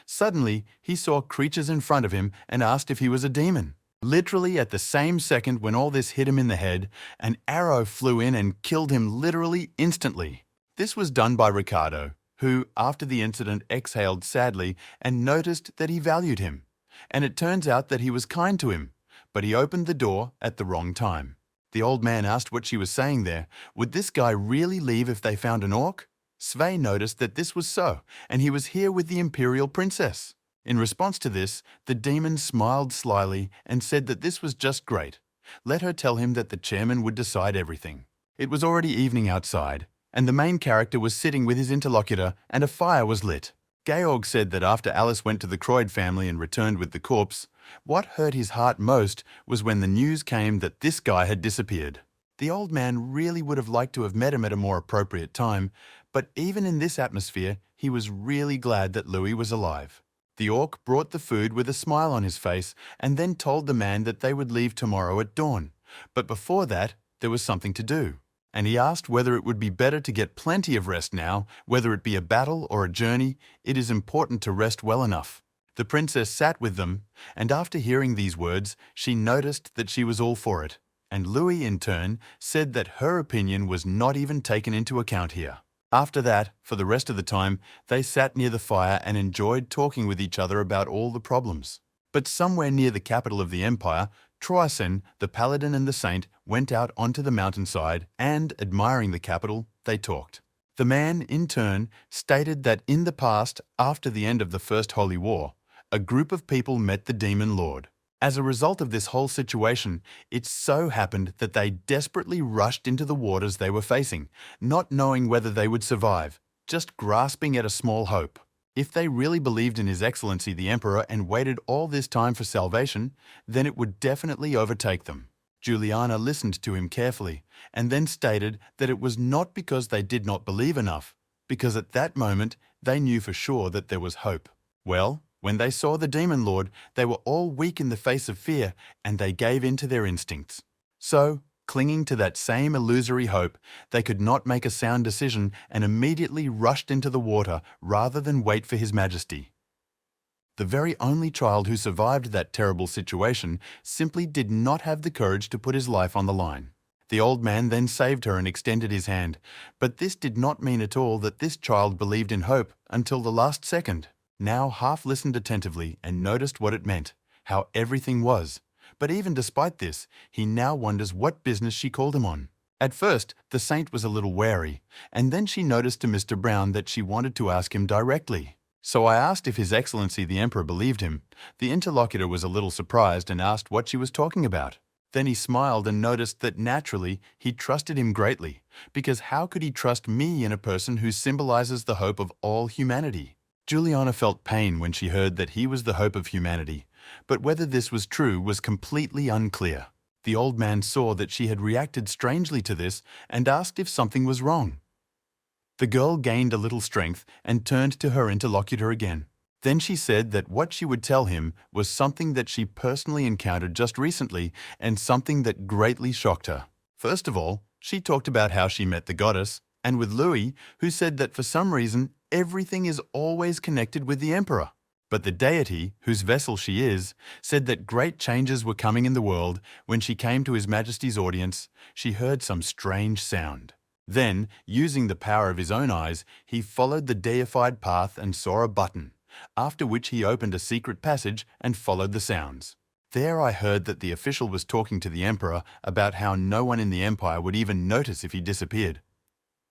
Suddenly, he saw creatures in front of him and asked if he was a demon. Literally at the same second when all this hit him in the head, an arrow flew in and killed him literally instantly. This was done by Ricardo, who, after the incident, exhaled sadly and noticed that he valued him. And it turns out that he was kind to him, but he opened the door at the wrong time. The old man asked what she was saying there. Would this guy really leave if they found an orc? Sui noticed that this was so, and he was here with the imperial princess. In response to this, the demon smiled slyly and said that this was just great. Let her tell him that the chairman would decide everything. It was already evening outside, and the main character was sitting with his interlocutor and a fire was lit. Georg said that after Alice went to the Croyd family and returned with the corpse, what hurt his heart most was when the news came that this guy had disappeared. The old man really would have liked to have met him at a more appropriate time, but even in this atmosphere, he was really glad that Louis was alive. The orc brought the food with a smile on his face and then told the man that they would leave tomorrow at dawn. But before that, there was something to do. And he asked whether it would be better to get plenty of rest now, whether it be a battle or a journey. It is important to rest well enough. The princess sat with them, and after hearing these words, she noticed that she was all for it. And Louis, in turn, said that her opinion was not even taken into account here. After that, for the rest of the time, they sat near the fire and enjoyed talking with each other about all the problems. But somewhere near the capital of the empire, Troisen, the paladin and the saint, went out onto the mountainside and, admiring the capital, they talked. The man, in turn, stated that in the past, after the end of the First Holy War, a group of people met the Demon Lord. As a result of this whole situation, it so happened that they desperately rushed into the waters they were facing, not knowing whether they would survive, just grasping at a small hope. If they really believed in His Excellency the Emperor and waited all this time for salvation, then it would definitely overtake them. Juliana listened to him carefully and then stated that it was not because they did not believe enough, because at that moment they knew for sure that there was hope. Well, when they saw the Demon Lord, they were all weak in the face of fear and they gave in to their instincts. So, clinging to that same illusory hope, they could not make a sound decision and immediately rushed into the water rather than wait for His Majesty. The very only child who survived that terrible situation simply did not have the courage to put his life on the line. The old man then saved her and extended his hand, but this did not mean at all that this child believed in hope until the last second. Now half listened attentively and noticed what it meant, how everything was. But even despite this, he now wonders what business she called him on. At first, the saint was a little wary, and then she noticed to Mr. Brown that she wanted to ask him directly. So I asked if His Excellency the Emperor believed him. The interlocutor was a little surprised and asked what she was talking about. Then he smiled and noticed that naturally he trusted him greatly, because how could he trust me in a person who symbolizes the hope of all humanity? Juliana felt pain when she heard that he was the hope of humanity, but whether this was true was completely unclear. The old man saw that she had reacted strangely to this and asked if something was wrong. The girl gained a little strength and turned to her interlocutor again. Then she said that what she would tell him was something that she personally encountered just recently and something that greatly shocked her. First of all, she talked about how she met the goddess, and with Louis, who said that for some reason, everything is always connected with the emperor. But the deity, whose vessel she is, said that great changes were coming in the world. When she came to His Majesty's audience, she heard some strange sound. Then, using the power of his own eyes, he followed the deified path and saw a button, after which he opened a secret passage and followed the sounds. There I heard that the official was talking to the emperor about how no one in the empire would even notice if he disappeared.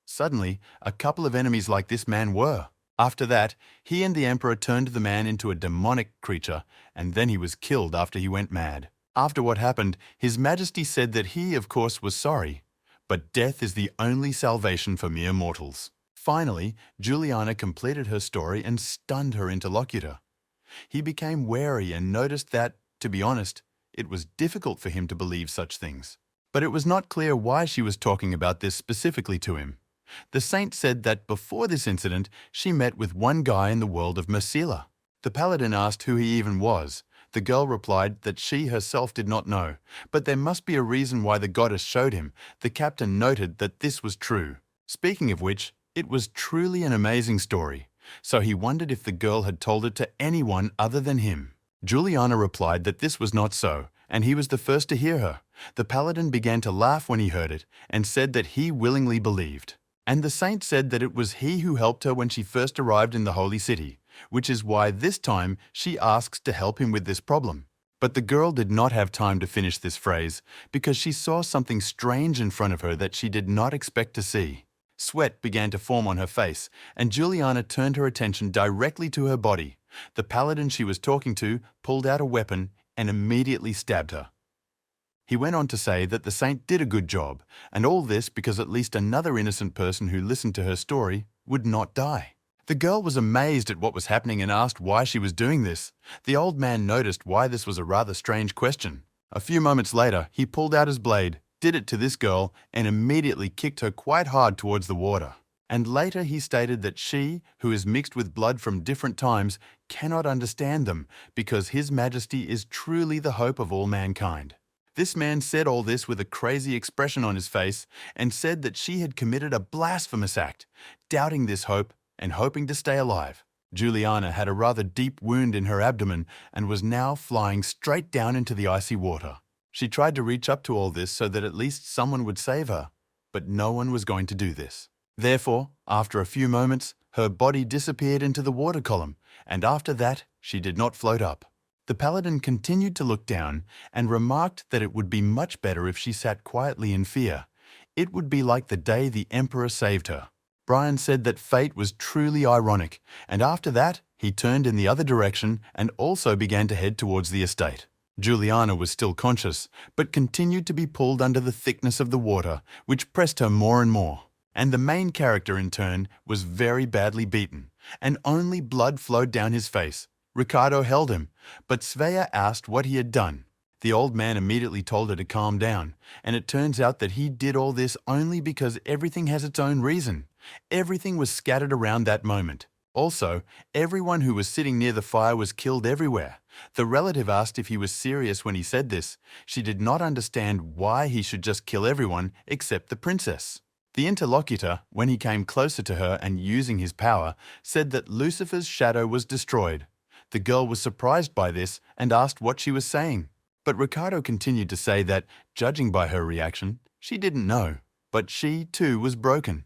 Suddenly, a couple of enemies like this man were. After that, he and the emperor turned the man into a demonic creature, and then he was killed after he went mad. After what happened, His Majesty said that he, of course, was sorry. But death is the only salvation for mere mortals. Finally, Juliana completed her story and stunned her interlocutor. He became wary and noticed that, to be honest, it was difficult for him to believe such things. But it was not clear why she was talking about this specifically to him. The saint said that before this incident, she met with one guy in the world of Mercenary. The paladin asked who he even was. The girl replied that she herself did not know, but there must be a reason why the goddess showed him. The captain noted that this was true. Speaking of which, it was truly an amazing story, so he wondered if the girl had told it to anyone other than him. Juliana replied that this was not so, and he was the first to hear her. The paladin began to laugh when he heard it, and said that he willingly believed. And the saint said that it was he who helped her when she first arrived in the holy city, which is why this time she asks to help him with this problem. But the girl did not have time to finish this phrase because she saw something strange in front of her that she did not expect to see. Sweat began to form on her face, and Juliana turned her attention directly to her body. The paladin she was talking to pulled out a weapon and immediately stabbed her. He went on to say that the saint did a good job, and all this because at least another innocent person who listened to her story would not die. The girl was amazed at what was happening and asked why she was doing this. The old man noticed why this was a rather strange question. A few moments later, he pulled out his blade, did it to this girl, and immediately kicked her quite hard towards the water. And later he stated that she, who is mixed with blood from different times, cannot understand them because His Majesty is truly the hope of all mankind. This man said all this with a crazy expression on his face and said that she had committed a blasphemous act, doubting this hope and hoping to stay alive. Juliana had a rather deep wound in her abdomen and was now flying straight down into the icy water. She tried to reach up to all this so that at least someone would save her, but no one was going to do this. Therefore, after a few moments, her body disappeared into the water column, and after that, she did not float up. The paladin continued to look down and remarked that it would be much better if she sat quietly in fear. It would be like the day the Emperor saved her. Brian said that fate was truly ironic, and after that, he turned in the other direction and also began to head towards the estate. Juliana was still conscious, but continued to be pulled under the thickness of the water, which pressed her more and more. And the main character, in turn, was very badly beaten, and only blood flowed down his face. Ricardo held him, but Svea asked what he had done. The old man immediately told her to calm down, and it turns out that he did all this only because everything has its own reason. Everything was scattered around that moment. Also, everyone who was sitting near the fire was killed everywhere. The relative asked if he was serious when he said this. She did not understand why he should just kill everyone except the princess. The interlocutor, when he came closer to her and using his power, said that Lucifer's shadow was destroyed. The girl was surprised by this and asked what she was saying. But Ricardo continued to say that, judging by her reaction, she didn't know. But she, too, was broken.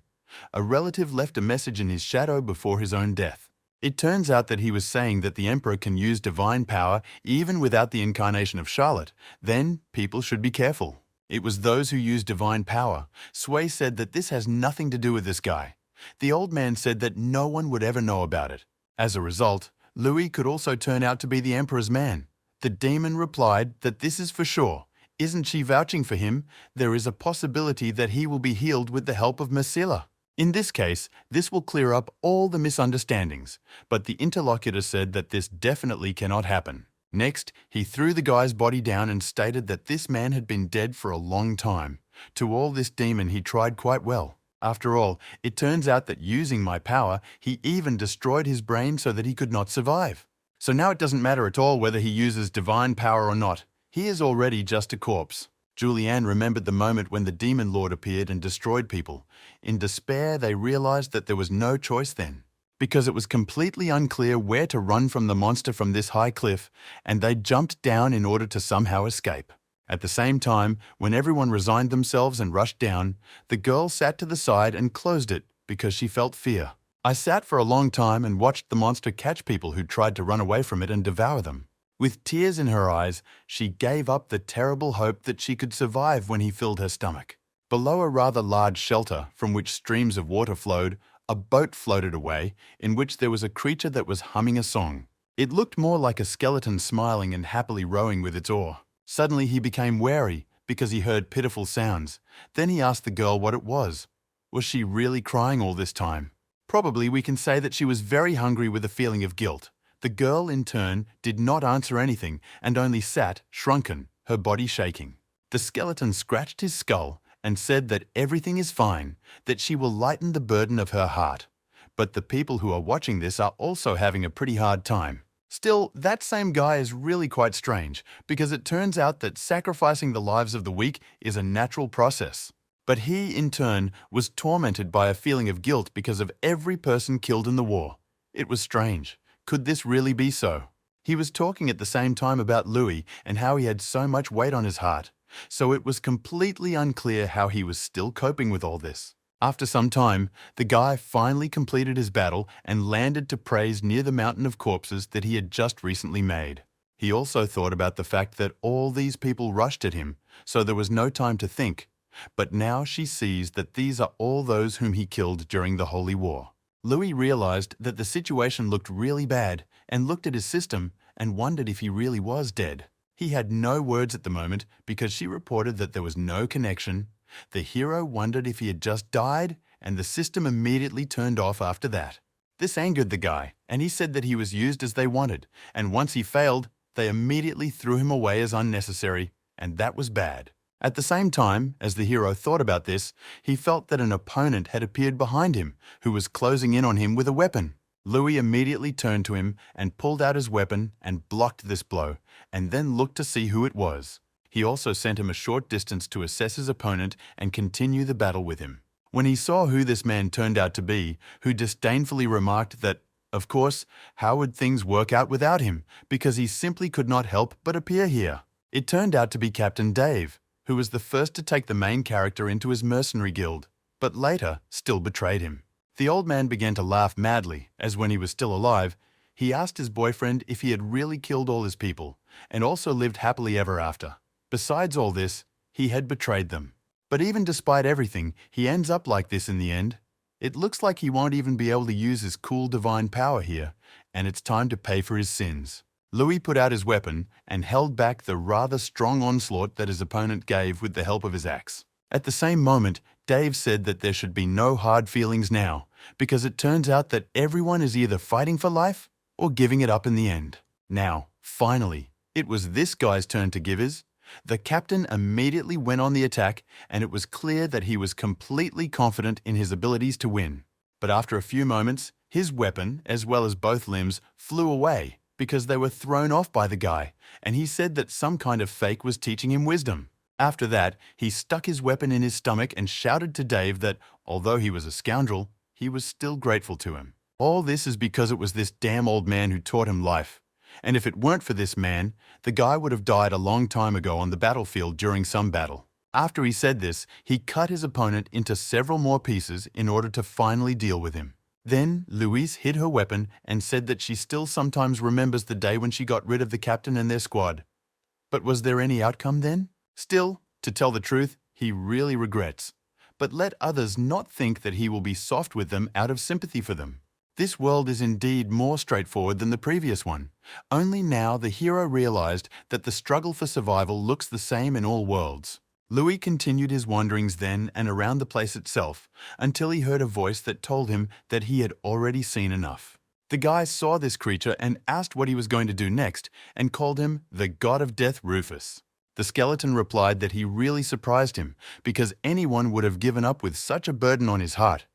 A relative left a message in his shadow before his own death. It turns out that he was saying that the Emperor can use divine power even without the incarnation of Charlotte. Then, people should be careful. It was those who use divine power. Sway said that this has nothing to do with this guy. The old man said that no one would ever know about it. As a result, Louis could also turn out to be the Emperor's man. The demon replied that this is for sure. Isn't she vouching for him? There is a possibility that he will be healed with the help of Mercilla. In this case, this will clear up all the misunderstandings, but the interlocutor said that this definitely cannot happen. Next, he threw the guy's body down and stated that this man had been dead for a long time. To all this demon, he tried quite well. After all, it turns out that using my power, he even destroyed his brain so that he could not survive. So now it doesn't matter at all whether he uses divine power or not. He is already just a corpse. Julianne remembered the moment when the demon lord appeared and destroyed people. In despair, they realized that there was no choice then, because it was completely unclear where to run from the monster from this high cliff, and they jumped down in order to somehow escape. At the same time, when everyone resigned themselves and rushed down, the girl sat to the side and closed it because she felt fear. I sat for a long time and watched the monster catch people who tried to run away from it and devour them. With tears in her eyes, she gave up the terrible hope that she could survive when he filled her stomach. Below a rather large shelter, from which streams of water flowed, a boat floated away, in which there was a creature that was humming a song. It looked more like a skeleton smiling and happily rowing with its oar. Suddenly he became wary, because he heard pitiful sounds. Then he asked the girl what it was. Was she really crying all this time? Probably we can say that she was very hungry with a feeling of guilt. The girl, in turn, did not answer anything and only sat, shrunken, her body shaking. The skeleton scratched his skull and said that everything is fine, that she will lighten the burden of her heart. But the people who are watching this are also having a pretty hard time. Still, that same guy is really quite strange, because it turns out that sacrificing the lives of the weak is a natural process. But he, in turn, was tormented by a feeling of guilt because of every person killed in the war. It was strange. Could this really be so? He was talking at the same time about Louis and how he had so much weight on his heart. So it was completely unclear how he was still coping with all this. After some time, the guy finally completed his battle and landed to praise near the mountain of corpses that he had just recently made. He also thought about the fact that all these people rushed at him, so there was no time to think. But now she sees that these are all those whom he killed during the Holy War. Louis realized that the situation looked really bad and looked at his system and wondered if he really was dead. He had no words at the moment because she reported that there was no connection. The hero wondered if he had just died, and the system immediately turned off after that. This angered the guy, and he said that he was used as they wanted, and once he failed, they immediately threw him away as unnecessary, and that was bad. At the same time, as the hero thought about this, he felt that an opponent had appeared behind him, who was closing in on him with a weapon. Louis immediately turned to him and pulled out his weapon and blocked this blow, and then looked to see who it was. He also sent him a short distance to assess his opponent and continue the battle with him. When he saw who this man turned out to be, who disdainfully remarked that, of course, how would things work out without him, because he simply could not help but appear here. It turned out to be Captain Dave, who was the first to take the main character into his mercenary guild, but later still betrayed him. The old man began to laugh madly, as when he was still alive, he asked his boyfriend if he had really killed all his people, and also lived happily ever after. Besides all this, he had betrayed them. But even despite everything, he ends up like this in the end. It looks like he won't even be able to use his cool divine power here, and it's time to pay for his sins. Louis put out his weapon and held back the rather strong onslaught that his opponent gave with the help of his axe. At the same moment, Dave said that there should be no hard feelings now, because it turns out that everyone is either fighting for life or giving it up in the end. Now, finally, it was this guy's turn to give his. The captain immediately went on the attack, and it was clear that he was completely confident in his abilities to win. But after a few moments, his weapon, as well as both limbs, flew away because they were thrown off by the guy, and he said that some kind of fake was teaching him wisdom. After that, he stuck his weapon in his stomach and shouted to Dave that, although he was a scoundrel, he was still grateful to him. All this is because it was this damn old man who taught him life. And if it weren't for this man, the guy would have died a long time ago on the battlefield during some battle. After he said this, he cut his opponent into several more pieces in order to finally deal with him. Then Louise hid her weapon and said that she still sometimes remembers the day when she got rid of the captain and their squad. But was there any outcome then? Still, to tell the truth, he really regrets. But let others not think that he will be soft with them out of sympathy for them. This world is indeed more straightforward than the previous one. Only now the hero realized that the struggle for survival looks the same in all worlds. Louis continued his wanderings then and around the place itself until he heard a voice that told him that he had already seen enough. The guy saw this creature and asked what he was going to do next and called him the God of Death Rufus. The skeleton replied that he really surprised him because anyone would have given up with such a burden on his heart.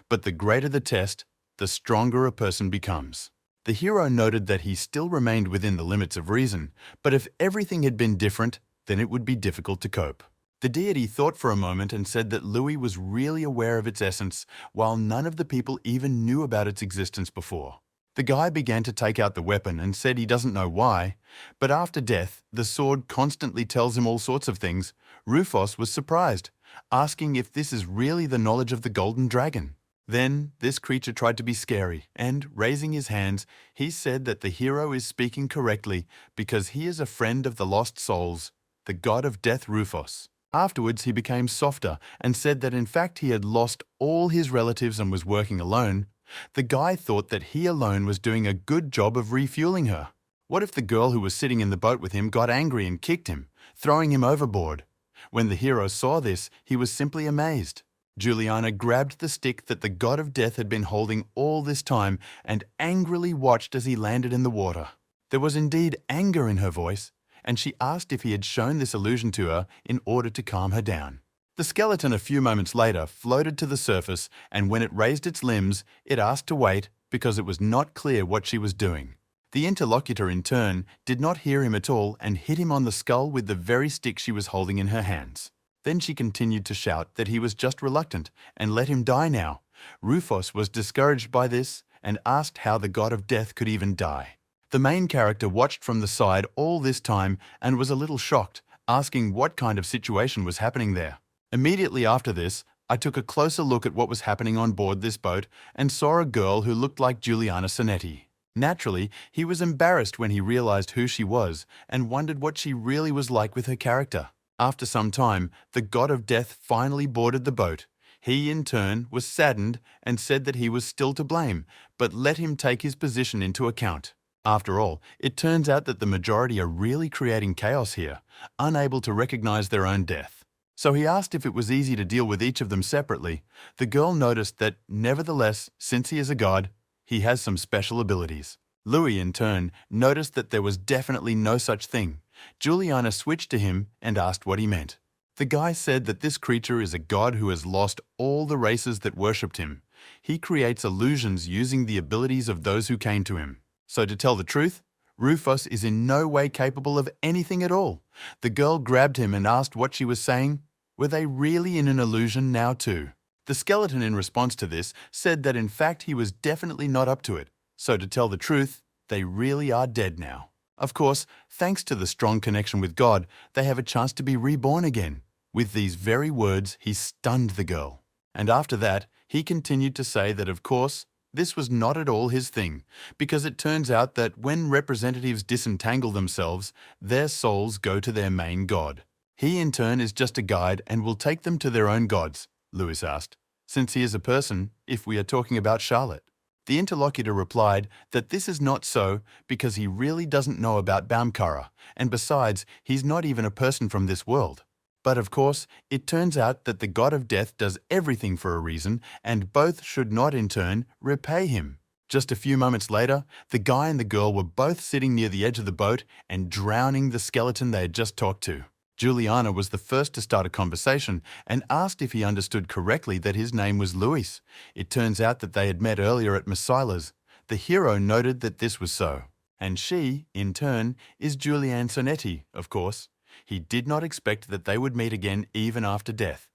But the greater the test, the stronger a person becomes. The hero noted that he still remained within the limits of reason, but if everything had been different, then it would be difficult to cope. The deity thought for a moment and said that Louis was really aware of its essence, while none of the people even knew about its existence before. The guy began to take out the weapon and said he doesn't know why, but after death, the sword constantly tells him all sorts of things. Rufus was surprised, asking if this is really the knowledge of the golden dragon. Then, this creature tried to be scary, and, raising his hands, he said that the hero is speaking correctly because he is a friend of the lost souls, the god of death Rufus. Afterwards, he became softer and said that in fact he had lost all his relatives and was working alone. The guy thought that he alone was doing a good job of refueling her. What if the girl who was sitting in the boat with him got angry and kicked him, throwing him overboard? When the hero saw this, he was simply amazed. Juliana grabbed the stick that the god of death had been holding all this time and angrily watched as he landed in the water. There was indeed anger in her voice, and she asked if he had shown this illusion to her in order to calm her down. The skeleton a few moments later floated to the surface, and when it raised its limbs, it asked to wait because it was not clear what she was doing. The interlocutor in turn did not hear him at all and hit him on the skull with the very stick she was holding in her hands. Then she continued to shout that he was just reluctant and let him die now. Rufus was discouraged by this and asked how the god of death could even die. The main character watched from the side all this time and was a little shocked, asking what kind of situation was happening there. Immediately after this, I took a closer look at what was happening on board this boat and saw a girl who looked like Juliana Sonetti. Naturally, he was embarrassed when he realized who she was and wondered what she really was like with her character. After some time, the god of death finally boarded the boat. He, in turn, was saddened and said that he was still to blame, but let him take his position into account. After all, it turns out that the majority are really creating chaos here, unable to recognize their own death. So he asked if it was easy to deal with each of them separately. The girl noticed that, nevertheless, since he is a god, he has some special abilities. Louis, in turn, noticed that there was definitely no such thing. Juliana switched to him and asked what he meant. The guy said that this creature is a god who has lost all the races that worshipped him. He creates illusions using the abilities of those who came to him. So to tell the truth, Rufus is in no way capable of anything at all. The girl grabbed him and asked what she was saying. Were they really in an illusion now too? The skeleton in response to this said that in fact he was definitely not up to it. So to tell the truth, they really are dead now. Of course, thanks to the strong connection with God, they have a chance to be reborn again. With these very words, he stunned the girl. And after that, he continued to say that, of course, this was not at all his thing, because it turns out that when representatives disentangle themselves, their souls go to their main god. He, in turn, is just a guide and will take them to their own gods, Lewis asked, since he is a person, if we are talking about Charlotte. The interlocutor replied that this is not so because he really doesn't know about Baumkara, and besides, he's not even a person from this world. But of course, it turns out that the god of death does everything for a reason, and both should not in turn repay him. Just a few moments later, the guy and the girl were both sitting near the edge of the boat and drowning the skeleton they had just talked to. Juliana was the first to start a conversation and asked if he understood correctly that his name was Luis. It turns out that they had met earlier at Messila's. The hero noted that this was so. And she, in turn, is Julianne Sonetti, of course. He did not expect that they would meet again even after death.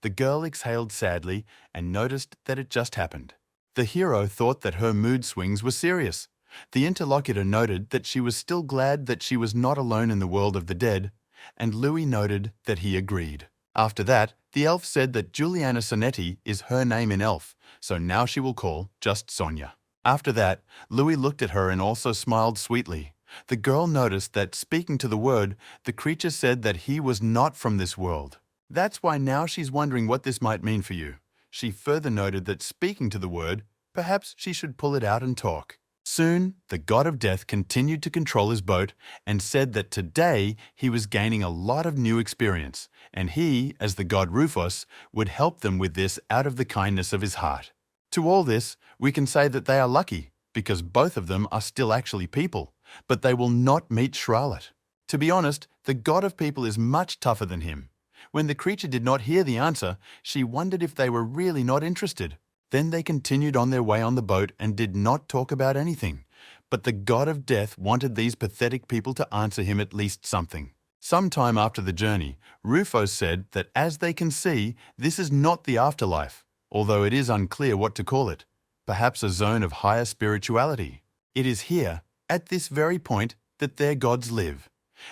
The girl exhaled sadly and noticed that it just happened. The hero thought that her mood swings were serious. The interlocutor noted that she was still glad that she was not alone in the world of the dead, and Louis noted that he agreed. After that, the elf said that Juliana Sonetti is her name in elf, so now she will call just Sonia. After that, Louis looked at her and also smiled sweetly. The girl noticed that, speaking to the word, the creature said that he was not from this world. That's why now she's wondering what this might mean for you. She further noted that, speaking to the word, perhaps she should pull it out and talk. Soon, the god of death continued to control his boat and said that today he was gaining a lot of new experience, and he, as the god Rufus, would help them with this out of the kindness of his heart. To all this, we can say that they are lucky, because both of them are still actually people, but they will not meet Charlotte. To be honest, the god of people is much tougher than him. When the creature did not hear the answer, she wondered if they were really not interested. Then they continued on their way on the boat and did not talk about anything. But the god of death wanted these pathetic people to answer him at least something. Some time after the journey, Rufus said that as they can see, this is not the afterlife, although it is unclear what to call it. Perhaps a zone of higher spirituality. It is here, at this very point, that their gods live.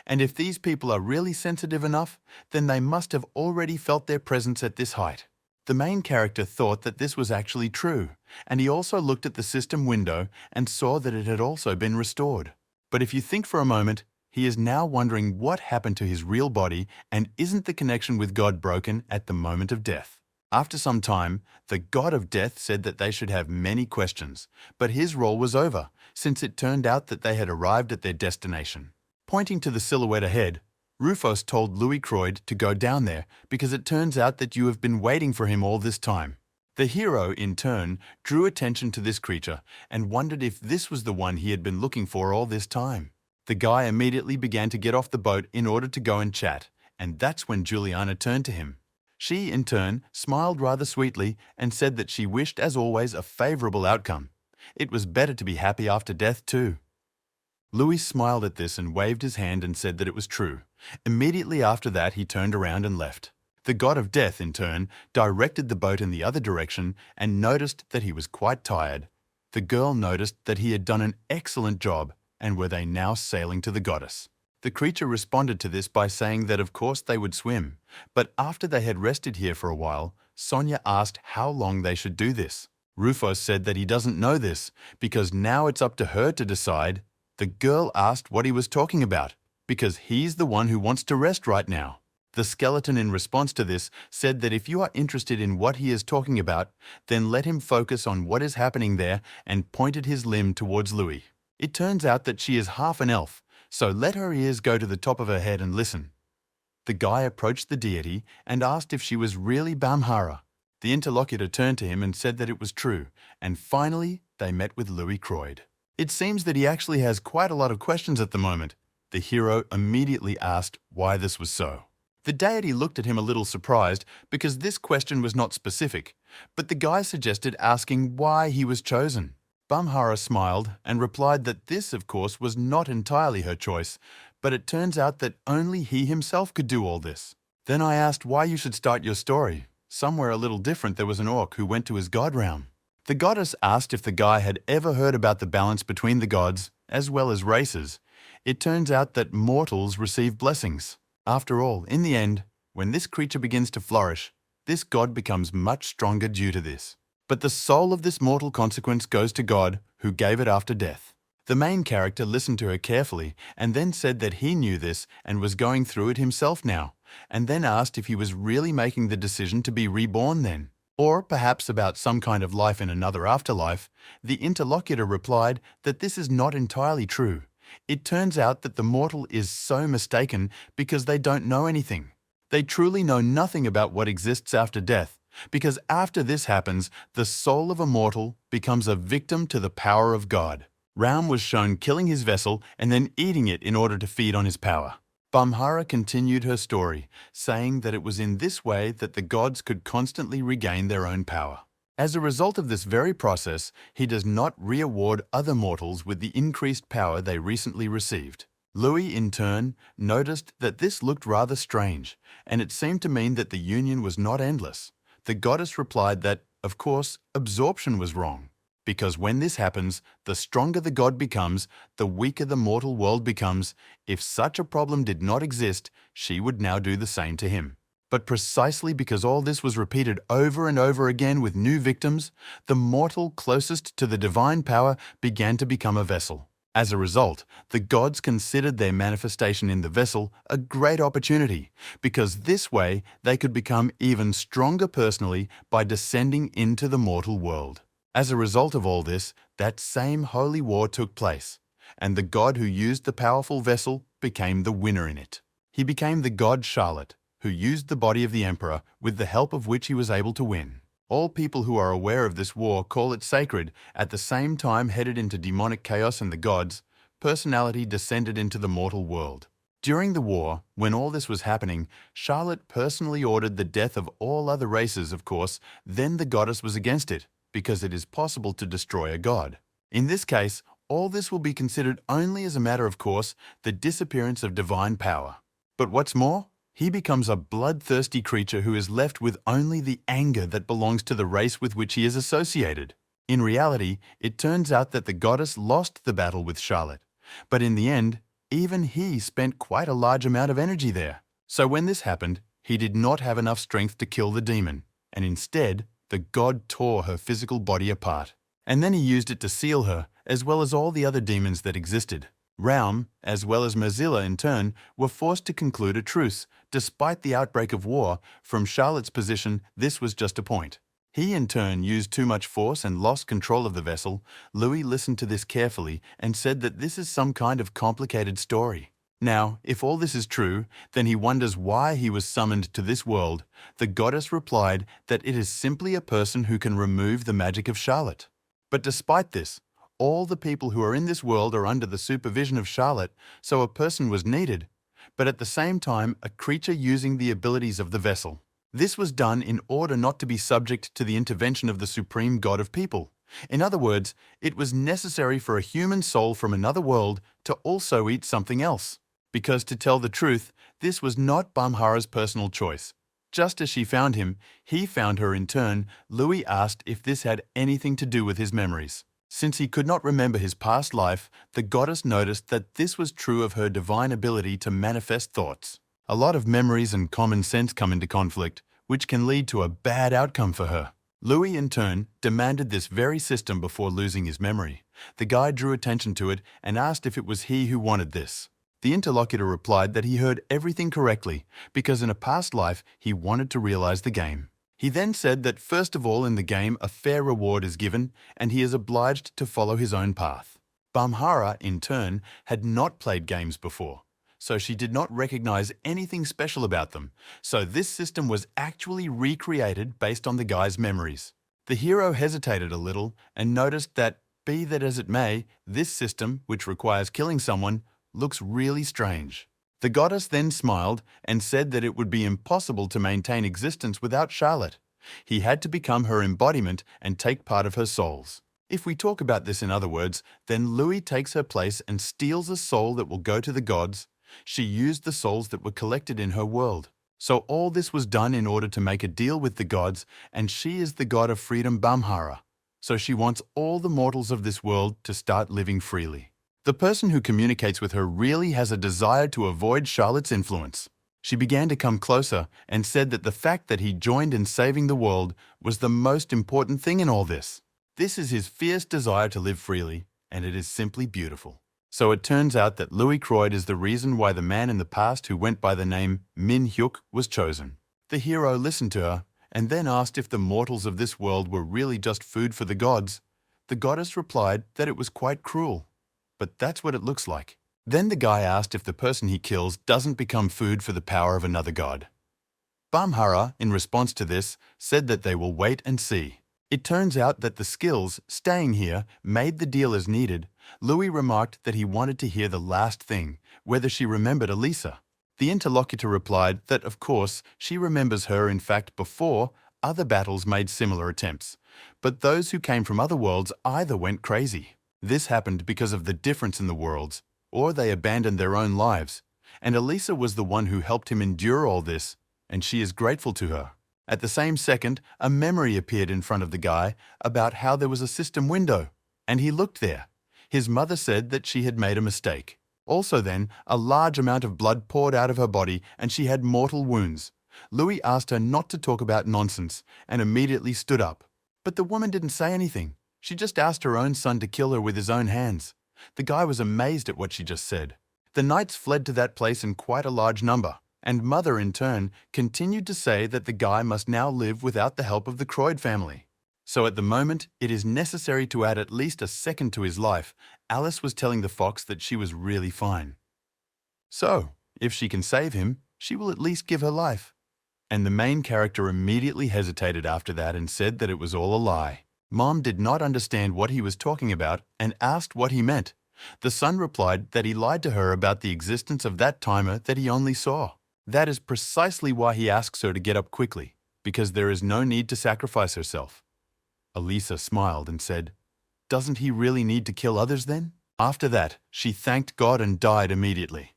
And if these people are really sensitive enough, then they must have already felt their presence at this height. The main character thought that this was actually true, and he also looked at the system window and saw that it had also been restored. But if you think for a moment, he is now wondering what happened to his real body and isn't the connection with God broken at the moment of death. After some time, the god of death said that they should have many questions, but his role was over, since it turned out that they had arrived at their destination. Pointing to the silhouette ahead, Rufus told Louis Croyd to go down there because it turns out that you have been waiting for him all this time. The hero, in turn, drew attention to this creature and wondered if this was the one he had been looking for all this time. The guy immediately began to get off the boat in order to go and chat, and that's when Juliana turned to him. She, in turn, smiled rather sweetly and said that she wished, as always, a favorable outcome. It was better to be happy after death, too. Louis smiled at this and waved his hand and said that it was true. Immediately after that, he turned around and left. The god of death, in turn, directed the boat in the other direction and noticed that he was quite tired. The girl noticed that he had done an excellent job, and were they now sailing to the goddess. The creature responded to this by saying that of course they would swim, but after they had rested here for a while, Sonia asked how long they should do this. Rufus said that he doesn't know this, because now it's up to her to decide. The girl asked what he was talking about, because he's the one who wants to rest right now. The skeleton, in response to this, said that if you are interested in what he is talking about, then let him focus on what is happening there, and pointed his limb towards Louis. It turns out that she is half an elf, so let her ears go to the top of her head and listen. The guy approached the deity and asked if she was really Bamhara. The interlocutor turned to him and said that it was true, and finally they met with Louis Croyd. It seems that he actually has quite a lot of questions at the moment. The hero immediately asked why this was so. The deity looked at him a little surprised because this question was not specific, but the guy suggested asking why he was chosen. Bamhara smiled and replied that this, of course, was not entirely her choice, but it turns out that only he himself could do all this. Then I asked why you should start your story. Somewhere a little different there was an orc who went to his god realm. The goddess asked if the guy had ever heard about the balance between the gods, as well as races. It turns out that mortals receive blessings. After all, in the end, when this creature begins to flourish, this god becomes much stronger due to this. But the soul of this mortal consequence goes to God, who gave it after death. The main character listened to her carefully and then said that he knew this and was going through it himself now, and then asked if he was really making the decision to be reborn then, or perhaps about some kind of life in another afterlife. The interlocutor replied that this is not entirely true. It turns out that the mortal is so mistaken because they don't know anything. They truly know nothing about what exists after death, because after this happens, the soul of a mortal becomes a victim to the power of God. Raum was shown killing his vessel and then eating it in order to feed on his power. Bamhara continued her story, saying that it was in this way that the gods could constantly regain their own power. As a result of this very process, he does not re-award other mortals with the increased power they recently received. Louis, in turn, noticed that this looked rather strange, and it seemed to mean that the union was not endless. The goddess replied that, of course, absorption was wrong, because when this happens, the stronger the god becomes, the weaker the mortal world becomes. If such a problem did not exist, she would now do the same to him. But precisely because all this was repeated over and over again with new victims, the mortal closest to the divine power began to become a vessel. As a result, the gods considered their manifestation in the vessel a great opportunity, because this way they could become even stronger personally by descending into the mortal world. As a result of all this, that same holy war took place, and the god who used the powerful vessel became the winner in it. He became the god Charlotte, who used the body of the emperor, with the help of which he was able to win. All people who are aware of this war call it sacred. At the same time headed into demonic chaos and the gods, personality descended into the mortal world. During the war, when all this was happening, Charlotte personally ordered the death of all other races, of course. Then the goddess was against it, because it is possible to destroy a god. In this case, all this will be considered only as a matter of course, the disappearance of divine power. But what's more, he becomes a bloodthirsty creature who is left with only the anger that belongs to the race with which he is associated. In reality, it turns out that the goddess lost the battle with Charlotte, but in the end, even he spent quite a large amount of energy there. So when this happened, he did not have enough strength to kill the demon, and instead, the god tore her physical body apart. And then he used it to seal her, as well as all the other demons that existed. Raum, as well as Mozilla in turn, were forced to conclude a truce. Despite the outbreak of war, from Charlotte's position, this was just a point. He in turn used too much force and lost control of the vessel. Louis listened to this carefully and said that this is some kind of complicated story. Now, if all this is true, then he wonders why he was summoned to this world. The goddess replied that it is simply a person who can remove the magic of Charlotte. But despite this, all the people who are in this world are under the supervision of Charlotte, so a person was needed, but at the same time a creature using the abilities of the vessel. This was done in order not to be subject to the intervention of the supreme god of people. In other words, it was necessary for a human soul from another world to also eat something else. Because to tell the truth, this was not Bamhara's personal choice. Just as she found him, he found her in turn. Louis asked if this had anything to do with his memories. Since he could not remember his past life, the goddess noticed that this was true of her divine ability to manifest thoughts. A lot of memories and common sense come into conflict, which can lead to a bad outcome for her. Louis, in turn, demanded this very system before losing his memory. The guy drew attention to it and asked if it was he who wanted this. The interlocutor replied that he heard everything correctly, because in a past life he wanted to realize the game. He then said that first of all in the game a fair reward is given and he is obliged to follow his own path. Bamhara, in turn, had not played games before, so she did not recognize anything special about them, so this system was actually recreated based on the guy's memories. The hero hesitated a little and noticed that, be that as it may, this system, which requires killing someone, looks really strange. The goddess then smiled and said that it would be impossible to maintain existence without Charlotte. He had to become her embodiment and take part of her souls. If we talk about this in other words, then Louis takes her place and steals a soul that will go to the gods. She used the souls that were collected in her world. So all this was done in order to make a deal with the gods, and she is the god of freedom, Bamhara. So she wants all the mortals of this world to start living freely. The person who communicates with her really has a desire to avoid Charlotte's influence. She began to come closer and said that the fact that he joined in saving the world was the most important thing in all this. This is his fierce desire to live freely, and it is simply beautiful. So it turns out that Louis Croyd is the reason why the man in the past who went by the name Min Hyuk was chosen. The hero listened to her and then asked if the mortals of this world were really just food for the gods. The goddess replied that it was quite cruel. But that's what it looks like. Then the guy asked if the person he kills doesn't become food for the power of another god. Bamhara, in response to this, said that they will wait and see. It turns out that the skills, staying here, made the deal as needed. Louis remarked that he wanted to hear the last thing, whether she remembered Elisa. The interlocutor replied that, of course, she remembers her. In fact, before, other battles made similar attempts. But those who came from other worlds either went crazy. This happened because of the difference in the worlds, or they abandoned their own lives. And Elisa was the one who helped him endure all this, and she is grateful to her. At the same second, a memory appeared in front of the guy about how there was a system window, and he looked there. His mother said that she had made a mistake. Also then, a large amount of blood poured out of her body and she had mortal wounds. Louis asked her not to talk about nonsense and immediately stood up. But the woman didn't say anything. She just asked her own son to kill her with his own hands. The guy was amazed at what she just said. The knights fled to that place in quite a large number, and Mother, in turn, continued to say that the guy must now live without the help of the Croyd family. So at the moment, it is necessary to add at least a second to his life. Alice was telling the fox that she was really fine. So, if she can save him, she will at least give her life. And the main character immediately hesitated after that and said that it was all a lie. Mom did not understand what he was talking about and asked what he meant. The son replied that he lied to her about the existence of that timer that he only saw. That is precisely why he asks her to get up quickly, because there is no need to sacrifice herself. Elisa smiled and said, "Doesn't he really need to kill others then?" After that, she thanked God and died immediately.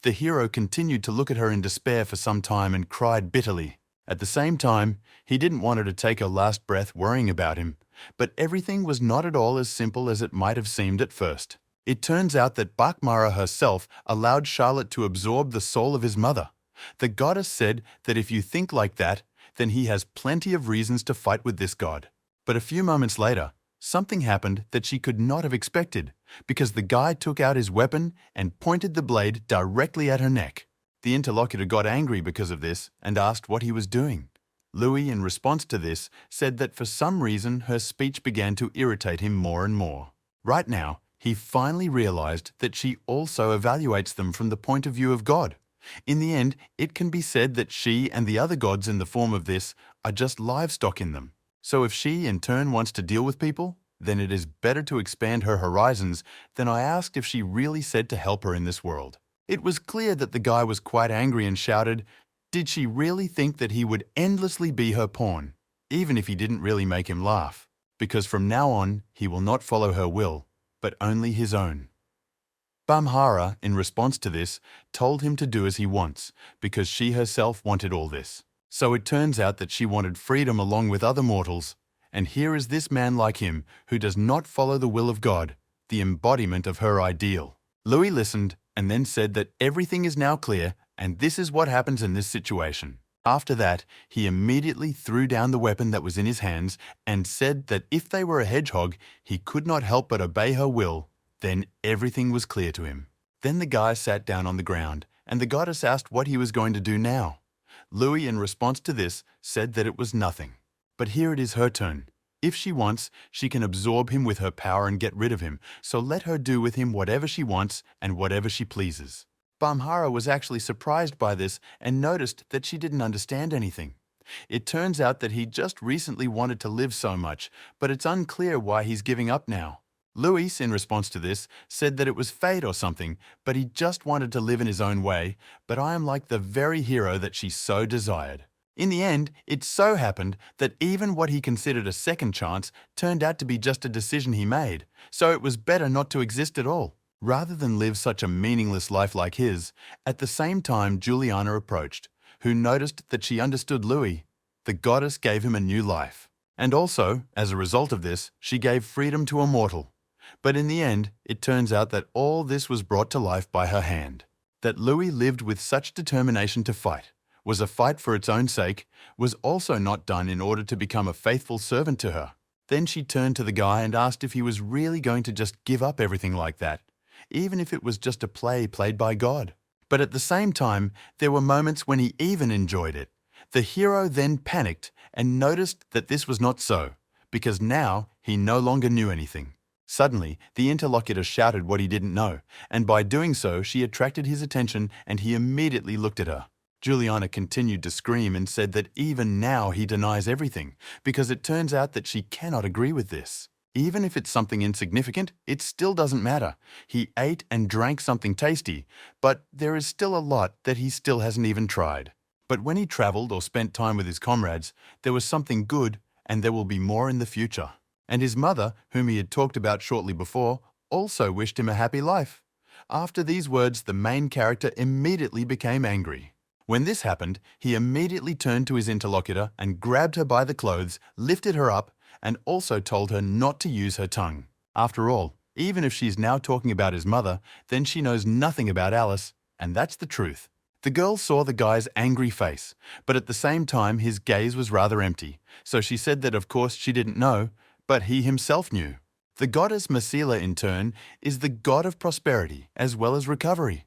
The hero continued to look at her in despair for some time and cried bitterly. At the same time, he didn't want her to take her last breath worrying about him, but everything was not at all as simple as it might have seemed at first. It turns out that Bakmara herself allowed Charlotte to absorb the soul of his mother. The goddess said that if you think like that, then he has plenty of reasons to fight with this god. But a few moments later, something happened that she could not have expected, because the guy took out his weapon and pointed the blade directly at her neck. The interlocutor got angry because of this and asked what he was doing. Louis, in response to this, said that for some reason her speech began to irritate him more and more. Right now, he finally realized that she also evaluates them from the point of view of God. In the end, it can be said that she and the other gods in the form of this are just livestock in them. So if she, in turn, wants to deal with people, then it is better to expand her horizons. Then I asked if she really said to help her in this world. It was clear that the guy was quite angry and shouted, did she really think that he would endlessly be her pawn, even if he didn't really make him laugh? Because from now on, he will not follow her will, but only his own. Bamhara, in response to this, told him to do as he wants, because she herself wanted all this. So it turns out that she wanted freedom along with other mortals, and here is this man like him who does not follow the will of God, the embodiment of her ideal. Louis listened and then said that everything is now clear and this is what happens in this situation. After that, he immediately threw down the weapon that was in his hands and said that if they were a hedgehog, he could not help but obey her will. Then everything was clear to him. Then the guy sat down on the ground and the goddess asked what he was going to do now. Louis, in response to this, said that it was nothing. But here it is her turn. If she wants, she can absorb him with her power and get rid of him, so let her do with him whatever she wants and whatever she pleases. Bamhara was actually surprised by this and noticed that she didn't understand anything. It turns out that he just recently wanted to live so much, but it's unclear why he's giving up now. Louis, in response to this, said that it was fate or something, but he just wanted to live in his own way, but I am like the very hero that she so desired. In the end, it so happened that even what he considered a second chance turned out to be just a decision he made, so it was better not to exist at all. Rather than live such a meaningless life like his, at the same time Juliana approached, who noticed that she understood Louis. The goddess gave him a new life. And also, as a result of this, she gave freedom to a mortal. But in the end, it turns out that all this was brought to life by her hand. That Louis lived with such determination to fight, was a fight for its own sake, was also not done in order to become a faithful servant to her. Then she turned to the guy and asked if he was really going to just give up everything like that, even if it was just a play played by God. But at the same time, there were moments when he even enjoyed it. The hero then panicked and noticed that this was not so, because now he no longer knew anything. Suddenly, the interlocutor shouted what he didn't know, and by doing so, she attracted his attention and he immediately looked at her. Juliana continued to scream and said that even now he denies everything, because it turns out that she cannot agree with this. Even if it's something insignificant, it still doesn't matter. He ate and drank something tasty, but there is still a lot that he still hasn't even tried. But when he traveled or spent time with his comrades, there was something good, and there will be more in the future. And his mother, whom he had talked about shortly before, also wished him a happy life. After these words, the main character immediately became angry. When this happened, he immediately turned to his interlocutor and grabbed her by the clothes, lifted her up, and also told her not to use her tongue. After all, even if she's now talking about his mother, then she knows nothing about Alice, and that's the truth. The girl saw the guy's angry face, but at the same time his gaze was rather empty, so she said that of course she didn't know, but he himself knew. The goddess Mercenary, in turn, is the god of prosperity as well as recovery.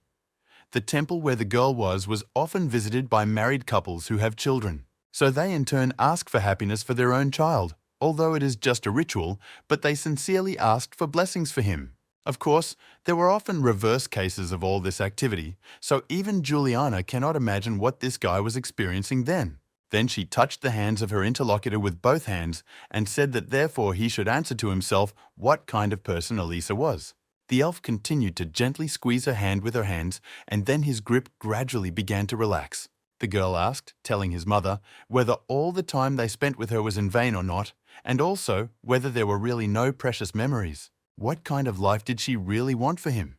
The temple where the girl was often visited by married couples who have children, so they in turn ask for happiness for their own child, although it is just a ritual, but they sincerely asked for blessings for him. Of course, there were often reverse cases of all this activity, so even Juliana cannot imagine what this guy was experiencing then. Then she touched the hands of her interlocutor with both hands and said that therefore he should answer to himself what kind of person Elisa was. The elf continued to gently squeeze her hand with her hands, and then his grip gradually began to relax. The girl asked, telling his mother, whether all the time they spent with her was in vain or not, and also whether there were really no precious memories. What kind of life did she really want for him?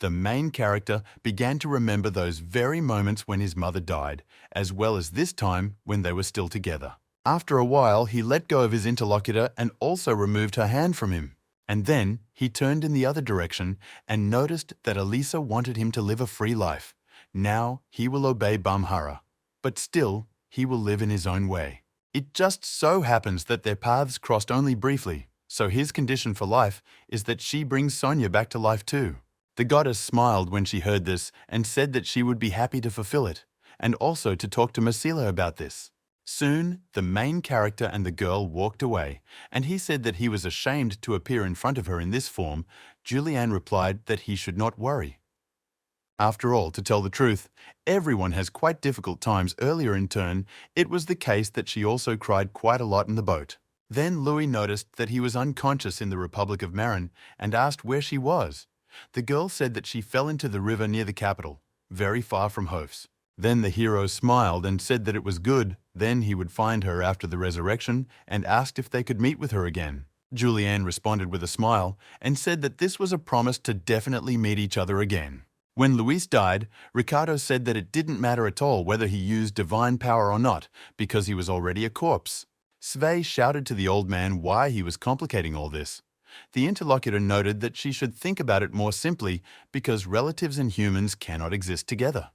The main character began to remember those very moments when his mother died, as well as this time when they were still together. After a while, he let go of his interlocutor and also removed her hand from him. And then he turned in the other direction and noticed that Elisa wanted him to live a free life. Now he will obey Bamhara, but still he will live in his own way. It just so happens that their paths crossed only briefly, so his condition for life is that she brings Sonia back to life too. The goddess smiled when she heard this and said that she would be happy to fulfill it, and also to talk to Masila about this. Soon, the main character and the girl walked away, and he said that he was ashamed to appear in front of her in this form. Julianne replied that he should not worry. After all, to tell the truth, everyone has quite difficult times. Earlier in turn, it was the case that she also cried quite a lot in the boat. Then Louis noticed that he was unconscious in the Republic of Marin and asked where she was. The girl said that she fell into the river near the capital, very far from Hofs. Then the hero smiled and said that it was good, then he would find her after the resurrection and asked if they could meet with her again. Julianne responded with a smile and said that this was a promise to definitely meet each other again. When Luis died, Ricardo said that it didn't matter at all whether he used divine power or not, because he was already a corpse. Sve shouted to the old man why he was complicating all this. The interlocutor noted that she should think about it more simply because relatives and humans cannot exist together.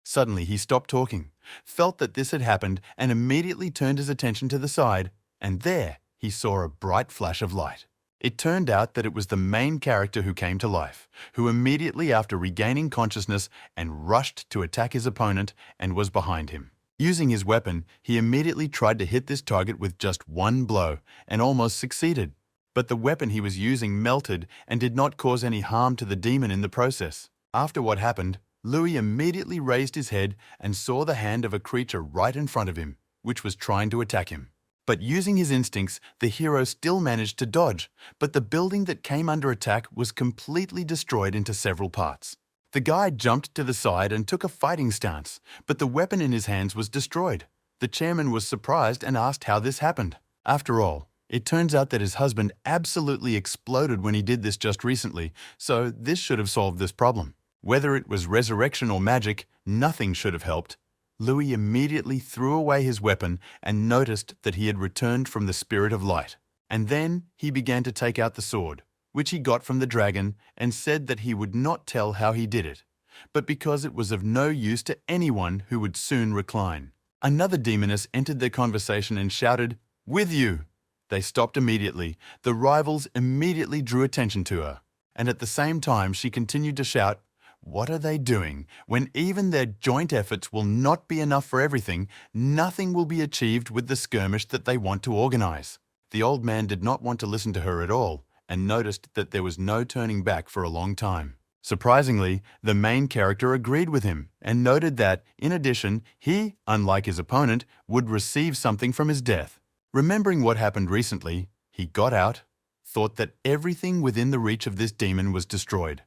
Suddenly he stopped talking, felt that this had happened, and immediately turned his attention to the side, and there he saw a bright flash of light. It turned out that it was the main character who came to life, who immediately after regaining consciousness and rushed to attack his opponent and was behind him. Using his weapon, he immediately tried to hit this target with just one blow and almost succeeded. But the weapon he was using melted and did not cause any harm to the demon in the process. After what happened, Louis immediately raised his head and saw the hand of a creature right in front of him, which was trying to attack him. But using his instincts, the hero still managed to dodge, but the building that came under attack was completely destroyed into several parts. The guy jumped to the side and took a fighting stance, but the weapon in his hands was destroyed. The chairman was surprised and asked how this happened. After all, it turns out that his husband absolutely exploded when he did this just recently, so this should have solved this problem. Whether it was resurrection or magic, nothing should have helped. Louis immediately threw away his weapon and noticed that he had returned from the spirit of light. And then he began to take out the sword, which he got from the dragon, and said that he would not tell how he did it, but because it was of no use to anyone who would soon recline. Another demoness entered their conversation and shouted, "With you!" They stopped immediately. The rivals immediately drew attention to her. And at the same time, she continued to shout, "What are they doing? When even their joint efforts will not be enough for everything, nothing will be achieved with the skirmish that they want to organize." The old man did not want to listen to her at all, and noticed that there was no turning back for a long time. Surprisingly, the main character agreed with him and noted that, in addition, he, unlike his opponent, would receive something from his death. Remembering what happened recently, he got out, thought that everything within the reach of this demon was destroyed.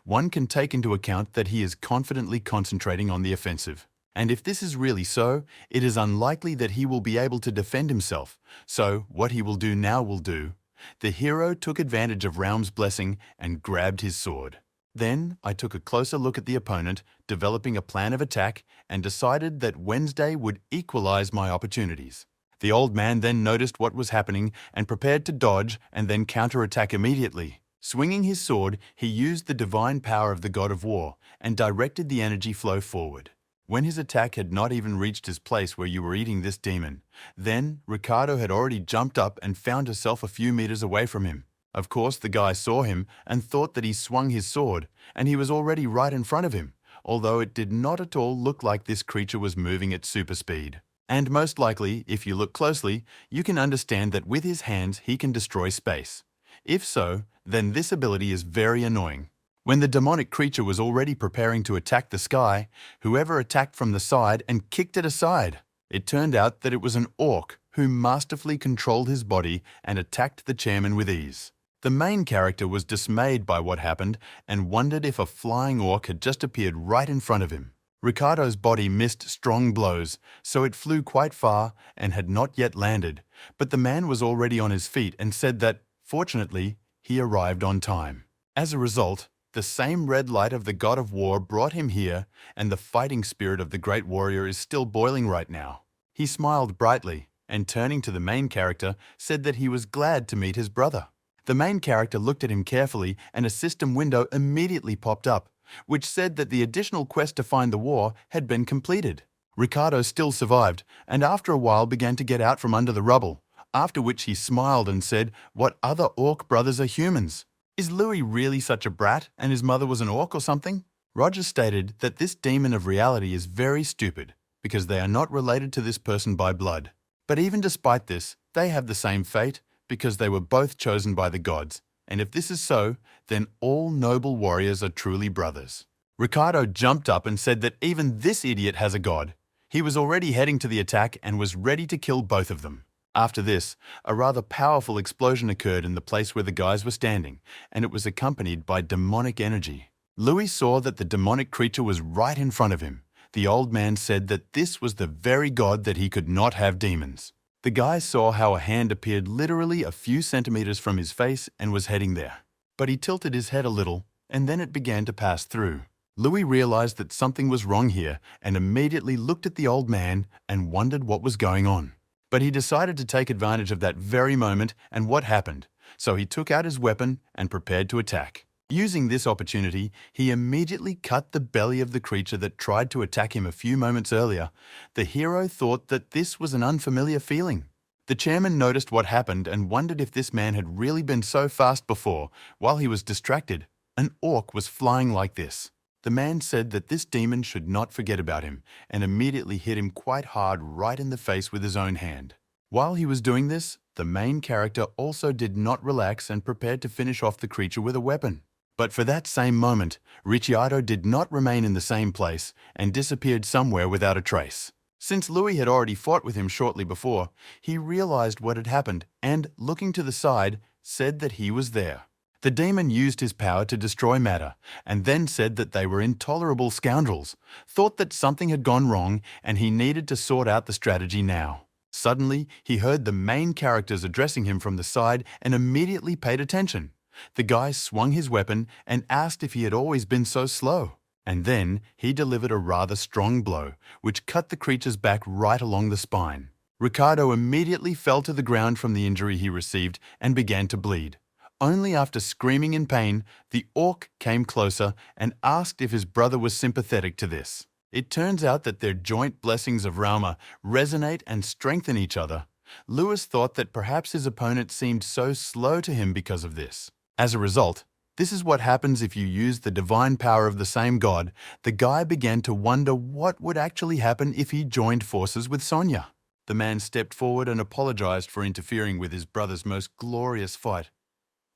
One can take into account that he is confidently concentrating on the offensive. And if this is really so, it is unlikely that he will be able to defend himself. So, what he will do now will do. The hero took advantage of Realm's blessing and grabbed his sword. Then, I took a closer look at the opponent, developing a plan of attack, and decided that Wednesday would equalize my opportunities. The old man then noticed what was happening and prepared to dodge and then counterattack immediately. Swinging his sword, he used the divine power of the god of war and directed the energy flow forward. When his attack had not even reached his place where you were eating this demon, then Ricardo had already jumped up and found herself a few meters away from him. Of course, the guy saw him and thought that he swung his sword, and he was already right in front of him, although it did not at all look like this creature was moving at super speed. And most likely, if you look closely, you can understand that with his hands he can destroy space. If so, then this ability is very annoying. When the demonic creature was already preparing to attack the sky, whoever attacked from the side and kicked it aside. It turned out that it was an orc who masterfully controlled his body and attacked the chairman with ease. The main character was dismayed by what happened and wondered if a flying orc had just appeared right in front of him. Ricardo's body missed strong blows, so it flew quite far and had not yet landed, but the man was already on his feet and said that, fortunately, he arrived on time. As a result, the same red light of the god of war brought him here, and the fighting spirit of the great warrior is still boiling right now. He smiled brightly, and turning to the main character, said that he was glad to meet his brother. The main character looked at him carefully, and a system window immediately popped up, which said that the additional quest to find the war had been completed. Ricardo still survived, and after a while began to get out from under the rubble, after which he smiled and said, "What other orc brothers are humans? Is Louis really such a brat and his mother was an orc or something?" Roger stated that this demon of reality is very stupid because they are not related to this person by blood. But even despite this, they have the same fate because they were both chosen by the gods. And if this is so, then all noble warriors are truly brothers. Ricardo jumped up and said that even this idiot has a god. He was already heading to the attack and was ready to kill both of them. After this, a rather powerful explosion occurred in the place where the guys were standing, and it was accompanied by demonic energy. Louis saw that the demonic creature was right in front of him. The old man said that this was the very god that he could not have demons. The guy saw how a hand appeared literally a few centimeters from his face and was heading there. But he tilted his head a little, and then it began to pass through. Louis realized that something was wrong here and immediately looked at the old man and wondered what was going on. But he decided to take advantage of that very moment and what happened, so he took out his weapon and prepared to attack. Using this opportunity, he immediately cut the belly of the creature that tried to attack him a few moments earlier. The hero thought that this was an unfamiliar feeling. The chairman noticed what happened and wondered if this man had really been so fast before. While he was distracted, an orc was flying like this. The man said that this demon should not forget about him and immediately hit him quite hard right in the face with his own hand. While he was doing this, the main character also did not relax and prepared to finish off the creature with a weapon. But for that same moment, Ricciardo did not remain in the same place and disappeared somewhere without a trace. Since Louis had already fought with him shortly before, he realized what had happened and, looking to the side, said that he was there. The demon used his power to destroy matter and then said that they were intolerable scoundrels, thought that something had gone wrong and he needed to sort out the strategy now. Suddenly, he heard the main characters addressing him from the side and immediately paid attention. The guy swung his weapon and asked if he had always been so slow. And then he delivered a rather strong blow, which cut the creature's back right along the spine. Ricardo immediately fell to the ground from the injury he received and began to bleed. Only after screaming in pain, the orc came closer and asked if his brother was sympathetic to this. It turns out that their joint blessings of Rauma resonate and strengthen each other. Lewis thought that perhaps his opponent seemed so slow to him because of this. As a result, this is what happens if you use the divine power of the same god. The guy began to wonder what would actually happen if he joined forces with Sonya. The man stepped forward and apologized for interfering with his brother's most glorious fight.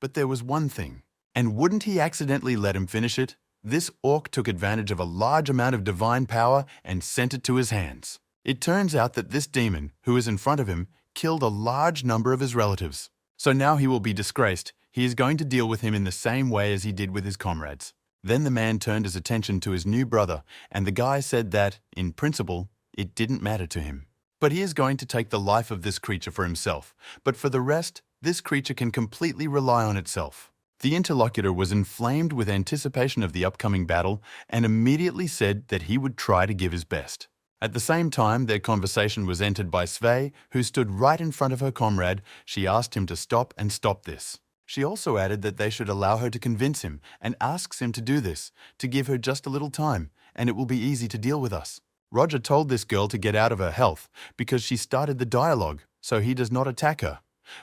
But there was one thing. And wouldn't he accidentally let him finish it? This orc took advantage of a large amount of divine power and sent it to his hands. It turns out that this demon, who is in front of him, killed a large number of his relatives. So now he will be disgraced. He is going to deal with him in the same way as he did with his comrades. Then the man turned his attention to his new brother, and the guy said that, in principle, it didn't matter to him. But he is going to take the life of this creature for himself. But for the rest, this creature can completely rely on itself. The interlocutor was inflamed with anticipation of the upcoming battle and immediately said that he would try to give his best. At the same time, their conversation was entered by Sve, who stood right in front of her comrade. She asked him to stop and stop this. She also added that they should allow her to convince him and asks him to do this, to give her just a little time, and it will be easy to deal with us. Roger told this girl to get out of her health because she started the dialogue, so he does not attack her.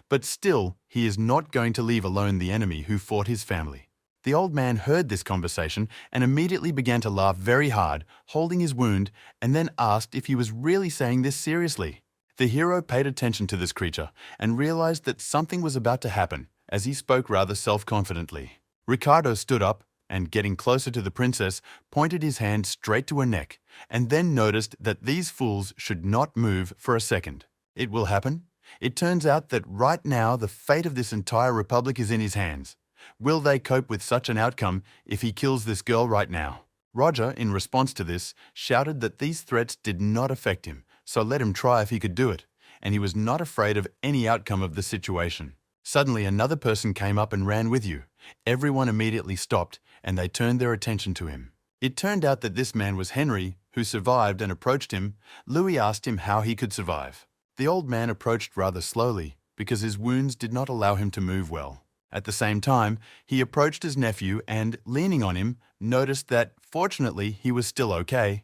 But still, he is not going to leave alone the enemy who fought his family. The old man heard this conversation and immediately began to laugh very hard, holding his wound, and then asked if he was really saying this seriously. The hero paid attention to this creature and realized that something was about to happen, as he spoke rather self-confidently. Ricardo stood up and, getting closer to the princess, pointed his hand straight to her neck, and then noticed that these fools should not move for a second. It will happen. It turns out that right now the fate of this entire republic is in his hands. Will they cope with such an outcome if he kills this girl right now? Roger, in response to this, shouted that these threats did not affect him, so let him try if he could do it, and he was not afraid of any outcome of the situation. Suddenly another person came up and ran with you. Everyone immediately stopped, and they turned their attention to him. It turned out that this man was Henry, who survived and approached him. Louis asked him how he could survive. The old man approached rather slowly, because his wounds did not allow him to move well. At the same time, he approached his nephew and, leaning on him, noticed that, fortunately, he was still okay.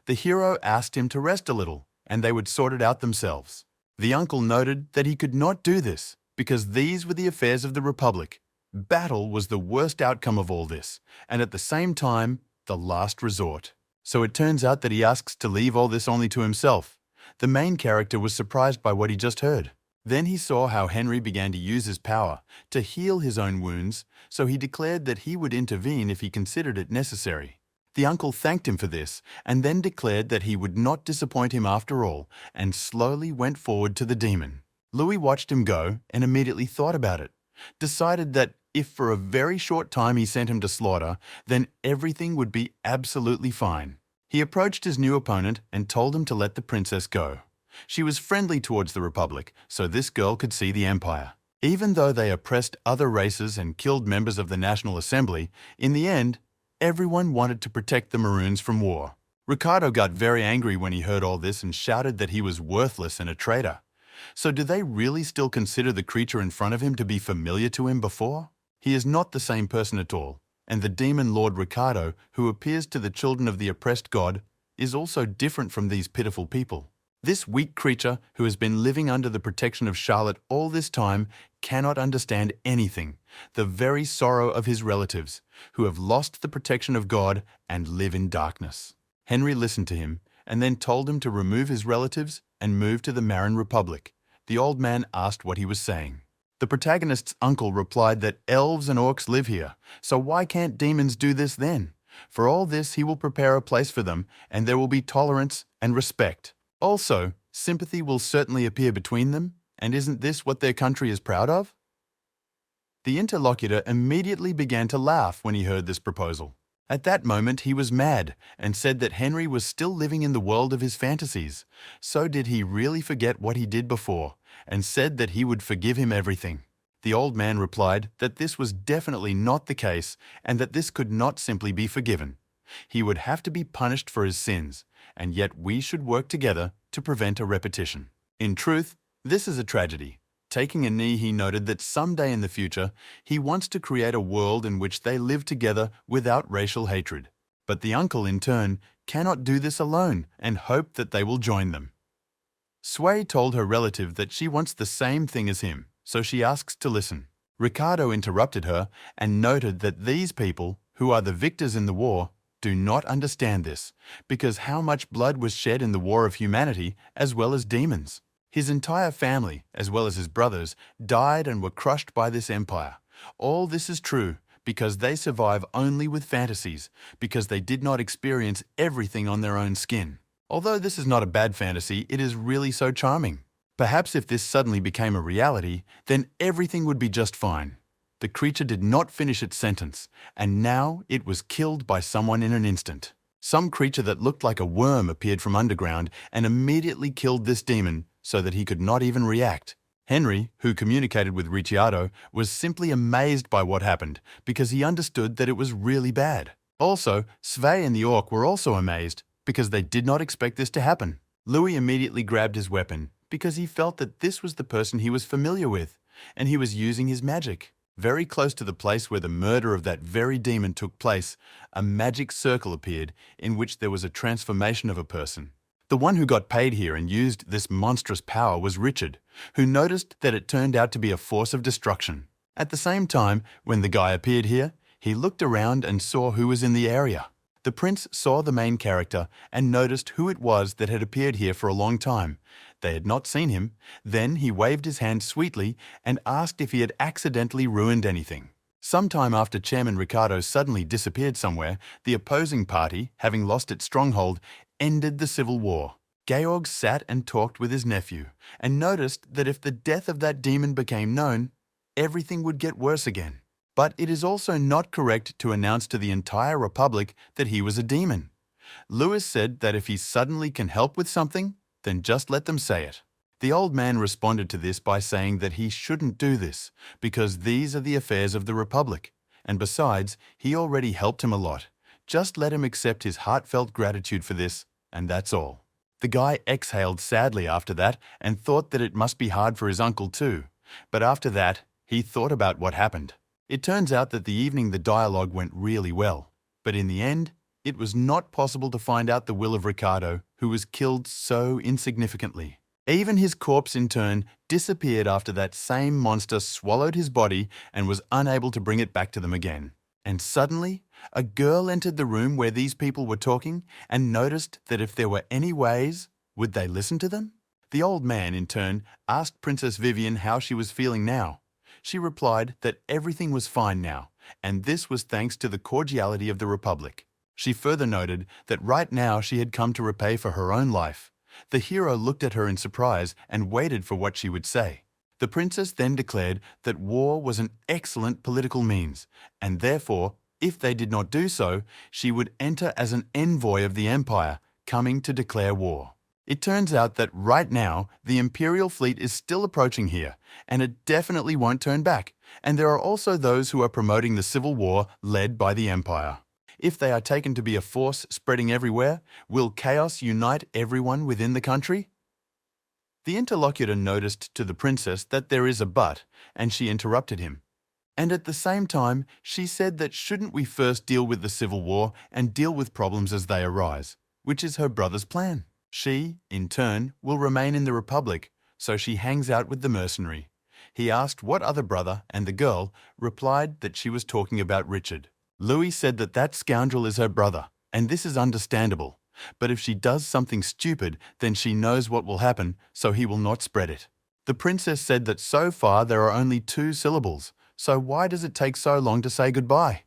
The hero asked him to rest a little, and they would sort it out themselves. The uncle noted that he could not do this, because these were the affairs of the Republic. Battle was the worst outcome of all this, and at the same time, the last resort. So it turns out that he asks to leave all this only to himself. The main character was surprised by what he just heard. Then he saw how Henry began to use his power to heal his own wounds, so he declared that he would intervene if he considered it necessary. The uncle thanked him for this, and then declared that he would not disappoint him after all, and slowly went forward to the demon. Louis watched him go and immediately thought about it, decided that if for a very short time he sent him to slaughter, then everything would be absolutely fine. He approached his new opponent and told him to let the princess go. She was friendly towards the Republic, so this girl could see the Empire. Even though they oppressed other races and killed members of the National Assembly, in the end, everyone wanted to protect the Maroons from war. Ricardo got very angry when he heard all this and shouted that he was worthless and a traitor. So do they really still consider the creature in front of him to be familiar to him before? He is not the same person at all, and the demon Lord Ricardo, who appears to the children of the oppressed god, is also different from these pitiful people. This weak creature, who has been living under the protection of Charlotte all this time, cannot understand anything, the very sorrow of his relatives, who have lost the protection of God and live in darkness. Henry listened to him, and then told him to remove his relatives and move to the Marin Republic. The old man asked what he was saying. The protagonist's uncle replied that elves and orcs live here, so why can't demons do this then? For all this, he will prepare a place for them, and there will be tolerance and respect. Also, sympathy will certainly appear between them, and isn't this what their country is proud of? The interlocutor immediately began to laugh when he heard this proposal. At that moment, he was mad and said that Henry was still living in the world of his fantasies. So did he really forget what he did before, and said that he would forgive him everything. The old man replied that this was definitely not the case and that this could not simply be forgiven. He would have to be punished for his sins, and yet we should work together to prevent a repetition. In truth, this is a tragedy. Taking a knee, he noted that someday in the future, he wants to create a world in which they live together without racial hatred. But the uncle, in turn, cannot do this alone and hope that they will join them. Sui told her relative that she wants the same thing as him, so she asks to listen. Ricardo interrupted her and noted that these people, who are the victors in the war, do not understand this, because how much blood was shed in the war of humanity as well as demons. His entire family, as well as his brothers, died and were crushed by this empire. All this is true because they survive only with fantasies, because they did not experience everything on their own skin. Although this is not a bad fantasy, it is really so charming. Perhaps if this suddenly became a reality, then everything would be just fine. The creature did not finish its sentence, and now it was killed by someone in an instant. Some creature that looked like a worm appeared from underground and immediately killed this demon so that he could not even react. Henry, who communicated with Ricciardo, was simply amazed by what happened because he understood that it was really bad. Also, Sve and the orc were also amazed because they did not expect this to happen. Louis immediately grabbed his weapon because he felt that this was the person he was familiar with, and he was using his magic. Very close to the place where the murder of that very demon took place, a magic circle appeared in which there was a transformation of a person. The one who got paid here and used this monstrous power was Richard, who noticed that it turned out to be a force of destruction. At the same time, when the guy appeared here, he looked around and saw who was in the area. The prince saw the main character and noticed who it was that had appeared here for a long time. They had not seen him. Then he waved his hand sweetly and asked if he had accidentally ruined anything. Sometime after Chairman Ricardo suddenly disappeared somewhere, the opposing party, having lost its stronghold, ended the civil war. Georg sat and talked with his nephew and noticed that if the death of that demon became known, everything would get worse again. But it is also not correct to announce to the entire Republic that he was a demon. Louis said that if he suddenly can help with something, then just let them say it. The old man responded to this by saying that he shouldn't do this, because these are the affairs of the Republic, and besides, he already helped him a lot. Just let him accept his heartfelt gratitude for this, and that's all. The guy exhaled sadly after that and thought that it must be hard for his uncle too. But after that, he thought about what happened. It turns out that the evening the dialogue went really well, but in the end, it was not possible to find out the will of Ricardo, who was killed so insignificantly. Even his corpse in turn disappeared after that same monster swallowed his body and was unable to bring it back to them again. And suddenly, a girl entered the room where these people were talking and noticed that if there were any ways, would they listen to them? The old man, in turn, asked Princess Vivian how she was feeling now. She replied that everything was fine now, and this was thanks to the cordiality of the Republic. She further noted that right now she had come to repay for her own life. The hero looked at her in surprise and waited for what she would say. The princess then declared that war was an excellent political means, and therefore, if they did not do so, she would enter as an envoy of the empire, coming to declare war. It turns out that right now, the Imperial fleet is still approaching here, and it definitely won't turn back, and there are also those who are promoting the civil war led by the Empire. If they are taken to be a force spreading everywhere, will chaos unite everyone within the country? The interlocutor noticed to the princess that there is a but, and she interrupted him. And at the same time, she said that shouldn't we first deal with the civil war and deal with problems as they arise, which is her brother's plan. She, in turn, will remain in the Republic, so she hangs out with the mercenary. He asked what other brother, and the girl replied that she was talking about Richard. Louis said that that scoundrel is her brother, and this is understandable. But if she does something stupid, then she knows what will happen, so he will not spread it. The princess said that so far there are only 2 syllables, so why does it take so long to say goodbye?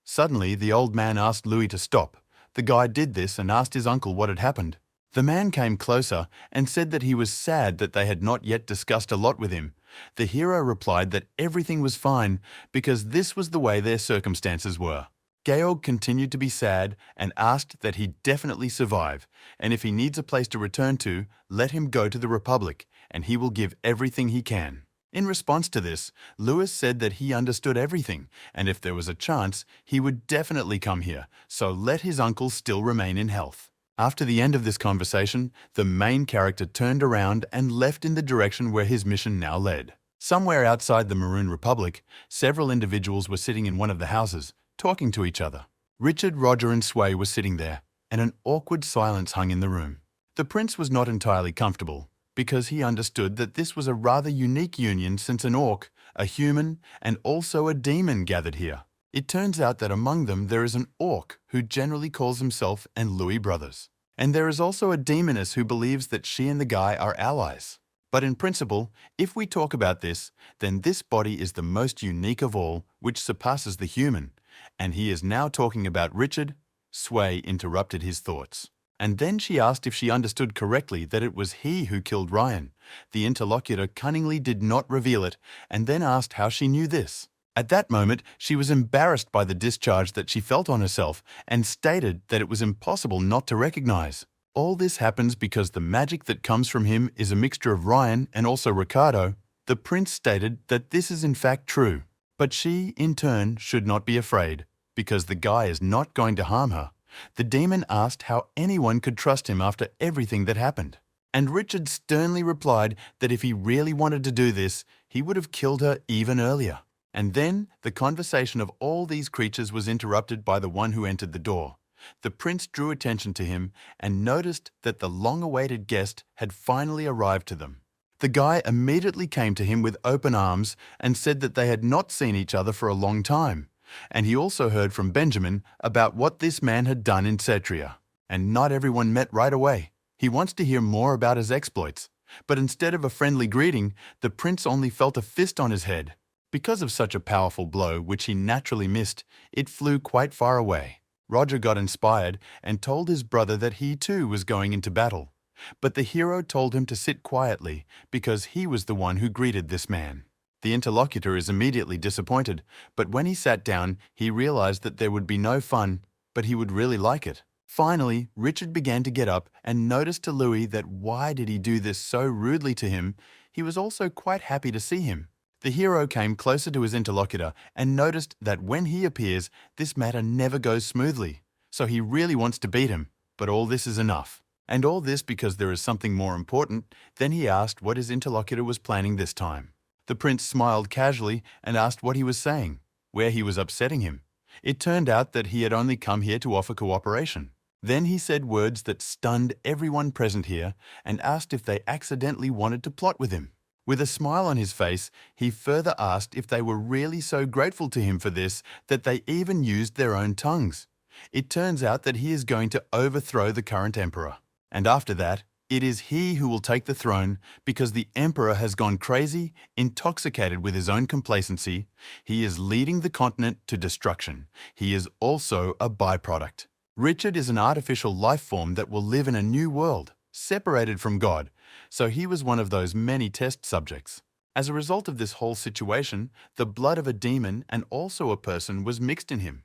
Suddenly, the old man asked Louis to stop. The guy did this and asked his uncle what had happened. The man came closer and said that he was sad that they had not yet discussed a lot with him. The hero replied that everything was fine because this was the way their circumstances were. Georg continued to be sad and asked that he definitely survive, and if he needs a place to return to, let him go to the Republic, and he will give everything he can. In response to this, Louis said that he understood everything, and if there was a chance, he would definitely come here, so let his uncle still remain in health. After the end of this conversation, the main character turned around and left in the direction where his mission now led. Somewhere outside the Maroon Republic, several individuals were sitting in one of the houses, talking to each other. Richard, Roger and Sway were sitting there, and an awkward silence hung in the room. The prince was not entirely comfortable, because he understood that this was a rather unique union since an orc, a human, and also a demon gathered here. It turns out that among them there is an orc who generally calls himself and Louis brothers. And there is also a demoness who believes that she and the guy are allies. But in principle, if we talk about this, then this body is the most unique of all, which surpasses the human. And he is now talking about Richard. Sway interrupted his thoughts. And then she asked if she understood correctly that it was he who killed Ryan. The interlocutor cunningly did not reveal it, and then asked how she knew this. At that moment, she was embarrassed by the discharge that she felt on herself and stated that it was impossible not to recognize. All this happens because the magic that comes from him is a mixture of Ryan and also Ricardo. The prince stated that this is in fact true. But she, in turn, should not be afraid, because the guy is not going to harm her. The demon asked how anyone could trust him after everything that happened. And Richard sternly replied that if he really wanted to do this, he would have killed her even earlier. And then the conversation of all these creatures was interrupted by the one who entered the door. The prince drew attention to him and noticed that the long-awaited guest had finally arrived to them. The guy immediately came to him with open arms and said that they had not seen each other for a long time. And he also heard from Benjamin about what this man had done in Cetria. And not everyone met right away. He wants to hear more about his exploits. But instead of a friendly greeting, the prince only felt a fist on his head. Because of such a powerful blow, which he naturally missed, it flew quite far away. Roger got inspired and told his brother that he too was going into battle. But the hero told him to sit quietly because he was the one who greeted this man. The interlocutor is immediately disappointed, but when he sat down, he realized that there would be no fun, but he would really like it. Finally, Richard began to get up and noticed to Louis that why did he do this so rudely to him. He was also quite happy to see him. The hero came closer to his interlocutor and noticed that when he appears, this matter never goes smoothly. So he really wants to beat him, but all this is enough. And all this because there is something more important. Then he asked what his interlocutor was planning this time. The prince smiled casually and asked what he was saying, where he was upsetting him. It turned out that he had only come here to offer cooperation. Then he said words that stunned everyone present here and asked if they accidentally wanted to plot with him. With a smile on his face, he further asked if they were really so grateful to him for this that they even used their own tongues. It turns out that he is going to overthrow the current emperor. And after that, it is he who will take the throne because the emperor has gone crazy, intoxicated with his own complacency. He is leading the continent to destruction. He is also a byproduct. Richard is an artificial life form that will live in a new world, separated from God. So he was one of those many test subjects. As a result of this whole situation, the blood of a demon and also a person was mixed in him.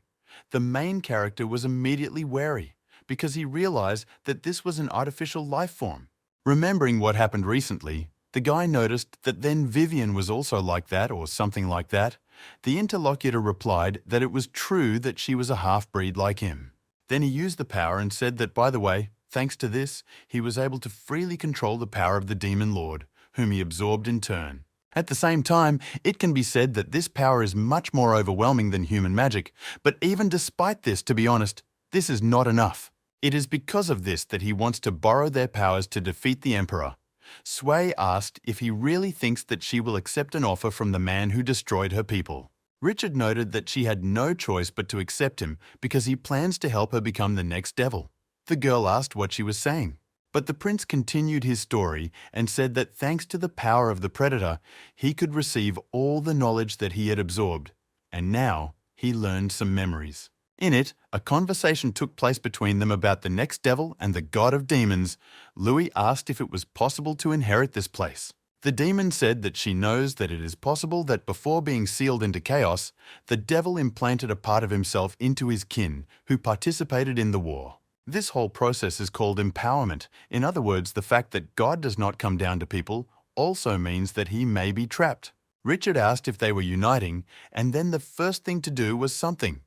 The main character was immediately wary, because he realized that this was an artificial life form. Remembering what happened recently, the guy noticed that then Vivian was also like that or something like that. The interlocutor replied that it was true that she was a half-breed like him. Then he used the power and said that, by the way, thanks to this, he was able to freely control the power of the demon lord, whom he absorbed in turn. At the same time, it can be said that this power is much more overwhelming than human magic, but even despite this, to be honest, this is not enough. It is because of this that he wants to borrow their powers to defeat the emperor. Sway asked if he really thinks that she will accept an offer from the man who destroyed her people. Richard noted that she had no choice but to accept him because he plans to help her become the next devil. The girl asked what she was saying, but the prince continued his story and said that thanks to the power of the predator, he could receive all the knowledge that he had absorbed, and now he learned some memories. In it, a conversation took place between them about the next devil and the god of demons. Louis asked if it was possible to inherit this place. The demon said that she knows that it is possible that before being sealed into chaos, the devil implanted a part of himself into his kin who participated in the war. This whole process is called empowerment. In other words, the fact that God does not come down to people also means that he may be trapped. Richard asked if they were uniting, and then the first thing to do was something.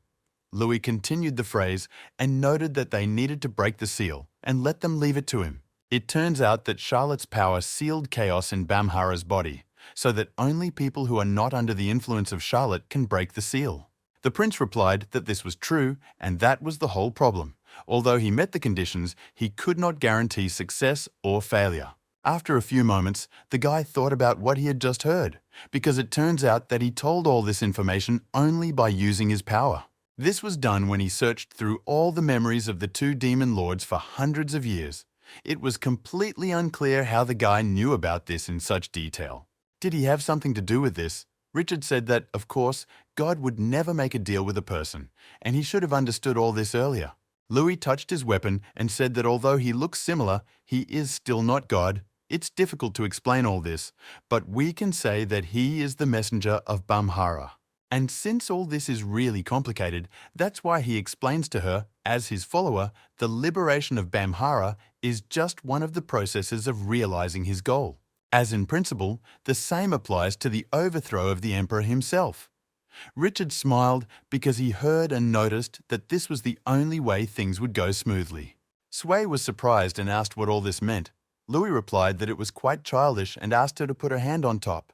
Louis continued the phrase and noted that they needed to break the seal, and let them leave it to him. It turns out that Charlotte's power sealed chaos in Bamhara's body, so that only people who are not under the influence of Charlotte can break the seal. The prince replied that this was true, and that was the whole problem. Although he met the conditions, he could not guarantee success or failure. After a few moments, the guy thought about what he had just heard, because it turns out that he told all this information only by using his power. This was done when he searched through all the memories of the two demon lords for hundreds of years. It was completely unclear how the guy knew about this in such detail. Did he have something to do with this? Richard said that, of course, God would never make a deal with a person, and he should have understood all this earlier. Louis touched his weapon and said that although he looks similar, he is still not God. It's difficult to explain all this, but we can say that he is the messenger of Bamhara. And since all this is really complicated, that's why he explains to her, as his follower, the liberation of Bamhara is just one of the processes of realizing his goal. As in principle, the same applies to the overthrow of the emperor himself. Richard smiled because he heard and noticed that this was the only way things would go smoothly. Sway was surprised and asked what all this meant. Louis replied that it was quite childish and asked her to put her hand on top.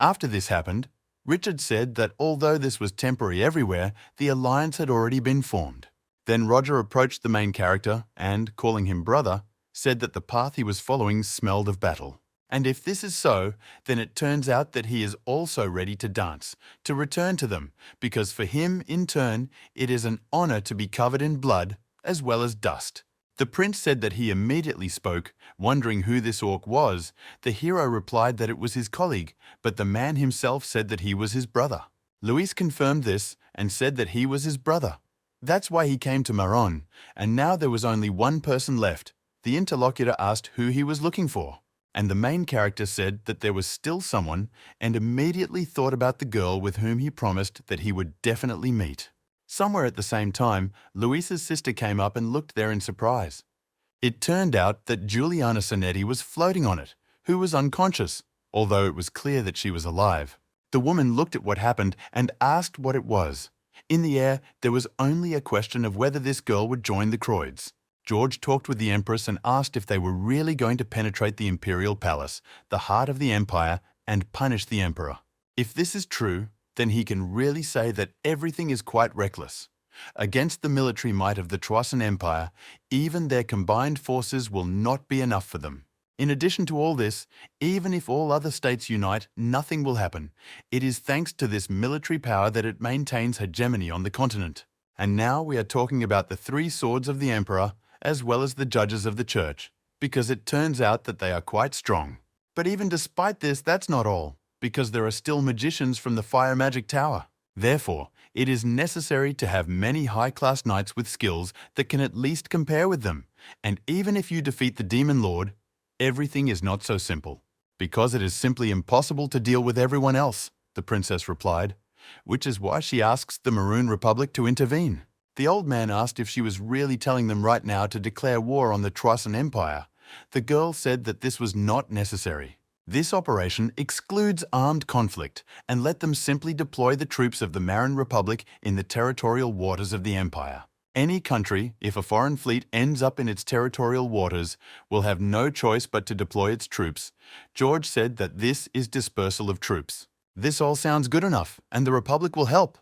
After this happened, Richard said that although this was temporary everywhere, the alliance had already been formed. Then Roger approached the main character and, calling him brother, said that the path he was following smelled of battle. And if this is so, then it turns out that he is also ready to dance, to return to them, because for him, in turn, it is an honor to be covered in blood as well as dust. The prince said that he immediately spoke, wondering who this orc was. The hero replied that it was his colleague, but the man himself said that he was his brother. Luis confirmed this and said that he was his brother. That's why he came to Maron, and now there was only one person left. The interlocutor asked who he was looking for, and the main character said that there was still someone and immediately thought about the girl with whom he promised that he would definitely meet. Somewhere at the same time, Luis's sister came up and looked there in surprise. It turned out that Juliana Sonetti was floating on it, who was unconscious, although it was clear that she was alive. The woman looked at what happened and asked what it was. In the air, there was only a question of whether this girl would join the Croids. George talked with the Empress and asked if they were really going to penetrate the Imperial Palace, the heart of the Empire, and punish the Emperor. If this is true, then he can really say that everything is quite reckless. Against the military might of the Troisan Empire, even their combined forces will not be enough for them. In addition to all this, even if all other states unite, nothing will happen. It is thanks to this military power that it maintains hegemony on the continent. And now we are talking about the three swords of the Emperor, as well as the judges of the Church, because it turns out that they are quite strong. But even despite this, that's not all, because there are still magicians from the Fire Magic Tower. Therefore, it is necessary to have many high-class knights with skills that can at least compare with them. And even if you defeat the Demon Lord, everything is not so simple, because it is simply impossible to deal with everyone else, the princess replied, which is why she asks the Maroon Republic to intervene. The old man asked if she was really telling them right now to declare war on the Troisan Empire. The girl said that this was not necessary. This operation excludes armed conflict and let them simply deploy the troops of the Maroon Republic in the territorial waters of the Empire. Any country, if a foreign fleet ends up in its territorial waters, will have no choice but to deploy its troops. George said that this is dispersal of troops. This all sounds good enough, and the Republic will help.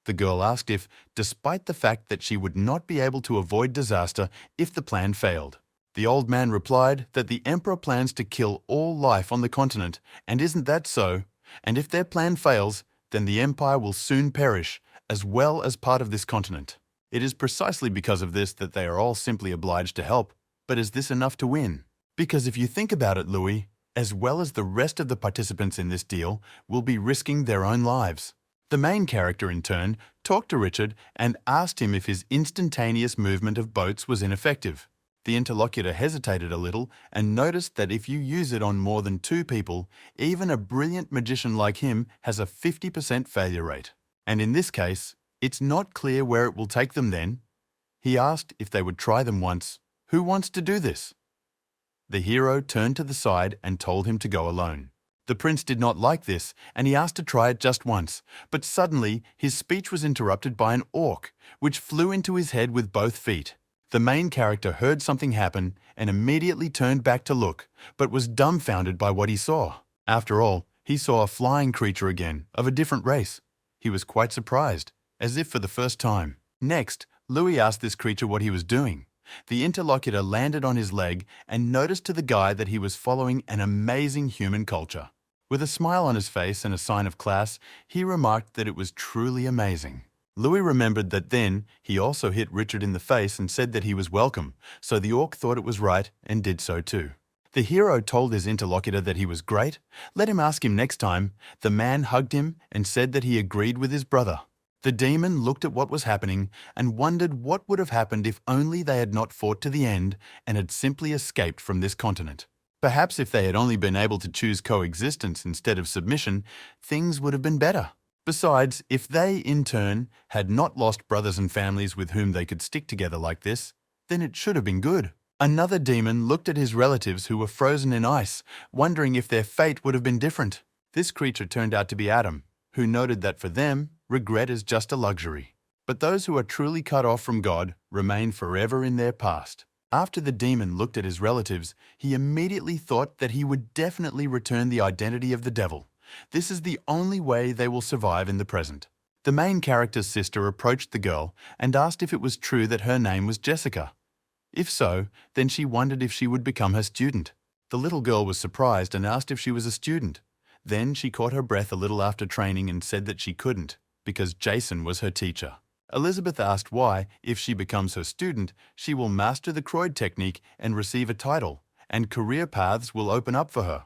The girl asked if, despite the fact that she would not be able to avoid disaster if the plan failed. The old man replied that the Emperor plans to kill all life on the continent, and isn't that so? And if their plan fails, then the Empire will soon perish, as well as part of this continent. It is precisely because of this that they are all simply obliged to help. But is this enough to win? Because if you think about it, Louis, as well as the rest of the participants in this deal, will be risking their own lives. The main character, in turn, talked to Richard and asked him if his instantaneous movement of boats was ineffective. The interlocutor hesitated a little and noticed that if you use it on more than 2 people, even a brilliant magician like him has a 50% failure rate. And in this case, it's not clear where it will take them then. He asked if they would try them once. Who wants to do this? The hero turned to the side and told him to go alone. The prince did not like this, and he asked to try it just once, but suddenly his speech was interrupted by an orc, which flew into his head with both feet. The main character heard something happen and immediately turned back to look, but was dumbfounded by what he saw. After all, he saw a flying creature again, of a different race. He was quite surprised, as if for the first time. Next, Louis asked this creature what he was doing. The interlocutor landed on his leg and noticed to the guy that he was following an amazing human culture. With a smile on his face and a sign of class, he remarked that it was truly amazing. Louis remembered that then he also hit Richard in the face and said that he was welcome, so the orc thought it was right and did so too. The hero told his interlocutor that he was great. Let him ask him next time. The man hugged him and said that he agreed with his brother. The demon looked at what was happening and wondered what would have happened if only they had not fought to the end and had simply escaped from this continent. Perhaps if they had only been able to choose coexistence instead of submission, things would have been better. Besides, if they, in turn, had not lost brothers and families with whom they could stick together like this, then it should have been good. Another demon looked at his relatives who were frozen in ice, wondering if their fate would have been different. This creature turned out to be Adam, who noted that for them, regret is just a luxury. But those who are truly cut off from God remain forever in their past. After the demon looked at his relatives, he immediately thought that he would definitely return the identity of the devil. This is the only way they will survive in the present. The main character's sister approached the girl and asked if it was true that her name was Jessica. If so, then she wondered if she would become her student. The little girl was surprised and asked if she was a student. Then she caught her breath a little after training and said that she couldn't, because Jason was her teacher. Elizabeth asked why, if she becomes her student, she will master the Croyd technique and receive a title, and career paths will open up for her.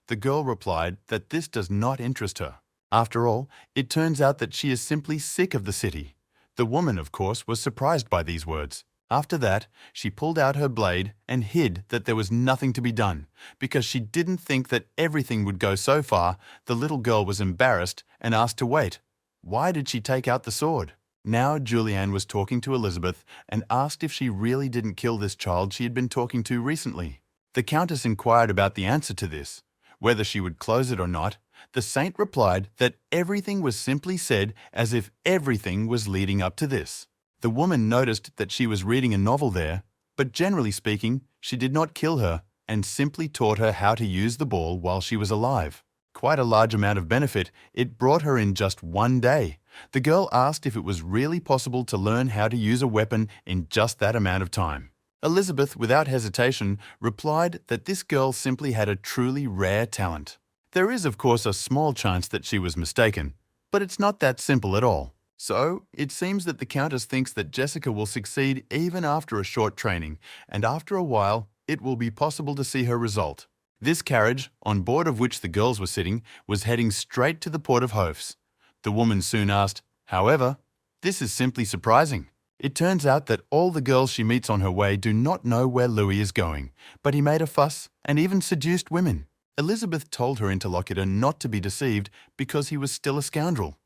The girl replied that this does not interest her. After all, it turns out that she is simply sick of the city. The woman, of course, was surprised by these words. After that, she pulled out her blade and hid that there was nothing to be done. Because she didn't think that everything would go so far, the little girl was embarrassed and asked to wait. Why did she take out the sword? Now Julianne was talking to Elizabeth and asked if she really didn't kill this child she had been talking to recently. The Countess inquired about the answer to this, whether she would close it or not. The saint replied that everything was simply said as if everything was leading up to this. The woman noticed that she was reading a novel there, but generally speaking, she did not kill her and simply taught her how to use the ball while she was alive. Quite a large amount of benefit it brought her in just one day. The girl asked if it was really possible to learn how to use a weapon in just that amount of time. Elizabeth, without hesitation, replied that this girl simply had a truly rare talent. There is, of course, a small chance that she was mistaken, but it's not that simple at all. So, it seems that the Countess thinks that Jessica will succeed even after a short training, and after a while, it will be possible to see her result. This carriage, on board of which the girls were sitting, was heading straight to the port of Hofs. The woman soon asked, "However, this is simply surprising." It turns out that all the girls she meets on her way do not know where Louis is going, but he made a fuss and even seduced women. Elizabeth told her interlocutor not to be deceived because he was still a scoundrel.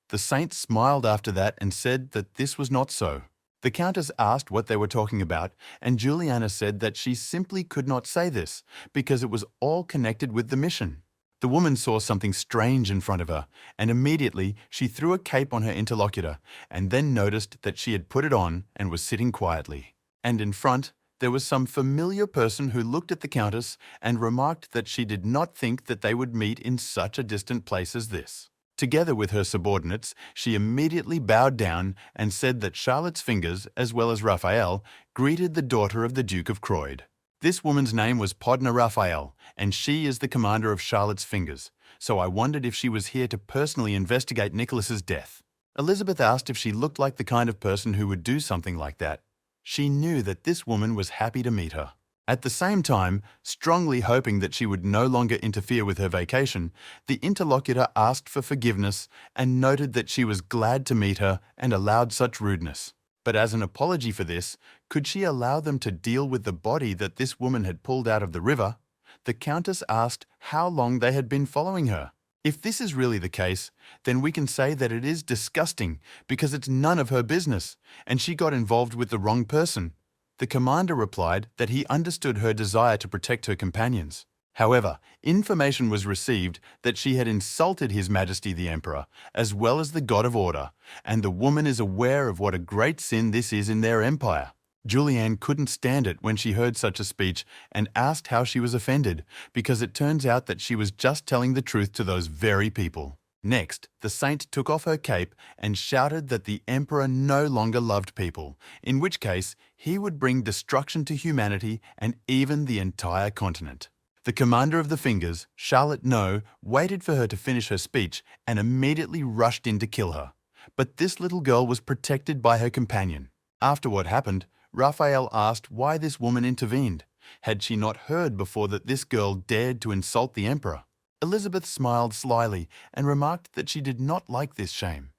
The saint smiled after that and said that this was not so. The Countess asked what they were talking about, and Juliana said that she simply could not say this because it was all connected with the mission. The woman saw something strange in front of her, and immediately she threw a cape on her interlocutor and then noticed that she had put it on and was sitting quietly. And in front, there was some familiar person who looked at the Countess and remarked that she did not think that they would meet in such a distant place as this. Together with her subordinates, she immediately bowed down and said that Charlotte's fingers, as well as Raphael, greeted the daughter of the Duke of Croyd. This woman's name was Podna Raphael, and she is the commander of Charlotte's fingers, so I wondered if she was here to personally investigate Nicholas's death. Elizabeth asked if she looked like the kind of person who would do something like that. She knew that this woman was happy to meet her. At the same time, strongly hoping that she would no longer interfere with her vacation, the interlocutor asked for forgiveness and noted that she was glad to meet her and allowed such rudeness. But as an apology for this, could she allow them to deal with the body that this woman had pulled out of the river? The Countess asked how long they had been following her. If this is really the case, then we can say that it is disgusting because it's none of her business, and she got involved with the wrong person. The commander replied that he understood her desire to protect her companions. However, information was received that she had insulted His Majesty the Emperor, as well as the God of Order, and the woman is aware of what a great sin this is in their empire. Julianne couldn't stand it when she heard such a speech and asked how she was offended, because it turns out that she was just telling the truth to those very people. Next, the saint took off her cape and shouted that the emperor no longer loved people, in which case he would bring destruction to humanity and even the entire continent. The commander of the Fingers, Charlotte No, waited for her to finish her speech and immediately rushed in to kill her. But this little girl was protected by her companion. After what happened, Raphael asked why this woman intervened. Had she not heard before that this girl dared to insult the emperor? Elizabeth smiled slyly and remarked that she did not like this shame.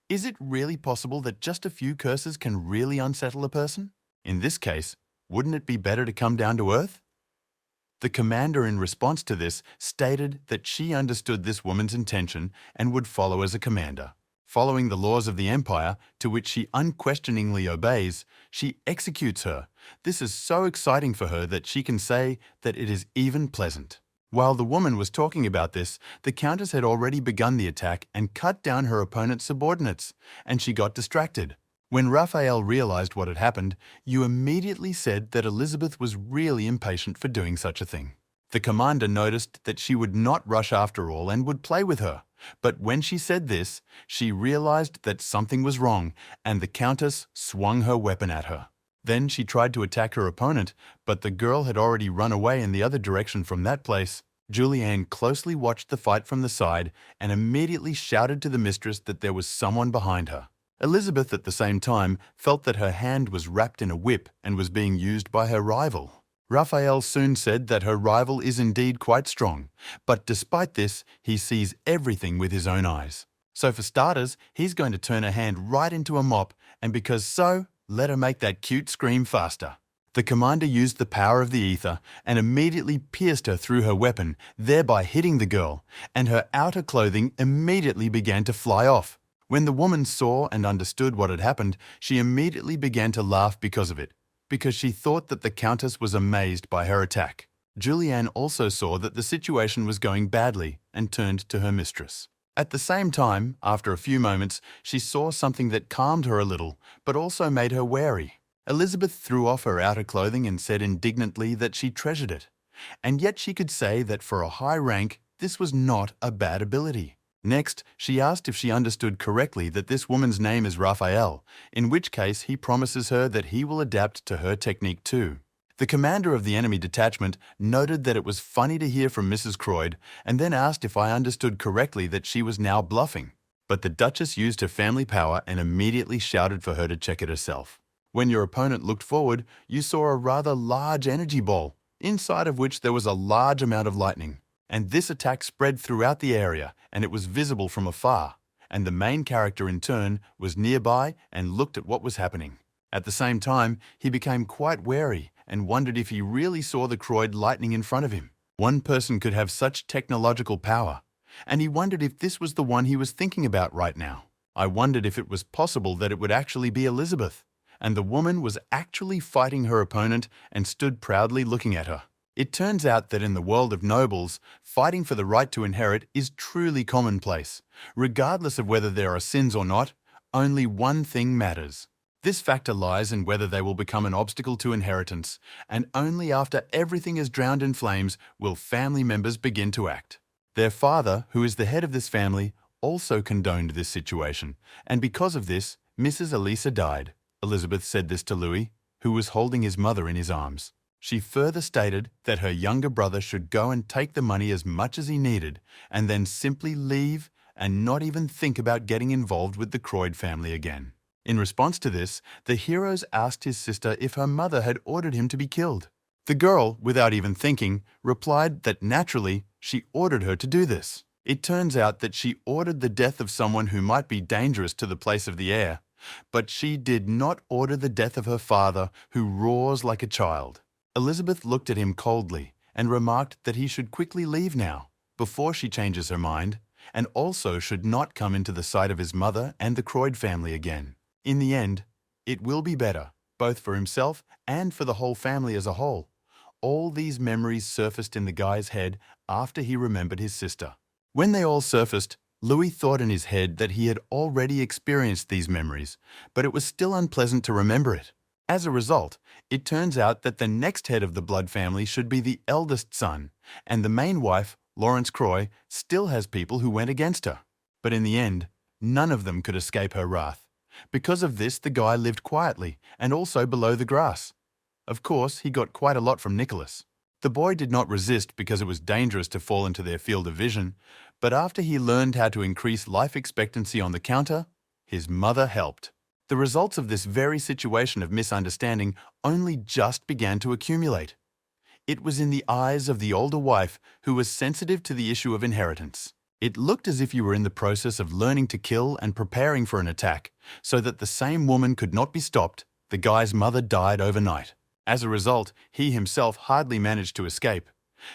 Is it really possible that just a few curses can really unsettle a person? In this case, wouldn't it be better to come down to earth? The commander, in response to this, stated that she understood this woman's intention and would follow as a commander. Following the laws of the empire, to which she unquestioningly obeys, she executes her. This is so exciting for her that she can say that it is even pleasant. While the woman was talking about this, the countess had already begun the attack and cut down her opponent's subordinates, and she got distracted. When Raphael realized what had happened, you immediately said that Elizabeth was really impatient for doing such a thing. The commander noticed that she would not rush after all and would play with her. But when she said this, she realized that something was wrong, and the countess swung her weapon at her. Then she tried to attack her opponent, but the girl had already run away in the other direction from that place. Julianne closely watched the fight from the side and immediately shouted to the mistress that there was someone behind her. Elizabeth, at the same time, felt that her hand was wrapped in a whip and was being used by her rival. Raphael soon said that her rival is indeed quite strong, but despite this, he sees everything with his own eyes. So for starters, he's going to turn her hand right into a mop, and because so, let her make that cute scream faster. The commander used the power of the ether and immediately pierced her through her weapon, thereby hitting the girl, and her outer clothing immediately began to fly off. When the woman saw and understood what had happened, she immediately began to laugh because of it, because she thought that the countess was amazed by her attack. Julianne also saw that the situation was going badly and turned to her mistress. At the same time, after a few moments, she saw something that calmed her a little, but also made her wary. Elizabeth threw off her outer clothing and said indignantly that she treasured it. And yet she could say that for a high rank, this was not a bad ability. Next, she asked if she understood correctly that this woman's name is Raphael, in which case he promises her that he will adapt to her technique too. The commander of the enemy detachment noted that it was funny to hear from Mrs. Croyd and then asked if I understood correctly that she was now bluffing. But the Duchess used her family power and immediately shouted for her to check it herself. When your opponent looked forward, you saw a rather large energy ball, inside of which there was a large amount of lightning. And this attack spread throughout the area, and it was visible from afar. And the main character in turn was nearby and looked at what was happening. At the same time, he became quite wary and wondered if he really saw the Croyd lightning in front of him. One person could have such technological power, and he wondered if this was the one he was thinking about right now. I wondered if it was possible that it would actually be Elizabeth, and the woman was actually fighting her opponent and stood proudly looking at her. It turns out that in the world of nobles, fighting for the right to inherit is truly commonplace. Regardless of whether there are sins or not, only one thing matters. This factor lies in whether they will become an obstacle to inheritance, and only after everything is drowned in flames will family members begin to act. Their father, who is the head of this family, also condoned this situation, and because of this, Mrs. Elisa died. Elizabeth said this to Louis, who was holding his mother in his arms. She further stated that her younger brother should go and take the money as much as he needed, and then simply leave and not even think about getting involved with the Croyd family again. In response to this, the heroes asked his sister if her mother had ordered him to be killed. The girl, without even thinking, replied that naturally she ordered her to do this. It turns out that she ordered the death of someone who might be dangerous to the place of the heir, but she did not order the death of her father, who roars like a child. Elizabeth looked at him coldly and remarked that he should quickly leave now, before she changes her mind, and also should not come into the sight of his mother and the Croyd family again. In the end, it will be better, both for himself and for the whole family as a whole. All these memories surfaced in the guy's head after he remembered his sister. When they all surfaced, Louis thought in his head that he had already experienced these memories, but it was still unpleasant to remember it. As a result, it turns out that the next head of the blood family should be the eldest son, and the main wife, Lawrence Croy, still has people who went against her. But in the end, none of them could escape her wrath. Because of this, the guy lived quietly and also below the grass. Of course, he got quite a lot from Nicholas. The boy did not resist because it was dangerous to fall into their field of vision, but after he learned how to increase life expectancy on the counter, his mother helped. The results of this very situation of misunderstanding only just began to accumulate. It was in the eyes of the older wife who was sensitive to the issue of inheritance. It looked as if you were in the process of learning to kill and preparing for an attack, so that the same woman could not be stopped. The guy's mother died overnight. As a result, he himself hardly managed to escape.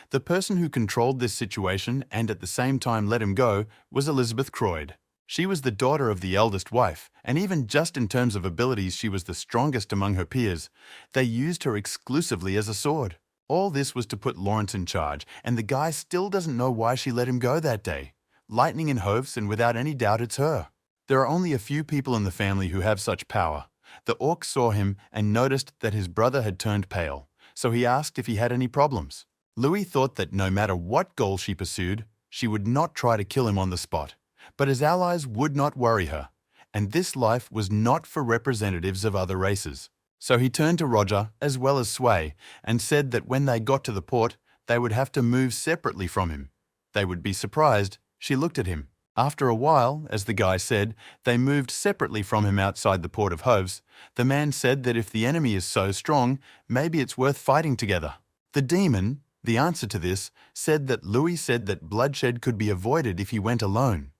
The person who controlled this situation and at the same time let him go was Elizabeth Croyd. She was the daughter of the eldest wife, and even just in terms of abilities she was the strongest among her peers. They used her exclusively as a sword. All this was to put Lawrence in charge, and the guy still doesn't know why she let him go that day. Lightning in hooves, and without any doubt it's her. There are only a few people in the family who have such power. The orc saw him and noticed that his brother had turned pale, so he asked if he had any problems. Louis thought that no matter what goal she pursued, she would not try to kill him on the spot. But his allies would not worry her, and this life was not for representatives of other races. So he turned to Roger, as well as Sway, and said that when they got to the port, they would have to move separately from him. They would be surprised. She looked at him. After a while, as the guy said, they moved separately from him outside the port of Hooves. The man said that if the enemy is so strong, maybe it's worth fighting together. The demon, the answer to this, said that Louis said that bloodshed could be avoided if he went alone.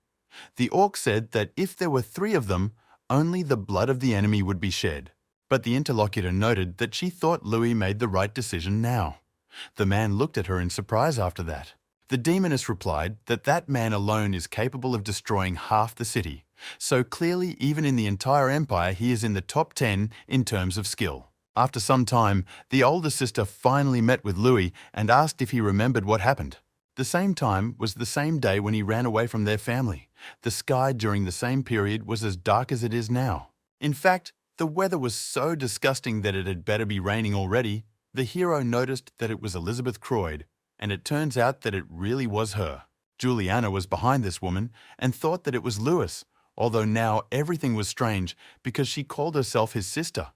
The orc said that if there were 3 of them, only the blood of the enemy would be shed. But the interlocutor noted that she thought Louis made the right decision now. The man looked at her in surprise after that. The demoness replied that that man alone is capable of destroying half the city, so clearly even in the entire empire he is in the top 10 in terms of skill. After some time, the older sister finally met with Louis and asked if he remembered what happened. The same time was the same day when he ran away from their family. The sky during the same period was as dark as it is now. In fact, the weather was so disgusting that it had better be raining already. The hero noticed that it was Elizabeth Croyd, and it turns out that it really was her. Juliana was behind this woman and thought that it was Louis, although now everything was strange because she called herself his sister.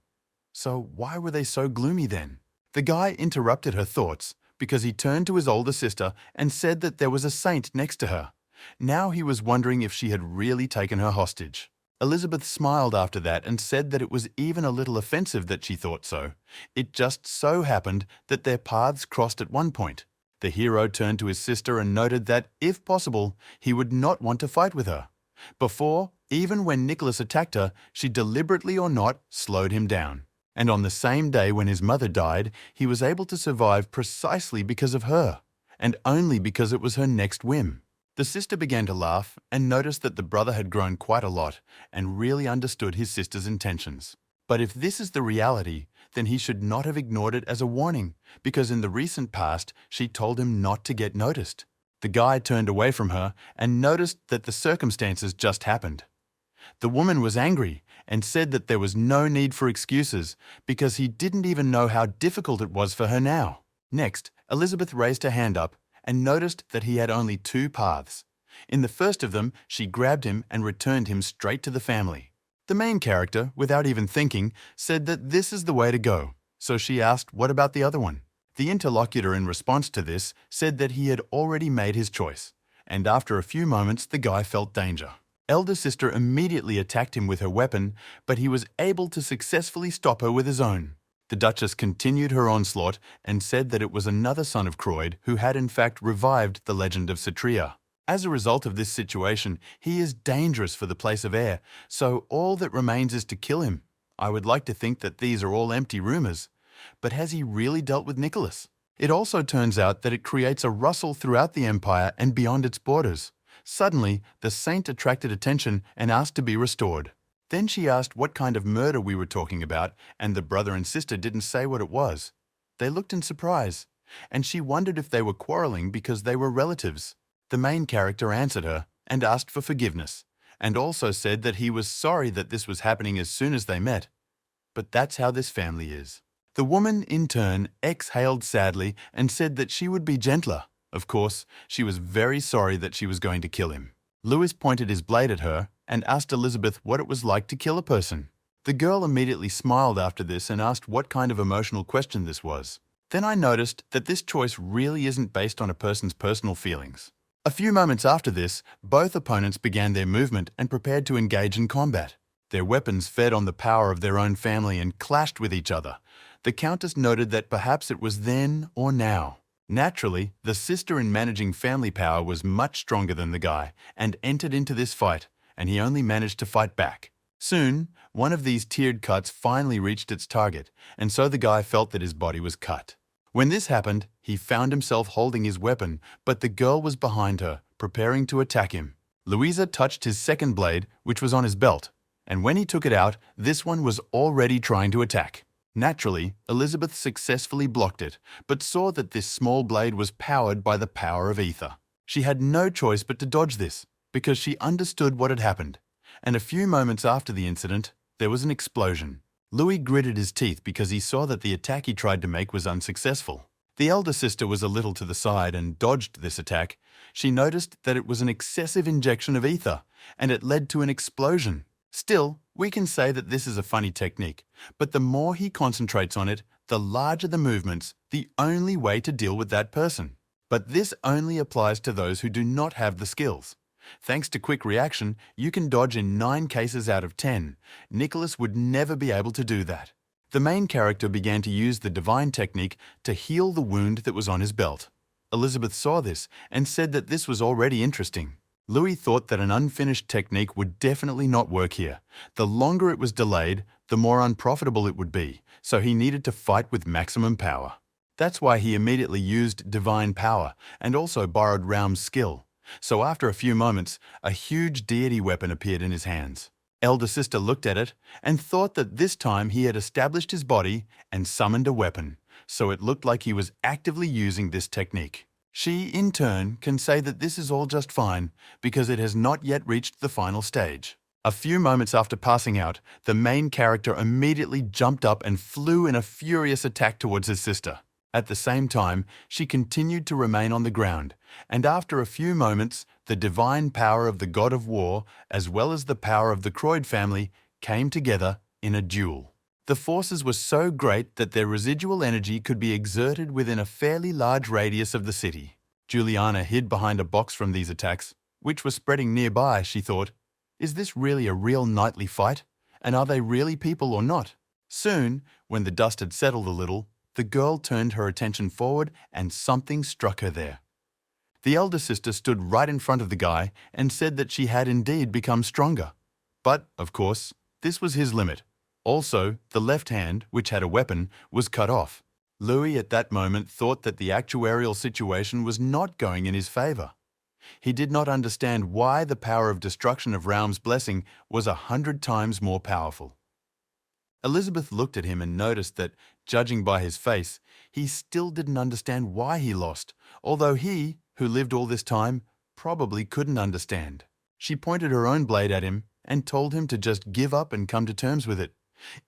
So why were they so gloomy then? The guy interrupted her thoughts because he turned to his older sister and said that there was a saint next to her. Now he was wondering if she had really taken her hostage. Elizabeth smiled after that and said that it was even a little offensive that she thought so. It just so happened that their paths crossed at one point. The hero turned to his sister and noted that, if possible, he would not want to fight with her. Before, even when Nicholas attacked her, she deliberately or not slowed him down. And on the same day when his mother died, he was able to survive precisely because of her, and only because it was her next whim. The sister began to laugh and noticed that the brother had grown quite a lot and really understood his sister's intentions. But if this is the reality, then he should not have ignored it as a warning, because in the recent past she told him not to get noticed. The guy turned away from her and noticed that the circumstances just happened. The woman was angry and said that there was no need for excuses because he didn't even know how difficult it was for her now. Next, Elizabeth raised her hand up and noticed that he had only 2 paths. In the first of them, she grabbed him and returned him straight to the family. The main character, without even thinking, said that this is the way to go, so she asked what about the other one. The interlocutor in response to this said that he had already made his choice, and after a few moments the guy felt danger. Elder sister immediately attacked him with her weapon, but he was able to successfully stop her with his own. The Duchess continued her onslaught and said that it was another son of Croyd who had in fact revived the legend of Cetria. As a result of this situation, he is dangerous for the place of air, so all that remains is to kill him. I would like to think that these are all empty rumors. But has he really dealt with Nicholas? It also turns out that it creates a rustle throughout the empire and beyond its borders. Suddenly, the saint attracted attention and asked to be restored. Then she asked what kind of murder we were talking about, and the brother and sister didn't say what it was. They looked in surprise, and she wondered if they were quarreling because they were relatives. The main character answered her and asked for forgiveness, and also said that he was sorry that this was happening as soon as they met. but that's how this family is. The woman, in turn, exhaled sadly and said that she would be gentler. Of course, she was very sorry that she was going to kill him. Lewis pointed his blade at her and asked Elizabeth what it was like to kill a person. The girl immediately smiled after this and asked what kind of emotional question this was. Then I noticed that this choice really isn't based on a person's personal feelings. A few moments after this, both opponents began their movement and prepared to engage in combat. Their weapons fed on the power of their own family and clashed with each other. The Countess noted that perhaps it was then or now. Naturally, the sister in managing family power was much stronger than the guy and entered into this fight, and he only managed to fight back. Soon, one of these tiered cuts finally reached its target, and so the guy felt that his body was cut. When this happened, he found himself holding his weapon, but the girl was behind her, preparing to attack him. Louisa touched his second blade, which was on his belt, and when he took it out, this one was already trying to attack. Naturally, Elizabeth successfully blocked it, but saw that this small blade was powered by the power of ether. She had no choice but to dodge this, because she understood what had happened. And a few moments after the incident, there was an explosion. Louis gritted his teeth because he saw that the attack he tried to make was unsuccessful. The elder sister was a little to the side and dodged this attack. She noticed that it was an excessive injection of ether, and it led to an explosion. Still, we can say that this is a funny technique, but the more he concentrates on it, the larger the movements, the only way to deal with that person. But this only applies to those who do not have the skills. Thanks to quick reaction, you can dodge in 9 cases out of 10. Nicholas would never be able to do that. The main character began to use the divine technique to heal the wound that was on his belt. Elizabeth saw this and said that this was already interesting. Louis thought that an unfinished technique would definitely not work here. The longer it was delayed, the more unprofitable it would be, so he needed to fight with maximum power. That's why he immediately used divine power and also borrowed Raum's skill. So after a few moments, a huge deity weapon appeared in his hands. Elder sister looked at it and thought that this time he had established his body and summoned a weapon, so it looked like he was actively using this technique. She, in turn, can say that this is all just fine because it has not yet reached the final stage. A few moments after passing out, the main character immediately jumped up and flew in a furious attack towards his sister. At the same time, she continued to remain on the ground, and after a few moments, the divine power of the god of war, as well as the power of the Croyd family, came together in a duel. The forces were so great that their residual energy could be exerted within a fairly large radius of the city. Juliana hid behind a box from these attacks, which were spreading nearby. She thought, is this really a real knightly fight? And are they really people or not? Soon, when the dust had settled a little, the girl turned her attention forward and something struck her there. The elder sister stood right in front of the guy and said that she had indeed become stronger. But, of course, this was his limit. Also, the left hand, which had a weapon, was cut off. Louis at that moment thought that the actuarial situation was not going in his favor. He did not understand why the power of destruction of Raum's blessing was 100 times more powerful. Elizabeth looked at him and noticed that, judging by his face, he still didn't understand why he lost, although he, who lived all this time, probably couldn't understand. She pointed her own blade at him and told him to just give up and come to terms with it.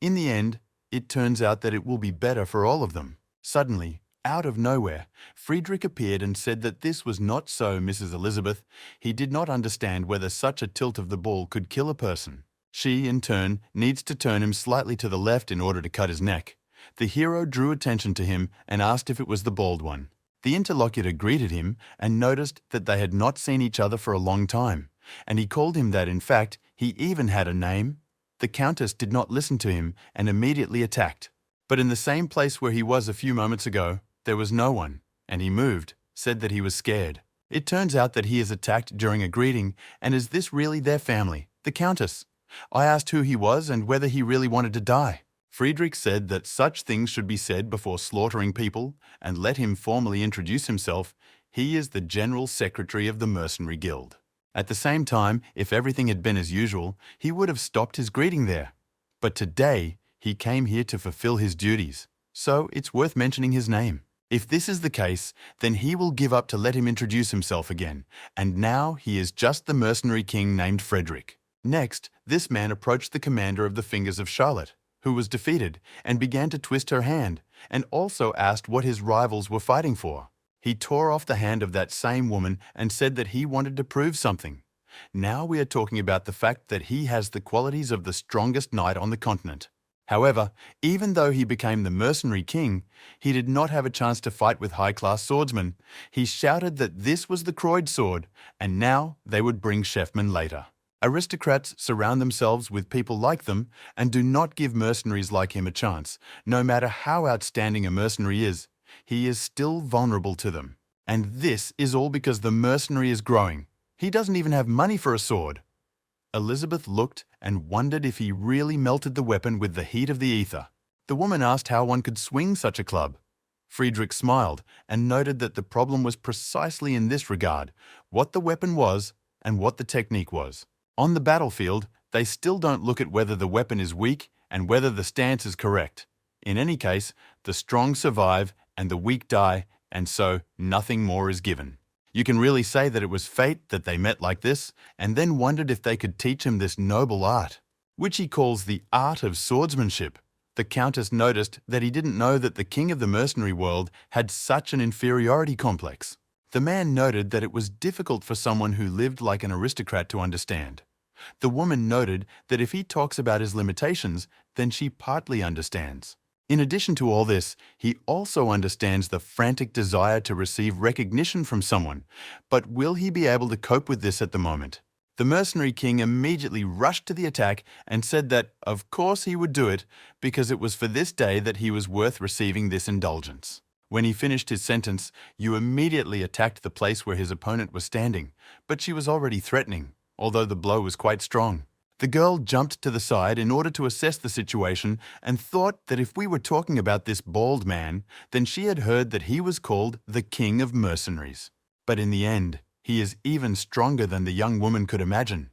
In the end, it turns out that it will be better for all of them. Suddenly, out of nowhere, Friedrich appeared and said that this was not so, Mrs. Elizabeth. He did not understand whether such a tilt of the ball could kill a person. She, in turn, needs to turn him slightly to the left in order to cut his neck. The hero drew attention to him and asked if it was the bald one. The interlocutor greeted him and noticed that they had not seen each other for a long time, and he called him that. In fact, he even had a name. The Countess did not listen to him and immediately attacked. But in the same place where he was a few moments ago, there was no one, and he moved, said that he was scared. It turns out that he is attacked during a greeting, and is this really their family, the Countess? I asked who he was and whether he really wanted to die. Friedrich said that such things should be said before slaughtering people, and let him formally introduce himself. He is the General Secretary of the Mercenary Guild. At the same time, if everything had been as usual, he would have stopped his greeting there. But today, he came here to fulfill his duties, so it's worth mentioning his name. If this is the case, then he will give up to let him introduce himself again, and now he is just the mercenary king named Frederick. Next, this man approached the commander of the Fingers of Charlotte, who was defeated, and began to twist her hand, and also asked what his rivals were fighting for. He tore off the hand of that same woman and said that he wanted to prove something. Now we are talking about the fact that he has the qualities of the strongest knight on the continent. However, even though he became the mercenary king, he did not have a chance to fight with high-class swordsmen. He shouted that this was the Croyd sword, and now they would bring Shefman later. Aristocrats surround themselves with people like them and do not give mercenaries like him a chance. No matter how outstanding a mercenary is, he is still vulnerable to them. And this is all because the mercenary is growing. He doesn't even have money for a sword. Elizabeth looked and wondered if he really melted the weapon with the heat of the ether. The woman asked how one could swing such a club. Friedrich smiled and noted that the problem was precisely in this regard, what the weapon was and what the technique was. On the battlefield, they still don't look at whether the weapon is weak and whether the stance is correct. In any case, the strong survive and the weak die, and so nothing more is given. You can really say that it was fate that they met like this, and then wondered if they could teach him this noble art, which he calls the art of swordsmanship. The Countess noticed that he didn't know that the king of the mercenary world had such an inferiority complex. The man noted that it was difficult for someone who lived like an aristocrat to understand. The woman noted that if he talks about his limitations, then she partly understands. In addition to all this, he also understands the frantic desire to receive recognition from someone. But will he be able to cope with this at the moment? The mercenary king immediately rushed to the attack and said that, of course, he would do it because it was for this day that he was worth receiving this indulgence. When he finished his sentence, you immediately attacked the place where his opponent was standing, but she was already threatening, although the blow was quite strong. The girl jumped to the side in order to assess the situation and thought that if we were talking about this bald man, then she had heard that he was called the King of Mercenaries. But in the end, he is even stronger than the young woman could imagine.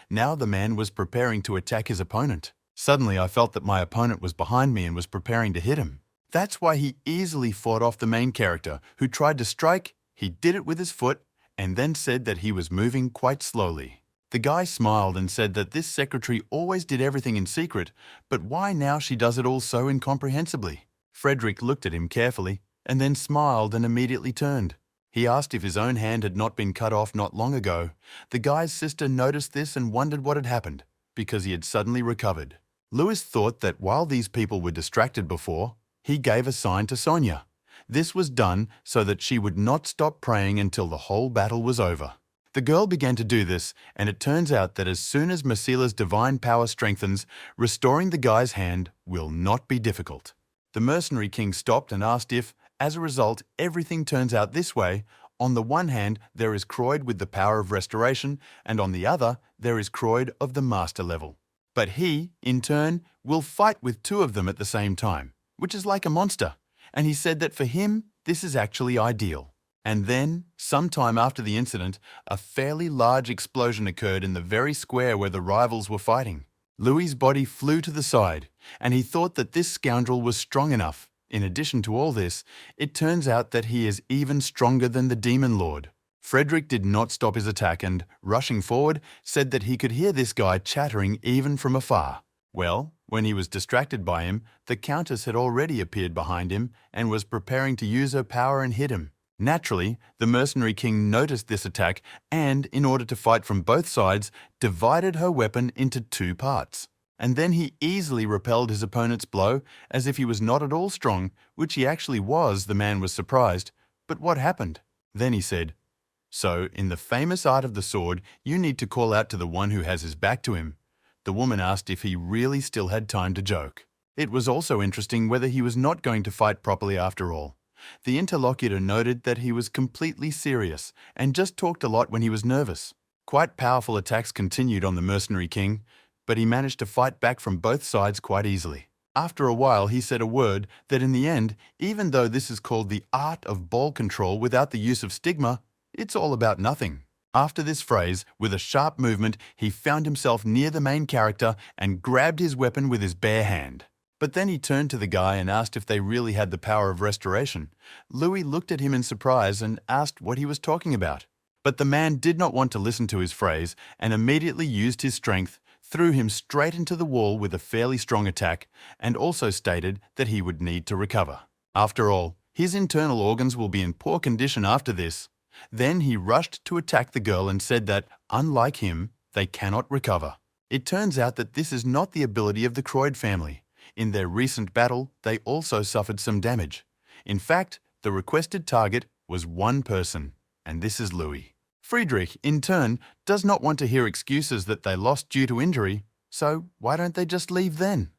Now the man was preparing to attack his opponent. Suddenly I felt that my opponent was behind me and was preparing to hit him. That's why he easily fought off the main character, who tried to strike. He did it with his foot and then said that he was moving quite slowly. The guy smiled and said that this secretary always did everything in secret, but why now she does it all so incomprehensibly? Frederick looked at him carefully and then smiled and immediately turned. He asked if his own hand had not been cut off not long ago. The guy's sister noticed this and wondered what had happened, because he had suddenly recovered. Louis thought that while these people were distracted before, he gave a sign to Sonia. This was done so that she would not stop praying until the whole battle was over. The girl began to do this, and it turns out that as soon as Mercilla's divine power strengthens, restoring the guy's hand will not be difficult. The mercenary king stopped and asked if, as a result, everything turns out this way. On the one hand, there is Croyd with the power of restoration, and on the other, there is Croyd of the master level. But he, in turn, will fight with two of them at the same time, which is like a monster, and he said that for him, this is actually ideal. And then, sometime after the incident, a fairly large explosion occurred in the very square where the rivals were fighting. Louis's body flew to the side, and he thought that this scoundrel was strong enough. In addition to all this, it turns out that he is even stronger than the Demon Lord. Frederick did not stop his attack and, rushing forward, said that he could hear this guy chattering even from afar. Well, when he was distracted by him, the Countess had already appeared behind him and was preparing to use her power and hit him. Naturally, the mercenary king noticed this attack and, in order to fight from both sides, divided her weapon into two parts. And then he easily repelled his opponent's blow as if he was not at all strong, which he actually was. The man was surprised. But what happened? Then he said, "So, in the famous art of the sword, you need to call out to the one who has his back to him." The woman asked if he really still had time to joke. It was also interesting whether he was not going to fight properly after all. The interlocutor noted that he was completely serious and just talked a lot when he was nervous. Quite powerful attacks continued on the mercenary king, but he managed to fight back from both sides quite easily. After a while, he said a word that in the end, even though this is called the art of ball control without the use of stigma, it's all about nothing. After this phrase, with a sharp movement, he found himself near the main character and grabbed his weapon with his bare hand. But then he turned to the guy and asked if they really had the power of restoration. Louis looked at him in surprise and asked what he was talking about. But the man did not want to listen to his phrase and immediately used his strength, threw him straight into the wall with a fairly strong attack, and also stated that he would need to recover. After all, his internal organs will be in poor condition after this. Then he rushed to attack the girl and said that, unlike him, they cannot recover. It turns out that this is not the ability of the Croyd family. In their recent battle, they also suffered some damage. In fact, the requested target was one person, and this is Louis. Friedrich, in turn, does not want to hear excuses that they lost due to injury, so why don't they just leave then?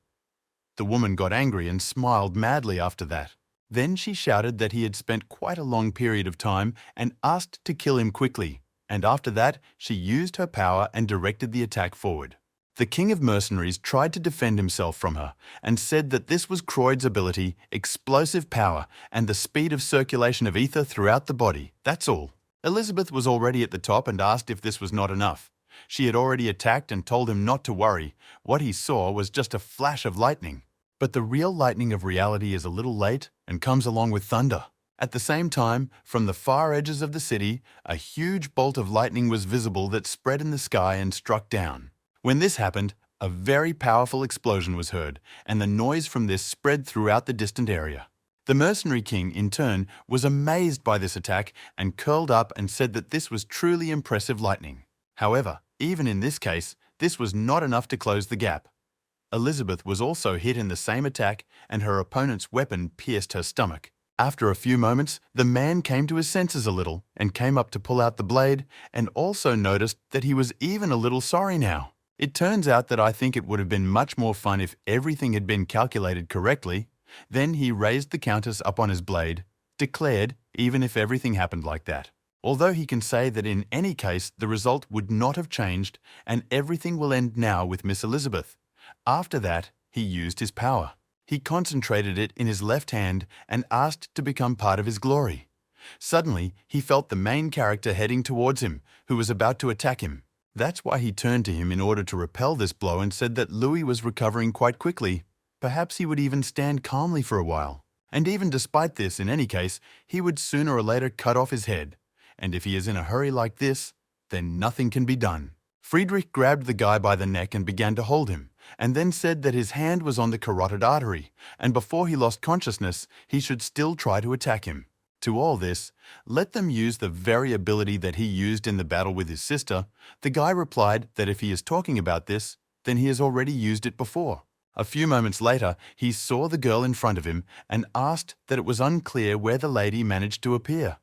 The woman got angry and smiled madly after that. Then she shouted that he had spent quite a long period of time and asked to kill him quickly, and after that she used her power and directed the attack forward. The King of Mercenaries tried to defend himself from her and said that this was Croyd's ability, explosive power, and the speed of circulation of ether throughout the body, that's all. Elizabeth was already at the top and asked if this was not enough. She had already attacked and told him not to worry. What he saw was just a flash of lightning. But the real lightning of reality is a little late and comes along with thunder. At the same time, from the far edges of the city, a huge bolt of lightning was visible that spread in the sky and struck down. When this happened, a very powerful explosion was heard, and the noise from this spread throughout the distant area. The Mercenary King, in turn, was amazed by this attack and curled up and said that this was truly impressive lightning. However, even in this case, this was not enough to close the gap. Elizabeth was also hit in the same attack, and her opponent's weapon pierced her stomach. After a few moments, the man came to his senses a little and came up to pull out the blade, and also noticed that he was even a little sorry now. It turns out that I think it would have been much more fun if everything had been calculated correctly. Then he raised the countess up on his blade, declared, even if everything happened like that. Although he can say that in any case the result would not have changed and everything will end now with Miss Elizabeth. After that, he used his power. He concentrated it in his left hand and asked to become part of his glory. Suddenly, he felt the main character heading towards him, who was about to attack him. That's why he turned to him in order to repel this blow and said that Louis was recovering quite quickly. Perhaps he would even stand calmly for a while. And even despite this, in any case, he would sooner or later cut off his head. And if he is in a hurry like this, then nothing can be done. Friedrich grabbed the guy by the neck and began to hold him, and then said that his hand was on the carotid artery, and before he lost consciousness, he should still try to attack him. To all this, let them use the very ability that he used in the battle with his sister. The guy replied that if he is talking about this, then he has already used it before. A few moments later, he saw the girl in front of him and asked that it was unclear where the lady managed to appear.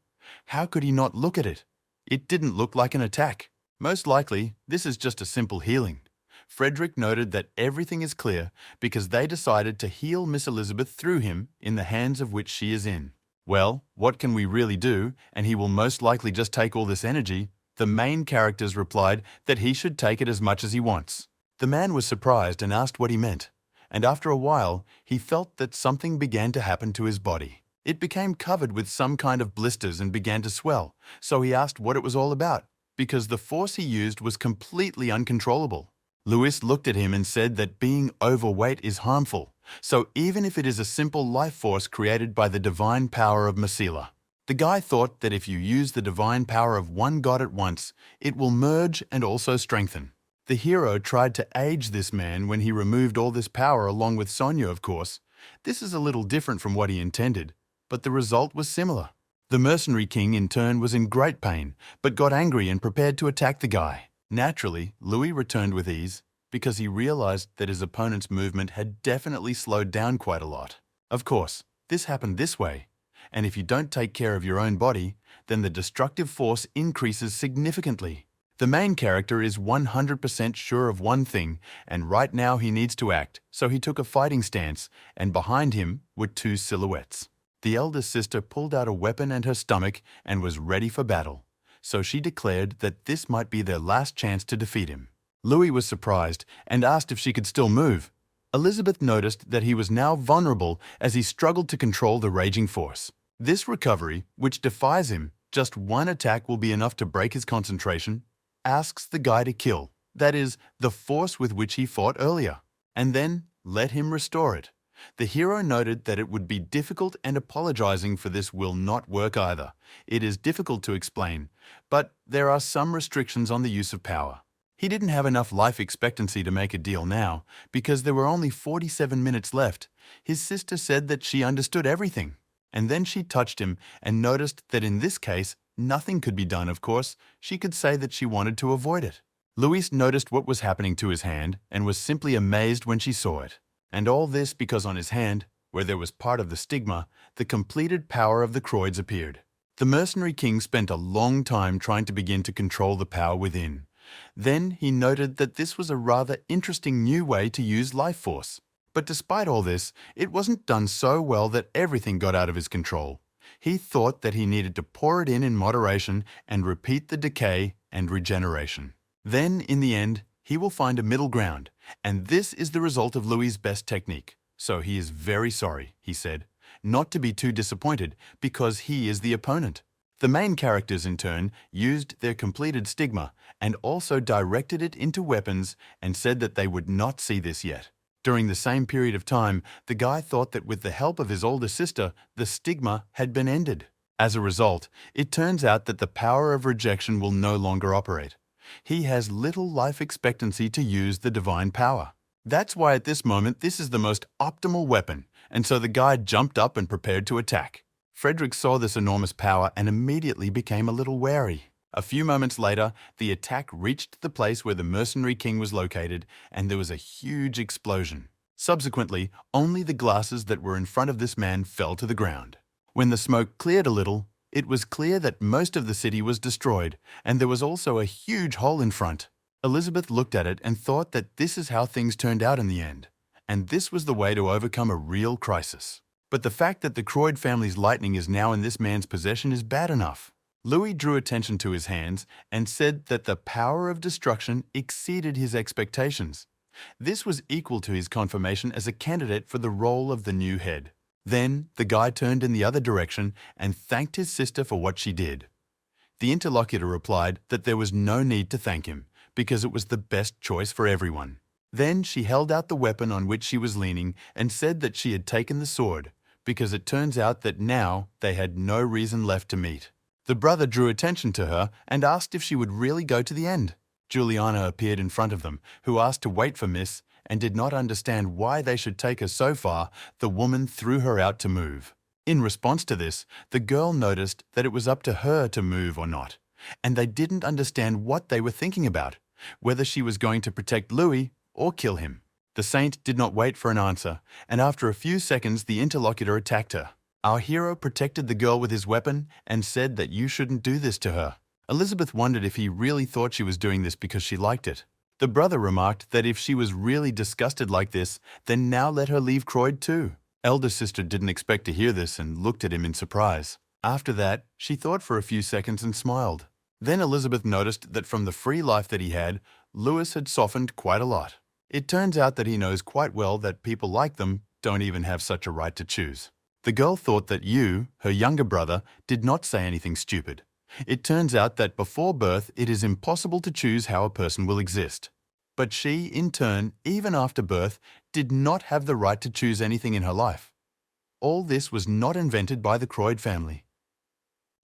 How could he not look at it? It didn't look like an attack. Most likely, this is just a simple healing. Frederick noted that everything is clear because they decided to heal Miss Elizabeth through him in the hands of which she is in. Well, what can we really do? And he will most likely just take all this energy. The main characters replied that he should take it as much as he wants. The man was surprised and asked what he meant. And after a while, he felt that something began to happen to his body. It became covered with some kind of blisters and began to swell, so he asked what it was all about, because the force he used was completely uncontrollable. Louis looked at him and said that being overweight is harmful, so even if it is a simple life force created by the divine power of Masila. The guy thought that if you use the divine power of one god at once, it will merge and also strengthen. The hero tried to age this man when he removed all this power along with Sonia, of course. This is a little different from what he intended, but the result was similar. The Mercenary King, in turn, was in great pain, but got angry and prepared to attack the guy. Naturally, Louis returned with ease, because he realized that his opponent's movement had definitely slowed down quite a lot. Of course, this happened this way, and if you don't take care of your own body, then the destructive force increases significantly. The main character is 100% sure of one thing, and right now he needs to act, so he took a fighting stance, and behind him were two silhouettes. The eldest sister pulled out a weapon and her stomach and was ready for battle, so she declared that this might be their last chance to defeat him. Louis was surprised and asked if she could still move. Elizabeth noticed that he was now vulnerable as he struggled to control the raging force. This recovery, which defies him, just one attack will be enough to break his concentration, asks the guy to kill, that is, the force with which he fought earlier, and then let him restore it. The hero noted that it would be difficult and apologizing for this will not work either. It is difficult to explain, but there are some restrictions on the use of power. He didn't have enough life expectancy to make a deal now, because there were only 47 minutes left. His sister said that she understood everything. And then she touched him and noticed that in this case, nothing could be done, of course. She could say that she wanted to avoid it. Luis noticed what was happening to his hand and was simply amazed when she saw it. And all this because on his hand, where there was part of the stigma, the completed power of the Croids appeared. The Mercenary King spent a long time trying to begin to control the power within. Then he noted that this was a rather interesting new way to use life force. But despite all this, it wasn't done so well that everything got out of his control. He thought that he needed to pour it in moderation and repeat the decay and regeneration. Then, in the end, he will find a middle ground, and this is the result of Louis' best technique. So he is very sorry, he said, not to be too disappointed because he is the opponent. The main characters, in turn, used their completed stigma and also directed it into weapons and said that they would not see this yet. During the same period of time, the guy thought that with the help of his older sister, the stigma had been ended. As a result, it turns out that the power of rejection will no longer operate. He has little life expectancy to use the divine power. That's why at this moment this is the most optimal weapon, and so the guy jumped up and prepared to attack. Frederick saw this enormous power and immediately became a little wary. A few moments later, the attack reached the place where the Mercenary King was located, and there was a huge explosion. Subsequently, only the glasses that were in front of this man fell to the ground. When the smoke cleared a little, it was clear that most of the city was destroyed, and there was also a huge hole in front. Elizabeth looked at it and thought that this is how things turned out in the end, and this was the way to overcome a real crisis. But the fact that the Croid family's lightning is now in this man's possession is bad enough. Louis drew attention to his hands and said that the power of destruction exceeded his expectations. This was equal to his confirmation as a candidate for the role of the new head. Then the guy turned in the other direction and thanked his sister for what she did. The interlocutor replied that there was no need to thank him, because it was the best choice for everyone. Then she held out the weapon on which she was leaning and said that she had taken the sword, because it turns out that now they had no reason left to meet. The brother drew attention to her and asked if she would really go to the end. Juliana appeared in front of them, who asked to wait for Miss, and did not understand why they should take her so far. The woman threw her out to move. In response to this, the girl noticed that it was up to her to move or not, and they didn't understand what they were thinking about, whether she was going to protect Louis or kill him. The saint did not wait for an answer, and after a few seconds the interlocutor attacked her. Our hero protected the girl with his weapon and said that you shouldn't do this to her. Elizabeth wondered if he really thought she was doing this because she liked it. The brother remarked that if she was really disgusted like this, then now let her leave Croid too. Elder sister didn't expect to hear this and looked at him in surprise. After that, she thought for a few seconds and smiled. Then Elizabeth noticed that from the free life that he had, Louis had softened quite a lot. It turns out that he knows quite well that people like them don't even have such a right to choose. The girl thought that you, her younger brother, did not say anything stupid. It turns out that before birth it is impossible to choose how a person will exist. But she, in turn, even after birth, did not have the right to choose anything in her life. All this was not invented by the Croid family.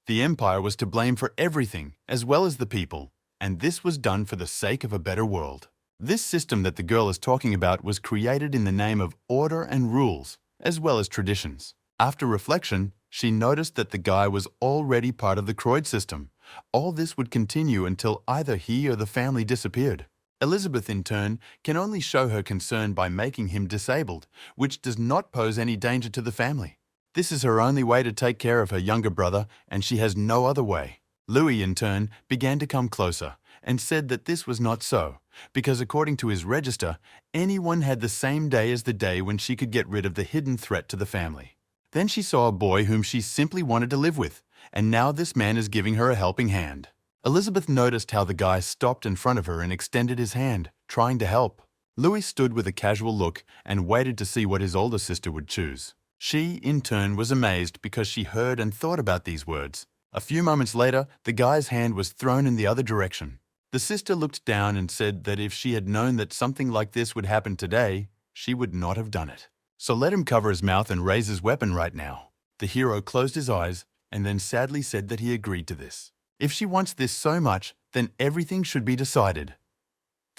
The Empire was to blame for everything, as well as the people, and this was done for the sake of a better world. This system that the girl is talking about was created in the name of order and rules, as well as traditions. After reflection, she noticed that the guy was already part of the Croid system. All this would continue until either he or the family disappeared. Elizabeth, in turn, can only show her concern by making him disabled, which does not pose any danger to the family. This is her only way to take care of her younger brother, and she has no other way. Louis, in turn, began to come closer and said that this was not so, because according to his register, anyone had the same day as the day when she could get rid of the hidden threat to the family. Then she saw a boy whom she simply wanted to live with, and now this man is giving her a helping hand. Elizabeth noticed how the guy stopped in front of her and extended his hand, trying to help. Louis stood with a casual look and waited to see what his older sister would choose. She, in turn, was amazed because she heard and thought about these words. A few moments later, the guy's hand was thrown in the other direction. The sister looked down and said that if she had known that something like this would happen today, she would not have done it. So let him cover his mouth and raise his weapon right now. The hero closed his eyes and then sadly said that he agreed to this. If she wants this so much, then everything should be decided.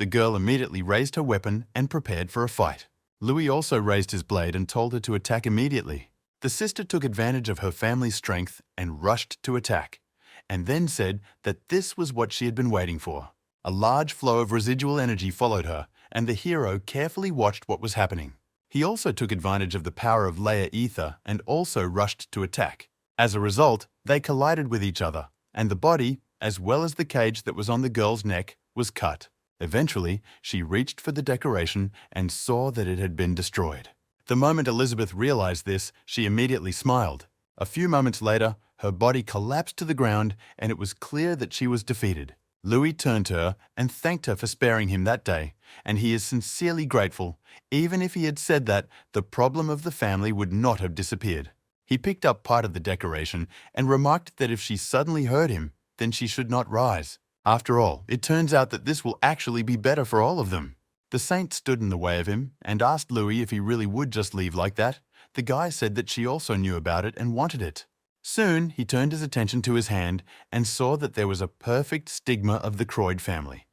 The girl immediately raised her weapon and prepared for a fight. Louis also raised his blade and told her to attack immediately. The sister took advantage of her family's strength and rushed to attack, and then said that this was what she had been waiting for. A large flow of residual energy followed her, and the hero carefully watched what was happening. He also took advantage of the power of layer ether and also rushed to attack. As a result, they collided with each other, and the body, as well as the cage that was on the girl's neck, was cut. Eventually, she reached for the decoration and saw that it had been destroyed. The moment Elizabeth realized this, she immediately smiled. A few moments later, her body collapsed to the ground and it was clear that she was defeated. Louis turned to her and thanked her for sparing him that day, and he is sincerely grateful, even if he had said that the problem of the family would not have disappeared. He picked up part of the decoration and remarked that if she suddenly hurt him, then she should not rise. After all, it turns out that this will actually be better for all of them. The saint stood in the way of him and asked Louis if he really would just leave like that. The guy said that she also knew about it and wanted it. Soon, he turned his attention to his hand and saw that there was a perfect stigma of the Croyd family.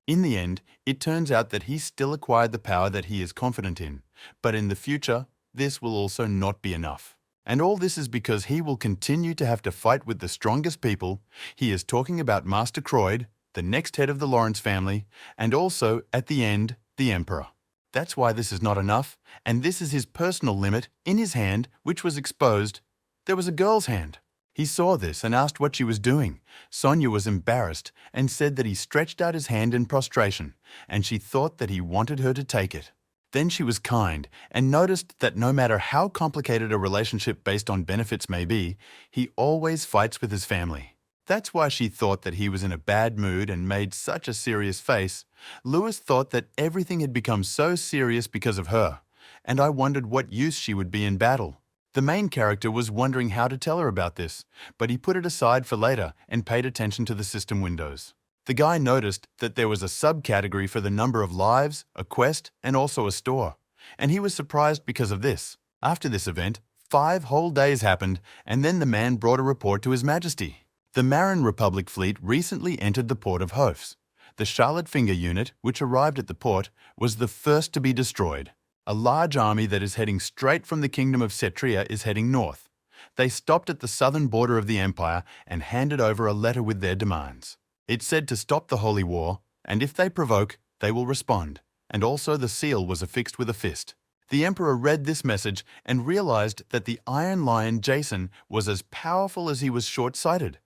In the end, it turns out that he still acquired the power that he is confident in, but in the future, this will also not be enough. And all this is because he will continue to have to fight with the strongest people. He is talking about Master Croyd, the next head of the Lawrence family, and also, at the end, the Emperor. That's why this is not enough, and this is his personal limit in his hand, which was exposed. There was a girl's hand. He saw this and asked what she was doing. Sonia was embarrassed and said that he stretched out his hand in prostration, and she thought that he wanted her to take it. Then she was kind and noticed that no matter how complicated a relationship based on benefits may be, he always fights with his family. That's why she thought that he was in a bad mood and made such a serious face. Louis thought that everything had become so serious because of her, and I wondered what use she would be in battle. The main character was wondering how to tell her about this, but he put it aside for later and paid attention to the system windows. The guy noticed that there was a subcategory for the number of lives, a quest, and also a store, and he was surprised because of this. After this event, 5 whole days happened, and then the man brought a report to His Majesty. The Marin Republic fleet recently entered the port of Hofs. The Charlotte Finger unit, which arrived at the port, was the first to be destroyed. A large army that is heading straight from the kingdom of Cetria is heading north. They stopped at the southern border of the empire and handed over a letter with their demands. It said to stop the holy war, and if they provoke, they will respond. And also the seal was affixed with a fist. The emperor read this message and realized that the Iron Lion Jason was as powerful as he was short-sighted.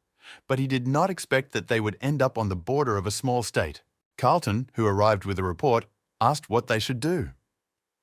But he did not expect that they would end up on the border of a small state. Carlton, who arrived with a report, asked what they should do.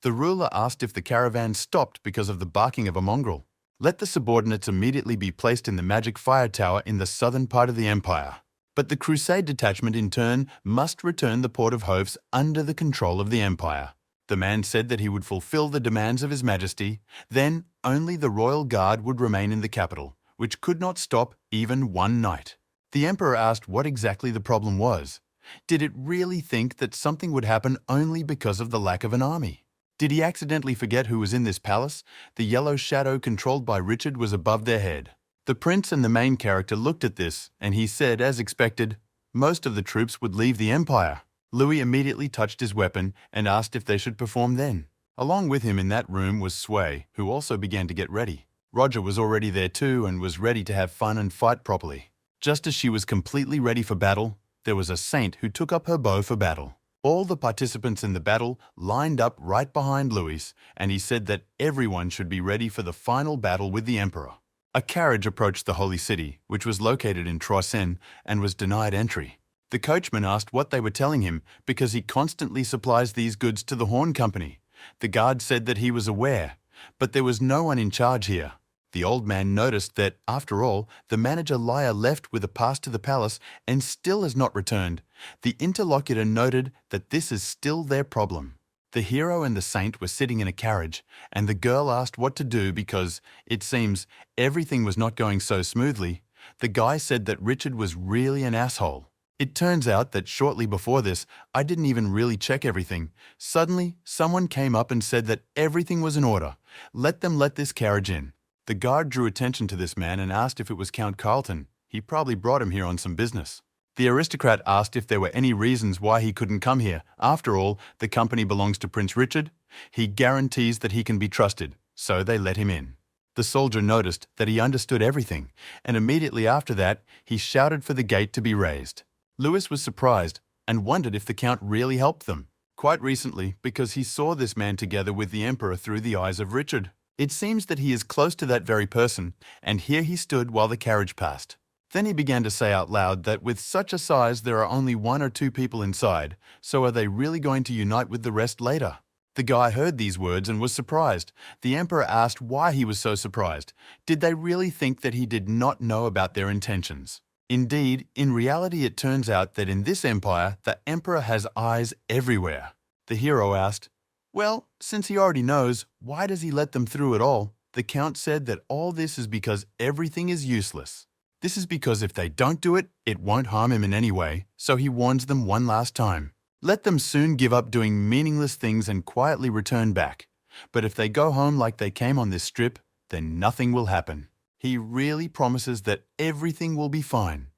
The ruler asked if the caravan stopped because of the barking of a mongrel. Let the subordinates immediately be placed in the magic fire tower in the southern part of the empire. But the Crusade detachment in turn must return the port of Hofs under the control of the empire. The man said that he would fulfill the demands of His Majesty. Then only the royal guard would remain in the capital, which could not stop even one night. The emperor asked what exactly the problem was. Did it really think that something would happen only because of the lack of an army? Did he accidentally forget who was in this palace? The yellow shadow controlled by Richard was above their head. The prince and the main character looked at this, and he said, as expected, most of the troops would leave the empire. Louis immediately touched his weapon and asked if they should perform then. Along with him in that room was Sway, who also began to get ready. Roger was already there too and was ready to have fun and fight properly. Just as she was completely ready for battle, there was a saint who took up her bow for battle. All the participants in the battle lined up right behind Louis, and he said that everyone should be ready for the final battle with the emperor. A carriage approached the holy city, which was located in Troyes, and was denied entry. The coachman asked what they were telling him because he constantly supplies these goods to the Horn Company. The guard said that he was aware, but there was no one in charge here. The old man noticed that, after all, the manager Lyra left with a pass to the palace and still has not returned. The interlocutor noted that this is still their problem. The hero and the saint were sitting in a carriage, and the girl asked what to do because, it seems, everything was not going so smoothly. The guy said that Richard was really an asshole. It turns out that shortly before this, I didn't even really check everything. Suddenly, someone came up and said that everything was in order. Let them let this carriage in. The guard drew attention to this man and asked if it was Count Carlton. He probably brought him here on some business. The aristocrat asked if there were any reasons why he couldn't come here. After all, the company belongs to Prince Richard. He guarantees that he can be trusted, so they let him in. The soldier noticed that he understood everything, and immediately after that, he shouted for the gate to be raised. Louis was surprised and wondered if the Count really helped them. Quite recently, because he saw this man together with the Emperor through the eyes of Richard. It seems that he is close to that very person, and here he stood while the carriage passed. Then he began to say out loud that with such a size there are only 1 or 2 people inside, so are they really going to unite with the rest later? The guy heard these words and was surprised. The Emperor asked why he was so surprised. Did they really think that he did not know about their intentions? Indeed, in reality it turns out that in this empire, the Emperor has eyes everywhere. The hero asked, "Well, since he already knows, why does he let them through at all?" The Count said that all this is because everything is useless. This is because if they don't do it, it won't harm him in any way, so he warns them one last time. Let them soon give up doing meaningless things and quietly return back. But if they go home like they came on this strip, then nothing will happen. He really promises that everything will be fine.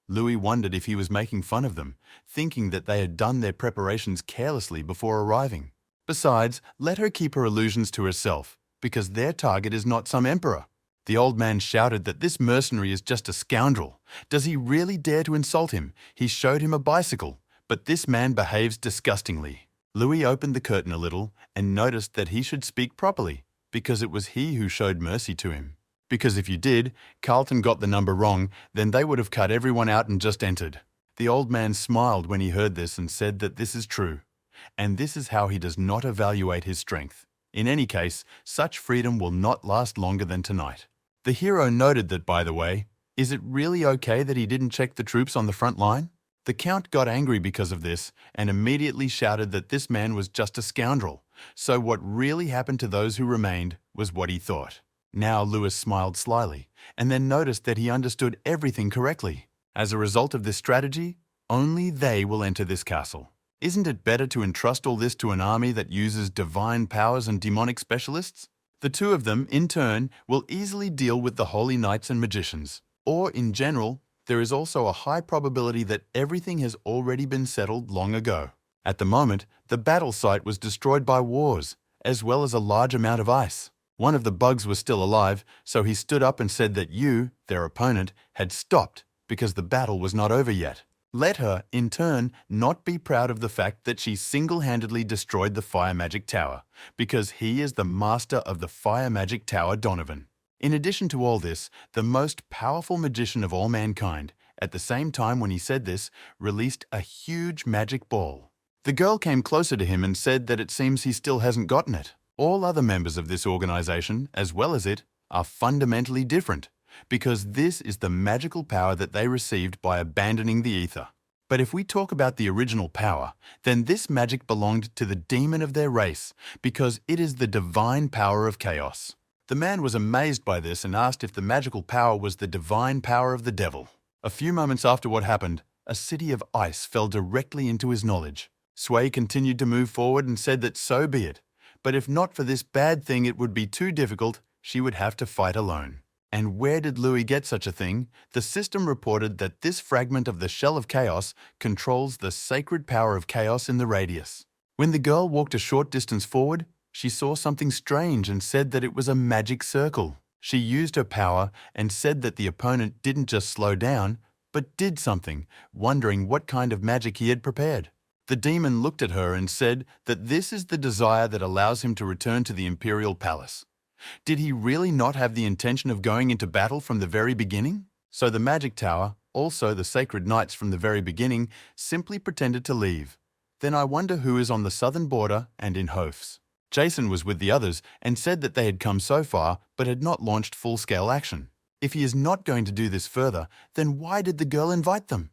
Louis wondered if he was making fun of them, thinking that they had done their preparations carelessly before arriving. Besides, let her keep her illusions to herself, because their target is not some emperor. The old man shouted that this mercenary is just a scoundrel. Does he really dare to insult him? He showed him a bicycle, but this man behaves disgustingly. Louis opened the curtain a little and noticed that he should speak properly, because it was he who showed mercy to him. Because if you did, Carlton got the number wrong, then they would have cut everyone out and just entered. The old man smiled when he heard this and said that this is true, and this is how he does not evaluate his strength. In any case, such freedom will not last longer than tonight. The hero noted that, by the way, is it really okay that he didn't check the troops on the front line? The Count got angry because of this and immediately shouted that this man was just a scoundrel, so what really happened to those who remained was what he thought. Now Louis smiled slyly and then noticed that he understood everything correctly. As a result of this strategy, only they will enter this castle. Isn't it better to entrust all this to an army that uses divine powers and demonic specialists? The two of them, in turn, will easily deal with the holy knights and magicians. Or, in general, there is also a high probability that everything has already been settled long ago. At the moment, the battle site was destroyed by wars, as well as a large amount of ice. One of the bugs was still alive, so he stood up and said that you, their opponent, had stopped because the battle was not over yet. Let her, in turn, not be proud of the fact that she single-handedly destroyed the Fire Magic Tower, because he is the master of the Fire Magic Tower Donovan. In addition to all this, the most powerful magician of all mankind, at the same time when he said this, released a huge magic ball. The girl came closer to him and said that it seems he still hasn't gotten it. All other members of this organization, as well as it, are fundamentally different, because this is the magical power that they received by abandoning the ether. But if we talk about the original power, then this magic belonged to the demon of their race, because it is the divine power of chaos. The man was amazed by this and asked if the magical power was the divine power of the devil. A few moments after what happened, a city of ice fell directly into his knowledge. Sway continued to move forward and said that so be it, but if not for this bad thing it would be too difficult, she would have to fight alone. And where did Louis get such a thing? The system reported that this fragment of the Shell of Chaos controls the sacred power of chaos in the radius. When the girl walked a short distance forward, she saw something strange and said that it was a magic circle. She used her power and said that the opponent didn't just slow down, but did something, wondering what kind of magic he had prepared. The demon looked at her and said that this is the desire that allows him to return to the Imperial Palace. Did he really not have the intention of going into battle from the very beginning? So the Magic Tower, also the Sacred Knights from the very beginning, simply pretended to leave. Then I wonder who is on the southern border and in Hofs. Jason was with the others and said that they had come so far but had not launched full-scale action. If he is not going to do this further, then why did the girl invite them?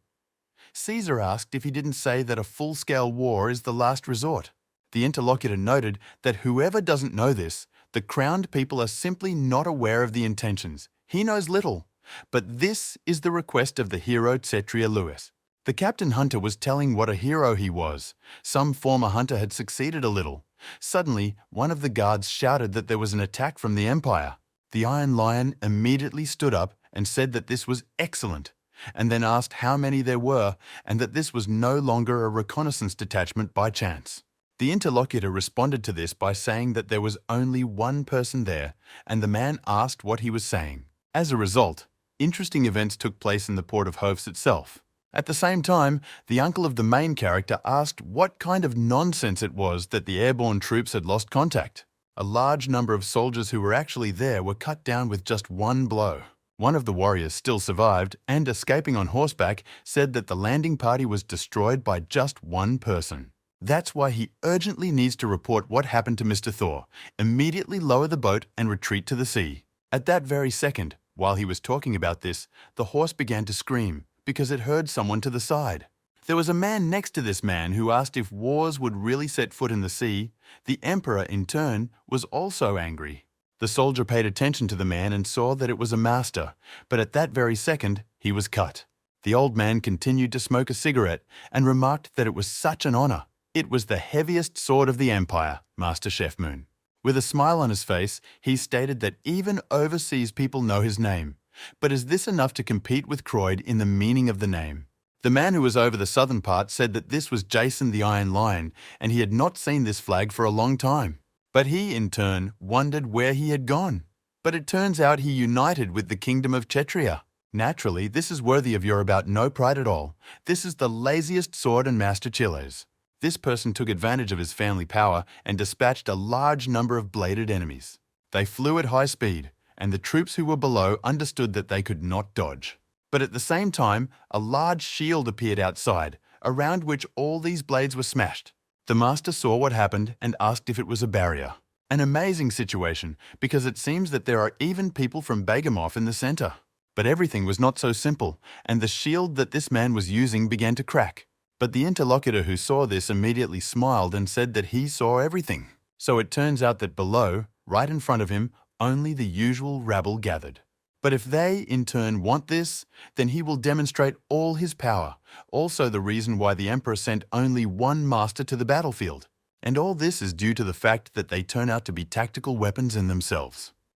Caesar asked if he didn't say that a full-scale war is the last resort. The interlocutor noted that whoever doesn't know this, the crowned people are simply not aware of the intentions. He knows little, but this is the request of the hero Tsetria Louis. The Captain Hunter was telling what a hero he was. Some former hunter had succeeded a little. Suddenly, one of the guards shouted that there was an attack from the Empire. The Iron Lion immediately stood up and said that this was excellent. and then asked how many there were and that this was no longer a reconnaissance detachment by chance. The interlocutor responded to this by saying that there was only one person there, and the man asked what he was saying. As a result, interesting events took place in the port of Hoofs itself. At the same time, the uncle of the main character asked what kind of nonsense it was that the airborne troops had lost contact. A large number of soldiers who were actually there were cut down with just one blow. One of the warriors still survived and, escaping on horseback, said that the landing party was destroyed by just one person. That's why he urgently needs to report what happened to Mr. Thor, immediately lower the boat and retreat to the sea. At that very second, while he was talking about this, the horse began to scream because it heard someone to the side. There was a man next to this man who asked if wars would really set foot in the sea. The emperor, in turn, was also angry. The soldier paid attention to the man and saw that it was a master, but at that very second, he was cut. The old man continued to smoke a cigarette and remarked that it was such an honor. It was the heaviest sword of the empire, Master Chef Moon. With a smile on his face, he stated that even overseas people know his name. But is this enough to compete with Croyd in the meaning of the name? The man who was over the southern part said that this was Jason the Iron Lion, and he had not seen this flag for a long time. But he, in turn, wondered where he had gone. But it turns out he united with the kingdom of Chetria. Naturally, this is worthy of your about no pride at all. This is the laziest sword in Master Chile's. This person took advantage of his family power and dispatched a large number of bladed enemies. They flew at high speed, and the troops who were below understood that they could not dodge. But at the same time, a large shield appeared outside, around which all these blades were smashed. The master saw what happened and asked if it was a barrier. An amazing situation, because it seems that there are even people from Begamov in the center. But everything was not so simple, and the shield that this man was using began to crack. But the interlocutor who saw this immediately smiled and said that he saw everything. So it turns out that below, right in front of him, only the usual rabble gathered. But if they, in turn, want this, then he will demonstrate all his power, also the reason why the Emperor sent only one master to the battlefield. And all this is due to the fact that they turn out to be tactical weapons in themselves.